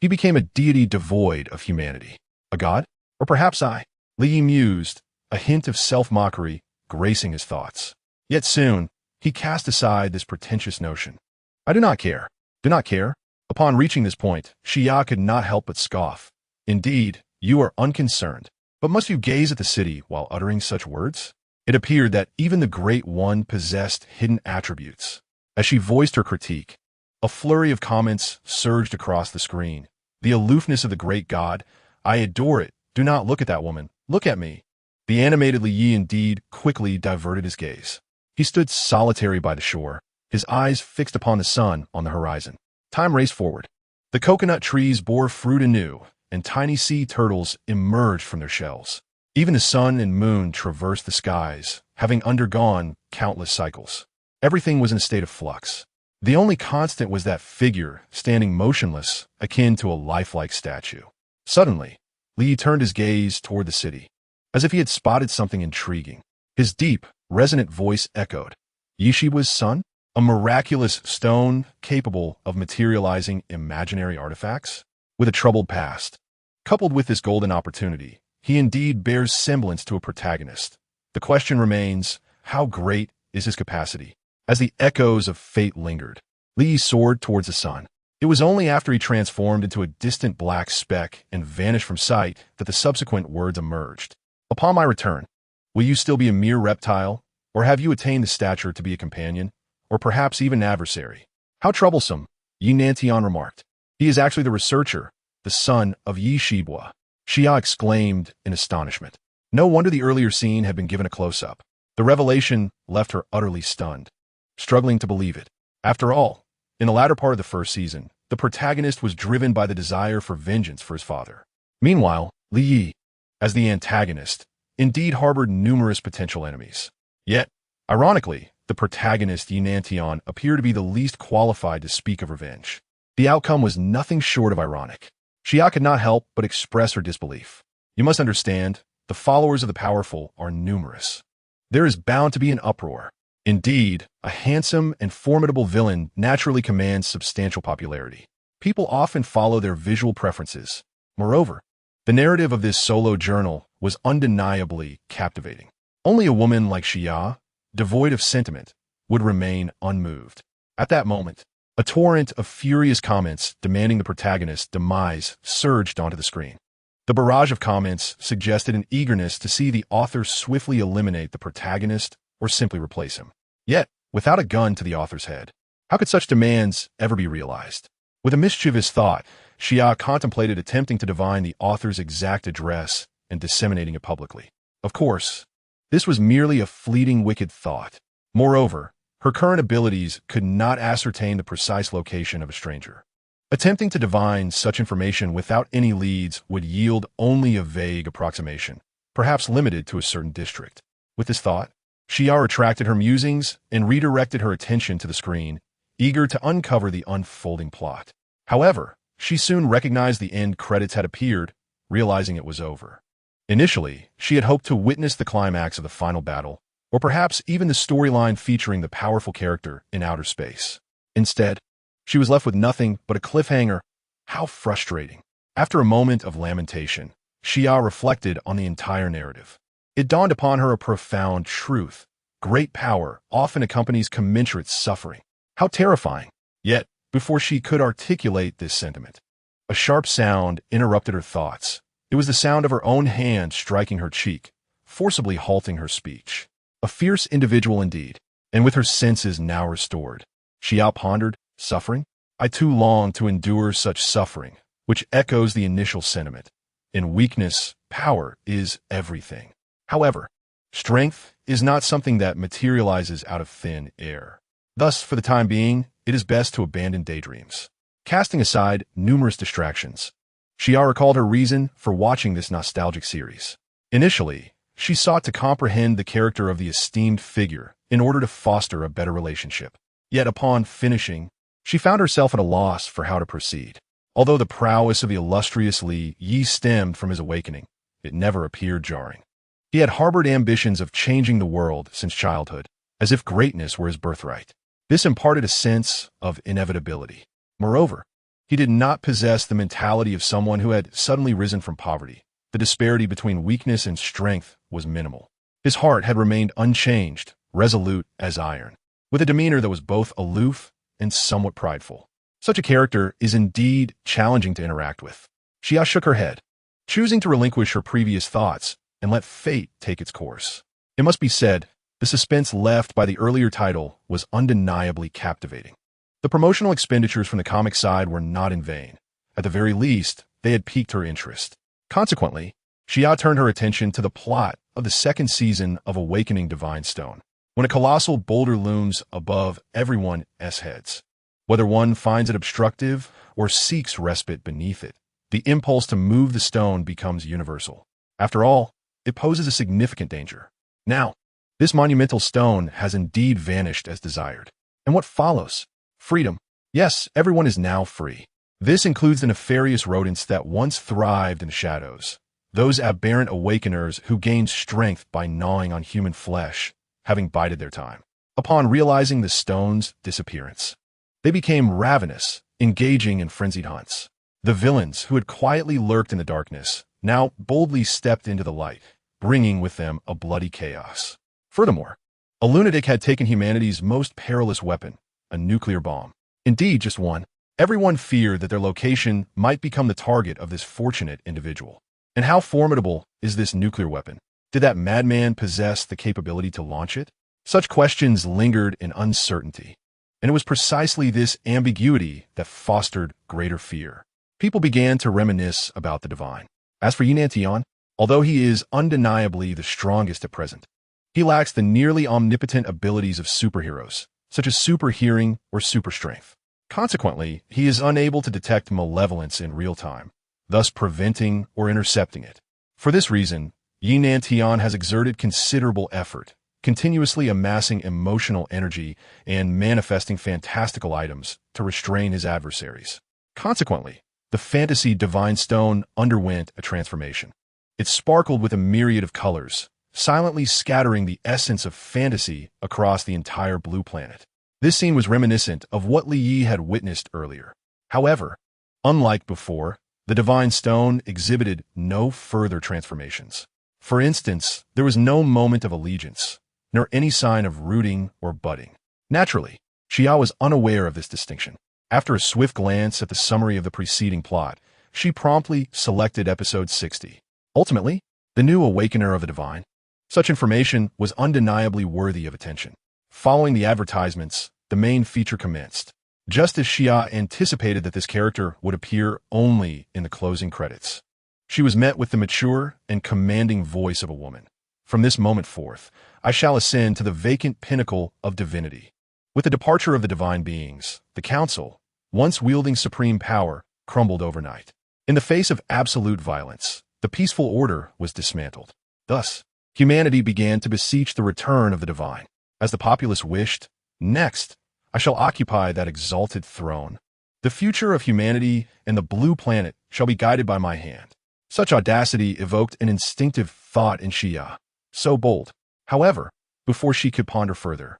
he became a deity devoid of humanity. A god? Or perhaps I? Li Yi mused, a hint of self-mockery gracing his thoughts. Yet soon, he cast aside this pretentious notion. I do not care. Do not care? Upon reaching this point, Xia could not help but scoff. Indeed, you are unconcerned. But must you gaze at the city while uttering such words? It appeared that even the Great One possessed hidden attributes. As she voiced her critique, a flurry of comments surged across the screen. The aloofness of the great god. I adore it. Do not look at that woman. Look at me. The animated Li Yi indeed quickly diverted his gaze. He stood solitary by the shore, his eyes fixed upon the sun on the horizon. Time raced forward. The coconut trees bore fruit anew, and tiny sea turtles emerged from their shells. Even the sun and moon traversed the skies, having undergone countless cycles. Everything was in a state of flux. The only constant was that figure, standing motionless, akin to a lifelike statue. Suddenly, Li turned his gaze toward the city, as if he had spotted something intriguing. His deep, resonant voice echoed. Yishiwa's son? A miraculous stone capable of materializing imaginary artifacts? With a troubled past, coupled with this golden opportunity, he indeed bears semblance to a protagonist. The question remains, how great is his capacity? As the echoes of fate lingered, Li soared towards the sun. It was only after he transformed into a distant black speck and vanished from sight that the subsequent words emerged. Upon my return, will you still be a mere reptile, or have you attained the stature to be a companion, or perhaps even an adversary? How troublesome, Yi Nantian remarked. He is actually the researcher, the son of Yi Shibua. Xia exclaimed in astonishment. No wonder the earlier scene had been given a close-up. The revelation left her utterly stunned, struggling to believe it. After all, in the latter part of the first season, the protagonist was driven by the desire for vengeance for his father. Meanwhile, Li Yi, as the antagonist, indeed harbored numerous potential enemies. Yet, ironically, the protagonist Yi Nantian appeared to be the least qualified to speak of revenge. The outcome was nothing short of ironic. Xia could not help but express her disbelief. You must understand, the followers of the powerful are numerous. There is bound to be an uproar. Indeed, a handsome and formidable villain naturally commands substantial popularity. People often follow their visual preferences. Moreover, the narrative of this solo journal was undeniably captivating. Only a woman like Xia, devoid of sentiment, would remain unmoved. At that moment, a torrent of furious comments demanding the protagonist's demise surged onto the screen. The barrage of comments suggested an eagerness to see the author swiftly eliminate the protagonist or simply replace him. Yet, without a gun to the author's head, how could such demands ever be realized? With a mischievous thought, Xia contemplated attempting to divine the author's exact address and disseminating it publicly. Of course, this was merely a fleeting wicked thought. Moreover, her current abilities could not ascertain the precise location of a stranger. Attempting to divine such information without any leads would yield only a vague approximation, perhaps limited to a certain district. With this thought, Xia retracted her musings and redirected her attention to the screen, eager to uncover the unfolding plot. However, she soon recognized the end credits had appeared, realizing it was over. Initially, she had hoped to witness the climax of the final battle, or perhaps even the storyline featuring the powerful character in outer space. Instead, she was left with nothing but a cliffhanger. How frustrating. After a moment of lamentation, Xia reflected on the entire narrative. It dawned upon her a profound truth. Great power often accompanies commensurate suffering. How terrifying. Yet, before she could articulate this sentiment, a sharp sound interrupted her thoughts. It was the sound of her own hand striking her cheek, forcibly halting her speech. A fierce individual indeed, and with her senses now restored, Xia pondered, suffering? I too long to endure such suffering, which echoes the initial sentiment. In weakness, power is everything. However, strength is not something that materializes out of thin air. Thus, for the time being, it is best to abandon daydreams. Casting aside numerous distractions, Xia recalled her reason for watching this nostalgic series. Initially, she sought to comprehend the character of the esteemed figure in order to foster a better relationship. Yet upon finishing, she found herself at a loss for how to proceed. Although the prowess of the illustrious Li Yi stemmed from his awakening, it never appeared jarring. He had harbored ambitions of changing the world since childhood, as if greatness were his birthright. This imparted a sense of inevitability. Moreover, he did not possess the mentality of someone who had suddenly risen from poverty. The disparity between weakness and strength was minimal. His heart had remained unchanged, resolute as iron, with a demeanor that was both aloof and somewhat prideful. Such a character is indeed challenging to interact with. Xia shook her head, choosing to relinquish her previous thoughts and let fate take its course. It must be said, the suspense left by the earlier title was undeniably captivating. The promotional expenditures from the comic side were not in vain. At the very least, they had piqued her interest. Consequently, Xia turned her attention to the plot of the second season of Awakening Divine Stone, when a colossal boulder looms above everyone's heads. Whether one finds it obstructive or seeks respite beneath it, the impulse to move the stone becomes universal. After all, it poses a significant danger. Now, this monumental stone has indeed vanished as desired. And what follows? Freedom. Yes, everyone is now free. This includes the nefarious rodents that once thrived in the shadows, those aberrant awakeners who gained strength by gnawing on human flesh, having bided their time. Upon realizing the stone's disappearance, they became ravenous, engaging in frenzied hunts. The villains who had quietly lurked in the darkness now boldly stepped into the light, bringing with them a bloody chaos. Furthermore, a lunatic had taken humanity's most perilous weapon, a nuclear bomb. Indeed, just one. Everyone feared that their location might become the target of this fortunate individual. And how formidable is this nuclear weapon? Did that madman possess the capability to launch it? Such questions lingered in uncertainty. And it was precisely this ambiguity that fostered greater fear. People began to reminisce about the divine. As for Yinan Tian, although he is undeniably the strongest at present, he lacks the nearly omnipotent abilities of superheroes, such as super hearing or super strength. Consequently, he is unable to detect malevolence in real time, thus preventing or intercepting it. For this reason, Yinan Tian has exerted considerable effort, continuously amassing emotional energy and manifesting fantastical items to restrain his adversaries. Consequently, the fantasy Divine Stone underwent a transformation. It sparkled with a myriad of colors, silently scattering the essence of fantasy across the entire blue planet. This scene was reminiscent of what Li Yi had witnessed earlier. However, unlike before, the Divine Stone exhibited no further transformations. For instance, there was no moment of allegiance, nor any sign of rooting or budding. Naturally, Xia was unaware of this distinction. After a swift glance at the summary of the preceding plot, she promptly selected episode 60. Ultimately, the new awakener of the divine. Such information was undeniably worthy of attention. Following the advertisements, the main feature commenced. Just as Xia anticipated that this character would appear only in the closing credits, she was met with the mature and commanding voice of a woman. From this moment forth, I shall ascend to the vacant pinnacle of divinity. With the departure of the divine beings, the council, once wielding supreme power, crumbled overnight. In the face of absolute violence, the peaceful order was dismantled. Thus, humanity began to beseech the return of the divine. As the populace wished, next, I shall occupy that exalted throne. The future of humanity and the blue planet shall be guided by my hand. Such audacity evoked an instinctive thought in Xia. So bold. However, before she could ponder further,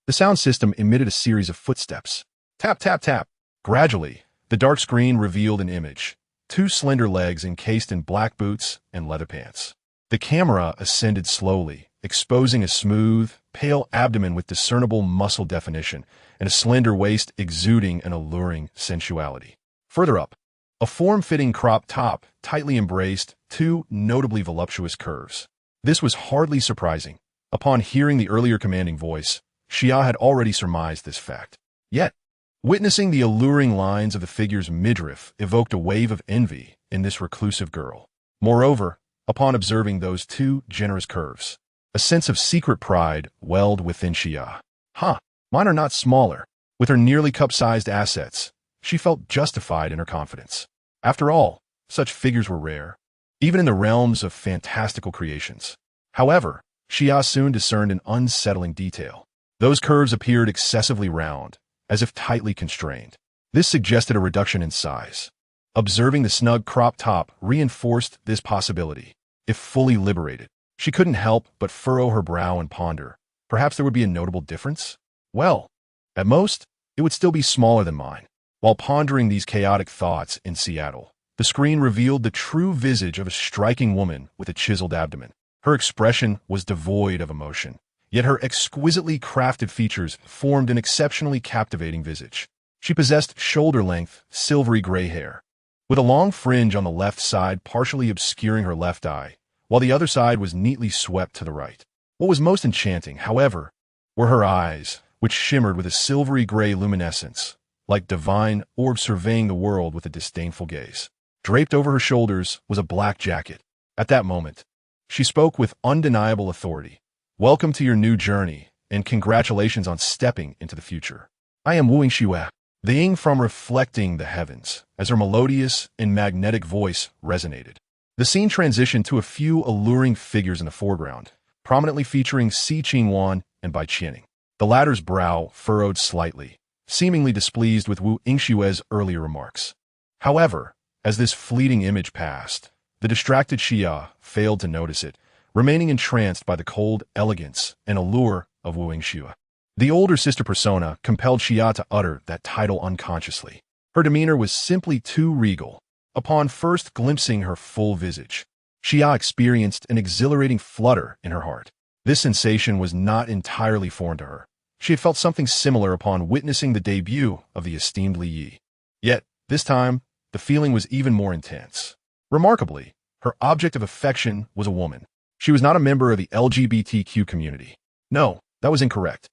the sound system emitted a series of footsteps. Tap, tap, tap. Gradually, the dark screen revealed an image. Two slender legs encased in black boots and leather pants. The camera ascended slowly, exposing a smooth, pale abdomen with discernible muscle definition and a slender waist exuding an alluring sensuality. Further up, a form-fitting crop top tightly embraced two notably voluptuous curves. This was hardly surprising. Upon hearing the earlier commanding voice, Xia had already surmised this fact. Yet, witnessing the alluring lines of the figure's midriff evoked a wave of envy in this reclusive girl. Moreover, upon observing those two generous curves, a sense of secret pride welled within Xia. Mine are not smaller. With her nearly cup-sized assets, she felt justified in her confidence. After all, such figures were rare, even in the realms of fantastical creations. However, Xia soon discerned an unsettling detail. Those curves appeared excessively round, as if tightly constrained. This suggested a reduction in size. Observing the snug crop top reinforced this possibility. If fully liberated, she couldn't help but furrow her brow and ponder. Perhaps there would be a notable difference? Well, at most, it would still be smaller than mine. While pondering these chaotic thoughts in Seattle, the screen revealed the true visage of a striking woman with a chiseled abdomen. Her expression was devoid of emotion, yet her exquisitely crafted features formed an exceptionally captivating visage. She possessed shoulder-length, silvery gray hair, with a long fringe on the left side partially obscuring her left eye, while the other side was neatly swept to the right. What was most enchanting, however, were her eyes, which shimmered with a silvery gray luminescence, like divine orbs surveying the world with a disdainful gaze. Draped over her shoulders was a black jacket. At that moment, she spoke with undeniable authority. Welcome to your new journey, and congratulations on stepping into the future. I am Wu Xue, the Ying from reflecting the heavens, as her melodious and magnetic voice resonated. The scene transitioned to a few alluring figures in the foreground, prominently featuring Si Qingwan and Bai Qianing. The latter's brow furrowed slightly, seemingly displeased with Wu Xue's earlier remarks. However, as this fleeting image passed, the distracted Xia failed to notice it, remaining entranced by the cold elegance and allure of Wu Xue. The older sister persona compelled Xia to utter that title unconsciously. Her demeanor was simply too regal. Upon first glimpsing her full visage, Xia experienced an exhilarating flutter in her heart. This sensation was not entirely foreign to her. She had felt something similar upon witnessing the debut of the esteemed Li Yi. Yet, this time, the feeling was even more intense. Remarkably, her object of affection was a woman. She was not a member of the LGBTQ community. No, that was incorrect.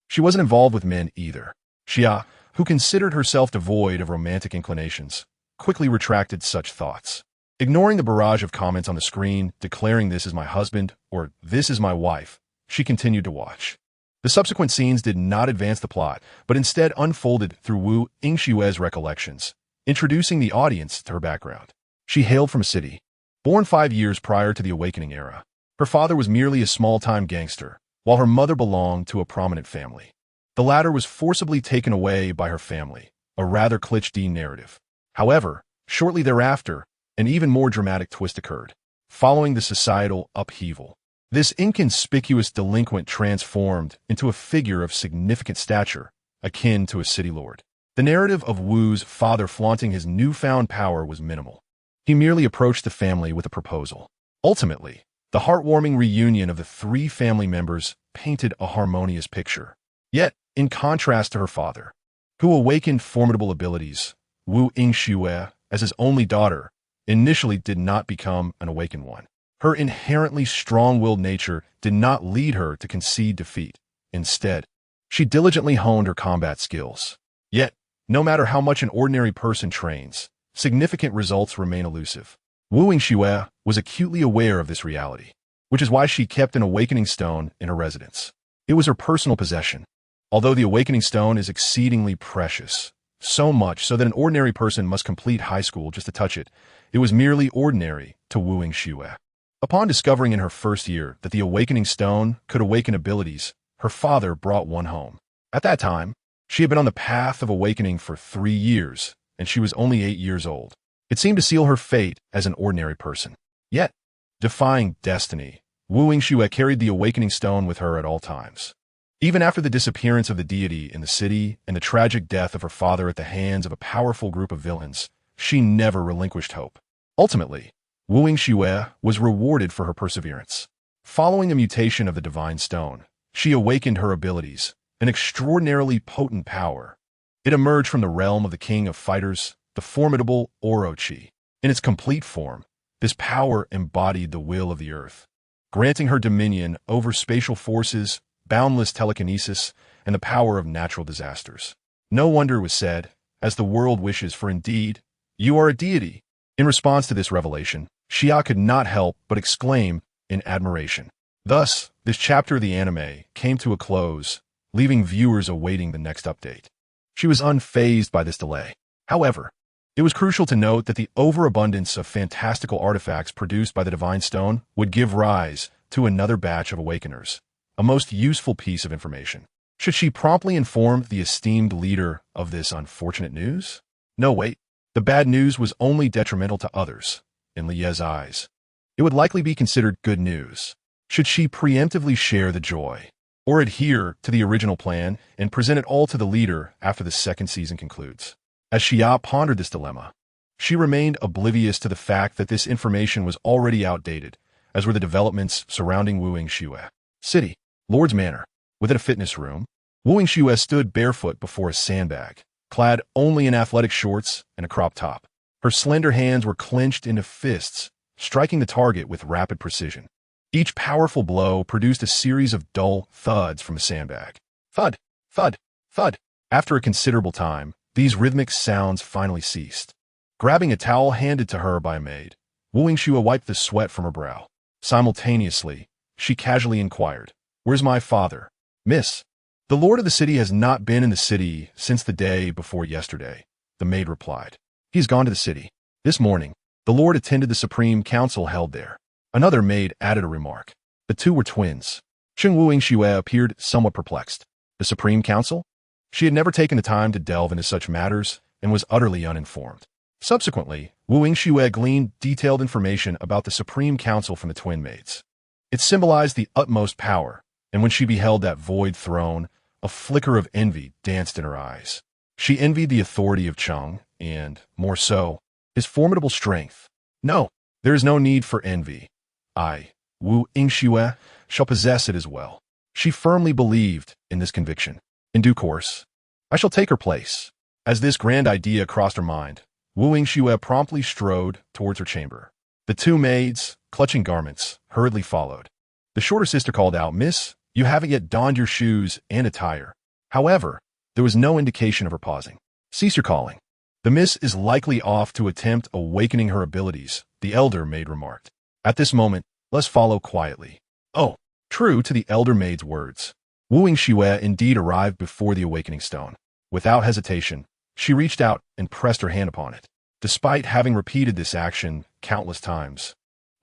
She wasn't involved with men either. Xia, who considered herself devoid of romantic inclinations, quickly retracted such thoughts. Ignoring the barrage of comments on the screen declaring this is my husband or this is my wife, she continued to watch. The subsequent scenes did not advance the plot, but instead unfolded through Wu Xue's recollections, introducing the audience to her background. She hailed from a city, born 5 years prior to the Awakening era. Her father was merely a small-time gangster, while her mother belonged to a prominent family. The latter was forcibly taken away by her family, a rather cliched narrative. However, shortly thereafter, an even more dramatic twist occurred. Following the societal upheaval, this inconspicuous delinquent transformed into a figure of significant stature, akin to a city lord. The narrative of Wu's father flaunting his newfound power was minimal. He merely approached the family with a proposal. Ultimately, the heartwarming reunion of the three family members painted a harmonious picture. Yet, in contrast to her father, who awakened formidable abilities, Wu Yingxue, as his only daughter, initially did not become an awakened one. Her inherently strong-willed nature did not lead her to concede defeat. Instead, she diligently honed her combat skills. Yet, no matter how much an ordinary person trains, significant results remain elusive. Wu Yingxue was acutely aware of this reality, which is why she kept an awakening stone in her residence. It was her personal possession. Although the awakening stone is exceedingly precious, so much so that an ordinary person must complete high school just to touch it, it was merely ordinary to Wu Yingxue. Upon discovering in her first year that the awakening stone could awaken abilities, her father brought one home. At that time, she had been on the path of awakening for 3 years, and she was only 8 years old. It seemed to seal her fate as an ordinary person. Yet, defying destiny, Wu Yingxue carried the awakening stone with her at all times. Even after the disappearance of the deity in the city and the tragic death of her father at the hands of a powerful group of villains, she never relinquished hope. Ultimately, Wu Yingxue was rewarded for her perseverance. Following a mutation of the divine stone, she awakened her abilities, an extraordinarily potent power. It emerged from the realm of the king of fighters, the formidable Orochi. In its complete form, this power embodied the will of the earth, granting her dominion over spatial forces, boundless telekinesis, and the power of natural disasters. No wonder was said, as the world wishes, for indeed, you are a deity. In response to this revelation, Xia could not help but exclaim in admiration. Thus, this chapter of the anime came to a close, leaving viewers awaiting the next update. She was unfazed by this delay. However, it was crucial to note that the overabundance of fantastical artifacts produced by the Divine Stone would give rise to another batch of Awakeners, a most useful piece of information. Should she promptly inform the esteemed leader of this unfortunate news? No, wait. The bad news was only detrimental to others, in Lie's eyes. It would likely be considered good news. Should she preemptively share the joy, or adhere to the original plan and present it all to the leader after the second season concludes? As Xia pondered this dilemma, she remained oblivious to the fact that this information was already outdated, as were the developments surrounding Wu Yingxue. City, Lord's Manor. Within a fitness room, Wu Yingxue stood barefoot before a sandbag, clad only in athletic shorts and a crop top. Her slender hands were clenched into fists, striking the target with rapid precision. Each powerful blow produced a series of dull thuds from the sandbag. Thud, thud, thud. After a considerable time, these rhythmic sounds finally ceased. Grabbing a towel handed to her by a maid, Wu Yingxue wiped the sweat from her brow. Simultaneously, she casually inquired, "Where's my father?" "Miss, the lord of the city has not been in the city since the day before yesterday," the maid replied. "He's gone to the city. This morning, the lord attended the Supreme Council held there." Another maid added a remark. The two were twins. Wu Yingxue appeared somewhat perplexed. The Supreme Council? She had never taken the time to delve into such matters and was utterly uninformed. Subsequently, Wu Yingxue gleaned detailed information about the Supreme Council from the twin maids. It symbolized the utmost power, and when she beheld that void throne, a flicker of envy danced in her eyes. She envied the authority of Cheng, and, more so, his formidable strength. No, there is no need for envy. I, Wu Yingxue, shall possess it as well. She firmly believed in this conviction. In due course, I shall take her place. As this grand idea crossed her mind, Wu Yingxue promptly strode towards her chamber. The two maids, clutching garments, hurriedly followed. The shorter sister called out, "Miss, you haven't yet donned your shoes and attire." However, there was no indication of her pausing. "Cease your calling. The miss is likely off to attempt awakening her abilities," the elder maid remarked. At this moment, let's follow quietly. Oh, true to the elder maid's words, Wu Yingxue indeed arrived before the awakening stone. Without hesitation, she reached out and pressed her hand upon it. Despite having repeated this action countless times,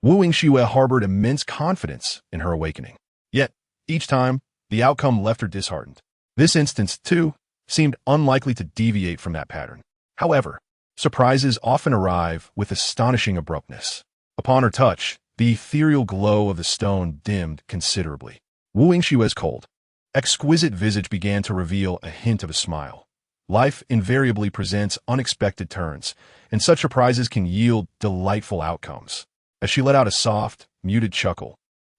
Wu Yingxue harbored immense confidence in her awakening. Yet, each time, the outcome left her disheartened. This instance, too, seemed unlikely to deviate from that pattern. However, surprises often arrive with astonishing abruptness. Upon her touch, the ethereal glow of the stone dimmed considerably. Wu Yingxue's cold, exquisite visage began to reveal a hint of a smile. Life invariably presents unexpected turns, and such surprises can yield delightful outcomes. As she let out a soft, muted chuckle,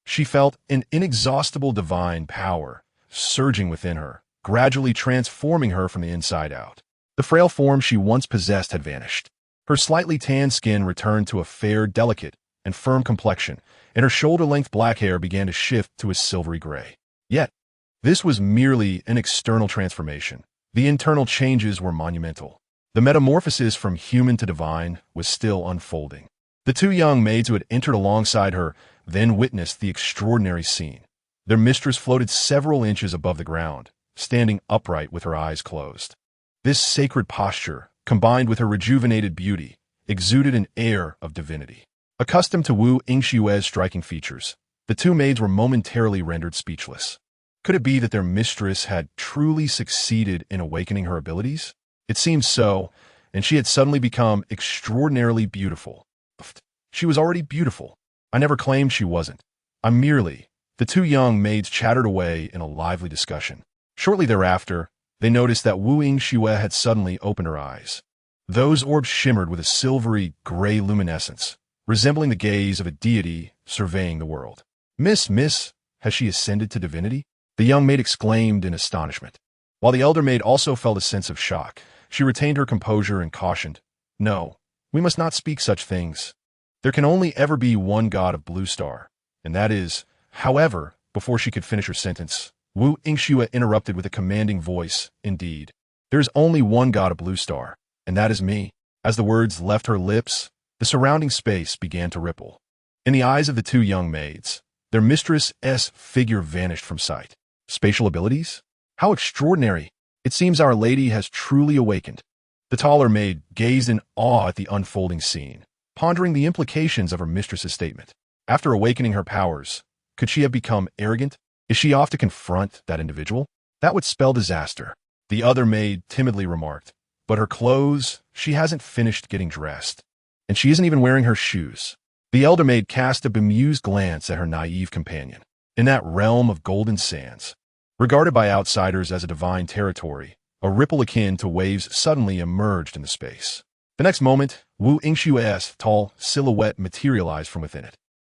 She felt an inexhaustible divine power surging within her, gradually transforming her from the inside out. The frail form she once possessed had vanished. Her slightly tanned skin returned to a fair, delicate, and firm complexion, and her shoulder-length black hair began to shift to a silvery gray. Yet, this was merely an external transformation. The internal changes were monumental. The metamorphosis from human to divine was still unfolding. The two young maids who had entered alongside her then witnessed the extraordinary scene. Their mistress floated several inches above the ground, standing upright with her eyes closed. This sacred posture, combined with her rejuvenated beauty, exuded an air of divinity. Accustomed to Wu Yingshue's striking features, the two maids were momentarily rendered speechless. Could it be that their mistress had truly succeeded in awakening her abilities? It seemed so, and she had suddenly become extraordinarily beautiful. She was already beautiful. I never claimed she wasn't. I'm merely... The two young maids chattered away in a lively discussion. Shortly thereafter, they noticed that Wu Yingxue had suddenly opened her eyes. Those orbs shimmered with a silvery, gray luminescence, resembling the gaze of a deity surveying the world. Miss, has she ascended to divinity? The young maid exclaimed in astonishment. While the elder maid also felt a sense of shock, she retained her composure and cautioned, "No, we must not speak such things. There can only ever be one god of Blue Star, and that is..." However, before she could finish her sentence, Wu Yingxue interrupted with a commanding voice, "Indeed, there is only one god of Blue Star, and that is me." As the words left her lips, the surrounding space began to ripple. In the eyes of the two young maids, their mistress's figure vanished from sight. Spatial abilities? How extraordinary! It seems Our Lady has truly awakened. The taller maid gazed in awe at the unfolding scene, pondering the implications of her mistress's statement. After awakening her powers, could she have become arrogant? Is she off to confront that individual? That would spell disaster. The other maid timidly remarked, "But her clothes, she hasn't finished getting dressed. And she isn't even wearing her shoes." The elder maid cast a bemused glance at her naive companion. In that realm of golden sands, regarded by outsiders as a divine territory, a ripple akin to waves suddenly emerged in the space. The next moment, Wu Yingshue's tall silhouette materialized from within it.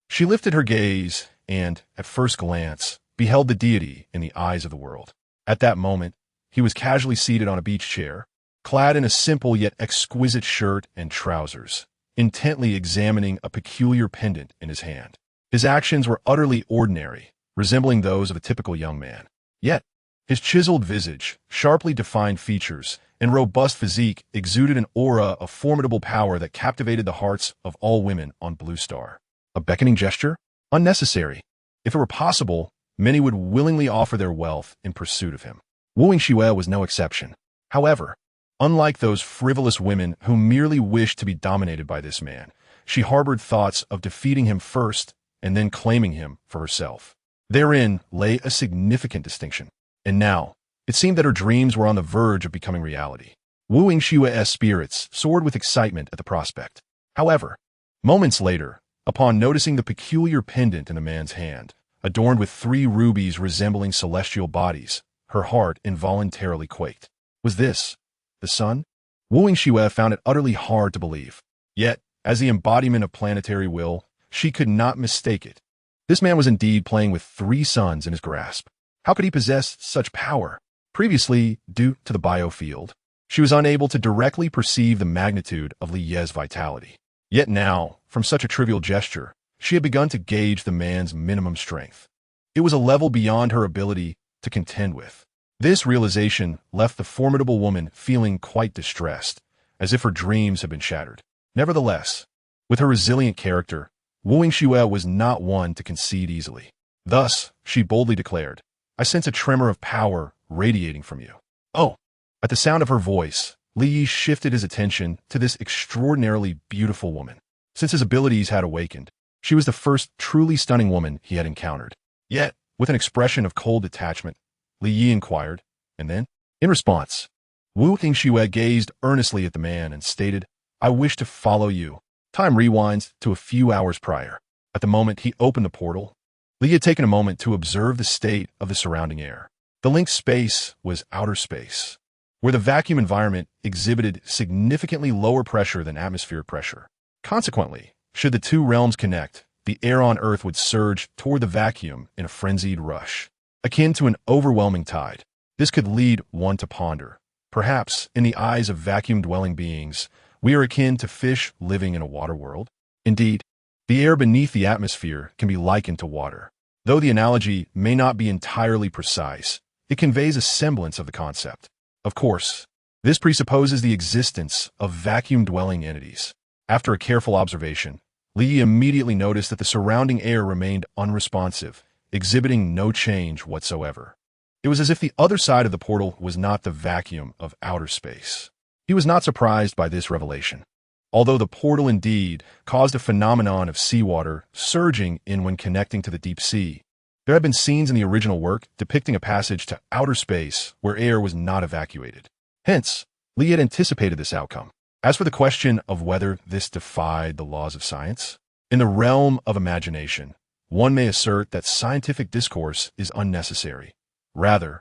She lifted her gaze and, at first glance, beheld the deity in the eyes of the world. At that moment, he was casually seated on a beach chair, clad in a simple yet exquisite shirt and trousers, intently examining a peculiar pendant in his hand. His actions were utterly ordinary, resembling those of a typical young man. Yet, his chiseled visage, sharply defined features, and robust physique exuded an aura of formidable power that captivated the hearts of all women on Blue Star. A beckoning gesture? Unnecessary. If it were possible, many would willingly offer their wealth in pursuit of him. Wu Yingxue was no exception. However, unlike those frivolous women who merely wished to be dominated by this man, she harbored thoughts of defeating him first and then claiming him for herself. Therein lay a significant distinction. And now, it seemed that her dreams were on the verge of becoming reality. Wu Yingshue's spirits soared with excitement at the prospect. However, moments later, upon noticing the peculiar pendant in the man's hand, adorned with 3 rubies resembling celestial bodies, her heart involuntarily quaked. Was this the sun? Wu Yingxue found it utterly hard to believe. Yet, as the embodiment of planetary will, she could not mistake it. This man was indeed playing with 3 suns in his grasp. How could he possess such power? Previously, due to the biofield, she was unable to directly perceive the magnitude of Li Ye's vitality. Yet now, from such a trivial gesture, she had begun to gauge the man's minimum strength. It was a level beyond her ability to contend with. This realization left the formidable woman feeling quite distressed, as if her dreams had been shattered. Nevertheless, with her resilient character, Wu Yingxue was not one to concede easily. Thus, she boldly declared, "I sense a tremor of power radiating from you." Oh! At the sound of her voice, Li Yi shifted his attention to this extraordinarily beautiful woman. Since his abilities had awakened, she was the first truly stunning woman he had encountered. Yet, with an expression of cold detachment, Li Yi inquired, and then, in response, Wu Yingxue gazed earnestly at the man and stated, "I wish to follow you." Time rewinds to a few hours prior. At the moment he opened the portal, Li had taken a moment to observe the state of the surrounding air. The linked space was outer space, where the vacuum environment exhibited significantly lower pressure than atmospheric pressure. Consequently, should the two realms connect, the air on Earth would surge toward the vacuum in a frenzied rush, akin to an overwhelming tide. This could lead one to ponder. Perhaps, in the eyes of vacuum-dwelling beings, we are akin to fish living in a water world. Indeed, the air beneath the atmosphere can be likened to water. Though the analogy may not be entirely precise, it conveys a semblance of the concept. Of course, this presupposes the existence of vacuum-dwelling entities. After a careful observation, Lee immediately noticed that the surrounding air remained unresponsive, exhibiting no change whatsoever. It was as if the other side of the portal was not the vacuum of outer space. He was not surprised by this revelation. Although the portal indeed caused a phenomenon of seawater surging in when connecting to the deep sea, there had been scenes in the original work depicting a passage to outer space where air was not evacuated. Hence, Lee had anticipated this outcome. As for the question of whether this defied the laws of science, in the realm of imagination, one may assert that scientific discourse is unnecessary. Rather,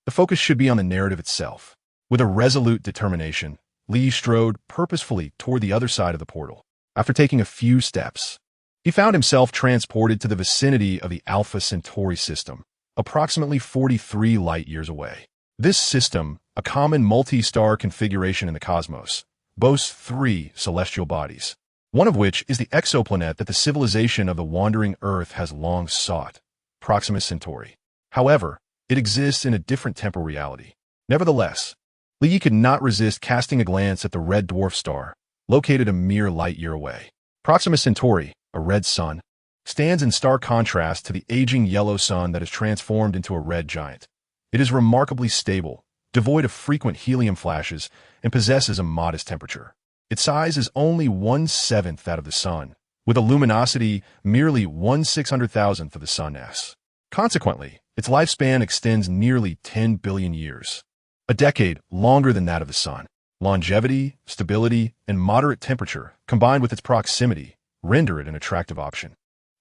the focus should be on the narrative itself. With a resolute determination, Lee strode purposefully toward the other side of the portal. After taking a few steps, he found himself transported to the vicinity of the Alpha Centauri system, approximately 43 light-years away. This system, a common multi-star configuration in the cosmos, boasts 3 celestial bodies, one of which is the exoplanet that the civilization of the wandering Earth has long sought, Proxima Centauri. However, it exists in a different temporal reality. Nevertheless, Lee could not resist casting a glance at the red dwarf star, located a mere light-year away. Proxima Centauri, a red sun, stands in stark contrast to the aging yellow sun that has transformed into a red giant. It is remarkably stable, devoid of frequent helium flashes, and possesses a modest temperature. Its size is only 1/7 that of the sun, with a luminosity merely 1/600,000th of the sun's. Consequently, its lifespan extends nearly 10 billion years, a decade longer than that of the sun. Longevity, stability, and moderate temperature, combined with its proximity, render it an attractive option.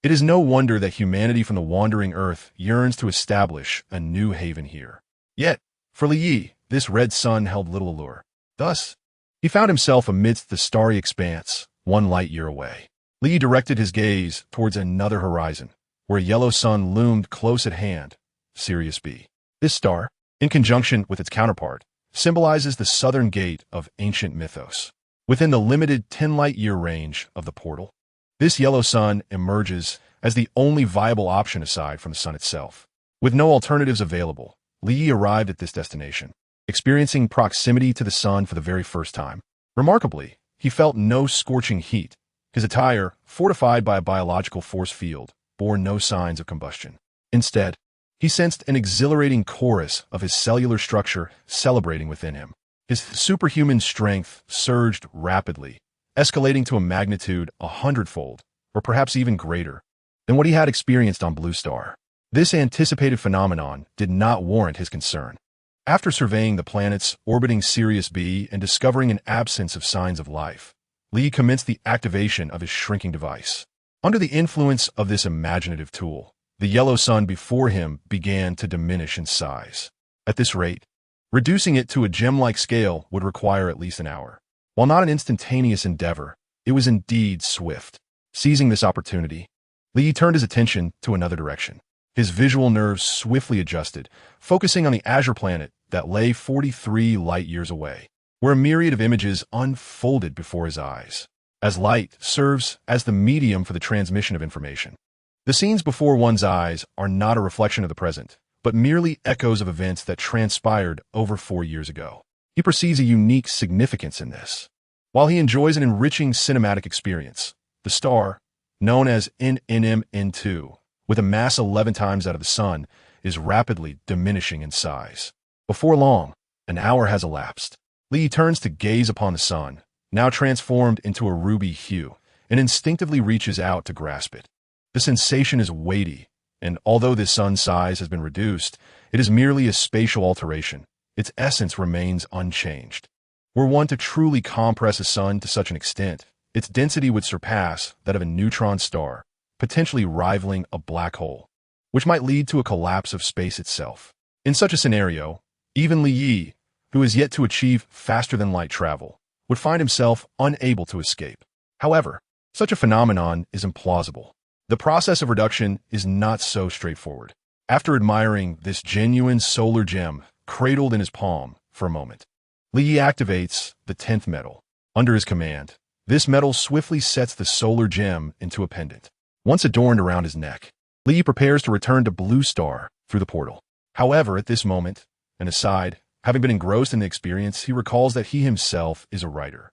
It is no wonder that humanity from the wandering Earth yearns to establish a new haven here. Yet, for Li, this red sun held little allure. Thus, he found himself amidst the starry expanse, 1 light-year away. Li directed his gaze towards another horizon, where a yellow sun loomed close at hand, Sirius B. This star, in conjunction with its counterpart, symbolizes the southern gate of ancient mythos. Within the limited 10 light-year range of the portal, this yellow sun emerges as the only viable option aside from the sun itself. With no alternatives available, Li arrived at this destination, experiencing proximity to the sun for the very first time. Remarkably, he felt no scorching heat. His attire, fortified by a biological force field, bore no signs of combustion. Instead, he sensed an exhilarating chorus of his cellular structure celebrating within him. His superhuman strength surged rapidly, escalating to a magnitude 100-fold, or perhaps even greater, than what he had experienced on Blue Star. This anticipated phenomenon did not warrant his concern. After surveying the planets orbiting Sirius B and discovering an absence of signs of life, Li commenced the activation of his shrinking device. Under the influence of this imaginative tool, the yellow sun before him began to diminish in size. At this rate, reducing it to a gem-like scale would require at least an hour. While not an instantaneous endeavor, it was indeed swift. Seizing this opportunity, Li turned his attention to another direction. His visual nerves swiftly adjusted, focusing on the azure planet that lay 43 light-years away, where a myriad of images unfolded before his eyes. As light serves as the medium for the transmission of information, the scenes before one's eyes are not a reflection of the present, but merely echoes of events that transpired over 4 years ago. He perceives a unique significance in this. While he enjoys an enriching cinematic experience, the star, known as NNM-N2, with a mass 11 times that of the sun, is rapidly diminishing in size. Before long, an hour has elapsed. Li turns to gaze upon the sun, now transformed into a ruby hue, and instinctively reaches out to grasp it. The sensation is weighty, and although the sun's size has been reduced, it is merely a spatial alteration. Its essence remains unchanged. Were one to truly compress a sun to such an extent, its density would surpass that of a neutron star, potentially rivaling a black hole, which might lead to a collapse of space itself. In such a scenario, even Li Yi, who is yet to achieve faster-than-light travel, would find himself unable to escape. However, such a phenomenon is implausible. The process of reduction is not so straightforward. After admiring this genuine solar gem cradled in his palm for a moment, Li activates the 10th metal. Under his command, this metal swiftly sets the solar gem into a pendant. Once adorned around his neck, Li prepares to return to Blue Star through the portal. However, at this moment, an aside, having been engrossed in the experience, he recalls that he himself is a writer.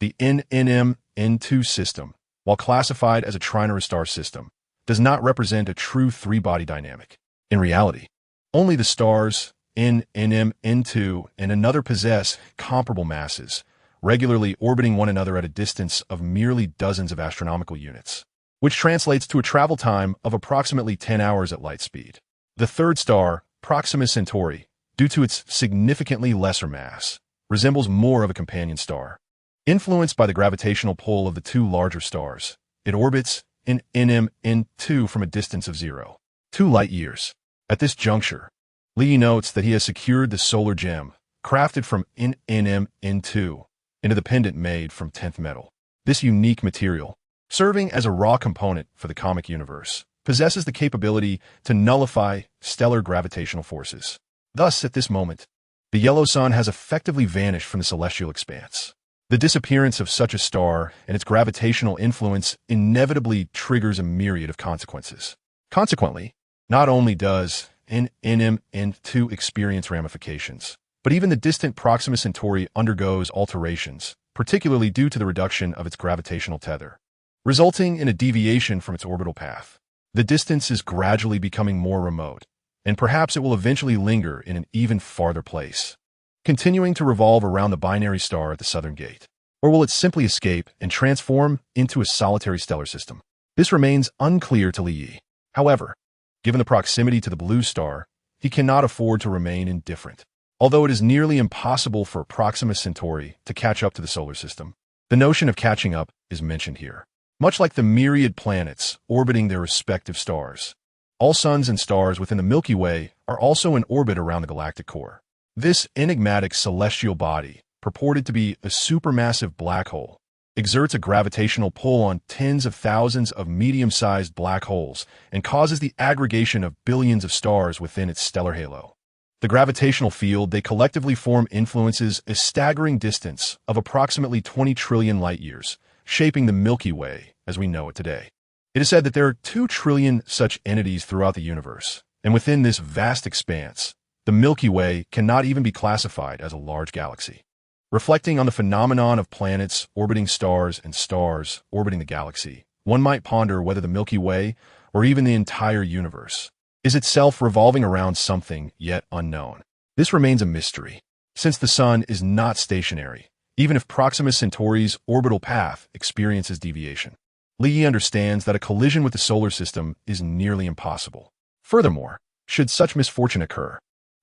The NNM-N2 system, while classified as a trinary star system, does not represent a true three-body dynamic. In reality, only the stars NNM-N2 and another possess comparable masses, regularly orbiting one another at a distance of merely dozens of astronomical units, which translates to a travel time of approximately 10 hours at light speed. The third star, Proxima Centauri, due to its significantly lesser mass, resembles more of a companion star. Influenced by the gravitational pull of the two larger stars, it orbits in NM-N2 from a distance of 0.2 light-years. At this juncture, Li notes that he has secured the solar gem, crafted from NM-N2, into the pendant made from 10th metal. This unique material, serving as a raw component for the comic universe, possesses the capability to nullify stellar gravitational forces. Thus, at this moment, the yellow sun has effectively vanished from the celestial expanse. The disappearance of such a star and its gravitational influence inevitably triggers a myriad of consequences. Consequently, not only does NM-N2 experience ramifications, but even the distant Proxima Centauri undergoes alterations, particularly due to the reduction of its gravitational tether, resulting in a deviation from its orbital path. The distance is gradually becoming more remote, and perhaps it will eventually linger in an even farther place, continuing to revolve around the binary star at the southern gate. Or will it simply escape and transform into a solitary stellar system? This remains unclear to Li Yi. However, given the proximity to the blue star, he cannot afford to remain indifferent. Although it is nearly impossible for Proxima Centauri to catch up to the solar system, the notion of catching up is mentioned here. Much like the myriad planets orbiting their respective stars, all suns and stars within the Milky Way are also in orbit around the galactic core. This enigmatic celestial body, purported to be a supermassive black hole, exerts a gravitational pull on tens of thousands of medium-sized black holes and causes the aggregation of billions of stars within its stellar halo. The gravitational field they collectively form influences a staggering distance of approximately 20 trillion light-years, shaping the Milky Way as we know it today. It is said that there are 2 trillion such entities throughout the universe, and within this vast expanse, the Milky Way cannot even be classified as a large galaxy. Reflecting on the phenomenon of planets orbiting stars and stars orbiting the galaxy, one might ponder whether the Milky Way, or even the entire universe, is itself revolving around something yet unknown. This remains a mystery, since the Sun is not stationary, even if Proxima Centauri's orbital path experiences deviation. Li Yi understands that a collision with the solar system is nearly impossible. Furthermore, should such misfortune occur,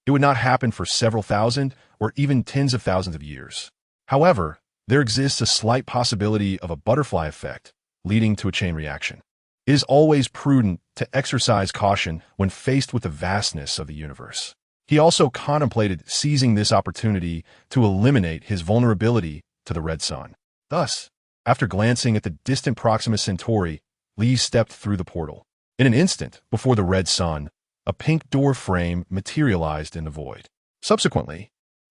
it would not happen for several thousand or even tens of thousands of years. However, there exists a slight possibility of a butterfly effect leading to a chain reaction. It is always prudent to exercise caution when faced with the vastness of the universe. He also contemplated seizing this opportunity to eliminate his vulnerability to the red sun. Thus, after glancing at the distant Proxima Centauri, Li stepped through the portal. In an instant, before the red sun, a pink door frame materialized in the void. Subsequently,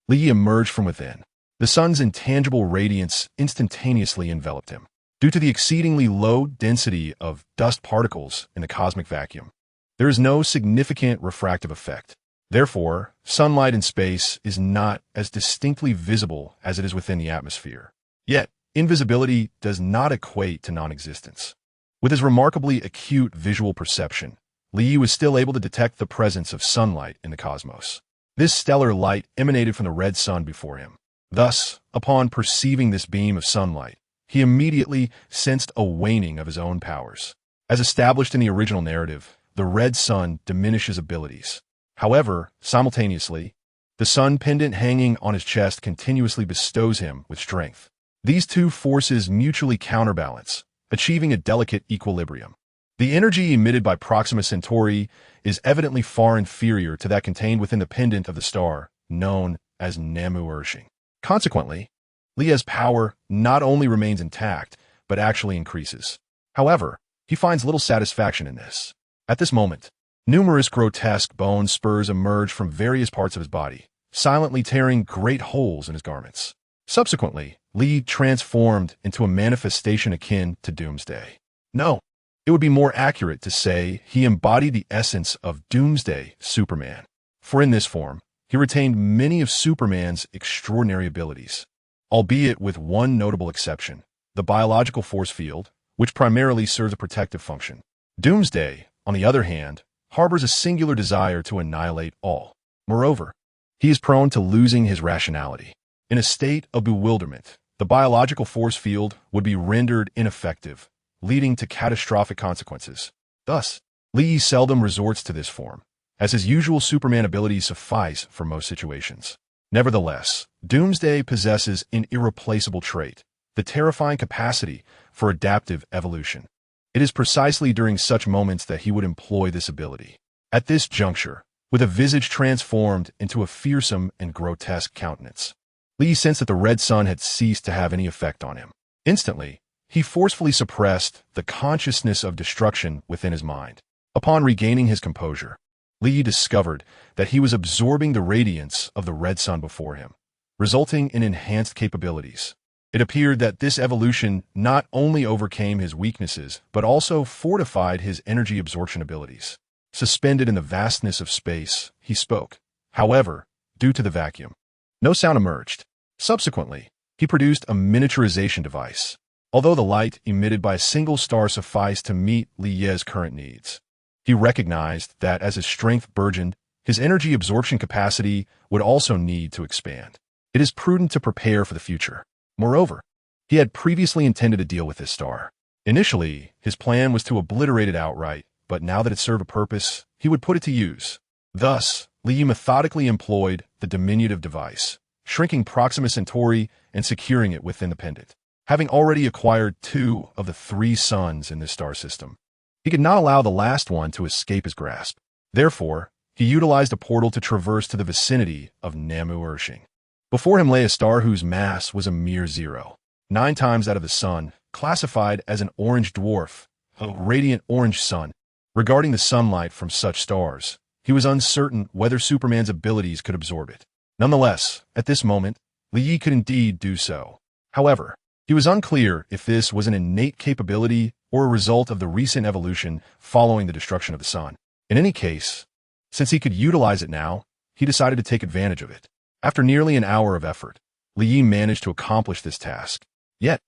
Li emerged from within. The sun's intangible radiance instantaneously enveloped him. Due to the exceedingly low density of dust particles in the cosmic vacuum, there is no significant refractive effect. Therefore, sunlight in space is not as distinctly visible as it is within the atmosphere. Yet, invisibility does not equate to non-existence. With his remarkably acute visual perception, Li Yi was still able to detect the presence of sunlight in the cosmos. This stellar light emanated from the red sun before him. Thus, upon perceiving this beam of sunlight, he immediately sensed a waning of his own powers. As established in the original narrative, the red sun diminishes abilities. However, simultaneously, the sun pendant hanging on his chest continuously bestows him with strength. These two forces mutually counterbalance, achieving a delicate equilibrium. The energy emitted by Proxima Centauri is evidently far inferior to that contained within the pendant of the star, known as Namu-Urshing. Consequently, Li's power not only remains intact, but actually increases. However, he finds little satisfaction in this. At this moment, numerous grotesque bone spurs emerge from various parts of his body, silently tearing great holes in his garments. Subsequently, Li transformed into a manifestation akin to Doomsday. No, it would be more accurate to say he embodied the essence of Doomsday Superman. For in this form, he retained many of Superman's extraordinary abilities, albeit with one notable exception, the biological force field, which primarily serves a protective function. Doomsday, on the other hand, harbors a singular desire to annihilate all. Moreover, he is prone to losing his rationality. In a state of bewilderment, the biological force field would be rendered ineffective, leading to catastrophic consequences. Thus, Li seldom resorts to this form, as his usual Superman abilities suffice for most situations. Nevertheless, Doomsday possesses an irreplaceable trait, the terrifying capacity for adaptive evolution. It is precisely during such moments that he would employ this ability. At this juncture, with a visage transformed into a fearsome and grotesque countenance, Li sensed that the red sun had ceased to have any effect on him. Instantly, he forcefully suppressed the consciousness of destruction within his mind. Upon regaining his composure, Li discovered that he was absorbing the radiance of the red sun before him, resulting in enhanced capabilities. It appeared that this evolution not only overcame his weaknesses, but also fortified his energy absorption abilities. Suspended in the vastness of space, he spoke. However, due to the vacuum, no sound emerged. Subsequently, he produced a miniaturization device, although the light emitted by a single star sufficed to meet Li Ye's current needs. He recognized that as his strength burgeoned, his energy absorption capacity would also need to expand. It is prudent to prepare for the future. Moreover, he had previously intended to deal with this star. Initially, his plan was to obliterate it outright, but now that it served a purpose, he would put it to use. Thus, Li methodically employed the diminutive device, shrinking Proxima Centauri and securing it within the pendant. Having already acquired 2 of the 3 suns in this star system, he could not allow the last one to escape his grasp. Therefore, he utilized a portal to traverse to the vicinity of Namu-Urshing. Before him lay a star whose mass was a mere 0, 9 times that of the sun, classified as an orange dwarf, a radiant orange sun. Regarding the sunlight from such stars, he was uncertain whether Superman's abilities could absorb it. Nonetheless, at this moment, Li could indeed do so. However, he was unclear if this was an innate capability or a result of the recent evolution following the destruction of the sun. In any case, since he could utilize it now, he decided to take advantage of it. After nearly an hour of effort, Li managed to accomplish this task. Yet,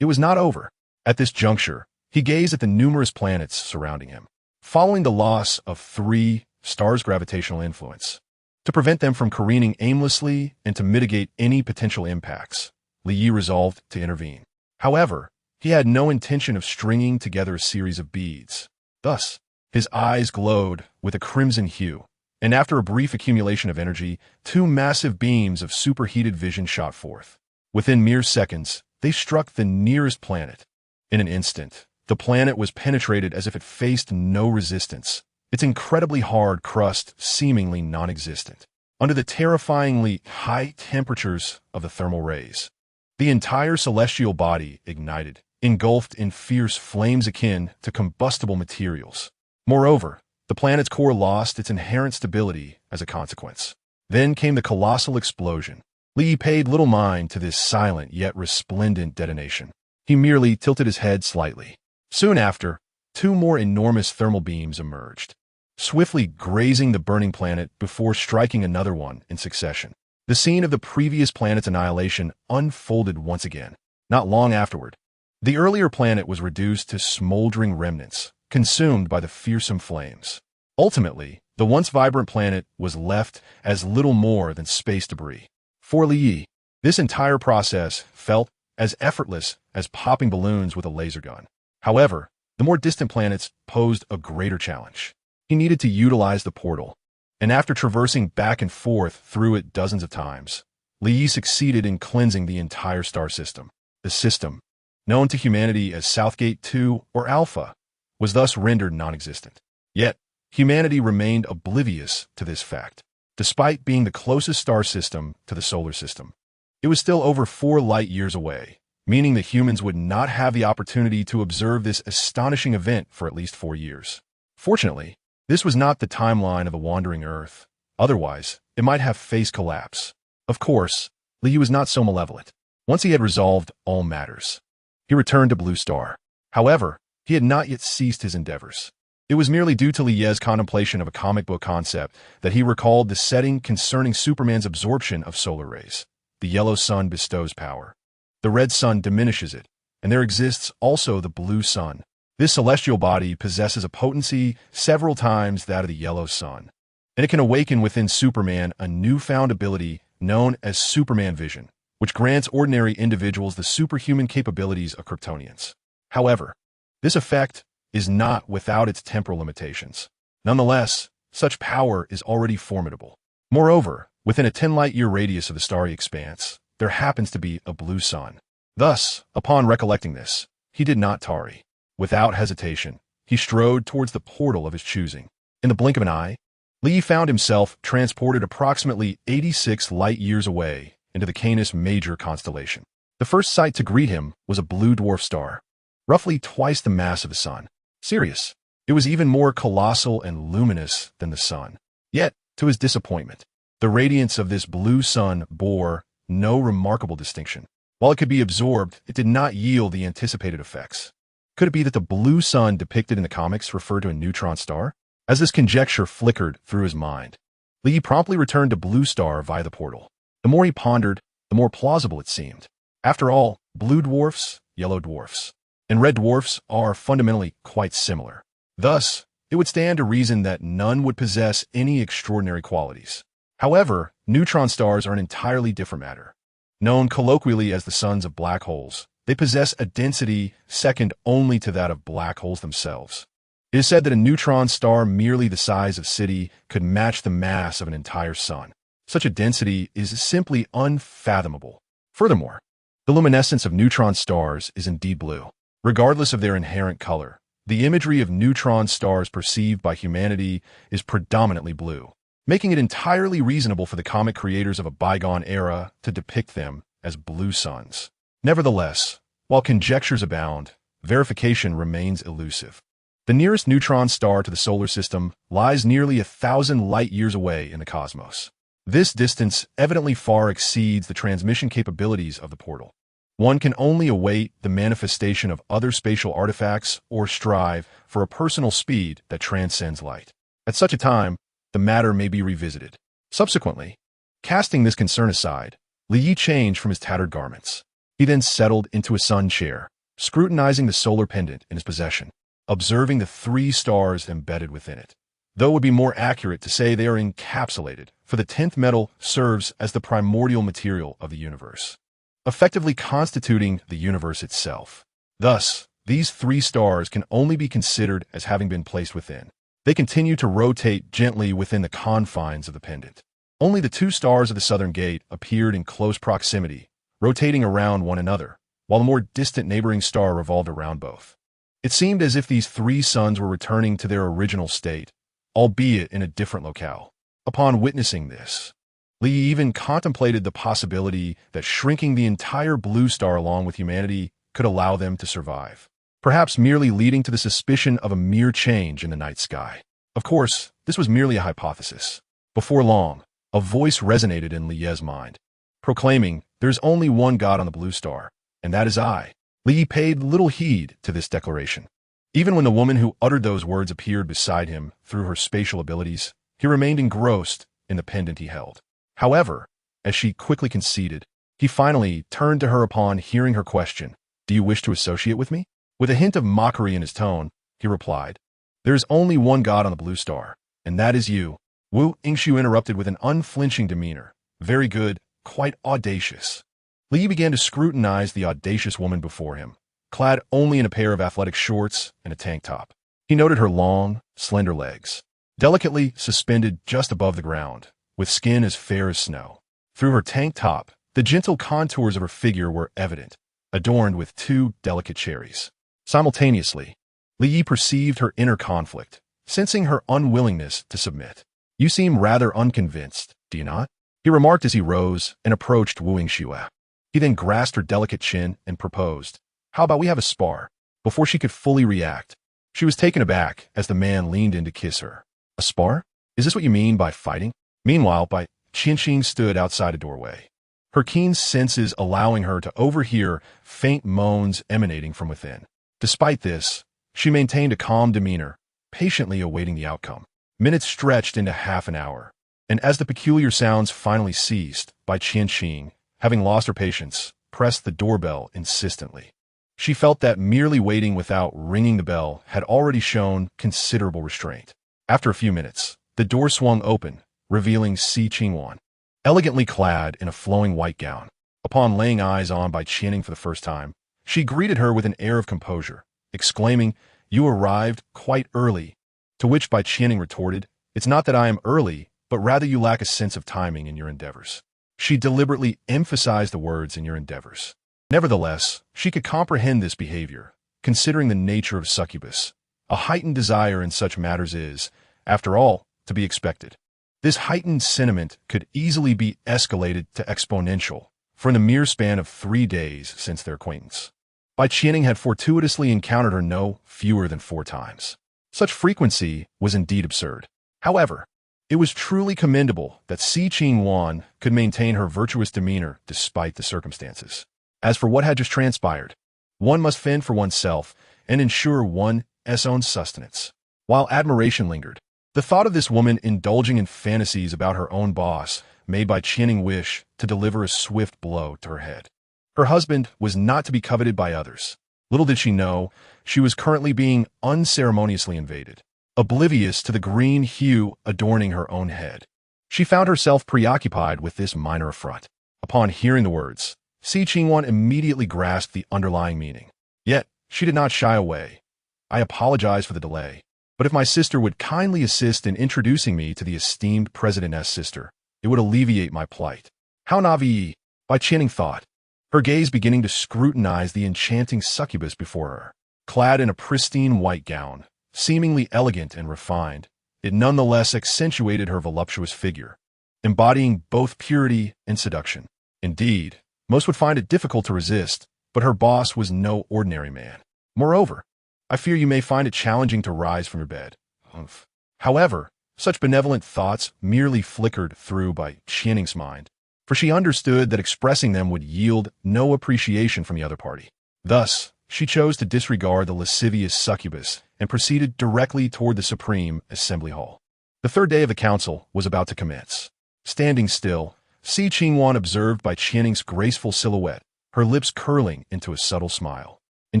it was not over. At this juncture, he gazed at the numerous planets surrounding him. Following the loss of 3 stars' gravitational influence, to prevent them from careening aimlessly and to mitigate any potential impacts, Li resolved to intervene. However, he had no intention of stringing together a series of beads. Thus, his eyes glowed with a crimson hue, and after a brief accumulation of energy, 2 massive beams of superheated vision shot forth. Within mere seconds, they struck the nearest planet. In an instant, the planet was penetrated as if it faced no resistance, its incredibly hard crust seemingly non-existent. Under the terrifyingly high temperatures of the thermal rays, the entire celestial body ignited, engulfed in fierce flames akin to combustible materials. Moreover, the planet's core lost its inherent stability as a consequence. Then came the colossal explosion. Li paid little mind to this silent yet resplendent detonation. He merely tilted his head slightly. Soon after, 2 more enormous thermal beams emerged, swiftly grazing the burning planet before striking another one in succession. The scene of the previous planet's annihilation unfolded once again. Not long afterward, the earlier planet was reduced to smoldering remnants, consumed by the fearsome flames. Ultimately, the once vibrant planet was left as little more than space debris. For Li, this entire process felt as effortless as popping balloons with a laser gun. However, the more distant planets posed a greater challenge. He needed to utilize the portal, and after traversing back and forth through it dozens of times, Li succeeded in cleansing the entire star system. The system, known to humanity as Southgate 2 or Alpha, was thus rendered non-existent. Yet, humanity remained oblivious to this fact. Despite being the closest star system to the solar system, it was still over 4 light-years away, meaning that humans would not have the opportunity to observe this astonishing event for at least 4 years. Fortunately, this was not the timeline of the wandering Earth. Otherwise, it might have faced collapse. Of course, Li was not so malevolent. Once he had resolved all matters, he returned to Blue Star. However, he had not yet ceased his endeavors. It was merely due to Li's contemplation of a comic book concept that he recalled the setting concerning Superman's absorption of solar rays. The yellow sun bestows power. The red sun diminishes it, and there exists also the blue sun. This celestial body possesses a potency several times that of the yellow sun, and it can awaken within Superman a newfound ability known as Superman Vision, which grants ordinary individuals the superhuman capabilities of Kryptonians. However, this effect is not without its temporal limitations. Nonetheless, such power is already formidable. Moreover, within a 10-light-year radius of the starry expanse, there happens to be a blue sun. Thus, upon recollecting this, he did not tarry. Without hesitation, he strode towards the portal of his choosing. In the blink of an eye, Li found himself transported approximately 86 light-years away into the Canis Major constellation. The first sight to greet him was a blue dwarf star, roughly twice the mass of the sun. Sirius. It was even more colossal and luminous than the sun. Yet, to his disappointment, the radiance of this blue sun bore no remarkable distinction. While it could be absorbed, it did not yield the anticipated effects. Could it be that the blue sun depicted in the comics referred to a neutron star? As this conjecture flickered through his mind, Li promptly returned to Blue Star via the portal. The more he pondered, the more plausible it seemed. After all, blue dwarfs, yellow dwarfs, and red dwarfs are fundamentally quite similar. Thus, it would stand to reason that none would possess any extraordinary qualities. However, neutron stars are an entirely different matter. Known colloquially as the sons of black holes, they possess a density second only to that of black holes themselves. It is said that a neutron star merely the size of a city could match the mass of an entire sun. Such a density is simply unfathomable. Furthermore, the luminescence of neutron stars is indeed blue. Regardless of their inherent color, the imagery of neutron stars perceived by humanity is predominantly blue, making it entirely reasonable for the comic creators of a bygone era to depict them as blue suns. Nevertheless, while conjectures abound, verification remains elusive. The nearest neutron star to the solar system lies nearly 1,000 light-years away in the cosmos. This distance evidently far exceeds the transmission capabilities of the portal. One can only await the manifestation of other spatial artifacts or strive for a personal speed that transcends light. At such a time, the matter may be revisited. Subsequently, casting this concern aside, Li changed from his tattered garments. He then settled into a sun chair, scrutinizing the solar pendant in his possession, observing the 3 stars embedded within it. Though it would be more accurate to say they are encapsulated, for the 10th metal serves as the primordial material of the universe, effectively constituting the universe itself. Thus, these 3 stars can only be considered as having been placed within. They continue to rotate gently within the confines of the pendant. Only the 2 stars of the southern gate appeared in close proximity, rotating around one another, while a more distant neighboring star revolved around both. It seemed as if these 3 suns were returning to their original state, albeit in a different locale. Upon witnessing this, Li even contemplated the possibility that shrinking the entire blue star along with humanity could allow them to survive, perhaps merely leading to the suspicion of a mere change in the night sky. Of course, this was merely a hypothesis. Before long, a voice resonated in Li's mind, proclaiming, "There's only one God on the blue star, and that is I." Li paid little heed to this declaration. Even when the woman who uttered those words appeared beside him through her spatial abilities, he remained engrossed in the pendant he held. However, as she quickly conceded, he finally turned to her upon hearing her question, "Do you wish to associate with me?" With a hint of mockery in his tone, he replied, "There is only one God on the blue star, and that is you." Wu Yingshu interrupted with an unflinching demeanor. "Very good, quite audacious." Li began to scrutinize the audacious woman before him, clad only in a pair of athletic shorts and a tank top. He noted her long, slender legs, delicately suspended just above the ground, with skin as fair as snow. Through her tank top, the gentle contours of her figure were evident, adorned with 2 delicate cherries. Simultaneously, Li perceived her inner conflict, sensing her unwillingness to submit. "You seem rather unconvinced, do you not?" he remarked as he rose and approached Wu Yingshu. He then grasped her delicate chin and proposed, "How about we have a spar?" Before she could fully react, she was taken aback as the man leaned in to kiss her. "A spar? Is this what you mean by fighting?" Meanwhile, Qianxing stood outside a doorway, her keen senses allowing her to overhear faint moans emanating from within. Despite this, she maintained a calm demeanor, patiently awaiting the outcome. Minutes stretched into half an hour, and as the peculiar sounds finally ceased, Qianxing, having lost her patience, pressed the doorbell insistently. She felt that merely waiting without ringing the bell had already shown considerable restraint. After a few minutes, the door swung open, revealing Si Qingwan, elegantly clad in a flowing white gown. Upon laying eyes on Qianxing for the first time, she greeted her with an air of composure, exclaiming, "You arrived quite early." To which Qianxing retorted, "It's not that I am early, but rather you lack a sense of timing in your endeavors." She deliberately emphasized the words "in your endeavors." Nevertheless, she could comprehend this behavior, considering the nature of succubus. A heightened desire in such matters is, after all, to be expected. This heightened sentiment could easily be escalated to exponential, for in the mere span of 3 days since their acquaintance, Qianxing had fortuitously encountered her no fewer than 4 times. Such frequency was indeed absurd. However, it was truly commendable that Si Qingwan could maintain her virtuous demeanor despite the circumstances. As for what had just transpired, one must fend for oneself and ensure one's own sustenance. While admiration lingered, the thought of this woman indulging in fantasies about her own boss made Qianxing wish to deliver a swift blow to her head. Her husband was not to be coveted by others. Little did she know, she was currently being unceremoniously invaded, oblivious to the green hue adorning her own head. She found herself preoccupied with this minor affront. Upon hearing the words, Si Qingwan immediately grasped the underlying meaning. Yet, she did not shy away. "I apologize for the delay, but if my sister would kindly assist in introducing me to the esteemed president's sister, it would alleviate my plight." How naive, Qianxing thought, her gaze beginning to scrutinize the enchanting succubus before her. Clad in a pristine white gown, seemingly elegant and refined, it nonetheless accentuated her voluptuous figure, embodying both purity and seduction. Indeed, most would find it difficult to resist, but her boss was no ordinary man. Moreover, "I fear you may find it challenging to rise from your bed." Humph. However, such benevolent thoughts merely flickered through Qianxing's mind, for she understood that expressing them would yield no appreciation from the other party. Thus, she chose to disregard the lascivious succubus and proceeded directly toward the Supreme Assembly Hall. The third day of the council was about to commence. Standing still, Si Qingwan observed Qianxing's graceful silhouette, her lips curling into a subtle smile. In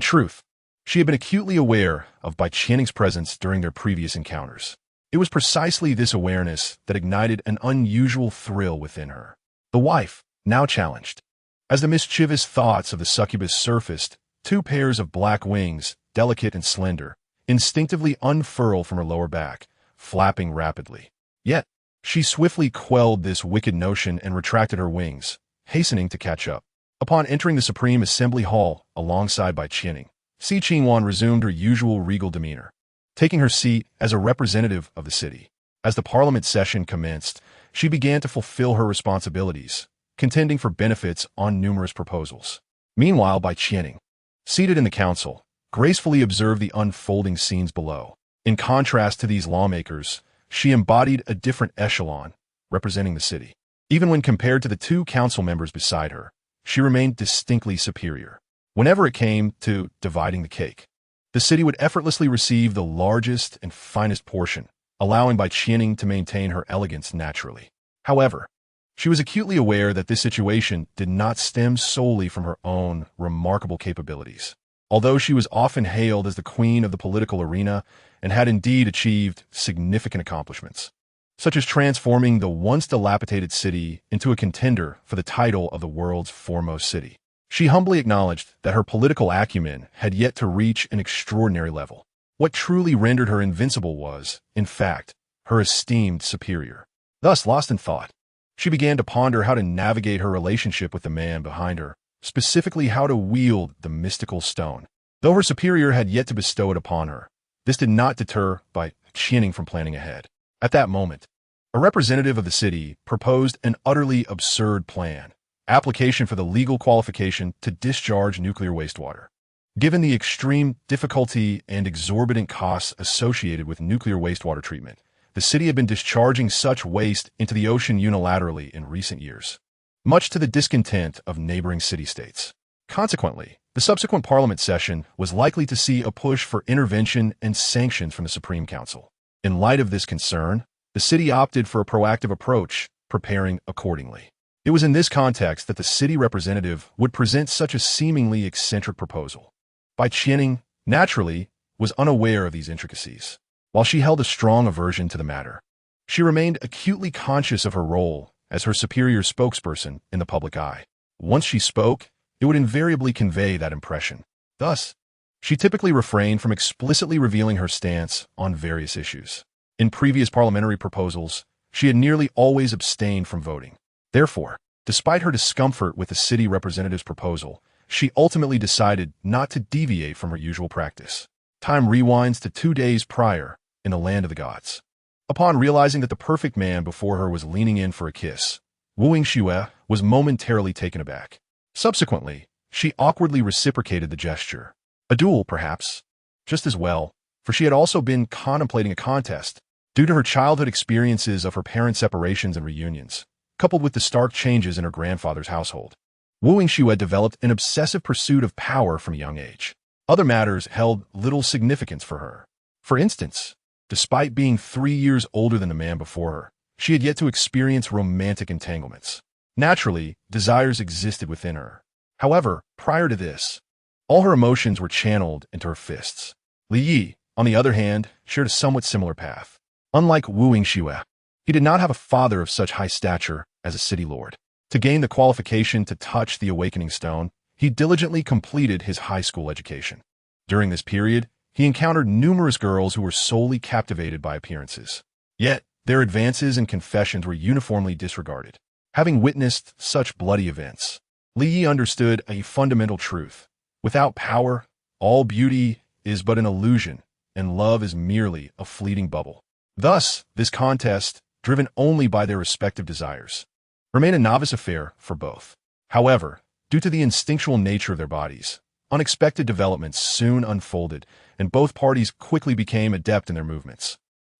truth, she had been acutely aware of Qianxing's presence during their previous encounters. It was precisely this awareness that ignited an unusual thrill within her. The wife, now challenged. As the mischievous thoughts of the succubus surfaced, 2 pairs of black wings, delicate and slender, instinctively unfurled from her lower back, flapping rapidly. Yet, she swiftly quelled this wicked notion and retracted her wings, hastening to catch up. Upon entering the Supreme Assembly Hall alongside Qianxing, Si Qingwan resumed her usual regal demeanor, taking her seat as a representative of the city. As the parliament session commenced, she began to fulfill her responsibilities, contending for benefits on numerous proposals. Meanwhile, Qianxing, seated in the council, gracefully observed the unfolding scenes below. In contrast to these lawmakers, she embodied a different echelon, representing the city. Even when compared to the 2 council members beside her, she remained distinctly superior. Whenever it came to dividing the cake, the city would effortlessly receive the largest and finest portion, allowing Qianxing to maintain her elegance naturally. However, she was acutely aware that this situation did not stem solely from her own remarkable capabilities. Although she was often hailed as the queen of the political arena and had indeed achieved significant accomplishments, such as transforming the once dilapidated city into a contender for the title of the world's foremost city, she humbly acknowledged that her political acumen had yet to reach an extraordinary level. What truly rendered her invincible was, in fact, her esteemed superior. Thus, lost in thought, she began to ponder how to navigate her relationship with the man behind her, specifically how to wield the mystical stone. Though her superior had yet to bestow it upon her, this did not deter Qianxing from planning ahead. At that moment, a representative of the city proposed an utterly absurd plan, application for the legal qualification to discharge nuclear wastewater. Given the extreme difficulty and exorbitant costs associated with nuclear wastewater treatment, the city had been discharging such waste into the ocean unilaterally in recent years, much to the discontent of neighboring city-states. Consequently, the subsequent parliament session was likely to see a push for intervention and sanctions from the Supreme Council. In light of this concern, the city opted for a proactive approach, preparing accordingly. It was in this context that the city representative would present such a seemingly eccentric proposal. Bai Qianing, naturally, was unaware of these intricacies. While she held a strong aversion to the matter, she remained acutely conscious of her role as her superior spokesperson in the public eye. Once she spoke, it would invariably convey that impression. Thus, she typically refrained from explicitly revealing her stance on various issues. In previous parliamentary proposals, she had nearly always abstained from voting. Therefore, despite her discomfort with the city representative's proposal, she ultimately decided not to deviate from her usual practice. Time rewinds to 2 days prior, in the land of the gods. Upon realizing that the perfect man before her was leaning in for a kiss, Wu Yingxue was momentarily taken aback. Subsequently, she awkwardly reciprocated the gesture. A duel, perhaps. Just as well, for she had also been contemplating a contest, due to her childhood experiences of her parents' separations and reunions, coupled with the stark changes in her grandfather's household. Wu Yingxue developed an obsessive pursuit of power from a young age. Other matters held little significance for her. For instance, despite being 3 years older than the man before her, she had yet to experience romantic entanglements. Naturally, desires existed within her. However, prior to this, all her emotions were channeled into her fists. Li Yi, on the other hand, shared a somewhat similar path. Unlike Wu Yingxue, he did not have a father of such high stature as a city lord. To gain the qualification to touch the awakening stone, he diligently completed his high school education. During this period, he encountered numerous girls who were solely captivated by appearances. Yet, their advances and confessions were uniformly disregarded. Having witnessed such bloody events, Li Yi understood a fundamental truth. Without power, all beauty is but an illusion, and love is merely a fleeting bubble. Thus, this contest, driven only by their respective desires, remained a novice affair for both. However, due to the instinctual nature of their bodies, unexpected developments soon unfolded, and both parties quickly became adept in their movements.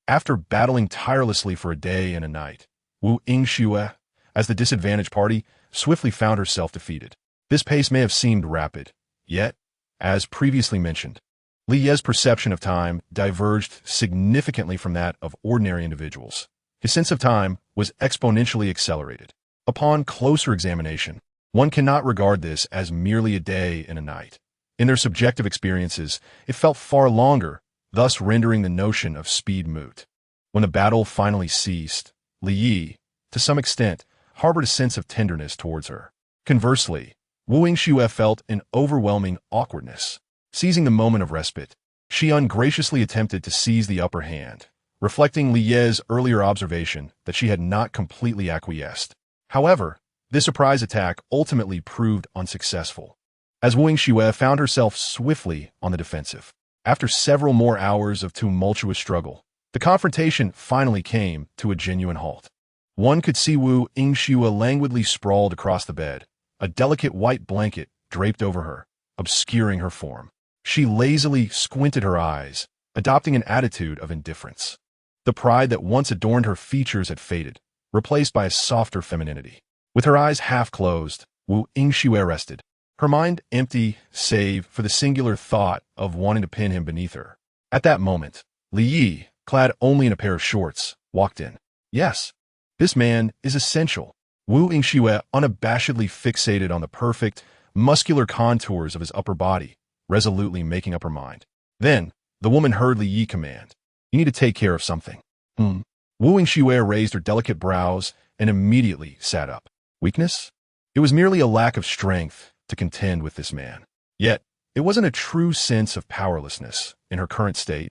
After battling tirelessly for a day and a night, Wu Yingxue, as the disadvantaged party, swiftly found herself defeated. This pace may have seemed rapid, yet, as previously mentioned, Li Ye's perception of time diverged significantly from that of ordinary individuals. His sense of time was exponentially accelerated. Upon closer examination, one cannot regard this as merely a day and a night. In their subjective experiences, it felt far longer, thus rendering the notion of speed moot. When the battle finally ceased, Li Yi, to some extent, harbored a sense of tenderness towards her. Conversely, Wu Yingxue felt an overwhelming awkwardness. Seizing the moment of respite, she ungraciously attempted to seize the upper hand, reflecting Li Ye's earlier observation that she had not completely acquiesced. However, this surprise attack ultimately proved unsuccessful, as Wu Yingxue found herself swiftly on the defensive. After several more hours of tumultuous struggle, the confrontation finally came to a genuine halt. One could see Wu Yingxue languidly sprawled across the bed, a delicate white blanket draped over her, obscuring her form. She lazily squinted her eyes, adopting an attitude of indifference. The pride that once adorned her features had faded, replaced by a softer femininity. With her eyes half closed, Wu Yingxue rested, her mind empty save for the singular thought of wanting to pin him beneath her. At that moment, Li Yi, clad only in a pair of shorts, walked in. Yes, this man is essential. Wu Yingxue unabashedly fixated on the perfect, muscular contours of his upper body, resolutely making up her mind. Then, the woman heard Li Yi command, "You need to take care of something." Wu Yingxue raised her delicate brows and immediately sat up. Weakness? It was merely a lack of strength to contend with this man. Yet, it wasn't a true sense of powerlessness in her current state.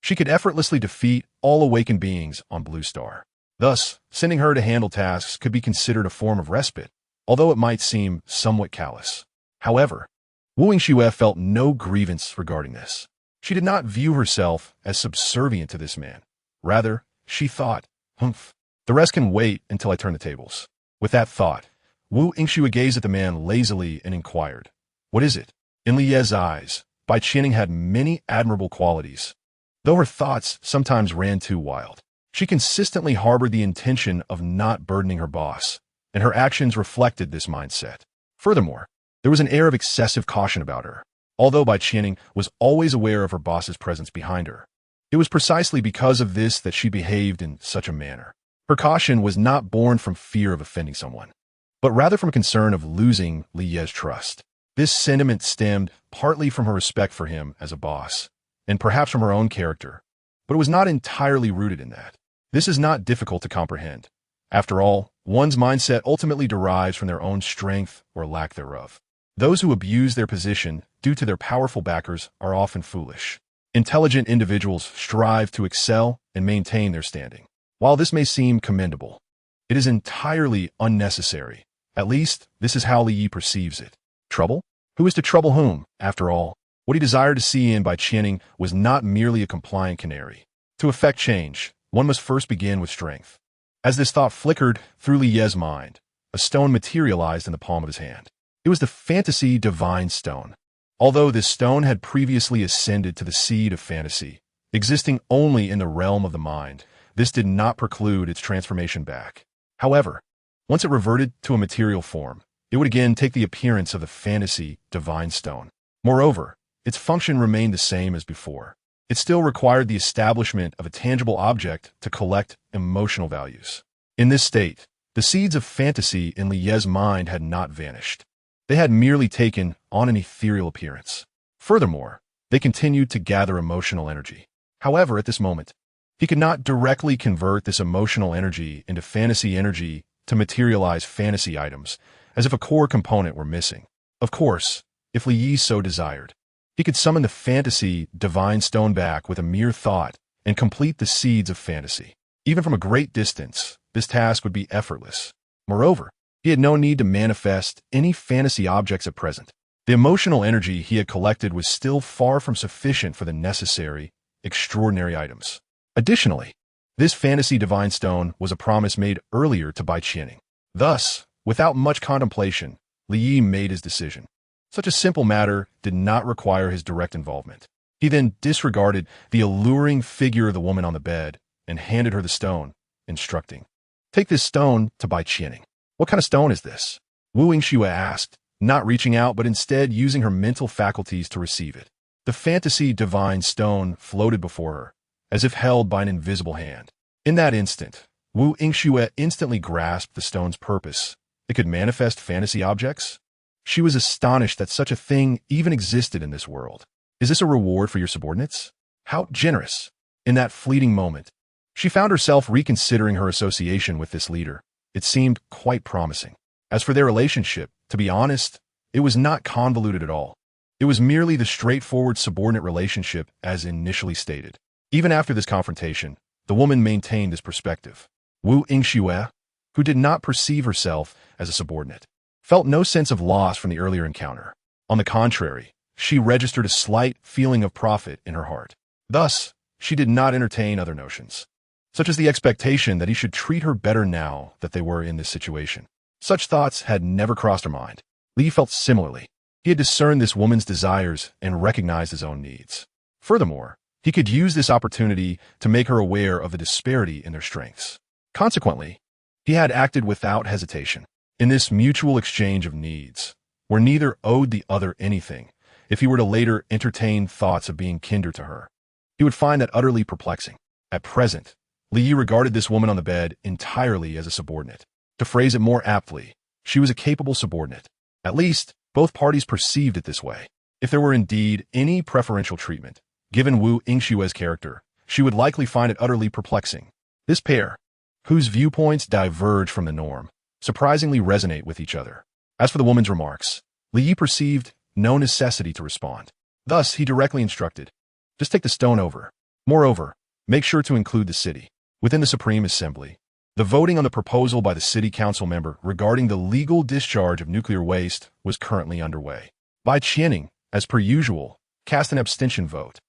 She could effortlessly defeat all awakened beings on Blue Star. Thus, sending her to handle tasks could be considered a form of respite, although it might seem somewhat callous. However, Wu Yingxue felt no grievance regarding this. She did not view herself as subservient to this man. Rather, she thought, "Humph, the rest can wait until I turn the tables." With that thought, Wu Yingxue gazed at the man lazily and inquired, "What is it?" In Li Ye's eyes, Bai Qianing had many admirable qualities. Though her thoughts sometimes ran too wild, she consistently harbored the intention of not burdening her boss, and her actions reflected this mindset. Furthermore, there was an air of excessive caution about her. Although Bai Qianing was always aware of her boss's presence behind her, it was precisely because of this that she behaved in such a manner. Her caution was not born from fear of offending someone, but rather from a concern of losing Li Ye's trust. This sentiment stemmed partly from her respect for him as a boss, and perhaps from her own character, but it was not entirely rooted in that. This is not difficult to comprehend. After all, one's mindset ultimately derives from their own strength or lack thereof. Those who abuse their position due to their powerful backers are often foolish. Intelligent individuals strive to excel and maintain their standing. While this may seem commendable, it is entirely unnecessary. At least, this is how Li Yi perceives it. Trouble? Who is to trouble whom? After all, what he desired to see in Bai Qianing was not merely a compliant canary. To effect change, one must first begin with strength. As this thought flickered through Li Ye's mind, a stone materialized in the palm of his hand. It was the fantasy divine stone. Although this stone had previously ascended to the seed of fantasy, existing only in the realm of the mind, this did not preclude its transformation back. However, once it reverted to a material form, it would again take the appearance of the fantasy divine stone. Moreover, its function remained the same as before. It still required the establishment of a tangible object to collect emotional values. In this state, the seeds of fantasy in Li Ye's mind had not vanished. They had merely taken on an ethereal appearance. Furthermore, they continued to gather emotional energy. However, at this moment, he could not directly convert this emotional energy into fantasy energy to materialize fantasy items, as if a core component were missing. Of course, if Li Yi so desired, he could summon the fantasy divine stone back with a mere thought and complete the seeds of fantasy. Even from a great distance, this task would be effortless. Moreover, he had no need to manifest any fantasy objects at present. The emotional energy he had collected was still far from sufficient for the necessary, extraordinary items. Additionally, this fantasy divine stone was a promise made earlier to Bai Qianing. Thus, without much contemplation, Li Yi made his decision. Such a simple matter did not require his direct involvement. He then disregarded the alluring figure of the woman on the bed and handed her the stone, instructing, "Take this stone to Bai Qianing." "What kind of stone is this?" Wu Yingxue asked, not reaching out but instead using her mental faculties to receive it. The fantasy divine stone floated before her, as if held by an invisible hand. In that instant, Wu Yingxue instantly grasped the stone's purpose. It could manifest fantasy objects? She was astonished that such a thing even existed in this world. Is this a reward for your subordinates? How generous! In that fleeting moment, she found herself reconsidering her association with this leader. It seemed quite promising. As for their relationship, to be honest, it was not convoluted at all. It was merely the straightforward subordinate relationship as initially stated. Even after this confrontation, the woman maintained this perspective. Wu Yingxue, who did not perceive herself as a subordinate, felt no sense of loss from the earlier encounter. On the contrary, she registered a slight feeling of profit in her heart. Thus, she did not entertain other notions, such as the expectation that he should treat her better now that they were in this situation. Such thoughts had never crossed her mind. Li felt similarly. He had discerned this woman's desires and recognized his own needs. Furthermore, he could use this opportunity to make her aware of the disparity in their strengths. Consequently, he had acted without hesitation. In this mutual exchange of needs, where neither owed the other anything, if he were to later entertain thoughts of being kinder to her, he would find that utterly perplexing. At present, Li Yi regarded this woman on the bed entirely as a subordinate. To phrase it more aptly, she was a capable subordinate. At least, both parties perceived it this way. If there were indeed any preferential treatment, given Wu Yingxue's character, she would likely find it utterly perplexing. This pair, whose viewpoints diverge from the norm, surprisingly resonate with each other. As for the woman's remarks, Li Yi perceived no necessity to respond. Thus, he directly instructed, "Just take the stone over. Moreover, make sure to include the city." Within the Supreme Assembly, the voting on the proposal by the city council member regarding the legal discharge of nuclear waste was currently underway. Bai Qianing, as per usual, cast an abstention vote.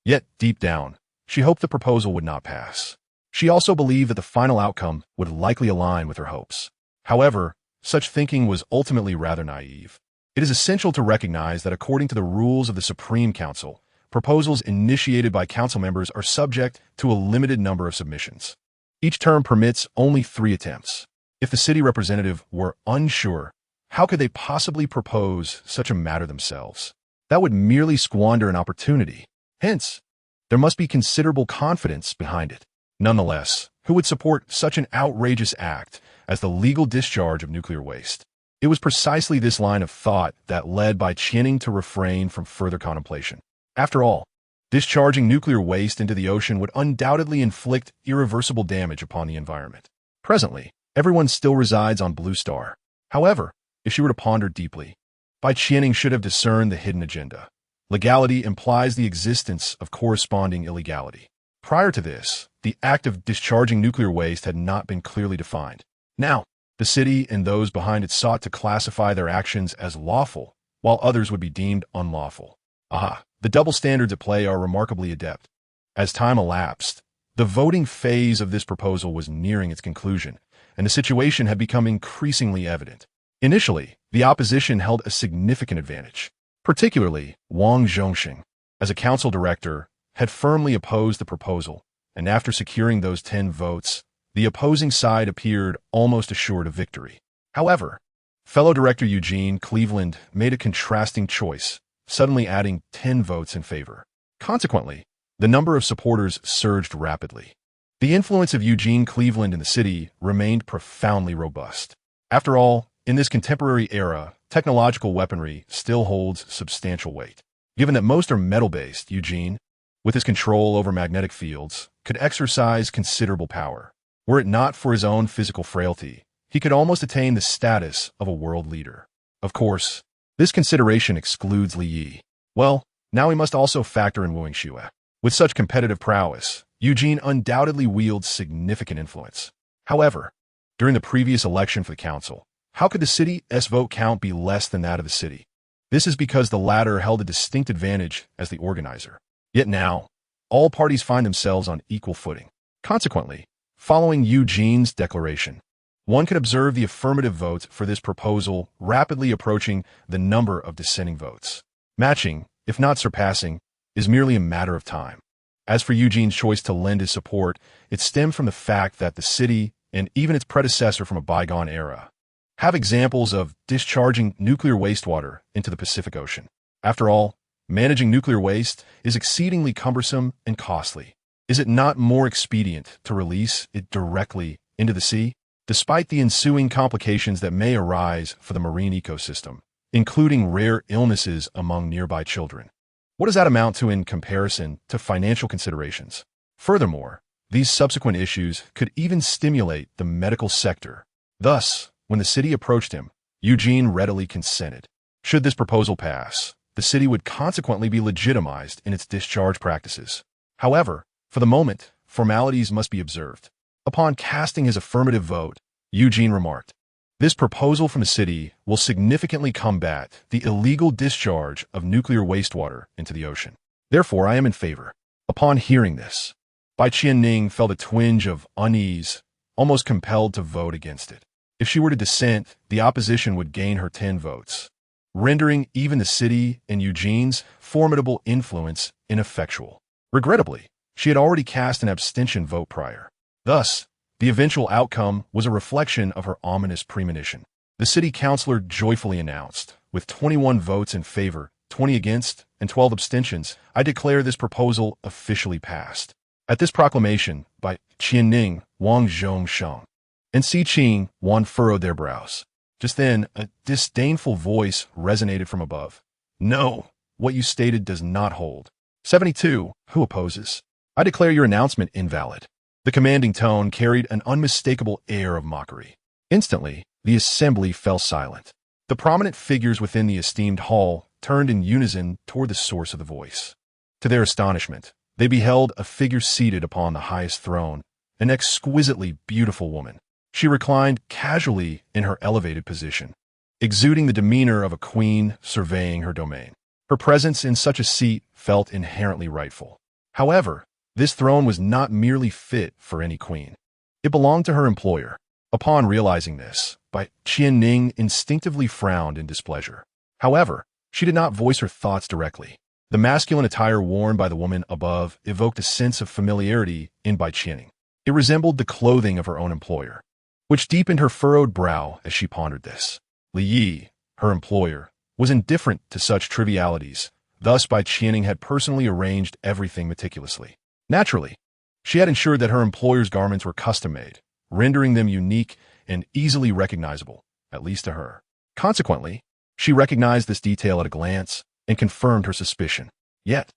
Yet, deep down, she hoped the proposal would not pass. She also believed that the final outcome would likely align with her hopes. However, such thinking was ultimately rather naive. It is essential to recognize that according to the rules of the Supreme Council, proposals initiated by council members are subject to a limited number of submissions. Each term permits only 3 attempts. If the city representative were unsure, how could they possibly propose such a matter themselves? That would merely squander an opportunity. Hence, there must be considerable confidence behind it. Nonetheless, who would support such an outrageous act as the legal discharge of nuclear waste? It was precisely this line of thought that led Bai Qianing to refrain from further contemplation. After all, discharging nuclear waste into the ocean would undoubtedly inflict irreversible damage upon the environment. Presently, everyone still resides on Blue Star. However, if she were to ponder deeply, Bai Qianing should have discerned the hidden agenda. Legality implies the existence of corresponding illegality. Prior to this, the act of discharging nuclear waste had not been clearly defined. Now, the city and those behind it sought to classify their actions as lawful, while others would be deemed unlawful. The double standards at play are remarkably adept. As time elapsed, the voting phase of this proposal was nearing its conclusion, and the situation had become increasingly evident. Initially, the opposition held a significant advantage. Particularly, Wang Zhongxing, as a council director, had firmly opposed the proposal, and after securing those 10 votes, the opposing side appeared almost assured of victory. However, fellow director Eugene Cleveland made a contrasting choice, suddenly adding 10 votes in favor. Consequently, the number of supporters surged rapidly. The influence of Eugene Cleveland in the city remained profoundly robust. After all, in this contemporary era, technological weaponry still holds substantial weight. Given that most are metal-based, Eugene, with his control over magnetic fields, could exercise considerable power. Were it not for his own physical frailty, he could almost attain the status of a world leader. Of course, this consideration excludes Li Yi. Well, now we must also factor in Wu Xue. With such competitive prowess, Eugene undoubtedly wields significant influence. However, during the previous election for the council, how could the city's vote count be less than that of the city? This is because the latter held a distinct advantage as the organizer. Yet now, all parties find themselves on equal footing. Consequently, following Eugene's declaration, one can observe the affirmative votes for this proposal rapidly approaching the number of dissenting votes. Matching, if not surpassing, is merely a matter of time. As for Eugene's choice to lend his support, it stemmed from the fact that the city, and even its predecessor from a bygone era, have examples of discharging nuclear wastewater into the Pacific Ocean. After all, managing nuclear waste is exceedingly cumbersome and costly. Is it not more expedient to release it directly into the sea? Despite the ensuing complications that may arise for the marine ecosystem, including rare illnesses among nearby children. What does that amount to in comparison to financial considerations? Furthermore, these subsequent issues could even stimulate the medical sector. Thus, when the city approached him, Eugene readily consented. Should this proposal pass, the city would consequently be legitimized in its discharge practices. However, for the moment, formalities must be observed. Upon casting his affirmative vote, Eugene remarked, "This proposal from the city will significantly combat the illegal discharge of nuclear wastewater into the ocean. Therefore, I am in favor." Upon hearing this, Bai Qianing felt a twinge of unease, almost compelled to vote against it. If she were to dissent, the opposition would gain her 10 votes, rendering even the city and Eugene's formidable influence ineffectual. Regrettably, she had already cast an abstention vote prior. Thus, the eventual outcome was a reflection of her ominous premonition. The city councilor joyfully announced, with 21 votes in favor, 20 against, and 12 abstentions, "I declare this proposal officially passed." At this proclamation, Bai Qianing, Wang Zhongxing, and Si Qing, one furrowed their brows. Just then, a disdainful voice resonated from above. "No, what you stated does not hold." 72, who opposes? "I declare your announcement invalid." The commanding tone carried an unmistakable air of mockery. Instantly, the assembly fell silent. The prominent figures within the esteemed hall turned in unison toward the source of the voice. To their astonishment, they beheld a figure seated upon the highest throne, an exquisitely beautiful woman. She reclined casually in her elevated position, exuding the demeanor of a queen surveying her domain. Her presence in such a seat felt inherently rightful. However, this throne was not merely fit for any queen. It belonged to her employer. Upon realizing this, Bai Qianning instinctively frowned in displeasure. However, she did not voice her thoughts directly. The masculine attire worn by the woman above evoked a sense of familiarity in Bai Qianning. It resembled the clothing of her own employer, which deepened her furrowed brow as she pondered this. Li Yi, her employer, was indifferent to such trivialities, thus Bai Qianning had personally arranged everything meticulously. Naturally, she had ensured that her employer's garments were custom-made, rendering them unique and easily recognizable, at least to her. Consequently, she recognized this detail at a glance and confirmed her suspicion. Yet,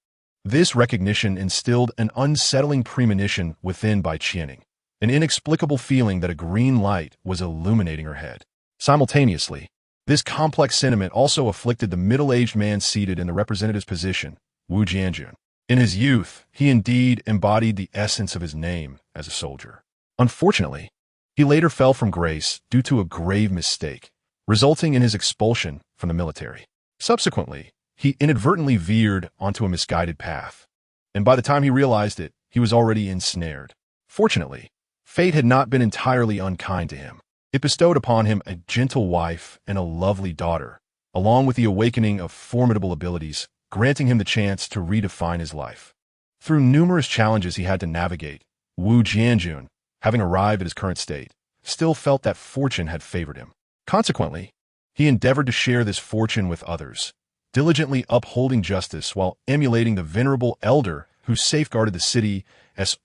this recognition instilled an unsettling premonition within Bai Qianning, an inexplicable feeling that a green light was illuminating her head. Simultaneously, this complex sentiment also afflicted the middle-aged man seated in the representative's position, Wu Jianjun. In his youth, he indeed embodied the essence of his name as a soldier. Unfortunately, he later fell from grace due to a grave mistake, resulting in his expulsion from the military. Subsequently, he inadvertently veered onto a misguided path, and by the time he realized it, he was already ensnared. Fortunately, fate had not been entirely unkind to him. It bestowed upon him a gentle wife and a lovely daughter, along with the awakening of formidable abilities, granting him the chance to redefine his life. Through numerous challenges he had to navigate, Wu Jianjun, having arrived at his current state, still felt that fortune had favored him. Consequently, he endeavored to share this fortune with others, diligently upholding justice while emulating the venerable elder who safeguarded the city's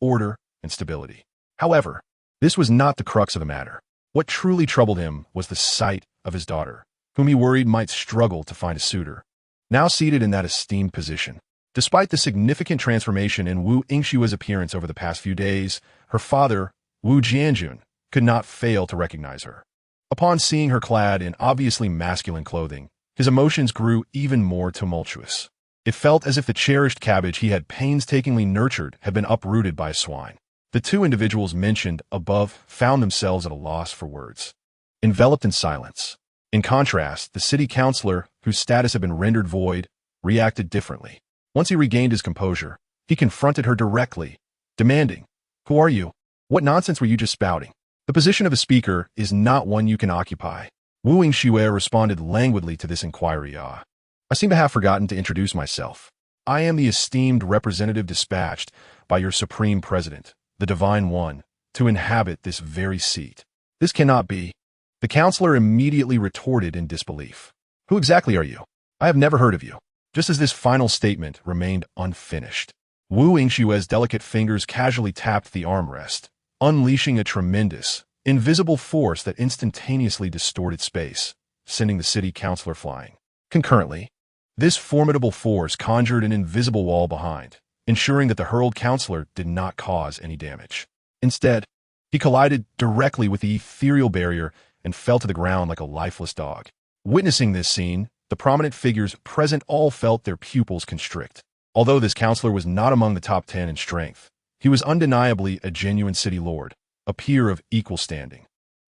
order and stability. However, this was not the crux of the matter. What truly troubled him was the sight of his daughter, whom he worried might struggle to find a suitor, now seated in that esteemed position. Despite the significant transformation in Wu Yingshua's appearance over the past few days, her father, Wu Jianjun, could not fail to recognize her. Upon seeing her clad in obviously masculine clothing, his emotions grew even more tumultuous. It felt as if the cherished cabbage he had painstakingly nurtured had been uprooted by a swine. The two individuals mentioned above found themselves at a loss for words, enveloped in silence. In contrast, the city councillor, whose status had been rendered void, reacted differently. Once he regained his composure, he confronted her directly, demanding, "Who are you? What nonsense were you just spouting? The position of a speaker is not one you can occupy." Wu Yingxue responded languidly to this inquiry. I seem to have forgotten to introduce myself. I am the esteemed representative dispatched by your Supreme President, the Divine One, to inhabit this very seat." "This cannot be." The counselor immediately retorted in disbelief. "Who exactly are you? I have never heard of you." Just as this final statement remained unfinished, Wu Yingshue's delicate fingers casually tapped the armrest, unleashing a tremendous, invisible force that instantaneously distorted space, sending the city councillor flying. Concurrently, this formidable force conjured an invisible wall behind, ensuring that the hurled counselor did not cause any damage. Instead, he collided directly with the ethereal barrier and fell to the ground like a lifeless dog. Witnessing this scene, the prominent figures present all felt their pupils constrict. Although this counselor was not among the top 10 in strength, he was undeniably a genuine city lord, a peer of equal standing.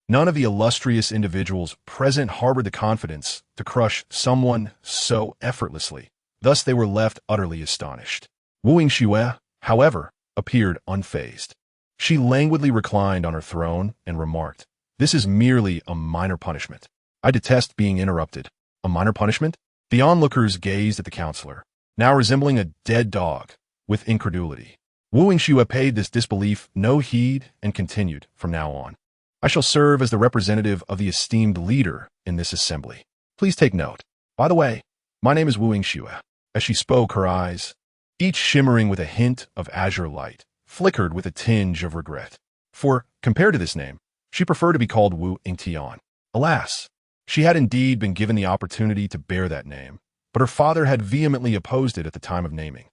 None of the illustrious individuals present harbored the confidence to crush someone so effortlessly. Thus they were left utterly astonished. Wu Yingxue, however, appeared unfazed. She languidly reclined on her throne and remarked, "This is merely a minor punishment. I detest being interrupted." "A minor punishment?" The onlookers gazed at the counselor, now resembling a dead dog, with incredulity. Wu Yingxue paid this disbelief no heed and continued, "From now on, I shall serve as the representative of the esteemed leader in this assembly. Please take note. By the way, my name is Wu Yingxue." As she spoke, her eyes, each shimmering with a hint of azure light, flickered with a tinge of regret. For, compared to this name, she preferred to be called Wu Yingtian. Alas, she had indeed been given the opportunity to bear that name, but her father had vehemently opposed it at the time of naming.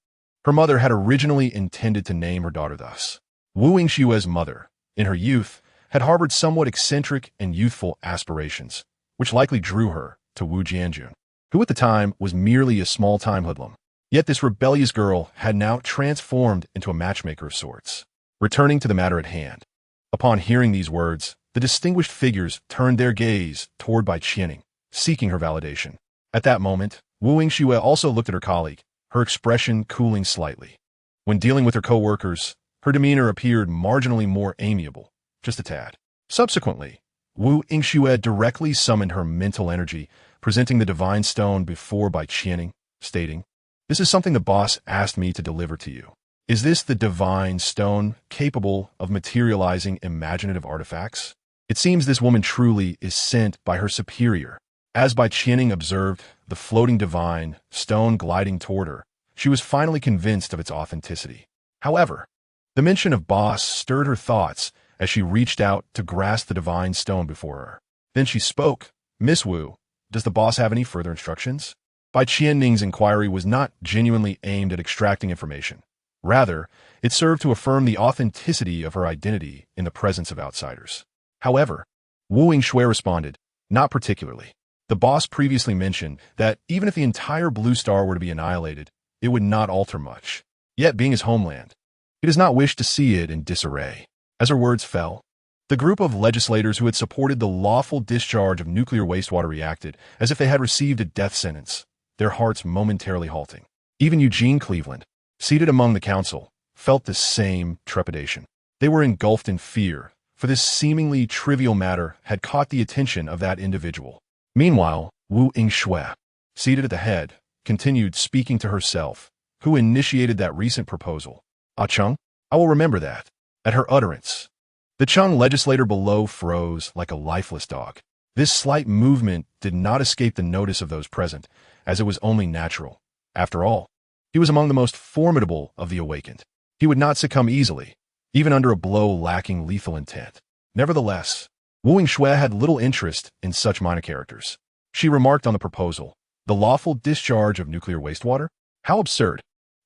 Her mother had originally intended to name her daughter thus. Wu Yingshue's mother, in her youth, had harbored somewhat eccentric and youthful aspirations, which likely drew her to Wu Jianjun, who at the time was merely a small-time hoodlum. Yet this rebellious girl had now transformed into a matchmaker of sorts. Returning to the matter at hand, upon hearing these words, the distinguished figures turned their gaze toward Bai Qianning, seeking her validation. At that moment, Wu Yingxue also looked at her colleague, her expression cooling slightly. When dealing with her co-workers, her demeanor appeared marginally more amiable, just a tad. Subsequently, Wu Yingxue directly summoned her mental energy, presenting the divine stone before Bai Qianing, stating, "This is something the boss asked me to deliver to you. Is this the divine stone capable of materializing imaginative artifacts?" It seems this woman truly is sent by her superior. As Bai Qianing observed the floating divine stone gliding toward her, she was finally convinced of its authenticity. However, the mention of boss stirred her thoughts as she reached out to grasp the divine stone before her. Then she spoke, "Miss Wu, does the boss have any further instructions?" Bai Qianing's inquiry was not genuinely aimed at extracting information. Rather, it served to affirm the authenticity of her identity in the presence of outsiders. However, Wu Yingxue responded, "Not particularly. The boss previously mentioned that even if the entire blue star were to be annihilated, it would not alter much. Yet, being his homeland, he does not wish to see it in disarray." As her words fell, the group of legislators who had supported the lawful discharge of nuclear wastewater reacted as if they had received a death sentence, their hearts momentarily halting. Even Eugene Cleveland, seated among the council, felt the same trepidation. They were engulfed in fear, for this seemingly trivial matter had caught the attention of that individual. Meanwhile, Wu Yingxue, seated at the head, continued speaking to herself, "Who initiated that recent proposal? Ah Chung? I will remember that." At her utterance, the Chung legislator below froze like a lifeless dog. This slight movement did not escape the notice of those present, as it was only natural. After all, he was among the most formidable of the awakened. He would not succumb easily, even under a blow lacking lethal intent. Nevertheless, Wu Yingxue had little interest in such minor characters. She remarked on the proposal, "The lawful discharge of nuclear wastewater? How absurd.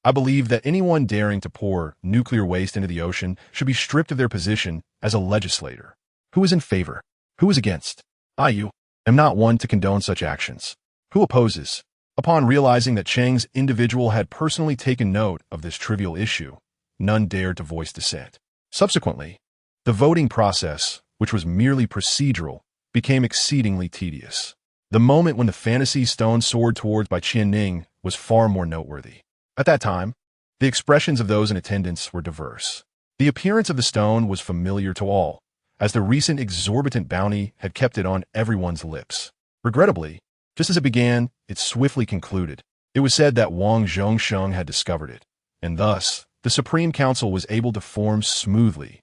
I believe that anyone daring to pour nuclear waste into the ocean should be stripped of their position as a legislator. Who is in favor? Who is against? I am not one to condone such actions. Who opposes?" Upon realizing that Cheng's individual had personally taken note of this trivial issue, none dared to voice dissent. Subsequently, the voting process, which was merely procedural, became exceedingly tedious. The moment when the fantasy stone soared towards Bai Qianing was far more noteworthy. At that time, the expressions of those in attendance were diverse. The appearance of the stone was familiar to all, as the recent exorbitant bounty had kept it on everyone's lips. Regrettably, just as it began, it swiftly concluded. It was said that Wang Zhongsheng had discovered it, and thus, the Supreme Council was able to form smoothly.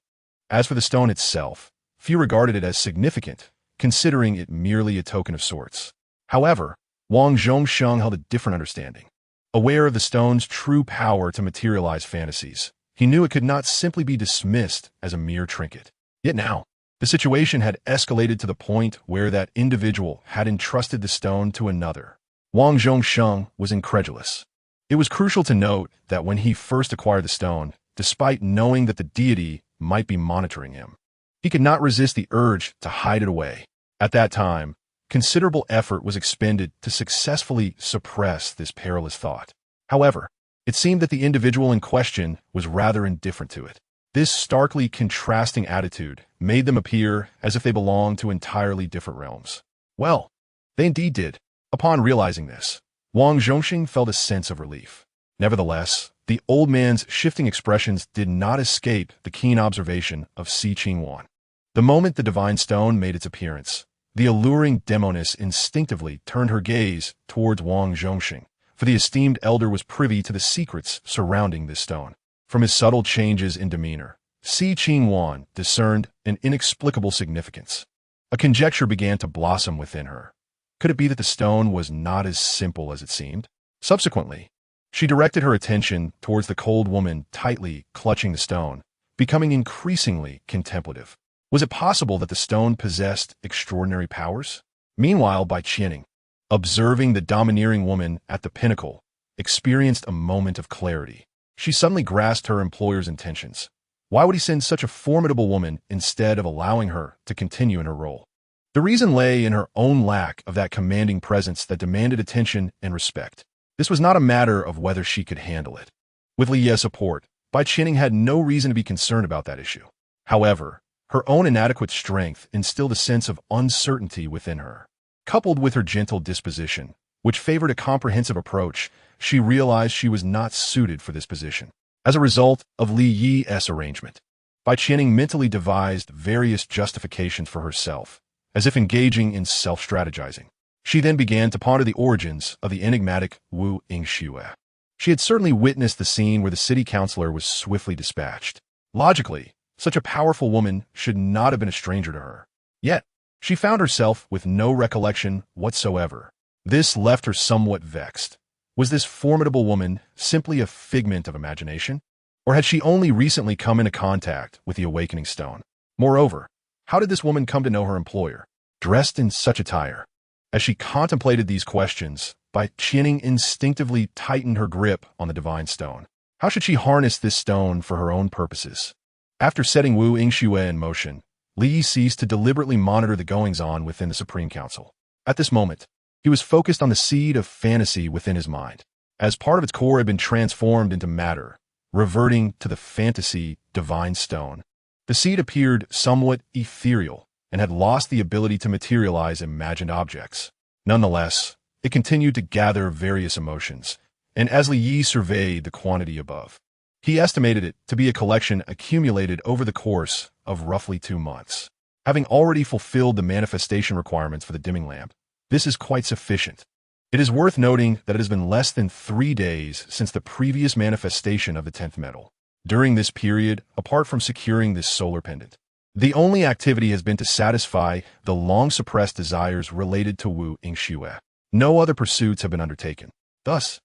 As for the stone itself, few regarded it as significant, considering it merely a token of sorts. However, Wang Zhongsheng held a different understanding. Aware of the stone's true power to materialize fantasies, he knew it could not simply be dismissed as a mere trinket. Yet now, the situation had escalated to the point where that individual had entrusted the stone to another. Wang Zhongsheng was incredulous. It was crucial to note that when he first acquired the stone, despite knowing that the deity might be monitoring him, he could not resist the urge to hide it away. At that time, considerable effort was expended to successfully suppress this perilous thought. However, it seemed that the individual in question was rather indifferent to it. This starkly contrasting attitude made them appear as if they belonged to entirely different realms. Well, they indeed did. Upon realizing this, Wang Zhongxing felt a sense of relief. Nevertheless, the old man's shifting expressions did not escape the keen observation of Si Qingwan. The moment the divine stone made its appearance, the alluring demoness instinctively turned her gaze towards Wang Zhongxing, for the esteemed elder was privy to the secrets surrounding this stone. From his subtle changes in demeanor, Si Qingwan discerned an inexplicable significance. A conjecture began to blossom within her. Could it be that the stone was not as simple as it seemed? Subsequently, she directed her attention towards the cold woman tightly clutching the stone, becoming increasingly contemplative. Was it possible that the stone possessed extraordinary powers? Meanwhile, Bai Qianing, observing the domineering woman at the pinnacle, experienced a moment of clarity. She suddenly grasped her employer's intentions. Why would he send such a formidable woman instead of allowing her to continue in her role? The reason lay in her own lack of that commanding presence that demanded attention and respect. This was not a matter of whether she could handle it. With Li Ye's support, Bai Qianing had no reason to be concerned about that issue. However, her own inadequate strength instilled a sense of uncertainty within her. Coupled with her gentle disposition, which favored a comprehensive approach, she realized she was not suited for this position. As a result of Li Yi's arrangement, Bai Qianing mentally devised various justifications for herself, as if engaging in self-strategizing. She then began to ponder the origins of the enigmatic Wu Yingxue. She had certainly witnessed the scene where the city councilor was swiftly dispatched. Logically, such a powerful woman should not have been a stranger to her. Yet, she found herself with no recollection whatsoever. This left her somewhat vexed. Was this formidable woman simply a figment of imagination? Or had she only recently come into contact with the awakening stone? Moreover, how did this woman come to know her employer, dressed in such attire? As she contemplated these questions, Bai Qianing instinctively tightened her grip on the divine stone. How should she harness this stone for her own purposes? After setting Wu Yingxue in motion, Li Yi ceased to deliberately monitor the goings-on within the Supreme Council. At this moment, he was focused on the seed of fantasy within his mind. As part of its core had been transformed into matter, reverting to the fantasy divine stone. The seed appeared somewhat ethereal and had lost the ability to materialize imagined objects. Nonetheless, it continued to gather various emotions, and as Li Yi surveyed the quantity above, he estimated it to be a collection accumulated over the course of roughly 2 months. Having already fulfilled the manifestation requirements for the dimming lamp, this is quite sufficient. It is worth noting that it has been less than 3 days since the previous manifestation of the 10th metal. During this period, apart from securing this solar pendant, the only activity has been to satisfy the long-suppressed desires related to Wu Yingxue. No other pursuits have been undertaken. Thus,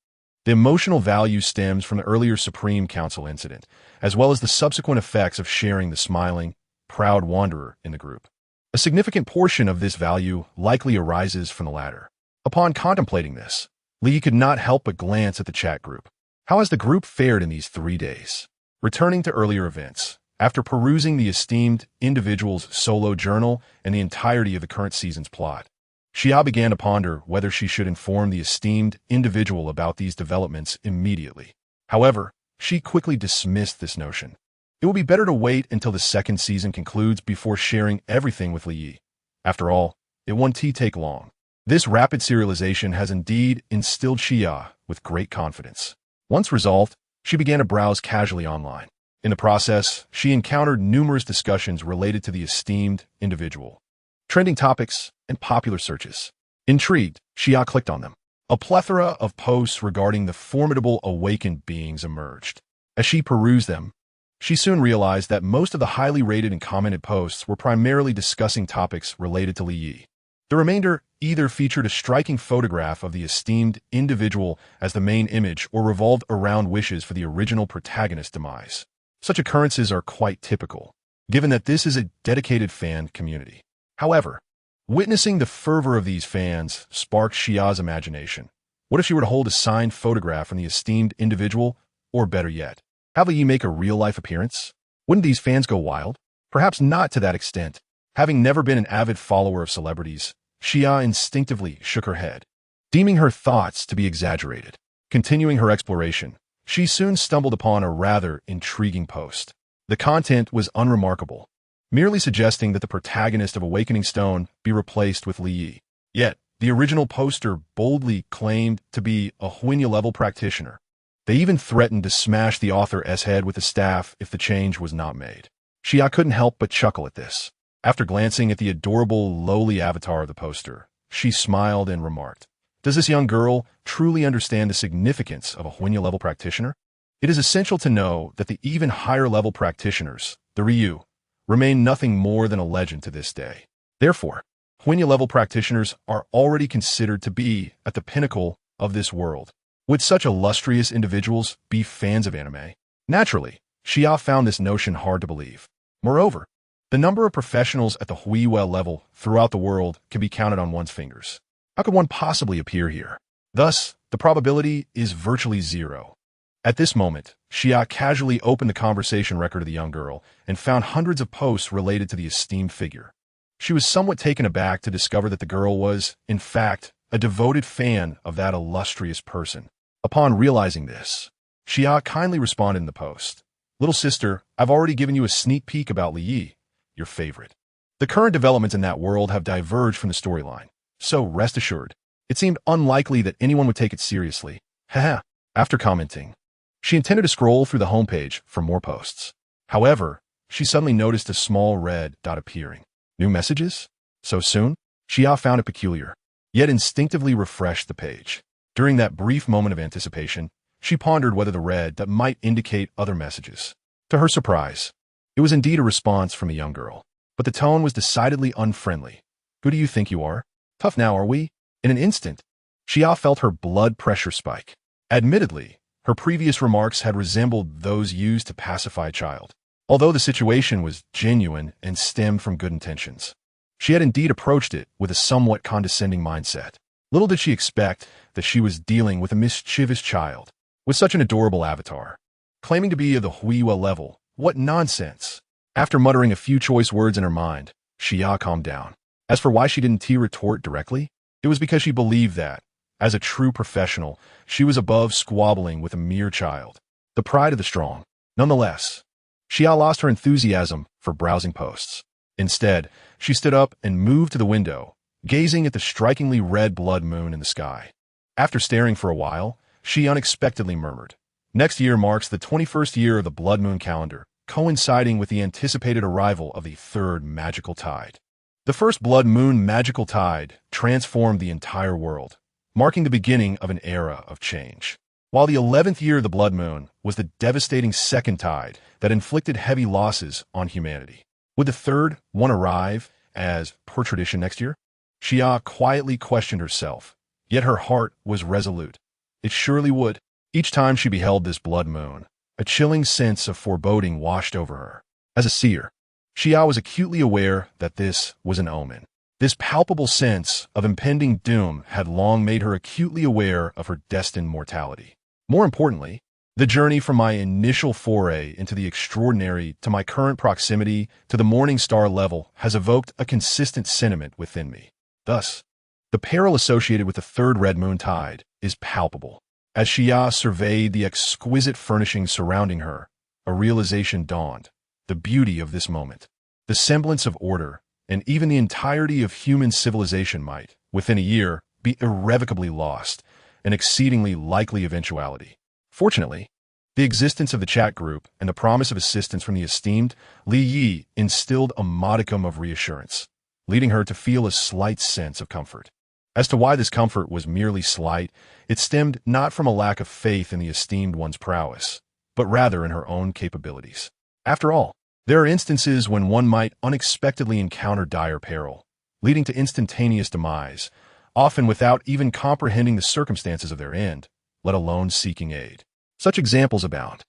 the emotional value stems from the earlier Supreme Council incident, as well as the subsequent effects of sharing the smiling, proud wanderer in the group. A significant portion of this value likely arises from the latter. Upon contemplating this, Li could not help but glance at the chat group. How has the group fared in these 3 days? Returning to earlier events, after perusing the esteemed individual's solo journal and the entirety of the current season's plot, Xia began to ponder whether she should inform the esteemed individual about these developments immediately. However, she quickly dismissed this notion. It will be better to wait until the second season concludes before sharing everything with Li Yi. After all, it won't take long. This rapid serialization has indeed instilled Xia with great confidence. Once resolved, she began to browse casually online. In the process, she encountered numerous discussions related to the esteemed individual, trending topics, and popular searches. Intrigued, Xia clicked on them. A plethora of posts regarding the formidable awakened beings emerged. As she perused them, she soon realized that most of the highly rated and commented posts were primarily discussing topics related to Li Yi. The remainder either featured a striking photograph of the esteemed individual as the main image or revolved around wishes for the original protagonist's demise. Such occurrences are quite typical, given that this is a dedicated fan community. However, witnessing the fervor of these fans sparked Xia's imagination. What if she were to hold a signed photograph from the esteemed individual, or better yet, have Li Yi make a real-life appearance? Wouldn't these fans go wild? Perhaps not to that extent. Having never been an avid follower of celebrities, Xia instinctively shook her head, deeming her thoughts to be exaggerated. Continuing her exploration, she soon stumbled upon a rather intriguing post. The content was unremarkable, merely suggesting that the protagonist of Awakening Stone be replaced with Li Yi. Yet, the original poster boldly claimed to be a Huinya-level practitioner. They even threatened to smash the author's head with a staff if the change was not made. Xia couldn't help but chuckle at this. After glancing at the adorable, lowly avatar of the poster, she smiled and remarked, "Does this young girl truly understand the significance of a Huinya-level practitioner? It is essential to know that the even higher-level practitioners, the Ryu, remain nothing more than a legend to this day. Therefore, Huinya-level practitioners are already considered to be at the pinnacle of this world. Would such illustrious individuals be fans of anime?" Naturally, Xia found this notion hard to believe. Moreover, the number of professionals at the Huiya level throughout the world can be counted on one's fingers. How could one possibly appear here? Thus, the probability is virtually zero. At this moment, Xia casually opened the conversation record of the young girl and found hundreds of posts related to the esteemed figure. She was somewhat taken aback to discover that the girl was, in fact, a devoted fan of that illustrious person. Upon realizing this, Xia kindly responded in the post, "Little sister, I've already given you a sneak peek about Li Yi, your favorite. The current developments in that world have diverged from the storyline, so rest assured, it seemed unlikely that anyone would take it seriously." Haha. After commenting, she intended to scroll through the homepage for more posts. However, she suddenly noticed a small red dot appearing. New messages? So soon? Xia found it peculiar, yet instinctively refreshed the page. During that brief moment of anticipation, she pondered whether the red that might indicate other messages. To her surprise, it was indeed a response from a young girl, but the tone was decidedly unfriendly. Who do you think you are? Tough now, are we? In an instant, Xia felt her blood pressure spike. Admittedly, her previous remarks had resembled those used to pacify a child, although the situation was genuine and stemmed from good intentions. She had indeed approached it with a somewhat condescending mindset. Little did she expect that she was dealing with a mischievous child, with such an adorable avatar. Claiming to be of the Huiwa level, what nonsense! After muttering a few choice words in her mind, Xia calmed down. As for why she didn't retort directly, it was because she believed that, as a true professional, she was above squabbling with a mere child. The pride of the strong. Nonetheless, Xia lost her enthusiasm for browsing posts. Instead, she stood up and moved to the window, gazing at the strikingly red blood moon in the sky. After staring for a while, she unexpectedly murmured, "Next year marks the 21st year of the blood moon calendar, coinciding with the anticipated arrival of the third magical tide." The first blood moon magical tide transformed the entire world, marking the beginning of an era of change. While the 11th year of the blood moon was the devastating second tide that inflicted heavy losses on humanity. Would the third one arrive, as per tradition, next year? Xia quietly questioned herself, yet her heart was resolute. It surely would. Each time she beheld this blood moon, a chilling sense of foreboding washed over her. As a seer, Xia was acutely aware that this was an omen. This palpable sense of impending doom had long made her acutely aware of her destined mortality. More importantly, the journey from my initial foray into the extraordinary to my current proximity to the morning star level has evoked a consistent sentiment within me. Thus, the peril associated with the third red moon tide is palpable. As Xia surveyed the exquisite furnishings surrounding her, a realization dawned. The beauty of this moment, the semblance of order, and even the entirety of human civilization might, within a year, be irrevocably lost, an exceedingly likely eventuality. Fortunately, the existence of the chat group and the promise of assistance from the esteemed Li Yi instilled a modicum of reassurance, leading her to feel a slight sense of comfort. As to why this comfort was merely slight, it stemmed not from a lack of faith in the esteemed one's prowess, but rather in her own capabilities. After all, there are instances when one might unexpectedly encounter dire peril, leading to instantaneous demise, often without even comprehending the circumstances of their end, let alone seeking aid. Such examples abound.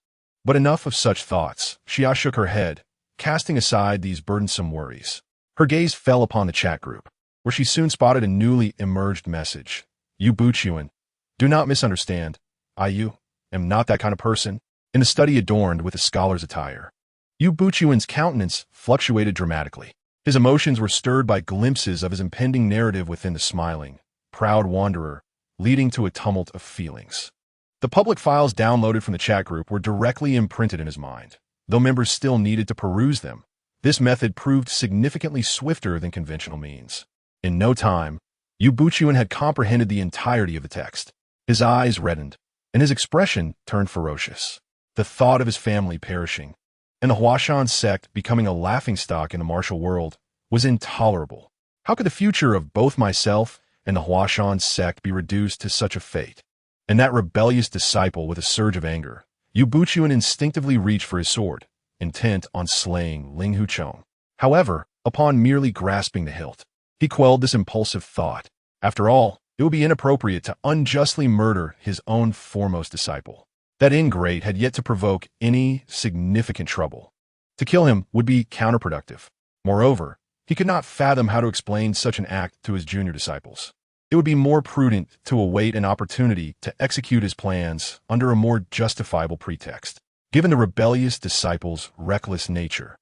But enough of such thoughts. Xia shook her head, casting aside these burdensome worries. Her gaze fell upon the chat group, where she soon spotted a newly emerged message. "You Buchuan, do not misunderstand. I am not that kind of person." In a study adorned with a scholar's attire, Yu Buchuan's countenance fluctuated dramatically. His emotions were stirred by glimpses of his impending narrative within the smiling, proud wanderer, leading to a tumult of feelings. The public files downloaded from the chat group were directly imprinted in his mind. Though members still needed to peruse them, this method proved significantly swifter than conventional means. In no time, Yu Buchuan had comprehended the entirety of the text. His eyes reddened, and his expression turned ferocious. The thought of his family perishing, and the Huashan sect becoming a laughingstock in the martial world, was intolerable. How could the future of both myself and the Huashan sect be reduced to such a fate? And that rebellious disciple, with a surge of anger, Yu Buchuan instinctively reached for his sword, intent on slaying Ling Huchong. However, upon merely grasping the hilt, he quelled this impulsive thought. After all, it would be inappropriate to unjustly murder his own foremost disciple. That ingrate had yet to provoke any significant trouble. To kill him would be counterproductive. Moreover, he could not fathom how to explain such an act to his junior disciples. It would be more prudent to await an opportunity to execute his plans under a more justifiable pretext. Given the rebellious disciple's reckless nature,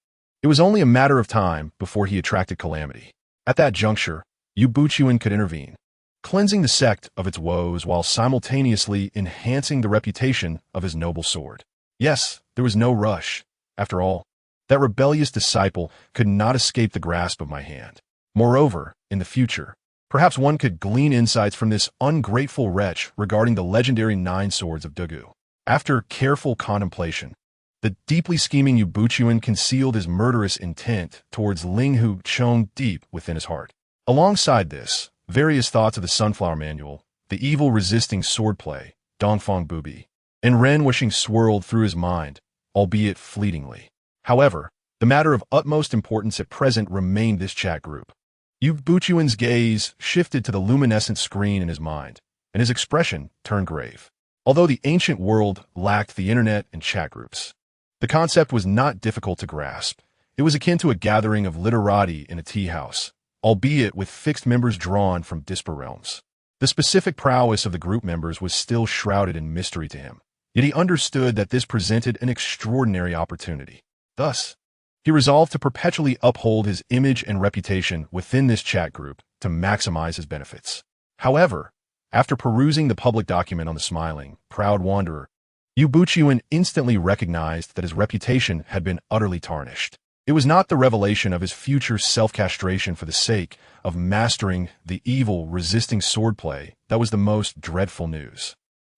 it was only a matter of time before he attracted calamity. At that juncture, Yu Buchuan could intervene, cleansing the sect of its woes while simultaneously enhancing the reputation of his noble sword. Yes, there was no rush. After all, that rebellious disciple could not escape the grasp of my hand. Moreover, in the future, perhaps one could glean insights from this ungrateful wretch regarding the legendary 9 swords of Dugu. After careful contemplation, the deeply scheming Yu Buchuan concealed his murderous intent towards Ling Huchong deep within his heart. Alongside this, various thoughts of the Sunflower Manual, the evil resisting swordplay, Dongfang Bubi, and Ren wishing swirled through his mind, albeit fleetingly. However, the matter of utmost importance at present remained this chat group. Yu Buchuan's gaze shifted to the luminescent screen in his mind, and his expression turned grave. Although the ancient world lacked the internet and chat groups, the concept was not difficult to grasp. It was akin to a gathering of literati in a tea house, albeit with fixed members drawn from disparate realms. The specific prowess of the group members was still shrouded in mystery to him, yet he understood that this presented an extraordinary opportunity. Thus, he resolved to perpetually uphold his image and reputation within this chat group to maximize his benefits. However, after perusing the public document on the smiling, proud wanderer, Yu Buchuan instantly recognized that his reputation had been utterly tarnished. It was not the revelation of his future self-castration for the sake of mastering the evil resisting swordplay that was the most dreadful news.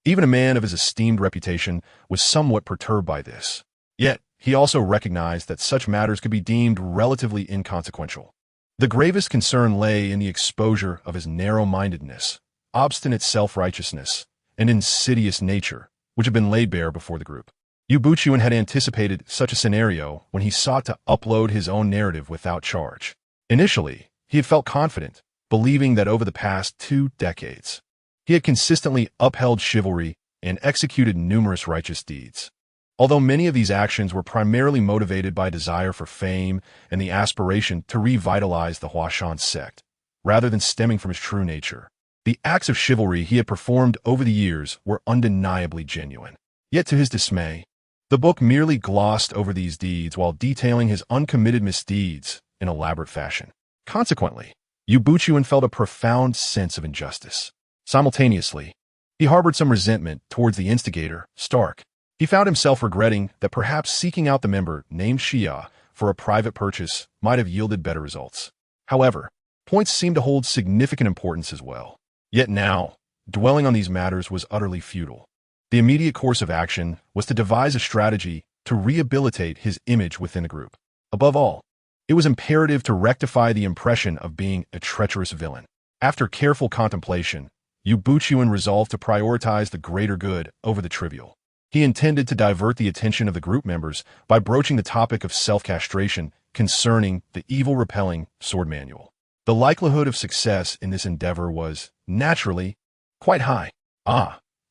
Even a man of his esteemed reputation was somewhat perturbed by this. Yet, he also recognized that such matters could be deemed relatively inconsequential. The gravest concern lay in the exposure of his narrow-mindedness, obstinate self-righteousness, and insidious nature, which had been laid bare before the group. Yu Buchuan had anticipated such a scenario when he sought to upload his own narrative without charge. Initially, he had felt confident, believing that over the past 2 decades, he had consistently upheld chivalry and executed numerous righteous deeds. Although many of these actions were primarily motivated by desire for fame and the aspiration to revitalize the Huashan sect, rather than stemming from his true nature, the acts of chivalry he had performed over the years were undeniably genuine. Yet to his dismay, the book merely glossed over these deeds while detailing his uncommitted misdeeds in elaborate fashion. Consequently, Yu Buchuan felt a profound sense of injustice. Simultaneously, he harbored some resentment towards the instigator, Stark. He found himself regretting that perhaps seeking out the member named Xia for a private purchase might have yielded better results. However, points seemed to hold significant importance as well. Yet now, dwelling on these matters was utterly futile. The immediate course of action was to devise a strategy to rehabilitate his image within the group. Above all, it was imperative to rectify the impression of being a treacherous villain. After careful contemplation, Yu Buchuan resolved to prioritize the greater good over the trivial. He intended to divert the attention of the group members by broaching the topic of self-castration concerning the evil-repelling sword manual. The likelihood of success in this endeavor was, naturally, quite high.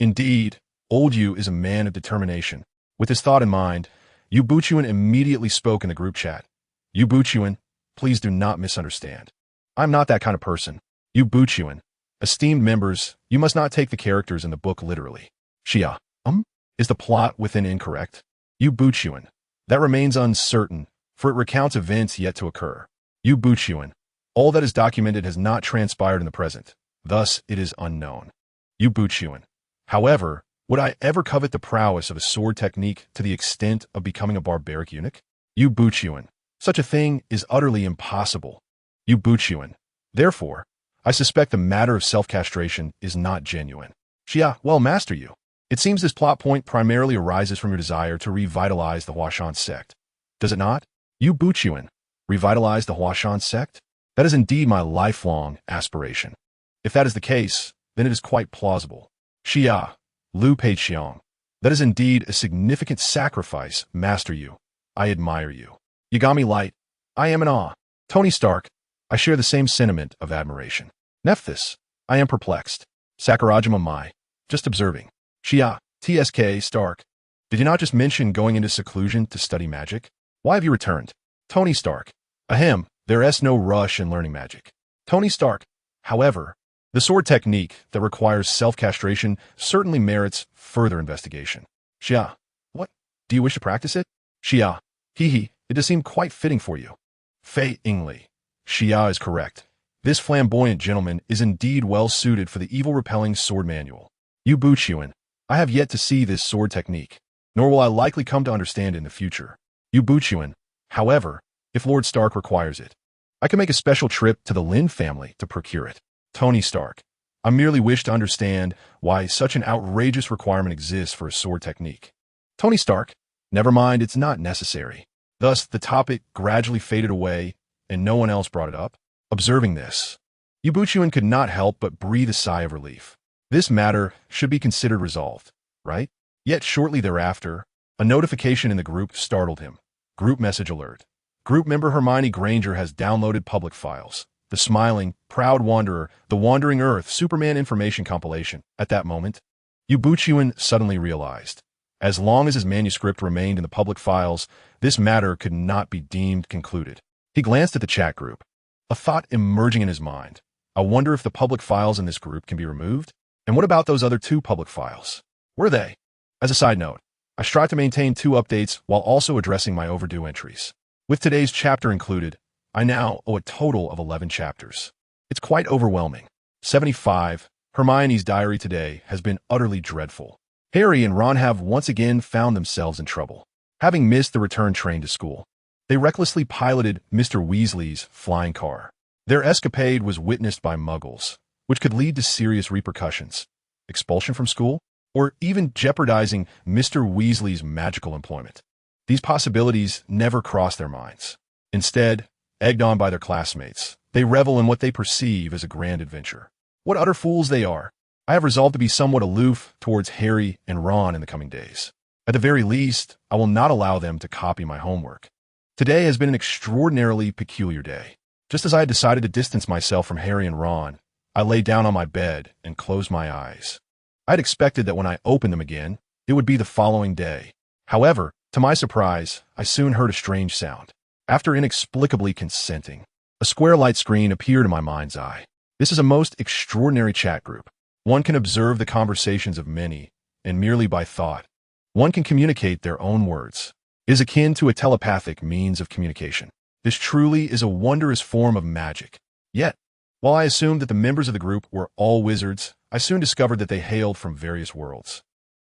Indeed, Old Yu is a man of determination. With this thought in mind, Yu Buchuan immediately spoke in the group chat. Yu Buchuan, please do not misunderstand. I'm not that kind of person. Yu Buchuan, esteemed members, you must not take the characters in the book literally. Xia, is the plot within incorrect? Yu Buchuan, that remains uncertain, for it recounts events yet to occur. Yu Buchuan, all that is documented has not transpired in the present, thus it is unknown. Yu Buchuan, however, would I ever covet the prowess of a sword technique to the extent of becoming a barbaric eunuch? Yu Buchuan, such a thing is utterly impossible. Yu Buchuan, therefore, I suspect the matter of self-castration is not genuine. Xia, well, Master Yu, it seems this plot point primarily arises from your desire to revitalize the Huashan sect. Does it not? Yu Buchuan, revitalize the Huashan sect? That is indeed my lifelong aspiration. If that is the case, then it is quite plausible. Xia, Lu Peiqiang, that is indeed a significant sacrifice, Master Yu. I admire you. Yagami Light, I am in awe. Tony Stark, I share the same sentiment of admiration. Nephthys, I am perplexed. Sakurajima Mai, just observing. Xia, TSK Stark, did you not just mention going into seclusion to study magic? Why have you returned? Tony Stark, ahem, there is no rush in learning magic. Tony Stark, however, the sword technique that requires self-castration certainly merits further investigation. Xia, what? Do you wish to practice it? Xia, it does seem quite fitting for you. Fei Ingli, Xia is correct. This flamboyant gentleman is indeed well suited for the evil-repelling sword manual. Yu Buchuan, I have yet to see this sword technique, nor will I likely come to understand it in the future. Yu Buchuan, however, if Lord Stark requires it, I can make a special trip to the Lin family to procure it. Tony Stark, I merely wish to understand why such an outrageous requirement exists for a sword technique. Tony Stark, never mind, it's not necessary. Thus, the topic gradually faded away, and no one else brought it up. Observing this, Ubuchuan could not help but breathe a sigh of relief. This matter should be considered resolved, right? Yet shortly thereafter, a notification in the group startled him. Group message alert. Group member Hermione Granger has downloaded public files. The Smiling, Proud Wanderer, The Wandering Earth, Superman information compilation. At that moment, Ubuchuan suddenly realized, as long as his manuscript remained in the public files, this matter could not be deemed concluded. He glanced at the chat group, a thought emerging in his mind. I wonder if the public files in this group can be removed? And what about those other 2 public files? Where are they? As a side note, I strive to maintain 2 updates while also addressing my overdue entries. With today's chapter included, I now owe a total of 11 chapters. It's quite overwhelming. 75. Hermione's diary today has been utterly dreadful. Harry and Ron have once again found themselves in trouble. Having missed the return train to school, they recklessly piloted Mr. Weasley's flying car. Their escapade was witnessed by Muggles, which could lead to serious repercussions, expulsion from school, or even jeopardizing Mr. Weasley's magical employment. These possibilities never cross their minds. Instead, egged on by their classmates, they revel in what they perceive as a grand adventure. What utter fools they are! I have resolved to be somewhat aloof towards Harry and Ron in the coming days. At the very least, I will not allow them to copy my homework. Today has been an extraordinarily peculiar day. Just as I had decided to distance myself from Harry and Ron, I lay down on my bed and closed my eyes. I had expected that when I opened them again, it would be the following day. However, to my surprise, I soon heard a strange sound. After inexplicably consenting, a square light screen appeared in my mind's eye. This is a most extraordinary chat group. One can observe the conversations of many, and merely by thought, one can communicate their own words. It is akin to a telepathic means of communication. This truly is a wondrous form of magic. Yet, while I assumed that the members of the group were all wizards, I soon discovered that they hailed from various worlds.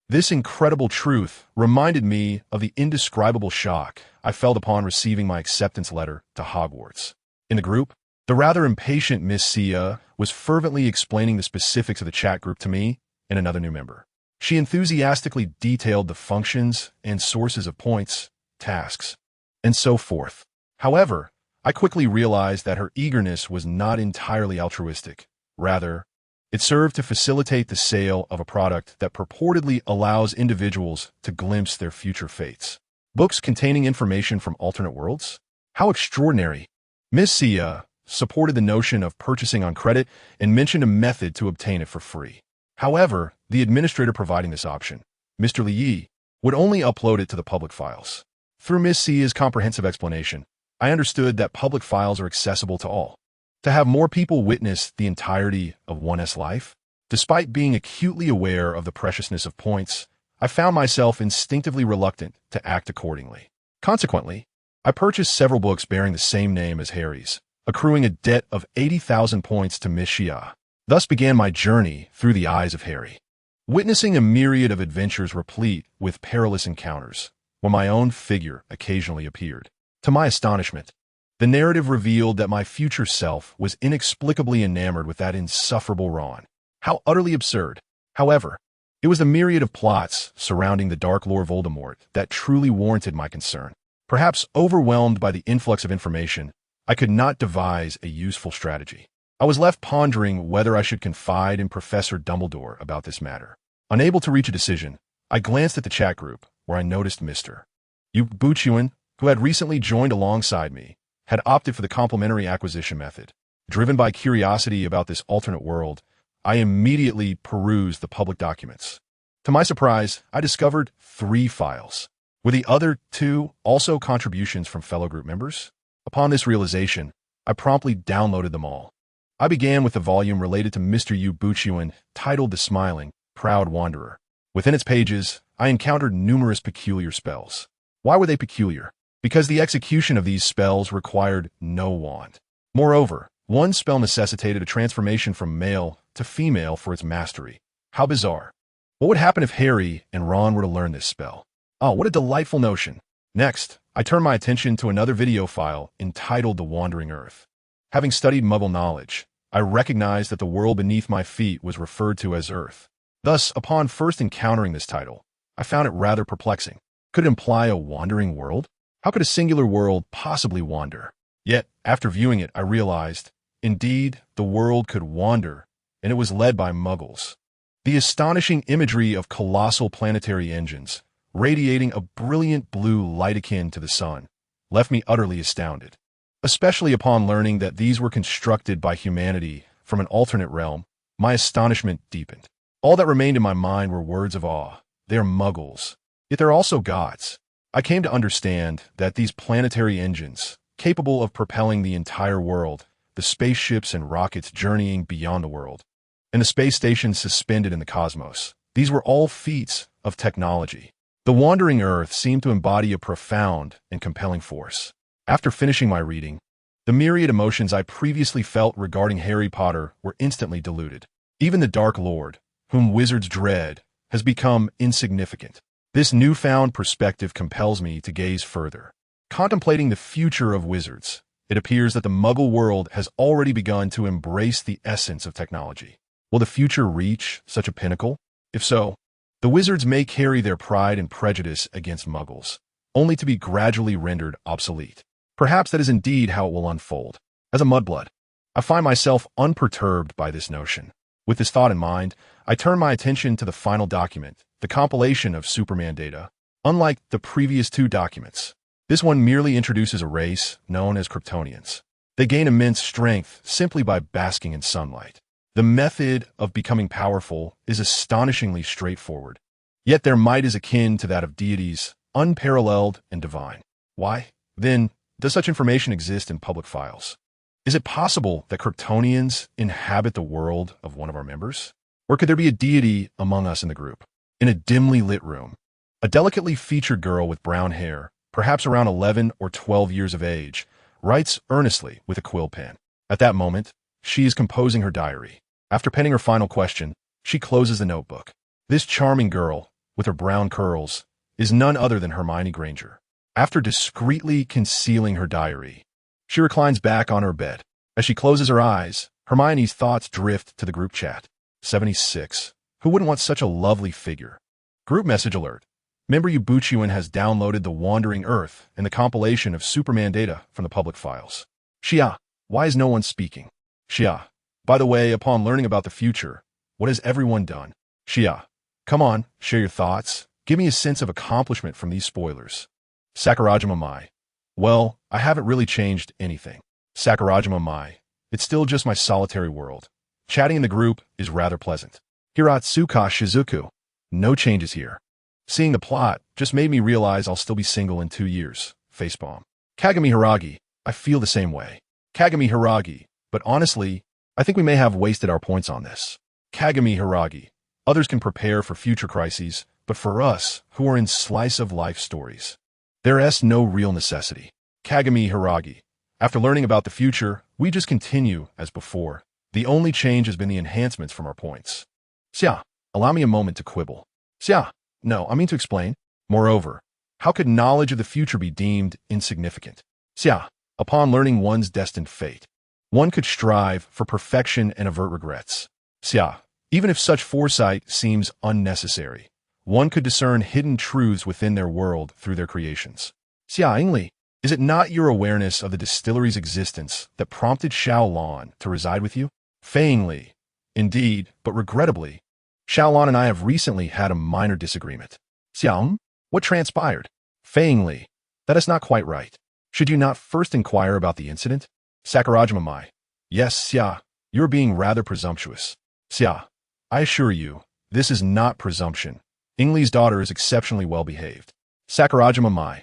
This incredible truth reminded me of the indescribable shock I felt upon receiving my acceptance letter to Hogwarts. In the group, the rather impatient Miss Sia was fervently explaining the specifics of the chat group to me and another new member. She enthusiastically detailed the functions and sources of points, tasks, and so forth. However, I quickly realized that her eagerness was not entirely altruistic. Rather, it served to facilitate the sale of a product that purportedly allows individuals to glimpse their future fates. Books containing information from alternate worlds? How extraordinary! Miss Sia supported the notion of purchasing on credit and mentioned a method to obtain it for free. However, the administrator providing this option, Mr. Li, would only upload it to the public files. Through Miss Sia's comprehensive explanation, I understood that public files are accessible to all. To have more people witness the entirety of one's life, despite being acutely aware of the preciousness of points, I found myself instinctively reluctant to act accordingly. Consequently, I purchased several books bearing the same name as Harry's, accruing a debt of 80,000 points to Miss Sia. Thus began my journey through the eyes of Harry, witnessing a myriad of adventures replete with perilous encounters, when my own figure occasionally appeared. To my astonishment, the narrative revealed that my future self was inexplicably enamored with that insufferable Ron. How utterly absurd! However, it was the myriad of plots surrounding the Dark Lord Voldemort that truly warranted my concern. Perhaps overwhelmed by the influx of information, I could not devise a useful strategy. I was left pondering whether I should confide in Professor Dumbledore about this matter. Unable to reach a decision, I glanced at the chat group, where I noticed Mr. Ubuchuan, who had recently joined alongside me, had opted for the complimentary acquisition method. Driven by curiosity about this alternate world, I immediately perused the public documents. To my surprise, I discovered 3 files. Were the other 2 also contributions from fellow group members? Upon this realization, I promptly downloaded them all. I began with the volume related to Mr. Ubuchuan, titled The Smiling, Proud Wanderer. Within its pages, I encountered numerous peculiar spells. Why were they peculiar? Because the execution of these spells required no wand. Moreover, one spell necessitated a transformation from male to female for its mastery. How bizarre. What would happen if Harry and Ron were to learn this spell? Oh, what a delightful notion. Next, I turned my attention to another video file entitled The Wandering Earth. Having studied Muggle knowledge, I recognized that the world beneath my feet was referred to as Earth. Thus, upon first encountering this title, I found it rather perplexing. Could it imply a wandering world? How could a singular world possibly wander? Yet, after viewing it, I realized Indeed, the world could wander, and it was led by muggles. The astonishing imagery of colossal planetary engines, radiating a brilliant blue light akin to the sun, left me utterly astounded, especially upon learning that these were constructed by humanity from an alternate realm. My astonishment deepened. All that remained in my mind were words of awe. They're muggles, yet they're also gods. I came to understand that these planetary engines, capable of propelling the entire world, the spaceships and rockets journeying beyond the world, and the space stations suspended in the cosmos, these were all feats of technology. The wandering Earth seemed to embody a profound and compelling force. After finishing my reading, the myriad emotions I previously felt regarding Harry Potter were instantly diluted. Even the Dark Lord, whom wizards dread, has become insignificant. This newfound perspective compels me to gaze further. Contemplating the future of wizards, it appears that the Muggle world has already begun to embrace the essence of technology. Will the future reach such a pinnacle? If so, the wizards may carry their pride and prejudice against Muggles, only to be gradually rendered obsolete. Perhaps that is indeed how it will unfold. As a mudblood, I find myself unperturbed by this notion. With this thought in mind, I turn my attention to the final document, the compilation of Superman data. Unlike the previous two documents, this one merely introduces a race known as Kryptonians. They gain immense strength simply by basking in sunlight. The method of becoming powerful is astonishingly straightforward, yet their might is akin to that of deities, unparalleled and divine. Why, then, does such information exist in public files? Is it possible that Kryptonians inhabit the world of one of our members? Or could there be a deity among us in the group? In a dimly lit room, a delicately featured girl with brown hair, perhaps around 11 or 12 years of age, writes earnestly with a quill pen. At that moment, she is composing her diary. After penning her final question, she closes the notebook. This charming girl, with her brown curls, is none other than Hermione Granger. After discreetly concealing her diary, she reclines back on her bed. As she closes her eyes, Hermione's thoughts drift to the group chat. 76. Who wouldn't want such a lovely figure? Group message alert. Member Ubuchuan has downloaded The Wandering Earth and the compilation of Superman data from the public files. Shia, why is no one speaking? Shia, by the way, upon learning about the future, what has everyone done? Shia, come on, share your thoughts. Give me a sense of accomplishment from these spoilers. Sakurajima Mai. Well, I haven't really changed anything. Sakurajima Mai. It's still just my solitary world. Chatting in the group is rather pleasant. Hiratsuka Shizuku. No changes here. Seeing the plot just made me realize I'll still be single in 2 years. Facepalm. Kagami Hiragi. I feel the same way. Kagami Hiragi. But honestly, I think we may have wasted our points on this. Kagami Hiragi. Others can prepare for future crises, but for us, who are in slice-of-life stories, there is no real necessity. Kagami Hiragi. After learning about the future, we just continue as before. The only change has been the enhancements from our points. Xia, allow me a moment to quibble. Xia, no, I mean to explain. Moreover, how could knowledge of the future be deemed insignificant? Xia, upon learning one's destined fate, one could strive for perfection and avert regrets. Xia, even if such foresight seems unnecessary, one could discern hidden truths within their world through their creations. Xia Ingli, is it not your awareness of the distillery's existence that prompted Xiaolan to reside with you? Fei Ingli, indeed, but regrettably, Xiaolan and I have recently had a minor disagreement. Xiang, what transpired? Fei Ingli, that is not quite right. Should you not first inquire about the incident? Sakurajima Mai, yes, Xia, you're being rather presumptuous. Xia, I assure you, this is not presumption. Ingli's daughter is exceptionally well behaved. Sakurajima Mai,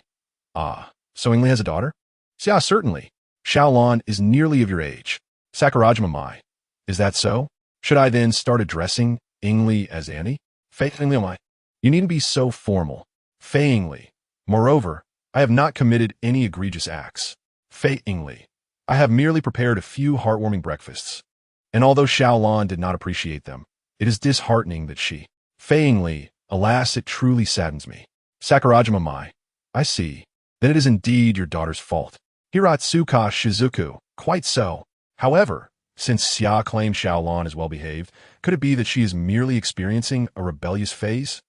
ah, so Ingli has a daughter? Xia, certainly. Xiaolan is nearly of your age. Sakurajima Mai, is that so? Should I then start addressing Ingli as Annie? Fei Ingli Mai, you needn't be so formal. Fei Ingli, moreover, I have not committed any egregious acts. Fei Ingli, I have merely prepared a few heartwarming breakfasts. And although Xiaolan did not appreciate them, it is disheartening that she. Fei Ingli, alas, it truly saddens me. Sakurajima Mai, I see. Then it is indeed your daughter's fault. Hiratsuka Shizuku, quite so. However, since Xia claims Xiaolan is well behaved, could it be that she is merely experiencing a rebellious phase?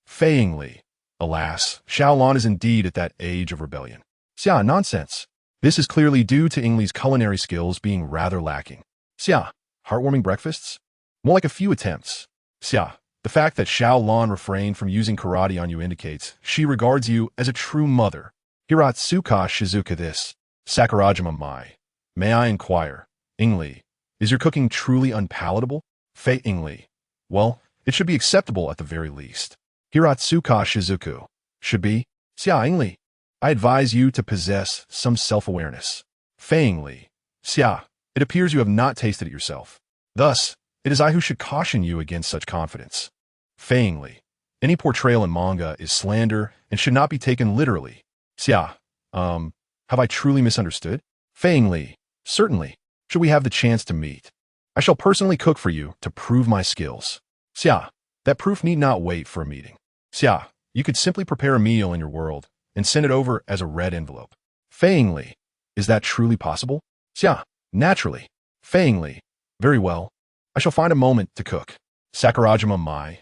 Fei Ingli, alas, Xiaolan is indeed at that age of rebellion. Xia, nonsense. This is clearly due to Ingli's culinary skills being rather lacking. Xia, heartwarming breakfasts? More like a few attempts. Xia, the fact that Xiao Lan refrained from using karate on you indicates she regards you as a true mother. Hiratsuka Shizuka this. Sakurajima Mai. May I inquire, Ingli, is your cooking truly unpalatable? Fei Ingli. Well, it should be acceptable at the very least. Hiratsuka Shizuku. Should be. Xia Ingli. I advise you to possess some self-awareness. Fei Ingli. Xia, it appears you have not tasted it yourself. Thus, it is I who should caution you against such confidence. Fei Ingli. Any portrayal in manga is slander and should not be taken literally. Xia, have I truly misunderstood? Fei Ingli. Certainly. Should we have the chance to meet? I shall personally cook for you to prove my skills. Xia, that proof need not wait for a meeting. Xia, you could simply prepare a meal in your world and send it over as a red envelope. Fei Ingli. Is that truly possible? Xia, naturally. Fei Ingli. Very well. I shall find a moment to cook. Sakurajima Mai.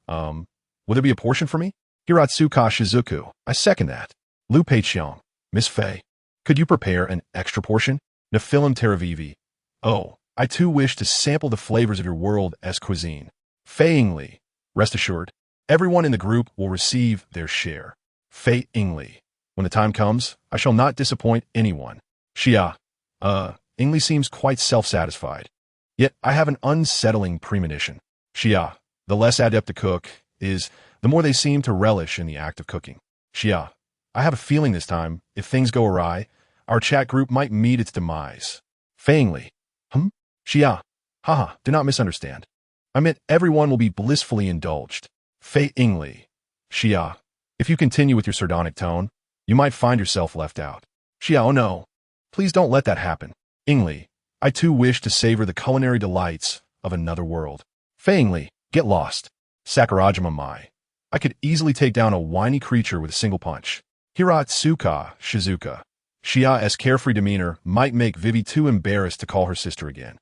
Will there be a portion for me? Hiratsuka Shizuku. I second that. Lu Peiqiang. Miss Fei. Could you prepare an extra portion? Nephilim Teravivi. Oh, I too wish to sample the flavors of your world as cuisine. Fei Ingli. Rest assured, everyone in the group will receive their share. Fei Ingli. When the time comes, I shall not disappoint anyone. Xia. Ingli seems quite self-satisfied. Yet I have an unsettling premonition. Xia. The less adept a cook is, the more they seem to relish in the act of cooking. Xia. I have a feeling this time, if things go awry, our chat group might meet its demise. Fei Ingli. Xia. Haha, do not misunderstand. I meant everyone will be blissfully indulged. Fei Ingli. Xia. If you continue with your sardonic tone, you might find yourself left out. Xia, oh no. Please don't let that happen. Ingli. I too wish to savor the culinary delights of another world. Fei Ingli. Get lost. Sakurajima Mai. I could easily take down a whiny creature with a single punch. Hiratsuka Shizuka. Xia's carefree demeanor might make Vivi too embarrassed to call her sister again.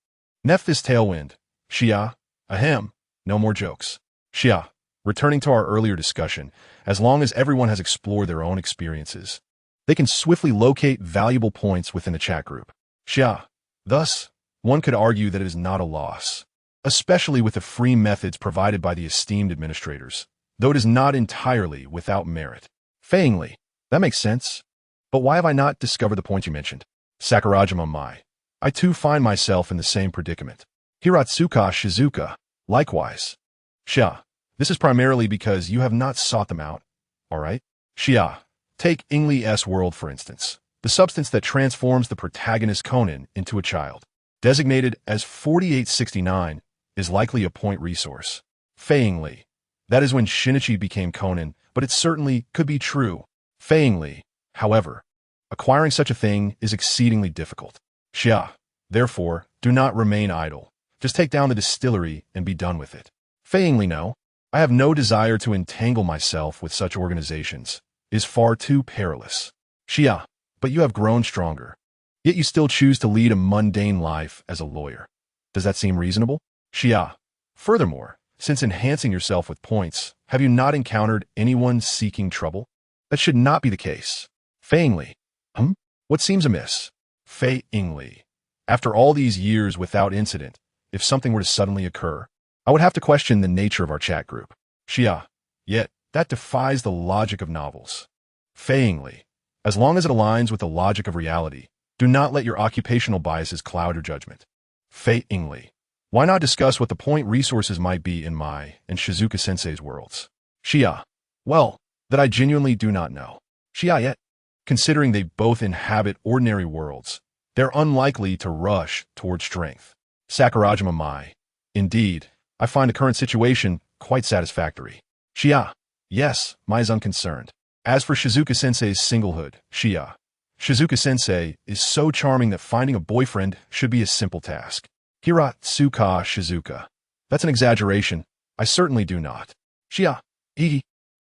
Nephthys Tailwind. Xia. Ahem. No more jokes. Xia. Returning to our earlier discussion, as long as everyone has explored their own experiences, they can swiftly locate valuable points within the chat group. Xia. Thus, one could argue that it is not a loss, especially with the free methods provided by the esteemed administrators, though it is not entirely without merit. Fei Ingli. That makes sense. But why have I not discovered the point you mentioned? Sakurajima Mai. I too find myself in the same predicament. Hiratsuka Shizuka. Likewise. Xia. This is primarily because you have not sought them out. Alright? Xia. Take Ingli's world for instance. The substance that transforms the protagonist Conan into a child, designated as 4869, is likely a point resource. Fei Ingli. That is when Shinichi became Conan, but it certainly could be true. Fei Ingli. However, acquiring such a thing is exceedingly difficult. Xia. Therefore, do not remain idle. Just take down the distillery and be done with it. Fei Ingli. No. I have no desire to entangle myself with such organizations. It is far too perilous. Xia. But you have grown stronger. Yet you still choose to lead a mundane life as a lawyer. Does that seem reasonable? Xia. Furthermore, since enhancing yourself with points, have you not encountered anyone seeking trouble? That should not be the case. Fei Ingli. What seems amiss? Fei Ingli. After all these years without incident, if something were to suddenly occur, I would have to question the nature of our chat group. Xia. Yet, that defies the logic of novels. Fei Ingli. As long as it aligns with the logic of reality, do not let your occupational biases cloud your judgment. Fei Ingli. Why not discuss what the point resources might be in Mai and Shizuka-sensei's worlds? Xia. Well, that I genuinely do not know. Xia. Yet, considering they both inhabit ordinary worlds, they're unlikely to rush toward strength. Sakurajima Mai. Indeed, I find the current situation quite satisfactory. Xia. Yes, Mai is unconcerned. As for Shizuka-sensei's singlehood, Xia. Shizuka-sensei is so charming that finding a boyfriend should be a simple task. Hiratsuka Shizuka. That's an exaggeration. I certainly do not. Xia.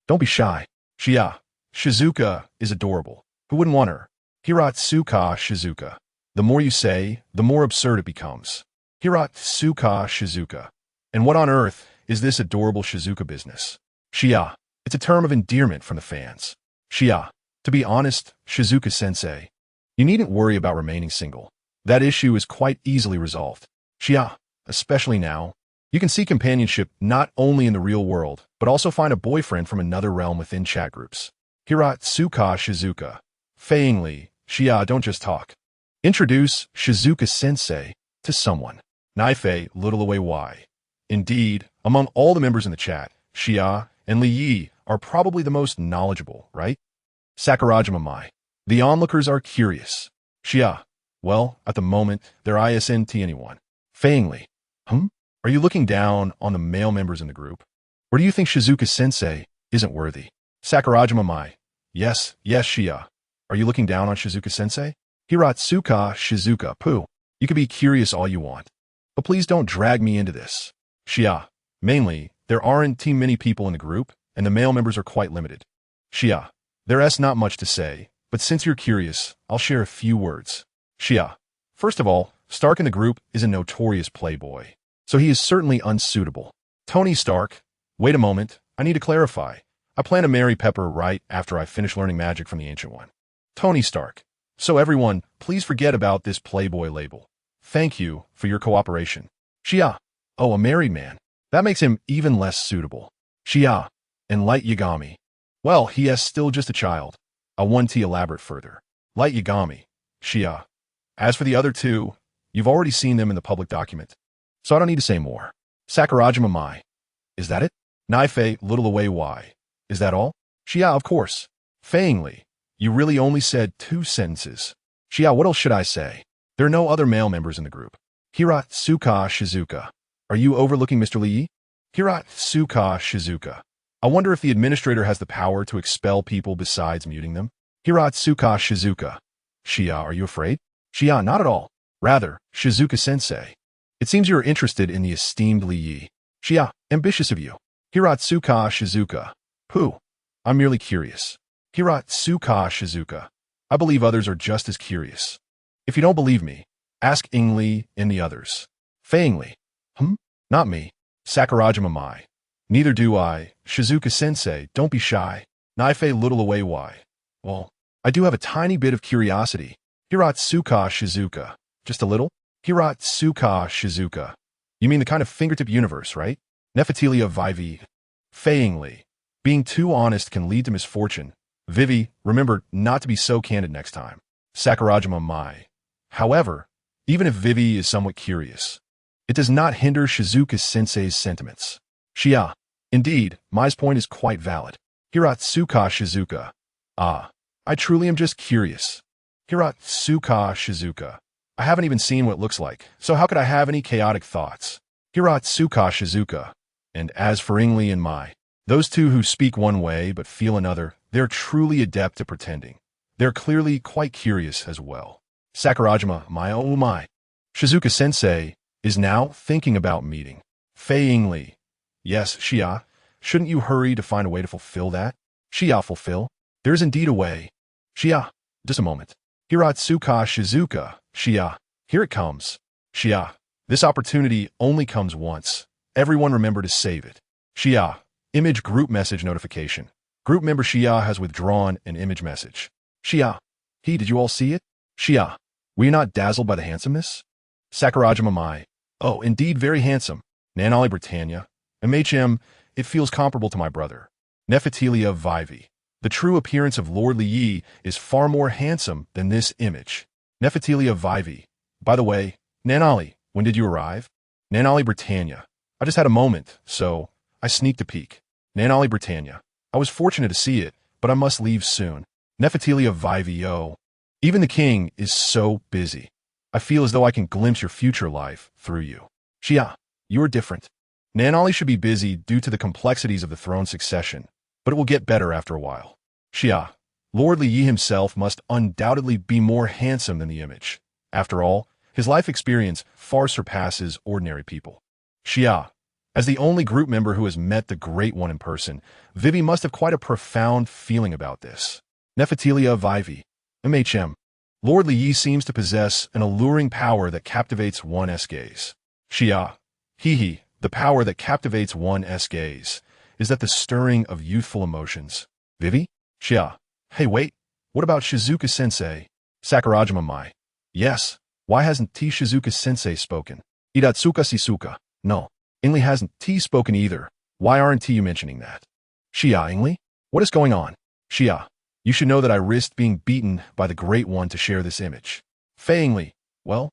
Don't be shy. Xia. Shizuka is adorable. Who wouldn't want her? Hiratsuka Shizuka. The more you say, the more absurd it becomes. Hiratsuka Shizuka. And what on earth is this adorable Shizuka business? Xia. It's a term of endearment from the fans. Xia. To be honest, Shizuka-sensei, You needn't worry about remaining single. That issue is quite easily resolved. Xia, especially now. You can seek companionship not only in the real world, but also find a boyfriend from another realm within chat groups. Hiratsuka Shizuka. Feiingly, Xia, don't just talk. Introduce Shizuka-sensei to someone. Naifei, little away why. Indeed, among all the members in the chat, Xia and Li Yi are probably the most knowledgeable, right? Sakurajima Mai. The onlookers are curious. Xia. Well, at the moment, they're isn't anyone. Feiingly. Are you looking down on the male members in the group? Or do you think Shizuka-sensei isn't worthy? Sakurajima Mai. Yes, Xia. Are you looking down on Shizuka-sensei? Hiratsuka Shizuka. Pooh. You can be curious all you want. But please don't drag me into this. Xia. Mainly, there aren't too many people in the group, and the male members are quite limited. Xia. There's not much to say, but since you're curious, I'll share a few words. Xia. First of all, Stark in the group is a notorious playboy, so he is certainly unsuitable. Tony Stark. Wait a moment, I need to clarify. I plan to marry Pepper right after I finish learning magic from the Ancient One. Tony Stark. So everyone, please forget about this playboy label. Thank you for your cooperation. Xia. Oh, a married man. That makes him even less suitable. Xia. And Light Yagami. Well, he is still just a child. I want to elaborate further. Light Yagami. Xia. As for the other two, you've already seen them in the public document, so I don't need to say more. Sakurajima Mai. Is that it? Naifei, little away why. Is that all? Xia, of course. Feiingly. You really only said 2 sentences. Xia, what else should I say? There are no other male members in the group. Hiratsuka Shizuka. Are you overlooking Mr. Li? Hiratsuka Shizuka. I wonder if the administrator has the power to expel people besides muting them. Hiratsuka Shizuka. Xia, are you afraid? Xia, not at all. Rather, Shizuka-sensei. It seems you are interested in the esteemed Li Yi. Xia, ambitious of you. Hiratsuka Shizuka. Pooh. I'm merely curious. Hiratsuka Shizuka. I believe others are just as curious. If you don't believe me, ask Ingli and the others. Feiingly. Not me. Sakurajima Mai. Neither do I. Shizuka-sensei, don't be shy. Naifei, little away why. Well, I do have a tiny bit of curiosity. Hiratsuka Shizuka. Just a little? Hiratsuka Shizuka. You mean the kind of fingertip universe, right? Nefertilia Vivi. Feiingly. Being too honest can lead to misfortune. Vivi, remember not to be so candid next time. Sakurajima Mai. However, even if Vivi is somewhat curious, it does not hinder Shizuka-sensei's sentiments. Xia. Indeed, Mai's point is quite valid. Hiratsuka Shizuka. Ah, I truly am just curious. Hiratsuka Shizuka. I haven't even seen what it looks like, so how could I have any chaotic thoughts? Hiratsuka Shizuka. And as for Ingli and Mai, those two who speak one way but feel another, they're truly adept at pretending. They're clearly quite curious as well. Sakurajima Mai, oh my. Shizuka-sensei is now thinking about meeting. Feiingly. Yes, Xia. Shouldn't you hurry to find a way to fulfill that? Xia, fulfill? There is indeed a way. Xia. Just a moment. Hiratsuka Shizuka. Xia. Here it comes. Xia. This opportunity only comes once. Everyone remember to save it. Xia. Image group message notification. Group member Xia has withdrawn an image message. Xia. Did you all see it? Xia. Were you not dazzled by the handsomeness? Sakurajima Mai. Oh, indeed very handsome. Nanali Britannia. MHM, it feels comparable to my brother. Nefertilia Vivi. The true appearance of Lord Li Yi is far more handsome than this image. Nefertilia Vivi. By the way, Nanali, when did you arrive? Nanali Britannia. I just had a moment, so I sneaked a peek. Nanali Britannia. I was fortunate to see it, but I must leave soon. Nefertilia Vivi. Oh. Even the king is so busy. I feel as though I can glimpse your future life through you. Xia, you are different. Nanali should be busy due to the complexities of the throne succession, but it will get better after a while. Xia, Lord Li Yi himself must undoubtedly be more handsome than the image. After all, his life experience far surpasses ordinary people. Xia, as the only group member who has met the Great One in person, Vivi must have quite a profound feeling about this. Nefertilia Vivi. MHM. Lord Li Yi seems to possess an alluring power that captivates one's gaze. Xia. The power that captivates one's gaze is that the stirring of youthful emotions. Vivi? Xia. Hey, wait. What about Shizuka-sensei? Sakurajima Mai. Yes. Why hasn't T Shizuka-sensei spoken? Idatsuka Shizuka. No. Ingli hasn't T spoken either. Why aren't you mentioning that? Xia Ingli? What is going on? Xia. You should know that I risked being beaten by the Great One to share this image. Fei Ingli. Well,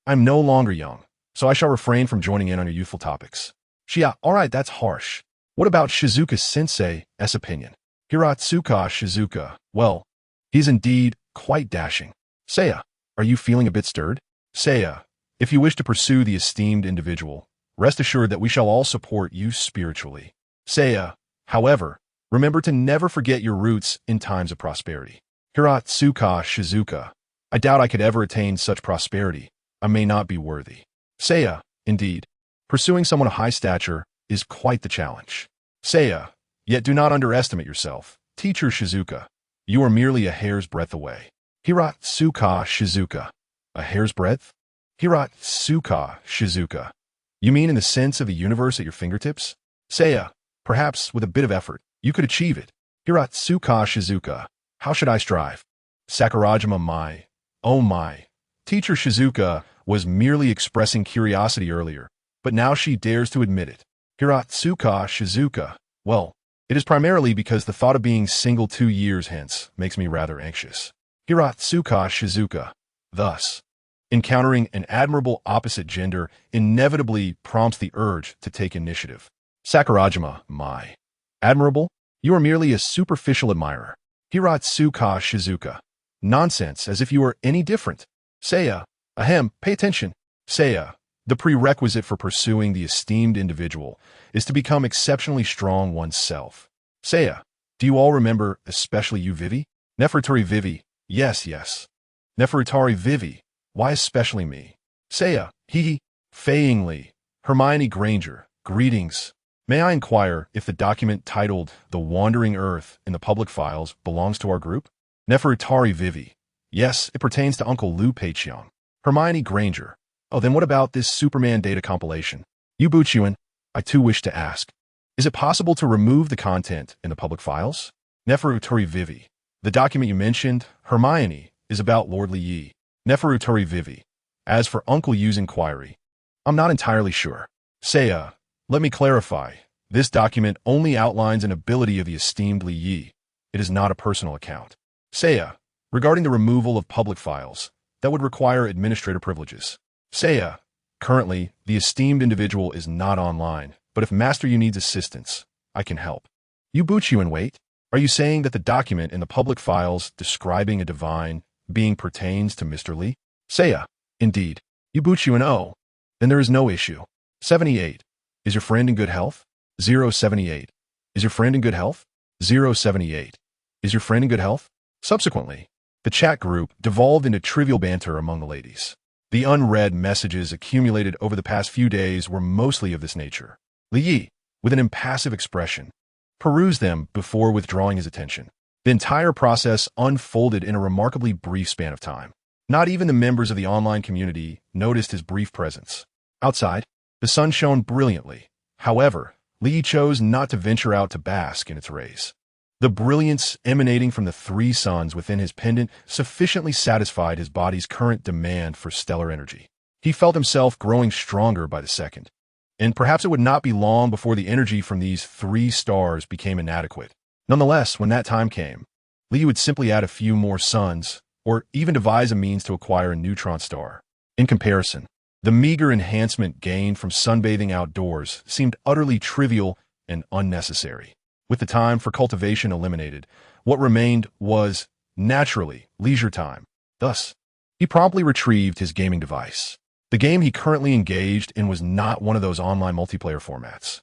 I'm no longer young, so I shall refrain from joining in on your youthful topics. Xia. Alright, that's harsh. What about Shizuka-sensei's opinion? Hiratsuka Shizuka. Well, he's indeed quite dashing. Seiya. Are you feeling a bit stirred? Seiya. If you wish to pursue the esteemed individual, rest assured that we shall all support you spiritually. Seiya. However, remember to never forget your roots in times of prosperity. Hiratsuka Shizuka. I doubt I could ever attain such prosperity. I may not be worthy. Seiya. Indeed. Pursuing someone of high stature is quite the challenge. Seiya. Yet do not underestimate yourself. Teacher Shizuka. You are merely a hair's breadth away. Hiratsuka Shizuka. A hair's breadth? Hiratsuka Shizuka. You mean in the sense of the universe at your fingertips? Seiya. Perhaps with a bit of effort, you could achieve it. Hiratsuka Shizuka. How should I strive? Sakurajima Mai. Oh my. Teacher Shizuka was merely expressing curiosity earlier, but now she dares to admit it. Hiratsuka Shizuka. Well, it is primarily because the thought of being single 2 years hence makes me rather anxious. Hiratsuka Shizuka. Thus, encountering an admirable opposite gender inevitably prompts the urge to take initiative. Sakurajima Mai. Admirable? You are merely a superficial admirer. Hiratsuka Shizuka. Nonsense, as if you were any different. Seiya. Ahem, pay attention. Seiya. The prerequisite for pursuing the esteemed individual is to become exceptionally strong oneself. Seiya. Do you all remember, especially you Vivi? Nefertari Vivi. Yes. Nefertari Vivi. Why especially me? Seiya. Hee. Fei Ingli. Hermione Granger. Greetings. May I inquire if the document titled The Wandering Earth in the public files belongs to our group? Nefertari Vivi. Yes, it pertains to Uncle Liu Peiqiang. Hermione Granger. Oh, then what about this Superman data compilation? Yu Buchuan, I too wish to ask. Is it possible to remove the content in the public files? Nefertari Vivi. The document you mentioned, Hermione, is about Lord Li Yi. Nefertari Vivi. As for Uncle Yu's inquiry, I'm not entirely sure. Seiya, let me clarify. This document only outlines an ability of the esteemed Li Yi. It is not a personal account. Seiya, regarding the removal of public files, that would require administrator privileges. Seiya, currently, the esteemed individual is not online, but if Master Yu needs assistance, I can help. Yu Buchuan, wait. Are you saying that the document in the public files describing a divine being pertains to Mr. Li? Seiya, indeed. Yu Buchuan, oh. Then there is no issue. 78. Is your friend in good health? 078. Is your friend in good health? 078. Is your friend in good health? Subsequently, the chat group devolved into trivial banter among the ladies. The unread messages accumulated over the past few days were mostly of this nature. Li Yi, with an impassive expression, perused them before withdrawing his attention. The entire process unfolded in a remarkably brief span of time. Not even the members of the online community noticed his brief presence. Outside, the sun shone brilliantly. However, Li Yi chose not to venture out to bask in its rays. The brilliance emanating from the 3 suns within his pendant sufficiently satisfied his body's current demand for stellar energy. He felt himself growing stronger by the second, and perhaps it would not be long before the energy from these 3 stars became inadequate. Nonetheless, when that time came, Li would simply add a few more suns, or even devise a means to acquire a neutron star. In comparison, the meager enhancement gained from sunbathing outdoors seemed utterly trivial and unnecessary. With the time for cultivation eliminated, what remained was, naturally, leisure time. Thus, he promptly retrieved his gaming device. The game he currently engaged in was not one of those online multiplayer formats.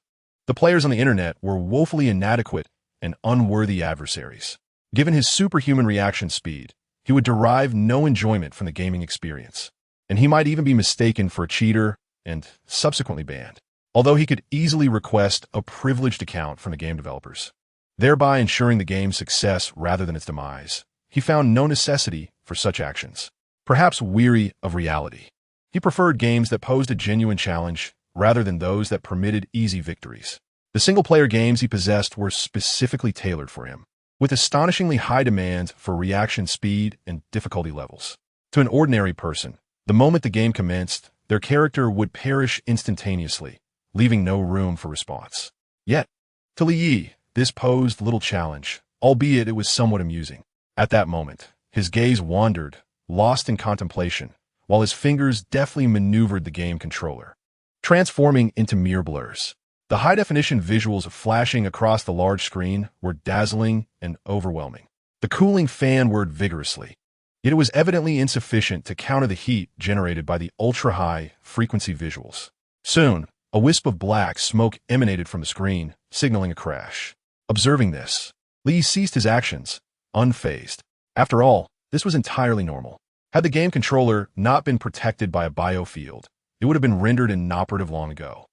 The players on the internet were woefully inadequate and unworthy adversaries. Given his superhuman reaction speed, he would derive no enjoyment from the gaming experience, and he might even be mistaken for a cheater and subsequently banned, although he could easily request a privileged account from the game developers, thereby ensuring the game's success rather than its demise. He found no necessity for such actions. Perhaps weary of reality, he preferred games that posed a genuine challenge rather than those that permitted easy victories. The single-player games he possessed were specifically tailored for him. with astonishingly high demands for reaction speed and difficulty levels. To an ordinary person, the moment the game commenced, their character would perish instantaneously, leaving no room for response. Yet, to Li Yi, this posed little challenge, albeit it was somewhat amusing. At that moment, his gaze wandered, lost in contemplation, while his fingers deftly maneuvered the game controller, transforming into mere blurs. The high-definition visuals flashing across the large screen were dazzling and overwhelming. The cooling fan whirred vigorously, yet it was evidently insufficient to counter the heat generated by the ultra-high frequency visuals. Soon, a wisp of black smoke emanated from the screen, signaling a crash. Observing this, Li ceased his actions, unfazed. After all, this was entirely normal. Had the game controller not been protected by a biofield, it would have been rendered inoperative long ago.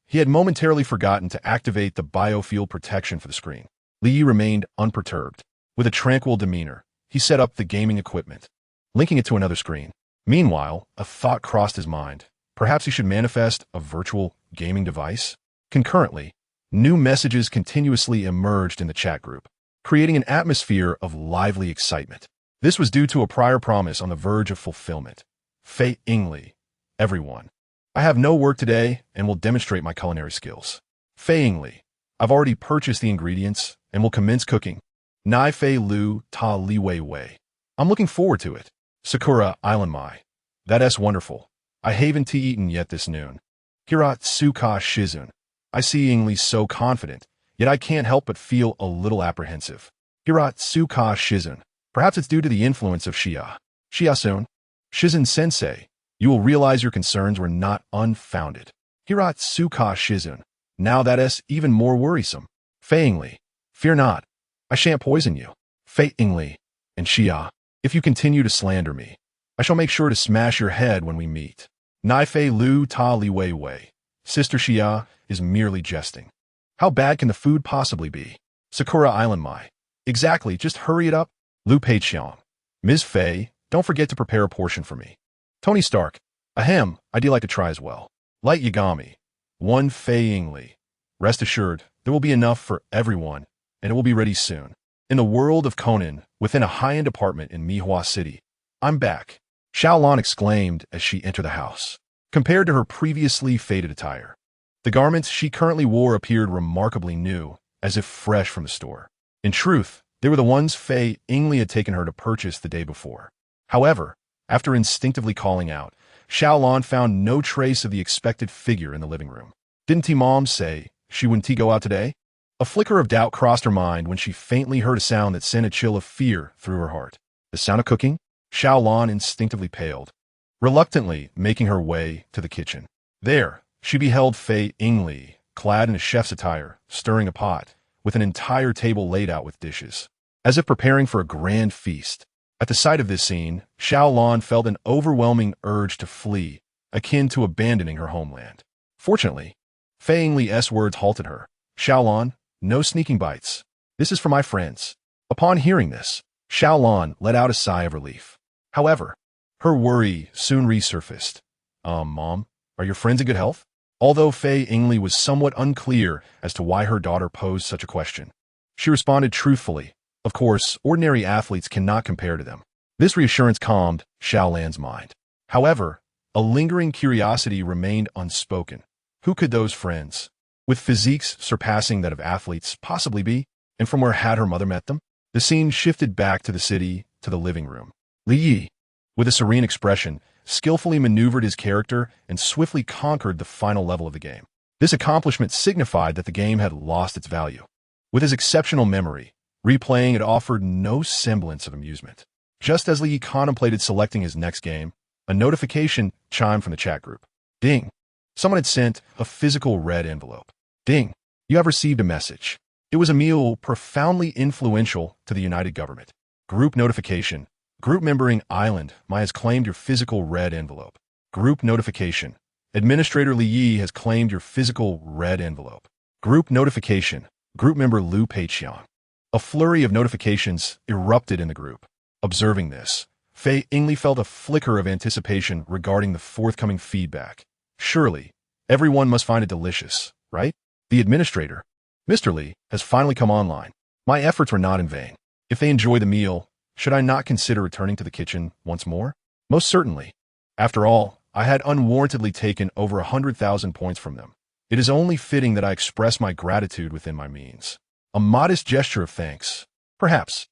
He had momentarily forgotten to activate the biofield protection for the screen. Li remained unperturbed. With a tranquil demeanor, he set up the gaming equipment, linking it to another screen. Meanwhile, a thought crossed his mind. Perhaps he should manifest a virtual gaming device? Concurrently, new messages continuously emerged in the chat group, creating an atmosphere of lively excitement. This was due to a prior promise on the verge of fulfillment. Fei Yingli, everyone. I have no work today and will demonstrate my culinary skills. Fei Yingli, I've already purchased the ingredients and will commence cooking. Nai Fei Lu Ta Li Wei Wei. I'm looking forward to it. Sakura Island Mai. That's wonderful. I haven't eaten yet this noon. Hirat Suka Shizun. I see Yingli so confident, yet I can't help but feel a little apprehensive. Hirat Suka Shizun. Perhaps it's due to the influence of Xia. Xia-sun. Shizun Sensei, you will realize your concerns were not unfounded. Hirat Suka Shizun. Now that is even more worrisome. Fei Yingli. Fear not. I shan't poison you. Fei Yingli. And Xia. If you continue to slander me, I shall make sure to smash your head when we meet. Nai Fei Lu Ta Li Wei Wei. Sister Xia is merely jesting. How bad can the food possibly be? Sakura Island Mai. Exactly, just hurry it up. Lu Peiqiang. Ms. Fei, don't forget to prepare a portion for me. Tony Stark. Ahem, I'd like to try as well. Light Yagami. One Fei Yingli. Rest assured, there will be enough for everyone, and it will be ready soon. In the world of Conan, within a high-end apartment in Mihua City. I'm back. Xiaolan exclaimed as she entered the house. Compared to her previously faded attire, the garments she currently wore appeared remarkably new, as if fresh from the store. In truth, they were the ones Fei Yingli had taken her to purchase the day before. However, after instinctively calling out, Xiaolan found no trace of the expected figure in the living room. Didn't Mom say she wouldn't go out today? A flicker of doubt crossed her mind when she faintly heard a sound that sent a chill of fear through her heart. The sound of cooking? Xiaolan instinctively paled, reluctantly making her way to the kitchen. There, she beheld Fei Yingli, clad in a chef's attire, stirring a pot, with an entire table laid out with dishes, as if preparing for a grand feast. At the sight of this scene, Xiaolan felt an overwhelming urge to flee, akin to abandoning her homeland. Fortunately, Fei Yingli's words halted her. Xiaolan, no sneaking bites. This is for my friends. Upon hearing this, Xiaolan let out a sigh of relief. However, her worry soon resurfaced. Mom, are your friends in good health? Although Fei Yingli was somewhat unclear as to why her daughter posed such a question, she responded truthfully. Of course, ordinary athletes cannot compare to them. This reassurance calmed Xiaolan's mind. However, a lingering curiosity remained unspoken. Who could those friends, with physiques surpassing that of athletes, possibly be? And from where had her mother met them? The scene shifted back to the city, to the living room. Li Yi, with a serene expression, skillfully maneuvered his character and swiftly conquered the final level of the game. This accomplishment signified that the game had lost its value. With his exceptional memory, replaying it offered no semblance of amusement. Just as Li Yi contemplated selecting his next game, a notification chimed from the chat group. Ding. Someone had sent a physical red envelope. Ding. You have received a message. It was a meal profoundly influential to the United Government. Group notification. Group membering Island Mai has claimed your physical red envelope. Group notification. Administrator Li Yi has claimed your physical red envelope. Group notification. Group member Lu Peiqiang. A flurry of notifications erupted in the group. Observing this, Fei Yingli felt a flicker of anticipation regarding the forthcoming feedback. Surely, everyone must find it delicious, right? The administrator, Mr. Li, has finally come online. My efforts were not in vain. If they enjoy the meal, should I not consider returning to the kitchen once more? Most certainly. After all, I had unwarrantedly taken over 100,000 points from them. It is only fitting that I express my gratitude within my means. A modest gesture of thanks. Perhaps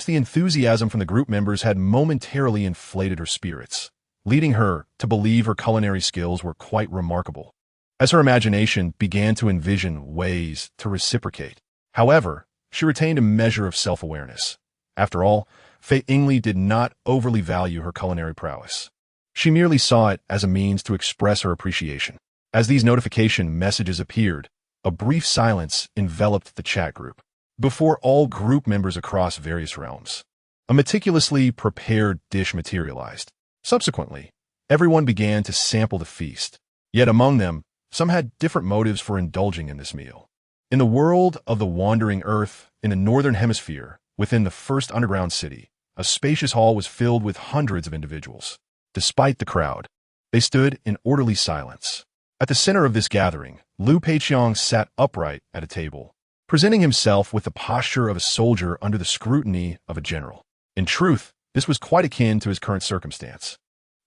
the enthusiasm from the group members had momentarily inflated her spirits, leading her to believe her culinary skills were quite remarkable, as her imagination began to envision ways to reciprocate. However, she retained a measure of self-awareness. After all, Fei Yingli did not overly value her culinary prowess. She merely saw it as a means to express her appreciation. As these notification messages appeared, a brief silence enveloped the chat group. Before all group members across various realms, a meticulously prepared dish materialized. Subsequently, everyone began to sample the feast. Yet among them, some had different motives for indulging in this meal. In the world of the wandering earth, in the northern hemisphere, within the first underground city, a spacious hall was filled with hundreds of individuals. Despite the crowd, they stood in orderly silence. At the center of this gathering, Liu Peiqiang sat upright at a table, presenting himself with the posture of a soldier under the scrutiny of a general. In truth, this was quite akin to his current circumstance.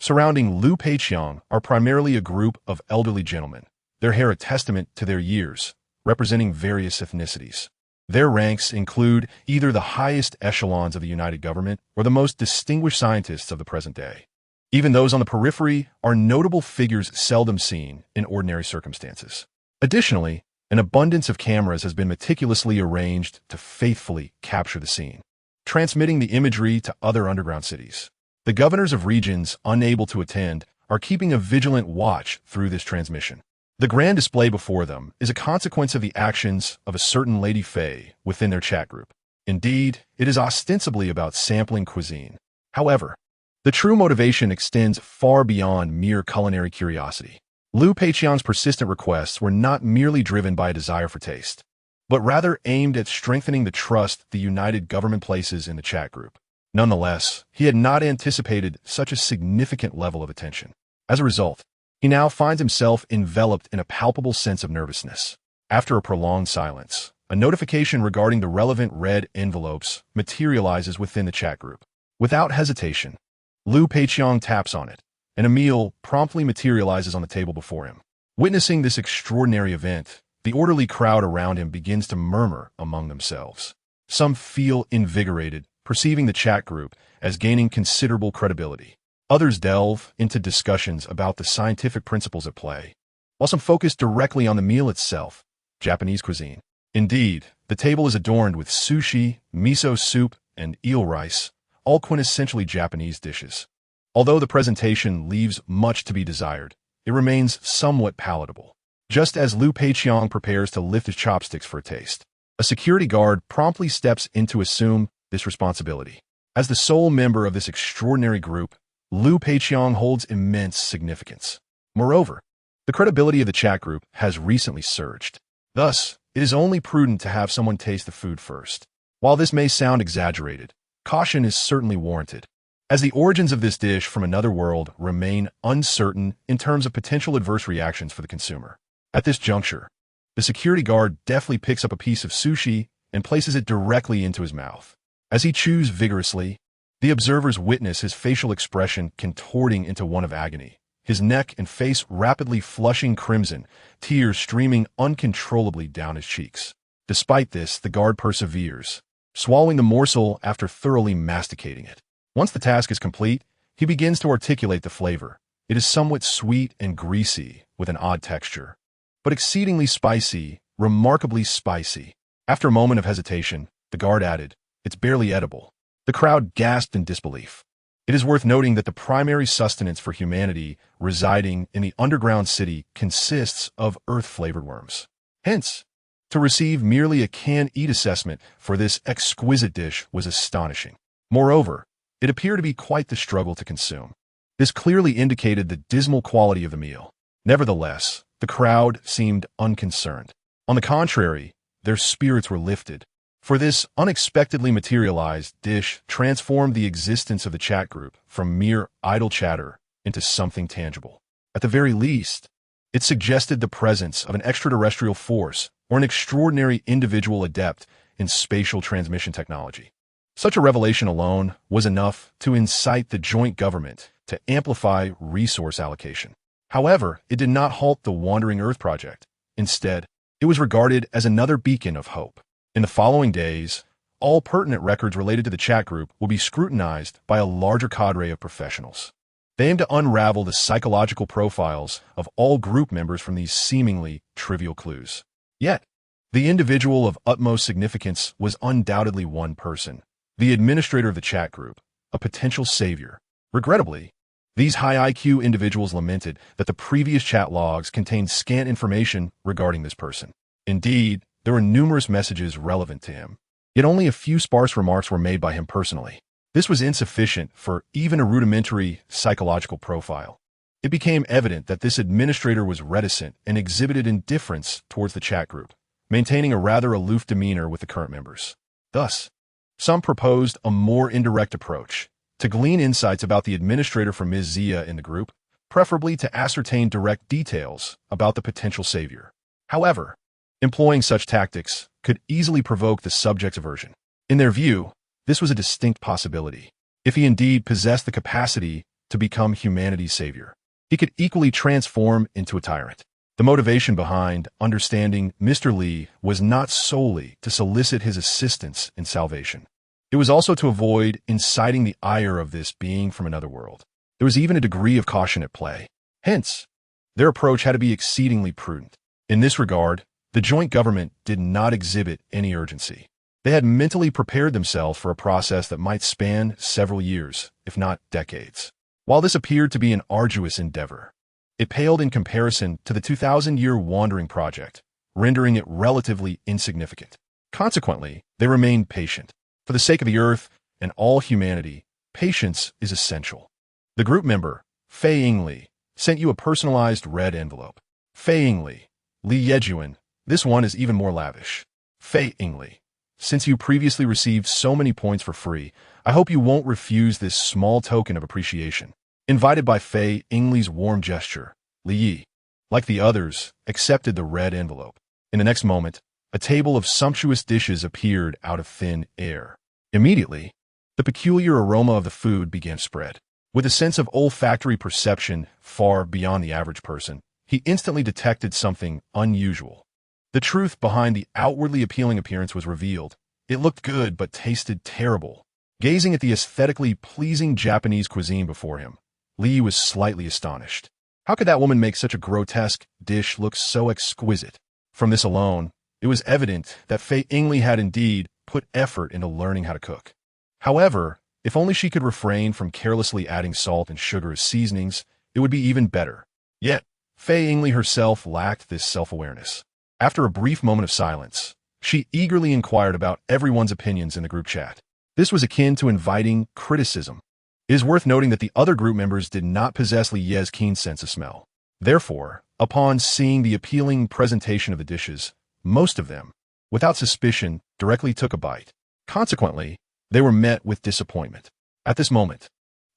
Surrounding Liu Peiqiang are primarily a group of elderly gentlemen, their hair a testament to their years, representing various ethnicities. Their ranks include either the highest echelons of the United Government or the most distinguished scientists of the present day. Even those on the periphery are notable figures seldom seen in ordinary circumstances. Additionally, an abundance of cameras has been meticulously arranged to faithfully capture the scene, transmitting the imagery to other underground cities. The governors of regions unable to attend are keeping a vigilant watch through this transmission. The grand display before them is a consequence of the actions of a certain Lady Fei within their chat group. Indeed, it is ostensibly about sampling cuisine. However, the true motivation extends far beyond mere culinary curiosity. Liu Peiqiang's persistent requests were not merely driven by a desire for taste, but rather aimed at strengthening the trust the United Government places in the chat group. Nonetheless, he had not anticipated such a significant level of attention. As a result, he now finds himself enveloped in a palpable sense of nervousness. After a prolonged silence, a notification regarding the relevant red envelopes materializes within the chat group. Without hesitation, Liu Peiqiang taps on it, and a meal promptly materializes on the table before him. Witnessing this extraordinary event, the orderly crowd around him begins to murmur among themselves. Some feel invigorated, perceiving the chat group as gaining considerable credibility. Others delve into discussions about the scientific principles at play, while some focus directly on the meal itself, Japanese cuisine. Indeed, the table is adorned with sushi, miso soup, and eel rice, all quintessentially Japanese dishes. Although the presentation leaves much to be desired, it remains somewhat palatable. Just as Liu Peiqiang prepares to lift his chopsticks for a taste, a security guard promptly steps in to assume this responsibility. As the sole member of this extraordinary group, Liu Peiqiang holds immense significance. Moreover, the credibility of the chat group has recently surged. Thus, it is only prudent to have someone taste the food first. While this may sound exaggerated, caution is certainly warranted, as the origins of this dish from another world remain uncertain in terms of potential adverse reactions for the consumer. At this juncture, the security guard deftly picks up a piece of sushi and places it directly into his mouth. As he chews vigorously, the observers witness his facial expression contorting into one of agony, his neck and face rapidly flushing crimson, tears streaming uncontrollably down his cheeks. Despite this, the guard perseveres, swallowing the morsel after thoroughly masticating it. Once the task is complete, he begins to articulate the flavor. It is somewhat sweet and greasy, with an odd texture, but exceedingly spicy, remarkably spicy. After a moment of hesitation, the guard added, "It's barely edible." The crowd gasped in disbelief. It is worth noting that the primary sustenance for humanity residing in the underground city consists of earth-flavored worms. Hence, to receive merely a can-eat assessment for this exquisite dish was astonishing. Moreover, it appeared to be quite the struggle to consume. This clearly indicated the dismal quality of the meal. Nevertheless, the crowd seemed unconcerned. On the contrary, their spirits were lifted, for this unexpectedly materialized dish transformed the existence of the chat group from mere idle chatter into something tangible. At the very least, it suggested the presence of an extraterrestrial force or an extraordinary individual adept in spatial transmission technology. Such a revelation alone was enough to incite the joint government to amplify resource allocation. However, it did not halt the Wandering Earth project. Instead, it was regarded as another beacon of hope. In the following days, all pertinent records related to the chat group will be scrutinized by a larger cadre of professionals. They aim to unravel the psychological profiles of all group members from these seemingly trivial clues. Yet, the individual of utmost significance was undoubtedly one person, the administrator of the chat group, a potential savior. Regrettably, these high IQ individuals lamented that the previous chat logs contained scant information regarding this person. Indeed, there were numerous messages relevant to him, yet only a few sparse remarks were made by him personally. This was insufficient for even a rudimentary psychological profile. It became evident that this administrator was reticent and exhibited indifference towards the chat group, maintaining a rather aloof demeanor with the current members. Thus, some proposed a more indirect approach, to glean insights about the administrator from Ms. Zia in the group, preferably to ascertain direct details about the potential savior. However, employing such tactics could easily provoke the subject's aversion. In their view, this was a distinct possibility. If he indeed possessed the capacity to become humanity's savior, he could equally transform into a tyrant. The motivation behind understanding Mr. Lee was not solely to solicit his assistance in salvation. It was also to avoid inciting the ire of this being from another world. There was even a degree of caution at play. Hence, their approach had to be exceedingly prudent. In this regard, the joint government did not exhibit any urgency. They had mentally prepared themselves for a process that might span several years, if not decades. While this appeared to be an arduous endeavor, it paled in comparison to the 2,000-year wandering project, rendering it relatively insignificant. Consequently, they remained patient. For the sake of the Earth and all humanity, patience is essential. The group member, Fei Yingli, sent you a personalized red envelope. Fei Yingli, Li Yejuan, this one is even more lavish. Fei Yingli, since you previously received so many points for free, I hope you won't refuse this small token of appreciation. Invited by Fei Yingli's warm gesture, Li Yi, like the others, accepted the red envelope. In the next moment, a table of sumptuous dishes appeared out of thin air. Immediately, the peculiar aroma of the food began to spread. With a sense of olfactory perception far beyond the average person, he instantly detected something unusual. The truth behind the outwardly appealing appearance was revealed. It looked good but tasted terrible. Gazing at the aesthetically pleasing Japanese cuisine before him, Li was slightly astonished. How could that woman make such a grotesque dish look so exquisite? From this alone, it was evident that Fei Yingli had indeed put effort into learning how to cook. However, if only she could refrain from carelessly adding salt and sugar as seasonings, it would be even better. Yet, Fei Yingli herself lacked this self-awareness. After a brief moment of silence, she eagerly inquired about everyone's opinions in the group chat. This was akin to inviting criticism. It is worth noting that the other group members did not possess Li Ye's keen sense of smell. Therefore, upon seeing the appealing presentation of the dishes, most of them, without suspicion, directly took a bite. Consequently, they were met with disappointment. At this moment,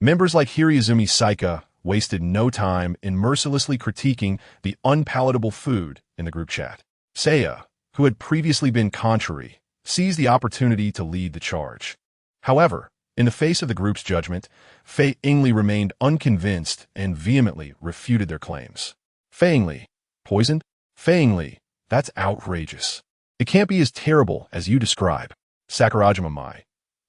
members like Hiraizumi Saika wasted no time in mercilessly critiquing the unpalatable food in the group chat. Seiya, who had previously been contrary, seized the opportunity to lead the charge. However, in the face of the group's judgment, Fei Yingli remained unconvinced and vehemently refuted their claims. Fei Yingli, poisoned? Fei Yingli, that's outrageous. It can't be as terrible as you describe. Sakurajima Mai.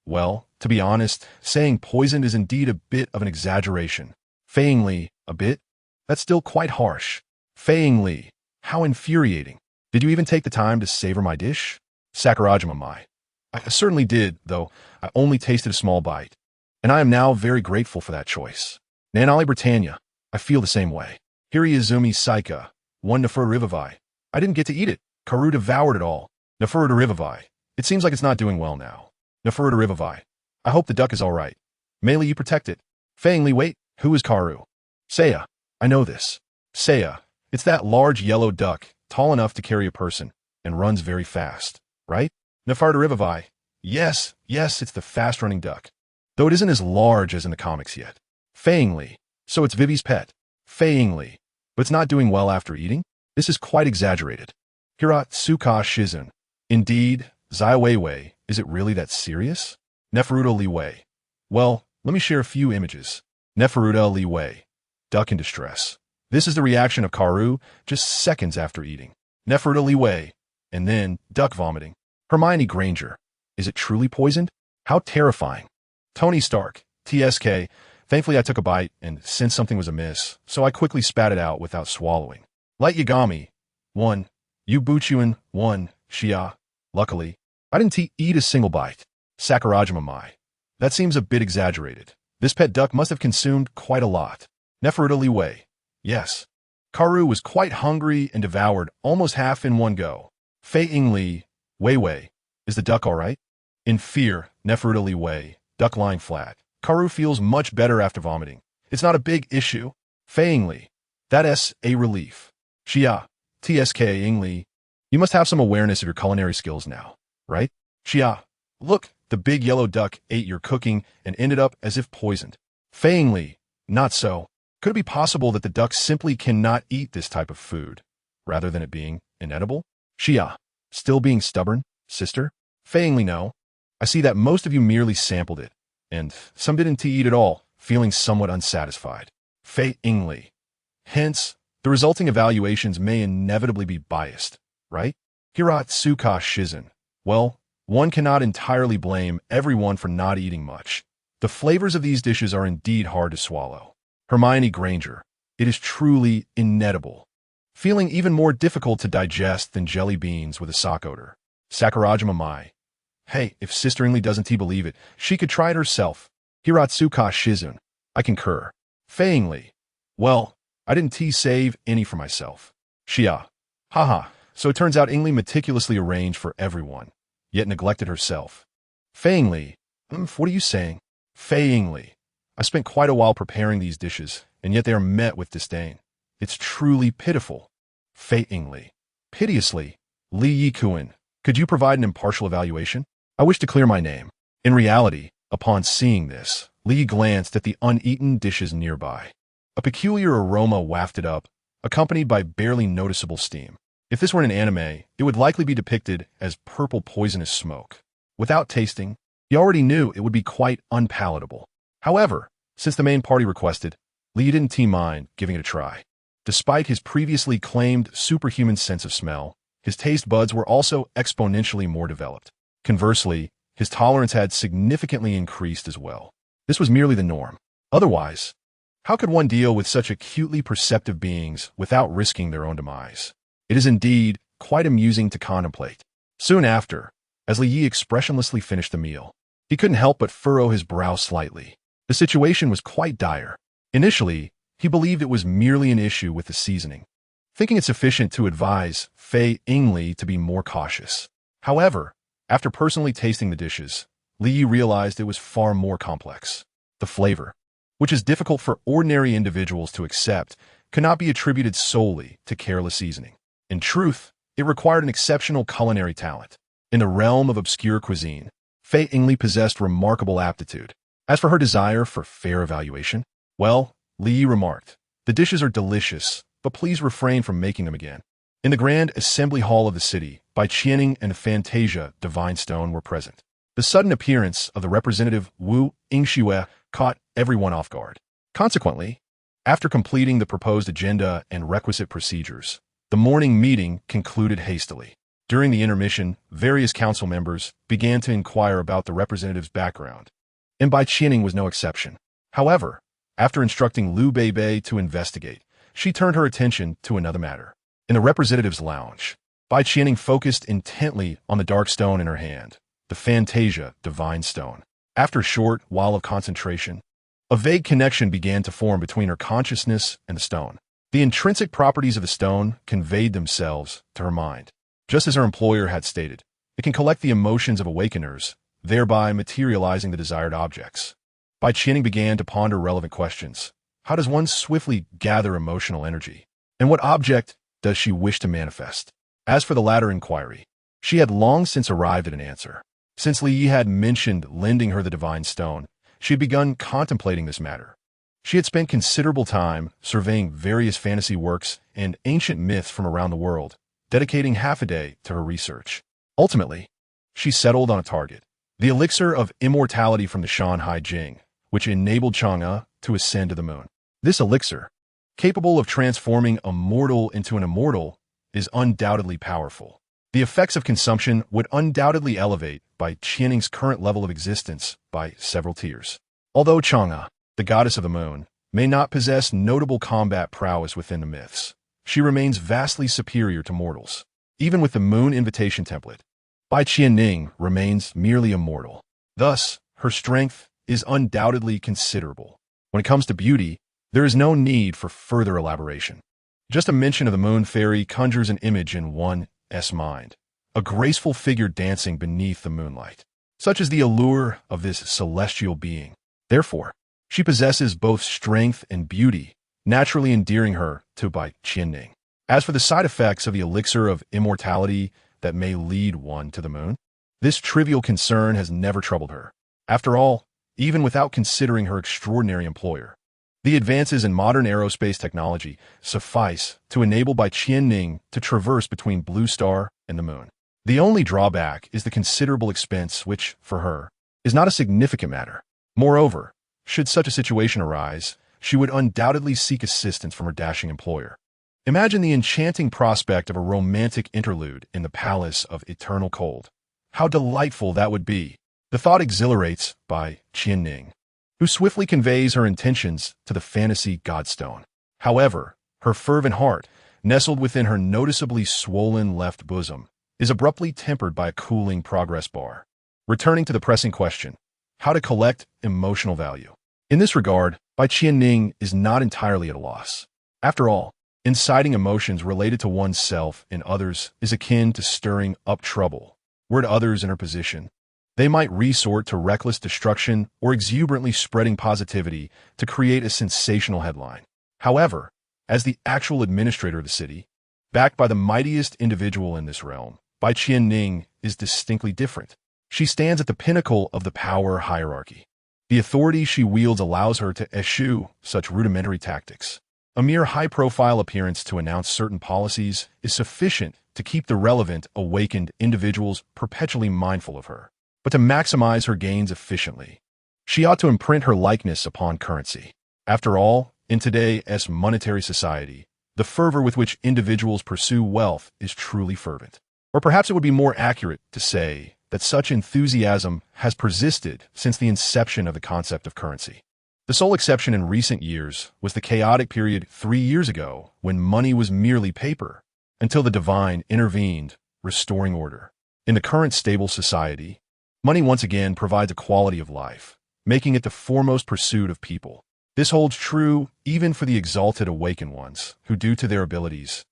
Well, to be honest, saying poisoned is indeed a bit of an exaggeration. Fei Yingli, a bit? That's still quite harsh. Fei Yingli, how infuriating. Did you even take the time to savor my dish? Sakurajima Mai. I certainly did, though I only tasted a small bite. And I am now very grateful for that choice. Nanali Britannia, I feel the same way. Hiraizumi Saika, one Nefuru Rivavai. I didn't get to eat it. Karu devoured it all. Nefuru Rivavai. It seems like it's not doing well now. Nefuru Rivavai. I hope the duck is all right. Meili, you protect it. Fei Yingli, wait, who is Karu? Seiya, I know this. Seiya, it's that large yellow duck, tall enough to carry a person, and runs very fast, right? Nefuru Rivavai. Yes, it's the fast-running duck. Though it isn't as large as in the comics yet. Fei Yingli. So it's Vivi's pet. Fei Yingli. But it's not doing well after eating? This is quite exaggerated. Hira Tsuka Shizun. Indeed, Zia Wei Wei, is it really that serious? Neferuta Li Wei. Well, let me share a few images. Neferuta Li Wei. Duck in distress. This is the reaction of Karu just seconds after eating. Neferuta Li Wei. And then, duck vomiting. Hermione Granger. Is it truly poisoned? How terrifying. Tony Stark. TSK. Thankfully I took a bite and sensed something was amiss, so I quickly spat it out without swallowing. Light Yagami. 1. Yu Buchuan. 1. Xia. Luckily, I didn't eat a single bite. Sakurajima Mai. That seems a bit exaggerated. This pet duck must have consumed quite a lot. Neferuta Li Wei. Yes. Karu was quite hungry and devoured almost half in one go. Fei Ying Li. Wei Wei. Is the duck alright? In fear, Neferuta Li Wei. Duck lying flat. Karu feels much better after vomiting. It's not a big issue. Fei Ying Li. That's a relief. Xia. TSK Ying Li. You must have some awareness of your culinary skills now, right? Xia. Look, the big yellow duck ate your cooking and ended up as if poisoned. Fei Ying Li. Not so. Could it be possible that the duck simply cannot eat this type of food, rather than it being inedible? Xia. Still being stubborn, sister? Fei Ying Li. No. I see that most of you merely sampled it, and some didn't eat at all, feeling somewhat unsatisfied. Fei Ying Li. Hence, the resulting evaluations may inevitably be biased, right? Hiratsuka Shizen. Well, one cannot entirely blame everyone for not eating much. The flavors of these dishes are indeed hard to swallow. Hermione Granger. It is truly inedible. Feeling even more difficult to digest than jelly beans with a sock odor. Sakurajima Mai. Hey, if Sister Ingli doesn't believe it, she could try it herself. Hiratsuka Shizun. I concur. Fei Ying Li. Well, I didn't save any for myself. Xia. Haha, so it turns out Ingli meticulously arranged for everyone, yet neglected herself. Fei Ying Li. What are you saying? Fei Ying Li. I spent quite a while preparing these dishes, and yet they are met with disdain. It's truly pitiful. Fei Ying Li. Piteously. Li Yikuan. Could you provide an impartial evaluation? I wish to clear my name. In reality, upon seeing this, Li glanced at the uneaten dishes nearby. A peculiar aroma wafted up, accompanied by barely noticeable steam. If this were an anime, it would likely be depicted as purple poisonous smoke. Without tasting, he already knew it would be quite unpalatable. However, since the main party requested, Li didn't mind giving it a try. Despite his previously claimed superhuman sense of smell, his taste buds were also exponentially more developed. Conversely, his tolerance had significantly increased as well. This was merely the norm. Otherwise, how could one deal with such acutely perceptive beings without risking their own demise? It is indeed quite amusing to contemplate. Soon after, as Li Yi expressionlessly finished the meal, he couldn't help but furrow his brow slightly. The situation was quite dire. Initially, he believed it was merely an issue with the seasoning, thinking it sufficient to advise Fei Ying Li to be more cautious. However, after personally tasting the dishes, Li Yi realized it was far more complex. The flavor, which is difficult for ordinary individuals to accept, cannot be attributed solely to careless seasoning. In truth, it required an exceptional culinary talent. In the realm of obscure cuisine, Fei Ying Li possessed remarkable aptitude. As for her desire for fair evaluation, well, Li Yi remarked, the dishes are delicious, but please refrain from making them again. In the grand assembly hall of the city, Bai Qianing and Fantasia Divine Stone were present. The sudden appearance of the representative Wu Yingxue caught everyone off guard. Consequently, after completing the proposed agenda and requisite procedures, the morning meeting concluded hastily. During the intermission, various council members began to inquire about the representative's background, and Bai Qianing was no exception. However, after instructing Liu Beibei to investigate, she turned her attention to another matter. In the representative's lounge, Bai Qianing focused intently on the dark stone in her hand, the Fantasia Divine Stone. After a short while of concentration, a vague connection began to form between her consciousness and the stone. The intrinsic properties of the stone conveyed themselves to her mind. Just as her employer had stated, it can collect the emotions of awakeners, thereby materializing the desired objects. Bai Qianing began to ponder relevant questions. How does one swiftly gather emotional energy? And what object does she wish to manifest? As for the latter inquiry, she had long since arrived at an answer. Since Li Yi had mentioned lending her the divine stone, she had begun contemplating this matter. She had spent considerable time surveying various fantasy works and ancient myths from around the world, dedicating half a day to her research. Ultimately, she settled on a target: the elixir of immortality from the Shanhai Jing, which enabled Chang'e to ascend to the moon. This elixir, capable of transforming a mortal into an immortal, is undoubtedly powerful. The effects of consumption would undoubtedly elevate Bai Qianning's current level of existence by several tiers. Although Chang'e, the goddess of the moon, may not possess notable combat prowess within the myths, she remains vastly superior to mortals. Even with the moon invitation template, Bai Qianning remains merely a mortal. Thus, her strength is undoubtedly considerable. When it comes to beauty, there is no need for further elaboration. Just a mention of the moon fairy conjures an image in one's mind: a graceful figure dancing beneath the moonlight. Such is the allure of this celestial being. Therefore, she possesses both strength and beauty, naturally endearing her to Bai Qianning. As for the side effects of the elixir of immortality that may lead one to the moon, this trivial concern has never troubled her. After all, even without considering her extraordinary employer, the advances in modern aerospace technology suffice to enable Bai Qianning to traverse between Blue Star and the moon. The only drawback is the considerable expense which, for her, is not a significant matter. Moreover, should such a situation arise, she would undoubtedly seek assistance from her dashing employer. Imagine the enchanting prospect of a romantic interlude in the palace of eternal cold. How delightful that would be! The thought exhilarates Bai Qianning, who swiftly conveys her intentions to the fantasy godstone. However, her fervent heart, nestled within her noticeably swollen left bosom, is abruptly tempered by a cooling progress bar. Returning to the pressing question, how to collect emotional value. In this regard, Bai Qianning is not entirely at a loss. After all, inciting emotions related to oneself in others is akin to stirring up trouble. Were it others in her position, they might resort to reckless destruction or exuberantly spreading positivity to create a sensational headline. However, as the actual administrator of the city, backed by the mightiest individual in this realm, Bai Qianning is distinctly different. She stands at the pinnacle of the power hierarchy. The authority she wields allows her to eschew such rudimentary tactics. A mere high-profile appearance to announce certain policies is sufficient to keep the relevant, awakened individuals perpetually mindful of her. But to maximize her gains efficiently, she ought to imprint her likeness upon currency. After all, in today's monetary society, the fervor with which individuals pursue wealth is truly fervent. Or perhaps it would be more accurate to say that such enthusiasm has persisted since the inception of the concept of currency. The sole exception in recent years was the chaotic period 3 years ago when money was merely paper, until the divine intervened, restoring order. In the current stable society, money once again provides a quality of life, making it the foremost pursuit of people. This holds true even for the exalted awakened ones, who, due to their abilities,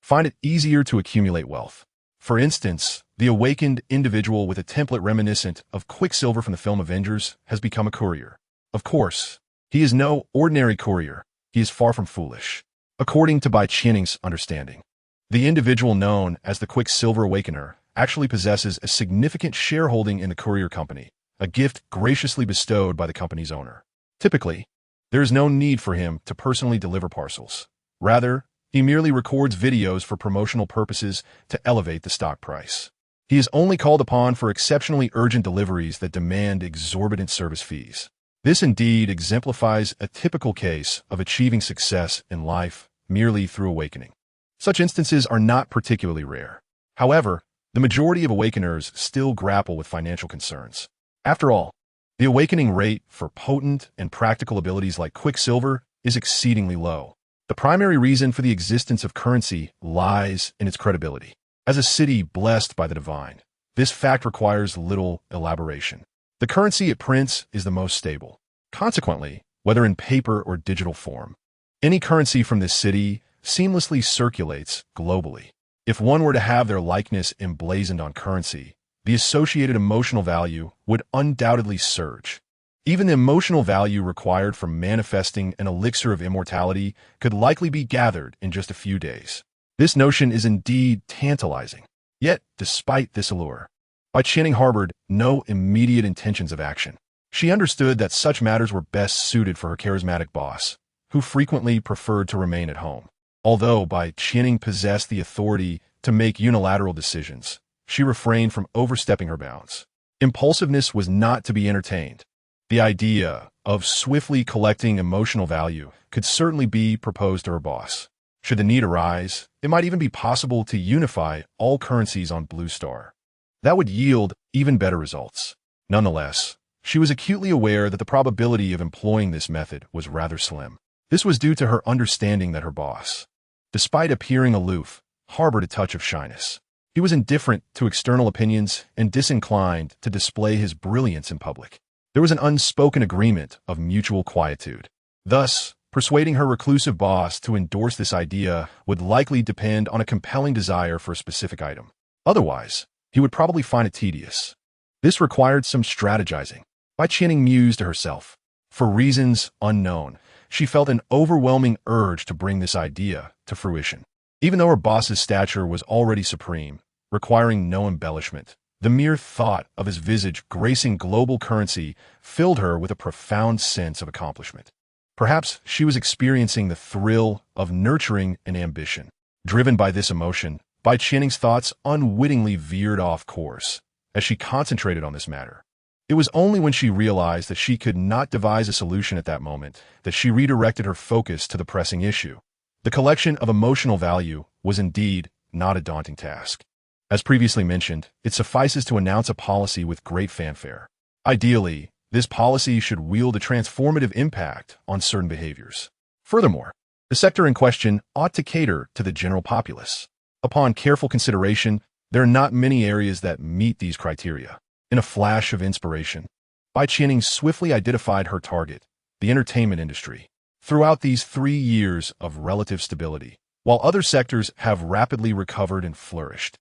find it easier to accumulate wealth. For instance, the awakened individual with a template reminiscent of Quicksilver from the film Avengers has become a courier. Of course, he is no ordinary courier. He is far from foolish. According to Bai Qianning's understanding, the individual known as the Quicksilver Awakener actually possesses a significant shareholding in the courier company, a gift graciously bestowed by the company's owner. Typically, there is no need for him to personally deliver parcels. Rather, he merely records videos for promotional purposes to elevate the stock price. He is only called upon for exceptionally urgent deliveries that demand exorbitant service fees. This indeed exemplifies a typical case of achieving success in life merely through awakening. Such instances are not particularly rare. However, the majority of awakeners still grapple with financial concerns. After all, the awakening rate for potent and practical abilities like Quicksilver is exceedingly low. The primary reason for the existence of currency lies in its credibility. As a city blessed by the divine, this fact requires little elaboration. The currency it prints is the most stable. Consequently, whether in paper or digital form, any currency from this city seamlessly circulates globally. If one were to have their likeness emblazoned on currency, the associated emotional value would undoubtedly surge. Even the emotional value required for manifesting an elixir of immortality could likely be gathered in just a few days. This notion is indeed tantalizing. Yet, despite this allure, Bai Qianning harbored no immediate intentions of action. She understood that such matters were best suited for her charismatic boss, who frequently preferred to remain at home. Although Bai Qianning possessed the authority to make unilateral decisions, she refrained from overstepping her bounds. Impulsiveness was not to be entertained. The idea of swiftly collecting emotional value could certainly be proposed to her boss. Should the need arise, it might even be possible to unify all currencies on Blue Star. That would yield even better results. Nonetheless, she was acutely aware that the probability of employing this method was rather slim. This was due to her understanding that her boss, despite appearing aloof, harbored a touch of shyness. He was indifferent to external opinions and disinclined to display his brilliance in public. There was an unspoken agreement of mutual quietude. Thus, persuading her reclusive boss to endorse this idea would likely depend on a compelling desire for a specific item. Otherwise, he would probably find it tedious. This required some strategizing. Bai Qianing mused to herself. For reasons unknown, she felt an overwhelming urge to bring this idea to fruition. Even though her boss's stature was already supreme, requiring no embellishment, the mere thought of his visage gracing global currency filled her with a profound sense of accomplishment. Perhaps she was experiencing the thrill of nurturing an ambition. Driven by this emotion, Bai Qianing's thoughts unwittingly veered off course as she concentrated on this matter. It was only when she realized that she could not devise a solution at that moment that she redirected her focus to the pressing issue. The collection of emotional value was indeed not a daunting task. As previously mentioned, it suffices to announce a policy with great fanfare. Ideally, this policy should wield a transformative impact on certain behaviors. Furthermore, the sector in question ought to cater to the general populace. Upon careful consideration, there are not many areas that meet these criteria. In a flash of inspiration, Bai Qianing swiftly identified her target, the entertainment industry. Throughout these 3 years of relative stability, while other sectors have rapidly recovered and flourished,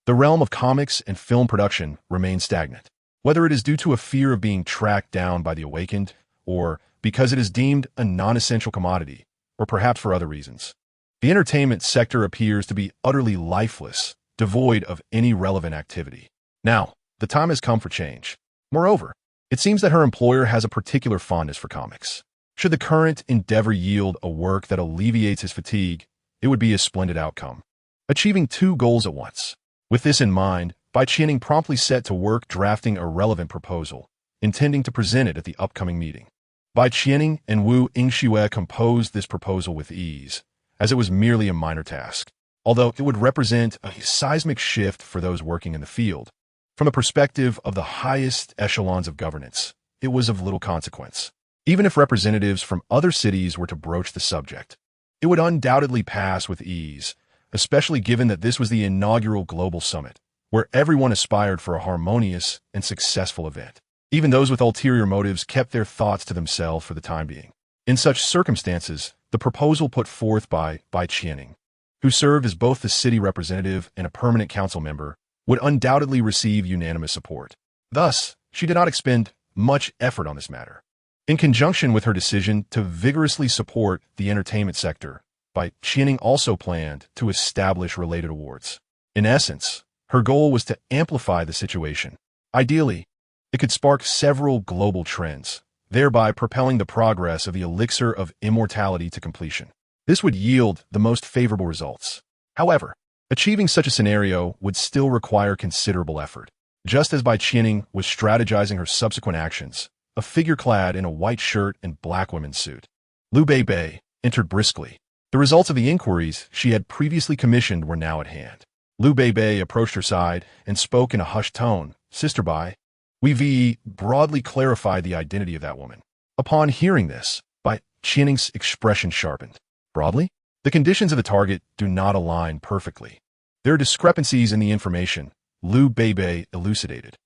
the realm of comics and film production remains stagnant. Whether it is due to a fear of being tracked down by the awakened, or because it is deemed a non-essential commodity, or perhaps for other reasons, the entertainment sector appears to be utterly lifeless, devoid of any relevant activity. Now, the time has come for change. Moreover, it seems that her employer has a particular fondness for comics. Should the current endeavor yield a work that alleviates his fatigue, it would be a splendid outcome. Achieving 2 goals at once. With this in mind, Bai Qianing promptly set to work drafting a relevant proposal, intending to present it at the upcoming meeting. Bai Qianing and Wu Yingxue composed this proposal with ease, as it was merely a minor task, although it would represent a seismic shift for those working in the field. From the perspective of the highest echelons of governance, it was of little consequence. Even if representatives from other cities were to broach the subject, it would undoubtedly pass with ease, especially given that this was the inaugural global summit, where everyone aspired for a harmonious and successful event. Even those with ulterior motives kept their thoughts to themselves for the time being. In such circumstances, the proposal put forth by Bai Qianing, who served as both the city representative and a permanent council member, would undoubtedly receive unanimous support. Thus, she did not expend much effort on this matter. In conjunction with her decision to vigorously support the entertainment sector, Bai Qianing also planned to establish related awards. In essence, her goal was to amplify the situation. Ideally, it could spark several global trends, thereby propelling the progress of the elixir of immortality to completion. This would yield the most favorable results. However, achieving such a scenario would still require considerable effort. Just as Bai Qianing was strategizing her subsequent actions, a figure clad in a white shirt and black women's suit, Liu Bei entered briskly. The results of the inquiries she had previously commissioned were now at hand. Liu Bei approached her side and spoke in a hushed tone. "Sister Bai, we broadly clarified the identity of that woman." Upon hearing this, Bai Qianing's expression sharpened. Broadly? The conditions of the target do not align perfectly. There are discrepancies in the information, Liu Bei elucidated.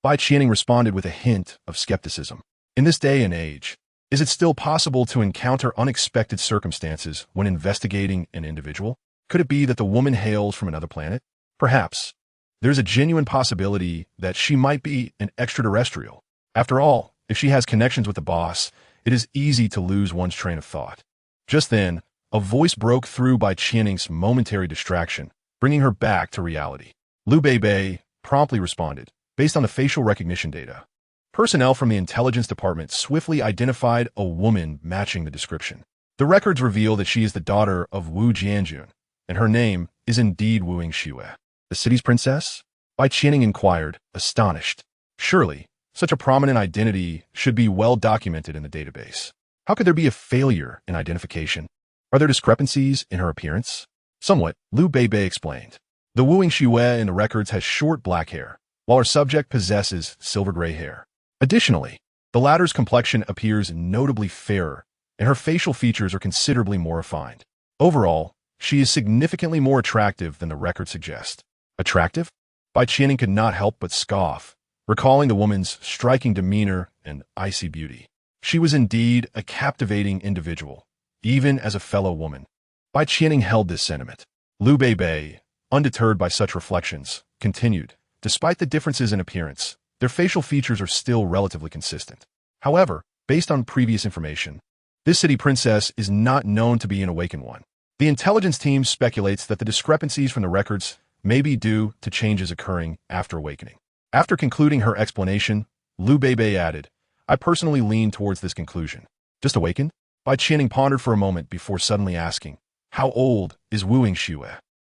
Bai Qianing responded with a hint of skepticism. In this day and age, is it still possible to encounter unexpected circumstances when investigating an individual? Could it be that the woman hails from another planet? Perhaps. There's a genuine possibility that she might be an extraterrestrial. After all, if she has connections with the boss, it is easy to lose one's train of thought. Just then, a voice broke through Bai Qianing's momentary distraction, bringing her back to reality. Liu Bei promptly responded, based on the facial recognition data. Personnel from the intelligence department swiftly identified a woman matching the description. The records reveal that she is the daughter of Wu Jianjun, and her name is indeed Wu Yingxue. The city's princess? Bai Qianing inquired, astonished. Surely, such a prominent identity should be well documented in the database. How could there be a failure in identification? Are there discrepancies in her appearance? Somewhat, Liu Beibei explained. The Wuing Xue in the records has short black hair, while her subject possesses silver-gray hair. Additionally, the latter's complexion appears notably fairer, and her facial features are considerably more refined. Overall, she is significantly more attractive than the records suggest. Attractive? Bai Qianing could not help but scoff, recalling the woman's striking demeanor and icy beauty. She was indeed a captivating individual, even as a fellow woman. Bai Qianing held this sentiment. Liu Beibei, undeterred by such reflections, continued, despite the differences in appearance, their facial features are still relatively consistent. However, based on previous information, this city princess is not known to be an awakened one. The intelligence team speculates that the discrepancies from the records may be due to changes occurring after awakening. After concluding her explanation, Liu Beibei added, I personally lean towards this conclusion. Just awakened? Bai Qianing pondered for a moment before suddenly asking, how old is Wuing Xue?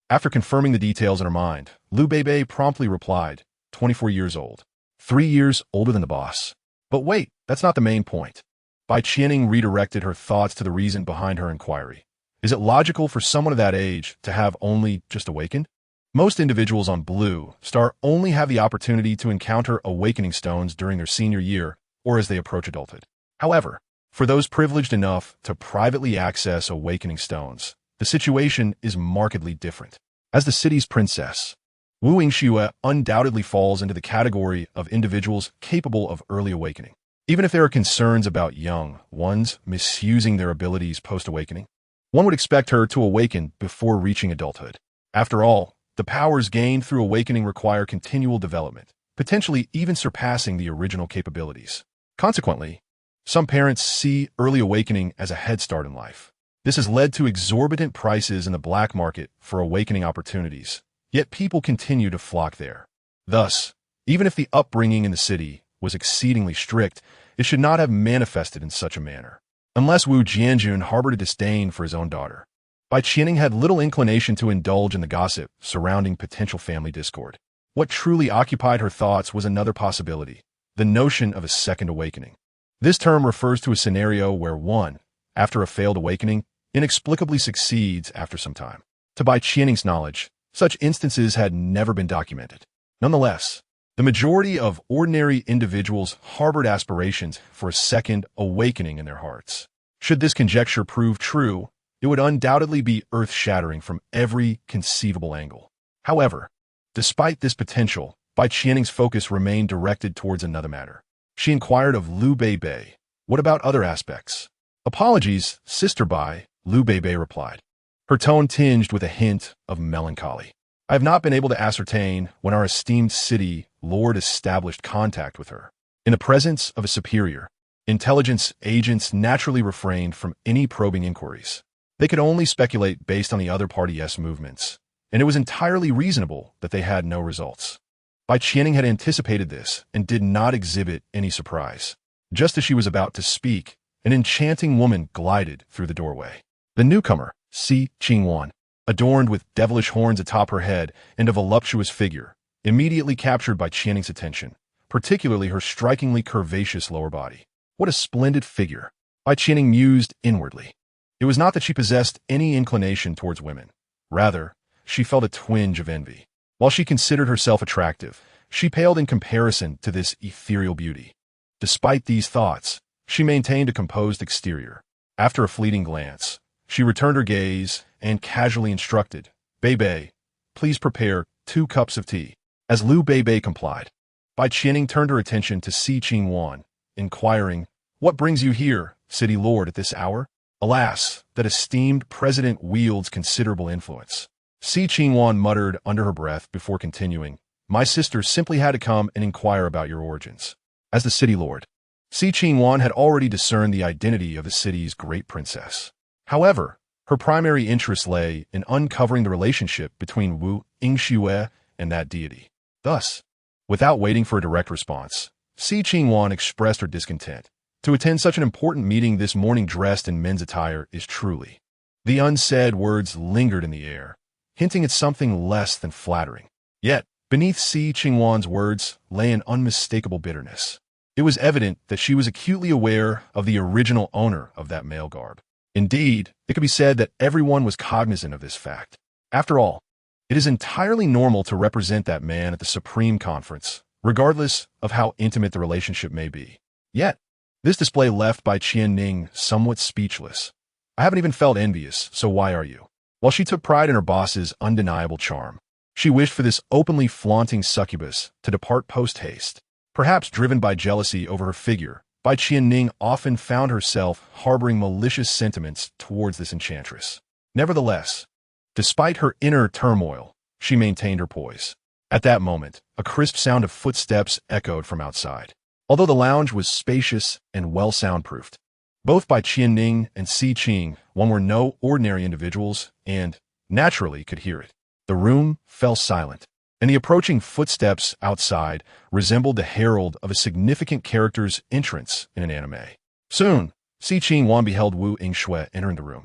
After confirming the details in her mind, Liu Beibei promptly replied, 24 years old. 3 years older than the boss. But wait, that's not the main point. Bai Qianing redirected her thoughts to the reason behind her inquiry. Is it logical for someone of that age to have only just awakened? Most individuals on Blue Star only have the opportunity to encounter awakening stones during their senior year or as they approach adulthood. However, for those privileged enough to privately access awakening stones, the situation is markedly different. As the city's princess, Wuing Xue undoubtedly falls into the category of individuals capable of early awakening. Even if there are concerns about young ones misusing their abilities post-awakening, one would expect her to awaken before reaching adulthood. After all, the powers gained through awakening require continual development, potentially even surpassing the original capabilities. Consequently, some parents see early awakening as a head start in life. This has led to exorbitant prices in the black market for awakening opportunities, yet people continue to flock there. Thus, even if the upbringing in the city was exceedingly strict, it should not have manifested in such a manner. Unless Wu Jianjun harbored a disdain for his own daughter, Bai Qianing had little inclination to indulge in the gossip surrounding potential family discord. What truly occupied her thoughts was another possibility, the notion of a second awakening. This term refers to a scenario where one, after a failed awakening, inexplicably succeeds after some time. To Bai Qianing's knowledge, such instances had never been documented. Nonetheless, the majority of ordinary individuals harbored aspirations for a second awakening in their hearts. Should this conjecture prove true, it would undoubtedly be earth-shattering from every conceivable angle. However, despite this potential, Bai Qianing's focus remained directed towards another matter. She inquired of Liu Beibei, what about other aspects? Apologies, Sister Bai, Liu Beibei replied, her tone tinged with a hint of melancholy. I have not been able to ascertain when our esteemed city lord established contact with her. In the presence of a superior, intelligence agents naturally refrained from any probing inquiries. They could only speculate based on the other party's movements, and it was entirely reasonable that they had no results. Bai Qianing had anticipated this and did not exhibit any surprise. Just as she was about to speak, an enchanting woman glided through the doorway. The newcomer, Si Qingwan, adorned with devilish horns atop her head and a voluptuous figure, immediately captured Bai Qianing's attention, particularly her strikingly curvaceous lower body. What a splendid figure! Bai Qianing mused inwardly. It was not that she possessed any inclination towards women. Rather, she felt a twinge of envy. While she considered herself attractive, she paled in comparison to this ethereal beauty. Despite these thoughts, she maintained a composed exterior. After a fleeting glance, she returned her gaze and casually instructed, Beibei, please prepare 2 cups of tea. As Liu Beibei complied, Bai Qianing turned her attention to Si Qingwan, inquiring, what brings you here, city lord, at this hour? Alas, that esteemed president wields considerable influence. Si Qingwan muttered under her breath before continuing, my sister simply had to come and inquire about your origins. As the city lord, Si Qingwan had already discerned the identity of the city's great princess. However, her primary interest lay in uncovering the relationship between Wu Xue and that deity. Thus, without waiting for a direct response, Si Qingwan expressed her discontent. To attend such an important meeting this morning dressed in men's attire is truly. The unsaid words lingered in the air, hinting at something less than flattering. Yet, Beneath Si Qingwan's words lay an unmistakable bitterness. It was evident that she was acutely aware of the original owner of that male garb. Indeed, it could be said that everyone was cognizant of this fact. After all, it is entirely normal to represent that man at the Supreme Conference, regardless of how intimate the relationship may be. Yet, this display left Bai Qianning somewhat speechless. I haven't even felt envious, so why are you? While she took pride in her boss's undeniable charm, she wished for this openly flaunting succubus to depart post-haste. Perhaps driven by jealousy over her figure, Bai Qianning often found herself harboring malicious sentiments towards this enchantress. Nevertheless, despite her inner turmoil, she maintained her poise. At that moment, a crisp sound of footsteps echoed from outside. Although the lounge was spacious and well soundproofed, both Bai Qianning and Si Qing were no ordinary individuals and, naturally, could hear it. The room fell silent, and the approaching footsteps outside resembled the herald of a significant character's entrance in an anime. Soon, Si Qing beheld Wu Yingxue entering the room,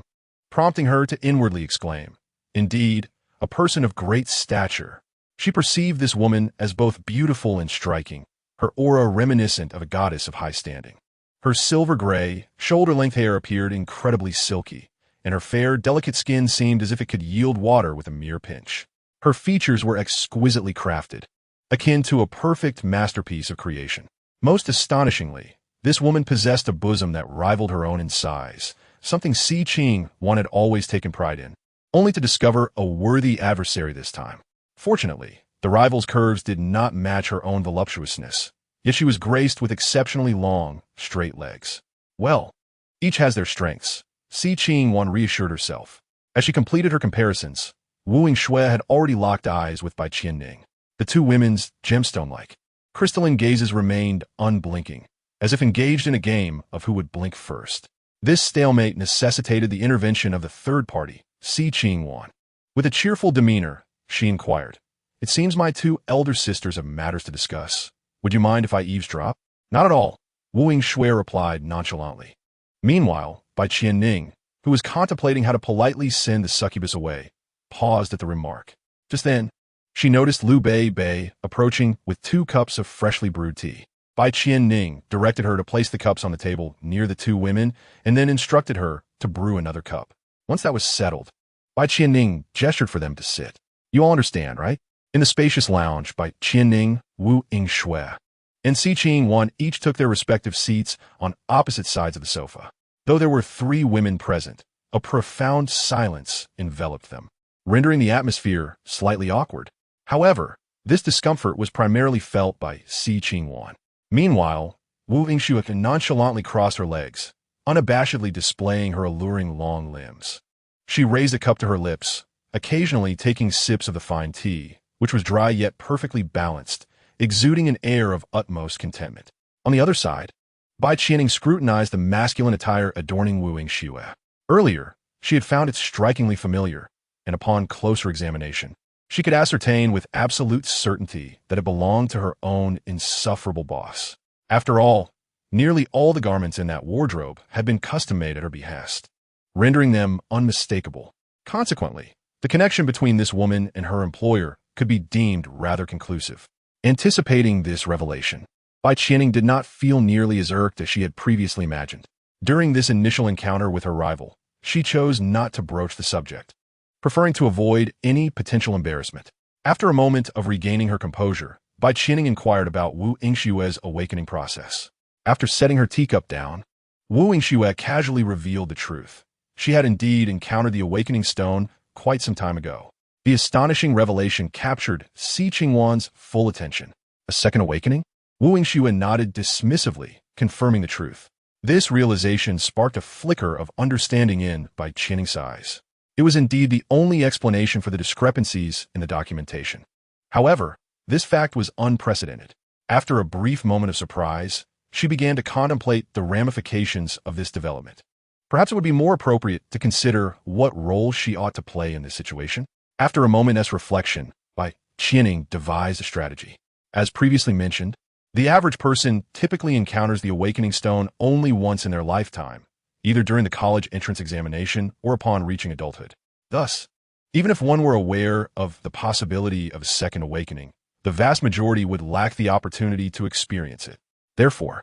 prompting her to inwardly exclaim, "Indeed, a person of great stature." She perceived this woman as both beautiful and striking, her aura reminiscent of a goddess of high standing. Her silver-gray, shoulder-length hair appeared incredibly silky, and her fair, delicate skin seemed as if it could yield water with a mere pinch. Her features were exquisitely crafted, akin to a perfect masterpiece of creation. Most astonishingly, this woman possessed a bosom that rivaled her own in size, something Si Qing had always taken pride in, only to discover a worthy adversary this time. Fortunately, the rival's curves did not match her own voluptuousness, yet she was graced with exceptionally long, straight legs. Well, each has their strengths, Si Qing reassured herself. As she completed her comparisons, Wu Yingxue had already locked eyes with Bai Qianning. The two women's gemstone-like, crystalline gazes remained unblinking, as if engaged in a game of who would blink first. This stalemate necessitated the intervention of the third party, Si Qing. With a cheerful demeanor, she inquired, "It seems my two elder sisters have matters to discuss. Would you mind if I eavesdrop?" "Not at all," Wu Yingxue replied nonchalantly. Meanwhile, Bai Qianning, who was contemplating how to politely send the succubus away, paused at the remark. Just then, she noticed Liu Bei approaching with 2 cups of freshly brewed tea. Bai Qianning directed her to place the cups on the table near the two women and then instructed her to brew another cup. Once that was settled, Bai Qianning gestured for them to sit. You all understand, right? In the spacious lounge, Bai Qianning, Wu Yingxue, and Si Qing each took their respective seats on opposite sides of the sofa. Though there were 3 women present, a profound silence enveloped them, rendering the atmosphere slightly awkward. However, this discomfort was primarily felt by Si Qing. Meanwhile, Wu Yingxue nonchalantly crossed her legs, unabashedly displaying her alluring long limbs. She raised a cup to her lips, occasionally taking sips of the fine tea, which was dry yet perfectly balanced, exuding an air of utmost contentment. On the other side, Bai Qianning scrutinized the masculine attire adorning Wu Yingxue. Earlier, she had found it strikingly familiar, and upon closer examination, she could ascertain with absolute certainty that it belonged to her own insufferable boss. After all, nearly all the garments in that wardrobe had been custom-made at her behest, rendering them unmistakable. Consequently, the connection between this woman and her employer could be deemed rather conclusive. Anticipating this revelation, Bai Qianning did not feel nearly as irked as she had previously imagined. During this initial encounter with her rival, she chose not to broach the subject, preferring to avoid any potential embarrassment. After a moment of regaining her composure, Bai Qianning inquired about Wu Yingxue's awakening process. After setting her teacup down, Wu Yingxue casually revealed the truth. She had indeed encountered the awakening stone quite some time ago. The astonishing revelation captured Si Qing's full attention. A second awakening? Wu Yingxue nodded dismissively, confirming the truth. This realization sparked a flicker of understanding in Bai Qianning's eyes. It was indeed the only explanation for the discrepancies in the documentation. However, this fact was unprecedented. After a brief moment of surprise, she began to contemplate the ramifications of this development. Perhaps it would be more appropriate to consider what role she ought to play in this situation. After a moment's reflection, Bai Qianning devised a strategy. As previously mentioned, the average person typically encounters the awakening stone only once in their lifetime, either during the college entrance examination or upon reaching adulthood. Thus, even if one were aware of the possibility of a second awakening, the vast majority would lack the opportunity to experience it. Therefore,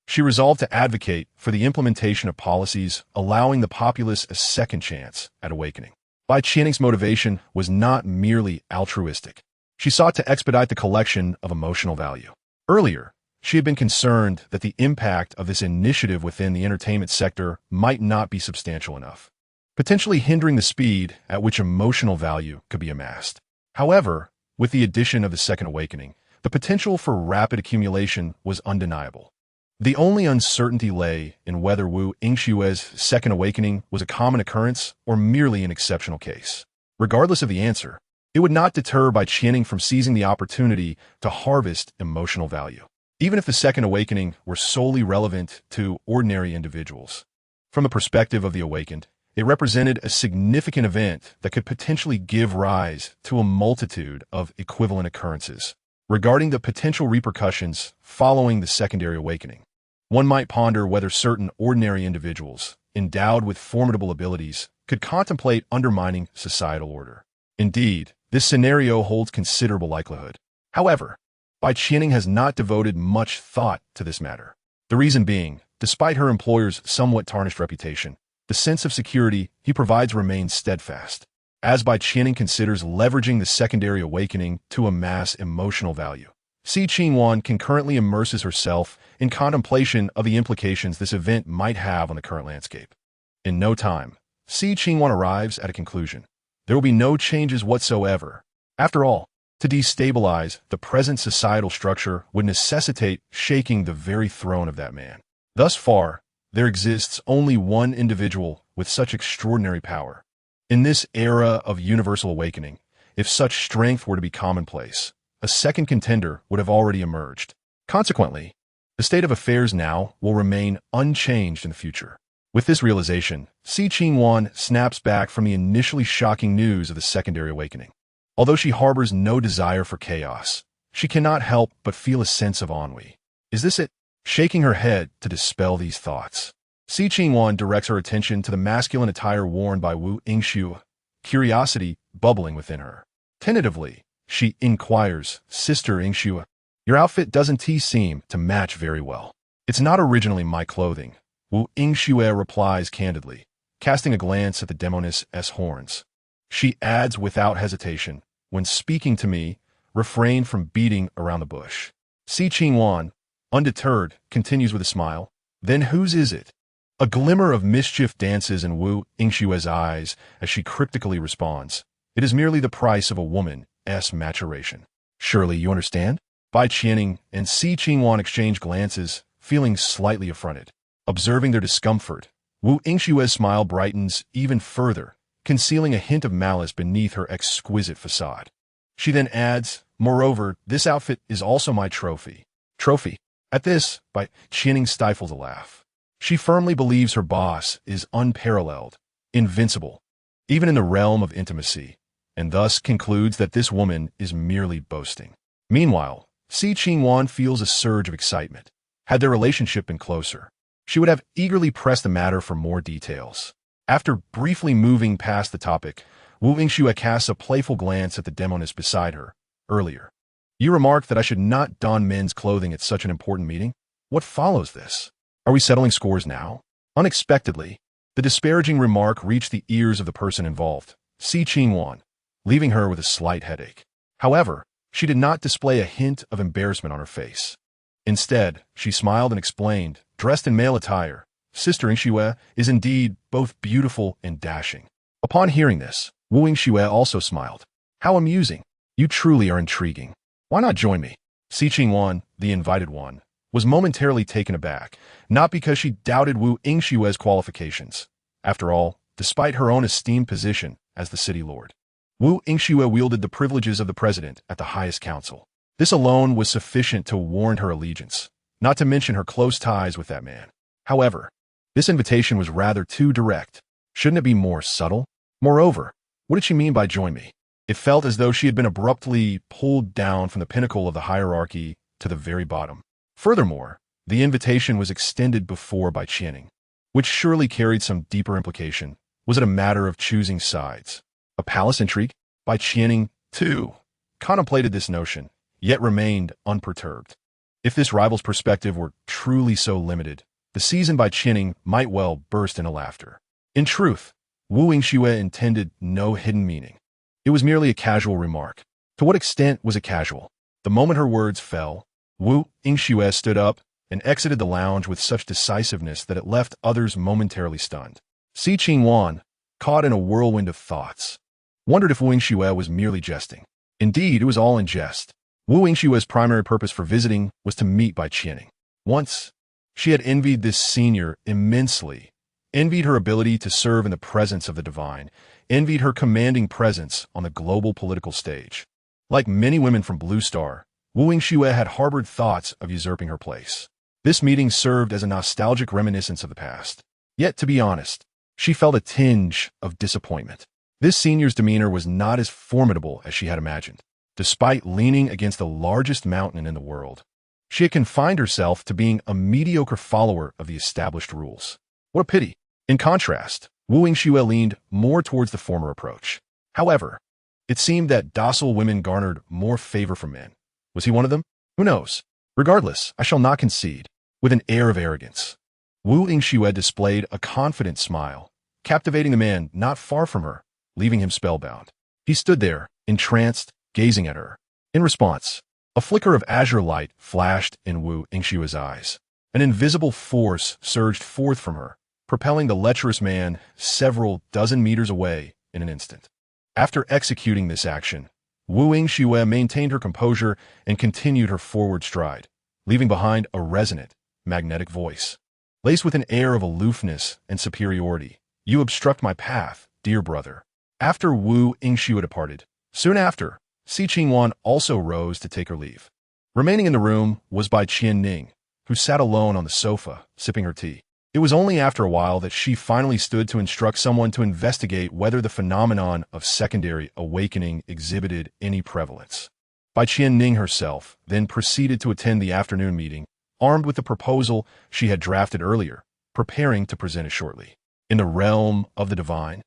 she resolved to advocate for the implementation of policies allowing the populace a second chance at awakening. Bai Qianning's motivation was not merely altruistic. She sought to expedite the collection of emotional value. Earlier, she had been concerned that the impact of this initiative within the entertainment sector might not be substantial enough, potentially hindering the speed at which emotional value could be amassed. However, with the addition of the Second Awakening, the potential for rapid accumulation was undeniable. The only uncertainty lay in whether Wu Yingshue's Second Awakening was a common occurrence or merely an exceptional case. Regardless of the answer, it would not deter Bai Qianning from seizing the opportunity to harvest emotional value, even if the Second Awakening were solely relevant to ordinary individuals. From the perspective of the awakened, it represented a significant event that could potentially give rise to a multitude of equivalent occurrences. Regarding the potential repercussions following the secondary awakening, one might ponder whether certain ordinary individuals, endowed with formidable abilities, could contemplate undermining societal order. Indeed, this scenario holds considerable likelihood. However, Bai Qianning has not devoted much thought to this matter. The reason being, despite her employer's somewhat tarnished reputation, the sense of security he provides remains steadfast. As Bai Qianning considers leveraging the secondary awakening to amass emotional value, Si Qingwan concurrently immerses herself in contemplation of the implications this event might have on the current landscape. In no time, Si Qingwan arrives at a conclusion. There will be no changes whatsoever. After all, to destabilize the present societal structure would necessitate shaking the very throne of that man. Thus far, there exists only one individual with such extraordinary power. In this era of universal awakening, if such strength were to be commonplace, a second contender would have already emerged. Consequently, the state of affairs now will remain unchanged in the future. With this realization, Si Qingwan snaps back from the initially shocking news of the secondary awakening. Although she harbors no desire for chaos, she cannot help but feel a sense of ennui. Is this it? Shaking her head to dispel these thoughts, Si Qingwan directs her attention to the masculine attire worn by Wu Yingxue, curiosity bubbling within her. Tentatively, she inquires, "Sister Yingxue, your outfit doesn't seem to match very well." "It's not originally my clothing," Wu Yingxue replies candidly, casting a glance at the demoness's horns. She adds without hesitation, "When speaking to me, refrain from beating around the bush." Si Qingwan, undeterred, continues with a smile, "Then whose is it?" A glimmer of mischief dances in Wu Yingshue's eyes as she cryptically responds, "It is merely the price of a woman's maturation." "Surely you understand?" Bai Qianning and Si Qingwan exchange glances, feeling slightly affronted. Observing their discomfort, Wu Yingshue's smile brightens even further, concealing a hint of malice beneath her exquisite facade. She then adds, "Moreover, this outfit is also my trophy." Trophy? At this, Bai Qianning stifles a laugh. She firmly believes her boss is unparalleled, invincible, even in the realm of intimacy, and thus concludes that this woman is merely boasting. Meanwhile, Si Qingwan feels a surge of excitement. Had their relationship been closer, she would have eagerly pressed the matter for more details. After briefly moving past the topic, Wu Yingxue casts a playful glance at the demoness beside her. "Earlier, you remarked that I should not don men's clothing at such an important meeting. What follows this? Are we settling scores now?" Unexpectedly, the disparaging remark reached the ears of the person involved, Si Qingwan, leaving her with a slight headache. However, she did not display a hint of embarrassment on her face. Instead, she smiled and explained, "Dressed in male attire, Sister Yingxue is indeed both beautiful and dashing." Upon hearing this, Wu Yingxue also smiled. "How amusing. You truly are intriguing. Why not join me?" Si Qingwan, the invited one, was momentarily taken aback, not because she doubted Wu Yingshue's qualifications. After all, despite her own esteemed position as the city lord, Wu Yingxue wielded the privileges of the president at the highest council. This alone was sufficient to warrant her allegiance, not to mention her close ties with that man. However, this invitation was rather too direct. Shouldn't it be more subtle? Moreover, what did she mean by "join me"? It felt as though she had been abruptly pulled down from the pinnacle of the hierarchy to the very bottom. Furthermore, the invitation was extended before Bai Qianning, which surely carried some deeper implication. Was it a matter of choosing sides? A palace intrigue? Bai Qianning, too, contemplated this notion, yet remained unperturbed. If this rival's perspective were truly so limited, the season by Qianning might well burst into laughter. In truth, Wu Yingxue intended no hidden meaning. It was merely a casual remark. To what extent was it casual? The moment her words fell, Wu Yingxue stood up and exited the lounge with such decisiveness that it left others momentarily stunned. Si Qingwan, caught in a whirlwind of thoughts, wondered if Wu Yingxue was merely jesting. Indeed, it was all in jest. Wu Yingxue's primary purpose for visiting was to meet Bai Qianning. Once, she had envied this senior immensely, envied her ability to serve in the presence of the divine, envied her commanding presence on the global political stage. Like many women from Blue Star, Wu Yingxue had harbored thoughts of usurping her place. This meeting served as a nostalgic reminiscence of the past. Yet, to be honest, she felt a tinge of disappointment. This senior's demeanor was not as formidable as she had imagined. Despite leaning against the largest mountain in the world, she had confined herself to being a mediocre follower of the established rules. What a pity. In contrast, Wu Yingxue leaned more towards the former approach. However, it seemed that docile women garnered more favor from men. Was he one of them? Who knows? Regardless, I shall not concede. With an air of arrogance, Wu Yingxue displayed a confident smile, captivating the man not far from her, leaving him spellbound. He stood there, entranced, gazing at her. In response, a flicker of azure light flashed in Wu Yingxue's eyes. An invisible force surged forth from her, propelling the lecherous man several dozen meters away in an instant. After executing this action, Wu Yingxue maintained her composure and continued her forward stride, leaving behind a resonant, magnetic voice. Laced with an air of aloofness and superiority, "You obstruct my path, dear brother." After Wu Yingxue departed, soon after, Si Qingwan also rose to take her leave. Remaining in the room was Bai Qianning, who sat alone on the sofa, sipping her tea. It was only after a while that she finally stood to instruct someone to investigate whether the phenomenon of secondary awakening exhibited any prevalence. Bai Qianning herself then proceeded to attend the afternoon meeting, armed with the proposal she had drafted earlier, preparing to present it shortly. In the realm of the divine,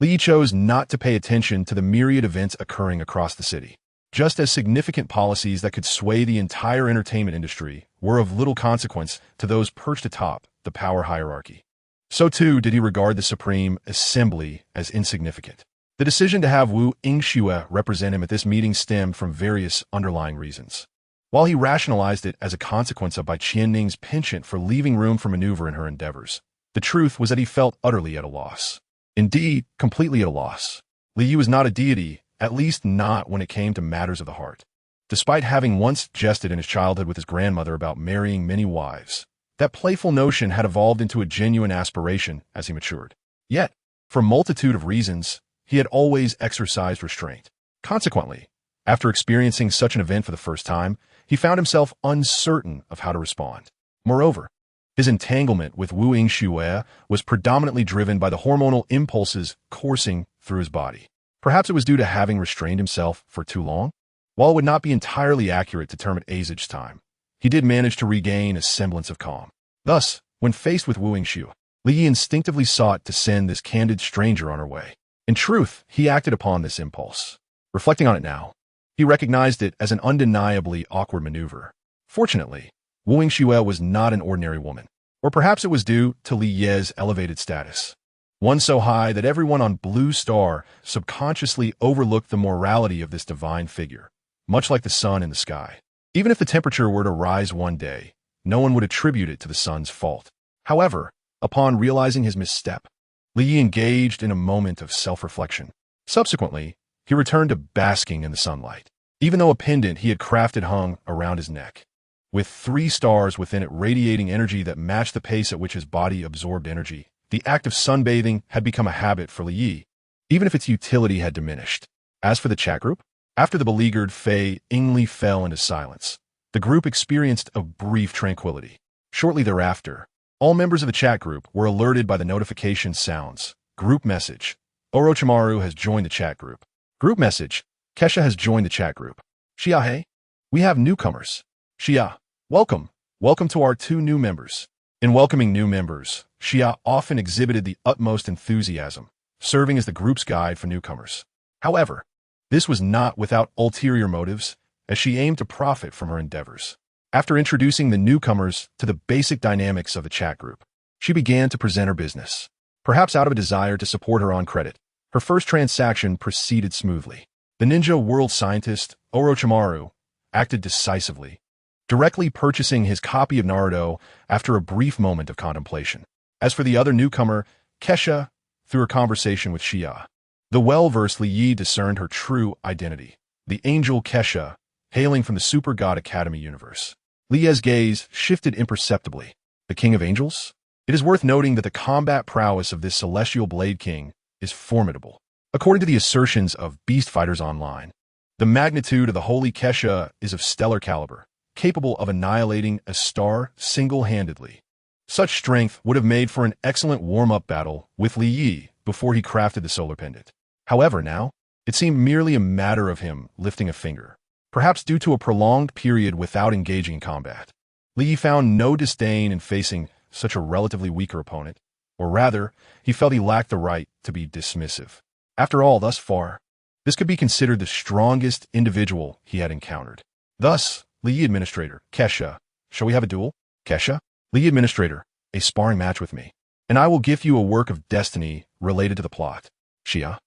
Li chose not to pay attention to the myriad events occurring across the city. Just as significant policies that could sway the entire entertainment industry were of little consequence to those perched atop the power hierarchy, so too did he regard the Supreme Assembly as insignificant. The decision to have Wu Yingxue represent him at this meeting stemmed from various underlying reasons. While he rationalized it as a consequence of Bai Qianning's penchant for leaving room for maneuver in her endeavors, the truth was that he felt utterly at a loss. Indeed, completely at a loss. Li Yu was not a deity, at least not when it came to matters of the heart. Despite having once jested in his childhood with his grandmother about marrying many wives, that playful notion had evolved into a genuine aspiration as he matured. Yet, for a multitude of reasons, he had always exercised restraint. Consequently, after experiencing such an event for the first time, he found himself uncertain of how to respond. Moreover, his entanglement with Wu Yingxue was predominantly driven by the hormonal impulses coursing through his body. Perhaps it was due to having restrained himself for too long? While it would not be entirely accurate to term it age time, he did manage to regain a semblance of calm. Thus, when faced with Wu Yingxue, Li Yi instinctively sought to send this candid stranger on her way. In truth, he acted upon this impulse. Reflecting on it now, he recognized it as an undeniably awkward maneuver. Fortunately, Wu Yingxue was not an ordinary woman, or perhaps it was due to Li Ye's elevated status. One so high that everyone on Blue Star subconsciously overlooked the morality of this divine figure, much like the sun in the sky. Even if the temperature were to rise one day, no one would attribute it to the sun's fault. However, upon realizing his misstep, Li Yi engaged in a moment of self-reflection. Subsequently, he returned to basking in the sunlight, even though a pendant he had crafted hung around his neck, with 3 stars within it radiating energy that matched the pace at which his body absorbed energy. The act of sunbathing had become a habit for Li Yi, even if its utility had diminished. As for the chat group, after the beleaguered Fei Yingli fell into silence, the group experienced a brief tranquility. Shortly thereafter, all members of the chat group were alerted by the notification sounds. Group message: Orochimaru has joined the chat group. Group message: Kesha has joined the chat group. Xia, hey, we have newcomers. Xia, welcome. Welcome to our 2 new members. In welcoming new members, Xia often exhibited the utmost enthusiasm, serving as the group's guide for newcomers. However, this was not without ulterior motives, as she aimed to profit from her endeavors. After introducing the newcomers to the basic dynamics of the chat group, she began to present her business. Perhaps out of a desire to support her on credit, her first transaction proceeded smoothly. The ninja world scientist, Orochimaru, acted decisively, directly purchasing his copy of Naruto after a brief moment of contemplation. As for the other newcomer, Kesha, through her conversation with Xia, the well-versed Li Yi discerned her true identity. The angel Kesha, hailing from the Super God Academy universe. Li Yi's gaze shifted imperceptibly. The King of Angels? It is worth noting that the combat prowess of this celestial Blade King is formidable. According to the assertions of Beast Fighters Online, the magnitude of the Holy Kesha is of stellar caliber, capable of annihilating a star single-handedly. Such strength would have made for an excellent warm-up battle with Li Yi before he crafted the solar pendant. However, now, it seemed merely a matter of him lifting a finger. Perhaps due to a prolonged period without engaging in combat, Li Yi found no disdain in facing such a relatively weaker opponent, or rather, he felt he lacked the right to be dismissive. After all, thus far, this could be considered the strongest individual he had encountered. Thus, Li Yi Administrator, Kesha, shall we have a duel? Kesha? Li Yi Administrator, a sparring match with me, and I will give you a work of destiny related to the plot. Xia?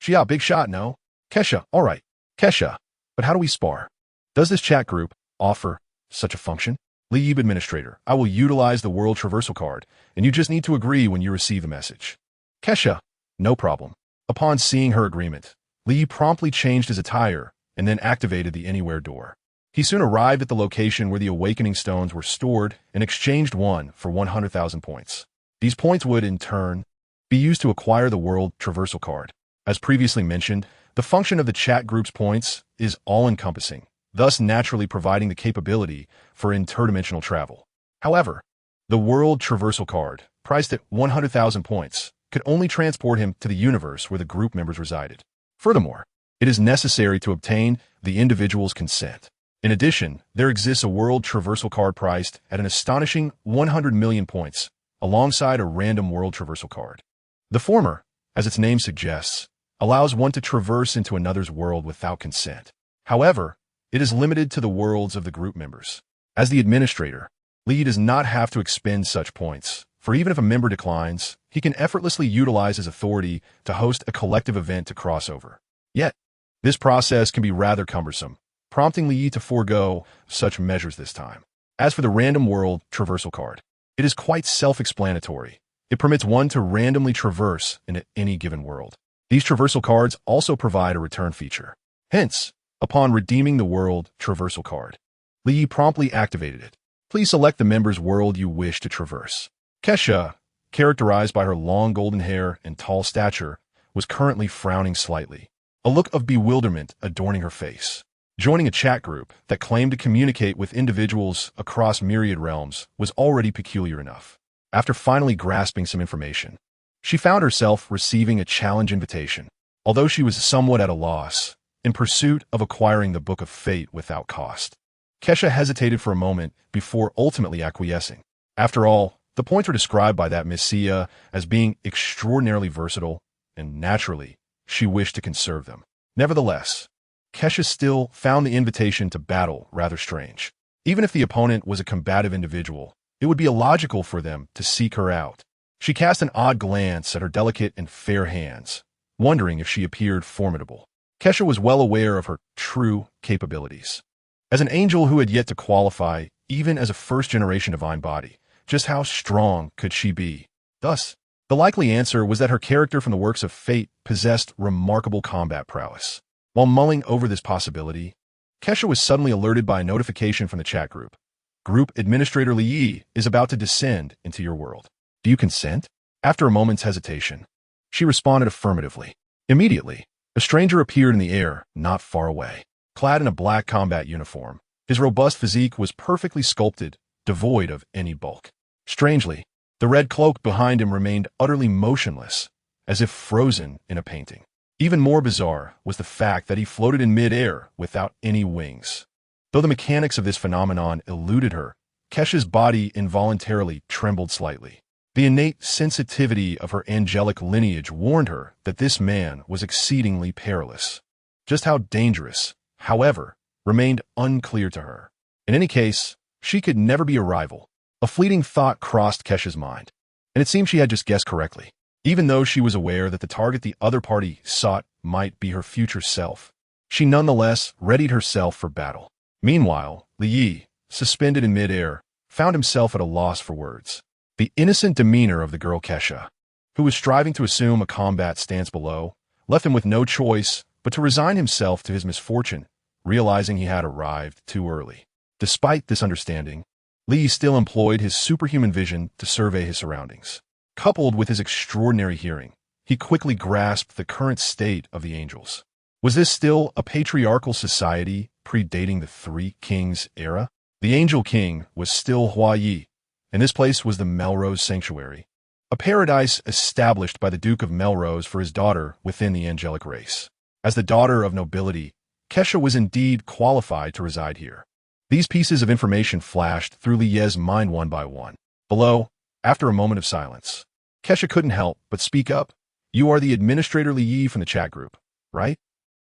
Xia, big shot, no? Kesha, all right. Kesha, but how do we spar? Does this chat group offer such a function? Li Yi Administrator, I will utilize the World Traversal card, and you just need to agree when you receive the message. Kesha, no problem. Upon seeing her agreement, Li Yi promptly changed his attire and then activated the Anywhere door. He soon arrived at the location where the awakening stones were stored and exchanged one for 100,000 points. These points would, in turn, be used to acquire the World Traversal card. As previously mentioned, the function of the chat group's points is all-encompassing, thus naturally providing the capability for interdimensional travel. However, the World Traversal card, priced at 100,000 points, could only transport him to the universe where the group members resided. Furthermore, it is necessary to obtain the individual's consent. In addition, there exists a World Traversal card priced at an astonishing 100 million points, alongside a random World Traversal card. The former, as its name suggests, allows one to traverse into another's world without consent. However, it is limited to the worlds of the group members. As the administrator, Li Yi does not have to expend such points, for even if a member declines, he can effortlessly utilize his authority to host a collective event to cross over. Yet, this process can be rather cumbersome, prompting Li Yi to forego such measures this time. As for the random World Traversal card, it is quite self-explanatory. It permits one to randomly traverse into any given world. These traversal cards also provide a return feature. Hence, upon redeeming the World Traversal card, Li Yi promptly activated it. Please select the member's world you wish to traverse. Kesha, characterized by her long golden hair and tall stature, was currently frowning slightly, a look of bewilderment adorning her face. Joining a chat group that claimed to communicate with individuals across myriad realms was already peculiar enough. After finally grasping some information, she found herself receiving a challenge invitation, although she was somewhat at a loss, in pursuit of acquiring the Book of Fate without cost. Kesha hesitated for a moment before ultimately acquiescing. After all, the points were described by that Miss Xia as being extraordinarily versatile, and naturally, she wished to conserve them. Nevertheless, Kesha still found the invitation to battle rather strange. Even if the opponent was a combative individual, it would be illogical for them to seek her out. She cast an odd glance at her delicate and fair hands, wondering if she appeared formidable. Kesha was well aware of her true capabilities. As an angel who had yet to qualify, even as a first-generation divine body, just how strong could she be? Thus, the likely answer was that her character from the works of Fate possessed remarkable combat prowess. While mulling over this possibility, Kesha was suddenly alerted by a notification from the chat group. Group Administrator Li Yi is about to descend into your world. Do you consent? After a moment's hesitation, she responded affirmatively. Immediately, a stranger appeared in the air not far away. Clad in a black combat uniform, his robust physique was perfectly sculpted, devoid of any bulk. Strangely, the red cloak behind him remained utterly motionless, as if frozen in a painting. Even more bizarre was the fact that he floated in mid-air without any wings. Though the mechanics of this phenomenon eluded her, Kesha's body involuntarily trembled slightly. The innate sensitivity of her angelic lineage warned her that this man was exceedingly perilous. Just how dangerous, however, remained unclear to her. In any case, she could never be a rival. A fleeting thought crossed Kesha's mind, and it seemed she had just guessed correctly. Even though she was aware that the target the other party sought might be her future self, she nonetheless readied herself for battle. Meanwhile, Li Yi, suspended in midair, found himself at a loss for words. The innocent demeanor of the girl Kesha, who was striving to assume a combat stance below, left him with no choice but to resign himself to his misfortune, realizing he had arrived too early. Despite this understanding, Li still employed his superhuman vision to survey his surroundings. Coupled with his extraordinary hearing, he quickly grasped the current state of the angels. Was this still a patriarchal society predating the Three Kings era? The Angel King was still Hua Yi, and this place was the Melrose Sanctuary, a paradise established by the Duke of Melrose for his daughter within the angelic race. As the daughter of nobility, Kesha was indeed qualified to reside here. These pieces of information flashed through Li Ye's mind one by one. Below, after a moment of silence, Kesha couldn't help but speak up. "You are the administrator Li Yi from the chat group, right?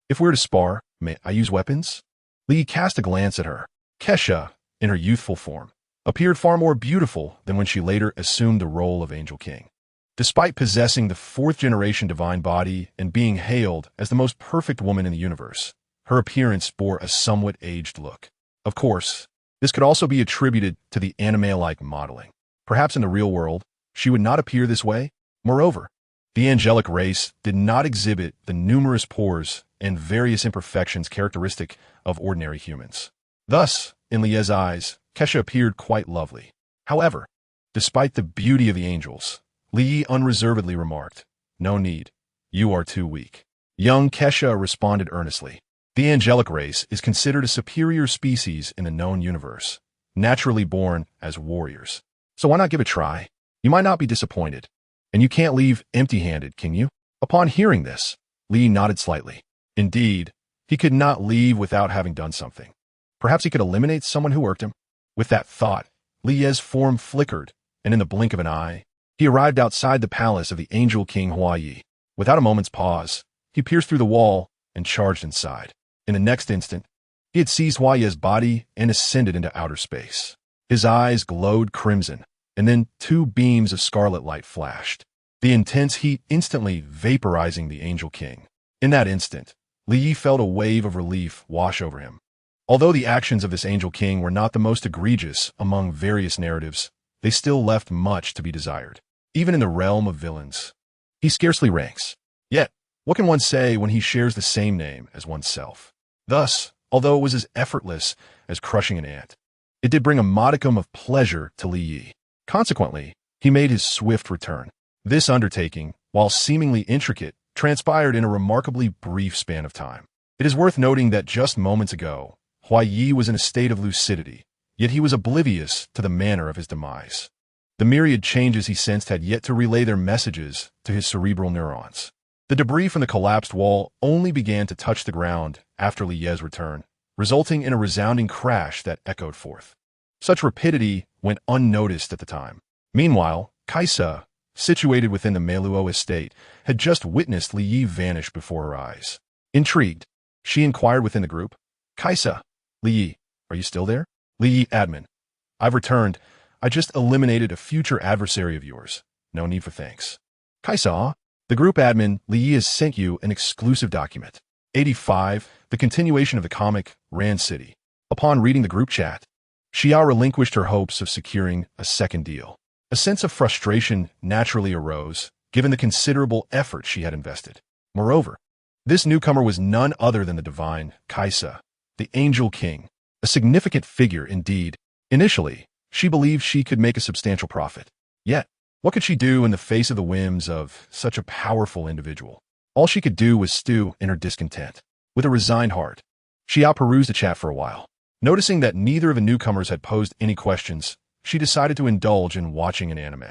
If we're to spar, may I use weapons?" Li cast a glance at her. Kesha, in her youthful form, appeared far more beautiful than when she later assumed the role of Angel King. Despite possessing the fourth-generation divine body and being hailed as the most perfect woman in the universe, her appearance bore a somewhat aged look. Of course, this could also be attributed to the anime-like modeling. Perhaps in the real world, she would not appear this way. Moreover, the angelic race did not exhibit the numerous pores and various imperfections characteristic of ordinary humans. Thus, in Li Ye's eyes, Kesha appeared quite lovely. However, despite the beauty of the angels, Li Yi unreservedly remarked, "No need. You are too weak." Young Kesha responded earnestly. The angelic race is considered a superior species in the known universe, naturally born as warriors. So why not give it a try? You might not be disappointed. And you can't leave empty-handed, can you? Upon hearing this, Li nodded slightly. Indeed, he could not leave without having done something. Perhaps he could eliminate someone who irked him. With that thought, Li Ye's form flickered, and in the blink of an eye, he arrived outside the palace of the Angel King Hua Yi. Without a moment's pause, he pierced through the wall and charged inside. In the next instant, he had seized Hua Yi's body and ascended into outer space. His eyes glowed crimson, and then two beams of scarlet light flashed, the intense heat instantly vaporizing the Angel King. In that instant, Li Yi felt a wave of relief wash over him. Although the actions of this Angel King were not the most egregious among various narratives, they still left much to be desired. Even in the realm of villains, he scarcely ranks. Yet, what can one say when he shares the same name as oneself? Thus, although it was as effortless as crushing an ant, it did bring a modicum of pleasure to Li Yi. Consequently, he made his swift return. This undertaking, while seemingly intricate, transpired in a remarkably brief span of time. It is worth noting that just moments ago, Hua Yi was in a state of lucidity, yet he was oblivious to the manner of his demise. The myriad changes he sensed had yet to relay their messages to his cerebral neurons. The debris from the collapsed wall only began to touch the ground after Li Ye's return, resulting in a resounding crash that echoed forth. Such rapidity went unnoticed at the time. Meanwhile, Kaisa, situated within the Meluo estate, had just witnessed Li Yi vanish before her eyes. Intrigued, she inquired within the group, "Kaisa, Li Yi, are you still there?" Li Yi, admin. "I've returned. I just eliminated a future adversary of yours. No need for thanks." Kaisa, the group admin, Li Yi has sent you an exclusive document. 85, the continuation of the comic, Rand City. Upon reading the group chat, Xia relinquished her hopes of securing a second deal. A sense of frustration naturally arose, given the considerable effort she had invested. Moreover, this newcomer was none other than the divine Kaisa, the Angel King, a significant figure indeed. Initially, she believed she could make a substantial profit. Yet, what could she do in the face of the whims of such a powerful individual? All she could do was stew in her discontent. With a resigned heart, she outperused the chat for a while. Noticing that neither of the newcomers had posed any questions, she decided to indulge in watching an anime.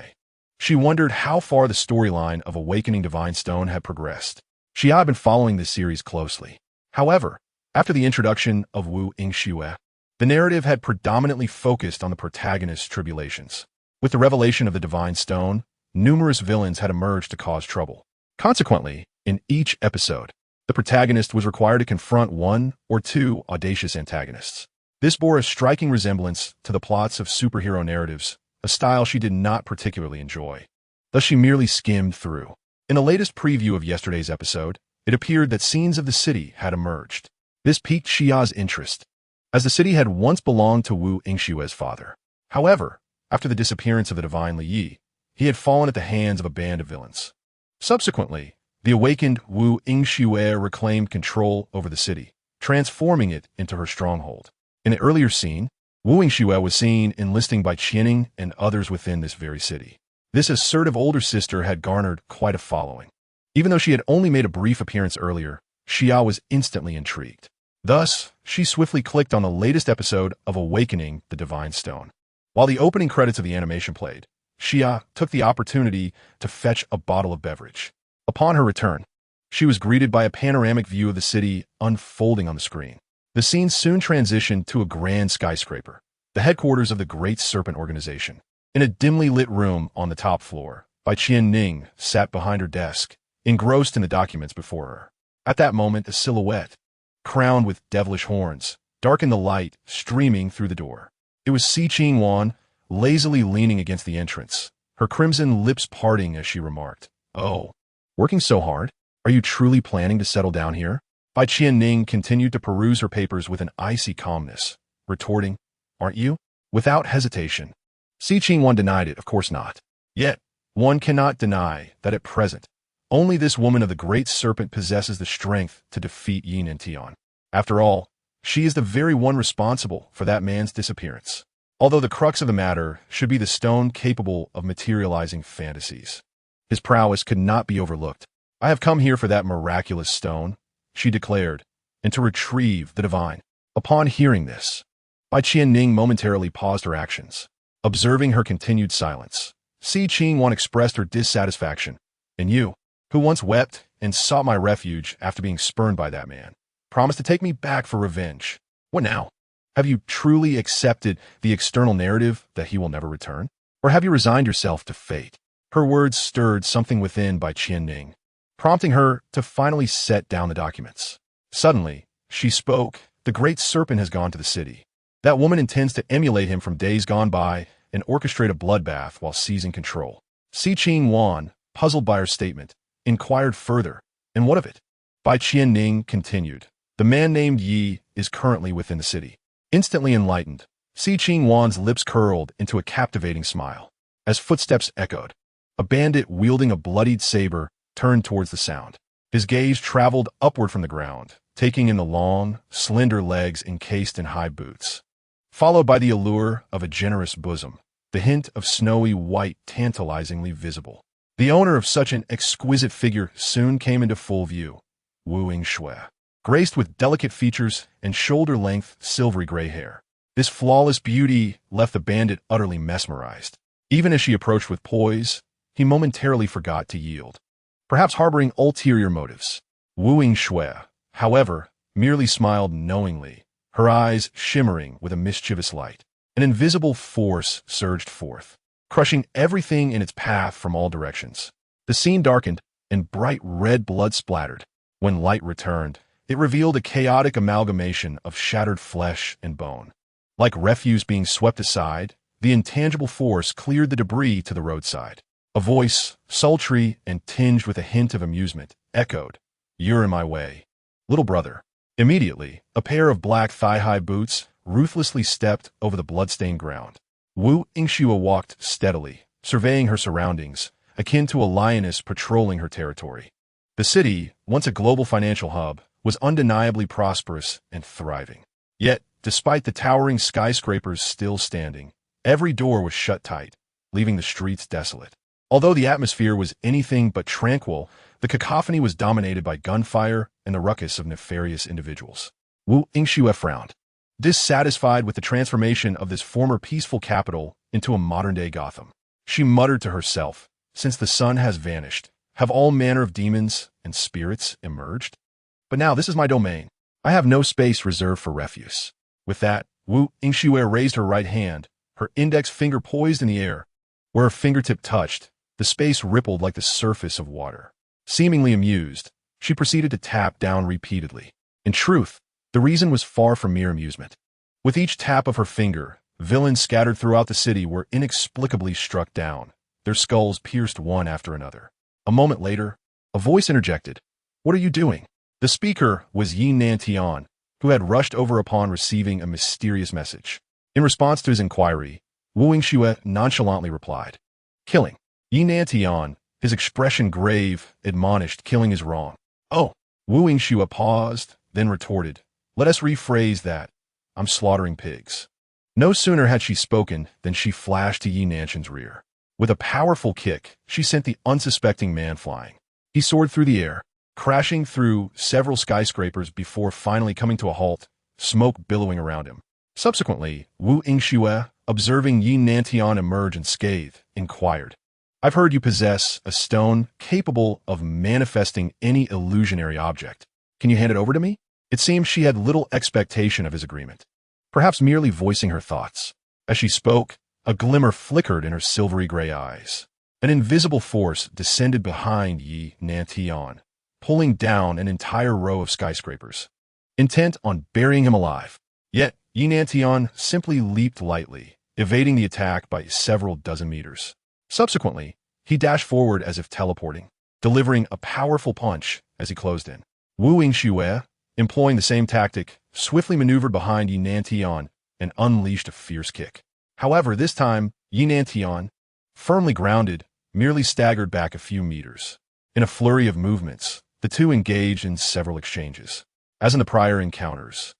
She wondered how far the storyline of Awakening Divine Stone had progressed. She had been following this series closely. However, after the introduction of Wu Yingxue, the narrative had predominantly focused on the protagonist's tribulations. With the revelation of the Divine Stone, numerous villains had emerged to cause trouble. Consequently, in each episode, The protagonist was required to confront one or two audacious antagonists. This bore a striking resemblance to the plots of superhero narratives, a style she did not particularly enjoy. Thus she merely skimmed through. In the latest preview of yesterday's episode, it appeared that scenes of the city had emerged. This piqued Xia's interest, as the city had once belonged to Wu Yingshue's father. However, after the disappearance of the divine Li Yi, he had fallen at the hands of a band of villains. Subsequently, the awakened Wu Yingxue reclaimed control over the city, transforming it into her stronghold. In the earlier scene, Wu Yingxue was seen enlisting by Qianing and others within this very city. This assertive older sister had garnered quite a following. Even though she had only made a brief appearance earlier, Xia was instantly intrigued. Thus, she swiftly clicked on the latest episode of Awakening the Divine Stone. While the opening credits of the animation played, Xia took the opportunity to fetch a bottle of beverage. Upon her return, she was greeted by a panoramic view of the city unfolding on the screen. The scene soon transitioned to a grand skyscraper, the headquarters of the Great Serpent Organization. In a dimly lit room on the top floor, Bai Qianning sat behind her desk, engrossed in the documents before her. At that moment, a silhouette, crowned with devilish horns, darkened the light streaming through the door. It was Si Qingwan, lazily leaning against the entrance, her crimson lips parting as she remarked, "Oh, working so hard? Are you truly planning to settle down here?" Bai Qianning continued to peruse her papers with an icy calmness, retorting, "Aren't you?" Without hesitation. Si Qingwan denied it, of course not. Yet, one cannot deny that at present, only this woman of the Great Serpent possesses the strength to defeat Yin and Tian. After all, she is the very one responsible for that man's disappearance. Although the crux of the matter should be the stone capable of materializing fantasies. His prowess could not be overlooked. "I have come here for that miraculous stone," she declared, "and to retrieve the divine." Upon hearing this, Bai Qianning momentarily paused her actions. Observing her continued silence, Si Qingwan expressed her dissatisfaction. "And you, who once wept and sought my refuge after being spurned by that man, promised to take me back for revenge. What now? Have you truly accepted the external narrative that he will never return? Or have you resigned yourself to fate?" Her words stirred something within Bai Qianning, prompting her to finally set down the documents. Suddenly, she spoke. "The Great Serpent has gone to the city. That woman intends to emulate him from days gone by and orchestrate a bloodbath while seizing control." Si Qingwan, puzzled by her statement, inquired further, "And what of it?" Bai Qianning continued, "The man named Yi is currently within the city." Instantly enlightened, Si Qingwan's lips curled into a captivating smile. As footsteps echoed, a bandit wielding a bloodied saber turned towards the sound. His gaze traveled upward from the ground, taking in the long, slender legs encased in high boots, followed by the allure of a generous bosom, the hint of snowy white tantalizingly visible. The owner of such an exquisite figure soon came into full view, Wu Yingxue, graced with delicate features and shoulder-length silvery gray hair. This flawless beauty left the bandit utterly mesmerized. Even as she approached with poise, he momentarily forgot to yield, perhaps harboring ulterior motives. Wu Yingxue, however, merely smiled knowingly, her eyes shimmering with a mischievous light. An invisible force surged forth, crushing everything in its path from all directions. The scene darkened, and bright red blood splattered. When light returned, it revealed a chaotic amalgamation of shattered flesh and bone. Like refuse being swept aside, the intangible force cleared the debris to the roadside. A voice, sultry and tinged with a hint of amusement, echoed, "You're in my way, little brother." Immediately, a pair of black thigh-high boots ruthlessly stepped over the blood-stained ground. Wu Yingxue walked steadily, surveying her surroundings, akin to a lioness patrolling her territory. The city, once a global financial hub, was undeniably prosperous and thriving. Yet, despite the towering skyscrapers still standing, every door was shut tight, leaving the streets desolate. Although the atmosphere was anything but tranquil, the cacophony was dominated by gunfire and the ruckus of nefarious individuals. Wu Yingxue frowned, dissatisfied with the transformation of this former peaceful capital into a modern-day Gotham. She muttered to herself, "Since the sun has vanished, have all manner of demons and spirits emerged? But now this is my domain. I have no space reserved for refuse." With that, Wu Yingxue raised her right hand, her index finger poised in the air. Where her fingertip touched, the space rippled like the surface of water. Seemingly amused, She proceeded to tap down repeatedly. In truth, the reason was far from mere amusement. With each tap of her finger, villains scattered throughout the city were inexplicably struck down, their skulls pierced one after another. A moment later, a voice interjected. "What are you doing?" The speaker was Yi Nantian, who had rushed over upon receiving a mysterious message. In response to his inquiry, Wu Yingxue nonchalantly replied, "Killing." Yi Nantian, his expression grave, admonished, "Killing is wrong." "Oh." Wu Yingxue paused, then retorted, "Let us rephrase that. I'm slaughtering pigs." No sooner had she spoken than she flashed to Yi Nanshan's rear. With a powerful kick, she sent the unsuspecting man flying. He soared through the air, crashing through several skyscrapers before finally coming to a halt, smoke billowing around him. Subsequently, Wu Yingxue, observing Yi Nantian emerge unscathed, inquired, "I've heard you possess a stone capable of manifesting any illusionary object. Can you hand it over to me?" It seemed she had little expectation of his agreement, perhaps merely voicing her thoughts. As she spoke, a glimmer flickered in her silvery gray eyes. An invisible force descended behind Yi Nantian, pulling down an entire row of skyscrapers, intent on burying him alive. Yet, Yi Nantian simply leaped lightly, evading the attack by several dozen meters. Subsequently, he dashed forward as if teleporting, delivering a powerful punch as he closed in. Wu Yingxue, employing the same tactic, swiftly maneuvered behind Yi Nantian and unleashed a fierce kick. However, this time, Yi Nantian, firmly grounded, merely staggered back a few meters. In a flurry of movements, the two engaged in several exchanges. As in the prior encounters,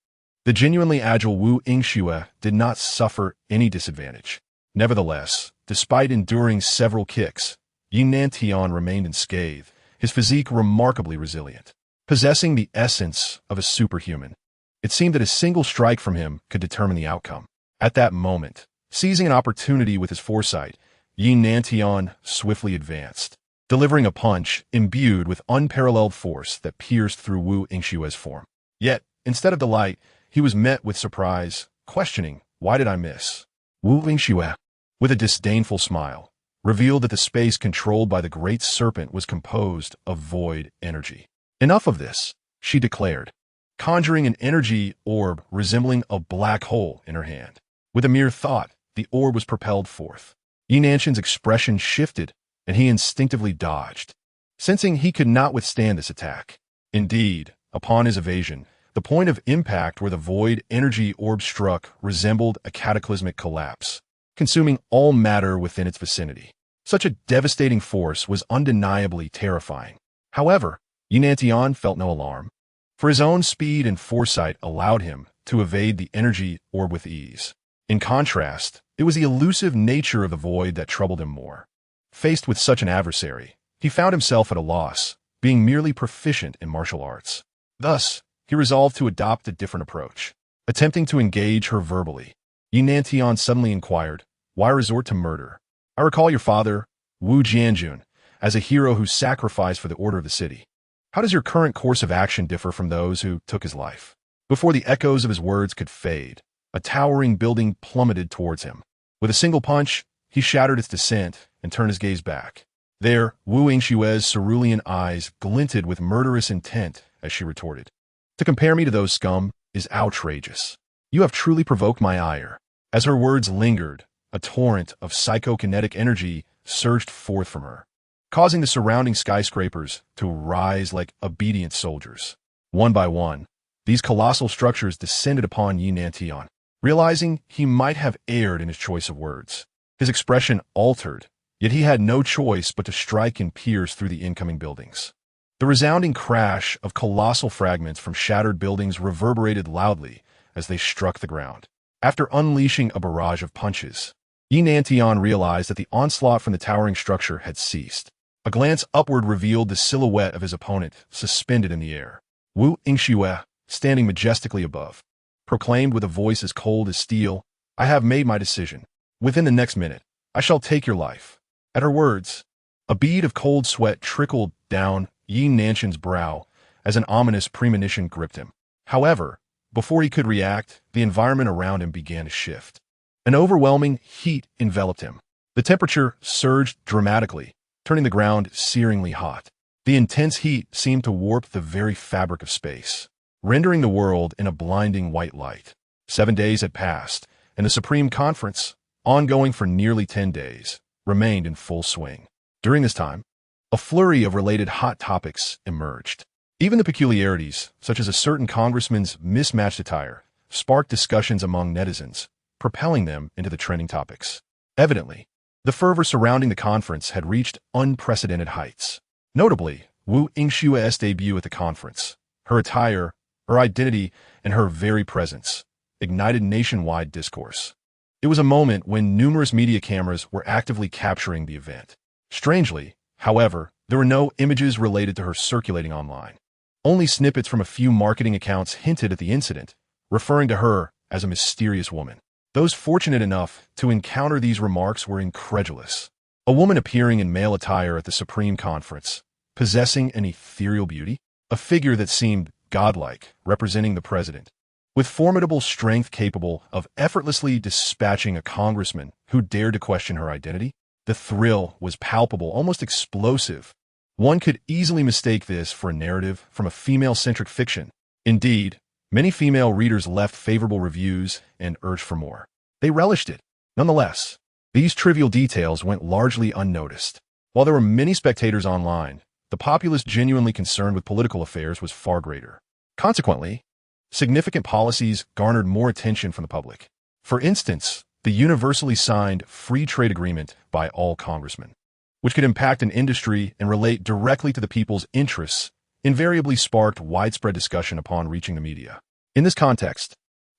the genuinely agile Wu Yingxue did not suffer any disadvantage. Nevertheless, despite enduring several kicks, Yi Nantian remained unscathed, his physique remarkably resilient. Possessing the essence of a superhuman, it seemed that a single strike from him could determine the outcome. At that moment, seizing an opportunity with his foresight, Yi Nantian swiftly advanced, delivering a punch imbued with unparalleled force that pierced through Wu Yingxue's form. Yet, instead of delight, he was met with surprise, questioning, "Why did I miss?" Wu Yingxue, with a disdainful smile, revealed that the space controlled by the great serpent was composed of void energy. "Enough of this," she declared, conjuring an energy orb resembling a black hole in her hand. With a mere thought, the orb was propelled forth. Yi Nanshan's expression shifted, and he instinctively dodged, sensing he could not withstand this attack. Indeed, upon his evasion, the point of impact where the void energy orb struck resembled a cataclysmic collapse, consuming all matter within its vicinity. Such a devastating force was undeniably terrifying. However, Yi Nantian felt no alarm, for his own speed and foresight allowed him to evade the energy orb with ease. In contrast, it was the elusive nature of the void that troubled him more. Faced with such an adversary, he found himself at a loss, being merely proficient in martial arts. Thus, he resolved to adopt a different approach. Attempting to engage her verbally, Yi Nantian suddenly inquired, "Why resort to murder? I recall your father, Wu Jianjun, as a hero who sacrificed for the order of the city. How does your current course of action differ from those who took his life?" Before the echoes of his words could fade, a towering building plummeted towards him. With a single punch, he shattered its descent and turned his gaze back. There, Wu Yingxue's cerulean eyes glinted with murderous intent as she retorted, "To compare me to those scum is outrageous. You have truly provoked my ire." As her words lingered, a torrent of psychokinetic energy surged forth from her, causing the surrounding skyscrapers to rise like obedient soldiers. One by one, these colossal structures descended upon Yi Nantian. Realizing he might have erred in his choice of words, his expression altered, yet he had no choice but to strike and pierce through the incoming buildings. The resounding crash of colossal fragments from shattered buildings reverberated loudly as they struck the ground. After unleashing a barrage of punches, Yi Nantian realized that the onslaught from the towering structure had ceased. A glance upward revealed the silhouette of his opponent suspended in the air. Wu Yingxue, standing majestically above, proclaimed with a voice as cold as steel, "I have made my decision. Within the next minute, I shall take your life." At her words, a bead of cold sweat trickled down Yi Nanshan's brow as an ominous premonition gripped him. However, before he could react, the environment around him began to shift. An overwhelming heat enveloped him. The temperature surged dramatically, turning the ground searingly hot. The intense heat seemed to warp the very fabric of space, rendering the world in a blinding white light. 7 days had passed, and the Supreme Conference, ongoing for nearly 10 days, remained in full swing. During this time, a flurry of related hot topics emerged. Even the peculiarities, such as a certain congressman's mismatched attire, sparked discussions among netizens, propelling them into the trending topics. Evidently, the fervor surrounding the conference had reached unprecedented heights. Notably, Wu Yingshua's debut at the conference, her attire, her identity, and her very presence, ignited nationwide discourse. It was a moment when numerous media cameras were actively capturing the event. Strangely, however, there were no images related to her circulating online. Only snippets from a few marketing accounts hinted at the incident, referring to her as a mysterious woman. Those fortunate enough to encounter these remarks were incredulous. A woman appearing in male attire at the Supreme Conference, possessing an ethereal beauty, a figure that seemed godlike, representing the president, with formidable strength capable of effortlessly dispatching a congressman who dared to question her identity. The thrill was palpable, almost explosive. One could easily mistake this for a narrative from a female-centric fiction. Indeed, many female readers left favorable reviews and urged for more. They relished it. Nonetheless, these trivial details went largely unnoticed. While there were many spectators online, the populace genuinely concerned with political affairs was far greater. Consequently, significant policies garnered more attention from the public. For instance, the universally signed free trade agreement by all congressmen, which could impact an industry and relate directly to the people's interests, invariably sparked widespread discussion upon reaching the media. In this context,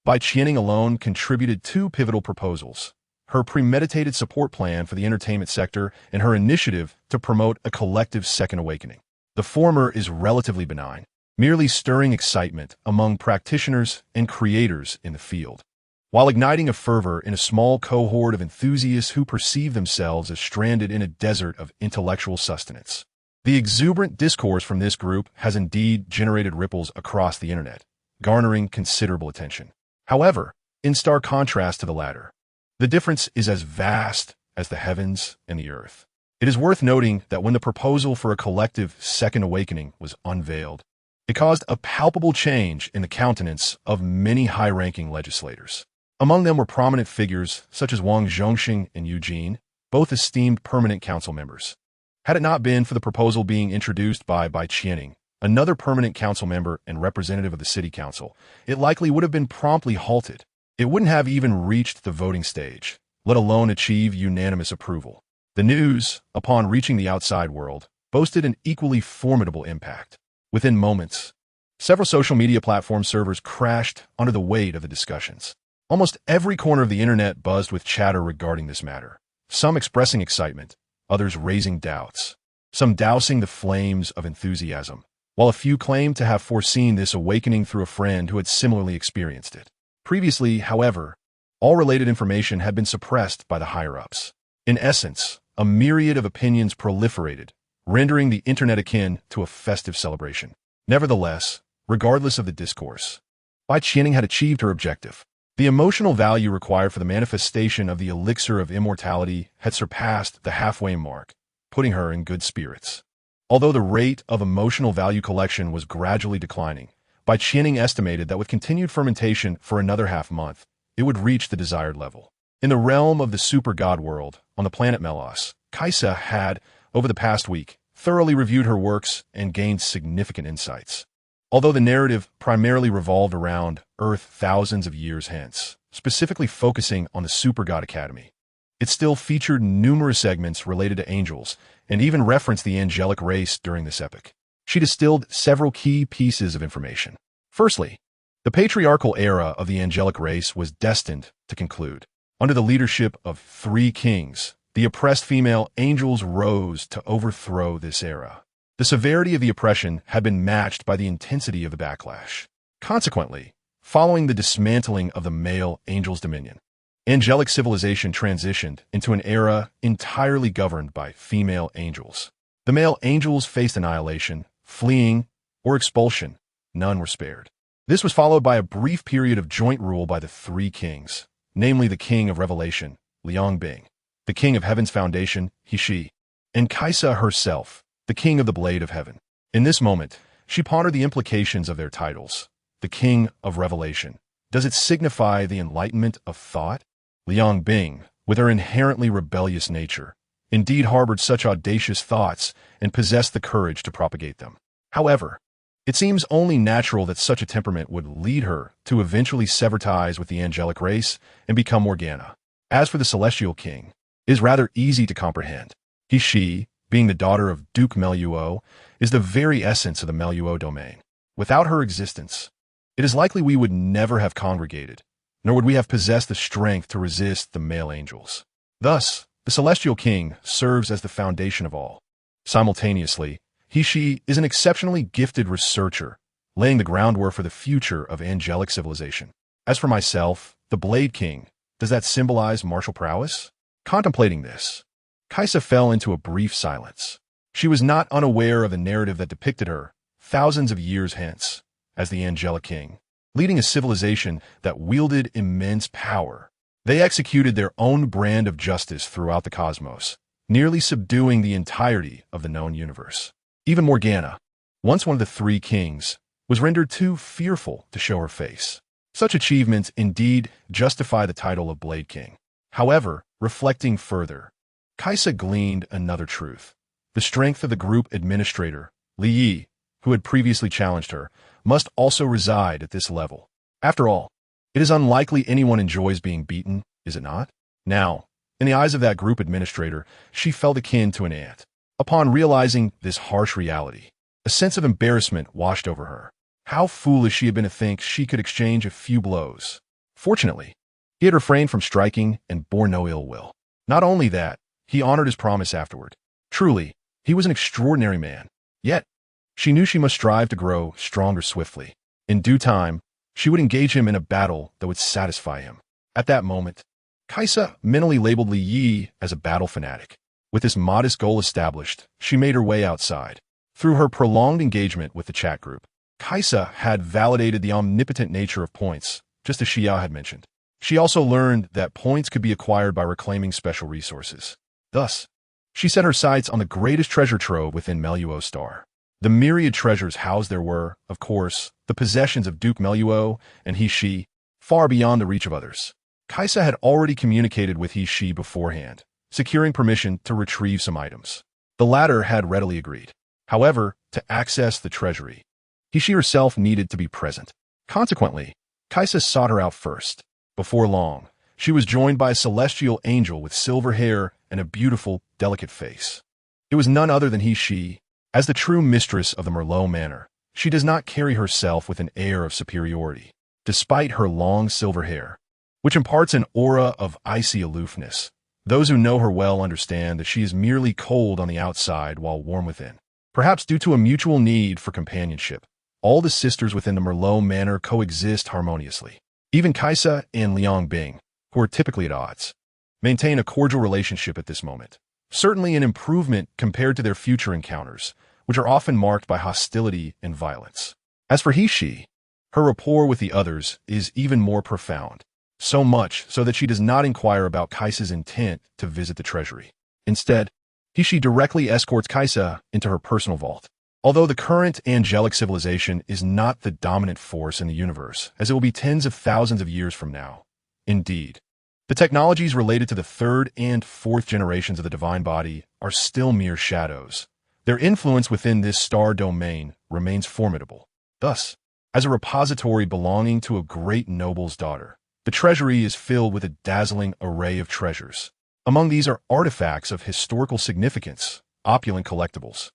Bai Qianing alone contributed 2 pivotal proposals: her premeditated support plan for the entertainment sector and her initiative to promote a collective second awakening. The former is relatively benign, merely stirring excitement among practitioners and creators in the field, while igniting a fervor in a small cohort of enthusiasts who perceive themselves as stranded in a desert of intellectual sustenance. The exuberant discourse from this group has indeed generated ripples across the internet, garnering considerable attention. However, in stark contrast to the latter, the difference is as vast as the heavens and the earth. It is worth noting that when the proposal for a collective second awakening was unveiled, it caused a palpable change in the countenance of many high-ranking legislators. Among them were prominent figures such as Wang Zhongxing and Eugene, both esteemed permanent council members. Had it not been for the proposal being introduced by Bai Qianing, another permanent council member and representative of the city council, it likely would have been promptly halted. It wouldn't have even reached the voting stage, let alone achieve unanimous approval. The news, upon reaching the outside world, boasted an equally formidable impact. Within moments, several social media platform servers crashed under the weight of the discussions. Almost every corner of the internet buzzed with chatter regarding this matter, some expressing excitement, others raising doubts, some dousing the flames of enthusiasm, while a few claimed to have foreseen this awakening through a friend who had similarly experienced it. Previously, however, all related information had been suppressed by the higher-ups. In essence, a myriad of opinions proliferated, rendering the internet akin to a festive celebration. Nevertheless, regardless of the discourse, Bai Qianing had achieved her objective. The emotional value required for the manifestation of the elixir of immortality had surpassed the halfway mark, putting her in good spirits. Although the rate of emotional value collection was gradually declining, Bai Qianing estimated that with continued fermentation for another half-month, it would reach the desired level. In the realm of the super god world, on the planet Melos, Kaisa had, over the past week, thoroughly reviewed her works and gained significant insights. Although the narrative primarily revolved around Earth thousands of years hence, specifically focusing on the Super God Academy, it still featured numerous segments related to angels and even referenced the angelic race during this epoch. She distilled several key pieces of information. Firstly, the patriarchal era of the angelic race was destined to conclude. Under the leadership of 3 kings, the oppressed female angels rose to overthrow this era. The severity of the oppression had been matched by the intensity of the backlash. Consequently, following the dismantling of the male angel's dominion, angelic civilization transitioned into an era entirely governed by female angels. The male angels faced annihilation, fleeing, or expulsion. None were spared. This was followed by a brief period of joint rule by the 3 kings, namely the king of revelation, Liang Bing, the king of heaven's foundation, He Shi, and Kaisa herself, the King of the Blade of Heaven. In this moment, she pondered the implications of their titles. The King of Revelation. Does it signify the enlightenment of thought? Liang Bing, with her inherently rebellious nature, indeed harbored such audacious thoughts and possessed the courage to propagate them. However, it seems only natural that such a temperament would lead her to eventually sever ties with the angelic race and become Morgana. As for the Celestial King, it is rather easy to comprehend. She, being the daughter of Duke Meluo, is the very essence of the Meluo domain. Without her existence, it is likely we would never have congregated, nor would we have possessed the strength to resist the male angels. Thus, the Celestial King serves as the foundation of all. Simultaneously, she is an exceptionally gifted researcher, laying the groundwork for the future of angelic civilization. As for myself, the Blade King, does that symbolize martial prowess? Contemplating this, Kaisa fell into a brief silence. She was not unaware of the narrative that depicted her, thousands of years hence, as the angelic king, leading a civilization that wielded immense power. They executed their own brand of justice throughout the cosmos, nearly subduing the entirety of the known universe. Even Morgana, once one of the three kings, was rendered too fearful to show her face. Such achievements indeed justify the title of Blade King. However, reflecting further, Kaisa gleaned another truth. The strength of the group administrator, Li Yi, who had previously challenged her, must also reside at this level. After all, it is unlikely anyone enjoys being beaten, is it not? Now, in the eyes of that group administrator, she felt akin to an ant. Upon realizing this harsh reality, a sense of embarrassment washed over her. How foolish she had been to think she could exchange a few blows. Fortunately, he had refrained from striking and bore no ill will. Not only that, he honored his promise afterward. Truly, he was an extraordinary man. Yet, she knew she must strive to grow stronger swiftly. In due time, she would engage him in a battle that would satisfy him. At that moment, Kaisa mentally labeled Li Yi as a battle fanatic. With this modest goal established, she made her way outside. Through her prolonged engagement with the chat group, Kaisa had validated the omnipotent nature of points, just as Xiao had mentioned. She also learned that points could be acquired by reclaiming special resources. Thus, she set her sights on the greatest treasure trove within Meluo Star. The myriad treasures housed there were, of course, the possessions of Duke Meluo and she, far beyond the reach of others. Kaisa had already communicated with she beforehand, securing permission to retrieve some items. The latter had readily agreed. However, to access the treasury, she herself needed to be present. Consequently, Kaisa sought her out first. Before long, she was joined by a celestial angel with silver hair and a beautiful, delicate face. It was none other than she. As the true mistress of the Merlot Manor, she does not carry herself with an air of superiority, despite her long silver hair, which imparts an aura of icy aloofness. Those who know her well understand that she is merely cold on the outside while warm within. Perhaps due to a mutual need for companionship, all the sisters within the Merlot Manor coexist harmoniously. Even Kaisa and Liang Bing, who are typically at odds, maintain a cordial relationship at this moment. Certainly an improvement compared to their future encounters, which are often marked by hostility and violence. As for she, her rapport with the others is even more profound. So much so that she does not inquire about Kaisa's intent to visit the treasury. Instead, she directly escorts Kaisa into her personal vault. Although the current angelic civilization is not the dominant force in the universe, as it will be tens of thousands of years from now. Indeed, the technologies related to the third and fourth generations of the divine body are still mere shadows. Their influence within this star domain remains formidable. Thus, as a repository belonging to a great noble's daughter, the treasury is filled with a dazzling array of treasures. Among these are artifacts of historical significance, opulent collectibles,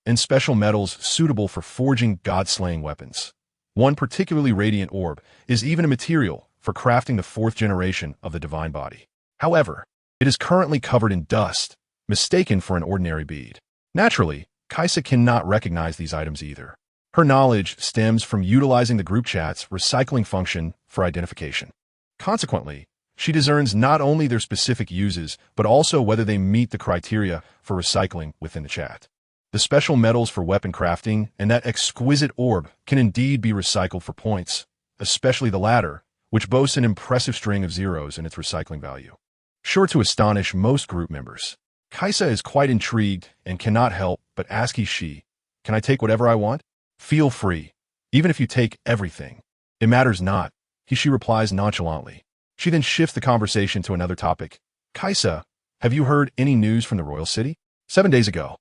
and special metals suitable for forging god-slaying weapons. One particularly radiant orb is even a material for crafting the fourth generation of the divine body. However, it is currently covered in dust, mistaken for an ordinary bead. Naturally, Kaisa cannot recognize these items either. Her knowledge stems from utilizing the group chat's recycling function for identification. Consequently, she discerns not only their specific uses, but also whether they meet the criteria for recycling within the chat. The special metals for weapon crafting and that exquisite orb can indeed be recycled for points, especially the latter, which boasts an impressive string of zeros in its recycling value. Sure to astonish most group members, Kaisa is quite intrigued and cannot help but ask she, "Can I take whatever I want?" "Feel free, even if you take everything. It matters not," she replies nonchalantly. She then shifts the conversation to another topic. "Kaisa, have you heard any news from the royal city?" 7 days ago.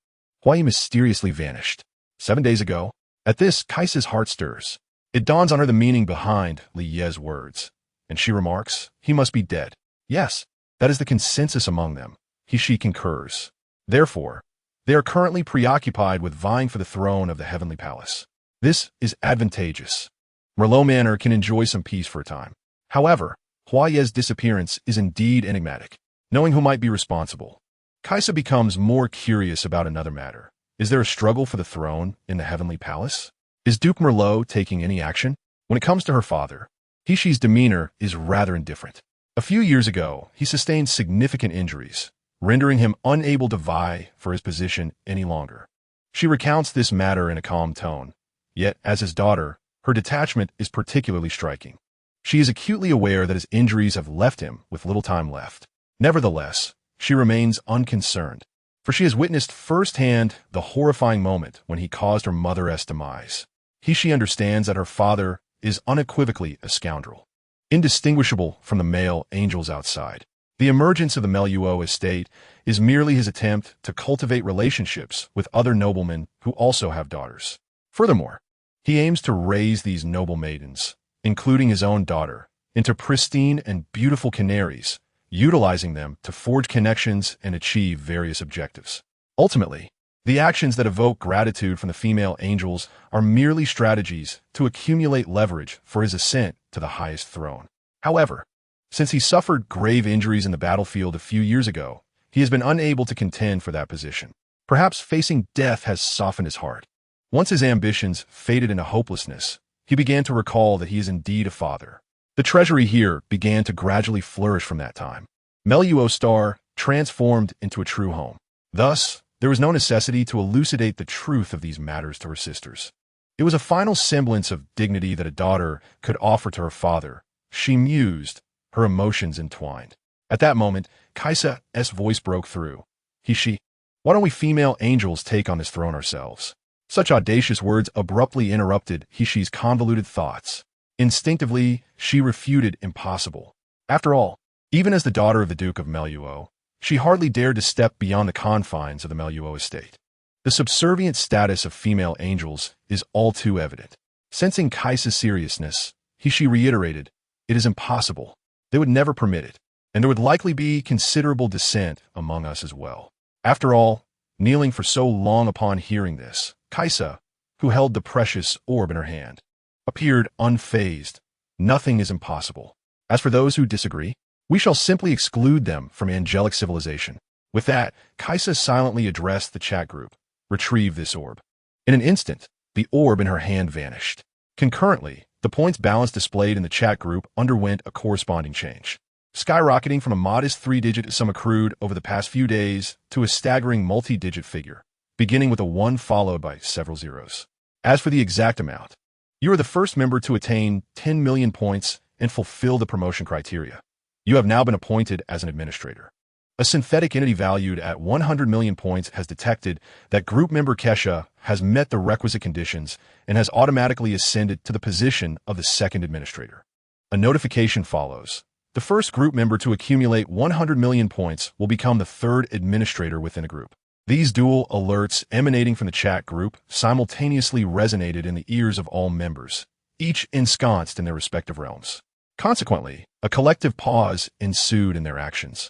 Huai mysteriously vanished. 7 days ago? At this, Kaisa's heart stirs. It dawns on her the meaning behind Li Ye's words, and she remarks, "He must be dead." Yes, that is the consensus among them. She concurs. Therefore, they are currently preoccupied with vying for the throne of the heavenly palace. This is advantageous. Merlot Manor can enjoy some peace for a time. However, Huai's disappearance is indeed enigmatic. Knowing who might be responsible, Kaisa becomes more curious about another matter. Is there a struggle for the throne in the heavenly palace? Is Duke Merlot taking any action? When it comes to her father, Hishi's demeanor is rather indifferent. A few years ago, he sustained significant injuries, rendering him unable to vie for his position any longer. She recounts this matter in a calm tone, yet as his daughter, her detachment is particularly striking. She is acutely aware that his injuries have left him with little time left. Nevertheless, she remains unconcerned, for she has witnessed firsthand the horrifying moment when he caused her mother's demise. She understands that her father is unequivocally a scoundrel, indistinguishable from the male angels outside. The emergence of the Meluo estate is merely his attempt to cultivate relationships with other noblemen who also have daughters. Furthermore, he aims to raise these noble maidens, including his own daughter, into pristine and beautiful canaries, utilizing them to forge connections and achieve various objectives. Ultimately, the actions that evoke gratitude from the female angels are merely strategies to accumulate leverage for his ascent to the highest throne. However, since he suffered grave injuries in the battlefield a few years ago, he has been unable to contend for that position. Perhaps facing death has softened his heart. Once his ambitions faded into hopelessness, he began to recall that he is indeed a father. The treasury here began to gradually flourish from that time. Meluo Star transformed into a true home. Thus, there was no necessity to elucidate the truth of these matters to her sisters. It was a final semblance of dignity that a daughter could offer to her father. She mused, her emotions entwined. At that moment, Kaisa's voice broke through. Why don't we female angels take on this throne ourselves?" Such audacious words abruptly interrupted Hishi's convoluted thoughts. Instinctively, she refuted impossible. After all, even as the daughter of the Duke of Meluo, she hardly dared to step beyond the confines of the Meluo estate. The subservient status of female angels is all too evident. Sensing Kaisa's seriousness, Hishi reiterated, "It is impossible. They would never permit it, and there would likely be considerable dissent among us as well." After all, kneeling for so long upon hearing this, Kaisa, who held the precious orb in her hand, appeared unfazed. "Nothing is impossible. As for those who disagree, we shall simply exclude them from angelic civilization." With that, Kaisa silently addressed the chat group. "Retrieve this orb." In an instant, the orb in her hand vanished. Concurrently, the points balance displayed in the chat group underwent a corresponding change, skyrocketing from a modest 3-digit sum accrued over the past few days to a staggering multi-digit figure, beginning with a 1 followed by several zeros. As for the exact amount, you are the first member to attain 10 million points and fulfill the promotion criteria. You have now been appointed as an administrator. A synthetic entity valued at 100 million points has detected that group member Kesha has met the requisite conditions and has automatically ascended to the position of the second administrator. A notification follows. The first group member to accumulate 100 million points will become the third administrator within a group. These dual alerts emanating from the chat group simultaneously resonated in the ears of all members, each ensconced in their respective realms. Consequently, a collective pause ensued in their actions,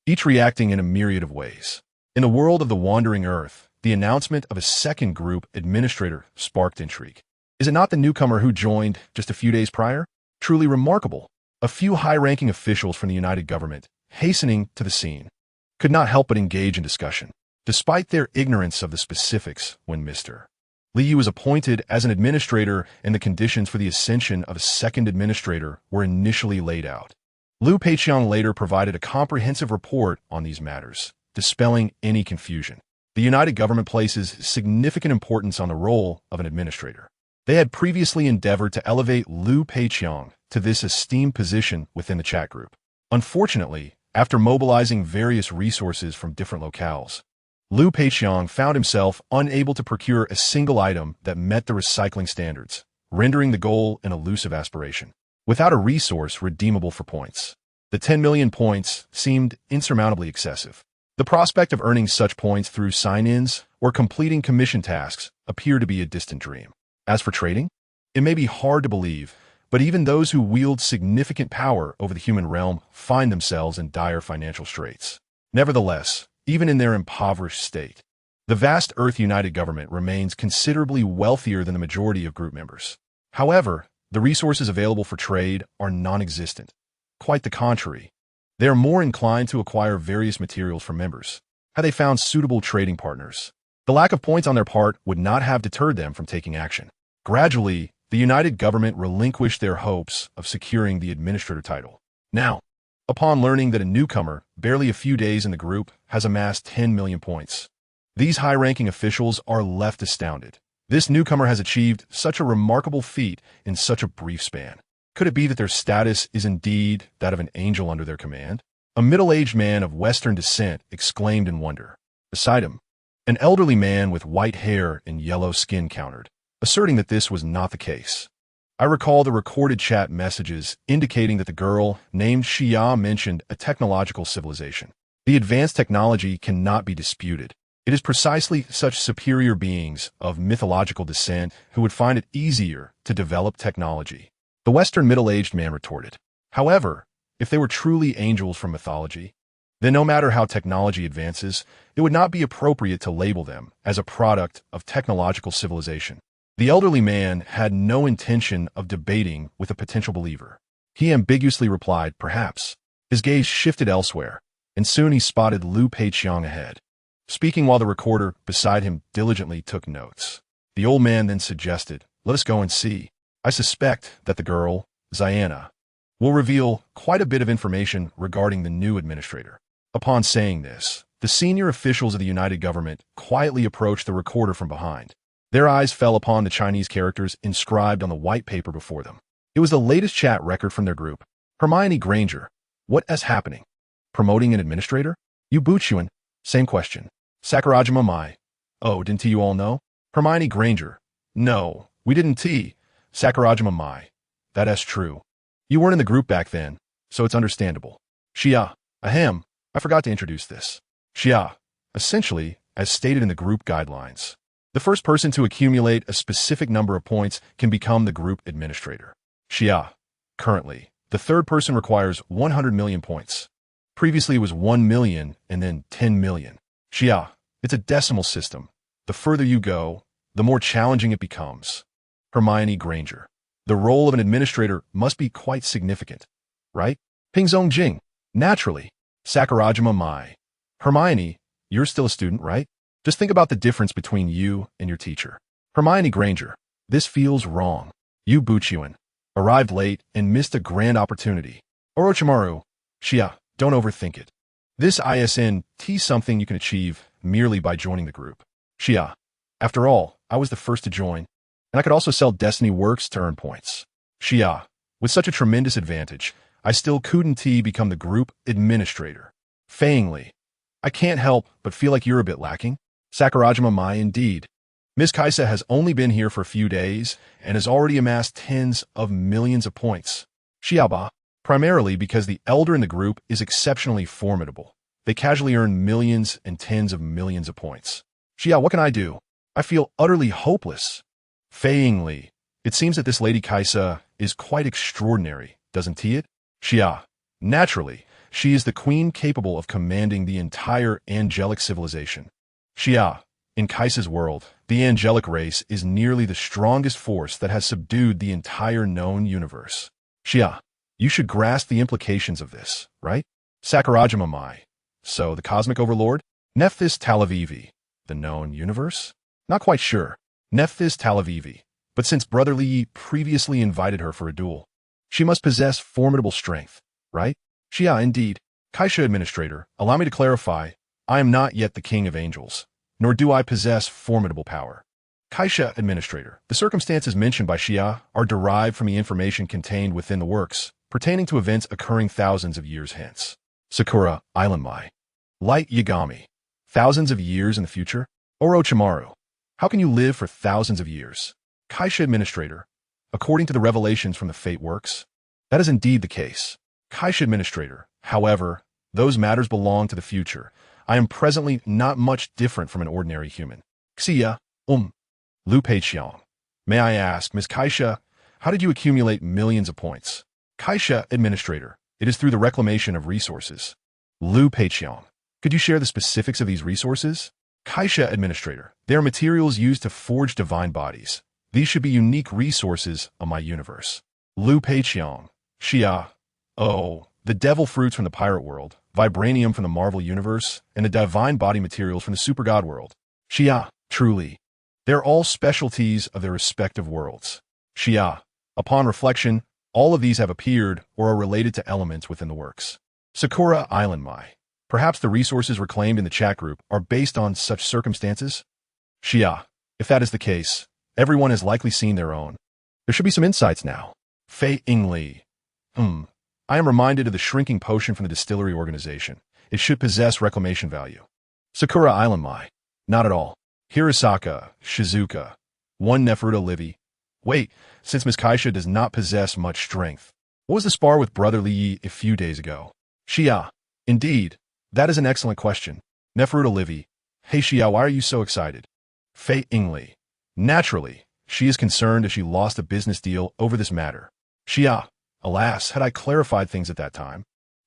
each reacting in a myriad of ways. In the world of the wandering earth, the announcement of a second group administrator sparked intrigue. Is it not the newcomer who joined just a few days prior? Truly remarkable. A few high-ranking officials from the United Government, hastening to the scene, could not help but engage in discussion, despite their ignorance of the specifics when Mr. Liu was appointed as an administrator and the conditions for the ascension of a second administrator were initially laid out. Liu Peiqiang later provided a comprehensive report on these matters, dispelling any confusion. The United Government places significant importance on the role of an administrator. They had previously endeavored to elevate Liu Peiqiang to this esteemed position within the chat group. Unfortunately, After mobilizing various resources from different locales, Liu Peiqiang found himself unable to procure a single item that met the recycling standards, rendering the goal an elusive aspiration. Without a resource redeemable for points, the 10 million points seemed insurmountably excessive. The prospect of earning such points through sign-ins or completing commission tasks appeared to be a distant dream. As for trading, it may be hard to believe, but even those who wield significant power over the human realm find themselves in dire financial straits. Nevertheless, even in their impoverished state, the vast Earth United government remains considerably wealthier than the majority of group members. However, the resources available for trade are non-existent. Quite the contrary. They are more inclined to acquire various materials from members. Had they found suitable trading partners, the lack of points on their part would not have deterred them from taking action. Gradually, the United Government relinquished their hopes of securing the administrator title. Now, upon learning that a newcomer, barely a few days in the group, has amassed 10 million points, these high-ranking officials are left astounded. This newcomer has achieved such a remarkable feat in such a brief span. Could it be that their status is indeed that of an angel under their command? A middle-aged man of Western descent exclaimed in wonder. Beside him, an elderly man with white hair and yellow skin countered, asserting that this was not the case. I recall the recorded chat messages indicating that the girl named Xia mentioned a technological civilization. The advanced technology cannot be disputed. It is precisely such superior beings of mythological descent who would find it easier to develop technology. The Western middle-aged man retorted. However, if they were truly angels from mythology, then no matter how technology advances, it would not be appropriate to label them as a product of technological civilization. The elderly man had no intention of debating with a potential believer. He ambiguously replied, perhaps. His gaze shifted elsewhere, and soon he spotted Liu Peiqiang ahead, speaking while the recorder beside him diligently took notes. The old man then suggested, let us go and see. I suspect that the girl, Ziana, will reveal quite a bit of information regarding the new administrator. Upon saying this, the senior officials of the United Government quietly approached the recorder from behind. Their eyes fell upon the Chinese characters inscribed on the white paper before them. It was the latest chat record from their group. Hermione Granger. What is happening? Promoting an administrator? Yu Buchuan. Same question. Sakurajima Mai. Oh, didn't you all know? Hermione Granger. No, we didn't. Sakurajima Mai. That is true. You weren't in the group back then, so it's understandable. Xia. Ahem. I forgot to introduce this. Xia. Essentially, as stated in the group guidelines, the first person to accumulate a specific number of points can become the group administrator. Xia. Currently, the third person requires 100 million points. Previously it was 1 million and then 10 million. Xia. It's a decimal system. The further you go, the more challenging it becomes. Hermione Granger. The role of an administrator must be quite significant, right? Pingzong Jing. Naturally. Sakurajima Mai. Hermione, you're still a student, right? Just think about the difference between you and your teacher. Hermione Granger. This feels wrong. Yu Buchuan. Arrived late and missed a grand opportunity. Orochimaru. Xia, don't overthink it. This isn't something you can achieve merely by joining the group. Xia. After all, I was the first to join, and I could also sell Destiny Works to earn points. Xia. With such a tremendous advantage, I still couldn't become the group administrator. Feiingly. I can't help but feel like you're a bit lacking. Sakurajima Mai indeed. Miss Kaisa has only been here for a few days and has already amassed tens of millions of points. Xiaoba. Primarily because the elder in the group is exceptionally formidable. They casually earn millions and tens of millions of points. Xia, what can I do? I feel utterly hopeless. Feiingly. It seems that this Lady Kaisa is quite extraordinary, doesn't it? Xia. Naturally, she is the queen capable of commanding the entire angelic civilization. Xia. In Kaisa's world, the angelic race is nearly the strongest force that has subdued the entire known universe. Xia. You should grasp the implications of this, right? Sakurajima Mai. So, the cosmic overlord? Nephthys Talavivi. The known universe? Not quite sure. Nephthys Talavivi. But since Brother Li previously invited her for a duel, she must possess formidable strength, right? Xia, indeed. Kaisha Administrator, allow me to clarify, I am not yet the King of Angels, nor do I possess formidable power. Kaisha Administrator, the circumstances mentioned by Xia are derived from the information contained within the works, pertaining to events occurring thousands of years hence. Sakura, Island Mai. Light Yagami. Thousands of years in the future? Orochimaru. How can you live for thousands of years? Kaisha Administrator. According to the revelations from the Fate Works, that is indeed the case. Kaisha Administrator. However, those matters belong to the future. I am presently not much different from an ordinary human. Xia, Lu Peiqiang. May I ask, Ms. Kaisha, how did you accumulate millions of points? Kaisha Administrator. It is through the reclamation of resources. Lu Peiqiang. Could you share the specifics of these resources? Kaisha Administrator. They are materials used to forge divine bodies. These should be unique resources of my universe. Lu Peiqiang. Xia. Oh, the devil fruits from the pirate world, vibranium from the Marvel universe, and the divine body materials from the super god world. Xia. Truly. They are all specialties of their respective worlds. Xia. Upon reflection, all of these have appeared or are related to elements within the works. Sakura Island Mai. Perhaps the resources reclaimed in the chat group are based on such circumstances? Xia. If that is the case, everyone has likely seen their own. There should be some insights now. Fei Ingli. I am reminded of the shrinking potion from the distillery organization. It should possess reclamation value. Sakura Island Mai. Not at all. Hirasaka, Shizuka. One Neferuta Livy. Wait, since Ms. Kaisha does not possess much strength. What was the spar with Brother Li Yi a few days ago? Xia. Indeed. That is an excellent question. Neferuta Livy. Hey Xia, why are you so excited? Fei Ingli. Naturally, she is concerned as she lost a business deal over this matter. Xia. Alas, had I clarified things at that time,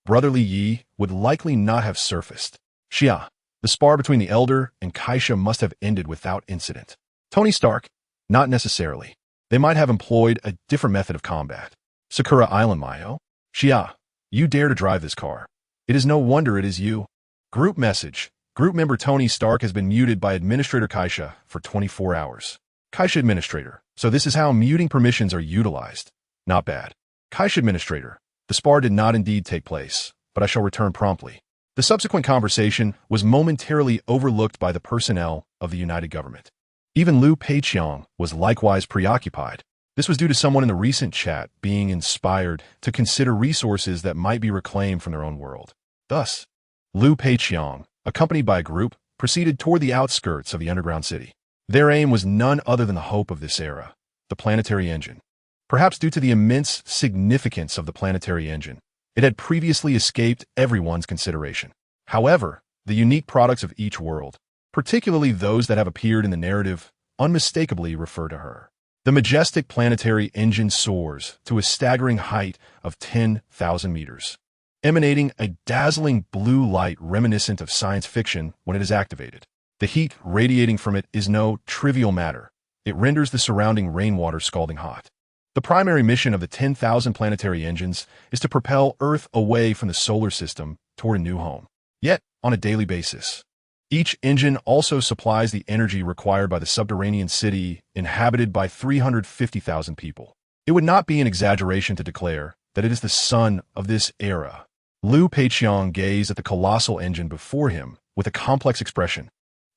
Brother Li Yi would likely not have surfaced. Xia. The spar between the Elder and Kaisha must have ended without incident. Tony Stark. Not necessarily. They might have employed a different method of combat. Sakura Island Mayo. Xia. You dare to drive this car. It is no wonder it is you. Group message. Group member Tony Stark has been muted by Administrator Kaisha for 24 hours. Kaisha Administrator. So this is how muting permissions are utilized. Not bad. Kaisha Administrator. The spar did not indeed take place, but I shall return promptly. The subsequent conversation was momentarily overlooked by the personnel of the United Government. Even Lu Peiqiang was likewise preoccupied. This was due to someone in the recent chat being inspired to consider resources that might be reclaimed from their own world. Thus, Lu Peiqiang, accompanied by a group, proceeded toward the outskirts of the underground city. Their aim was none other than the hope of this era, the planetary engine. Perhaps due to the immense significance of the planetary engine, it had previously escaped everyone's consideration. However, the unique products of each world, particularly those that have appeared in the narrative, unmistakably refer to her. The majestic planetary engine soars to a staggering height of 10,000 meters, emanating a dazzling blue light reminiscent of science fiction when it is activated. The heat radiating from it is no trivial matter. It renders the surrounding rainwater scalding hot. The primary mission of the 10,000 planetary engines is to propel Earth away from the solar system toward a new home. Yet, on a daily basis, each engine also supplies the energy required by the subterranean city inhabited by 350,000 people. It would not be an exaggeration to declare that it is the sun of this era. Lu Peiqiang gazed at the colossal engine before him with a complex expression,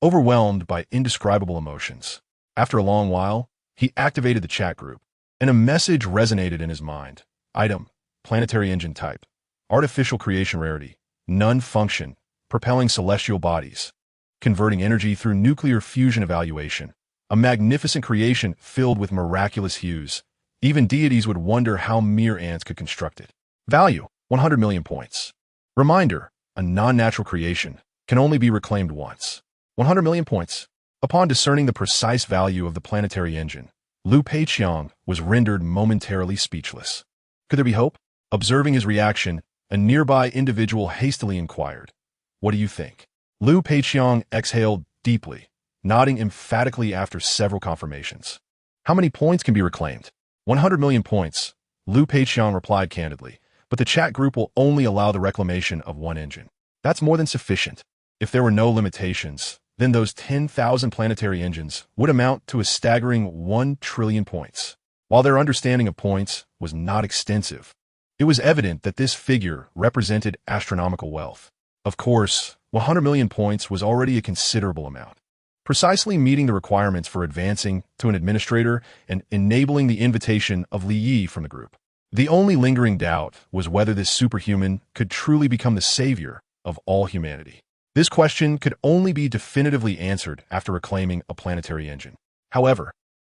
overwhelmed by indescribable emotions. After a long while, he activated the chat group, and a message resonated in his mind. Item, planetary engine type, artificial creation rarity, none function, propelling celestial bodies, converting energy through nuclear fusion evaluation, a magnificent creation filled with miraculous hues. Even deities would wonder how mere ants could construct it. Value, 100 million points. Reminder, a non-natural creation can only be reclaimed once. 100 million points. Upon discerning the precise value of the planetary engine, Lu Peiqiang was rendered momentarily speechless. Could there be hope? Observing his reaction, a nearby individual hastily inquired, "What do you think?" Lu Peiqiang exhaled deeply, nodding emphatically after several confirmations. "How many points can be reclaimed?" 100 million points, Lu Peiqiang replied candidly, but the chat group will only allow the reclamation of one engine. That's more than sufficient. If there were no limitations, then those 10,000 planetary engines would amount to a staggering 1 trillion points. While their understanding of points was not extensive, it was evident that this figure represented astronomical wealth. Of course, 100 million points was already a considerable amount, precisely meeting the requirements for advancing to an administrator and enabling the invitation of Li Yi from the group. The only lingering doubt was whether this superhuman could truly become the savior of all humanity. This question could only be definitively answered after reclaiming a planetary engine. However,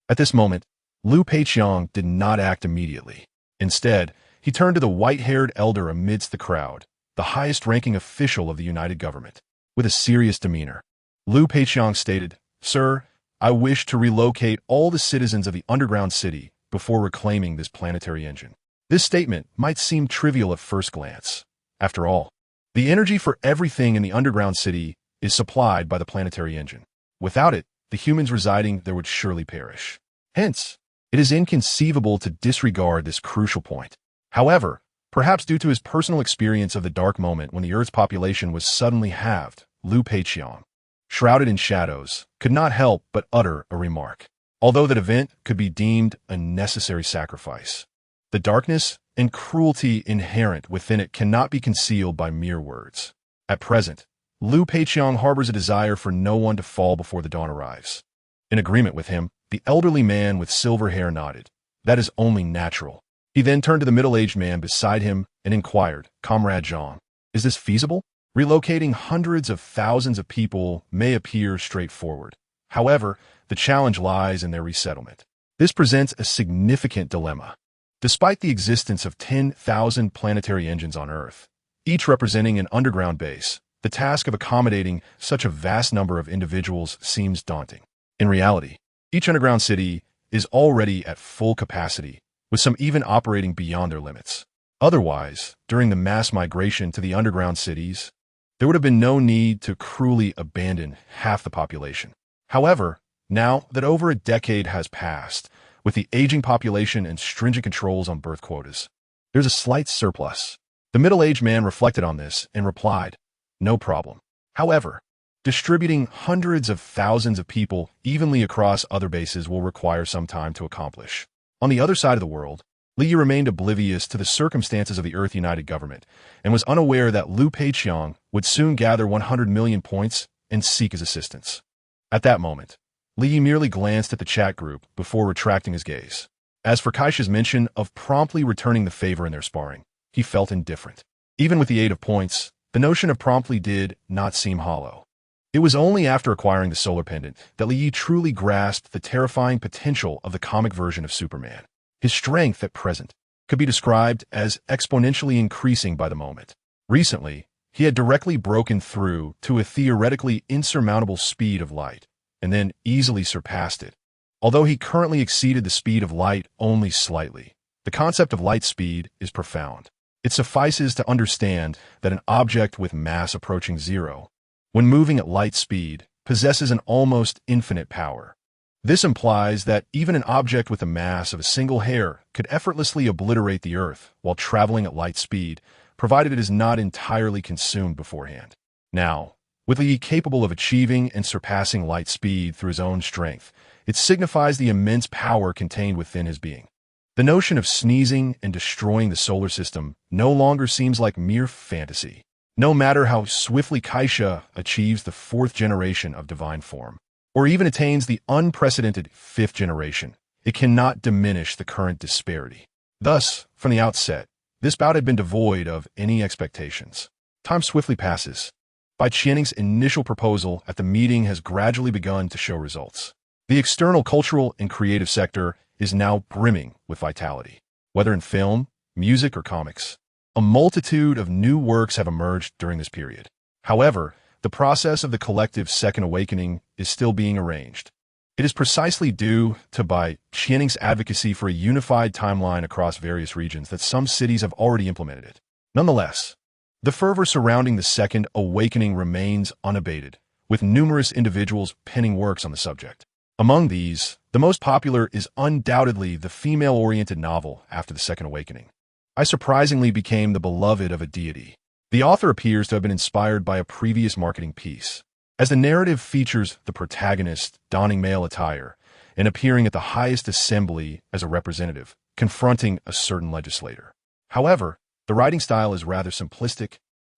at this moment, Liu Peiqiang did not act immediately. Instead, he turned to the white-haired elder amidst the crowd, the highest-ranking official of the United Government. With a serious demeanor, Liu Peiqiang stated, "Sir, I wish to relocate all the citizens of the underground city before reclaiming this planetary engine." This statement might seem trivial at first glance. After all, the energy for everything in the underground city is supplied by the planetary engine. Without it, the humans residing there would surely perish. Hence, it is inconceivable to disregard this crucial point. However, perhaps due to his personal experience of the dark moment when the Earth's population was suddenly halved, Liu Peiqiang, shrouded in shadows, could not help but utter a remark. Although that event could be deemed a necessary sacrifice, the darkness and cruelty inherent within it cannot be concealed by mere words. At present, Liu Peiqiang harbors a desire for no one to fall before the dawn arrives. In agreement with him, the elderly man with silver hair nodded. That is only natural. He then turned to the middle-aged man beside him and inquired, "Comrade Zhang, is this feasible? Relocating hundreds of thousands of people may appear straightforward. However, the challenge lies in their resettlement. This presents a significant dilemma. Despite the existence of 10,000 planetary engines on Earth, each representing an underground base, the task of accommodating such a vast number of individuals seems daunting. In reality, each underground city is already at full capacity, with some even operating beyond their limits. Otherwise, during the mass migration to the underground cities, there would have been no need to cruelly abandon half the population. However, now that over a decade has passed, with the aging population and stringent controls on birth quotas, there's a slight surplus. The middle-aged man reflected on this and replied, "No problem. However, distributing hundreds of thousands of people evenly across other bases will require some time to accomplish." On the other side of the world, Li remained oblivious to the circumstances of the Earth United Government and was unaware that Liu Peiqiang would soon gather 100 million points and seek his assistance. At that moment, Li merely glanced at the chat group before retracting his gaze. As for Kaisha's mention of promptly returning the favor in their sparring, he felt indifferent. Even with the aid of points, the notion of promptly did not seem hollow. It was only after acquiring the solar pendant that Li truly grasped the terrifying potential of the comic version of Superman. His strength at present could be described as exponentially increasing by the moment. Recently, he had directly broken through to a theoretically insurmountable speed of light, and then easily surpassed it. Although he currently exceeded the speed of light only slightly, the concept of light speed is profound. It suffices to understand that an object with mass approaching zero, when moving at light speed, possesses an almost infinite power. This implies that even an object with a mass of a single hair could effortlessly obliterate the Earth while traveling at light speed, provided it is not entirely consumed beforehand. Now, with Li capable of achieving and surpassing light speed through his own strength, it signifies the immense power contained within his being. The notion of sneezing and destroying the solar system no longer seems like mere fantasy. No matter how swiftly Kaisha achieves the 4th generation of divine form, or even attains the unprecedented 5th generation, it cannot diminish the current disparity. Thus, from the outset, this bout had been devoid of any expectations. Time swiftly passes. Bai Qianning's initial proposal at the meeting has gradually begun to show results. The external cultural and creative sector is now brimming with vitality. Whether in film, music, or comics, a multitude of new works have emerged during this period. However, the process of the collective second awakening is still being arranged. It is precisely due to Bai Qianning's advocacy for a unified timeline across various regions that some cities have already implemented it. Nonetheless, the fervor surrounding the second awakening remains unabated, with numerous individuals penning works on the subject. Among these, the most popular is undoubtedly the female-oriented novel after the second awakening. I surprisingly became the beloved of a deity. The author appears to have been inspired by a previous marketing piece, as the narrative features the protagonist donning male attire and appearing at the highest assembly as a representative, confronting a certain legislator. However, the writing style is rather simplistic,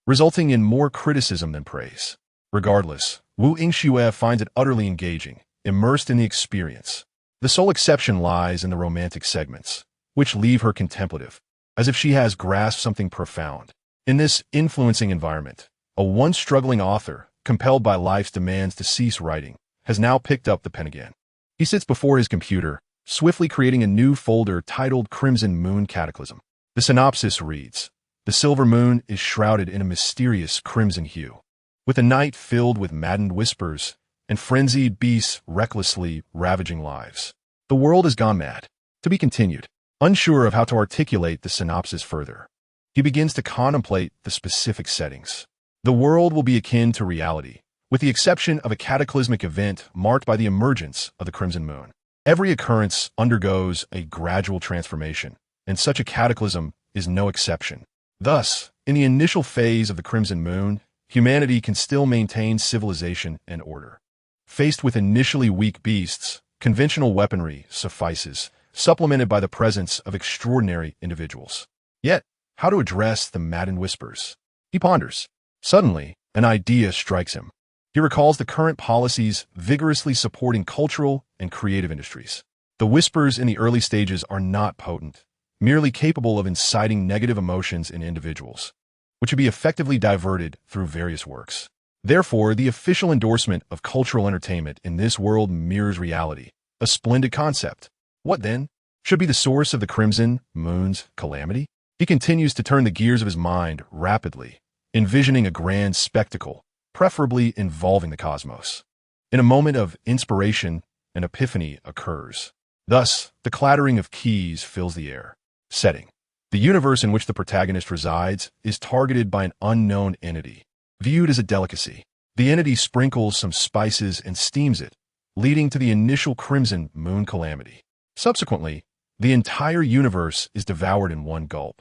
resulting in more criticism than praise. Regardless, Wu Yingxue finds it utterly engaging, immersed in the experience. The sole exception lies in the romantic segments, which leave her contemplative. as if she has grasped something profound. In this influencing environment, a once struggling author, compelled by life's demands to cease writing, has now picked up the pen again. He sits before his computer, swiftly creating a new folder titled Crimson Moon Cataclysm. The synopsis reads, "The silver moon is shrouded in a mysterious crimson hue, with a night filled with maddened whispers and frenzied beasts recklessly ravaging lives. The world has gone mad." To be continued. Unsure of how to articulate the synopsis further, he begins to contemplate the specific settings. The world will be akin to reality, with the exception of a cataclysmic event marked by the emergence of the crimson moon. Every occurrence undergoes a gradual transformation, and such a cataclysm is no exception. Thus, in the initial phase of the crimson moon, humanity can still maintain civilization and order. Faced with initially weak beasts, conventional weaponry suffices, supplemented by the presence of extraordinary individuals. Yet, how to address the maddened whispers? He ponders. Suddenly, an idea strikes him. He recalls the current policies vigorously supporting cultural and creative industries. The whispers in the early stages are not potent, merely capable of inciting negative emotions in individuals, which would be effectively diverted through various works. Therefore, the official endorsement of cultural entertainment in this world mirrors reality, a splendid concept. What then should be the source of the crimson moon's calamity? He continues to turn the gears of his mind rapidly, envisioning a grand spectacle, preferably involving the cosmos. In a moment of inspiration, an epiphany occurs. Thus, the clattering of keys fills the air. Setting. The universe in which the protagonist resides is targeted by an unknown entity. Viewed as a delicacy, the entity sprinkles some spices and steams it, leading to the initial crimson moon calamity. Subsequently, the entire universe is devoured in one gulp,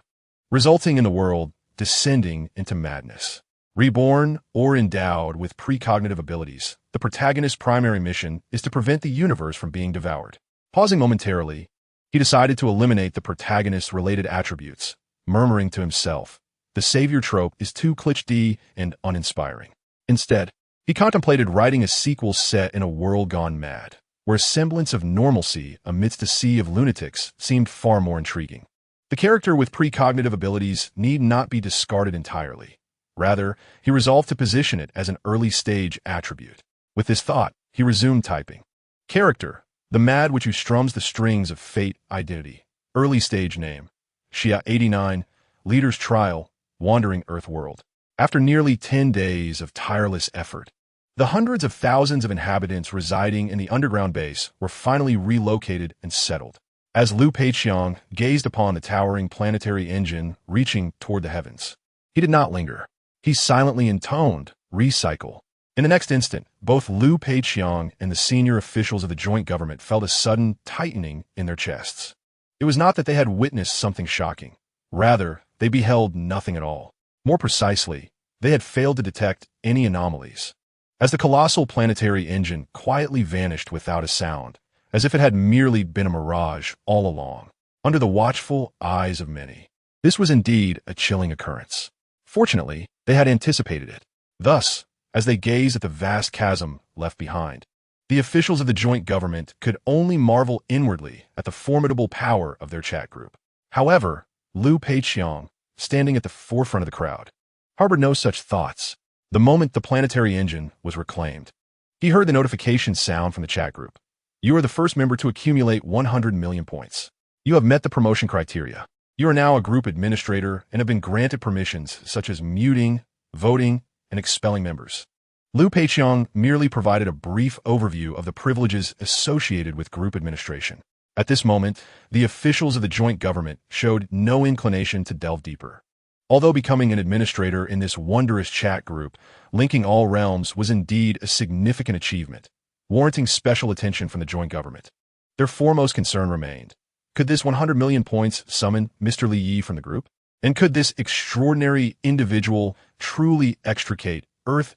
resulting in the world descending into madness. Reborn or endowed with precognitive abilities, the protagonist's primary mission is to prevent the universe from being devoured. Pausing momentarily, he decided to eliminate the protagonist's related attributes, murmuring to himself, "The savior trope is too cliché and uninspiring." Instead, he contemplated writing a sequel set in a world gone mad, where a semblance of normalcy amidst a sea of lunatics seemed far more intriguing. The character with precognitive abilities need not be discarded entirely. Rather, he resolved to position it as an early-stage attribute. With this thought, he resumed typing. Character, the mad which who strums the strings of fate identity. Early-stage name, Shia 89, Leader's Trial, Wandering Earth World. After nearly 10 days of tireless effort, the hundreds of thousands of inhabitants residing in the underground base were finally relocated and settled. As Liu Peiqiang gazed upon the towering planetary engine reaching toward the heavens, he did not linger. He silently intoned, "Recycle." In the next instant, both Liu Peiqiang and the senior officials of the joint government felt a sudden tightening in their chests. It was not that they had witnessed something shocking. Rather, they beheld nothing at all. More precisely, they had failed to detect any anomalies. As the colossal planetary engine quietly vanished without a sound, as if it had merely been a mirage all along, under the watchful eyes of many. This was indeed a chilling occurrence. Fortunately, they had anticipated it. Thus, as they gazed at the vast chasm left behind, the officials of the joint government could only marvel inwardly at the formidable power of their chat group. However, Liu Peiqiang, standing at the forefront of the crowd, harbored no such thoughts. The moment the planetary engine was reclaimed, he heard the notification sound from the chat group. "You are the first member to accumulate 100 million points. You have met the promotion criteria. You are now a group administrator and have been granted permissions such as muting, voting, and expelling members." Liu Peiqiang merely provided a brief overview of the privileges associated with group administration. At this moment, the officials of the joint government showed no inclination to delve deeper. Although becoming an administrator in this wondrous chat group, linking all realms, was indeed a significant achievement, warranting special attention from the joint government, their foremost concern remained. Could this 100 million points summon Mr. Li Yi from the group? And could this extraordinary individual truly extricate Earth's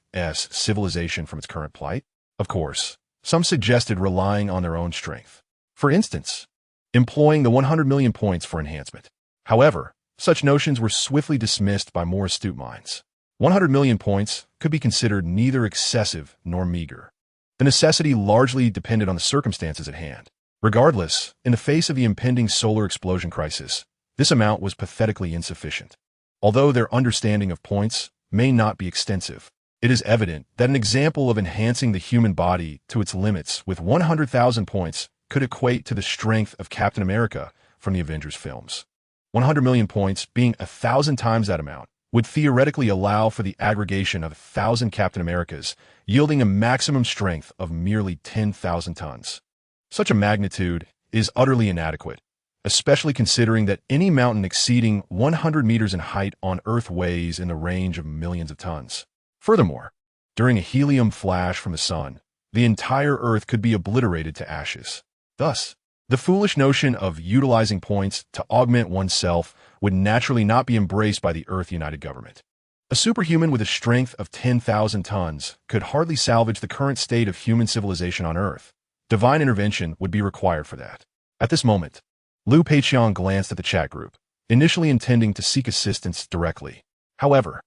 civilization from its current plight? Of course, some suggested relying on their own strength. For instance, employing the 100 million points for enhancement. However, such notions were swiftly dismissed by more astute minds. 100 million points could be considered neither excessive nor meager. The necessity largely depended on the circumstances at hand. Regardless, in the face of the impending solar explosion crisis, This amount was pathetically insufficient. Although their understanding of points may not be extensive, it is evident that an example of enhancing the human body to its limits with 100,000 points could equate to the strength of Captain America from the Avengers films. 100 million points, being 1,000 times that amount, would theoretically allow for the aggregation of 1,000 Captain Americas, yielding a maximum strength of merely 10,000 tons. Such a magnitude is utterly inadequate, especially considering that any mountain exceeding 100 meters in height on Earth weighs in the range of millions of tons. Furthermore, during a helium flash from the sun, the entire Earth could be obliterated to ashes. Thus, the foolish notion of utilizing points to augment oneself would naturally not be embraced by the Earth United government. A superhuman with a strength of 10,000 tons could hardly salvage the current state of human civilization on Earth. Divine intervention would be required for that. At this moment, Liu Peiqiang glanced at the chat group, initially intending to seek assistance directly. However,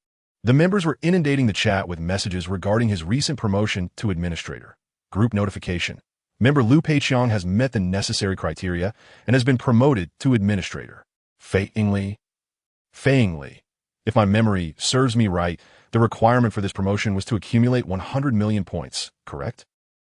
the members were inundating the chat with messages regarding his recent promotion to administrator. Group notification. Member Liu Peiqiang has met the necessary criteria and has been promoted to administrator. Feiingly. If my memory serves me right, the requirement for this promotion was to accumulate 100 million points, correct?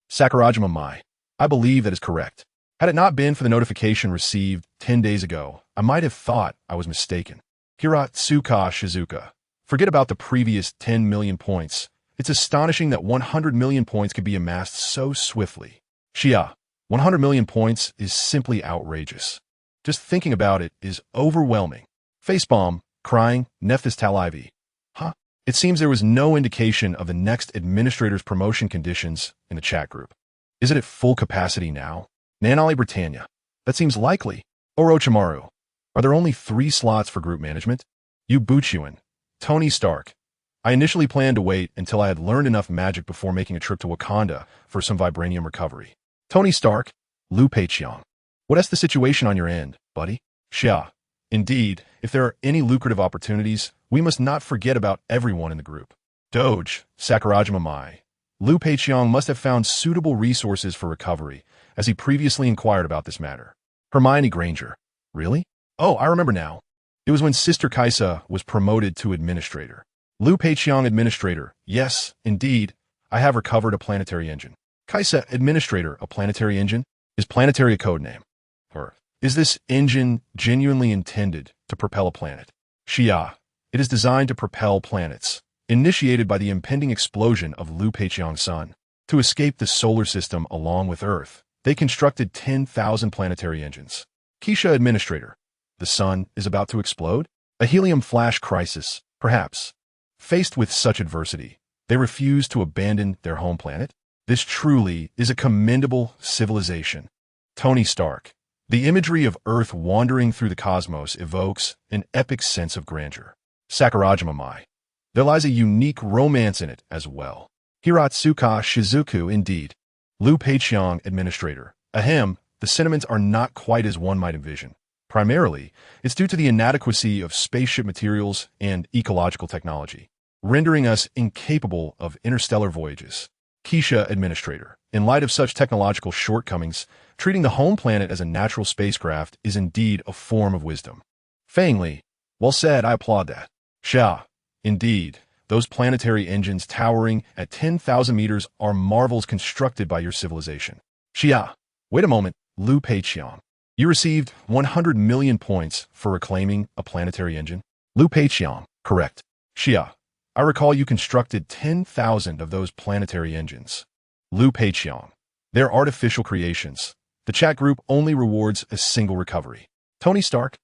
Sakurajima Mai. I believe that is correct. Had it not been for the notification received 10 days ago, I might have thought I was mistaken. Hiratsuka Shizuka. Forget about the previous 10 million points. It's astonishing that 100 million points could be amassed so swiftly. Shia, 100 million points is simply outrageous. Just thinking about it is overwhelming. Facepalm, crying, Nephthys Talivi. Huh? It seems there was no indication of the next administrator's promotion conditions in the chat group. Is it at full capacity now? Nanali Britannia. That seems likely. Orochimaru. Are there only 3 slots for group management? Yu Buchuan. Tony Stark. I initially planned to wait until I had learned enough magic before making a trip to Wakanda for some vibranium recovery. Tony Stark. Liu Peiqiang. What's the situation on your end, buddy? Xia. Indeed, if there are any lucrative opportunities, we must not forget about everyone in the group. Doge. Sakurajima Mai. Liu Peiqiang must have found suitable resources for recovery, as he previously inquired about this matter. Hermione Granger. Really? Oh, I remember now. It was when Sister Kaisa was promoted to administrator. Liu Peiqiang administrator. Yes, indeed. I have recovered a planetary engine. Kaisa administrator, a planetary engine? Is planetary a code name? Or is this engine genuinely intended to propel a planet? Xia. It is designed to propel planets, initiated by the impending explosion of Liu Peiqiang's sun. To escape the solar system along with Earth, they constructed 10,000 planetary engines. Keisha administrator. The sun is about to explode? A helium flash crisis, perhaps. Faced with such adversity, they refuse to abandon their home planet? This truly is a commendable civilization. Tony Stark. The imagery of Earth wandering through the cosmos evokes an epic sense of grandeur. Sakurajima Mai. There lies a unique romance in it as well. Hiratsuka Shizuku indeed. Liu Peiqiang administrator. Ahem, the sentiments are not quite as one might envision. Primarily, it's due to the inadequacy of spaceship materials and ecological technology, rendering us incapable of interstellar voyages. Keisha administrator. In light of such technological shortcomings, treating the home planet as a natural spacecraft is indeed a form of wisdom. Fangli. Well said, I applaud that. Xia. Indeed, those planetary engines towering at 10,000 meters are marvels constructed by your civilization. Xia. Wait a moment, Liu Peiqiang. You received 100 million points for reclaiming a planetary engine? Liu Peiqiang. Correct. Xia. I recall you constructed 10,000 of those planetary engines. Liu Peiqiang. They're artificial creations. The chat group only rewards a single recovery. Tony Stark.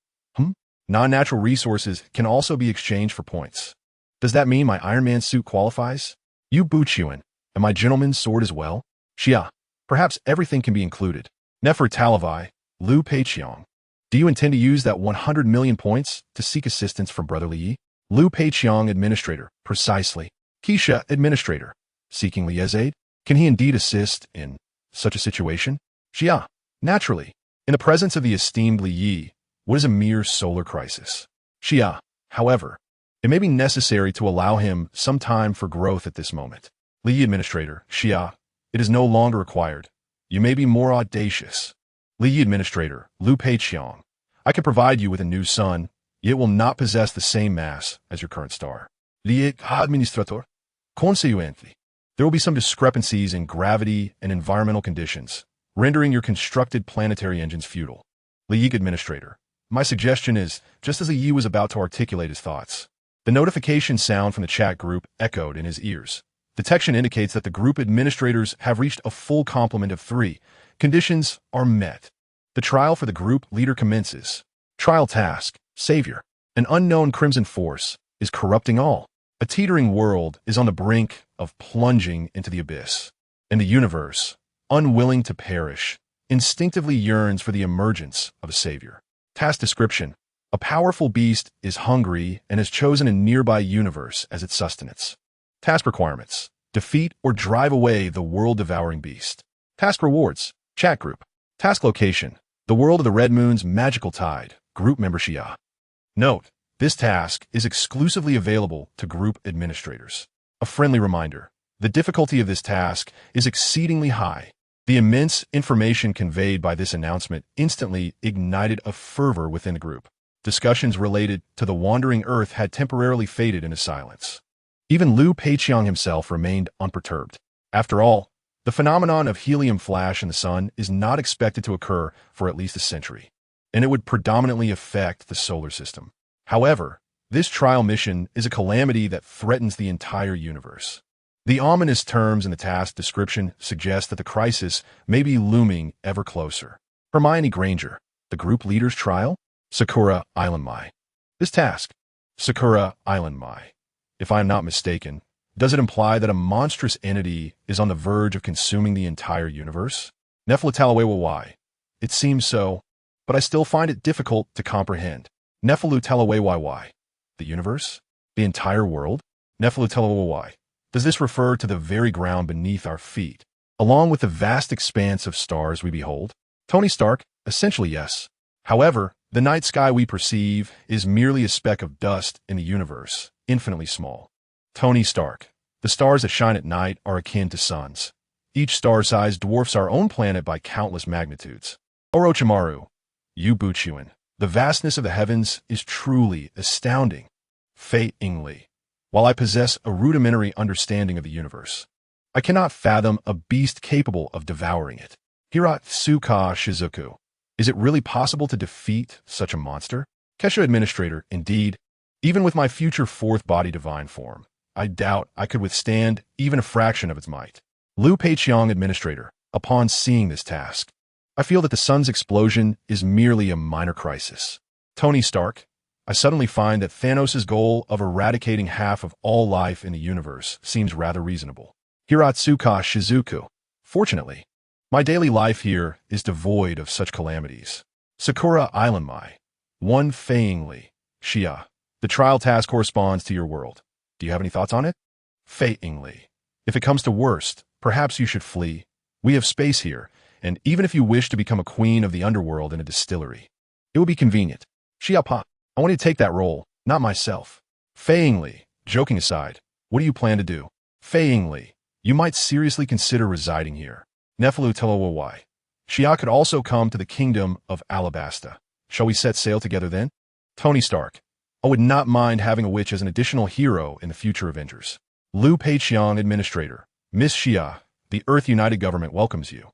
Non-natural resources can also be exchanged for points. Does that mean my Iron Man suit qualifies? Yu Buchuan. And my gentleman's sword as well? Xia. Perhaps everything can be included. Nefer Talavai. Liu Peiqiang. Do you intend to use that 100 million points to seek assistance from Brother Li? Liu Peiqiang administrator. Precisely. Keisha administrator. Seeking Li's aid? Can he indeed assist in such a situation? Xia. Naturally. In the presence of the esteemed Li Yi, what is a mere solar crisis? Xia. However, it may be necessary to allow him some time for growth at this moment. Li Yi administrator. Xia. It is no longer required. You may be more audacious. Li Yi administrator. Liu Peiqiang. I can provide you with a new sun, yet it will not possess the same mass as your current star. The administrator, consequently, there will be some discrepancies in gravity and environmental conditions, rendering your constructed planetary engines futile. League Administrator, my suggestion is, just as Yi was about to articulate his thoughts, the notification sound from the chat group echoed in his ears. Detection indicates that the group administrators have reached a full complement of 3. Conditions are met. The trial for the group leader commences. Trial task, Savior. An unknown crimson force is corrupting all. A teetering world is on the brink of plunging into the abyss. And the universe, unwilling to perish, instinctively yearns for the emergence of a savior. Task description. A powerful beast is hungry and has chosen a nearby universe as its sustenance. Task requirements. Defeat or drive away the world-devouring beast. Task rewards. Chat group. Task location. The world of the Red Moon's magical tide. Group member Shia. Note, this task is exclusively available to group administrators. A friendly reminder. The difficulty of this task is exceedingly high. The immense information conveyed by this announcement instantly ignited a fervor within the group. Discussions related to the wandering Earth had temporarily faded into silence. Even Liu Peiqiang himself remained unperturbed. After all, the phenomenon of helium flash in the sun is not expected to occur for at least a century, and it would predominantly affect the solar system. However, this trial mission is a calamity that threatens the entire universe. The ominous terms in the task description suggest that the crisis may be looming ever closer. Hermione Granger, the group leader's trial? Sakura Island Mai. This task, Sakura Island Mai. If I am not mistaken, does it imply that a monstrous entity is on the verge of consuming the entire universe? Nefelutalawewa Y. It seems so, but I still find it difficult to comprehend. Nefelutalawewa Y. The universe? The entire world? Nefelutalawewa Y. Does this refer to the very ground beneath our feet, along with the vast expanse of stars we behold? Tony Stark, essentially yes. However, the night sky we perceive is merely a speck of dust in the universe, infinitely small. Tony Stark. The stars that shine at night are akin to suns. Each star size dwarfs our own planet by countless magnitudes. Orochimaru. Yu Buchuan. The vastness of the heavens is truly astounding. Fei Ingli. While I possess a rudimentary understanding of the universe, I cannot fathom a beast capable of devouring it. Hiratsuka Shizuku. Is it really possible to defeat such a monster? Kesha Administrator, indeed. Even with my future fourth body divine form, I doubt I could withstand even a fraction of its might. Liu Peiqiang Administrator, upon seeing this task, I feel that the sun's explosion is merely a minor crisis. Tony Stark, I suddenly find that Thanos' goal of eradicating half of all life in the universe seems rather reasonable. Hiratsuka Shizuku. Fortunately, my daily life here is devoid of such calamities. Sakura Island Mai. One Fei Xia. The trial task corresponds to your world. Do you have any thoughts on it? Fei Li. If it comes to worst, perhaps you should flee. We have space here, and even if you wish to become a queen of the underworld in a distillery, it will be convenient. Xia Pa. I want you to take that role, not myself. Fei Li. Joking aside, what do you plan to do? Fei Li. You might seriously consider residing here. Nefelutalawewa. Xia could also come to the kingdom of Alabasta. Shall we set sail together then? Tony Stark. I would not mind having a witch as an additional hero in the future Avengers. Liu Peiqiang Administrator. Miss Xia, the Earth United Government welcomes you.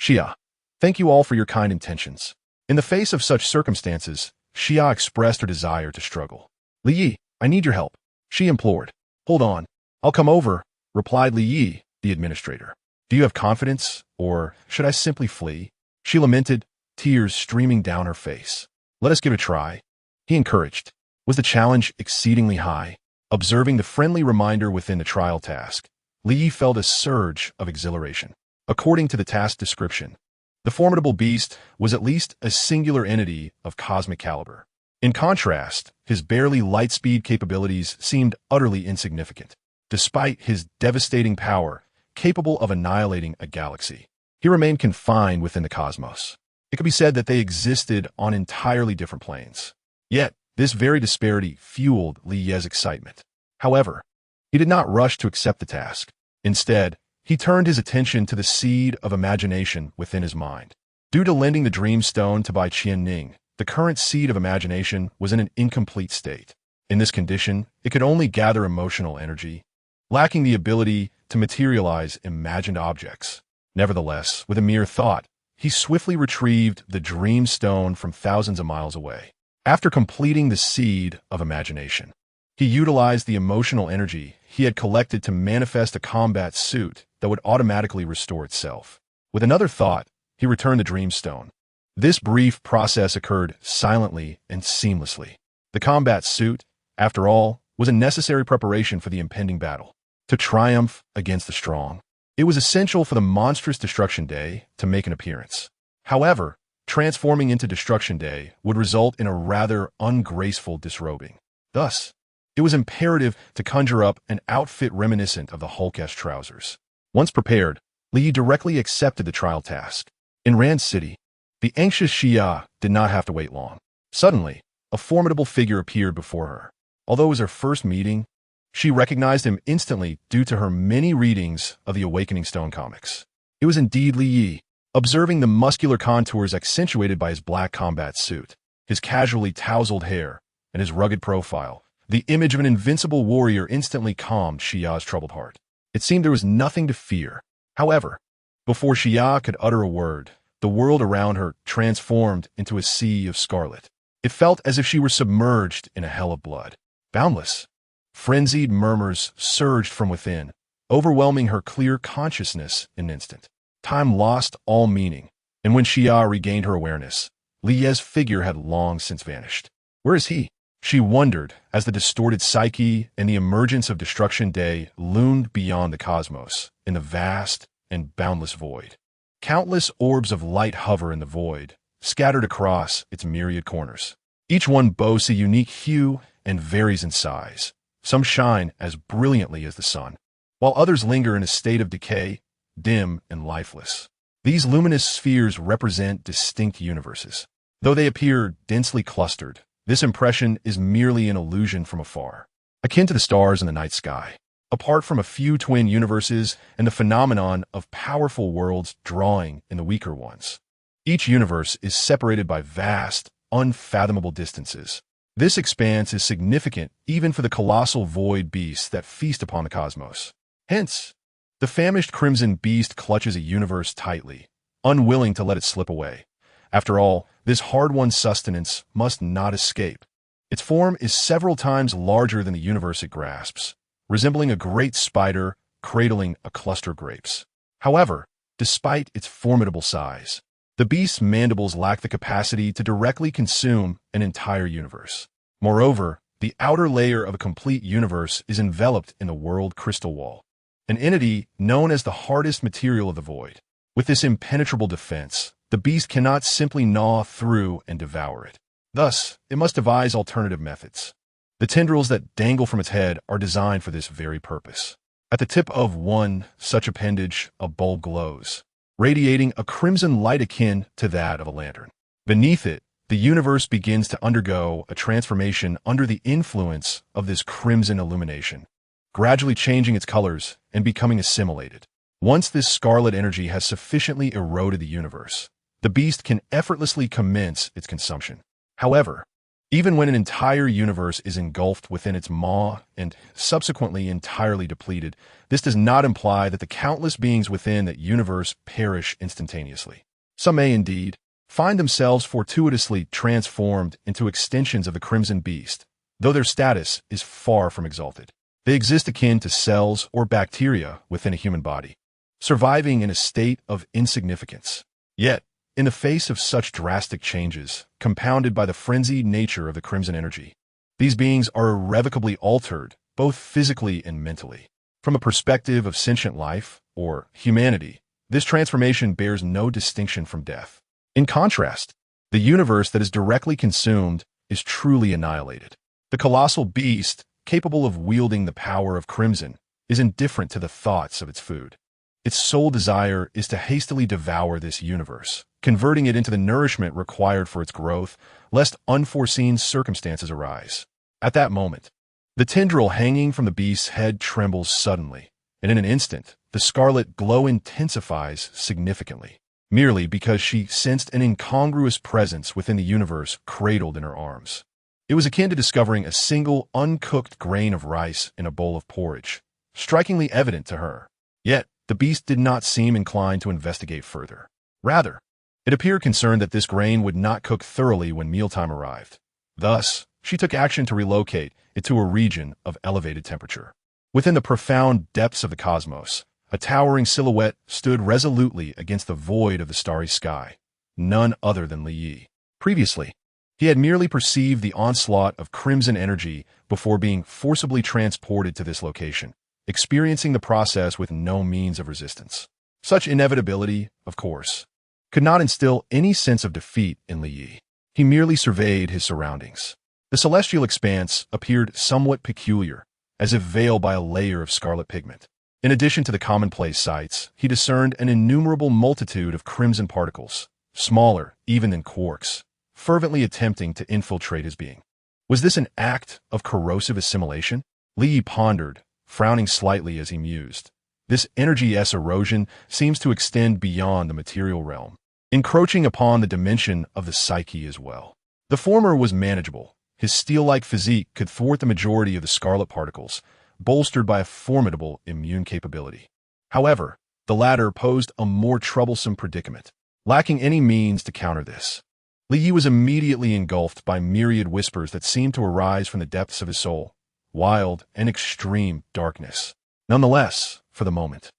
Xia. Thank you all for your kind intentions. In the face of such circumstances, Xia expressed her desire to struggle. Li Yi, I need your help. She implored. Hold on. I'll come over, replied Li Yi, the administrator. Do you have confidence, or should I simply flee? She lamented, tears streaming down her face. Let us give it a try. He encouraged. Was the challenge exceedingly high? Observing the friendly reminder within the trial task, Li Yi felt a surge of exhilaration. According to the task description, the formidable beast was at least a singular entity of cosmic caliber. In contrast, his barely light-speed capabilities seemed utterly insignificant, despite his devastating power, capable of annihilating a galaxy. He remained confined within the cosmos. It could be said that they existed on entirely different planes. Yet, this very disparity fueled Li Ye's excitement. However, he did not rush to accept the task. Instead, he turned his attention to the seed of imagination within his mind. Due to lending the Dream Stone to Bai Qianning, the current seed of imagination was in an incomplete state. In this condition, it could only gather emotional energy, lacking the ability to materialize imagined objects. Nevertheless, with a mere thought, he swiftly retrieved the dream stone from thousands of miles away. After completing the seed of imagination, he utilized the emotional energy he had collected to manifest a combat suit that would automatically restore itself. With another thought, he returned the dream stone. This brief process occurred silently and seamlessly. The combat suit, after all, was a necessary preparation for the impending battle. To triumph against the strong, it was essential for the monstrous Destruction Day to make an appearance. However, transforming into Destruction Day would result in a rather ungraceful disrobing. Thus, it was imperative to conjure up an outfit reminiscent of the Hulk-esque trousers. Once prepared, Li directly accepted the trial task. In Rand City, the anxious Xia did not have to wait long. Suddenly, a formidable figure appeared before her. Although it was her first meeting, she recognized him instantly due to her many readings of the Awakening Stone comics. It was indeed Li Yi. Observing the muscular contours accentuated by his black combat suit, his casually tousled hair, and his rugged profile, the image of an invincible warrior instantly calmed Xia's troubled heart. It seemed there was nothing to fear. However, before Xia could utter a word, the world around her transformed into a sea of scarlet. It felt as if she were submerged in a hell of blood. Boundless, frenzied murmurs surged from within, overwhelming her clear consciousness in an instant. Time lost all meaning, and when Xia regained her awareness, Li Ye's figure had long since vanished. Where is he? She wondered as the distorted psyche and the emergence of Destruction Day loomed beyond the cosmos in the vast and boundless void. Countless orbs of light hover in the void, scattered across its myriad corners. Each one boasts a unique hue and varies in size. Some shine as brilliantly as the sun, while others linger in a state of decay, dim and lifeless. These luminous spheres represent distinct universes. Though they appear densely clustered, this impression is merely an illusion from afar, akin to the stars in the night sky. Apart from a few twin universes and the phenomenon of powerful worlds drawing in the weaker ones, each universe is separated by vast, unfathomable distances. This expanse is significant even for the colossal void beasts that feast upon the cosmos. Hence, the famished crimson beast clutches a universe tightly, unwilling to let it slip away. After all, this hard-won sustenance must not escape. Its form is several times larger than the universe it grasps, resembling a great spider cradling a cluster of grapes. However, despite its formidable size, the beast's mandibles lack the capacity to directly consume an entire universe. Moreover, the outer layer of a complete universe is enveloped in the world crystal wall, an entity known as the hardest material of the void. With this impenetrable defense, the beast cannot simply gnaw through and devour it. Thus, it must devise alternative methods. The tendrils that dangle from its head are designed for this very purpose. At the tip of one such appendage, a bulb glows, radiating a crimson light akin to that of a lantern. Beneath it, the universe begins to undergo a transformation under the influence of this crimson illumination, gradually changing its colors and becoming assimilated. Once this scarlet energy has sufficiently eroded the universe, the beast can effortlessly commence its consumption. However, even when an entire universe is engulfed within its maw and subsequently entirely depleted, this does not imply that the countless beings within that universe perish instantaneously. Some may indeed find themselves fortuitously transformed into extensions of the Crimson Beast, though their status is far from exalted. They exist akin to cells or bacteria within a human body, surviving in a state of insignificance. Yet, in the face of such drastic changes, compounded by the frenzied nature of the crimson energy, these beings are irrevocably altered, both physically and mentally. From a perspective of sentient life, or humanity, this transformation bears no distinction from death. In contrast, the universe that is directly consumed is truly annihilated. The colossal beast, capable of wielding the power of crimson, is indifferent to the thoughts of its food. Its sole desire is to hastily devour this universe, converting it into the nourishment required for its growth, lest unforeseen circumstances arise. At that moment, the tendril hanging from the beast's head trembles suddenly, and in an instant, the scarlet glow intensifies significantly. merely because she sensed an incongruous presence within the universe cradled in her arms. It was akin to discovering a single uncooked grain of rice in a bowl of porridge, strikingly evident to her. Yet, the beast did not seem inclined to investigate further. Rather, it appeared concerned that this grain would not cook thoroughly when mealtime arrived. Thus, she took action to relocate it to a region of elevated temperature. Within the profound depths of the cosmos, a towering silhouette stood resolutely against the void of the starry sky, none other than Li Yi. Previously, he had merely perceived the onslaught of crimson energy before being forcibly transported to this location, experiencing the process with no means of resistance. Such inevitability, of course, could not instill any sense of defeat in Li Yi. He merely surveyed his surroundings. The celestial expanse appeared somewhat peculiar, as if veiled by a layer of scarlet pigment. In addition to the commonplace sights, he discerned an innumerable multitude of crimson particles, smaller even than quarks, fervently attempting to infiltrate his being. Was this an act of corrosive assimilation? Li Yi pondered, frowning slightly as he mused. This energy-s erosion seems to extend beyond the material realm, encroaching upon the dimension of the psyche as well. The former was manageable. His steel-like physique could thwart the majority of the scarlet particles, bolstered by a formidable immune capability. However, the latter posed a more troublesome predicament. Lacking any means to counter this, Li Yi was immediately engulfed by myriad whispers that seemed to arise from the depths of his soul, wild and extreme darkness. Nonetheless, for the moment,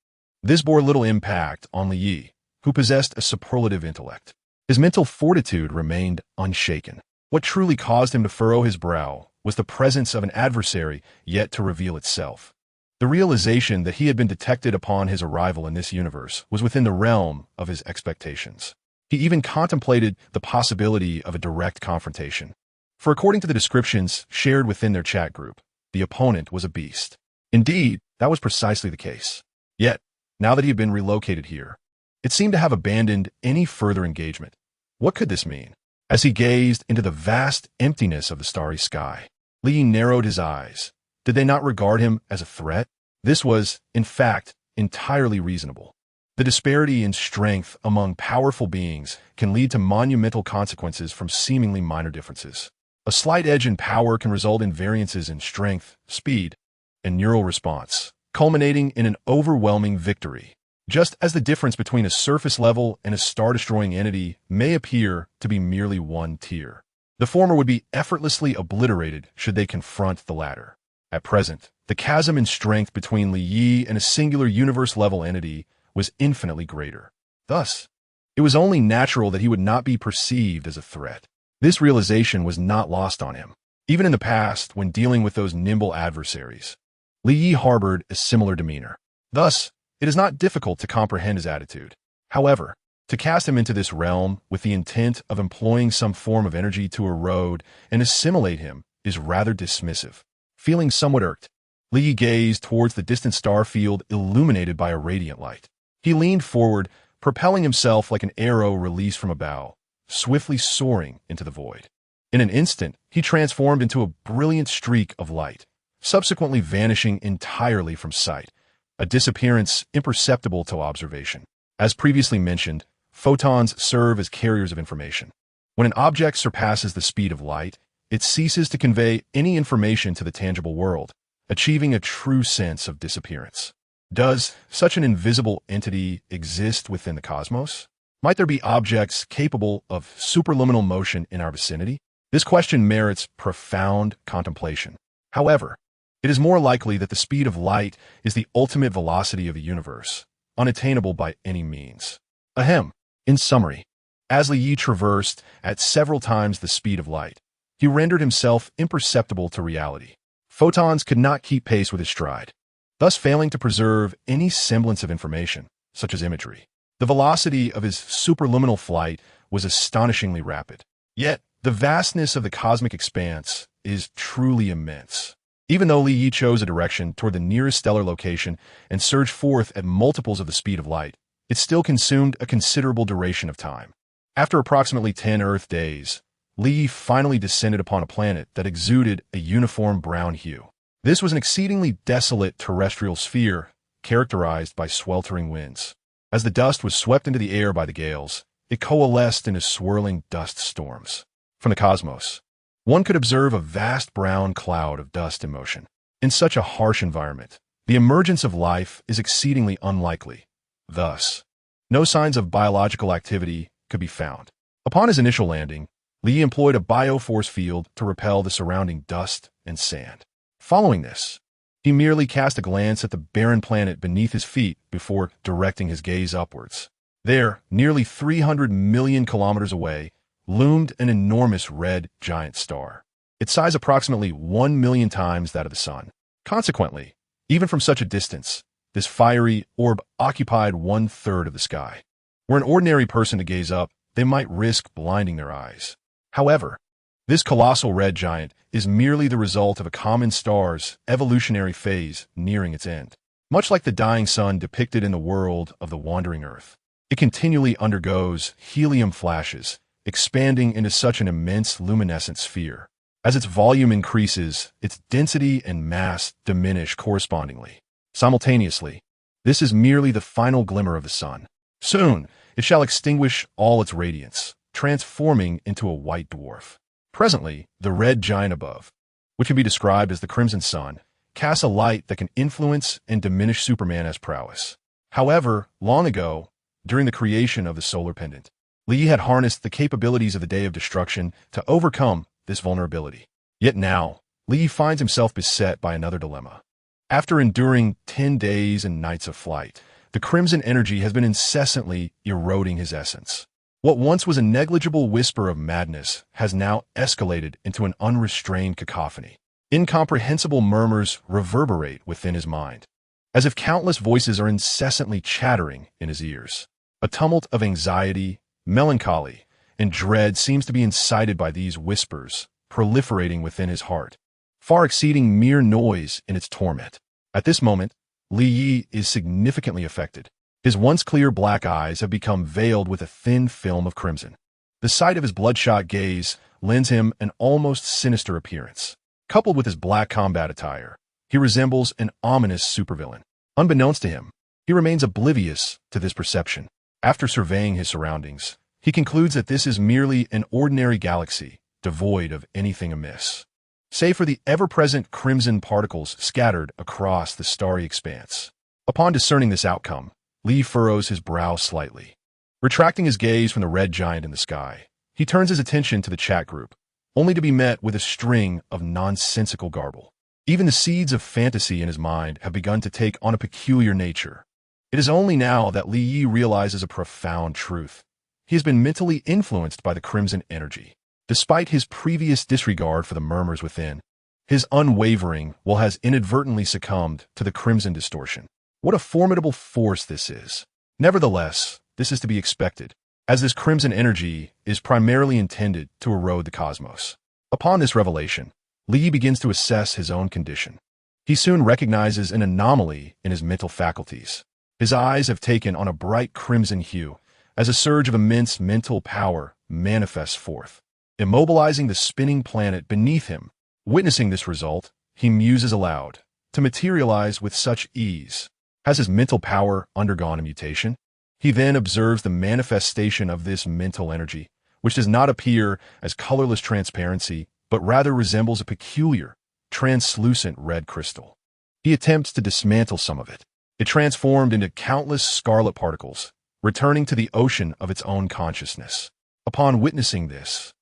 this bore little impact on Li Yi, who possessed a superlative intellect. His mental fortitude remained unshaken. What truly caused him to furrow his brow was the presence of an adversary yet to reveal itself. The realization that he had been detected upon his arrival in this universe was within the realm of his expectations. He even contemplated the possibility of a direct confrontation. For according to the descriptions shared within their chat group, the opponent was a beast. Indeed, that was precisely the case. Yet, now that he had been relocated here, it seemed to have abandoned any further engagement. What could this mean? As he gazed into the vast emptiness of the starry sky, Li Yi narrowed his eyes. Did they not regard him as a threat? This was, in fact, entirely reasonable. The disparity in strength among powerful beings can lead to monumental consequences from seemingly minor differences. A slight edge in power can result in variances in strength, speed, and neural response, culminating in an overwhelming victory. Just as the difference between a surface level and a star-destroying entity may appear to be merely one tier, the former would be effortlessly obliterated should they confront the latter. At present, the chasm in strength between Li Yi and a singular universe-level entity was infinitely greater. Thus, it was only natural that he would not be perceived as a threat. This realization was not lost on him. Even in the past, when dealing with those nimble adversaries, Li Yi harbored a similar demeanor. Thus, it is not difficult to comprehend his attitude. However, to cast him into this realm with the intent of employing some form of energy to erode and assimilate him is rather dismissive. Feeling somewhat irked, Li Yi gazed towards the distant star field illuminated by a radiant light. He leaned forward, propelling himself like an arrow released from a bow, swiftly soaring into the void. In an instant, he transformed into a brilliant streak of light, subsequently vanishing entirely from sight, a disappearance imperceptible to observation. As previously mentioned, photons serve as carriers of information. When an object surpasses the speed of light, it ceases to convey any information to the tangible world, achieving a true sense of disappearance. Does such an invisible entity exist within the cosmos? Might there be objects capable of superluminal motion in our vicinity? This question merits profound contemplation. However, it is more likely that the speed of light is the ultimate velocity of the universe, unattainable by any means. Ahem. In summary, as Li Yi traversed at several times the speed of light, he rendered himself imperceptible to reality. Photons could not keep pace with his stride, thus failing to preserve any semblance of information, such as imagery. The velocity of his superluminal flight was astonishingly rapid. Yet, the vastness of the cosmic expanse is truly immense. Even though Li Yi chose a direction toward the nearest stellar location and surged forth at multiples of the speed of light, it still consumed a considerable duration of time. After approximately 10 Earth days, Li Yi finally descended upon a planet that exuded a uniform brown hue. This was an exceedingly desolate terrestrial sphere characterized by sweltering winds. As the dust was swept into the air by the gales, it coalesced into swirling dust storms. From the cosmos, one could observe a vast brown cloud of dust in motion. In such a harsh environment, the emergence of life is exceedingly unlikely. Thus, no signs of biological activity could be found. Upon his initial landing, Lee employed a bioforce field to repel the surrounding dust and sand. Following this, he merely cast a glance at the barren planet beneath his feet before directing his gaze upwards. There, nearly 300 million kilometers away, loomed an enormous red giant star, its size approximately 1 million times that of the sun. Consequently, even from such a distance, this fiery orb occupied 1/3 of the sky. Were an ordinary person to gaze up, they might risk blinding their eyes. However, this colossal red giant is merely the result of a common star's evolutionary phase nearing its end. Much like the dying sun depicted in the world of the wandering Earth, it continually undergoes helium flashes, expanding into such an immense luminescent sphere. As its volume increases, its density and mass diminish correspondingly. Simultaneously, this is merely the final glimmer of the sun. Soon, it shall extinguish all its radiance, transforming into a white dwarf. Presently, the red giant above, which can be described as the crimson sun, casts a light that can influence and diminish Superman as prowess. However, long ago, during the creation of the solar pendant, Lee had harnessed the capabilities of the Day of Destruction to overcome this vulnerability. Yet now, Lee finds himself beset by another dilemma. After enduring 10 days and nights of flight, the crimson energy has been incessantly eroding his essence. What once was a negligible whisper of madness has now escalated into an unrestrained cacophony. Incomprehensible murmurs reverberate within his mind, as if countless voices are incessantly chattering in his ears. A tumult of anxiety, melancholy, and dread seems to be incited by these whispers, proliferating within his heart, far exceeding mere noise in its torment. At this moment, Li Yi is significantly affected. His once clear black eyes have become veiled with a thin film of crimson. The sight of his bloodshot gaze lends him an almost sinister appearance. Coupled with his black combat attire, he resembles an ominous supervillain. Unbeknownst to him, he remains oblivious to this perception. After surveying his surroundings, he concludes that this is merely an ordinary galaxy, devoid of anything amiss, save for the ever-present crimson particles scattered across the starry expanse. Upon discerning this outcome, Lee furrows his brow slightly. Retracting his gaze from the red giant in the sky, he turns his attention to the chat group, only to be met with a string of nonsensical garble. Even the seeds of fantasy in his mind have begun to take on a peculiar nature. It is only now that Li Yi realizes a profound truth. He has been mentally influenced by the crimson energy. Despite his previous disregard for the murmurs within, his unwavering will has inadvertently succumbed to the crimson distortion. What a formidable force this is. Nevertheless, this is to be expected, as this crimson energy is primarily intended to erode the cosmos. Upon this revelation, Li begins to assess his own condition. He soon recognizes an anomaly in his mental faculties. His eyes have taken on a bright crimson hue as a surge of immense mental power manifests forth, immobilizing the spinning planet beneath him. Witnessing this result, he muses aloud. To materialize with such ease, has his mental power undergone a mutation? He then observes the manifestation of this mental energy, which does not appear as colorless transparency, but rather resembles a peculiar, translucent red crystal. He attempts to dismantle some of it. It transformed into countless scarlet particles, returning to the ocean of its own consciousness. Upon witnessing this,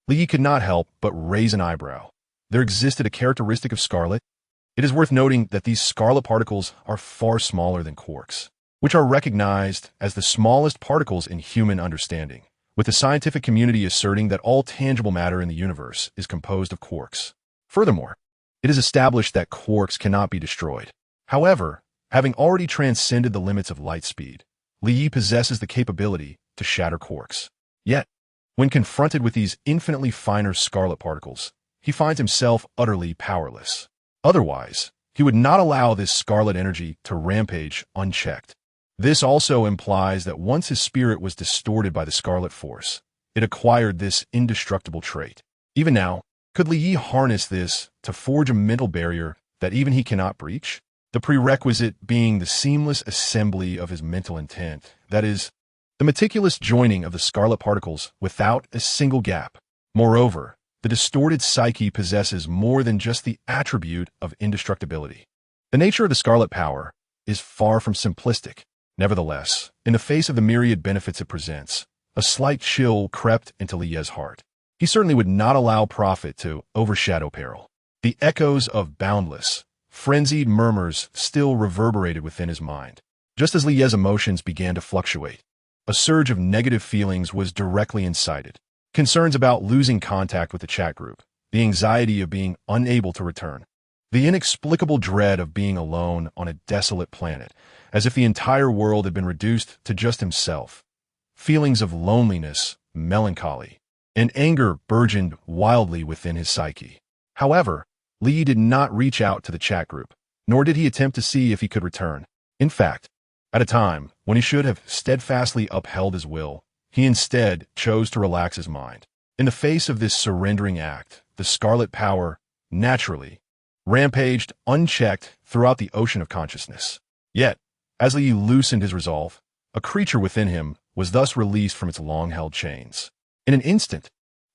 Li could not help but raise an eyebrow. There existed a characteristic of scarlet. It is worth noting that these scarlet particles are far smaller than quarks, which are recognized as the smallest particles in human understanding, with the scientific community asserting that all tangible matter in the universe is composed of quarks. Furthermore, it is established that quarks cannot be destroyed. However, having already transcended the limits of light speed, Li possesses the capability to shatter quarks. Yet, when confronted with these infinitely finer scarlet particles, he finds himself utterly powerless. Otherwise, he would not allow this scarlet energy to rampage unchecked. This also implies that once his spirit was distorted by the scarlet force, it acquired this indestructible trait. Even now, could Li harness this to forge a mental barrier that even he cannot breach? the prerequisite being the seamless assembly of his mental intent, that is, the meticulous joining of the scarlet particles without a single gap. Moreover, the distorted psyche possesses more than just the attribute of indestructibility. The nature of the scarlet power is far from simplistic. Nevertheless, in the face of the myriad benefits it presents, a slight chill crept into Liez's heart. He certainly would not allow profit to overshadow peril. The echoes of boundless, frenzied murmurs still reverberated within his mind. Just as Liez's emotions began to fluctuate, a surge of negative feelings was directly incited. Concerns about losing contact with the chat group, the anxiety of being unable to return, the inexplicable dread of being alone on a desolate planet, as if the entire world had been reduced to just himself. Feelings of loneliness, melancholy, and anger burgeoned wildly within his psyche. However, Lee did not reach out to the chat group, nor did he attempt to see if he could return. In fact, at a time when he should have steadfastly upheld his will, he instead chose to relax his mind. In the face of this surrendering act, the scarlet power, naturally, rampaged unchecked throughout the ocean of consciousness. Yet, as Lee loosened his resolve, a creature within him was thus released from its long-held chains. In an instant,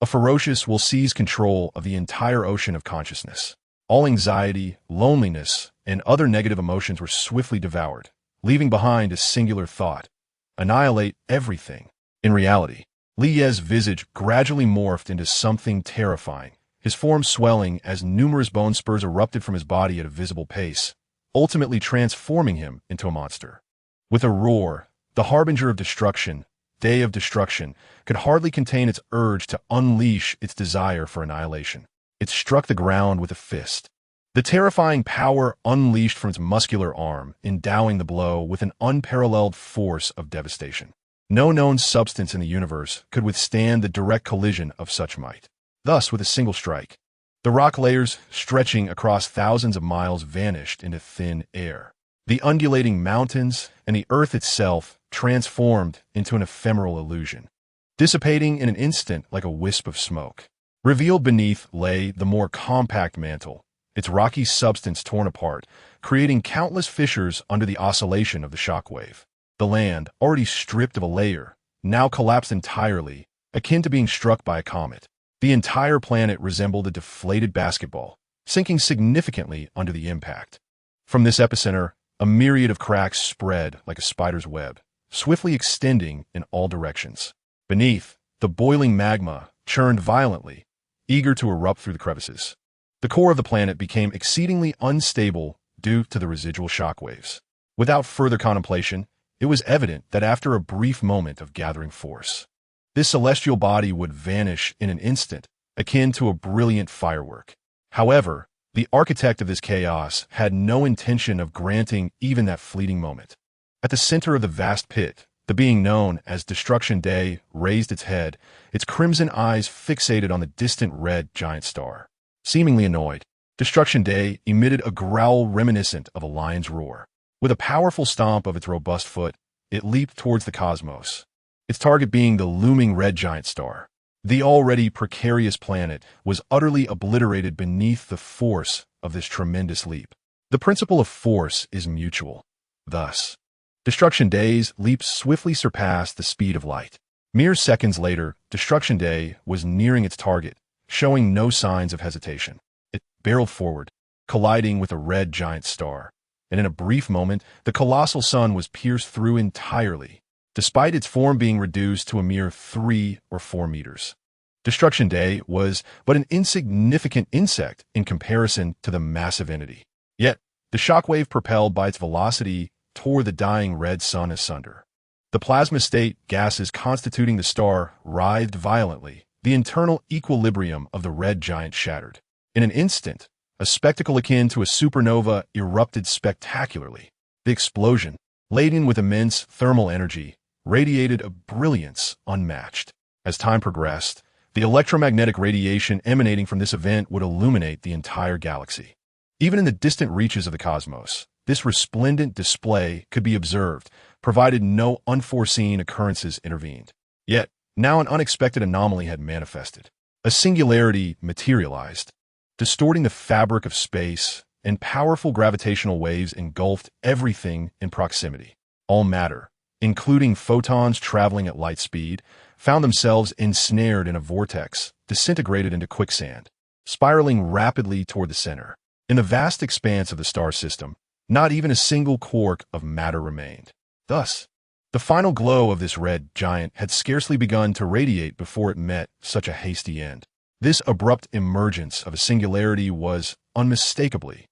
a ferocious will seize control of the entire ocean of consciousness. All anxiety, loneliness, and other negative emotions were swiftly devoured, leaving behind a singular thought: annihilate everything. In reality, Liez's visage gradually morphed into something terrifying, his form swelling as numerous bone spurs erupted from his body at a visible pace, ultimately transforming him into a monster. With a roar, the harbinger of destruction, day of destruction, could hardly contain its urge to unleash its desire for annihilation. It struck the ground with a fist. The terrifying power unleashed from its muscular arm, endowing the blow with an unparalleled force of devastation. No known substance in the universe could withstand the direct collision of such might. Thus, with a single strike, the rock layers stretching across thousands of miles vanished into thin air. The undulating mountains and the earth itself transformed into an ephemeral illusion, dissipating in an instant like a wisp of smoke. Revealed beneath lay the more compact mantle, its rocky substance torn apart, creating countless fissures under the oscillation of the shockwave. The land, already stripped of a layer, now collapsed entirely, akin to being struck by a comet. The entire planet resembled a deflated basketball, sinking significantly under the impact. From this epicenter, a myriad of cracks spread like a spider's web, swiftly extending in all directions. Beneath, the boiling magma churned violently, eager to erupt through the crevices. The core of the planet became exceedingly unstable due to the residual shockwaves. Without further contemplation, it was evident that after a brief moment of gathering force, this celestial body would vanish in an instant, akin to a brilliant firework. However, the architect of this chaos had no intention of granting even that fleeting moment. At the center of the vast pit, the being known as Destruction Day raised its head, its crimson eyes fixated on the distant red giant star. Seemingly annoyed, Destruction Day emitted a growl reminiscent of a lion's roar. With a powerful stomp of its robust foot, it leaped towards the cosmos, its target being the looming red giant star. The already precarious planet was utterly obliterated beneath the force of this tremendous leap. The principle of force is mutual. Thus, Destruction Day's leap swiftly surpassed the speed of light. Mere seconds later, Destruction Day was nearing its target, showing no signs of hesitation. It barreled forward, colliding with a red giant star, and in a brief moment, the colossal sun was pierced through entirely, despite its form being reduced to a mere 3 or 4 meters. Destruction Day was but an insignificant insect in comparison to the massive entity. Yet, the shockwave propelled by its velocity tore the dying red sun asunder. The plasma state gases constituting the star writhed violently, the internal equilibrium of the red giant shattered. In an instant, a spectacle akin to a supernova erupted spectacularly. The explosion, laden with immense thermal energy, radiated a brilliance unmatched. As time progressed, the electromagnetic radiation emanating from this event would illuminate the entire galaxy. Even in the distant reaches of the cosmos, this resplendent display could be observed, provided no unforeseen occurrences intervened. Yet, now an unexpected anomaly had manifested. A singularity materialized, distorting the fabric of space and powerful gravitational waves engulfed everything in proximity. All matter, including photons traveling at light speed, found themselves ensnared in a vortex, disintegrated into quicksand, spiraling rapidly toward the center. In the vast expanse of the star system, not even a single quark of matter remained. Thus, the final glow of this red giant had scarcely begun to radiate before it met such a hasty end. This abrupt emergence of a singularity was, unmistakably,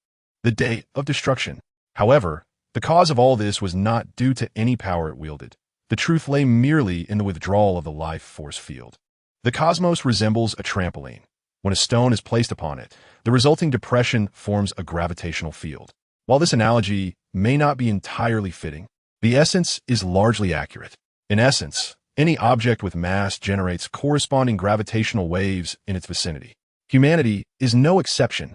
the day of destruction. However, the cause of all this was not due to any power it wielded. The truth lay merely in the withdrawal of the life force field. The cosmos resembles a trampoline. When a stone is placed upon it, the resulting depression forms a gravitational field. While this analogy may not be entirely fitting, the essence is largely accurate. In essence, any object with mass generates corresponding gravitational waves in its vicinity. Humanity is no exception.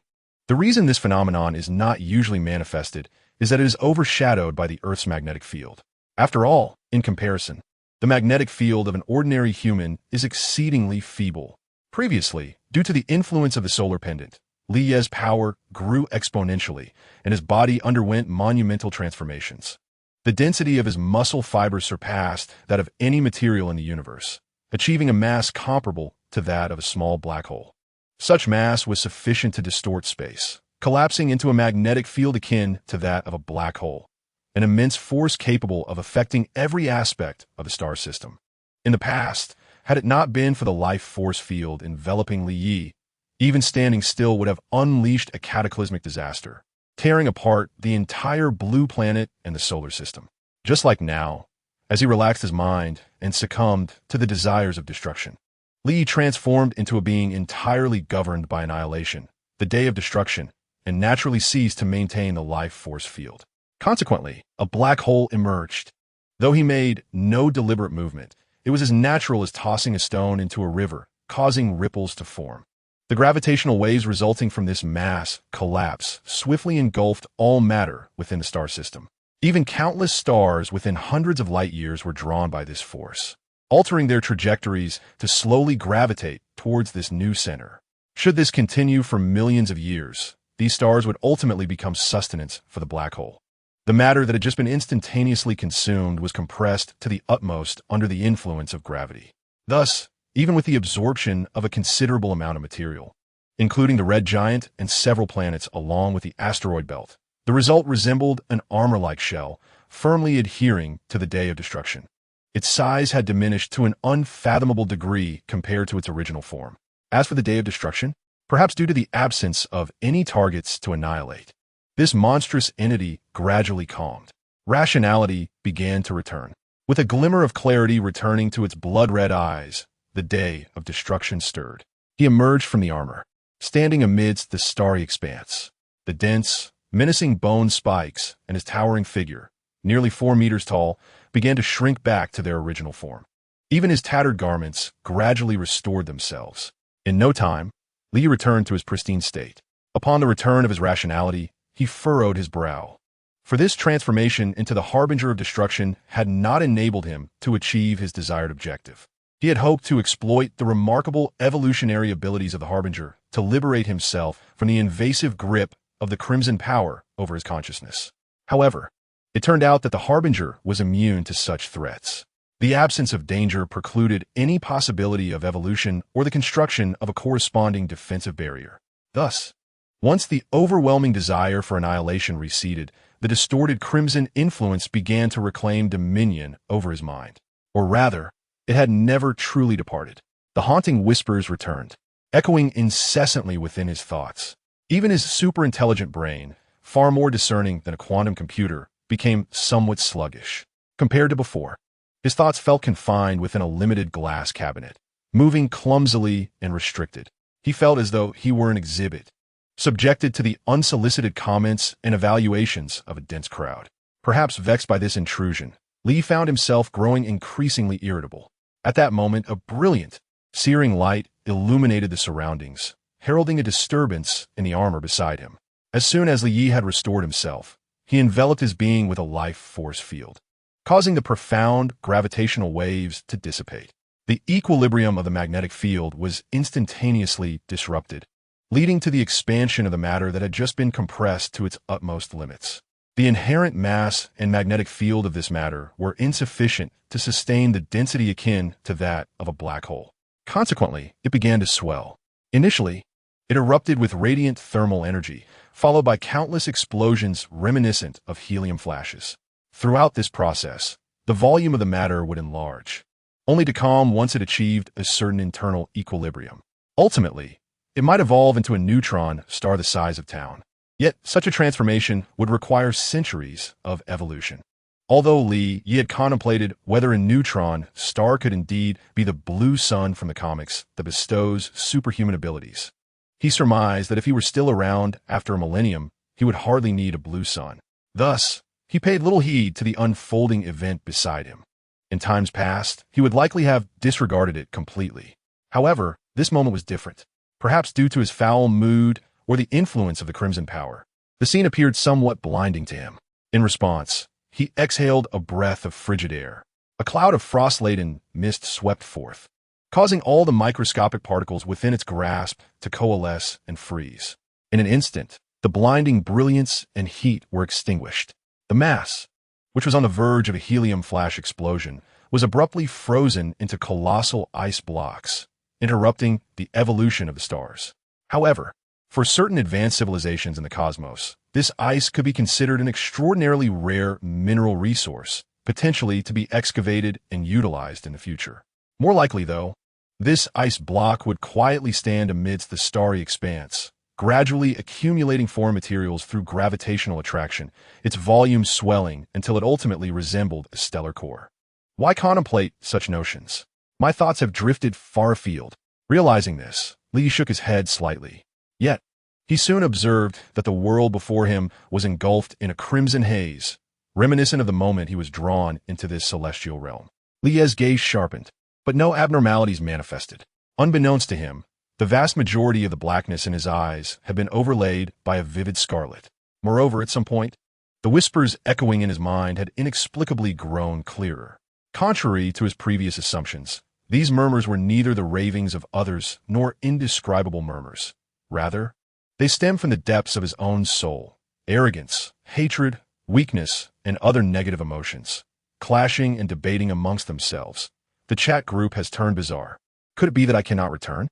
The reason this phenomenon is not usually manifested is that it is overshadowed by the Earth's magnetic field. After all, in comparison, the magnetic field of an ordinary human is exceedingly feeble. Previously, due to the influence of the solar pendant, Li Ye's power grew exponentially, and his body underwent monumental transformations. The density of his muscle fibers surpassed that of any material in the universe, achieving a mass comparable to that of a small black hole. Such mass was sufficient to distort space, collapsing into a magnetic field akin to that of a black hole, an immense force capable of affecting every aspect of the star system. In the past, had it not been for the life force field enveloping Li Yi, even standing still would have unleashed a cataclysmic disaster, tearing apart the entire blue planet and the solar system. Just like now, as he relaxed his mind and succumbed to the desires of destruction, Li Yi transformed into a being entirely governed by annihilation, the day of destruction, and naturally ceased to maintain the life force field. Consequently, a black hole emerged. Though he made no deliberate movement, it was as natural as tossing a stone into a river, causing ripples to form. The gravitational waves resulting from this mass collapse swiftly engulfed all matter within the star system. Even countless stars within hundreds of light years were drawn by this force, altering their trajectories to slowly gravitate towards this new center. Should this continue for millions of years, these stars would ultimately become sustenance for the black hole. The matter that had just been instantaneously consumed was compressed to the utmost under the influence of gravity. Thus, even with the absorption of a considerable amount of material, including the red giant and several planets along with the asteroid belt, the result resembled an armor-like shell, firmly adhering to the day of destruction. Its size had diminished to an unfathomable degree compared to its original form. As for the day of destruction, perhaps due to the absence of any targets to annihilate, this monstrous entity gradually calmed. Rationality began to return. With a glimmer of clarity returning to its blood-red eyes, the day of destruction stirred. He emerged from the armor, standing amidst the starry expanse. The dense, menacing bone spikes and his towering figure, nearly 4 meters tall, began to shrink back to their original form. Even his tattered garments gradually restored themselves. In no time, Li returned to his pristine state. Upon the return of his rationality, he furrowed his brow. For this transformation into the harbinger of destruction had not enabled him to achieve his desired objective. He had hoped to exploit the remarkable evolutionary abilities of the harbinger to liberate himself from the invasive grip of the crimson power over his consciousness. However, it turned out that the harbinger was immune to such threats. The absence of danger precluded any possibility of evolution or the construction of a corresponding defensive barrier. Thus, once the overwhelming desire for annihilation receded, the distorted crimson influence began to reclaim dominion over his mind. Or rather, it had never truly departed. The haunting whispers returned, echoing incessantly within his thoughts. Even his superintelligent brain, far more discerning than a quantum computer, became somewhat sluggish. Compared to before, his thoughts felt confined within a limited glass cabinet, moving clumsily and restricted. He felt as though he were an exhibit, subjected to the unsolicited comments and evaluations of a dense crowd. Perhaps vexed by this intrusion, Li found himself growing increasingly irritable. At that moment, a brilliant, searing light illuminated the surroundings, heralding a disturbance in the armor beside him. As soon as Li Yi had restored himself, he enveloped his being with a life force field, causing the profound gravitational waves to dissipate. The equilibrium of the magnetic field was instantaneously disrupted. leading to the expansion of the matter that had just been compressed to its utmost limits. The inherent mass and magnetic field of this matter were insufficient to sustain the density akin to that of a black hole. Consequently, it began to swell. Initially, it erupted with radiant thermal energy, followed by countless explosions reminiscent of helium flashes. Throughout this process, the volume of the matter would enlarge, only to calm once it achieved a certain internal equilibrium. Ultimately, it might evolve into a neutron star the size of town. Yet, such a transformation would require centuries of evolution. Although Li Yi had contemplated whether a neutron star could indeed be the blue sun from the comics that bestows superhuman abilities, he surmised that if he were still around after a millennium, he would hardly need a blue sun. Thus, he paid little heed to the unfolding event beside him. In times past, he would likely have disregarded it completely. However, this moment was different. Perhaps due to his foul mood or the influence of the Crimson Power, the scene appeared somewhat blinding to him. In response, he exhaled a breath of frigid air. A cloud of frost-laden mist swept forth, causing all the microscopic particles within its grasp to coalesce and freeze. In an instant, the blinding brilliance and heat were extinguished. The mass, which was on the verge of a helium flash explosion, was abruptly frozen into colossal ice blocks, interrupting the evolution of the stars. However, for certain advanced civilizations in the cosmos, this ice could be considered an extraordinarily rare mineral resource, potentially to be excavated and utilized in the future. More likely, though, this ice block would quietly stand amidst the starry expanse, gradually accumulating foreign materials through gravitational attraction, its volume swelling until it ultimately resembled a stellar core. Why contemplate such notions? My thoughts have drifted far afield. Realizing this, Li shook his head slightly. Yet, he soon observed that the world before him was engulfed in a crimson haze, reminiscent of the moment he was drawn into this celestial realm. Li's gaze sharpened, but no abnormalities manifested. Unbeknownst to him, the vast majority of the blackness in his eyes had been overlaid by a vivid scarlet. Moreover, at some point, the whispers echoing in his mind had inexplicably grown clearer. Contrary to his previous assumptions, these murmurs were neither the ravings of others nor indescribable murmurs. Rather, they stemmed from the depths of his own soul. Arrogance, hatred, weakness, and other negative emotions, clashing and debating amongst themselves. The chat group has turned bizarre. Could it be that I cannot return?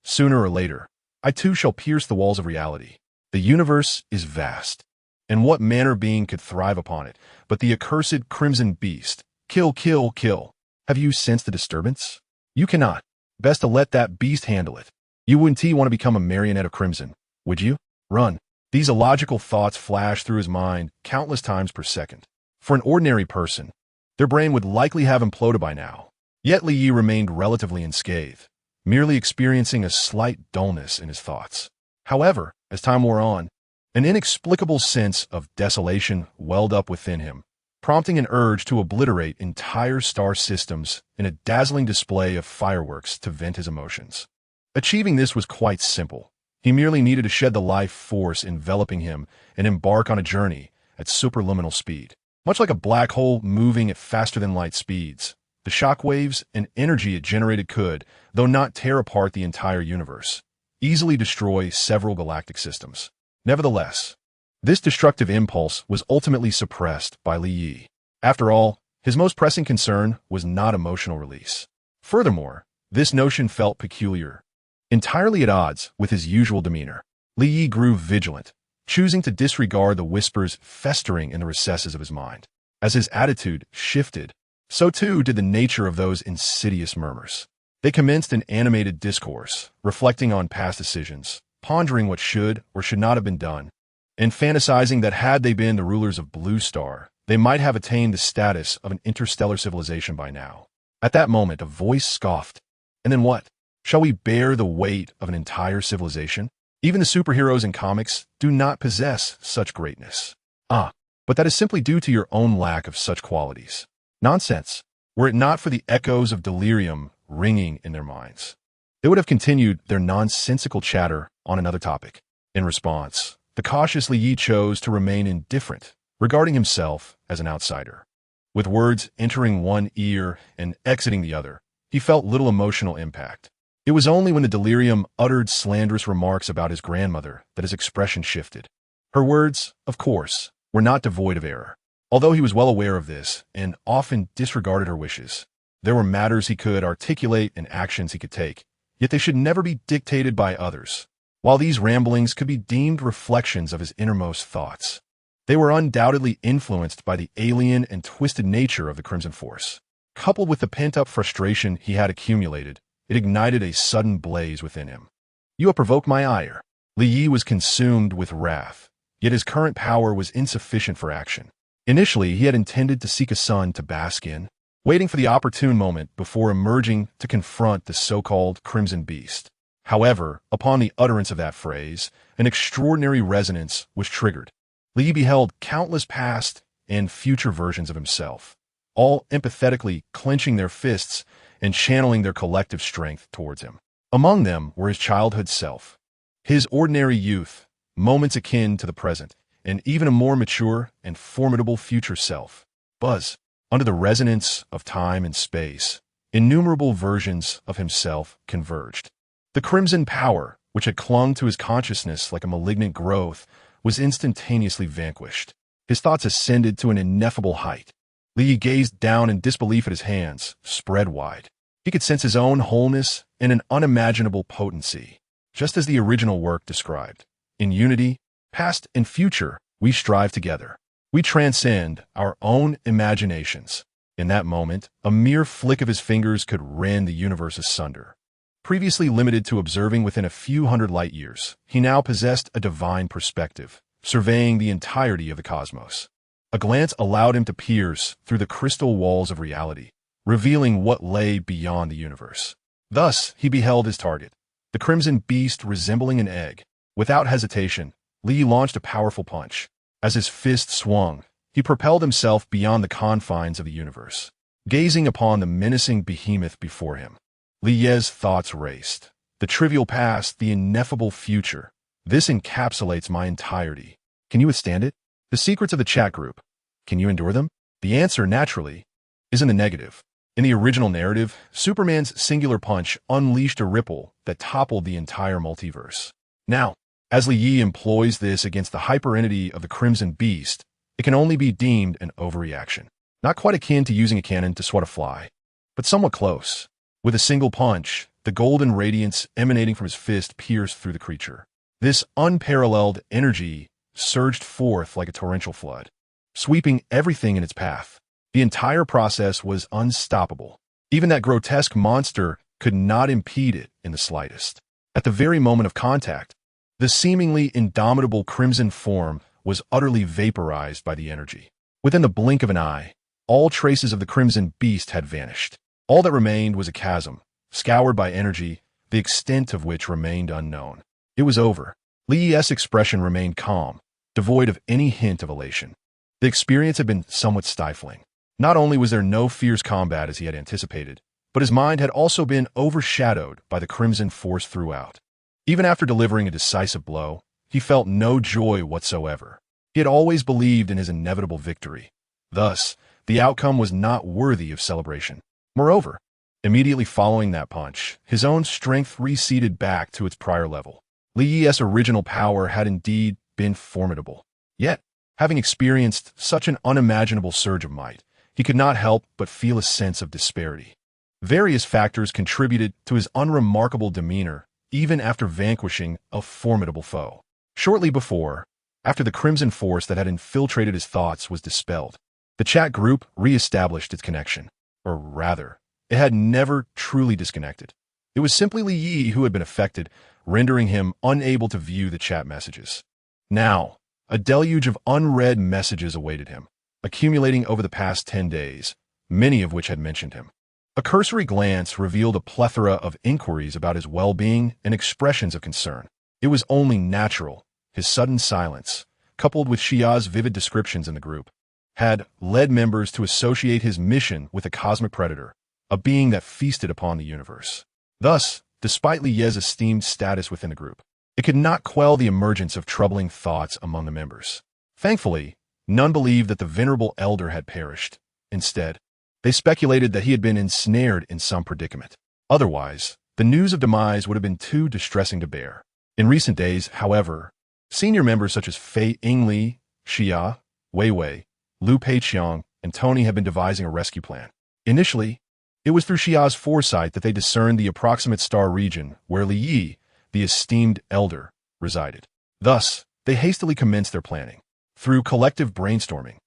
Sooner or later, I too shall pierce the walls of reality. The universe is vast, and what manner being could thrive upon it but the accursed crimson beast? Kill, kill, kill. Have you sensed the disturbance? You cannot. Best to let that beast handle it. You wouldn't want to become a marionette of crimson, would you? Run. These illogical thoughts flashed through his mind countless times per second. For an ordinary person, their brain would likely have imploded by now. Yet Li Yi remained relatively unscathed, merely experiencing a slight dullness in his thoughts. However, as time wore on, an inexplicable sense of desolation welled up within him, prompting an urge to obliterate entire star systems in a dazzling display of fireworks to vent his emotions. Achieving this was quite simple. He merely needed to shed the life force enveloping him and embark on a journey at superluminal speed. Much like a black hole moving at faster-than-light speeds, the shockwaves and energy it generated could, though not tear apart the entire universe, easily destroy several galactic systems. Nevertheless, this destructive impulse was ultimately suppressed by Li Yi. After all, his most pressing concern was not emotional release. Furthermore, this notion felt peculiar, entirely at odds with his usual demeanor. Li Yi grew vigilant, choosing to disregard the whispers festering in the recesses of his mind. As his attitude shifted, so too did the nature of those insidious murmurs. They commenced an animated discourse, reflecting on past decisions, pondering what should or should not have been done, and fantasizing that had they been the rulers of Blue Star, they might have attained the status of an interstellar civilization by now. At that moment, a voice scoffed. And then what? Shall we bear the weight of an entire civilization? Even the superheroes in comics do not possess such greatness. But that is simply due to your own lack of such qualities. Nonsense. Were it not for the echoes of delirium ringing in their minds, they would have continued their nonsensical chatter on another topic. In response, the cautious Li Yi chose to remain indifferent, regarding himself as an outsider. With words entering one ear and exiting the other, he felt little emotional impact. It was only when the delirium uttered slanderous remarks about his grandmother that his expression shifted. Her words, of course, were not devoid of error. Although he was well aware of this and often disregarded her wishes, there were matters he could articulate and actions he could take, yet they should never be dictated by others. While these ramblings could be deemed reflections of his innermost thoughts, they were undoubtedly influenced by the alien and twisted nature of the Crimson Force. Coupled with the pent-up frustration he had accumulated, it ignited a sudden blaze within him. "You have provoked my ire." Li Yi was consumed with wrath, yet his current power was insufficient for action. Initially, he had intended to seek a sun to bask in, waiting for the opportune moment before emerging to confront the so-called Crimson Beast. However, upon the utterance of that phrase, an extraordinary resonance was triggered. Li Yi beheld countless past and future versions of himself, all empathetically clenching their fists and channeling their collective strength towards him. Among them were his childhood self, his ordinary youth, moments akin to the present, and even a more mature and formidable future self. Buzz, under the resonance of time and space, innumerable versions of himself converged. The crimson power, which had clung to his consciousness like a malignant growth, was instantaneously vanquished. His thoughts ascended to an ineffable height. Li Yi gazed down in disbelief at his hands, spread wide. He could sense his own wholeness and an unimaginable potency, just as the original work described. In unity, past and future, we strive together. We transcend our own imaginations. In that moment, a mere flick of his fingers could rend the universe asunder. Previously limited to observing within a few hundred light years, he now possessed a divine perspective, surveying the entirety of the cosmos. A glance allowed him to pierce through the crystal walls of reality, revealing what lay beyond the universe. Thus, he beheld his target, the crimson beast resembling an egg. Without hesitation, Li launched a powerful punch. As his fist swung, he propelled himself beyond the confines of the universe. Gazing upon the menacing behemoth before him, Li Yi's thoughts raced. The trivial past, the ineffable future. This encapsulates my entirety. Can you withstand it? The secrets of the chat group. Can you endure them? The answer, naturally, is in the negative. In the original narrative, Superman's singular punch unleashed a ripple that toppled the entire multiverse. Now, as Li Yi employs this against the hyperentity of the Crimson Beast, it can only be deemed an overreaction. Not quite akin to using a cannon to swat a fly, but somewhat close. With a single punch, the golden radiance emanating from his fist pierced through the creature. This unparalleled energy surged forth like a torrential flood, sweeping everything in its path. The entire process was unstoppable. Even that grotesque monster could not impede it in the slightest. At the very moment of contact, the seemingly indomitable crimson form was utterly vaporized by the energy. Within the blink of an eye, all traces of the Crimson Beast had vanished. All that remained was a chasm, scoured by energy, the extent of which remained unknown. It was over. Li Yi's expression remained calm, devoid of any hint of elation. The experience had been somewhat stifling. Not only was there no fierce combat as he had anticipated, but his mind had also been overshadowed by the Crimson Force throughout. Even after delivering a decisive blow, he felt no joy whatsoever. He had always believed in his inevitable victory. Thus, the outcome was not worthy of celebration. Moreover, immediately following that punch, his own strength receded back to its prior level. Li Yi's original power had indeed been formidable. Yet, having experienced such an unimaginable surge of might, he could not help but feel a sense of disparity. Various factors contributed to his unremarkable demeanor even after vanquishing a formidable foe. Shortly before, after the Crimson Force that had infiltrated his thoughts was dispelled, the chat group re-established its connection. Or rather, it had never truly disconnected. It was simply Li Yi who had been affected, rendering him unable to view the chat messages. Now, a deluge of unread messages awaited him, accumulating over the past 10 days, many of which had mentioned him. A cursory glance revealed a plethora of inquiries about his well-being and expressions of concern. It was only natural. His sudden silence, coupled with Xia's vivid descriptions in the group, had led members to associate his mission with a cosmic predator, a being that feasted upon the universe. Thus, despite Li Yi's esteemed status within the group, it could not quell the emergence of troubling thoughts among the members. Thankfully, none believed that the venerable elder had perished. Instead, they speculated that he had been ensnared in some predicament. Otherwise, the news of demise would have been too distressing to bear. In recent days, however, senior members such as Fei Yingli, Xia, Wei Wei, Liu Peiqiang, and Tony have been devising a rescue plan. Initially, it was through Xia's foresight that they discerned the approximate star region where Li Yi, the esteemed elder, resided. Thus, they hastily commenced their planning. Through collective brainstorming,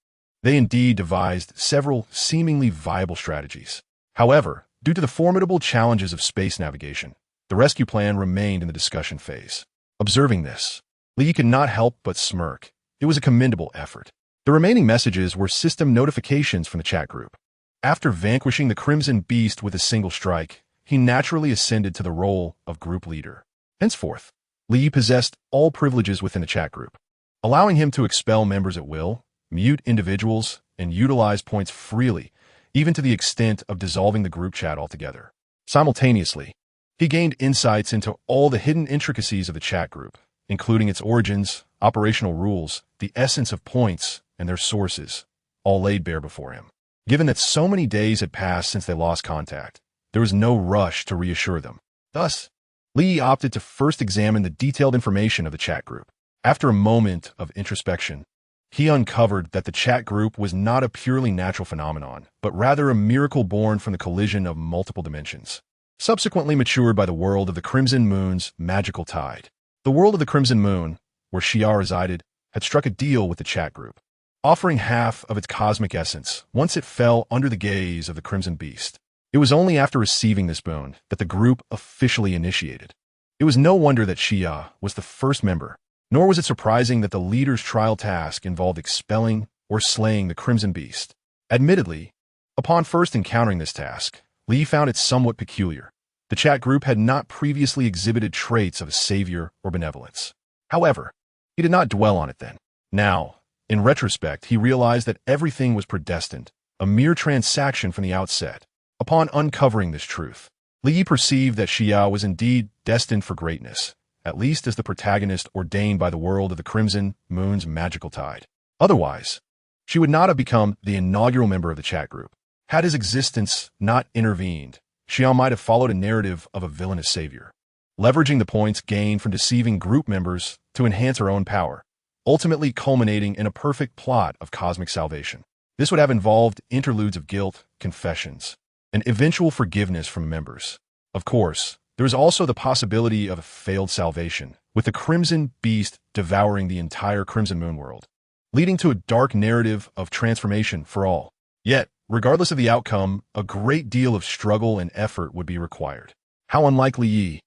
they indeed devised several seemingly viable strategies. However, due to the formidable challenges of space navigation, the rescue plan remained in the discussion phase. Observing this, Li could not help but smirk. It was a commendable effort. The remaining messages were system notifications from the chat group. After vanquishing the Crimson Beast with a single strike, he naturally ascended to the role of group leader. Henceforth, Li possessed all privileges within the chat group, allowing him to expel members at will, mute individuals, and utilize points freely, even to the extent of dissolving the group chat altogether. Simultaneously, he gained insights into all the hidden intricacies of the chat group, including its origins, operational rules, the essence of points, and their sources, all laid bare before him. Given that so many days had passed since they lost contact, there was no rush to reassure them. Thus, Li opted to first examine the detailed information of the chat group. After a moment of introspection, he uncovered that the chat group was not a purely natural phenomenon, but rather a miracle born from the collision of multiple dimensions, subsequently matured by the world of the Crimson Moon's magical tide. The world of the Crimson Moon, where Xia resided, had struck a deal with the chat group, offering half of its cosmic essence once it fell under the gaze of the Crimson Beast. It was only after receiving this boon that the group officially initiated. It was no wonder that Xia was the first member, nor was it surprising that the leader's trial task involved expelling or slaying the Crimson Beast. Admittedly, upon first encountering this task, Li found it somewhat peculiar. The chat group had not previously exhibited traits of a savior or benevolence. However, he did not dwell on it then. Now, in retrospect, he realized that everything was predestined, a mere transaction from the outset. Upon uncovering this truth, Li perceived that Xia was indeed destined for greatness, at least as the protagonist ordained by the world of the Crimson Moon's magical tide. Otherwise, she would not have become the inaugural member of the chat group. Had his existence not intervened, Xia might have followed a narrative of a villainous savior, leveraging the points gained from deceiving group members to enhance her own power, ultimately culminating in a perfect plot of cosmic salvation. This would have involved interludes of guilt, confessions, and eventual forgiveness from members. Of course, there is also the possibility of a failed salvation, with the Crimson Beast devouring the entire Crimson Moon world, leading to a dark narrative of transformation for all. Yet, regardless of the outcome, a great deal of struggle and effort would be required. How unlike Li Yi,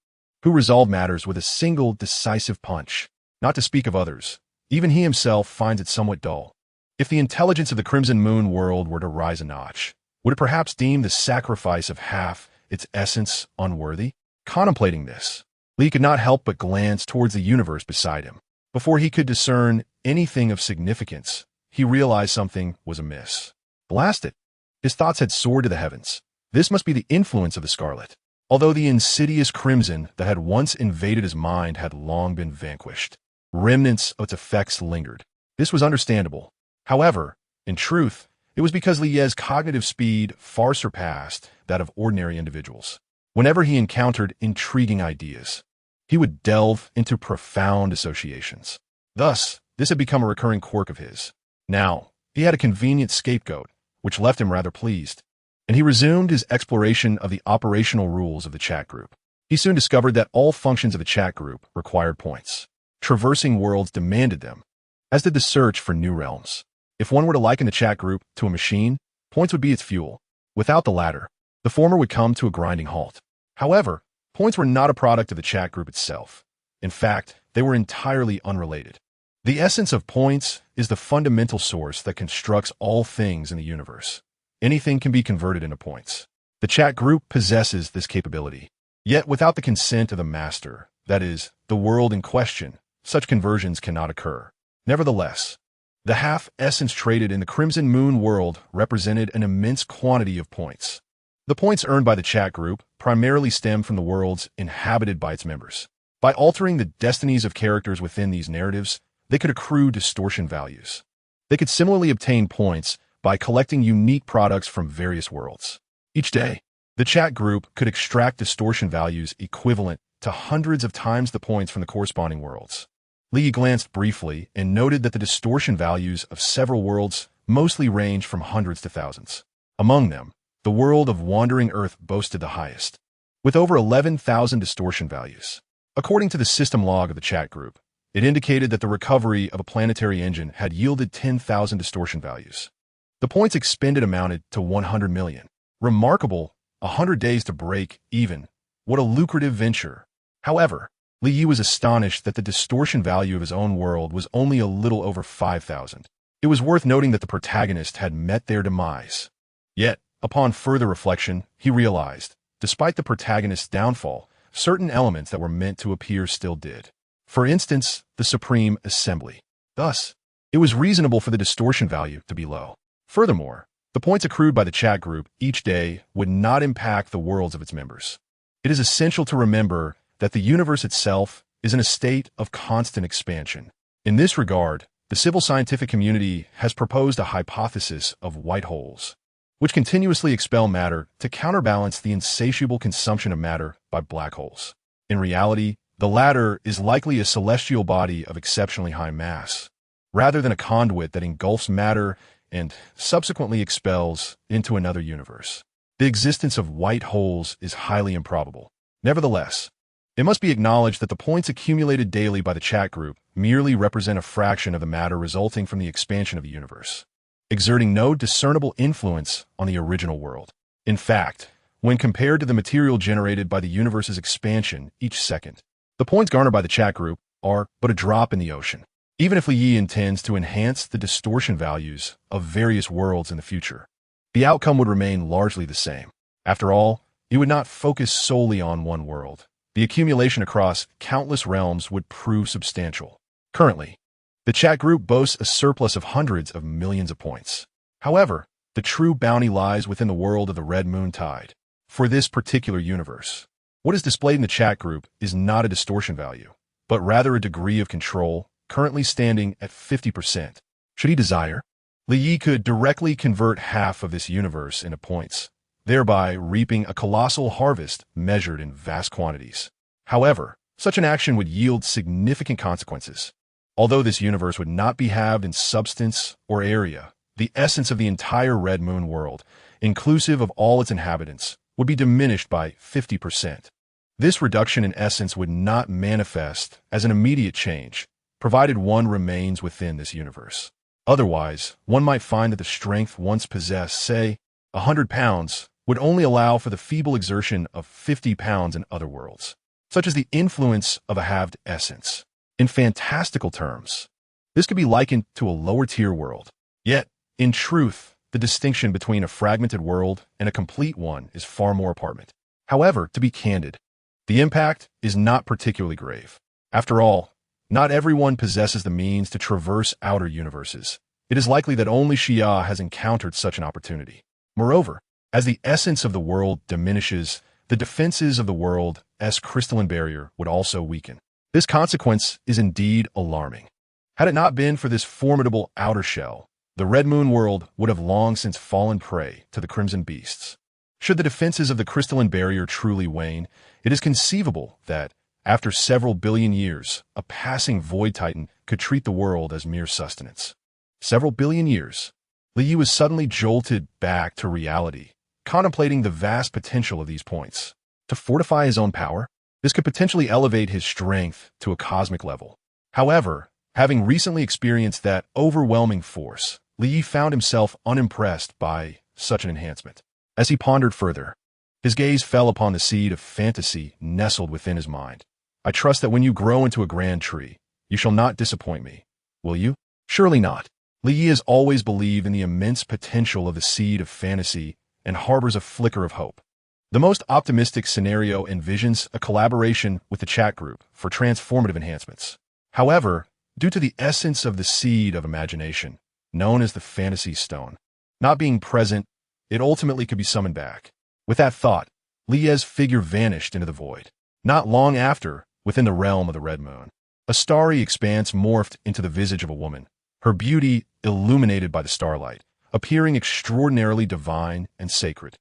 who resolved matters with a single decisive punch. Not to speak of others, even he himself finds it somewhat dull. If the intelligence of the Crimson Moon world were to rise a notch, would it perhaps deem the sacrifice of half its essence unworthy? Contemplating this, Li could not help but glance towards the universe beside him. Before he could discern anything of significance, he realized something was amiss. Blast it! His thoughts had soared to the heavens. This must be the influence of the Scarlet. Although the insidious crimson that had once invaded his mind had long been vanquished, remnants of its effects lingered. This was understandable. However, in truth, it was because Li Ye's cognitive speed far surpassed that of ordinary individuals. Whenever he encountered intriguing ideas, he would delve into profound associations. Thus, this had become a recurring quirk of his. Now, he had a convenient scapegoat, which left him rather pleased, and he resumed his exploration of the operational rules of the chat group. He soon discovered that all functions of a chat group required points. Traversing worlds demanded them, as did the search for new realms. If one were to liken the chat group to a machine, points would be its fuel. Without the latter, the former would come to a grinding halt. However, points were not a product of the chat group itself. In fact, they were entirely unrelated. The essence of points is the fundamental source that constructs all things in the universe. Anything can be converted into points. The chat group possesses this capability. Yet without the consent of the master, that is, the world in question, such conversions cannot occur. Nevertheless, the half-essence traded in the Crimson Moon world represented an immense quantity of points. The points earned by the chat group primarily stem from the worlds inhabited by its members. By altering the destinies of characters within these narratives, they could accrue distortion values. They could similarly obtain points by collecting unique products from various worlds. Each day, The chat group could extract distortion values equivalent to hundreds of times the points from the corresponding worlds. Lee glanced briefly and noted that the distortion values of several worlds mostly range from hundreds to thousands. Among them, the world of Wandering Earth boasted the highest, with over 11,000 distortion values. According to the system log of the chat group, it indicated that the recovery of a planetary engine had yielded 10,000 distortion values. The points expended amounted to 100 million. Remarkable, 100 days to break even. What a lucrative venture. However, Li Yi was astonished that the distortion value of his own world was only a little over 5,000. It was worth noting that the protagonist had met their demise. Yet, upon further reflection, he realized, despite the protagonist's downfall, certain elements that were meant to appear still did. For instance, the Supreme Assembly. Thus, it was reasonable for the distortion value to be low. Furthermore, the points accrued by the chat group each day would not impact the worlds of its members. It is essential to remember that the universe itself is in a state of constant expansion. In this regard, the civil scientific community has proposed a hypothesis of white holes, which continuously expel matter to counterbalance the insatiable consumption of matter by black holes. In reality, the latter is likely a celestial body of exceptionally high mass, rather than a conduit that engulfs matter and subsequently expels into another universe. The existence of white holes is highly improbable. Nevertheless, it must be acknowledged that the points accumulated daily by the chat group merely represent a fraction of the matter resulting from the expansion of the universe, exerting no discernible influence on the original world. In fact, when compared to the material generated by the universe's expansion each second, the points garnered by the chat group are but a drop in the ocean. Even if Li Yi intends to enhance the distortion values of various worlds in the future, the outcome would remain largely the same. After all, it would not focus solely on one world. The accumulation across countless realms would prove substantial. Currently, the chat group boasts a surplus of hundreds of millions of points. However, the true bounty lies within the world of the Red Moon Tide. For this particular universe, what is displayed in the chat group is not a distortion value, but rather a degree of control, currently standing at 50%. Should he desire, Li Yi could directly convert half of this universe into points, thereby reaping a colossal harvest measured in vast quantities. However, such an action would yield significant consequences. Although this universe would not be halved in substance or area, the essence of the entire Red Moon world, inclusive of all its inhabitants, would be diminished by 50%. This reduction in essence would not manifest as an immediate change, provided one remains within this universe. Otherwise, one might find that the strength once possessed, say, 100 pounds, would only allow for the feeble exertion of 50 pounds in other worlds, such as the influence of a halved essence. In fantastical terms, this could be likened to a lower-tier world. Yet, in truth, the distinction between a fragmented world and a complete one is far more apparent. However, to be candid, the impact is not particularly grave. After all, not everyone possesses the means to traverse outer universes. It is likely that only Xia has encountered such an opportunity. Moreover, as the essence of the world diminishes, the defenses of the world's crystalline barrier would also weaken. This consequence is indeed alarming. Had it not been for this formidable outer shell, the Red Moon world would have long since fallen prey to the Crimson Beasts. Should the defenses of the crystalline barrier truly wane, it is conceivable that, after several billion years, a passing void titan could treat the world as mere sustenance. Several billion years. Li Yi was suddenly jolted back to reality, contemplating the vast potential of these points. To fortify his own power, this could potentially elevate his strength to a cosmic level. However, having recently experienced that overwhelming force, Li Yi found himself unimpressed by such an enhancement. As he pondered further, his gaze fell upon the seed of fantasy nestled within his mind. I trust that when you grow into a grand tree, you shall not disappoint me, will you? Surely not. Li Yi has always believed in the immense potential of the seed of fantasy and harbors a flicker of hope. The most optimistic scenario envisions a collaboration with the chat group for transformative enhancements. However, due to the essence of the seed of imagination, known as the fantasy stone, not being present, it ultimately could be summoned back. With that thought, Li Yi's figure vanished into the void. Not long after, within the realm of the Red Moon, a starry expanse morphed into the visage of a woman, her beauty illuminated by the starlight, appearing extraordinarily divine and sacred.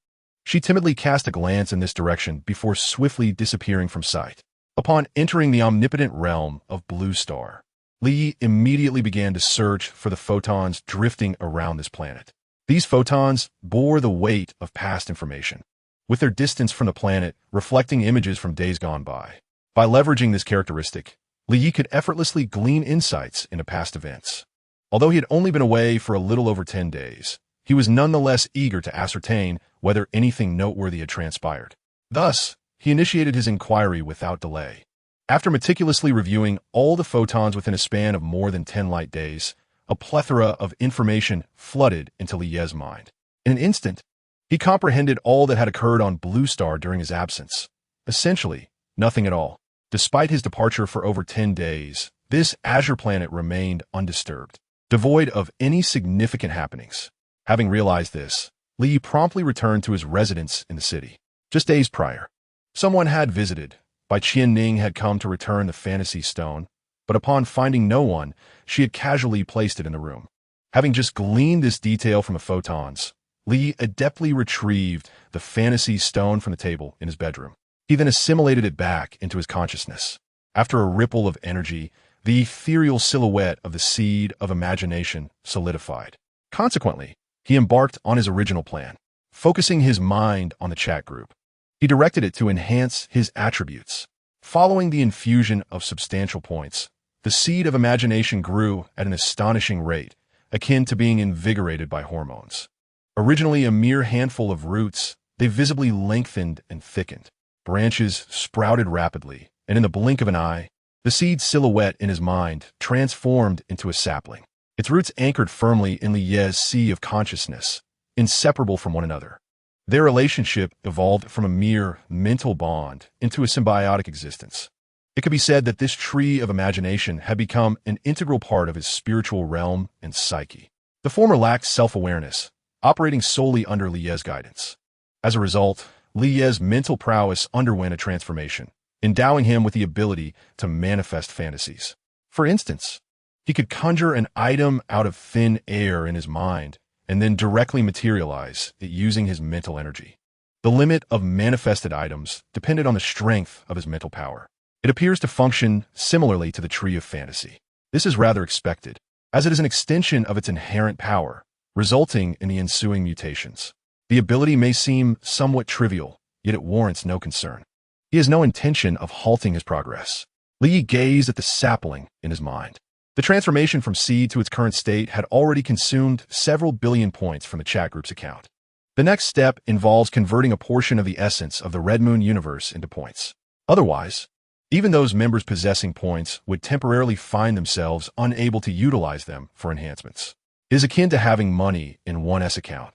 She timidly cast a glance in this direction before swiftly disappearing from sight. Upon entering the omnipotent realm of Blue Star, Li immediately began to search for the photons drifting around this planet. These photons bore the weight of past information, with their distance from the planet reflecting images from days gone by. By leveraging this characteristic, Li could effortlessly glean insights into past events. Although he had only been away for a little over 10 days, he was nonetheless eager to ascertain whether anything noteworthy had transpired. Thus, he initiated his inquiry without delay. After meticulously reviewing all the photons within a span of more than 10 light days, a plethora of information flooded into Li's mind. In an instant, he comprehended all that had occurred on Blue Star during his absence. Essentially, nothing at all. Despite his departure for over 10 days, this azure planet remained undisturbed, devoid of any significant happenings. Having realized this, Li promptly returned to his residence in the city. Just days prior, someone had visited. Bai Qianning had come to return the fantasy stone, but upon finding no one, she had casually placed it in the room. Having just gleaned this detail from the photons, Li adeptly retrieved the fantasy stone from the table in his bedroom. He then assimilated it back into his consciousness. After a ripple of energy, the ethereal silhouette of the seed of imagination solidified. Consequently, he embarked on his original plan, focusing his mind on the chat group. He directed it to enhance his attributes. Following the infusion of substantial points, the seed of imagination grew at an astonishing rate, akin to being invigorated by hormones. Originally a mere handful of roots, they visibly lengthened and thickened. Branches sprouted rapidly, and in the blink of an eye, the seed silhouette in his mind transformed into a sapling. Its roots anchored firmly in Li's sea of consciousness, inseparable from one another. Their relationship evolved from a mere mental bond into a symbiotic existence. It could be said that this tree of imagination had become an integral part of his spiritual realm and psyche. The former lacked self-awareness, operating solely under Li's guidance. As a result, Li's mental prowess underwent a transformation, endowing him with the ability to manifest fantasies. For instance, he could conjure an item out of thin air in his mind and then directly materialize it using his mental energy. The limit of manifested items depended on the strength of his mental power. It appears to function similarly to the tree of fantasy. This is rather expected, as it is an extension of its inherent power, resulting in the ensuing mutations. The ability may seem somewhat trivial, yet it warrants no concern. He has no intention of halting his progress. Li gazed at the sapling in his mind. The transformation from seed to its current state had already consumed several billion points from the chat group's account. The next step involves converting a portion of the essence of the Red Moon universe into points. Otherwise, even those members possessing points would temporarily find themselves unable to utilize them for enhancements. It is akin to having money in one S account,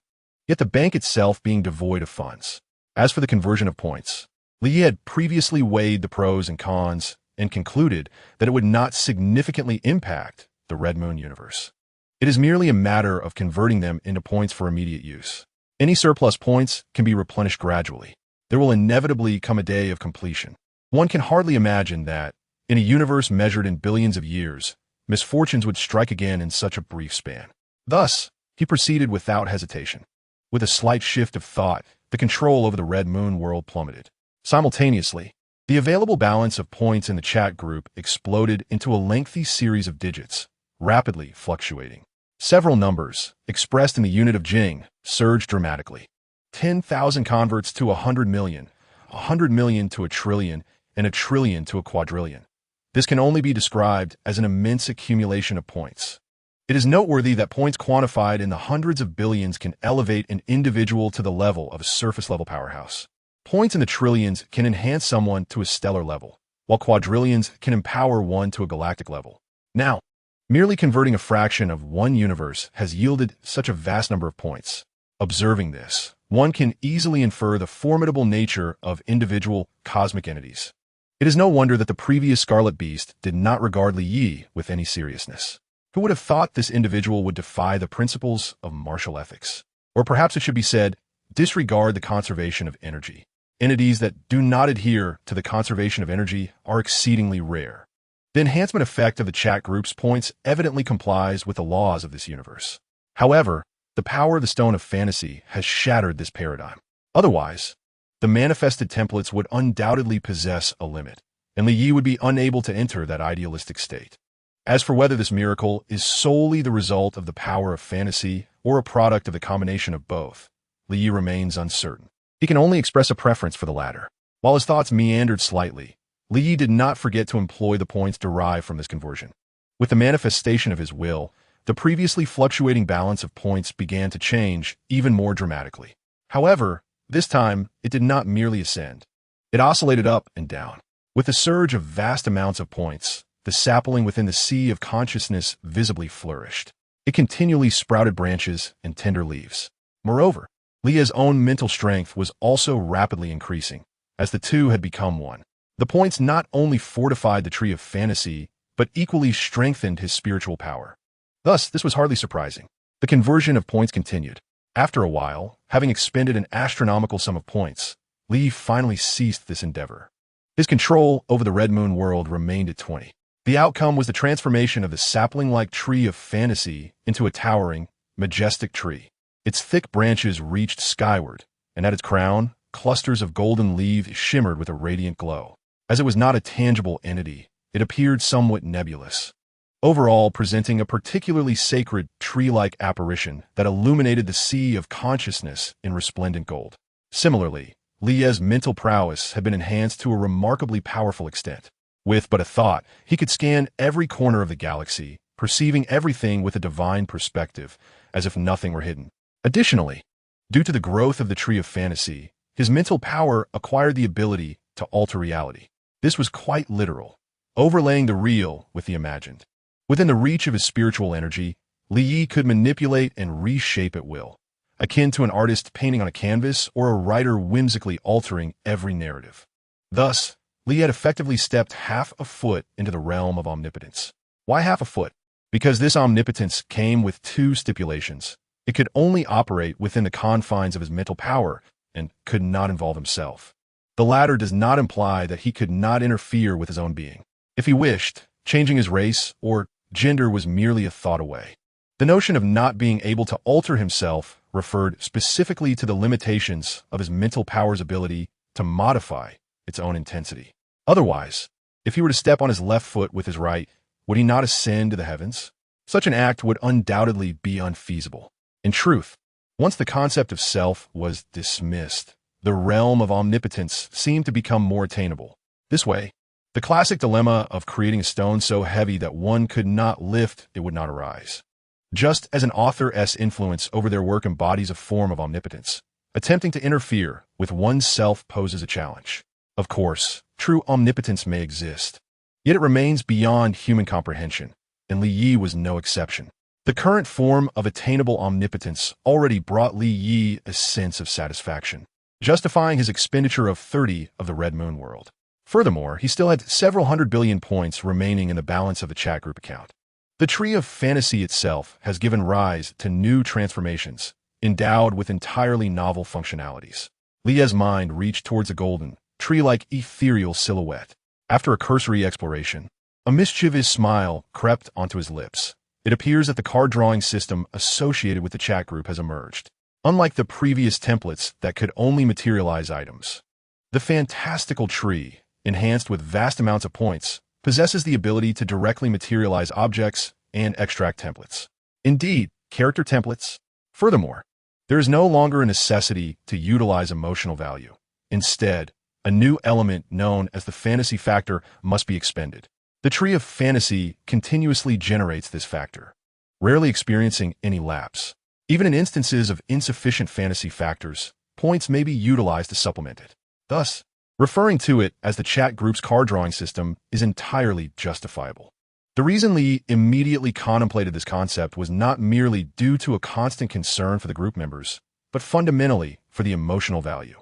yet the bank itself being devoid of funds. As for the conversion of points, Li had previously weighed the pros and cons and concluded that it would not significantly impact the Red Moon universe. It is merely a matter of converting them into points for immediate use. Any surplus points can be replenished gradually. There will inevitably come a day of completion. One can hardly imagine that, in a universe measured in billions of years, misfortunes would strike again in such a brief span. Thus, he proceeded without hesitation. With a slight shift of thought, the control over the Red Moon world plummeted. Simultaneously, the available balance of points in the chat group exploded into a lengthy series of digits, rapidly fluctuating. Several numbers, expressed in the unit of Jing, surged dramatically. 10,000 converts to 100 million, 100 million to a trillion, and a trillion to a quadrillion. This can only be described as an immense accumulation of points. It is noteworthy that points quantified in the hundreds of billions can elevate an individual to the level of a surface-level powerhouse. Points in the trillions can enhance someone to a stellar level, while quadrillions can empower one to a galactic level. Now, merely converting a fraction of one universe has yielded such a vast number of points. Observing this, one can easily infer the formidable nature of individual cosmic entities. It is no wonder that the previous Scarlet Beast did not regard Li Yi with any seriousness. Who would have thought this individual would defy the principles of martial ethics? Or perhaps it should be said, disregard the conservation of energy. Entities that do not adhere to the conservation of energy are exceedingly rare. The enhancement effect of the chat group's points evidently complies with the laws of this universe. However, the power of the Stone of Fantasy has shattered this paradigm. Otherwise, the manifested templates would undoubtedly possess a limit, and Li Yi would be unable to enter that idealistic state. As for whether this miracle is solely the result of the power of fantasy or a product of the combination of both, Li Yi remains uncertain. He can only express a preference for the latter. While his thoughts meandered slightly, Li Yi did not forget to employ the points derived from this conversion. With the manifestation of his will, the previously fluctuating balance of points began to change even more dramatically. However, this time, it did not merely ascend. It oscillated up and down. With the surge of vast amounts of points, the sapling within the sea of consciousness visibly flourished. It continually sprouted branches and tender leaves. Moreover, Leah's own mental strength was also rapidly increasing, as the two had become one. The points not only fortified the tree of fantasy, but equally strengthened his spiritual power. Thus, this was hardly surprising. The conversion of points continued. After a while, having expended an astronomical sum of points, Li finally ceased this endeavor. His control over the Red Moon world remained at 20. The outcome was the transformation of the sapling-like tree of fantasy into a towering, majestic tree. Its thick branches reached skyward, and at its crown, clusters of golden leaves shimmered with a radiant glow. As it was not a tangible entity, it appeared somewhat nebulous, overall presenting a particularly sacred tree-like apparition that illuminated the sea of consciousness in resplendent gold. Similarly, Lie's mental prowess had been enhanced to a remarkably powerful extent. With but a thought, he could scan every corner of the galaxy, perceiving everything with a divine perspective, as if nothing were hidden. Additionally, due to the growth of the tree of fantasy, his mental power acquired the ability to alter reality. This was quite literal, overlaying the real with the imagined. Within the reach of his spiritual energy, Li Yi could manipulate and reshape at will, akin to an artist painting on a canvas or a writer whimsically altering every narrative. Thus, Li had effectively stepped half a foot into the realm of omnipotence. Why half a foot? Because this omnipotence came with two stipulations. It could only operate within the confines of his mental power and could not involve himself. The latter does not imply that he could not interfere with his own being. If he wished, changing his race or gender was merely a thought away. The notion of not being able to alter himself referred specifically to the limitations of his mental power's ability to modify its own intensity. Otherwise, if he were to step on his left foot with his right, would he not ascend to the heavens? Such an act would undoubtedly be unfeasible. In truth, once the concept of self was dismissed, the realm of omnipotence seemed to become more attainable. This way, the classic dilemma of creating a stone so heavy that one could not lift it would not arise. Just as an author's influence over their work embodies a form of omnipotence, attempting to interfere with oneself poses a challenge. Of course, true omnipotence may exist, yet it remains beyond human comprehension, and Li Yi was no exception. The current form of attainable omnipotence already brought Li Yi a sense of satisfaction, justifying his expenditure of 30 of the Red Moon world. Furthermore, he still had several hundred billion points remaining in the balance of the chat group account. The tree of fantasy itself has given rise to new transformations, endowed with entirely novel functionalities. Li's mind reached towards a golden, tree-like ethereal silhouette. After a cursory exploration, a mischievous smile crept onto his lips. It appears that the card drawing system associated with the chat group has emerged. Unlike the previous templates that could only materialize items, the fantastical tree, enhanced with vast amounts of points, possesses the ability to directly materialize objects and extract templates. Indeed, character templates. Furthermore, there is no longer a necessity to utilize emotional value. Instead, a new element known as the fantasy factor must be expended. The tree of fantasy continuously generates this factor, rarely experiencing any lapse. Even in instances of insufficient fantasy factors, points may be utilized to supplement it. Thus, referring to it as the chat group's card drawing system is entirely justifiable. The reason Li immediately contemplated this concept was not merely due to a constant concern for the group members, but fundamentally for the emotional value.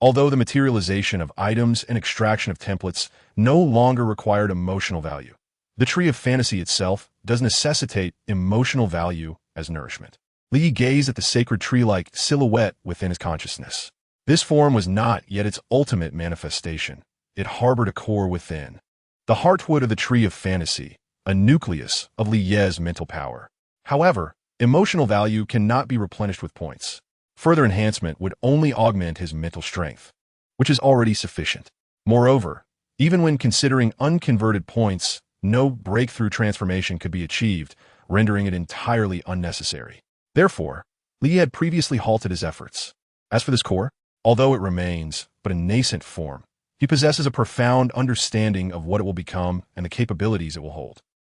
Although the materialization of items and extraction of templates no longer required emotional value, the tree of fantasy itself does necessitate emotional value as nourishment. Li gazed at the sacred tree-like silhouette within his consciousness. This form was not yet its ultimate manifestation. It harbored a core within, the heartwood of the tree of fantasy, a nucleus of Lie's mental power. However, emotional value cannot be replenished with points. Further enhancement would only augment his mental strength, which is already sufficient. Moreover, even when considering unconverted points, no breakthrough transformation could be achieved, rendering it entirely unnecessary. Therefore, Li had previously halted his efforts. As for this core, although it remains but a nascent form, he possesses a profound understanding of what it will become and the capabilities it will hold.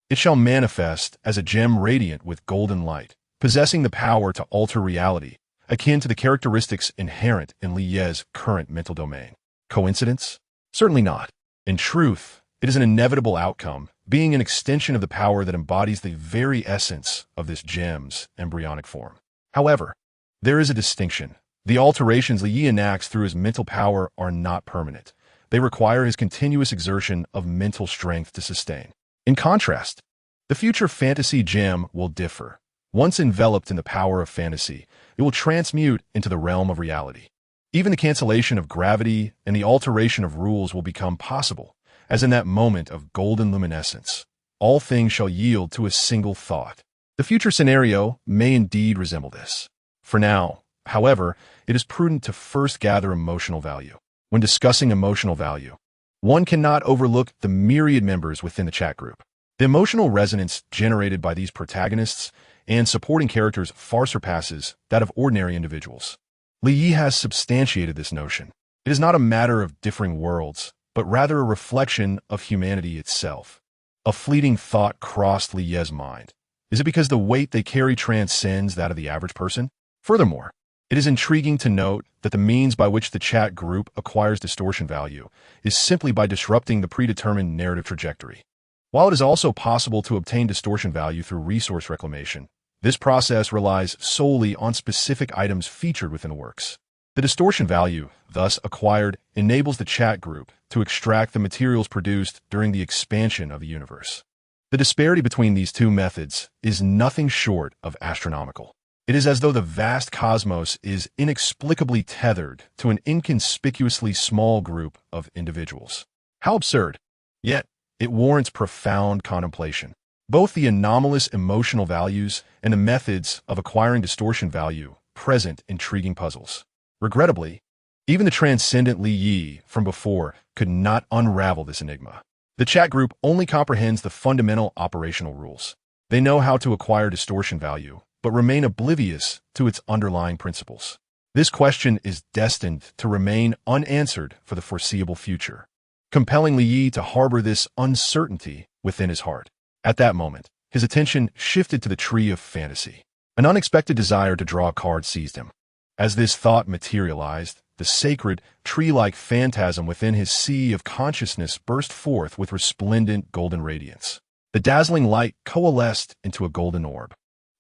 It shall manifest as a gem radiant with golden light, possessing the power to alter reality, akin to the characteristics inherent in Li Ye's current mental domain. Coincidence? Certainly not. In truth, it is an inevitable outcome, being an extension of the power that embodies the very essence of this gem's embryonic form. However, there is a distinction. The alterations Li Yi enacts through his mental power are not permanent. They require his continuous exertion of mental strength to sustain. In contrast, the future fantasy gem will differ. Once enveloped in the power of fantasy, it will transmute into the realm of reality. Even the cancellation of gravity and the alteration of rules will become possible, as in that moment of golden luminescence. All things shall yield to a single thought. The future scenario may indeed resemble this. For now, however, it is prudent to first gather emotional value. When discussing emotional value, one cannot overlook the myriad members within the chat group. The emotional resonance generated by these protagonists and supporting characters far surpasses that of ordinary individuals. Li Yi has substantiated this notion. It is not a matter of differing worlds, but rather a reflection of humanity itself. A fleeting thought crossed Li Ye's mind. Is it because the weight they carry transcends that of the average person? Furthermore, it is intriguing to note that the means by which the chat group acquires distortion value is simply by disrupting the predetermined narrative trajectory. While it is also possible to obtain distortion value through resource reclamation, this process relies solely on specific items featured within the works. The distortion value, thus acquired, enables the chat group to extract the materials produced during the expansion of the universe. The disparity between these two methods is nothing short of astronomical. It is as though the vast cosmos is inexplicably tethered to an inconspicuously small group of individuals. How absurd! Yet, it warrants profound contemplation. Both the anomalous emotional values and the methods of acquiring distortion value present intriguing puzzles. Regrettably, even the transcendent Li Yi from before could not unravel this enigma. The chat group only comprehends the fundamental operational rules. They know how to acquire distortion value, but remain oblivious to its underlying principles. This question is destined to remain unanswered for the foreseeable future, compelling Li Yi to harbor this uncertainty within his heart. At that moment, his attention shifted to the tree of fantasy. An unexpected desire to draw a card seized him. As this thought materialized, the sacred, tree-like phantasm within his sea of consciousness burst forth with resplendent golden radiance. The dazzling light coalesced into a golden orb.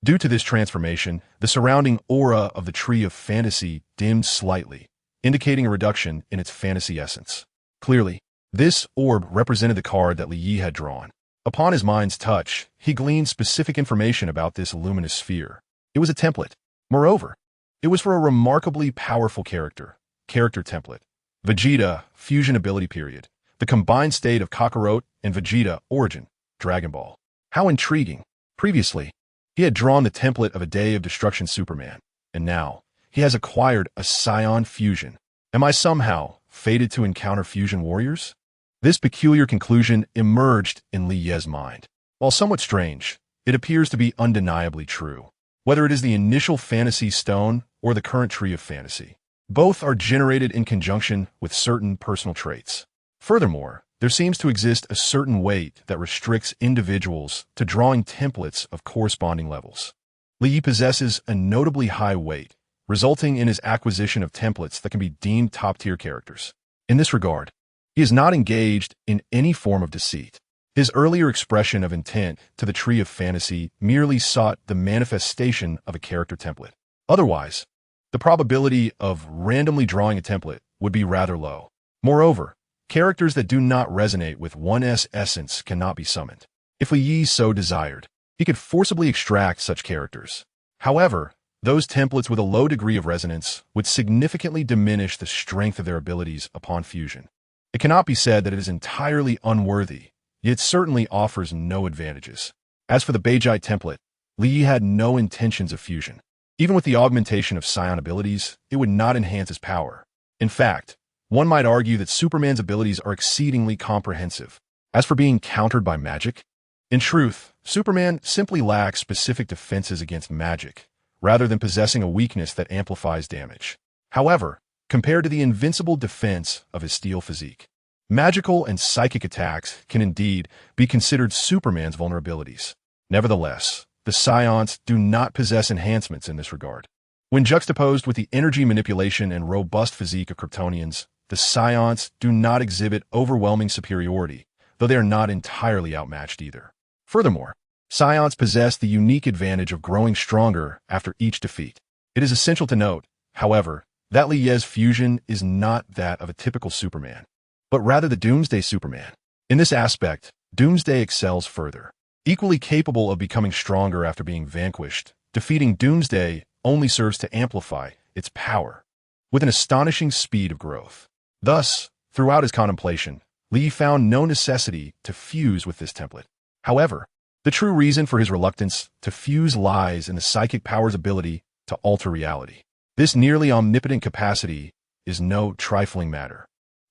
Due to this transformation, the surrounding aura of the tree of fantasy dimmed slightly, indicating a reduction in its fantasy essence. Clearly, this orb represented the card that Li Yi had drawn. Upon his mind's touch, he gleaned specific information about this luminous sphere. It was a template. Moreover, it was for a remarkably powerful character template. Vegeta, fusion ability period. The combined state of Kakarot and Vegeta, origin, Dragon Ball. How intriguing. Previously, he had drawn the template of a Day of Destruction Superman, and now he has acquired a Scion fusion. Am I somehow fated to encounter fusion warriors? This peculiar conclusion emerged in Li Ye's mind. While somewhat strange, it appears to be undeniably true. Whether it is the initial fantasy stone or the current tree of fantasy, both are generated in conjunction with certain personal traits. Furthermore, there seems to exist a certain weight that restricts individuals to drawing templates of corresponding levels. Li Yi possesses a notably high weight, resulting in his acquisition of templates that can be deemed top-tier characters. In this regard, he is not engaged in any form of deceit. His earlier expression of intent to the tree of fantasy merely sought the manifestation of a character template. Otherwise, the probability of randomly drawing a template would be rather low. Moreover, characters that do not resonate with one's essence cannot be summoned. If Li Yi so desired, he could forcibly extract such characters. However, those templates with a low degree of resonance would significantly diminish the strength of their abilities upon fusion. It cannot be said that it is entirely unworthy, yet it certainly offers no advantages. As for the Beijai template, Li Yi had no intentions of fusion. Even with the augmentation of Psion abilities, it would not enhance his power. In fact, one might argue that Superman's abilities are exceedingly comprehensive. As for being countered by magic, in truth, Superman simply lacks specific defenses against magic, rather than possessing a weakness that amplifies damage. However, compared to the invincible defense of his steel physique, magical and psychic attacks can indeed be considered Superman's vulnerabilities. Nevertheless, the Psions do not possess enhancements in this regard. When juxtaposed with the energy manipulation and robust physique of Kryptonians, the Psions do not exhibit overwhelming superiority, though they are not entirely outmatched either. Furthermore, Psions possess the unique advantage of growing stronger after each defeat. It is essential to note, however, that Lie's fusion is not that of a typical Superman, but rather the Doomsday Superman. In this aspect, Doomsday excels further. Equally capable of becoming stronger after being vanquished, defeating Doomsday only serves to amplify its power, with an astonishing speed of growth. Thus, throughout his contemplation, Lie found no necessity to fuse with this template. However, the true reason for his reluctance to fuse lies in the psychic power's ability to alter reality. This nearly omnipotent capacity is no trifling matter.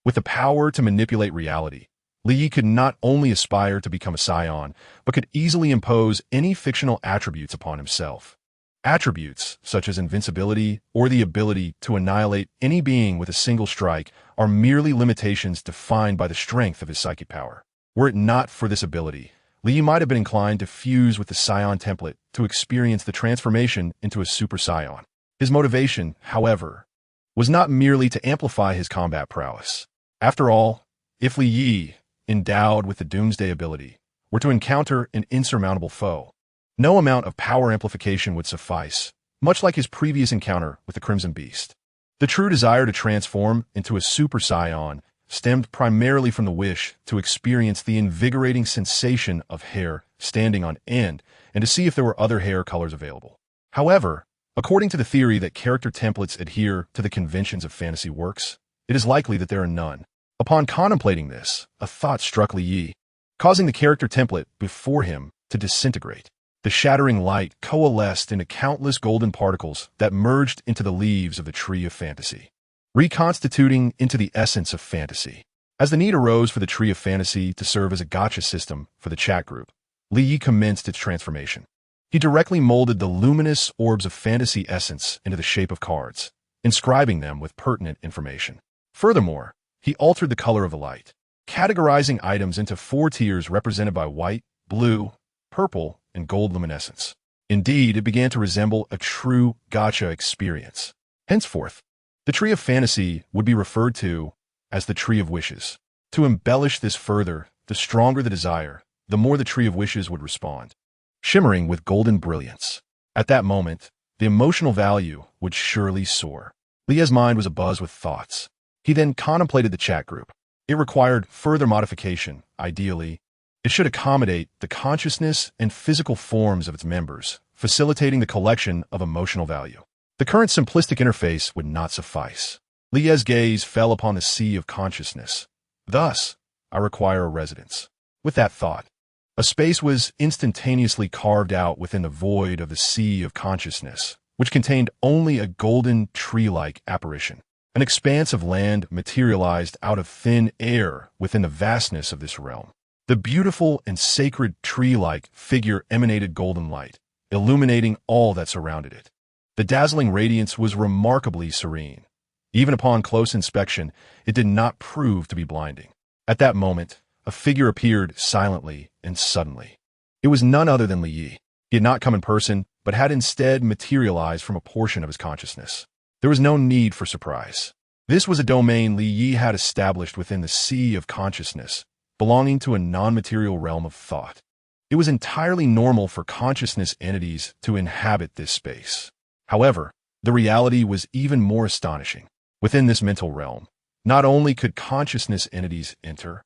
With the power to manipulate reality, Lie could not only aspire to become a Psion, but could easily impose any fictional attributes upon himself. Attributes such as invincibility or the ability to annihilate any being with a single strike are merely limitations defined by the strength of his psychic power. Were it not for this ability, Lie might have been inclined to fuse with the Psion template to experience the transformation into a Super Psion. His motivation, however, was not merely to amplify his combat prowess. After all, if Lie, endowed with the Doomsday ability, were to encounter an insurmountable foe, no amount of power amplification would suffice, much like his previous encounter with the Crimson Beast. The true desire to transform into a Super Psion stemmed primarily from the wish to experience the invigorating sensation of hair standing on end and to see if there were other hair colors available. However, according to the theory that character templates adhere to the conventions of fantasy works, it is likely that there are none. Upon contemplating this, a thought struck Lie, causing the character template before him to disintegrate. The shattering light coalesced into countless golden particles that merged into the leaves of the Tree of Fantasy, reconstituting into the essence of fantasy. As the need arose for the Tree of Fantasy to serve as a gacha system for the chat group, Lie commenced its transformation. He directly molded the luminous orbs of fantasy essence into the shape of cards, inscribing them with pertinent information. Furthermore, he altered the color of the light, categorizing items into 4 tiers represented by white, blue, purple, and gold luminescence. Indeed, it began to resemble a true gacha experience. Henceforth, the Tree of Fantasy would be referred to as the Tree of Wishes. To embellish this further, the stronger the desire, the more the Tree of Wishes would respond, shimmering with golden brilliance. At that moment, the emotional value would surely soar. Lie's mind was abuzz with thoughts. He then contemplated the chat group. It required further modification. Ideally, it should accommodate the consciousness and physical forms of its members, facilitating the collection of emotional value. The current simplistic interface would not suffice. Lie's gaze fell upon the sea of consciousness. Thus, I require a residence. With that thought, a space was instantaneously carved out within the void of the sea of consciousness, which contained only a golden tree-like apparition. An expanse of land materialized out of thin air within the vastness of this realm. The beautiful and sacred tree-like figure emanated golden light, illuminating all that surrounded it. The dazzling radiance was remarkably serene. Even upon close inspection, it did not prove to be blinding. At that moment, a figure appeared silently and suddenly. It was none other than Lie. He had not come in person, but had instead materialized from a portion of his consciousness. There was no need for surprise. This was a domain Lie had established within the sea of consciousness, belonging to a non-material realm of thought. It was entirely normal for consciousness entities to inhabit this space. However, the reality was even more astonishing. Within this mental realm, not only could consciousness entities enter,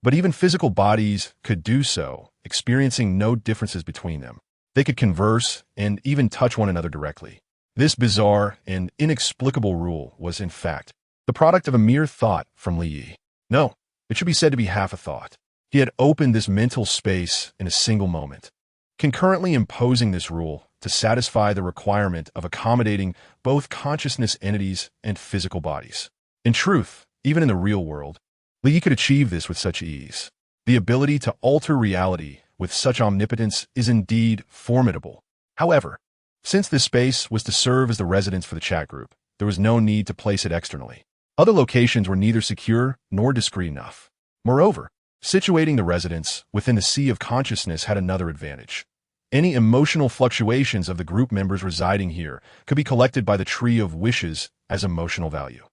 but even physical bodies could do so, experiencing no differences between them. They could converse and even touch one another directly. This bizarre and inexplicable rule was, in fact, the product of a mere thought from Lie. No, it should be said to be half a thought. He had opened this mental space in a single moment. concurrently imposing this rule to satisfy the requirement of accommodating both consciousness entities and physical bodies. In truth, even in the real world, Li could achieve this with such ease. The ability to alter reality with such omnipotence is indeed formidable. However, since this space was to serve as the residence for the chat group, there was no need to place it externally. Other locations were neither secure nor discreet enough. Moreover, situating the residence within the sea of consciousness had another advantage. Any emotional fluctuations of the group members residing here could be collected by the tree of wishes as emotional value.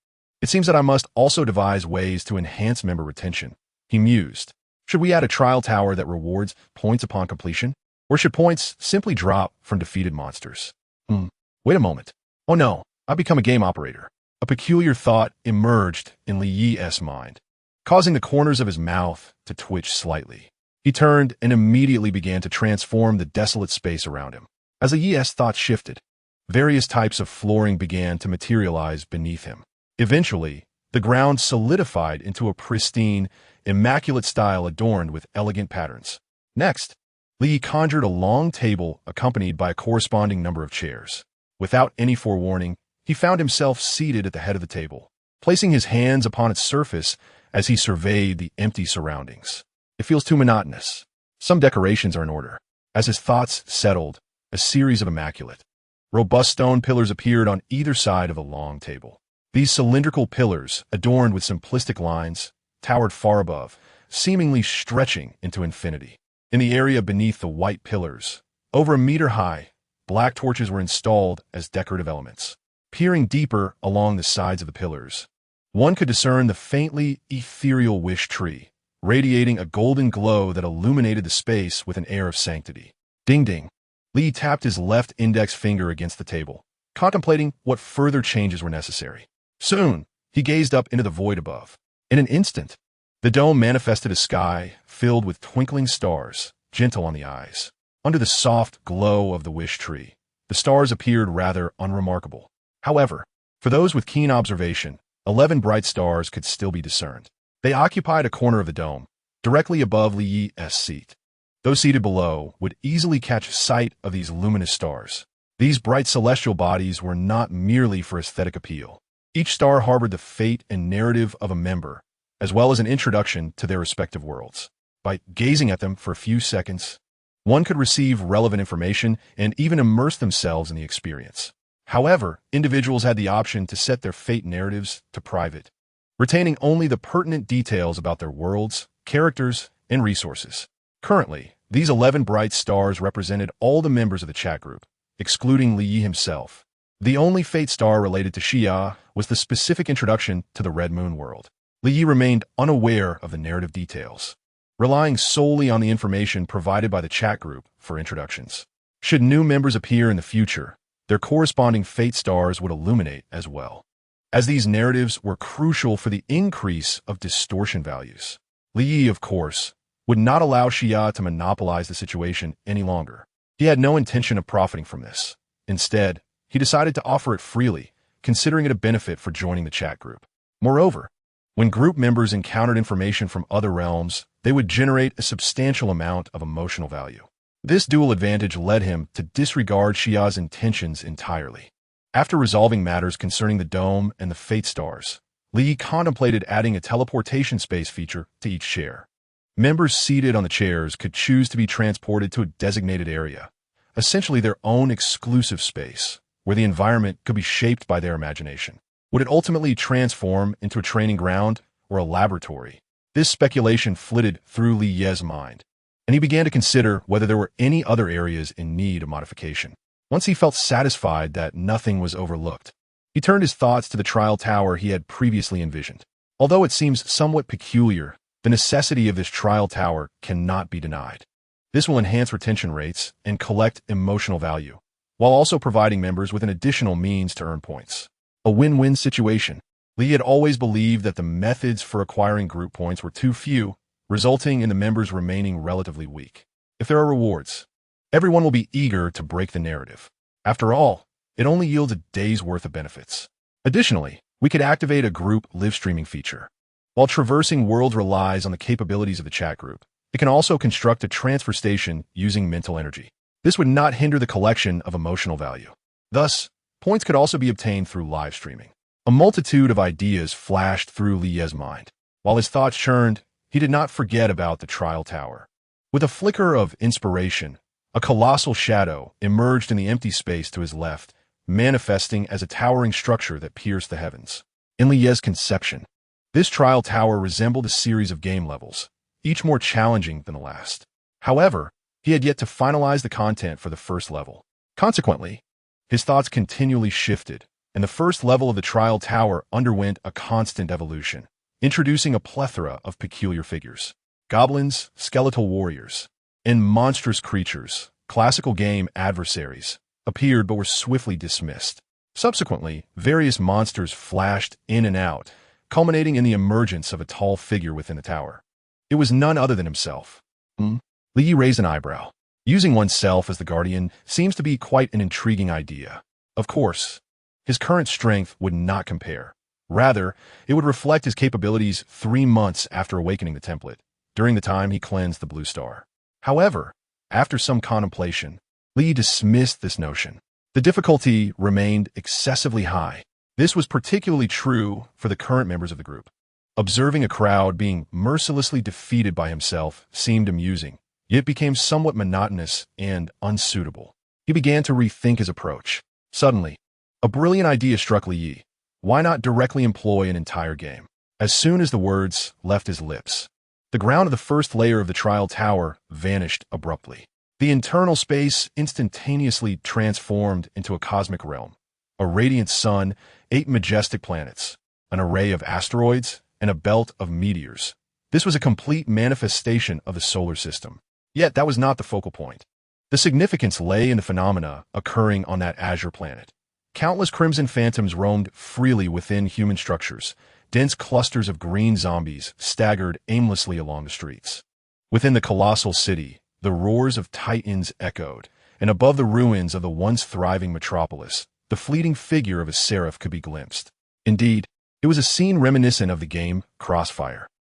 It seems that I must also devise ways to enhance member retention, he mused. Should we add a trial tower that rewards points upon completion? Or should points simply drop from defeated monsters? Wait a moment. Oh no, I've become a game operator. A peculiar thought emerged in Li Yi's mind, causing the corners of his mouth to twitch slightly. He turned and immediately began to transform the desolate space around him. As Li Yi's thoughts shifted, various types of flooring began to materialize beneath him. Eventually, the ground solidified into a pristine, immaculate style adorned with elegant patterns. Next, Li conjured a long table accompanied by a corresponding number of chairs. Without any forewarning, he found himself seated at the head of the table, placing his hands upon its surface as he surveyed the empty surroundings. It feels too monotonous. Some decorations are in order. As his thoughts settled, a series of immaculate, robust stone pillars appeared on either side of the long table. These cylindrical pillars, adorned with simplistic lines, towered far above, seemingly stretching into infinity. In the area beneath the white pillars, over a meter high, black torches were installed as decorative elements. Peering deeper along the sides of the pillars, one could discern the faintly ethereal wish tree, radiating a golden glow that illuminated the space with an air of sanctity. Ding ding. Li tapped his left index finger against the table, contemplating what further changes were necessary. Soon, he gazed up into the void above. In an instant, the dome manifested a sky filled with twinkling stars, gentle on the eyes. Under the soft glow of the wish tree, the stars appeared rather unremarkable. However, for those with keen observation, 11 bright stars could still be discerned. They occupied a corner of the dome, directly above Li Yi's seat. Those seated below would easily catch sight of these luminous stars. These bright celestial bodies were not merely for aesthetic appeal. Each star harbored the fate and narrative of a member, as well as an introduction to their respective worlds. By gazing at them for a few seconds, one could receive relevant information and even immerse themselves in the experience. However, individuals had the option to set their fate narratives to private, retaining only the pertinent details about their worlds, characters, and resources. Currently, these 11 bright stars represented all the members of the chat group, excluding Li Yi himself. The only fate star related to Xia was the specific introduction to the Red Moon world. Li Yi remained unaware of the narrative details, relying solely on the information provided by the chat group for introductions. Should new members appear in the future, their corresponding fate stars would illuminate as well, as these narratives were crucial for the increase of distortion values. Li Yi, of course, would not allow Xia to monopolize the situation any longer. He had no intention of profiting from this. Instead, he decided to offer it freely, considering it a benefit for joining the chat group. Moreover, when group members encountered information from other realms, they would generate a substantial amount of emotional value. This dual advantage led him to disregard Xia's intentions entirely. After resolving matters concerning the dome and the fate stars, Li contemplated adding a teleportation space feature to each chair. Members seated on the chairs could choose to be transported to a designated area, essentially their own exclusive space, where the environment could be shaped by their imagination. Would it ultimately transform into a training ground or a laboratory? This speculation flitted through Li Yi's mind, and he began to consider whether there were any other areas in need of modification. Once he felt satisfied that nothing was overlooked, he turned his thoughts to the trial tower he had previously envisioned. Although it seems somewhat peculiar, the necessity of this trial tower cannot be denied. This will enhance retention rates and collect emotional value, while also providing members with an additional means to earn points. A win-win situation. Li had always believed that the methods for acquiring group points were too few, resulting in the members remaining relatively weak. If there are rewards, everyone will be eager to break the narrative. After all, it only yields a day's worth of benefits. Additionally, we could activate a group live streaming feature. While traversing worlds relies on the capabilities of the chat group, It can also construct a transfer station using mental energy. This would not hinder the collection of emotional value. Thus, points could also be obtained through live streaming. A multitude of ideas flashed through Lie's mind. While his thoughts churned, he did not forget about the trial tower. With a flicker of inspiration, a colossal shadow emerged in the empty space to his left, manifesting as a towering structure that pierced the heavens. In Lie's conception, this trial tower resembled a series of game levels, each more challenging than the last. However, he had yet to finalize the content for the first level. Consequently, his thoughts continually shifted, and the first level of the trial tower underwent a constant evolution, introducing a plethora of peculiar figures. Goblins, skeletal warriors, and monstrous creatures, classical game adversaries, appeared but were swiftly dismissed. Subsequently, various monsters flashed in and out, culminating in the emergence of a tall figure within the tower. It was none other than himself. Lie raised an eyebrow. Using oneself as the guardian seems to be quite an intriguing idea. Of course, his current strength would not compare. Rather, it would reflect his capabilities 3 months after awakening the template, during the time he cleansed the blue star. However, after some contemplation, Lie dismissed this notion. The difficulty remained excessively high. This was particularly true for the current members of the group. Observing a crowd being mercilessly defeated by himself seemed amusing, yet became somewhat monotonous and unsuitable. He began to rethink his approach. Suddenly, a brilliant idea struck Lie. Why not directly employ an entire game? As soon as the words left his lips, the ground of the first layer of the trial tower vanished abruptly. The internal space instantaneously transformed into a cosmic realm. A radiant sun, 8 majestic planets, an array of asteroids, and a belt of meteors. This was a complete manifestation of the solar system. Yet that was not the focal point. The significance lay in the phenomena occurring on that azure planet. Countless crimson phantoms roamed freely within human structures. Dense clusters of green zombies staggered aimlessly along the streets. Within the colossal city, the roars of titans echoed, and above the ruins of the once thriving metropolis, the fleeting figure of a seraph could be glimpsed. Indeed, it was a scene reminiscent of the game Crossfire.